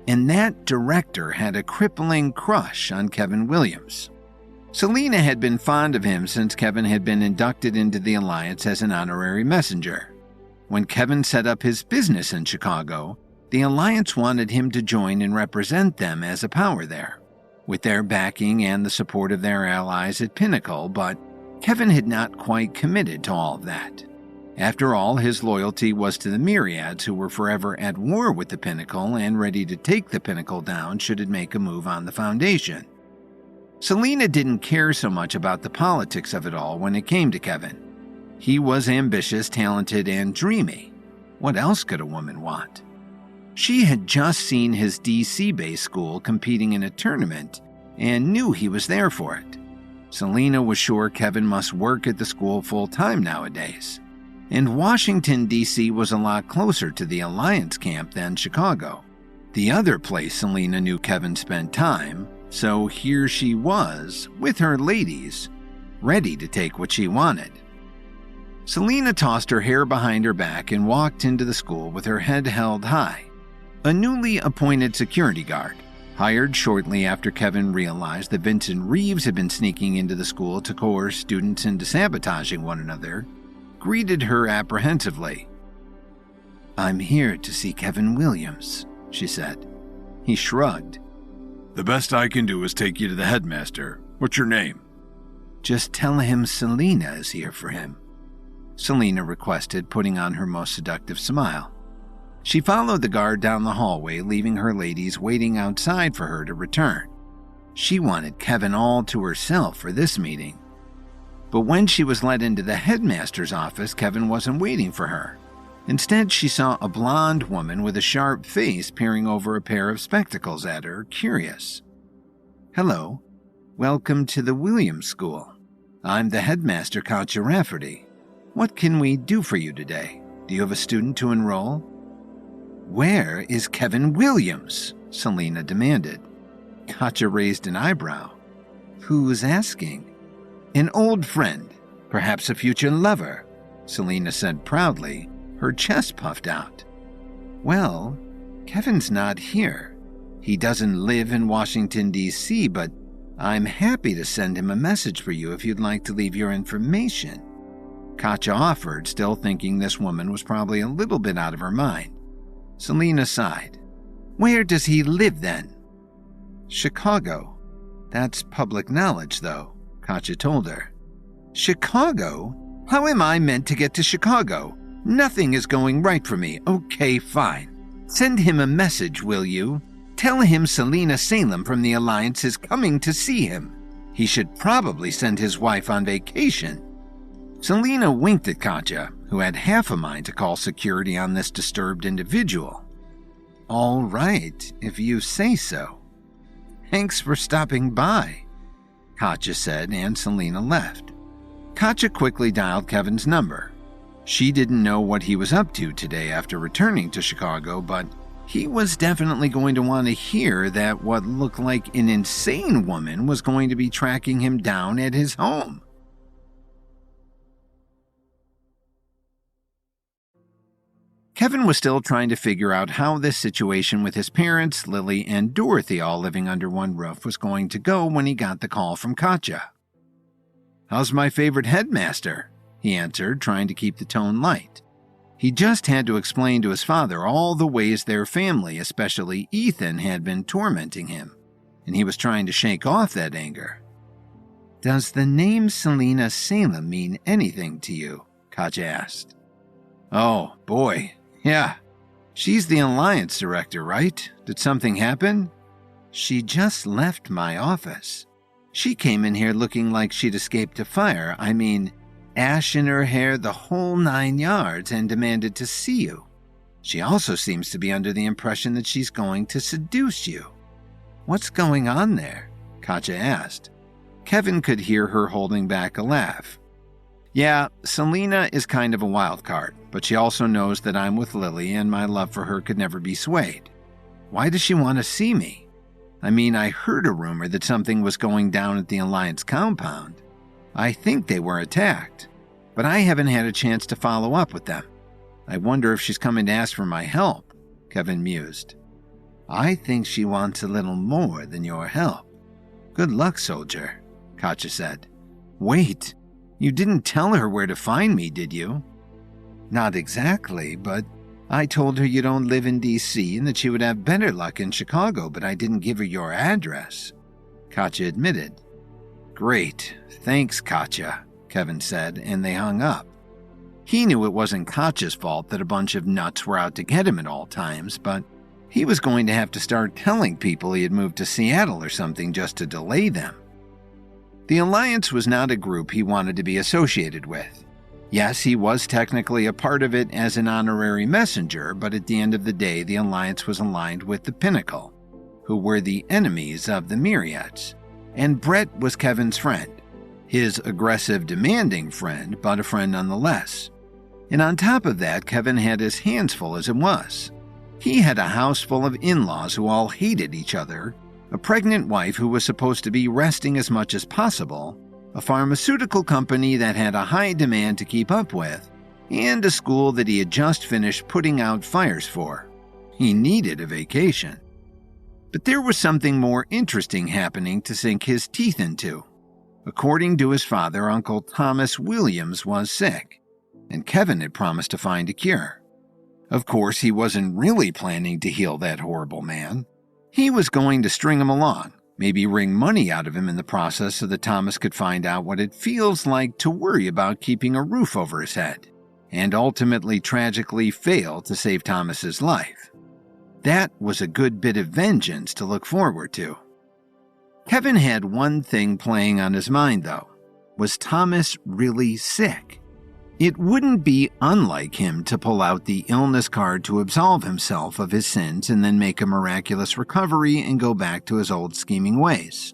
And that director had a crippling crush on Kevin Williams. Selena had been fond of him since Kevin had been inducted into the Alliance as an honorary messenger. When Kevin set up his business in Chicago, the Alliance wanted him to join and represent them as a power there, with their backing and the support of their allies at Pinnacle, but Kevin had not quite committed to all of that. After all, his loyalty was to the Myriads, who were forever at war with the Pinnacle and ready to take the Pinnacle down should it make a move on the Foundation. Selena didn't care so much about the politics of it all when it came to Kevin. He was ambitious, talented, and dreamy. What else could a woman want? She had just seen his DC-based school competing in a tournament and knew he was there for it. Selena was sure Kevin must work at the school full-time nowadays. And Washington, D.C. was a lot closer to the Alliance camp than Chicago, the other place Selena knew Kevin spent time, so here she was, with her ladies, ready to take what she wanted. Selena tossed her hair behind her back and walked into the school with her head held high. A newly appointed security guard, hired shortly after Kevin realized that Vincent Reeves had been sneaking into the school to coerce students into sabotaging one another, greeted her apprehensively. "I'm here to see Kevin Williams," she said. He shrugged. "The best I can do is take you to the headmaster. What's your name?" "Just tell him Selena is here for him," Selena requested, putting on her most seductive smile. She followed the guard down the hallway, leaving her ladies waiting outside for her to return. She wanted Kevin all to herself for this meeting. But when she was led into the headmaster's office, Kevin wasn't waiting for her. Instead, she saw a blonde woman with a sharp face peering over a pair of spectacles at her, curious. "Hello. Welcome to the Williams School. I'm the headmaster, Katja Rafferty. What can we do for you today? Do you have a student to enroll?" "Where is Kevin Williams?" Selena demanded. Katja raised an eyebrow. "Who's asking?" "An old friend, perhaps a future lover," Selena said proudly, her chest puffed out. "Well, Kevin's not here. He doesn't live in Washington, D.C., but I'm happy to send him a message for you if you'd like to leave your information," Katja offered, still thinking this woman was probably a little bit out of her mind. Selena sighed. "Where does he live then?" "Chicago. That's public knowledge, though," Katja told her. "Chicago? How am I meant to get to Chicago? Nothing is going right for me. Okay, fine. Send him a message, will you? Tell him Selena Salem from the Alliance is coming to see him. He should probably send his wife on vacation." Selena winked at Katja, who had half a mind to call security on this disturbed individual. "All right, if you say so. Thanks for stopping by," Katja said, and Selena left. Katja quickly dialed Kevin's number. She didn't know what he was up to today after returning to Chicago, but he was definitely going to want to hear that what looked like an insane woman was going to be tracking him down at his home. Kevin was still trying to figure out how this situation with his parents, Lily, and Dorothy all living under one roof was going to go when he got the call from Katja. "How's my favorite headmaster?" he answered, trying to keep the tone light. He just had to explain to his father all the ways their family, especially Ethan, had been tormenting him, and he was trying to shake off that anger. "Does the name Selena Salem mean anything to you?" Katja asked. "Oh, boy. Yeah. She's the Alliance director, right? Did something happen?" "She just left my office. She came in here looking like she'd escaped a fire. I mean, ash in her hair, the whole 9 yards, and demanded to see you. She also seems to be under the impression that she's going to seduce you." "What's going on there?" Katja asked. Kevin could hear her holding back a laugh. "Yeah, Selena is kind of a wild card, but she also knows that I'm with Lily and my love for her could never be swayed. Why does she want to see me? I mean, I heard a rumor that something was going down at the Alliance compound. I think they were attacked, but I haven't had a chance to follow up with them. I wonder if she's coming to ask for my help," Kevin mused. "I think she wants a little more than your help. Good luck, soldier," Katja said. "Wait. You didn't tell her where to find me, did you?" "Not exactly, but I told her you don't live in D.C. and that she would have better luck in Chicago, but I didn't give her your address," Katja admitted. "Great. Thanks, Katja," Kevin said, and they hung up. He knew it wasn't Katja's fault that a bunch of nuts were out to get him at all times, but he was going to have to start telling people he had moved to Seattle or something just to delay them. The Alliance was not a group he wanted to be associated with. Yes, he was technically a part of it as an honorary messenger, but at the end of the day, the alliance was aligned with the Pinnacle, who were the enemies of the Myriads, and Brett was Kevin's friend. His aggressive, demanding friend, but a friend nonetheless. And on top of that, Kevin had his hands full as it was. He had a house full of in-laws who all hated each other, a pregnant wife who was supposed to be resting as much as possible, a pharmaceutical company that had a high demand to keep up with, and a school that he had just finished putting out fires for. He needed a vacation. But there was something more interesting happening to sink his teeth into. According to his father, Uncle Thomas Williams was sick, and Kevin had promised to find a cure. Of course, he wasn't really planning to heal that horrible man. He was going to string him along, maybe wring money out of him in the process so that Thomas could find out what it feels like to worry about keeping a roof over his head, and ultimately tragically fail to save Thomas's life. That was a good bit of vengeance to look forward to. Kevin had one thing playing on his mind, though. Was Thomas really sick? It wouldn't be unlike him to pull out the illness card to absolve himself of his sins and then make a miraculous recovery and go back to his old scheming ways.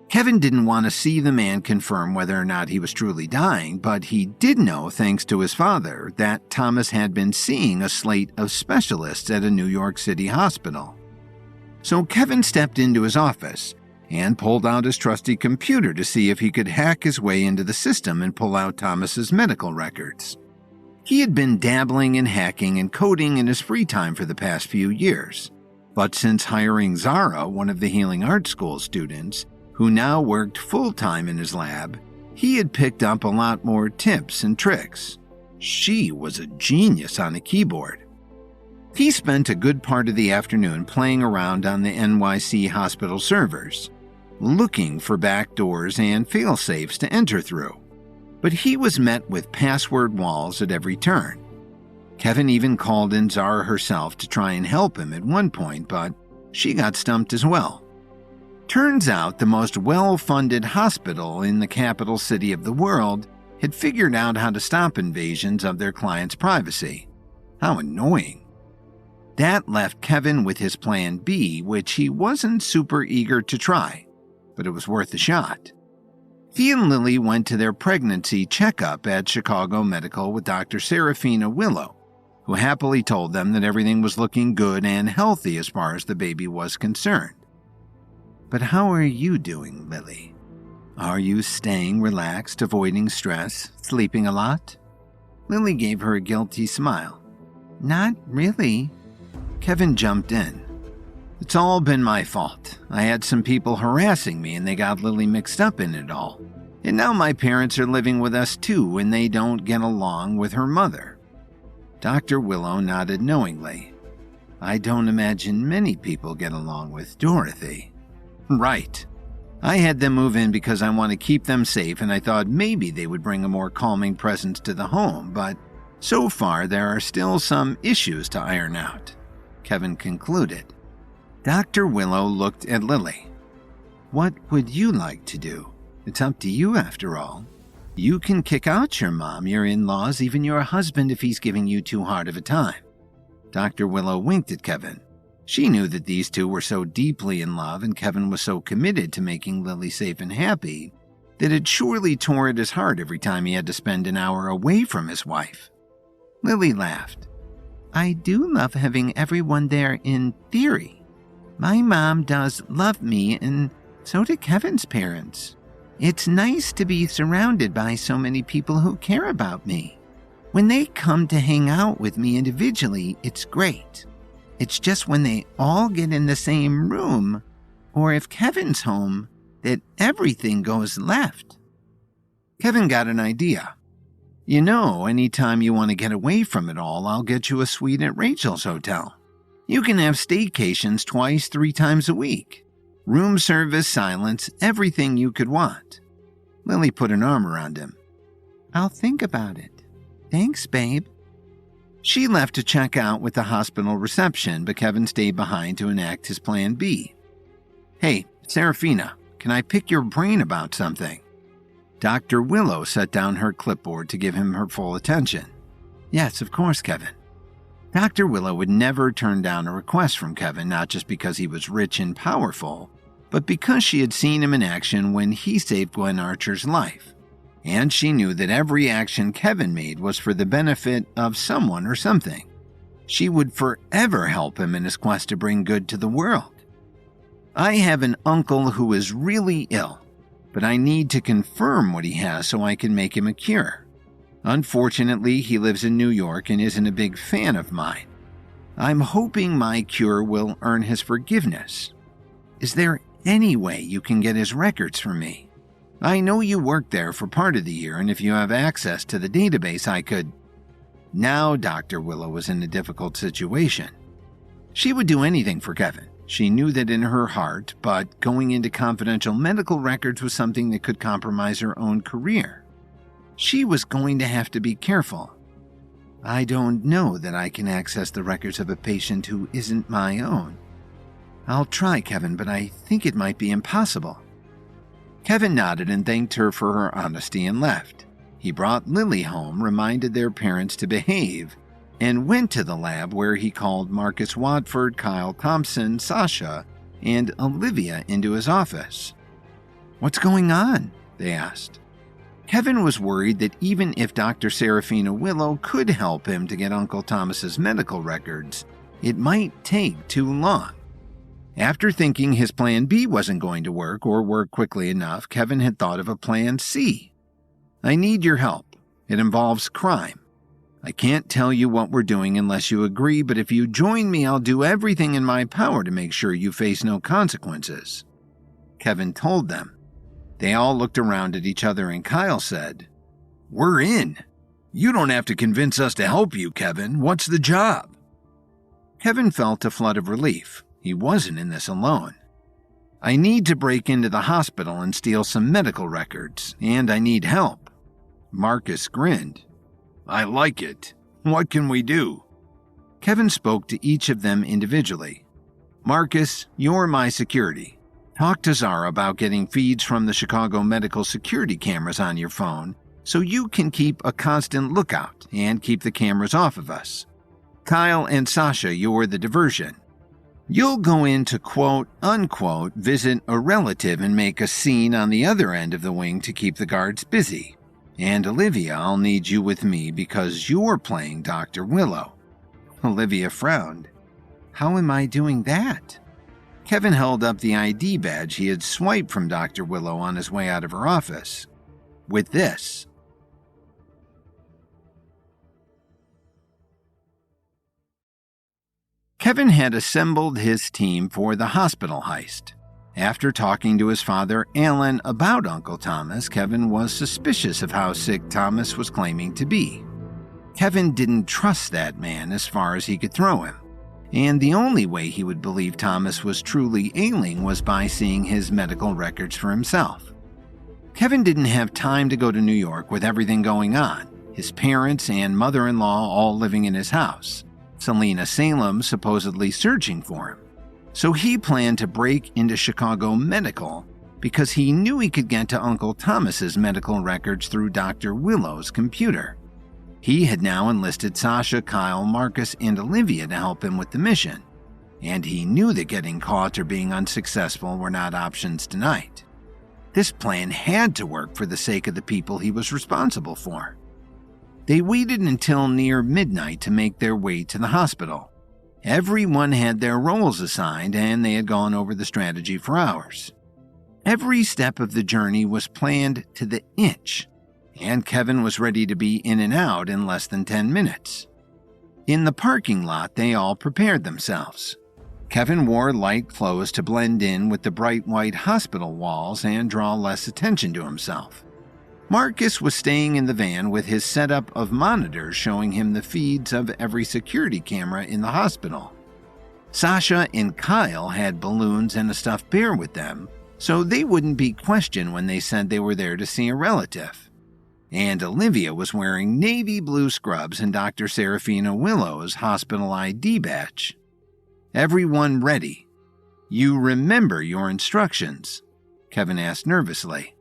Kevin didn't want to see the man confirm whether or not he was truly dying, but he did know, thanks to his father, that Thomas had been seeing a slate of specialists at a New York City hospital. So Kevin stepped into his office and pulled out his trusty computer to see if he could hack his way into the system and pull out Thomas's medical records. He had been dabbling in hacking and coding in his free time for the past few years, but since hiring Zara, one of the Healing Arts School students, who now worked full-time in his lab, he had picked up a lot more tips and tricks. She was a genius on a keyboard. He spent a good part of the afternoon playing around on the NYC hospital servers, looking for backdoors and fail-safes to enter through. But he was met with password walls at every turn. Kevin even called in Zara herself to try and help him at one point, but she got stumped as well. Turns out the most well-funded hospital in the capital city of the world had figured out how to stop invasions of their clients' privacy. How annoying. That left Kevin with his plan B, which he wasn't super eager to try, but it was worth a shot. He and Lily went to their pregnancy checkup at Chicago Medical with Dr. Serafina Willow, who happily told them that everything was looking good and healthy as far as the baby was concerned. But how are you doing, Lily? Are you staying relaxed, avoiding stress, sleeping a lot? Lily gave her a guilty smile. Not really. Kevin jumped in. It's all been my fault. I had some people harassing me and they got Lily mixed up in it all. And now my parents are living with us too and they don't get along with her mother. Dr. Willow nodded knowingly. I don't imagine many people get along with Dorothy. Right. I had them move in because I want to keep them safe and I thought maybe they would bring a more calming presence to the home, but so far there are still some issues to iron out, Kevin concluded. Dr. Willow looked at Lily. What would you like to do? It's up to you after all. You can kick out your mom, your in-laws, even your husband if he's giving you too hard of a time. Dr. Willow winked at Kevin. She knew that these two were so deeply in love and Kevin was so committed to making Lily safe and happy that it surely tore at his heart every time he had to spend an hour away from his wife. Lily laughed. I do love having everyone there in theory. My mom does love me and so do Kevin's parents. It's nice to be surrounded by so many people who care about me. When they come to hang out with me individually, it's great. It's just when they all get in the same room, or if Kevin's home, that everything goes left. Kevin got an idea. You know, anytime you want to get away from it all, I'll get you a suite at Rachel's hotel. You can have staycations 2-3 times a week. Room service, silence, everything you could want. Lily put an arm around him. I'll think about it. Thanks, babe. She left to check out with the hospital reception, but Kevin stayed behind to enact his plan B. Hey, Serafina, can I pick your brain about something? Dr. Willow set down her clipboard to give him her full attention. Yes, of course, Kevin. Dr. Willow would never turn down a request from Kevin, not just because he was rich and powerful, but because she had seen him in action when he saved Gwen Archer's life. And she knew that every action Kevin made was for the benefit of someone or something. She would forever help him in his quest to bring good to the world. I have an uncle who is really ill, but I need to confirm what he has so I can make him a cure. Unfortunately, he lives in New York and isn't a big fan of mine. I'm hoping my cure will earn his forgiveness. Is there any way you can get his records for me? I know you worked there for part of the year, and if you have access to the database, I could... Now Dr. Willow was in a difficult situation. She would do anything for Kevin. She knew that in her heart, but going into confidential medical records was something that could compromise her own career. She was going to have to be careful. I don't know that I can access the records of a patient who isn't my own. I'll try, Kevin, but I think it might be impossible. Kevin nodded and thanked her for her honesty and left. He brought Lily home, reminded their parents to behave, and went to the lab where he called Marcus Watford, Kyle Thompson, Sasha, and Olivia into his office. What's going on? They asked. Kevin was worried that even if Dr. Serafina Willow could help him to get Uncle Thomas's medical records, it might take too long. After thinking his plan B wasn't going to work or work quickly enough, Kevin had thought of a plan C. I need your help. It involves crime. I can't tell you what we're doing unless you agree, but if you join me, I'll do everything in my power to make sure you face no consequences. Kevin told them. They all looked around at each other and Kyle said, We're in. You don't have to convince us to help you, Kevin. What's the job? Kevin felt a flood of relief. He wasn't in this alone. I need to break into the hospital and steal some medical records, and I need help. Marcus grinned. I like it. What can we do? Kevin spoke to each of them individually. Marcus, you're my security. Talk to Zara about getting feeds from the Chicago medical security cameras on your phone so you can keep a constant lookout and keep the cameras off of us. Kyle and Sasha, you're the diversion. You'll go in to quote-unquote visit a relative and make a scene on the other end of the wing to keep the guards busy. And Olivia, I'll need you with me because you're playing Dr. Willow. Olivia frowned. How am I doing that? Kevin held up the ID badge he had swiped from Dr. Willow on his way out of her office. With this. Kevin had assembled his team for the hospital heist. After talking to his father, Alan, about Uncle Thomas, Kevin was suspicious of how sick Thomas was claiming to be. Kevin didn't trust that man as far as he could throw him, and the only way he would believe Thomas was truly ailing was by seeing his medical records for himself. Kevin didn't have time to go to New York with everything going on, his parents and mother-in-law all living in his house, Selena Salem supposedly searching for him. So he planned to break into Chicago Medical because he knew he could get to Uncle Thomas's medical records through Dr. Willow's computer. He had now enlisted Sasha, Kyle, Marcus, and Olivia to help him with the mission, and he knew that getting caught or being unsuccessful were not options tonight. This plan had to work for the sake of the people he was responsible for. They waited until near midnight to make their way to the hospital. Everyone had their roles assigned, and they had gone over the strategy for hours. Every step of the journey was planned to the inch, and Kevin was ready to be in and out in less than 10 minutes. In the parking lot, they all prepared themselves. Kevin wore light clothes to blend in with the bright white hospital walls and draw less attention to himself. Marcus was staying in the van with his setup of monitors showing him the feeds of every security camera in the hospital. Sasha and Kyle had balloons and a stuffed bear with them, so they wouldn't be questioned when they said they were there to see a relative. And Olivia was wearing navy blue scrubs and Dr. Serafina Willow's hospital ID badge. Everyone ready. You remember your instructions? Kevin asked nervously.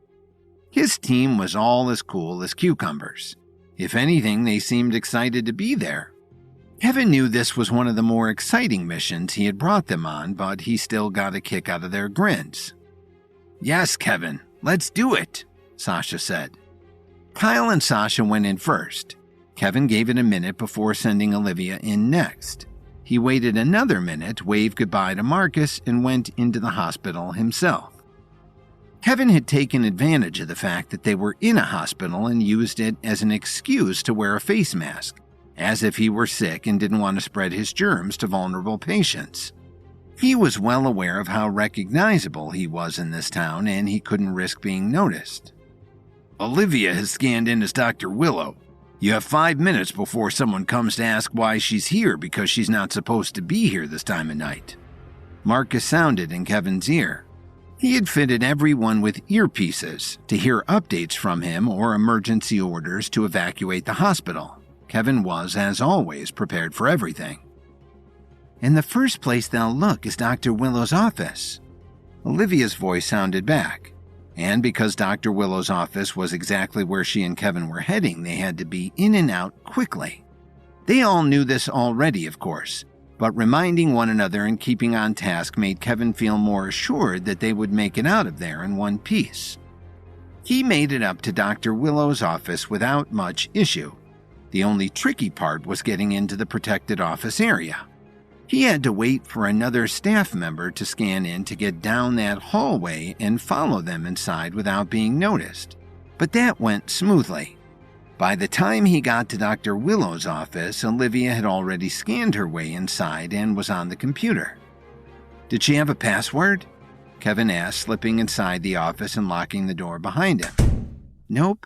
His team was all as cool as cucumbers. If anything, they seemed excited to be there. Kevin knew this was one of the more exciting missions he had brought them on, but he still got a kick out of their grins. "Yes, Kevin, let's do it," Sasha said. Kyle and Sasha went in first. Kevin gave it a minute before sending Olivia in next. He waited another minute, waved goodbye to Marcus, and went into the hospital himself. Kevin had taken advantage of the fact that they were in a hospital and used it as an excuse to wear a face mask, as if he were sick and didn't want to spread his germs to vulnerable patients. He was well aware of how recognizable he was in this town, and he couldn't risk being noticed. "Olivia has scanned in as Dr. Willow. You have 5 minutes before someone comes to ask why she's here because she's not supposed to be here this time of night." Marcus sounded in Kevin's ear. He had fitted everyone with earpieces to hear updates from him or emergency orders to evacuate the hospital. Kevin was, as always, prepared for everything. "And the first place they'll look is Dr. Willow's office." Olivia's voice sounded back. And because Dr. Willow's office was exactly where she and Kevin were heading, they had to be in and out quickly. They all knew this already, of course, but reminding one another and keeping on task made Kevin feel more assured that they would make it out of there in one piece. He made it up to Dr. Willow's office without much issue. The only tricky part was getting into the protected office area. He had to wait for another staff member to scan in to get down that hallway and follow them inside without being noticed. But that went smoothly. By the time he got to Dr. Willow's office, Olivia had already scanned her way inside and was on the computer. "Did she have a password?" Kevin asked, slipping inside the office and locking the door behind him. "Nope.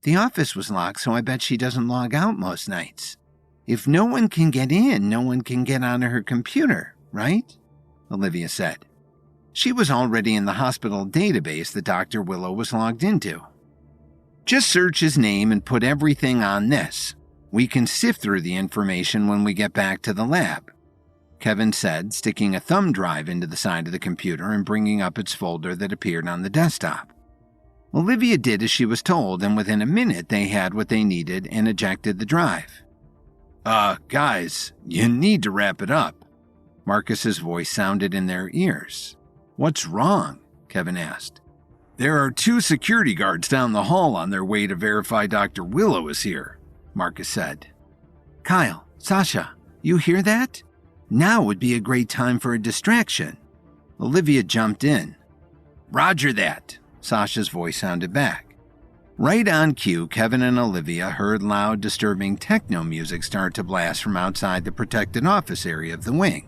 The office was locked, so I bet she doesn't log out most nights. If no one can get in, no one can get onto her computer, right?" Olivia said. She was already in the hospital database that Dr. Willow was logged into. "Just search his name and put everything on this. We can sift through the information when we get back to the lab," Kevin said, sticking a thumb drive into the side of the computer and bringing up its folder that appeared on the desktop. Olivia did as she was told, and within a minute they had what they needed and ejected the drive. Guys, you need to wrap it up." Marcus's voice sounded in their ears. "What's wrong?" Kevin asked. "There are 2 security guards down the hall on their way to verify Dr. Willow is here," Marcus said. "Kyle, Sasha, you hear that? Now would be a great time for a distraction." Olivia jumped in. "Roger that," Sasha's voice sounded back. Right on cue, Kevin and Olivia heard loud, disturbing techno music start to blast from outside the protected office area of the wing.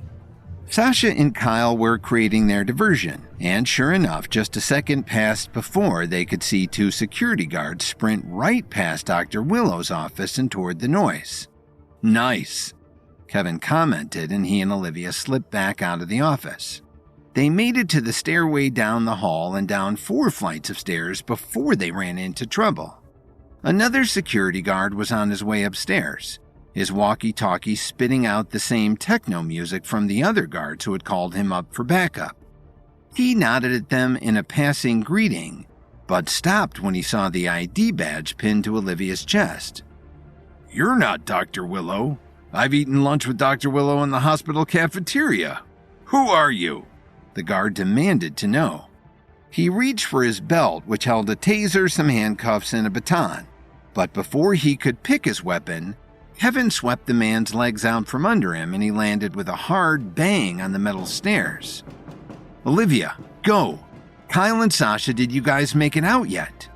Sasha and Kyle were creating their diversion, and sure enough, just a second passed before they could see 2 security guards sprint right past Dr. Willow's office and toward the noise. "Nice," Kevin commented, and he and Olivia slipped back out of the office. They made it to the stairway down the hall and down 4 flights of stairs before they ran into trouble. Another security guard was on his way upstairs, his walkie-talkie spitting out the same techno music from the other guards who had called him up for backup. He nodded at them in a passing greeting, but stopped when he saw the ID badge pinned to Olivia's chest. "You're not Dr. Willow. I've eaten lunch with Dr. Willow in the hospital cafeteria. Who are you?" the guard demanded to know. He reached for his belt, which held a taser, some handcuffs, and a baton. But before he could pick his weapon, Kevin swept the man's legs out from under him and he landed with a hard bang on the metal stairs. "Olivia, go! Kyle and Sasha, did you guys make it out yet?"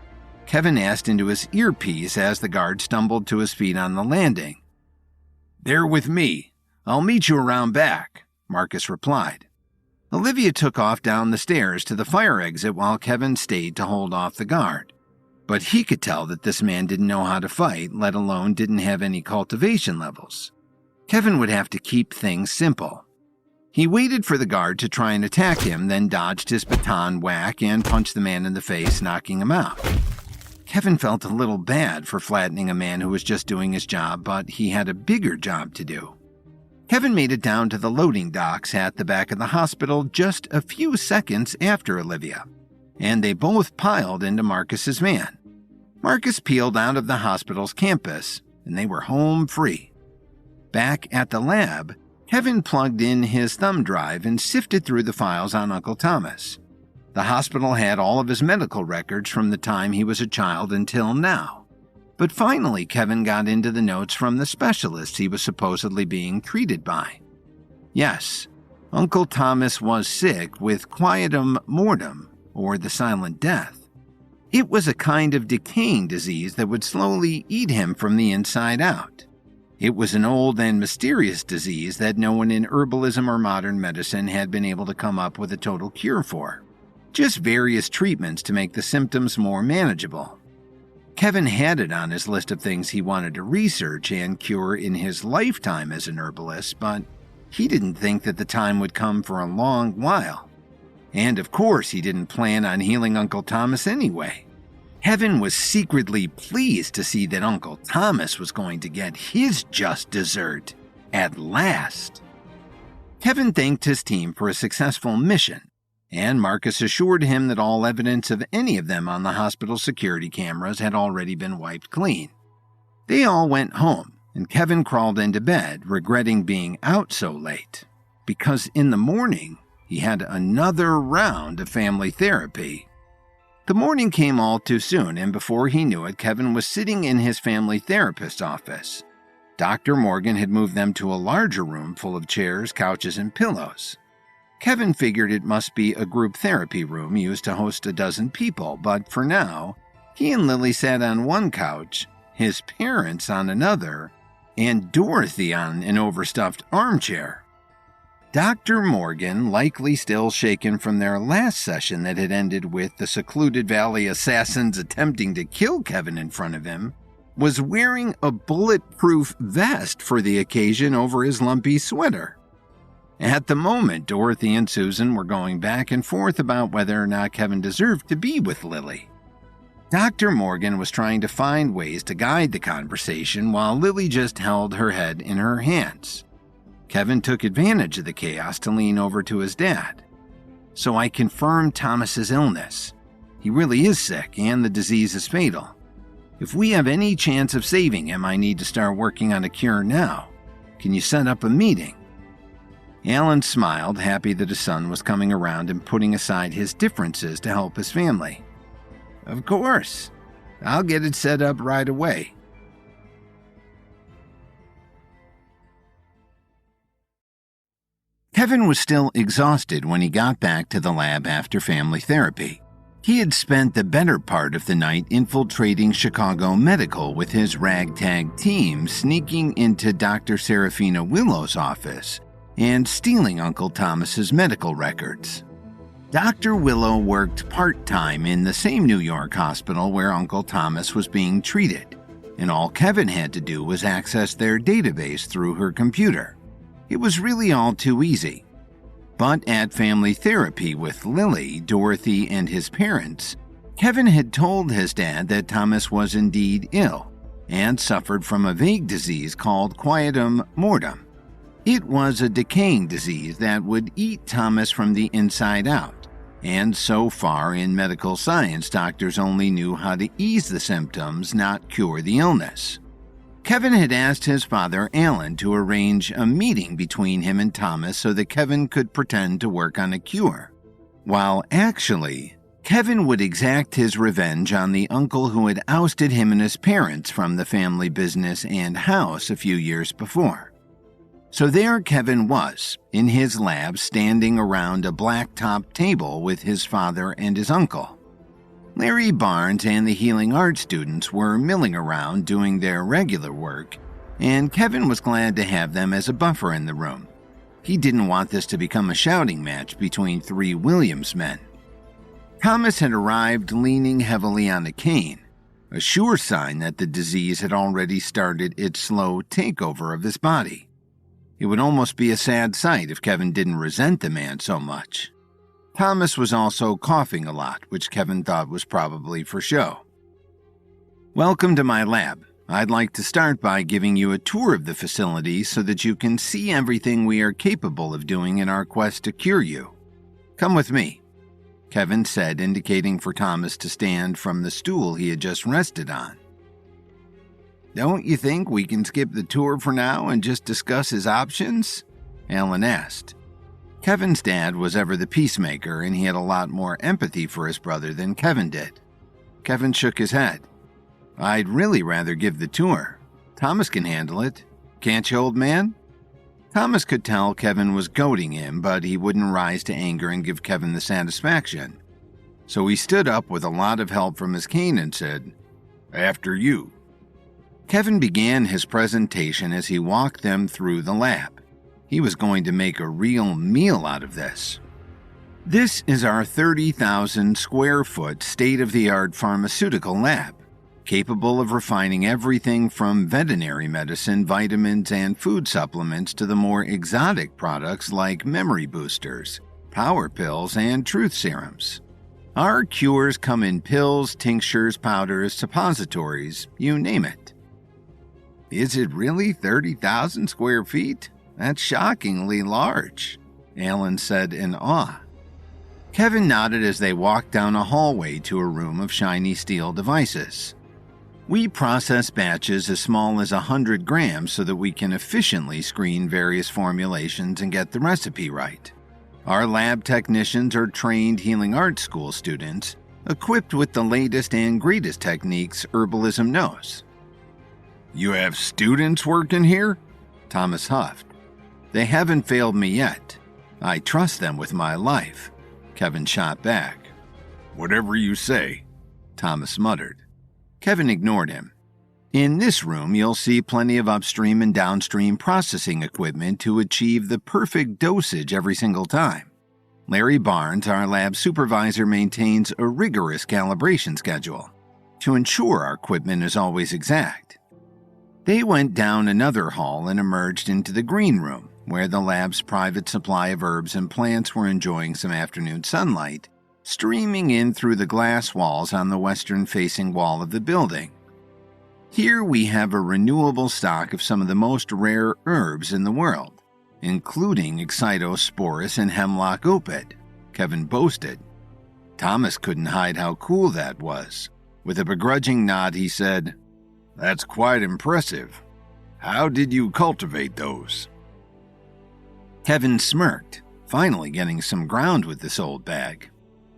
Kevin asked into his earpiece as the guard stumbled to his feet on the landing. "They're with me. I'll meet you around back," Marcus replied. Olivia took off down the stairs to the fire exit while Kevin stayed to hold off the guard. But he could tell that this man didn't know how to fight, let alone didn't have any cultivation levels. Kevin would have to keep things simple. He waited for the guard to try and attack him, then dodged his baton whack and punched the man in the face, knocking him out. Kevin felt a little bad for flattening a man who was just doing his job, but he had a bigger job to do. Kevin made it down to the loading docks at the back of the hospital just a few seconds after Olivia. and they both piled into Marcus's van. Marcus peeled out of the hospital's campus, and they were home free. Back at the lab, Kevin plugged in his thumb drive and sifted through the files on Uncle Thomas. The hospital had all of his medical records from the time he was a child until now. But finally, Kevin got into the notes from the specialists he was supposedly being treated by. Yes, Uncle Thomas was sick with quietum mortem, or the silent death. It was a kind of decaying disease that would slowly eat him from the inside out. It was an old and mysterious disease that no one in herbalism or modern medicine had been able to come up with a total cure for. Just various treatments to make the symptoms more manageable. Kevin had it on his list of things he wanted to research and cure in his lifetime as an herbalist, but he didn't think that the time would come for a long while. And of course, he didn't plan on healing Uncle Thomas anyway. Kevin was secretly pleased to see that Uncle Thomas was going to get his just dessert at last. Kevin thanked his team for a successful mission, and Marcus assured him that all evidence of any of them on the hospital security cameras had already been wiped clean. They all went home, and Kevin crawled into bed, regretting being out so late, because in the morning, he had another round of family therapy. The morning came all too soon, and before he knew it, Kevin was sitting in his family therapist's office. Dr. Morgan had moved them to a larger room full of chairs, couches, and pillows. Kevin figured it must be a group therapy room used to host a dozen people, but for now, he and Lily sat on one couch, his parents on another, and Dorothy on an overstuffed armchair. Dr. Morgan, likely still shaken from their last session that had ended with the secluded valley assassins attempting to kill Kevin in front of him, was wearing a bulletproof vest for the occasion over his lumpy sweater. At the moment, Dorothy and Susan were going back and forth about whether or not Kevin deserved to be with Lily. Dr. Morgan was trying to find ways to guide the conversation while Lily just held her head in her hands. Kevin took advantage of the chaos to lean over to his dad. "So I confirmed Thomas's illness. He really is sick, and the disease is fatal. If we have any chance of saving him, I need to start working on a cure now. Can you set up a meeting?" Alan smiled, happy that his son was coming around and putting aside his differences to help his family. "Of course. I'll get it set up right away." Kevin was still exhausted when he got back to the lab after family therapy. He had spent the better part of the night infiltrating Chicago Medical with his ragtag team, sneaking into Dr. Serafina Willow's office and stealing Uncle Thomas's medical records. Dr. Willow worked part-time in the same New York hospital where Uncle Thomas was being treated, and all Kevin had to do was access their database through her computer. It was really all too easy. But at family therapy with Lily, Dorothy, and his parents, Kevin had told his dad that Thomas was indeed ill and suffered from a vague disease called quietum mortem. It was a decaying disease that would eat Thomas from the inside out, and so far in medical science, doctors only knew how to ease the symptoms, not cure the illness. Kevin had asked his father, Alan, to arrange a meeting between him and Thomas so that Kevin could pretend to work on a cure, while actually, Kevin would exact his revenge on the uncle who had ousted him and his parents from the family business and house a few years before. So there Kevin was, in his lab, standing around a black-top table with his father and his uncle. Larry Barnes and the healing arts students were milling around doing their regular work, and Kevin was glad to have them as a buffer in the room. He didn't want this to become a shouting match between three Williams men. Thomas had arrived leaning heavily on a cane, a sure sign that the disease had already started its slow takeover of his body. It would almost be a sad sight if Kevin didn't resent the man so much. Thomas was also coughing a lot, which Kevin thought was probably for show. "Welcome to my lab. I'd like to start by giving you a tour of the facility so that you can see everything we are capable of doing in our quest to cure you. Come with me." Kevin said, indicating for Thomas to stand from the stool he had just rested on. Don't you think we can skip the tour for now and just discuss his options? Alan asked. Kevin's dad was ever the peacemaker, and he had a lot more empathy for his brother than Kevin did. Kevin shook his head. I'd really rather give the tour. Thomas can handle it. Can't you, old man? Thomas could tell Kevin was goading him, but he wouldn't rise to anger and give Kevin the satisfaction. So he stood up with a lot of help from his cane and said, After you. Kevin began his presentation as he walked them through the lab. He was going to make a real meal out of this. This is our 30,000 square foot state-of-the-art pharmaceutical lab, capable of refining everything from veterinary medicine, vitamins, and food supplements to the more exotic products like memory boosters, power pills, and truth serums. Our cures come in pills, tinctures, powders, suppositories, you name it. Is it really 30,000 square feet? That's shockingly large, Alan said in awe. Kevin nodded as they walked down a hallway to a room of shiny steel devices. We process batches as small as 100 grams so that we can efficiently screen various formulations and get the recipe right. Our lab technicians are trained healing arts school students, equipped with the latest and greatest techniques herbalism knows. You have students working here? Thomas huffed. They haven't failed me yet. I trust them with my life, Kevin shot back. Whatever you say, Thomas muttered. Kevin ignored him. In this room, you'll see plenty of upstream and downstream processing equipment to achieve the perfect dosage every single time. Larry Barnes, our lab supervisor, maintains a rigorous calibration schedule to ensure our equipment is always exact. They went down another hall and emerged into the green room, where the lab's private supply of herbs and plants were enjoying some afternoon sunlight, streaming in through the glass walls on the western-facing wall of the building. Here we have a renewable stock of some of the most rare herbs in the world, including Excitosporus and Hemlock Opid, Kevin boasted. Thomas couldn't hide how cool that was. With a begrudging nod, he said, That's quite impressive. How did you cultivate those? Kevin smirked, finally getting some ground with this old bag.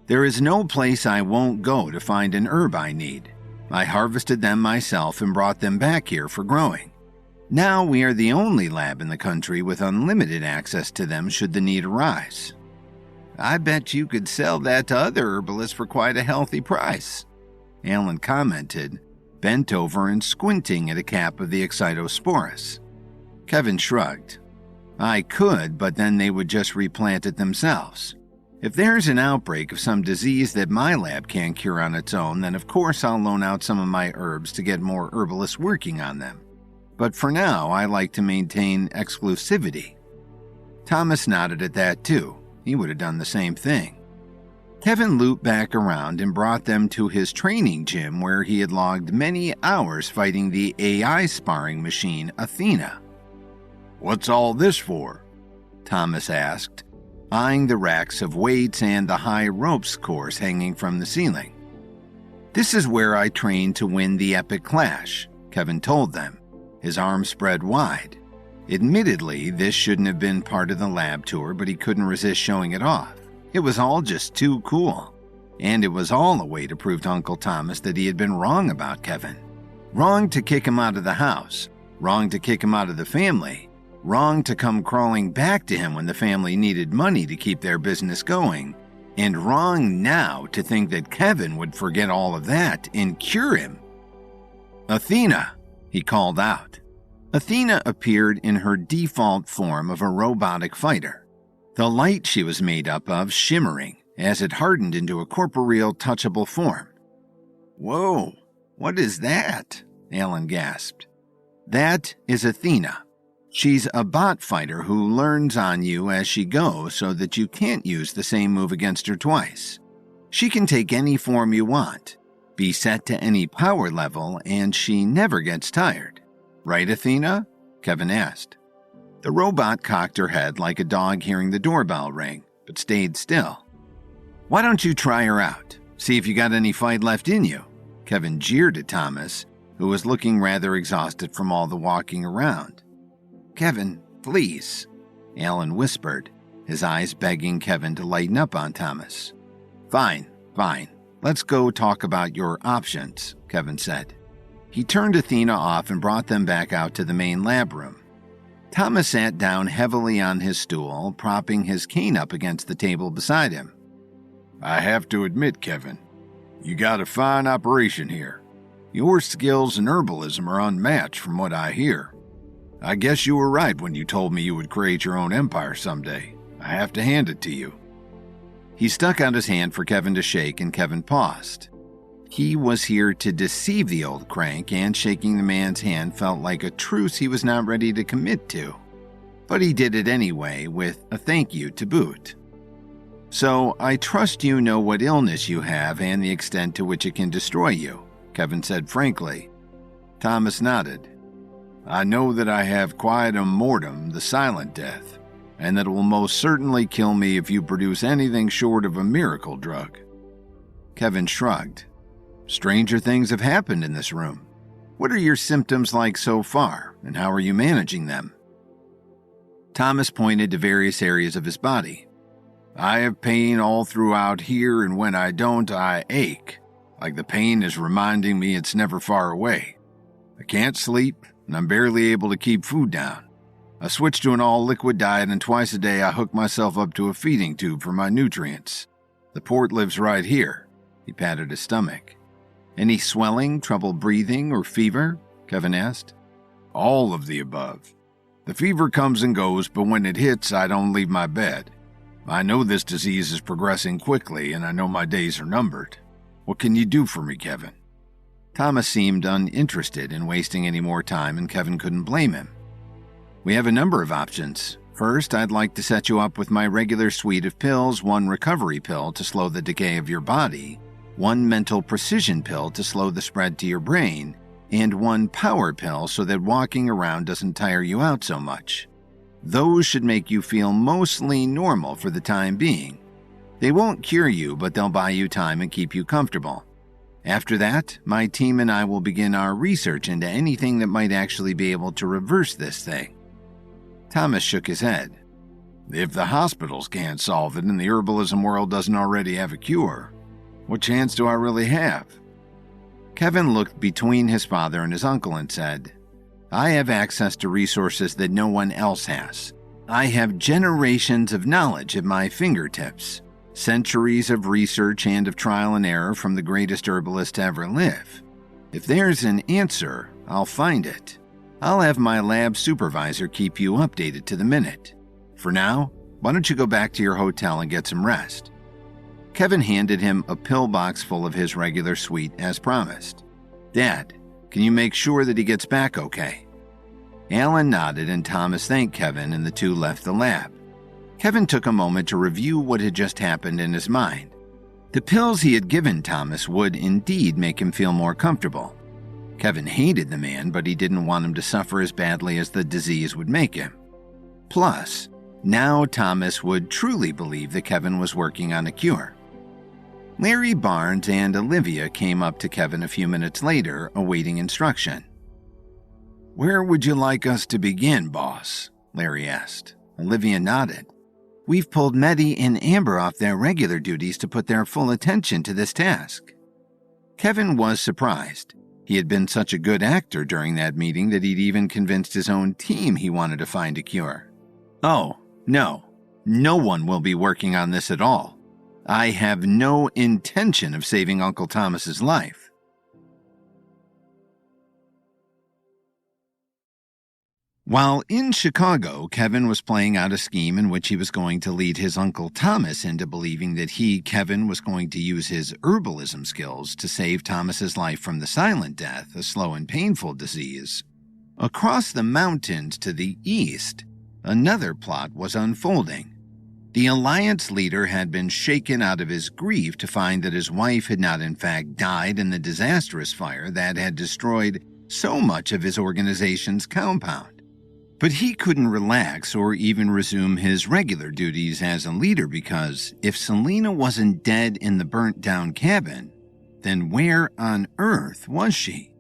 There is no place I won't go to find an herb I need. I harvested them myself and brought them back here for growing. Now we are the only lab in the country with unlimited access to them should the need arise. I bet you could sell that to other herbalists for quite a healthy price, Alan commented, bent over and squinting at a cap of the Excitosporus. Kevin shrugged. I could, but then they would just replant it themselves. If there's an outbreak of some disease that my lab can't cure on its own, then of course I'll loan out some of my herbs to get more herbalists working on them. But for now, I like to maintain exclusivity. Thomas nodded at that too. He would have done the same thing. Kevin looped back around and brought them to his training gym where he had logged many hours fighting the AI sparring machine Athena. What's all this for? Thomas asked, eyeing the racks of weights and the high ropes course hanging from the ceiling. This is where I train to win the epic clash, Kevin told them, his arms spread wide. Admittedly, this shouldn't have been part of the lab tour, but he couldn't resist showing it off. It was all just too cool. And it was all a way to prove to Uncle Thomas that he had been wrong about Kevin. Wrong to kick him out of the house. Wrong to kick him out of the family. Wrong to come crawling back to him when the family needed money to keep their business going. And wrong now to think that Kevin would forget all of that and cure him. Athena, he called out. Athena appeared in her default form of a robotic fighter, the light she was made up of shimmering as it hardened into a corporeal, touchable form. Whoa, what is that? Alan gasped. That is Athena. She's a bot fighter who learns on you as she goes so that you can't use the same move against her twice. She can take any form you want, be set to any power level, and she never gets tired. Right, Athena? Kevin asked. The robot cocked her head like a dog hearing the doorbell ring, but stayed still. Why don't you try her out? See if you got any fight left in you." Kevin jeered at Thomas, who was looking rather exhausted from all the walking around. "Kevin, please," Alan whispered, his eyes begging Kevin to lighten up on Thomas. Fine. Let's go talk about your options," Kevin said. He turned Athena off and brought them back out to the main lab room. Thomas sat down heavily on his stool, propping his cane up against the table beside him. "I have to admit, Kevin, you got a fine operation here. Your skills in herbalism are unmatched from what I hear. I guess you were right when you told me you would create your own empire someday. I have to hand it to you." He stuck out his hand for Kevin to shake, and Kevin paused. He was here to deceive the old crank, and shaking the man's hand felt like a truce he was not ready to commit to. But he did it anyway, with a thank you to boot. "So, I trust you know what illness you have and the extent to which it can destroy you," Kevin said frankly. Thomas nodded. "I know that I have quietum mortem, the silent death, and that it will most certainly kill me if you produce anything short of a miracle drug." Kevin shrugged. "Stranger things have happened in this room. What are your symptoms like so far, and how are you managing them?" Thomas pointed to various areas of his body. "I have pain all throughout here, and when I don't, I ache, like the pain is reminding me it's never far away. I can't sleep, and I'm barely able to keep food down. I switched to an all-liquid diet, and twice a day I hook myself up to a feeding tube for my nutrients. The port lives right here." He patted his stomach. "Any swelling, trouble breathing, or fever?" Kevin asked. "All of the above. The fever comes and goes, but when it hits, I don't leave my bed. I know this disease is progressing quickly, and I know my days are numbered. What can you do for me, Kevin?" Thomas seemed uninterested in wasting any more time, and Kevin couldn't blame him. "We have a number of options. First, I'd like to set you up with my regular suite of pills, one recovery pill to slow the decay of your body, one mental precision pill to slow the spread to your brain, and one power pill so that walking around doesn't tire you out so much. Those should make you feel mostly normal for the time being. They won't cure you, but they'll buy you time and keep you comfortable. After that, my team and I will begin our research into anything that might actually be able to reverse this thing." Thomas shook his head. "If the hospitals can't solve it and the herbalism world doesn't already have a cure, what chance do I really have?" Kevin looked between his father and his uncle and said, "I have access to resources that no one else has. I have generations of knowledge at my fingertips, centuries of research and of trial and error from the greatest herbalist to ever live. If there's an answer, I'll find it. I'll have my lab supervisor keep you updated to the minute. For now, why don't you go back to your hotel and get some rest?" Kevin handed him a pill box full of his regular suite as promised. "Dad, can you make sure that he gets back okay?" Alan nodded, and Thomas thanked Kevin, and the two left the lab. Kevin took a moment to review what had just happened in his mind. The pills he had given Thomas would indeed make him feel more comfortable. Kevin hated the man, but he didn't want him to suffer as badly as the disease would make him. Plus, now Thomas would truly believe that Kevin was working on a cure. Larry Barnes and Olivia came up to Kevin a few minutes later, awaiting instruction. "Where would you like us to begin, boss?" Larry asked. Olivia nodded. "We've pulled Mehdi and Amber off their regular duties to put their full attention to this task." Kevin was surprised. He had been such a good actor during that meeting that he'd even convinced his own team he wanted to find a cure. "Oh, no. No one will be working on this at all. I have no intention of saving Uncle Thomas's life." While in Chicago, Kevin was playing out a scheme in which he was going to lead his Uncle Thomas into believing that he, Kevin, was going to use his herbalism skills to save Thomas's life from the silent death, a slow and painful disease. Across the mountains to the east, another plot was unfolding. The Alliance leader had been shaken out of his grief to find that his wife had not in fact died in the disastrous fire that had destroyed so much of his organization's compound. But he couldn't relax or even resume his regular duties as a leader because if Selena wasn't dead in the burnt-down cabin, then where on earth was she?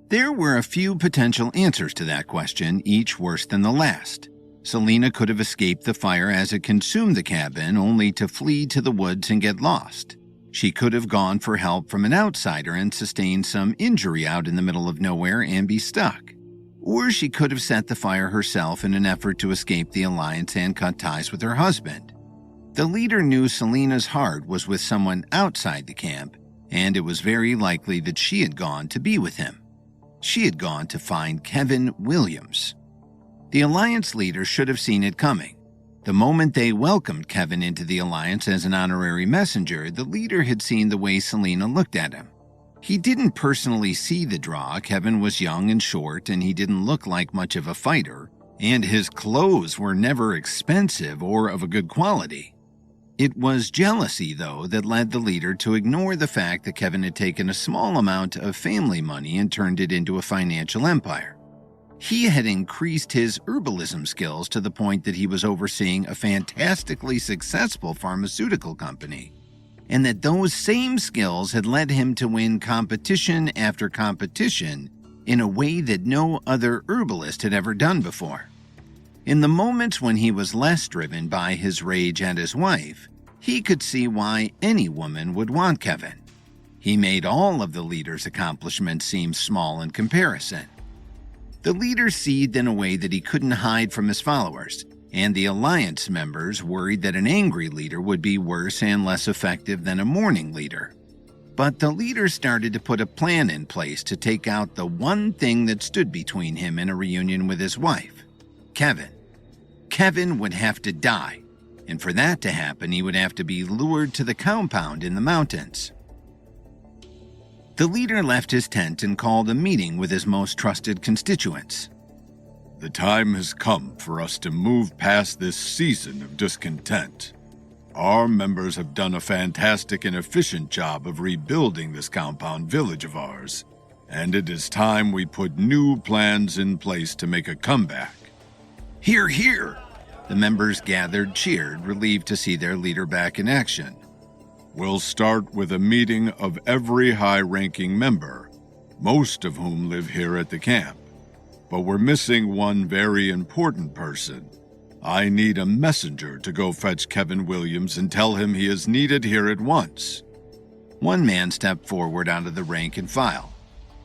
There were a few potential answers to that question, each worse than the last. Selena could have escaped the fire as it consumed the cabin, only to flee to the woods and get lost. She could have gone for help from an outsider and sustained some injury out in the middle of nowhere and be stuck. Or she could have set the fire herself in an effort to escape the Alliance and cut ties with her husband. The leader knew Selena's heart was with someone outside the camp, and it was very likely that she had gone to be with him. She had gone to find Kevin Williams. The Alliance leader should have seen it coming. The moment they welcomed Kevin into the Alliance as an honorary messenger, the leader had seen the way Selena looked at him. He didn't personally see the draw. Kevin was young and short, and he didn't look like much of a fighter, and his clothes were never expensive or of a good quality. It was jealousy, though, that led the leader to ignore the fact that Kevin had taken a small amount of family money and turned it into a financial empire. He had increased his herbalism skills to the point that he was overseeing a fantastically successful pharmaceutical company, and that those same skills had led him to win competition after competition in a way that no other herbalist had ever done before. In the moments when he was less driven by his rage at his wife, he could see why any woman would want Kevin. He made all of the leader's accomplishments seem small in comparison. The leader seethed in a way that he couldn't hide from his followers, and the Alliance members worried that an angry leader would be worse and less effective than a mourning leader. But the leader started to put a plan in place to take out the one thing that stood between him and a reunion with his wife, Kevin. Kevin would have to die, and for that to happen, he would have to be lured to the compound in the mountains. The leader left his tent and called a meeting with his most trusted constituents. The time has come for us to move past this season of discontent. Our members have done a fantastic and efficient job of rebuilding this compound village of ours, and it is time we put new plans in place to make a comeback. Hear, hear! The members gathered, cheered, relieved to see their leader back in action. We'll start with a meeting of every high-ranking member, most of whom live here at the camp. But we're missing one very important person. I need a messenger to go fetch Kevin Williams and tell him he is needed here at once. One man stepped forward out of the rank and file.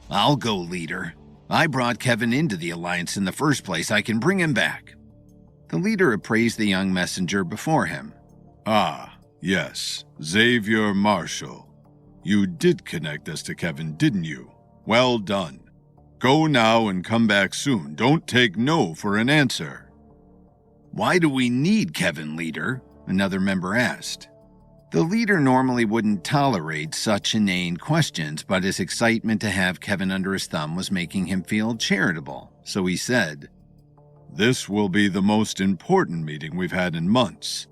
I'll go, leader. I brought Kevin into the Alliance in the first place. I can bring him back. The leader appraised the young messenger before him. Ah, yes, Xavier Marshall. You did connect us to Kevin, didn't you? Well done. Go now and come back soon. Don't take no for an answer. Why do we need Kevin, leader? Another member asked. The leader normally wouldn't tolerate such inane questions, but his excitement to have Kevin under his thumb was making him feel charitable, so he said, This will be the most important meeting we've had in months.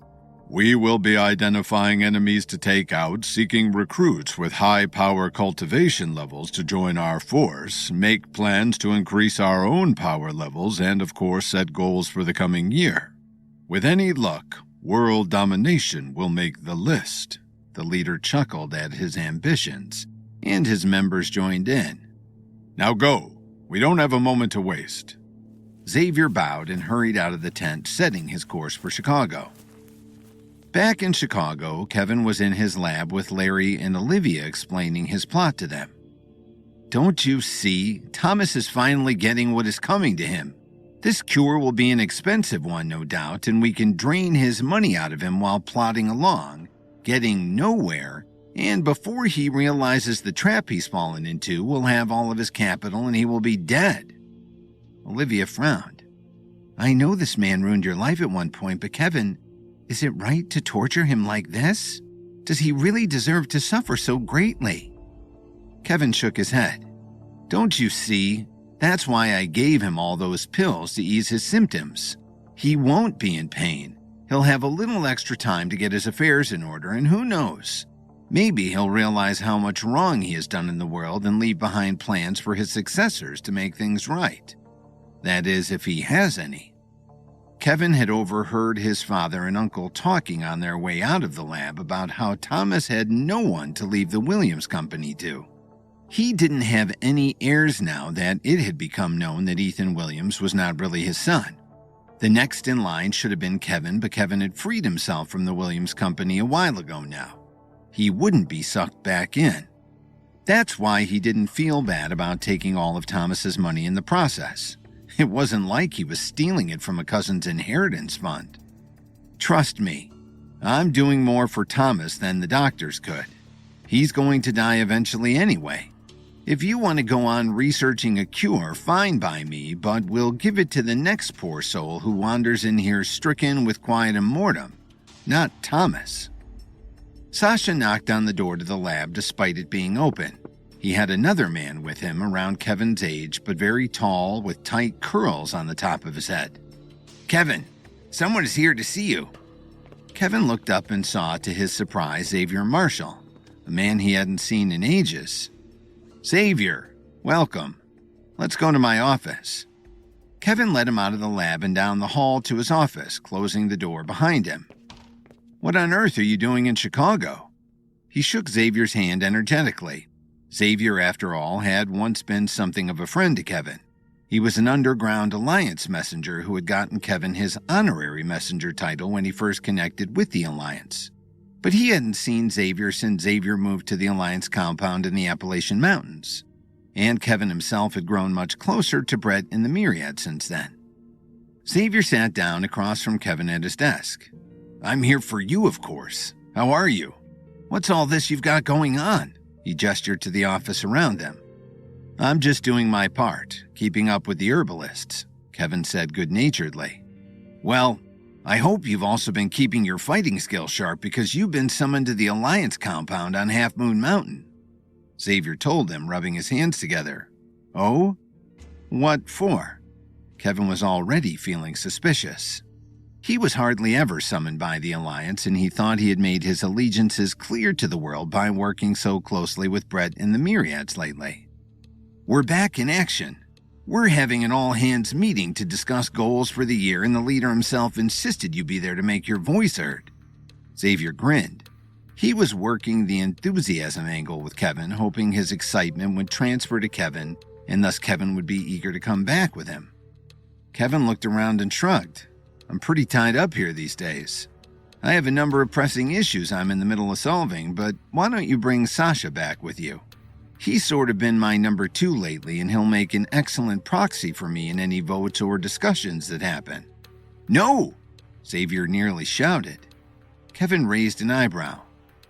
We will be identifying enemies to take out, seeking recruits with high power cultivation levels to join our force, make plans to increase our own power levels, and of course set goals for the coming year. With any luck, world domination will make the list. The leader chuckled at his ambitions, and his members joined in. Now go. We don't have a moment to waste. Xavier bowed and hurried out of the tent, setting his course for Chicago. Back in Chicago, Kevin was in his lab with Larry and Olivia explaining his plot to them. Don't you see? Thomas is finally getting what is coming to him. This cure will be an expensive one, no doubt, and we can drain his money out of him while plodding along, getting nowhere, and before he realizes the trap he's fallen into, we'll have all of his capital and he will be dead. Olivia frowned. I know this man ruined your life at one point, but Kevin, is it right to torture him like this? Does he really deserve to suffer so greatly? Kevin shook his head. Don't you see? That's why I gave him all those pills to ease his symptoms. He won't be in pain. He'll have a little extra time to get his affairs in order, and who knows? Maybe he'll realize how much wrong he has done in the world and leave behind plans for his successors to make things right. That is, if he has any. Kevin had overheard his father and uncle talking on their way out of the lab about how Thomas had no one to leave the Williams Company to. He didn't have any heirs now that it had become known that Ethan Williams was not really his son. The next in line should have been Kevin, but Kevin had freed himself from the Williams Company a while ago now. He wouldn't be sucked back in. That's why he didn't feel bad about taking all of Thomas's money in the process. It wasn't like he was stealing it from a cousin's inheritance fund. Trust me, I'm doing more for Thomas than the doctors could. He's going to die eventually anyway. If you want to go on researching a cure, fine by me, but we'll give it to the next poor soul who wanders in here stricken with quietum mortem, not Thomas. Sasha knocked on the door to the lab despite it being open. He had another man with him around Kevin's age, but very tall with tight curls on the top of his head. "Kevin, someone is here to see you." Kevin looked up and saw, to his surprise, Xavier Marshall, a man he hadn't seen in ages. "Xavier, welcome. Let's go to my office." Kevin led him out of the lab and down the hall to his office, closing the door behind him. "What on earth are you doing in Chicago?" He shook Xavier's hand energetically. Xavier, after all, had once been something of a friend to Kevin. He was an underground Alliance messenger who had gotten Kevin his honorary messenger title when he first connected with the Alliance. But he hadn't seen Xavier since Xavier moved to the Alliance compound in the Appalachian Mountains. And Kevin himself had grown much closer to Brett in the Myriad since then. Xavier sat down across from Kevin at his desk. "I'm here for you, of course. How are you? What's all this you've got going on?" He gestured to the office around them. "I'm just doing my part, keeping up with the herbalists," Kevin said good-naturedly. "Well, I hope you've also been keeping your fighting skills sharp because you've been summoned to the Alliance compound on Half Moon Mountain," Xavier told them, rubbing his hands together. "Oh? What for?" Kevin was already feeling suspicious. He was hardly ever summoned by the Alliance, and he thought he had made his allegiances clear to the world by working so closely with Brett and the Myriads lately. "We're back in action. We're having an all-hands meeting to discuss goals for the year, and the leader himself insisted you be there to make your voice heard." Xavier grinned. He was working the enthusiasm angle with Kevin, hoping his excitement would transfer to Kevin, and thus Kevin would be eager to come back with him. Kevin looked around and shrugged. "I'm pretty tied up here these days. I have a number of pressing issues I'm in the middle of solving, but why don't you bring Sasha back with you? He's sort of been my number 2 lately, and he'll make an excellent proxy for me in any votes or discussions that happen." "No!" Xavier nearly shouted. Kevin raised an eyebrow.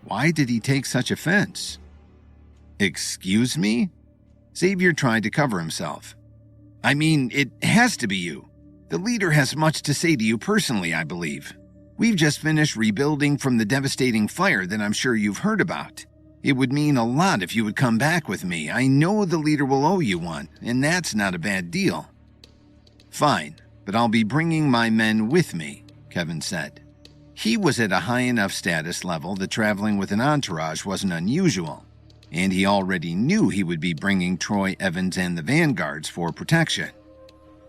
Why did he take such offense? "Excuse me?" Xavier tried to cover himself. "I mean, it has to be you. The leader has much to say to you personally, I believe. We've just finished rebuilding from the devastating fire that I'm sure you've heard about. It would mean a lot if you would come back with me. I know the leader will owe you one, and that's not a bad deal." "Fine, but I'll be bringing my men with me," Kevin said. He was at a high enough status level that traveling with an entourage wasn't unusual, and he already knew he would be bringing Troy, Evans, and the Vanguards for protection.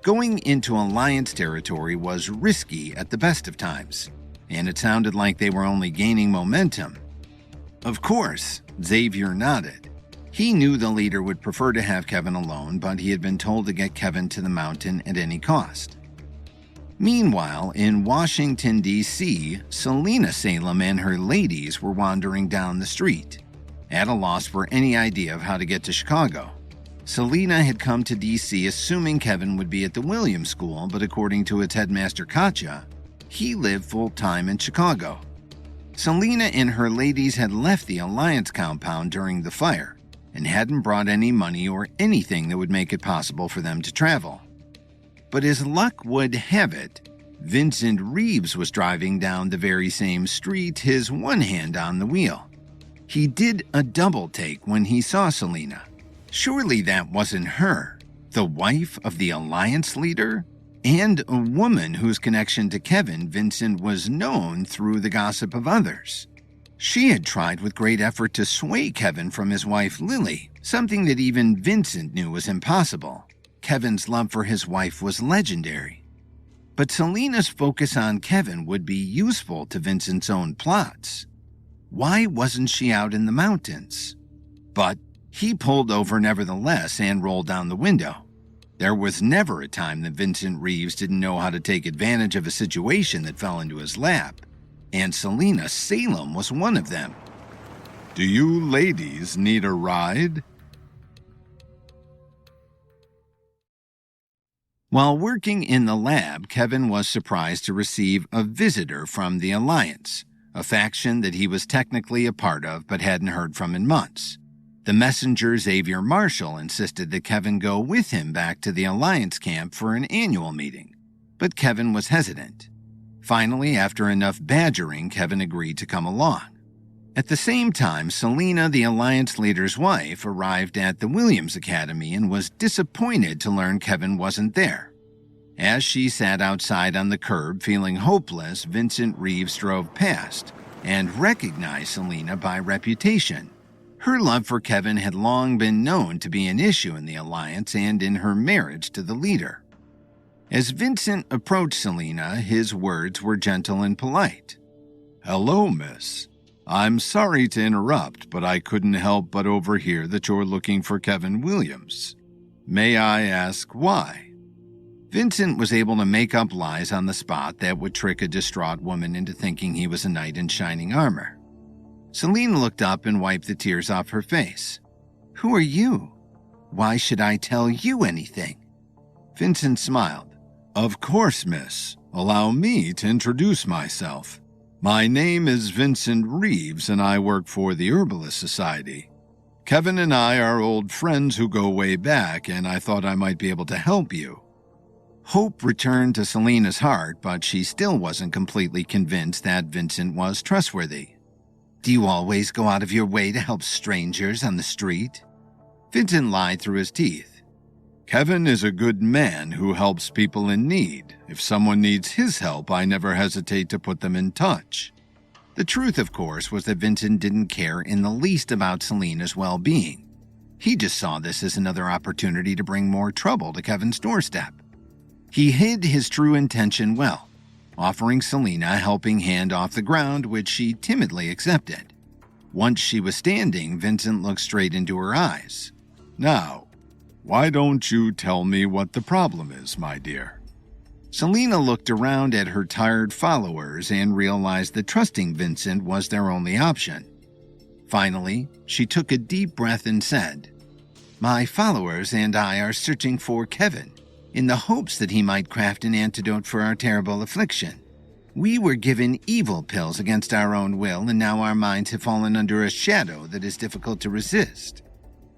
Going into Alliance territory was risky at the best of times, and it sounded like they were only gaining momentum. Of course, Xavier nodded. He knew the leader would prefer to have Kevin alone, but he had been told to get Kevin to the mountain at any cost. Meanwhile, in Washington, D.C., Selena Salem and her ladies were wandering down the street, at a loss for any idea of how to get to Chicago. Selena had come to D.C. assuming Kevin would be at the Williams School, but according to its headmaster Katja, he lived full-time in Chicago. Selena and her ladies had left the Alliance compound during the fire and hadn't brought any money or anything that would make it possible for them to travel. But as luck would have it, Vincent Reeves was driving down the very same street, his one hand on the wheel. He did a double take when he saw Selena. Surely that wasn't her, the wife of the Alliance leader, and a woman whose connection to Kevin Vincent was known through the gossip of others. She had tried with great effort to sway Kevin from his wife Lily, something that even Vincent knew was impossible. Kevin's love for his wife was legendary. But Selena's focus on Kevin would be useful to Vincent's own plots. Why wasn't she out in the mountains? But he pulled over nevertheless and rolled down the window. There was never a time that Vincent Reeves didn't know how to take advantage of a situation that fell into his lap, and Selena Salem was one of them. Do you ladies need a ride? While working in the lab, Kevin was surprised to receive a visitor from the Alliance, a faction that he was technically a part of but hadn't heard from in months. The messenger Xavier Marshall insisted that Kevin go with him back to the Alliance camp for an annual meeting, but Kevin was hesitant. Finally, after enough badgering, Kevin agreed to come along. At the same time, Selena, the Alliance leader's wife, arrived at the Williams Academy and was disappointed to learn Kevin wasn't there. As she sat outside on the curb feeling hopeless, Vincent Reeves drove past and recognized Selena by reputation. Her love for Kevin had long been known to be an issue in the Alliance and in her marriage to the leader. As Vincent approached Selena, his words were gentle and polite. Hello, miss. I'm sorry to interrupt, but I couldn't help but overhear that you're looking for Kevin Williams. May I ask why? Vincent was able to make up lies on the spot that would trick a distraught woman into thinking he was a knight in shining armor. Selena looked up and wiped the tears off her face. Who are you? Why should I tell you anything? Vincent smiled. Of course, miss. Allow me to introduce myself. My name is Vincent Reeves, and I work for the Herbalist Society. Kevin and I are old friends who go way back, and I thought I might be able to help you. Hope returned to Selena's heart, but she still wasn't completely convinced that Vincent was trustworthy. Do you always go out of your way to help strangers on the street? Vincent lied through his teeth. Kevin is a good man who helps people in need. If someone needs his help, I never hesitate to put them in touch. The truth, of course, was that Vincent didn't care in the least about Selena's well-being. He just saw this as another opportunity to bring more trouble to Kevin's doorstep. He hid his true intention well, offering Selena a helping hand off the ground, which she timidly accepted. Once she was standing, Vincent looked straight into her eyes. Now, why don't you tell me what the problem is, my dear? Selena looked around at her tired followers and realized that trusting Vincent was their only option. Finally, she took a deep breath and said, My followers and I are searching for Kevin, in the hopes that he might craft an antidote for our terrible affliction. We were given evil pills against our own will, and now our minds have fallen under a shadow that is difficult to resist.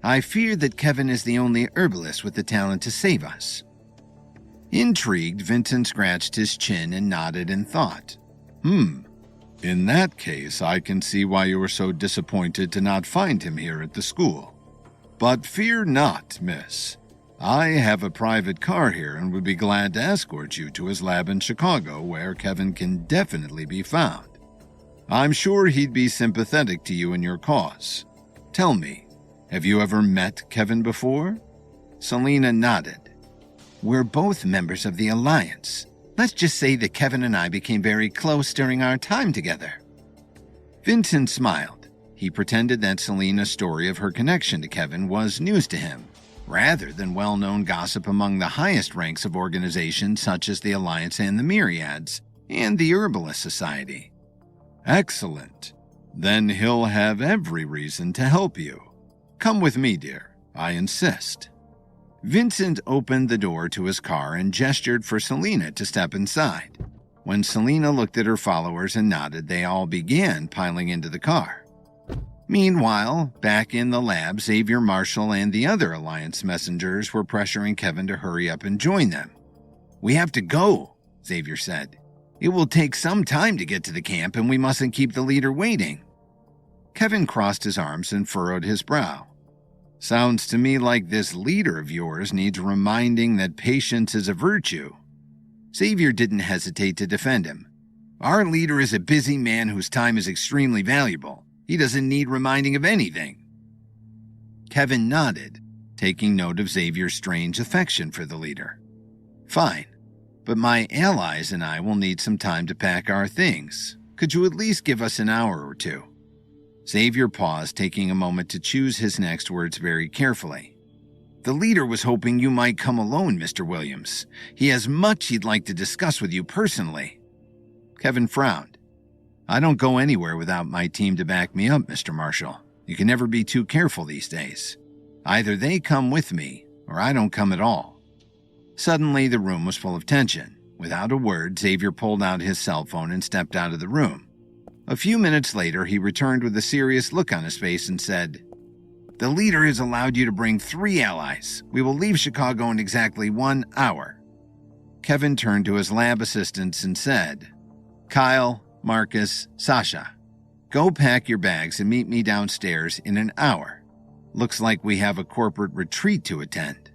I fear that Kevin is the only herbalist with the talent to save us. Intrigued, Vincent scratched his chin and nodded in thought. In that case, I can see why you were so disappointed to not find him here at the school. But fear not, miss. I have a private car here and would be glad to escort you to his lab in Chicago, where Kevin can definitely be found. I'm sure he'd be sympathetic to you and your cause. Tell me, have you ever met Kevin before? Selena nodded. We're both members of the Alliance. Let's just say that Kevin and I became very close during our time together. Vincent smiled. He pretended that Selena's story of her connection to Kevin was news to him, rather than well-known gossip among the highest ranks of organizations such as the Alliance and the Myriads, and the Herbalist Society. Excellent. Then he'll have every reason to help you. Come with me, dear. I insist. Vincent opened the door to his car and gestured for Selena to step inside. When Selena looked at her followers and nodded, they all began piling into the car. Meanwhile, back in the lab, Xavier Marshall and the other Alliance messengers were pressuring Kevin to hurry up and join them. We have to go, Xavier said. It will take some time to get to the camp, and we mustn't keep the leader waiting. Kevin crossed his arms and furrowed his brow. Sounds to me like this leader of yours needs reminding that patience is a virtue. Xavier didn't hesitate to defend him. Our leader is a busy man whose time is extremely valuable. He doesn't need reminding of anything. Kevin nodded. taking note of Xavier's strange affection for the leader. Fine, but my allies and I will need some time to pack our things. Could you at least give us an hour or two? Xavier paused, taking a moment to choose his next words very carefully. The leader was hoping you might come alone, Mr. Williams. He has much he'd like to discuss with you personally. Kevin frowned. I don't go anywhere without my team to back me up, Mr. Marshall. You can never be too careful these days. Either they come with me, or I don't come at all. Suddenly, the room was full of tension. Without a word, Xavier pulled out his cell phone and stepped out of the room. A few minutes later, he returned with a serious look on his face and said, The leader has allowed you to bring 3 allies. We will leave Chicago in exactly 1 hour. Kevin turned to his lab assistants and said, Kyle, Marcus, Sasha, go pack your bags and meet me downstairs in an hour. Looks like we have a corporate retreat to attend.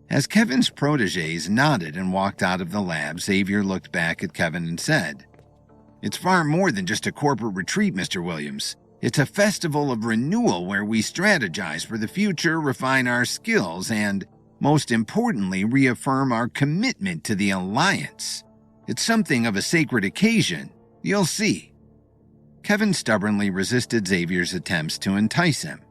As Kevin's protégés nodded and walked out of the lab, Xavier looked back at Kevin and said, It's far more than just a corporate retreat, Mr. Williams. It's a festival of renewal where we strategize for the future, refine our skills, and, most importantly, reaffirm our commitment to the Alliance. It's something of a sacred occasion. You'll see. Kevin stubbornly resisted Xavier's attempts to entice him.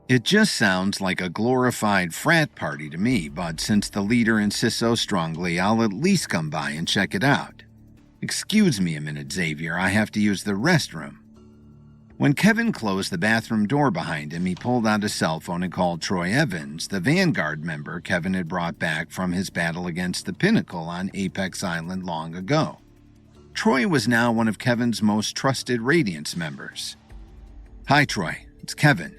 It just sounds like a glorified frat party to me, but since the leader insists so strongly, I'll at least come by and check it out. Excuse me a minute, Xavier. I have to use the restroom. When Kevin closed the bathroom door behind him, he pulled out his cell phone and called Troy Evans, the Vanguard member Kevin had brought back from his battle against the Pinnacle on Apex Island long ago. Troy was now one of Kevin's most trusted Radiance members. Hi, Troy. It's Kevin.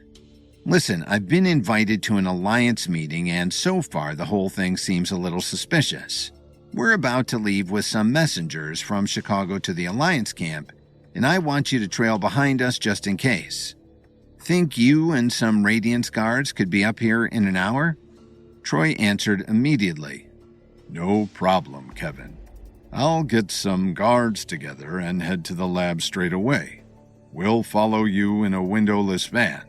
Listen, I've been invited to an Alliance meeting, and so far the whole thing seems a little suspicious. We're about to leave with some messengers from Chicago to the Alliance camp, and I want you to trail behind us just in case. Think you and some Radiance guards could be up here in an hour? Troy answered immediately. No problem, Kevin. I'll get some guards together and head to the lab straight away. We'll follow you in a windowless van.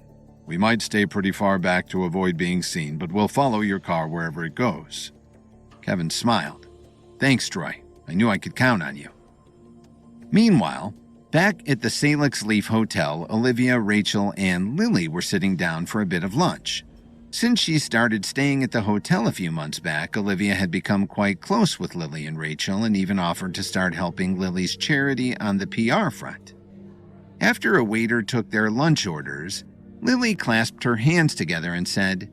We might stay pretty far back to avoid being seen, but we'll follow your car wherever it goes. Kevin smiled. Thanks, Troy. I knew I could count on you. Meanwhile, back at the Salix Leaf Hotel, Olivia, Rachel, and Lily were sitting down for a bit of lunch. Since she started staying at the hotel a few months back, Olivia had become quite close with Lily and Rachel and even offered to start helping Lily's charity on the PR front. After a waiter took their lunch orders, Lily clasped her hands together and said,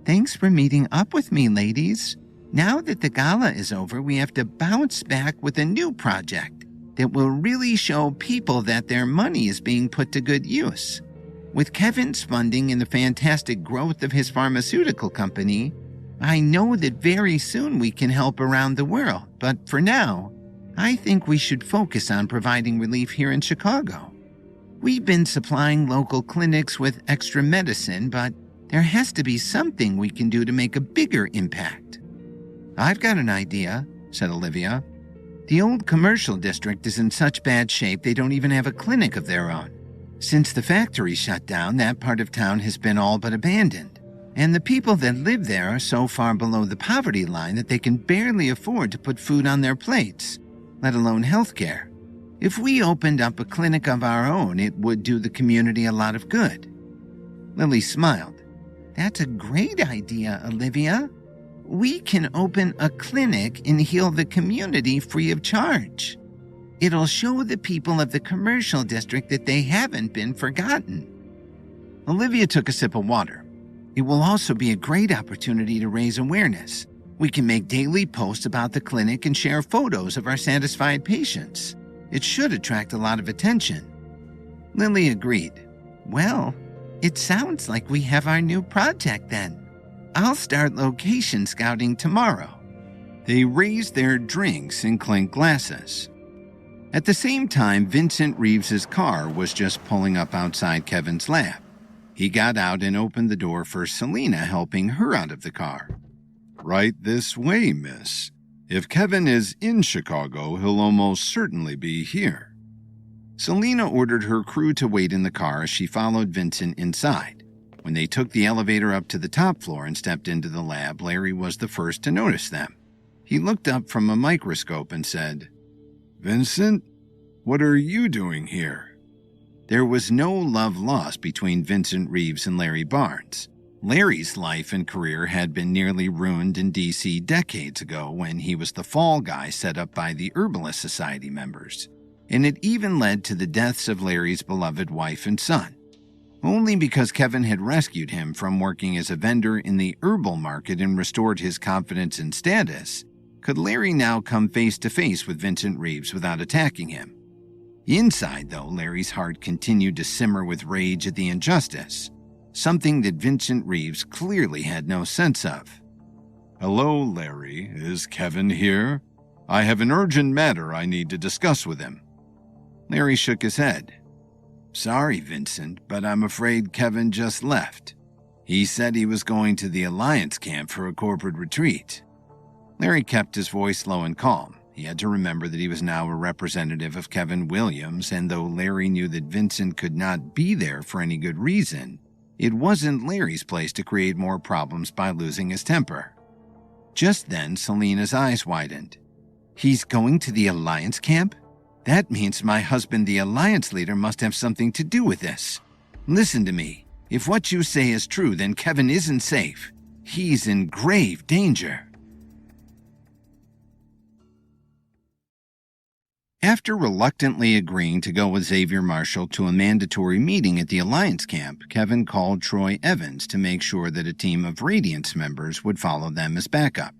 Thanks for meeting up with me, ladies. Now that the gala is over, we have to bounce back with a new project that will really show people that their money is being put to good use. With Kevin's funding and the fantastic growth of his pharmaceutical company, I know that very soon we can help around the world, but for now, I think we should focus on providing relief here in Chicago. We've been supplying local clinics with extra medicine, but there has to be something we can do to make a bigger impact. I've got an idea, said Olivia. The old commercial district is in such bad shape they don't even have a clinic of their own. Since the factory shut down, that part of town has been all but abandoned, and the people that live there are so far below the poverty line that they can barely afford to put food on their plates, let alone health care. If we opened up a clinic of our own, it would do the community a lot of good. Lily smiled. That's a great idea, Olivia. We can open a clinic and heal the community free of charge. It'll show the people of the commercial district that they haven't been forgotten. Olivia took a sip of water. It will also be a great opportunity to raise awareness. We can make daily posts about the clinic and share photos of our satisfied patients. It should attract a lot of attention. Lily agreed. Well, it sounds like we have our new project then. I'll start location scouting tomorrow. They raised their drinks and clinked glasses. At the same time, Vincent Reeves's car was just pulling up outside Kevin's lab. He got out and opened the door for Selena, helping her out of the car. Right this way, miss. If Kevin is in Chicago, he'll almost certainly be here. Selena ordered her crew to wait in the car as she followed Vincent inside. When they took the elevator up to the top floor and stepped into the lab, Larry was the first to notice them. He looked up from a microscope and said, "Vincent, what are you doing here?" There was no love lost between Vincent Reeves and Larry Barnes. Larry's life and career had been nearly ruined in D.C. decades ago when he was the fall guy set up by the Herbalist Society members, and it even led to the deaths of Larry's beloved wife and son. Only because Kevin had rescued him from working as a vendor in the herbal market and restored his confidence and status, could Larry now come face to face with Vincent Reeves without attacking him. Inside, though, Larry's heart continued to simmer with rage at the injustice, something that Vincent Reeves clearly had no sense of. "Hello, Larry. Is Kevin here? I have an urgent matter I need to discuss with him." Larry shook his head. "Sorry, Vincent, but I'm afraid Kevin just left. He said he was going to the Alliance camp for a corporate retreat." Larry kept his voice low and calm. He had to remember that he was now a representative of Kevin Williams, and though Larry knew that Vincent could not be there for any good reason, it wasn't Larry's place to create more problems by losing his temper. Just then, Selena's eyes widened. "He's going to the Alliance camp? That means my husband, the Alliance leader, must have something to do with this. Listen to me. If what you say is true, then Kevin isn't safe. He's in grave danger." After reluctantly agreeing to go with Xavier Marshall to a mandatory meeting at the Alliance camp, Kevin called Troy Evans to make sure that a team of Radiance members would follow them as backup.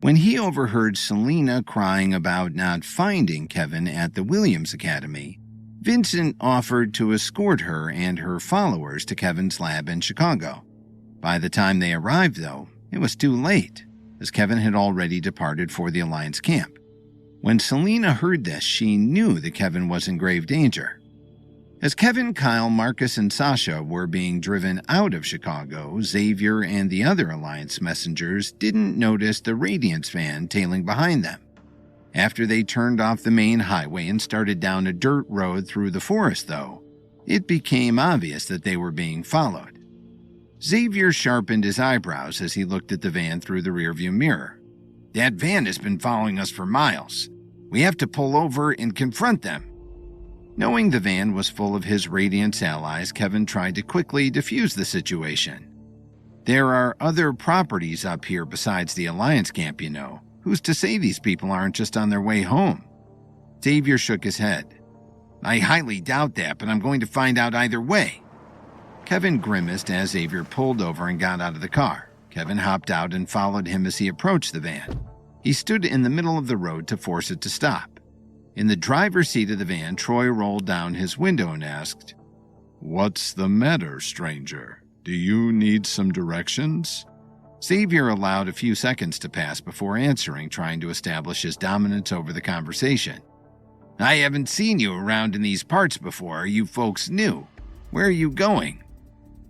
When he overheard Selena crying about not finding Kevin at the Williams Academy, Vincent offered to escort her and her followers to Kevin's lab in Chicago. By the time they arrived, though, it was too late, as Kevin had already departed for the Alliance camp. When Selena heard this, she knew that Kevin was in grave danger. As Kevin, Kyle, Marcus, and Sasha were being driven out of Chicago, Xavier and the other Alliance messengers didn't notice the Radiance van tailing behind them. After they turned off the main highway and started down a dirt road through the forest, though, it became obvious that they were being followed. Xavier sharpened his eyebrows as he looked at the van through the rearview mirror. "That van has been following us for miles. We have to pull over and confront them." Knowing the van was full of his Radiance allies, Kevin tried to quickly defuse the situation. "There are other properties up here besides the Alliance camp, you know. Who's to say these people aren't just on their way home?" Xavier shook his head. "I highly doubt that, but I'm going to find out either way." Kevin grimaced as Xavier pulled over and got out of the car. Kevin hopped out and followed him as he approached the van. He stood in the middle of the road to force it to stop. In the driver's seat of the van, Troy rolled down his window and asked, "What's the matter, stranger? Do you need some directions?" Xavier allowed a few seconds to pass before answering, trying to establish his dominance over the conversation. "I haven't seen you around in these parts before. Are you folks new? Where are you going?"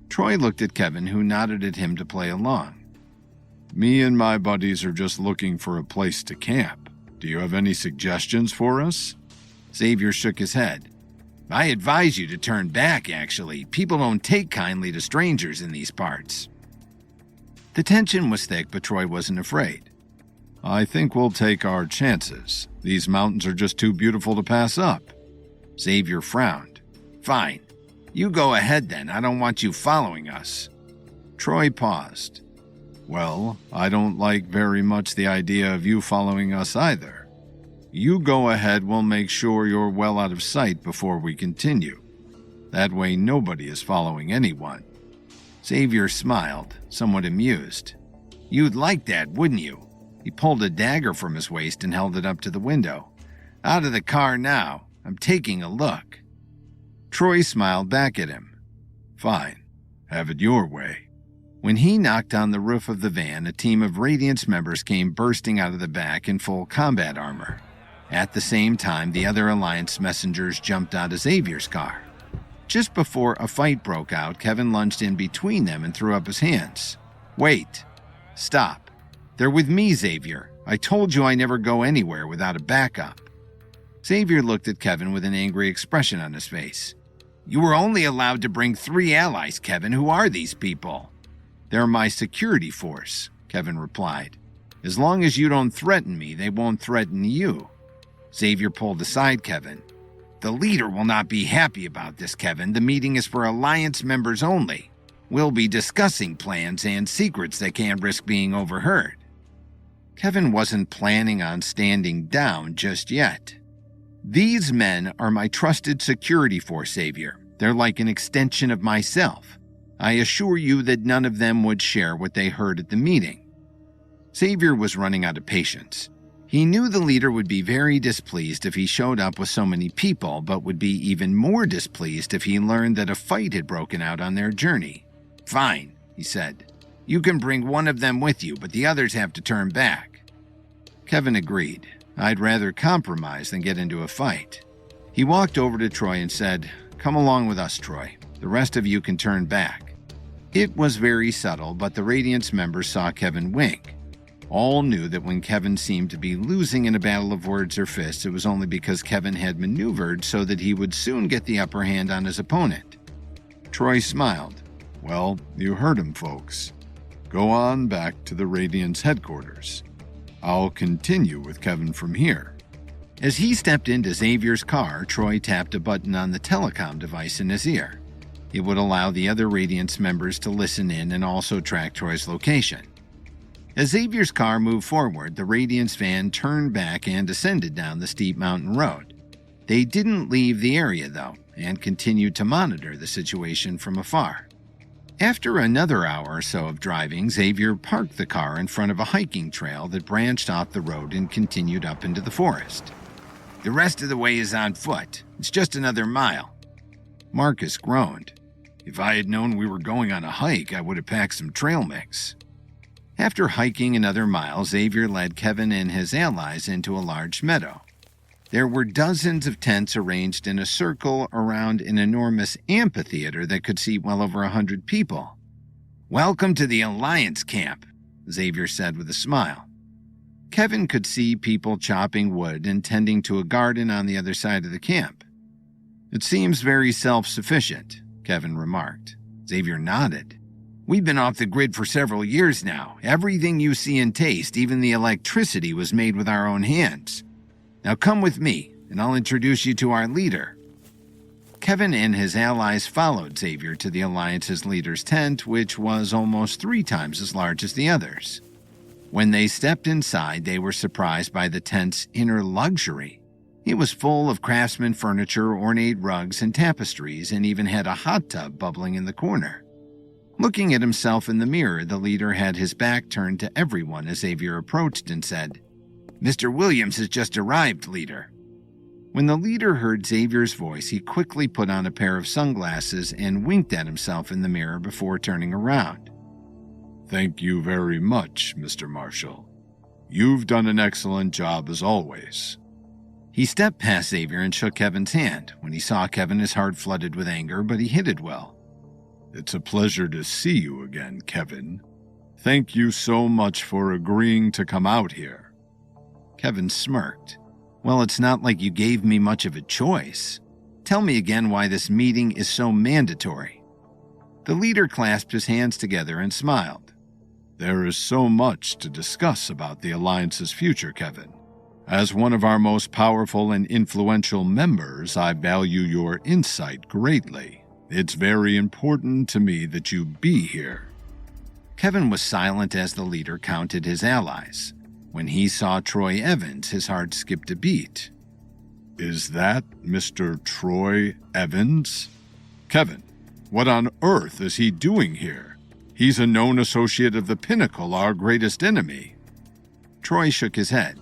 Troy looked at Kevin, who nodded at him to play along. "Me and my buddies are just looking for a place to camp. Do you have any suggestions for us?" Xavier shook his head. "I advise you to turn back, actually. People don't take kindly to strangers in these parts." The tension was thick, but Troy wasn't afraid. "I think we'll take our chances. These mountains are just too beautiful to pass up." Xavier frowned. "Fine. You go ahead then. I don't want you following us." Troy paused. "Well, I don't like very much the idea of you following us either. You go ahead, we'll make sure you're well out of sight before we continue. That way nobody is following anyone." Xavier smiled, somewhat amused. "You'd like that, wouldn't you?" He pulled a dagger from his waist and held it up to the window. "Out of the car now. I'm taking a look." Troy smiled back at him. "Fine. Have it your way." When he knocked on the roof of the van, a team of Radiance members came bursting out of the back in full combat armor. At the same time, the other Alliance messengers jumped out of Xavier's car. Just before a fight broke out, Kevin lunged in between them and threw up his hands. "Wait. Stop. They're with me, Xavier. I told you I never go anywhere without a backup." Xavier looked at Kevin with an angry expression on his face. You were only allowed to bring 3 allies, Kevin. Who are these people? They're my security force, Kevin replied. As long as you don't threaten me, they won't threaten you. Xavier pulled aside Kevin. The leader will not be happy about this, Kevin. The meeting is for Alliance members only. We'll be discussing plans and secrets that can't risk being overheard. Kevin wasn't planning on standing down just yet. These men are my trusted security force, Xavier. They're like an extension of myself. I assure you that none of them would share what they heard at the meeting. Xavier was running out of patience. He knew the leader would be very displeased if he showed up with so many people, but would be even more displeased if he learned that a fight had broken out on their journey. Fine, he said. You can bring one of them with you, but the others have to turn back. Kevin agreed. I'd rather compromise than get into a fight. He walked over to Troy and said, Come along with us, Troy. The rest of you can turn back. It was very subtle, but the Radiance members saw Kevin wink. All knew that when Kevin seemed to be losing in a battle of words or fists, it was only because Kevin had maneuvered so that he would soon get the upper hand on his opponent. Troy smiled. Well, you heard him, folks. Go on back to the Radiance headquarters. I'll continue with Kevin from here. As he stepped into Xavier's car, Troy tapped a button on the telecom device in his ear. It would allow the other Radiance members to listen in and also track Troy's location. As Xavier's car moved forward, the Radiance van turned back and descended down the steep mountain road. They didn't leave the area, though, and continued to monitor the situation from afar. After another hour or so of driving, Xavier parked the car in front of a hiking trail that branched off the road and continued up into the forest. The rest of the way is on foot. It's just another mile. Marcus groaned. If I had known we were going on a hike, I would have packed some trail mix. After hiking another mile, Xavier led Kevin and his allies into a large meadow. There were dozens of tents arranged in a circle around an enormous amphitheater that could seat well over 100 people. Welcome to the Alliance camp, Xavier said with a smile. Kevin could see people chopping wood and tending to a garden on the other side of the camp. It seems very self-sufficient, Kevin remarked. Xavier nodded. We've been off the grid for several years now. Everything you see and taste, even the electricity, was made with our own hands. Now come with me, and I'll introduce you to our leader. Kevin and his allies followed Xavier to the Alliance's leader's tent, which was almost 3 times as large as the others. When they stepped inside, they were surprised by the tent's inner luxury. It was full of craftsman furniture, ornate rugs, and tapestries, and even had a hot tub bubbling in the corner. Looking at himself in the mirror, the leader had his back turned to everyone as Xavier approached and said, Mr. Williams has just arrived, leader. When the leader heard Xavier's voice, he quickly put on a pair of sunglasses and winked at himself in the mirror before turning around. Thank you very much, Mr. Marshall. You've done an excellent job as always. He stepped past Xavier and shook Kevin's hand. When he saw Kevin, his heart flooded with anger, but he hid it well. It's a pleasure to see you again, Kevin. Thank you so much for agreeing to come out here. Kevin smirked. Well, it's not like you gave me much of a choice. Tell me again why this meeting is so mandatory. The leader clasped his hands together and smiled. There is so much to discuss about the Alliance's future, Kevin. As one of our most powerful and influential members, I value your insight greatly. It's very important to me that you be here. Kevin was silent as the leader counted his allies. When he saw Troy Evans, his heart skipped a beat. Is that Mr. Troy Evans? Kevin, what on earth is he doing here? He's a known associate of the Pinnacle, our greatest enemy. Troy shook his head.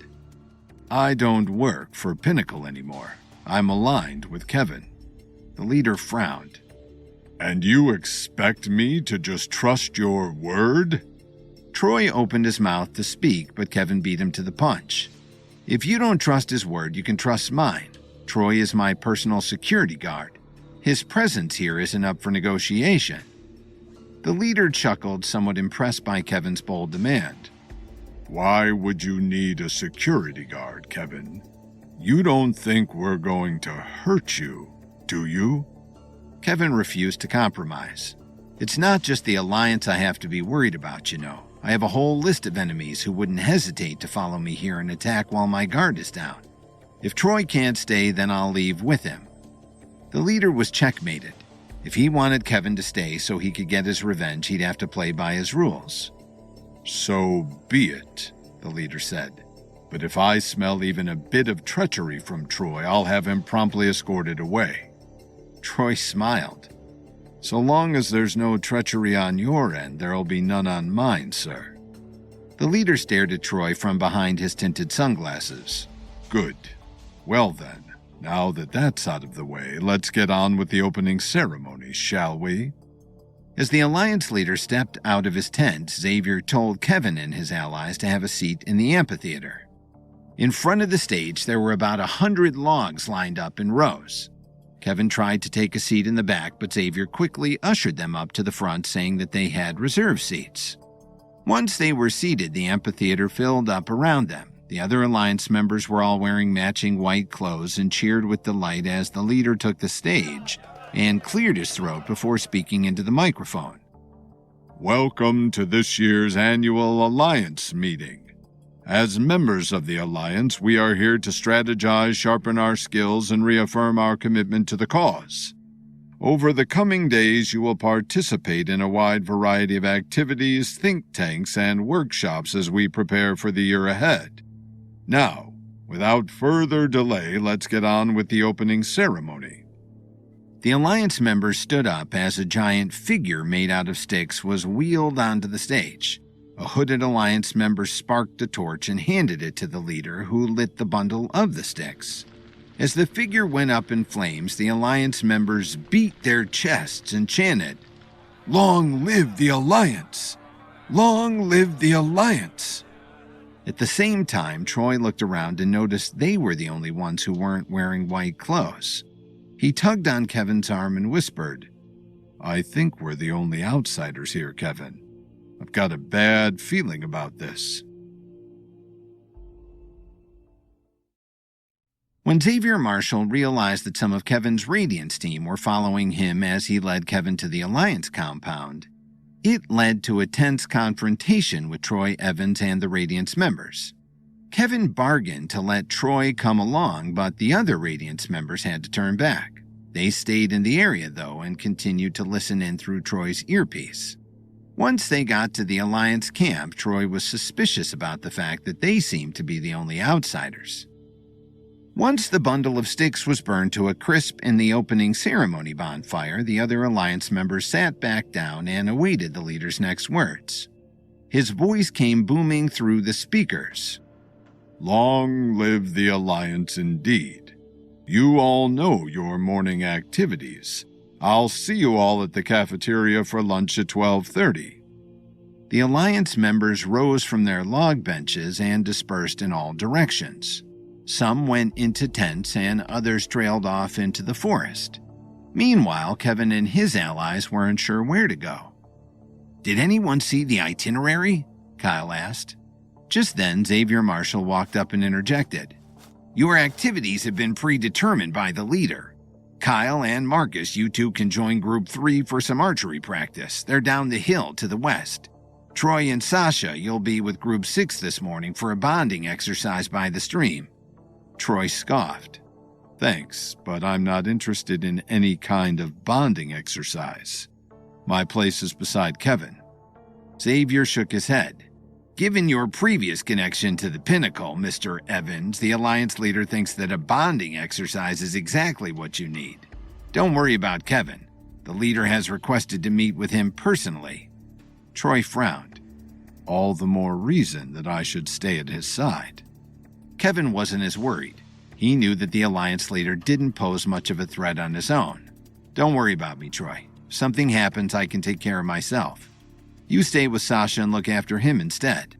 I don't work for Pinnacle anymore. I'm aligned with Kevin. The leader frowned. And you expect me to just trust your word? Troy opened his mouth to speak, but Kevin beat him to the punch. If you don't trust his word, you can trust mine. Troy is my personal security guard. His presence here isn't up for negotiation. The leader chuckled, somewhat impressed by Kevin's bold demand. Why would you need a security guard, Kevin? You don't think we're going to hurt you, do you? Kevin refused to compromise. It's not just the Alliance I have to be worried about, you know. I have a whole list of enemies who wouldn't hesitate to follow me here and attack while my guard is down. If Troy can't stay, then I'll leave with him. The leader was checkmated. If he wanted Kevin to stay so he could get his revenge, he'd have to play by his rules. So be it, the leader said. But if I smell even a bit of treachery from Troy, I'll have him promptly escorted away. Troy smiled. So long as there's no treachery on your end, there'll be none on mine, sir. The leader stared at Troy from behind his tinted sunglasses. Good. Well then, now that that's out of the way, let's get on with the opening ceremony, shall we? As the Alliance leader stepped out of his tent, Xavier told Kevin and his allies to have a seat in the amphitheater. In front of the stage, there were about 100 logs lined up in rows. Kevin tried to take a seat in the back, but Xavier quickly ushered them up to the front, saying that they had reserved seats. Once they were seated, the amphitheater filled up around them. The other Alliance members were all wearing matching white clothes and cheered with delight as the leader took the stage and cleared his throat before speaking into the microphone. Welcome to this year's annual Alliance meeting. As members of the Alliance, we are here to strategize, sharpen our skills, and reaffirm our commitment to the cause. Over the coming days, you will participate in a wide variety of activities, think tanks, and workshops as we prepare for the year ahead. Now, without further delay, let's get on with the opening ceremony. The Alliance members stood up as a giant figure made out of sticks was wheeled onto the stage. A hooded Alliance member sparked a torch and handed it to the leader, who lit the bundle of the sticks. As the figure went up in flames, the Alliance members beat their chests and chanted, "Long live the Alliance! Long live the Alliance!" At the same time, Troy looked around and noticed they were the only ones who weren't wearing white clothes. He tugged on Kevin's arm and whispered, "I think we're the only outsiders here, Kevin. I've got a bad feeling about this." When Xavier Marshall realized that some of Kevin's Radiance team were following him as he led Kevin to the Alliance compound, it led to a tense confrontation with Troy Evans and the Radiance members. Kevin bargained to let Troy come along, but the other Radiance members had to turn back. They stayed in the area, though, and continued to listen in through Troy's earpiece. Once they got to the Alliance camp, Troy was suspicious about the fact that they seemed to be the only outsiders. Once the bundle of sticks was burned to a crisp in the opening ceremony bonfire, the other Alliance members sat back down and awaited the leader's next words. His voice came booming through the speakers. "Long live the Alliance indeed. You all know your morning activities. I'll see you all at the cafeteria for lunch at 12:30. The Alliance members rose from their log benches and dispersed in all directions. Some went into tents and others trailed off into the forest. Meanwhile, Kevin and his allies weren't sure where to go. "Did anyone see the itinerary?" Kyle asked. Just then, Xavier Marshall walked up and interjected. "Your activities have been predetermined by the leader. Kyle and Marcus, you two can join Group 3 for some archery practice. They're down the hill to the west. Troy and Sasha, you'll be with Group 6 this morning for a bonding exercise by the stream." Troy scoffed. "Thanks, but I'm not interested in any kind of bonding exercise. My place is beside Kevin." Xavier shook his head. "Given your previous connection to the Pinnacle, Mr. Evans, the Alliance leader thinks that a bonding exercise is exactly what you need. Don't worry about Kevin. The leader has requested to meet with him personally." Troy frowned. "All the more reason that I should stay at his side." Kevin wasn't as worried. He knew that the Alliance leader didn't pose much of a threat on his own. "Don't worry about me, Troy. If something happens, I can take care of myself. You stay with Sasha and look after him instead."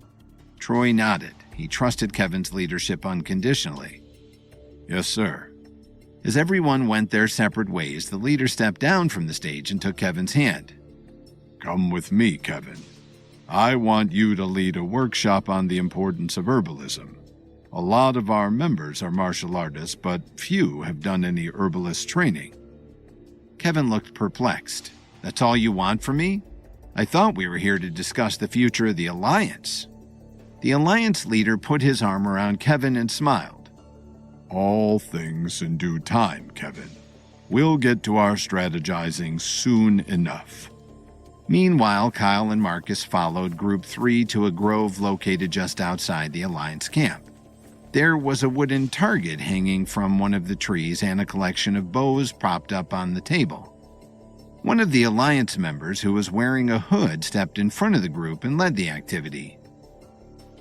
Troy nodded. He trusted Kevin's leadership unconditionally. "Yes, sir." As everyone went their separate ways, the leader stepped down from the stage and took Kevin's hand. "Come with me, Kevin. I want you to lead a workshop on the importance of herbalism. A lot of our members are martial artists, but few have done any herbalist training." Kevin looked perplexed. That's all you want from me? I thought we were here to discuss the future of the Alliance. The Alliance leader put his arm around Kevin and smiled. All things in due time, Kevin. We'll get to our strategizing soon enough. Meanwhile, Kyle and Marcus followed Group 3 to a grove located just outside the Alliance camp. There was a wooden target hanging from one of the trees and a collection of bows propped up on the table. One of the Alliance members, who was wearing a hood, stepped in front of the group and led the activity.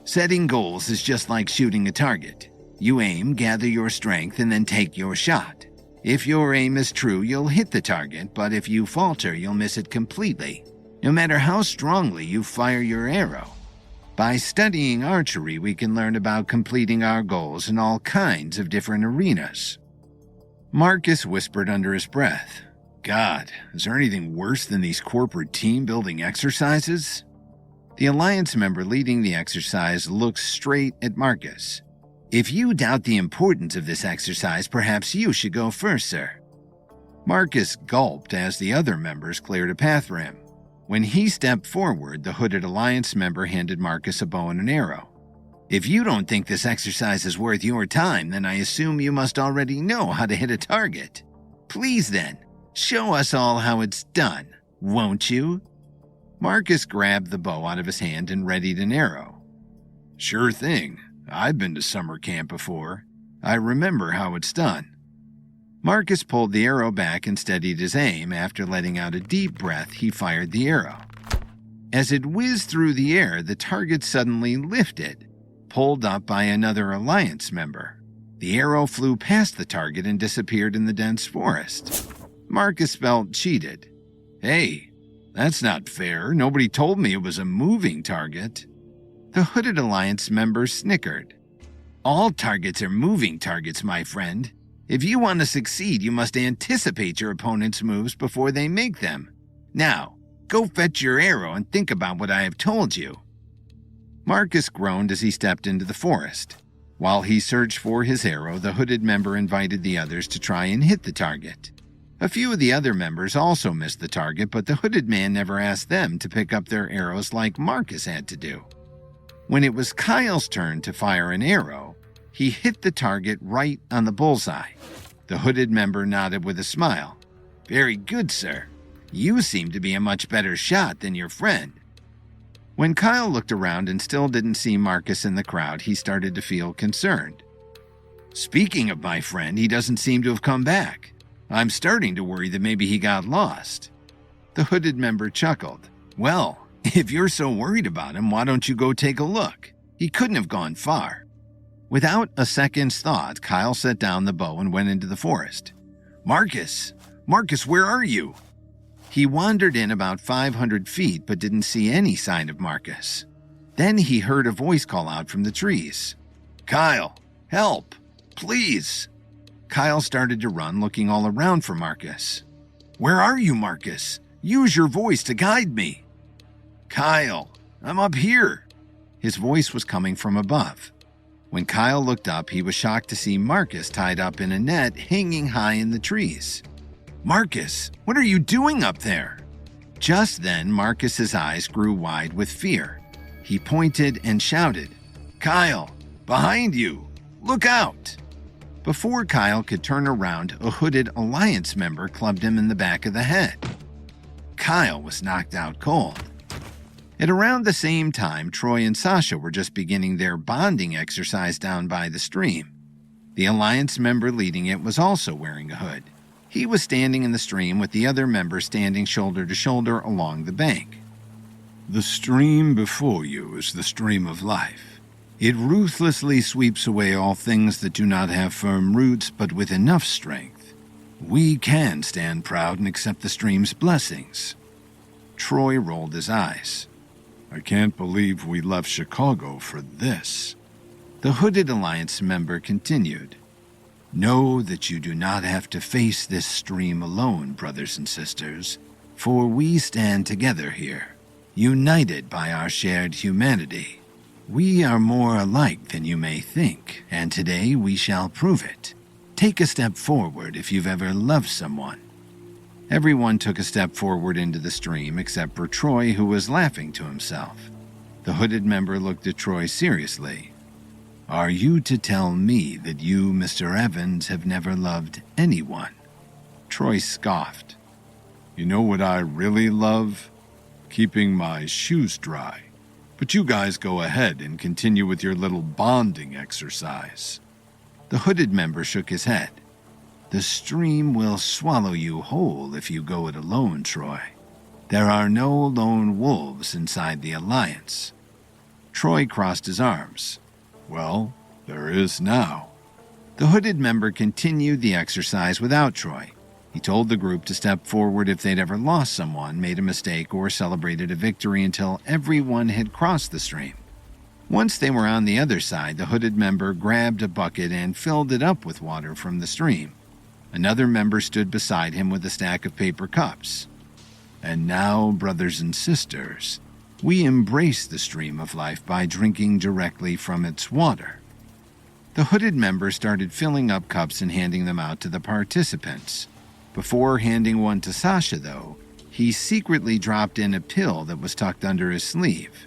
Setting goals is just like shooting a target. You aim, gather your strength, and then take your shot. If your aim is true, you'll hit the target, but if you falter, you'll miss it completely, no matter how strongly you fire your arrow. By studying archery, we can learn about completing our goals in all kinds of different arenas. Marcus whispered under his breath, God, is there anything worse than these corporate team-building exercises? The Alliance member leading the exercise looked straight at Marcus. If you doubt the importance of this exercise, perhaps you should go first, sir. Marcus gulped as the other members cleared a path for him. When he stepped forward, the hooded Alliance member handed Marcus a bow and an arrow. If you don't think this exercise is worth your time, then I assume you must already know how to hit a target. Please then, show us all how it's done, won't you? Marcus grabbed the bow out of his hand and readied an arrow. Sure thing. I've been to summer camp before. I remember how it's done. Marcus pulled the arrow back and steadied his aim. After letting out a deep breath, he fired the arrow. As it whizzed through the air, the target suddenly lifted, pulled up by another Alliance member. The arrow flew past the target and disappeared in the dense forest. Marcus felt cheated. Hey, that's not fair. Nobody told me it was a moving target. The hooded Alliance member snickered. All targets are moving targets, my friend. If you want to succeed, you must anticipate your opponent's moves before they make them. Now, go fetch your arrow and think about what I have told you. Marcus groaned as he stepped into the forest. While he searched for his arrow, the hooded member invited the others to try and hit the target. A few of the other members also missed the target, but the hooded man never asked them to pick up their arrows like Marcus had to do. When it was Kyle's turn to fire an arrow, he hit the target right on the bullseye. The hooded member nodded with a smile. Very good, sir. You seem to be a much better shot than your friend. When Kyle looked around and still didn't see Marcus in the crowd, he started to feel concerned. Speaking of my friend, he doesn't seem to have come back. I'm starting to worry that maybe he got lost. The hooded member chuckled. Well, if you're so worried about him, why don't you go take a look? He couldn't have gone far. Without a second's thought, Kyle set down the bow and went into the forest. Marcus, where are you? He wandered in about 500 feet but didn't see any sign of Marcus. Then he heard a voice call out from the trees. Kyle, help, please. Kyle started to run, looking all around for Marcus. Where are you, Marcus? Use your voice to guide me. Kyle, I'm up here. His voice was coming from above. When Kyle looked up, he was shocked to see Marcus tied up in a net hanging high in the trees. Marcus, what are you doing up there? Just then, Marcus's eyes grew wide with fear. He pointed and shouted, Kyle, behind you! Look out! Before Kyle could turn around, a hooded Alliance member clubbed him in the back of the head. Kyle was knocked out cold. At around the same time, Troy and Sasha were just beginning their bonding exercise down by the stream. The Alliance member leading it was also wearing a hood. He was standing in the stream with the other members standing shoulder to shoulder along the bank. The stream before you is the stream of life. It ruthlessly sweeps away all things that do not have firm roots, but with enough strength. We can stand proud and accept the stream's blessings. Troy rolled his eyes. I can't believe we left Chicago for this. The hooded Alliance member continued. Know that you do not have to face this stream alone, brothers and sisters, for we stand together here, united by our shared humanity. We are more alike than you may think, and today we shall prove it. Take a step forward if you've ever loved someone. Everyone took a step forward into the stream except for Troy, who was laughing to himself. The hooded member looked at Troy seriously. "Are you to tell me that you, Mr. Evans, have never loved anyone?" Troy scoffed. "You know what I really love? Keeping my shoes dry. But you guys go ahead and continue with your little bonding exercise." The hooded member shook his head. "The stream will swallow you whole if you go it alone, Troy. There are no lone wolves inside the Alliance." Troy crossed his arms. "Well, there is now." The hooded member continued the exercise without Troy. He told the group to step forward if they'd ever lost someone, made a mistake, or celebrated a victory until everyone had crossed the stream. Once they were on the other side, the hooded member grabbed a bucket and filled it up with water from the stream. Another member stood beside him with a stack of paper cups. "And now, brothers and sisters, we embrace the stream of life by drinking directly from its water." The hooded member started filling up cups and handing them out to the participants. Before handing one to Sasha, though, he secretly dropped in a pill that was tucked under his sleeve.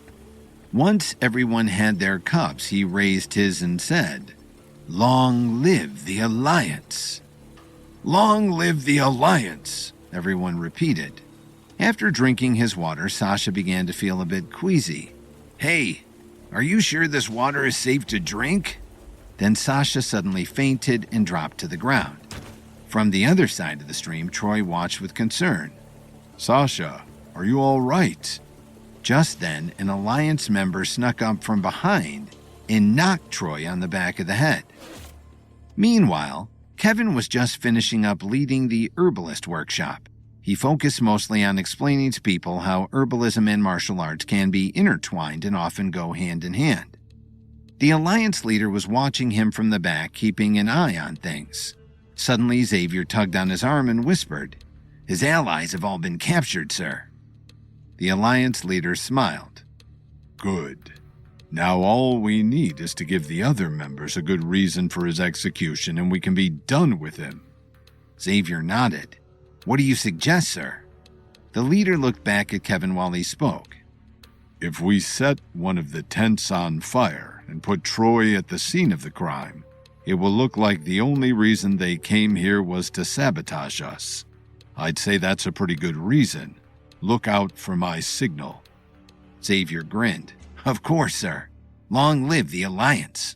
Once everyone had their cups, he raised his and said, "Long live the Alliance!" "Long live the Alliance!" everyone repeated. After drinking his water, Sasha began to feel a bit queasy. "Hey, are you sure this water is safe to drink?" Then Sasha suddenly fainted and dropped to the ground. From the other side of the stream, Troy watched with concern. "Sasha, are you all right?" Just then, an Alliance member snuck up from behind and knocked Troy on the back of the head. Meanwhile, Kevin was just finishing up leading the herbalist workshop. He focused mostly on explaining to people how herbalism and martial arts can be intertwined and often go hand in hand. The Alliance leader was watching him from the back, keeping an eye on things. Suddenly, Xavier tugged on his arm and whispered, "His allies have all been captured, sir." The Alliance leader smiled. "Good. Now all we need is to give the other members a good reason for his execution and we can be done with him." Xavier nodded. "What do you suggest, sir?" The leader looked back at Kevin while he spoke. "If we set one of the tents on fire and put Troy at the scene of the crime, it will look like the only reason they came here was to sabotage us. I'd say that's a pretty good reason. Look out for my signal." Xavier grinned. "Of course, sir. Long live the Alliance."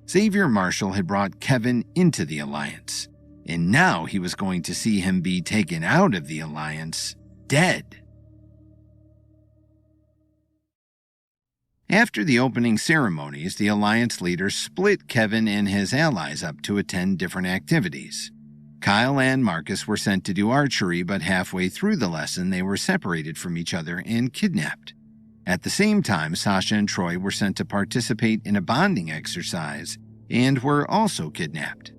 Xavier Marshall had brought Kevin into the Alliance, and now he was going to see him be taken out of the Alliance, dead. After the opening ceremonies, the Alliance leader split Kevin and his allies up to attend different activities. Kyle and Marcus were sent to do archery, but halfway through the lesson they were separated from each other and kidnapped. At the same time, Sasha and Troy were sent to participate in a bonding exercise and were also kidnapped.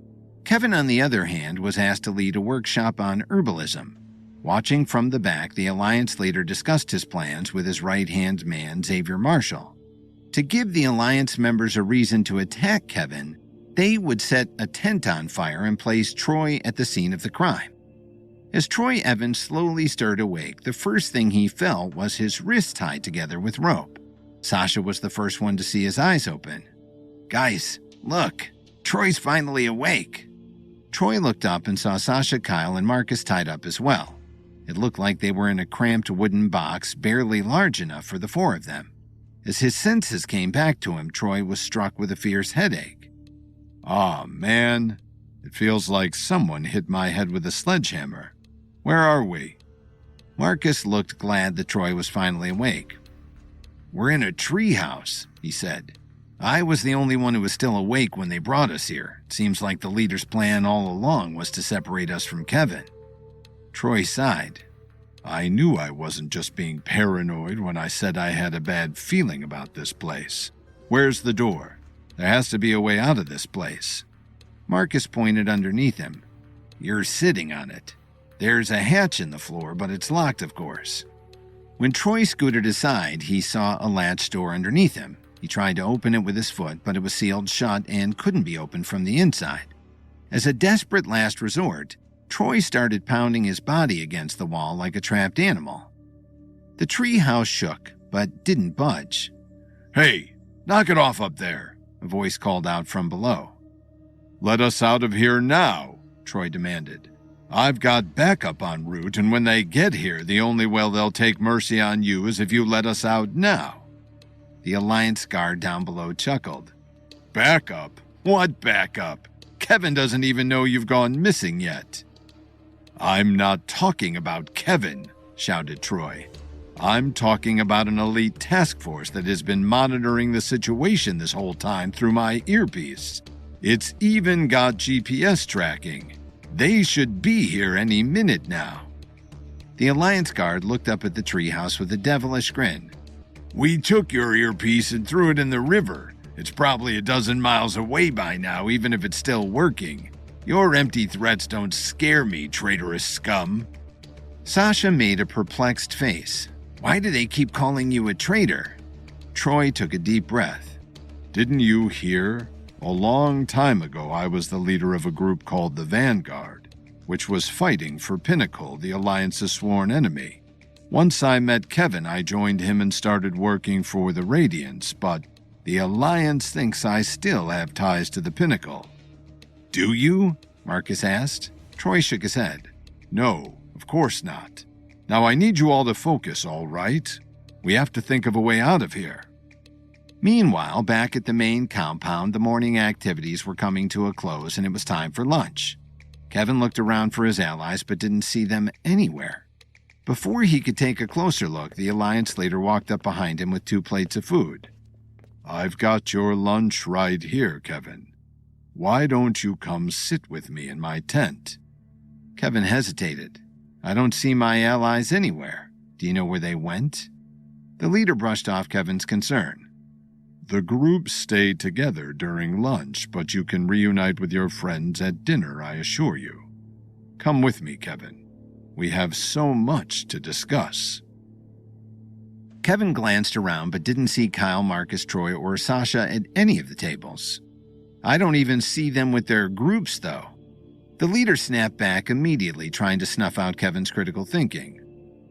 Kevin, on the other hand, was asked to lead a workshop on herbalism. Watching from the back, the Alliance leader discussed his plans with his right-hand man, Xavier Marshall. To give the Alliance members a reason to attack Kevin, they would set a tent on fire and place Troy at the scene of the crime. As Troy Evans slowly stirred awake, the first thing he felt was his wrists tied together with rope. Sasha was the first one to see his eyes open. "Guys, look, Troy's finally awake." Troy looked up and saw Sasha, Kyle, and Marcus tied up as well. It looked like they were in a cramped wooden box, barely large enough for the four of them. As his senses came back to him, Troy was struck with a fierce headache. "Aw, man, it feels like someone hit my head with a sledgehammer. Where are we?" Marcus looked glad that Troy was finally awake. "We're in a tree house," he said. "I was the only one who was still awake when they brought us here. It seems like the leader's plan all along was to separate us from Kevin." Troy sighed. "I knew I wasn't just being paranoid when I said I had a bad feeling about this place. Where's the door? There has to be a way out of this place." Marcus pointed underneath him. "You're sitting on it. There's a hatch in the floor, but it's locked, of course." When Troy scooted aside, he saw a latch door underneath him. He tried to open it with his foot, but it was sealed shut and couldn't be opened from the inside. As a desperate last resort, Troy started pounding his body against the wall like a trapped animal. The tree house shook, but didn't budge. "Hey, knock it off up there," a voice called out from below. "Let us out of here now," Troy demanded. "I've got backup en route, and when they get here, the only way they'll take mercy on you is if you let us out now." The Alliance guard down below chuckled. "Backup? What backup? Kevin doesn't even know you've gone missing yet." "I'm not talking about Kevin," shouted Troy. "I'm talking about an elite task force that has been monitoring the situation this whole time through my earpiece. It's even got GPS tracking. They should be here any minute now." The Alliance guard looked up at the treehouse with a devilish grin. "We took your earpiece and threw it in the river. It's probably a dozen miles away by now, even if it's still working. Your empty threats don't scare me, traitorous scum." Sasha made a perplexed face. "Why do they keep calling you a traitor?" Troy took a deep breath. "Didn't you hear? A long time ago, I was the leader of a group called the Vanguard, which was fighting for Pinnacle, the Alliance's sworn enemy. Once I met Kevin, I joined him and started working for the Radiance, but the Alliance thinks I still have ties to the Pinnacle." "Do you?" Marcus asked. Troy shook his head. "No, of course not. Now I need you all to focus, all right? We have to think of a way out of here." Meanwhile, back at the main compound, the morning activities were coming to a close and it was time for lunch. Kevin looked around for his allies but didn't see them anywhere. Before he could take a closer look, the Alliance leader walked up behind him with 2 plates of food. "I've got your lunch right here, Kevin. Why don't you come sit with me in my tent?" Kevin hesitated. "I don't see my allies anywhere. Do you know where they went?" The leader brushed off Kevin's concern. "The group stayed together during lunch, but you can reunite with your friends at dinner, I assure you. Come with me, Kevin. We have so much to discuss." Kevin glanced around but didn't see Kyle, Marcus, Troy, or Sasha at any of the tables. "I don't even see them with their groups, though." The leader snapped back immediately, trying to snuff out Kevin's critical thinking.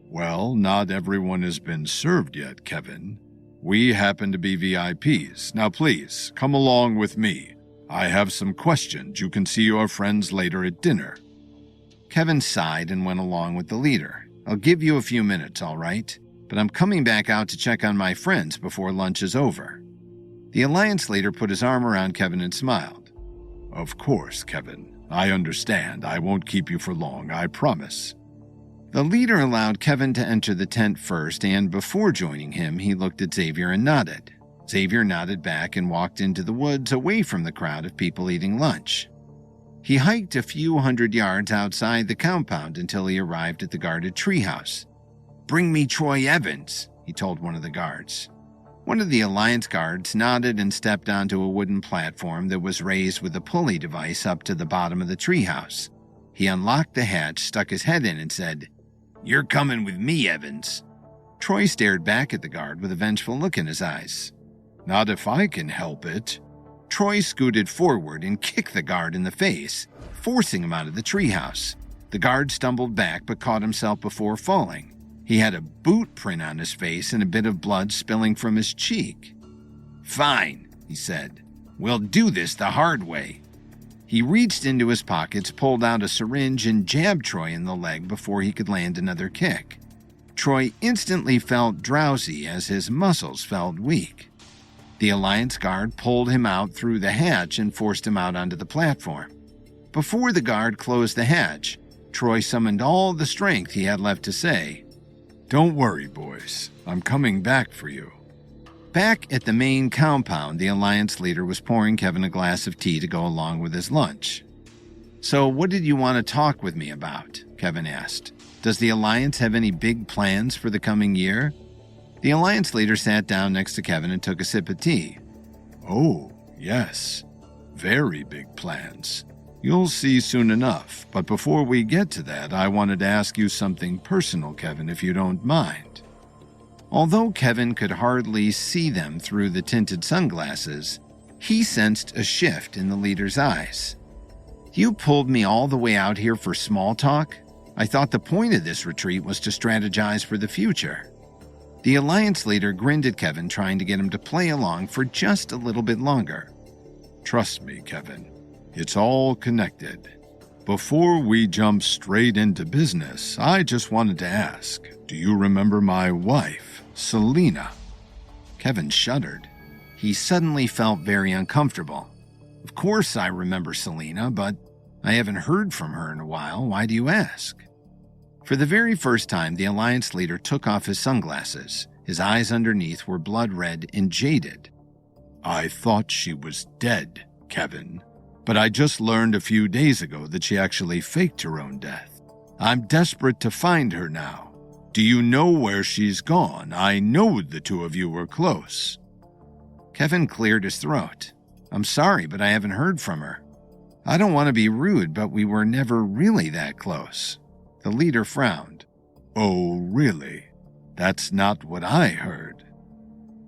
"Well, not everyone has been served yet, Kevin. We happen to be VIPs. Now please, come along with me. I have some questions. You can see your friends later at dinner." Kevin sighed and went along with the leader. "I'll give you a few minutes, all right? But I'm coming back out to check on my friends before lunch is over." The Alliance leader put his arm around Kevin and smiled. "Of course, Kevin. I understand. I won't keep you for long, I promise." The leader allowed Kevin to enter the tent first, and before joining him, he looked at Xavier and nodded. Xavier nodded back and walked into the woods away from the crowd of people eating lunch. He hiked a few hundred yards outside the compound until he arrived at the guarded treehouse. "Bring me Troy Evans," he told one of the guards. One of the Alliance guards nodded and stepped onto a wooden platform that was raised with a pulley device up to the bottom of the treehouse. He unlocked the hatch, stuck his head in, and said, "You're coming with me, Evans." Troy stared back at the guard with a vengeful look in his eyes. "Not if I can help it." Troy scooted forward and kicked the guard in the face, forcing him out of the treehouse. The guard stumbled back but caught himself before falling. He had a boot print on his face and a bit of blood spilling from his cheek. "Fine," he said. "We'll do this the hard way." He reached into his pockets, pulled out a syringe, and jabbed Troy in the leg before he could land another kick. Troy instantly felt drowsy as his muscles felt weak. The Alliance guard pulled him out through the hatch and forced him out onto the platform. Before the guard closed the hatch, Troy summoned all the strength he had left to say, "Don't worry, boys. I'm coming back for you." Back at the main compound, the Alliance leader was pouring Kevin a glass of tea to go along with his lunch. "So what did you want to talk with me about?" Kevin asked. "Does the Alliance have any big plans for the coming year?" The Alliance leader sat down next to Kevin and took a sip of tea. "Oh, yes. Very big plans. You'll see soon enough, but before we get to that, I wanted to ask you something personal, Kevin, if you don't mind." Although Kevin could hardly see them through the tinted sunglasses, he sensed a shift in the leader's eyes. You pulled me all the way out here for small talk? I thought the point of this retreat was to strategize for the future." The Alliance leader grinned at Kevin, trying to get him to play along for just a little bit longer. "Trust me, Kevin. It's all connected. Before we jump straight into business, I just wanted to ask, do you remember my wife, Selena?" Kevin shuddered. He suddenly felt very uncomfortable. "Of course I remember Selena, but I haven't heard from her in a while. Why do you ask?" For the very first time, the Alliance leader took off his sunglasses. His eyes underneath were blood red and jaded. "I thought she was dead, Kevin, but I just learned a few days ago that she actually faked her own death. I'm desperate to find her now. Do you know where she's gone? I know the two of you were close." Kevin cleared his throat. "I'm sorry, but I haven't heard from her. I don't want to be rude, but we were never really that close." The leader frowned. "Oh, really? That's not what I heard."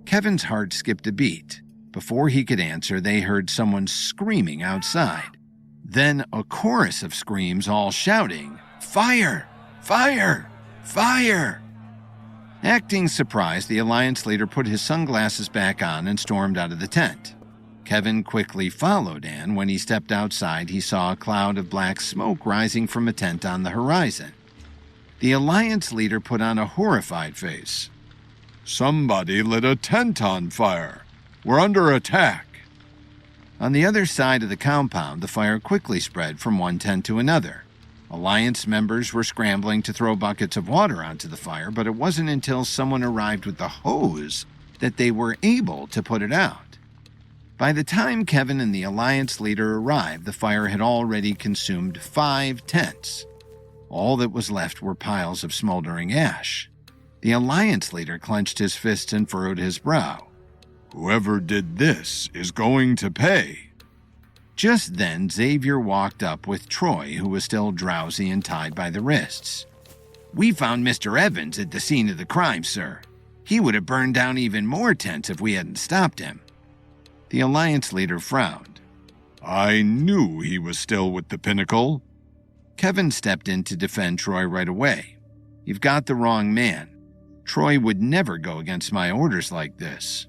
Kevin's heart skipped a beat. Before he could answer, they heard someone screaming outside. Then a chorus of screams, all shouting, "Fire! Fire! Fire!" Acting surprised, the Alliance leader put his sunglasses back on and stormed out of the tent. Kevin quickly followed, and when he stepped outside, he saw a cloud of black smoke rising from a tent on the horizon. The Alliance leader put on a horrified face. "Somebody lit a tent on fire. We're under attack." On the other side of the compound, the fire quickly spread from one tent to another. Alliance members were scrambling to throw buckets of water onto the fire, but it wasn't until someone arrived with the hose that they were able to put it out. By the time Kevin and the Alliance leader arrived, the fire had already consumed 5 tents. All that was left were piles of smoldering ash. The Alliance leader clenched his fists and furrowed his brow. "Whoever did this is going to pay." Just then, Xavier walked up with Troy, who was still drowsy and tied by the wrists. "We found Mr. Evans at the scene of the crime, sir. He would have burned down even more tents if we hadn't stopped him." The Alliance leader frowned. "I knew he was still with the Pinnacle." Kevin stepped in to defend Troy right away. "You've got the wrong man. Troy would never go against my orders like this."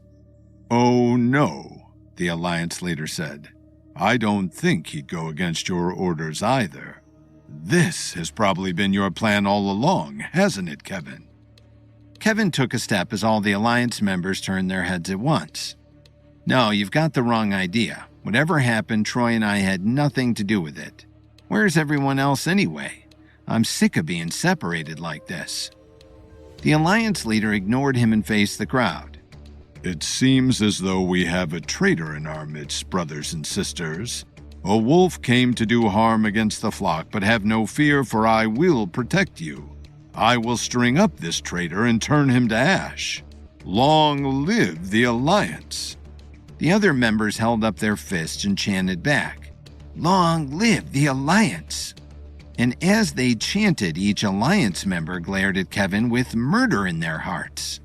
"Oh, no," the Alliance leader said. "I don't think he'd go against your orders either. This has probably been your plan all along, hasn't it, Kevin?" Kevin took a step as all the Alliance members turned their heads at once. "No, you've got the wrong idea. Whatever happened, Troy and I had nothing to do with it. Where's everyone else anyway? I'm sick of being separated like this." The Alliance leader ignored him and faced the crowd. "It seems as though we have a traitor in our midst, brothers and sisters. A wolf came to do harm against the flock, but have no fear, for I will protect you. I will string up this traitor and turn him to ash. Long live the Alliance." The other members held up their fists and chanted back, "Long live the Alliance!" And as they chanted, each Alliance member glared at Kevin with murder in their hearts.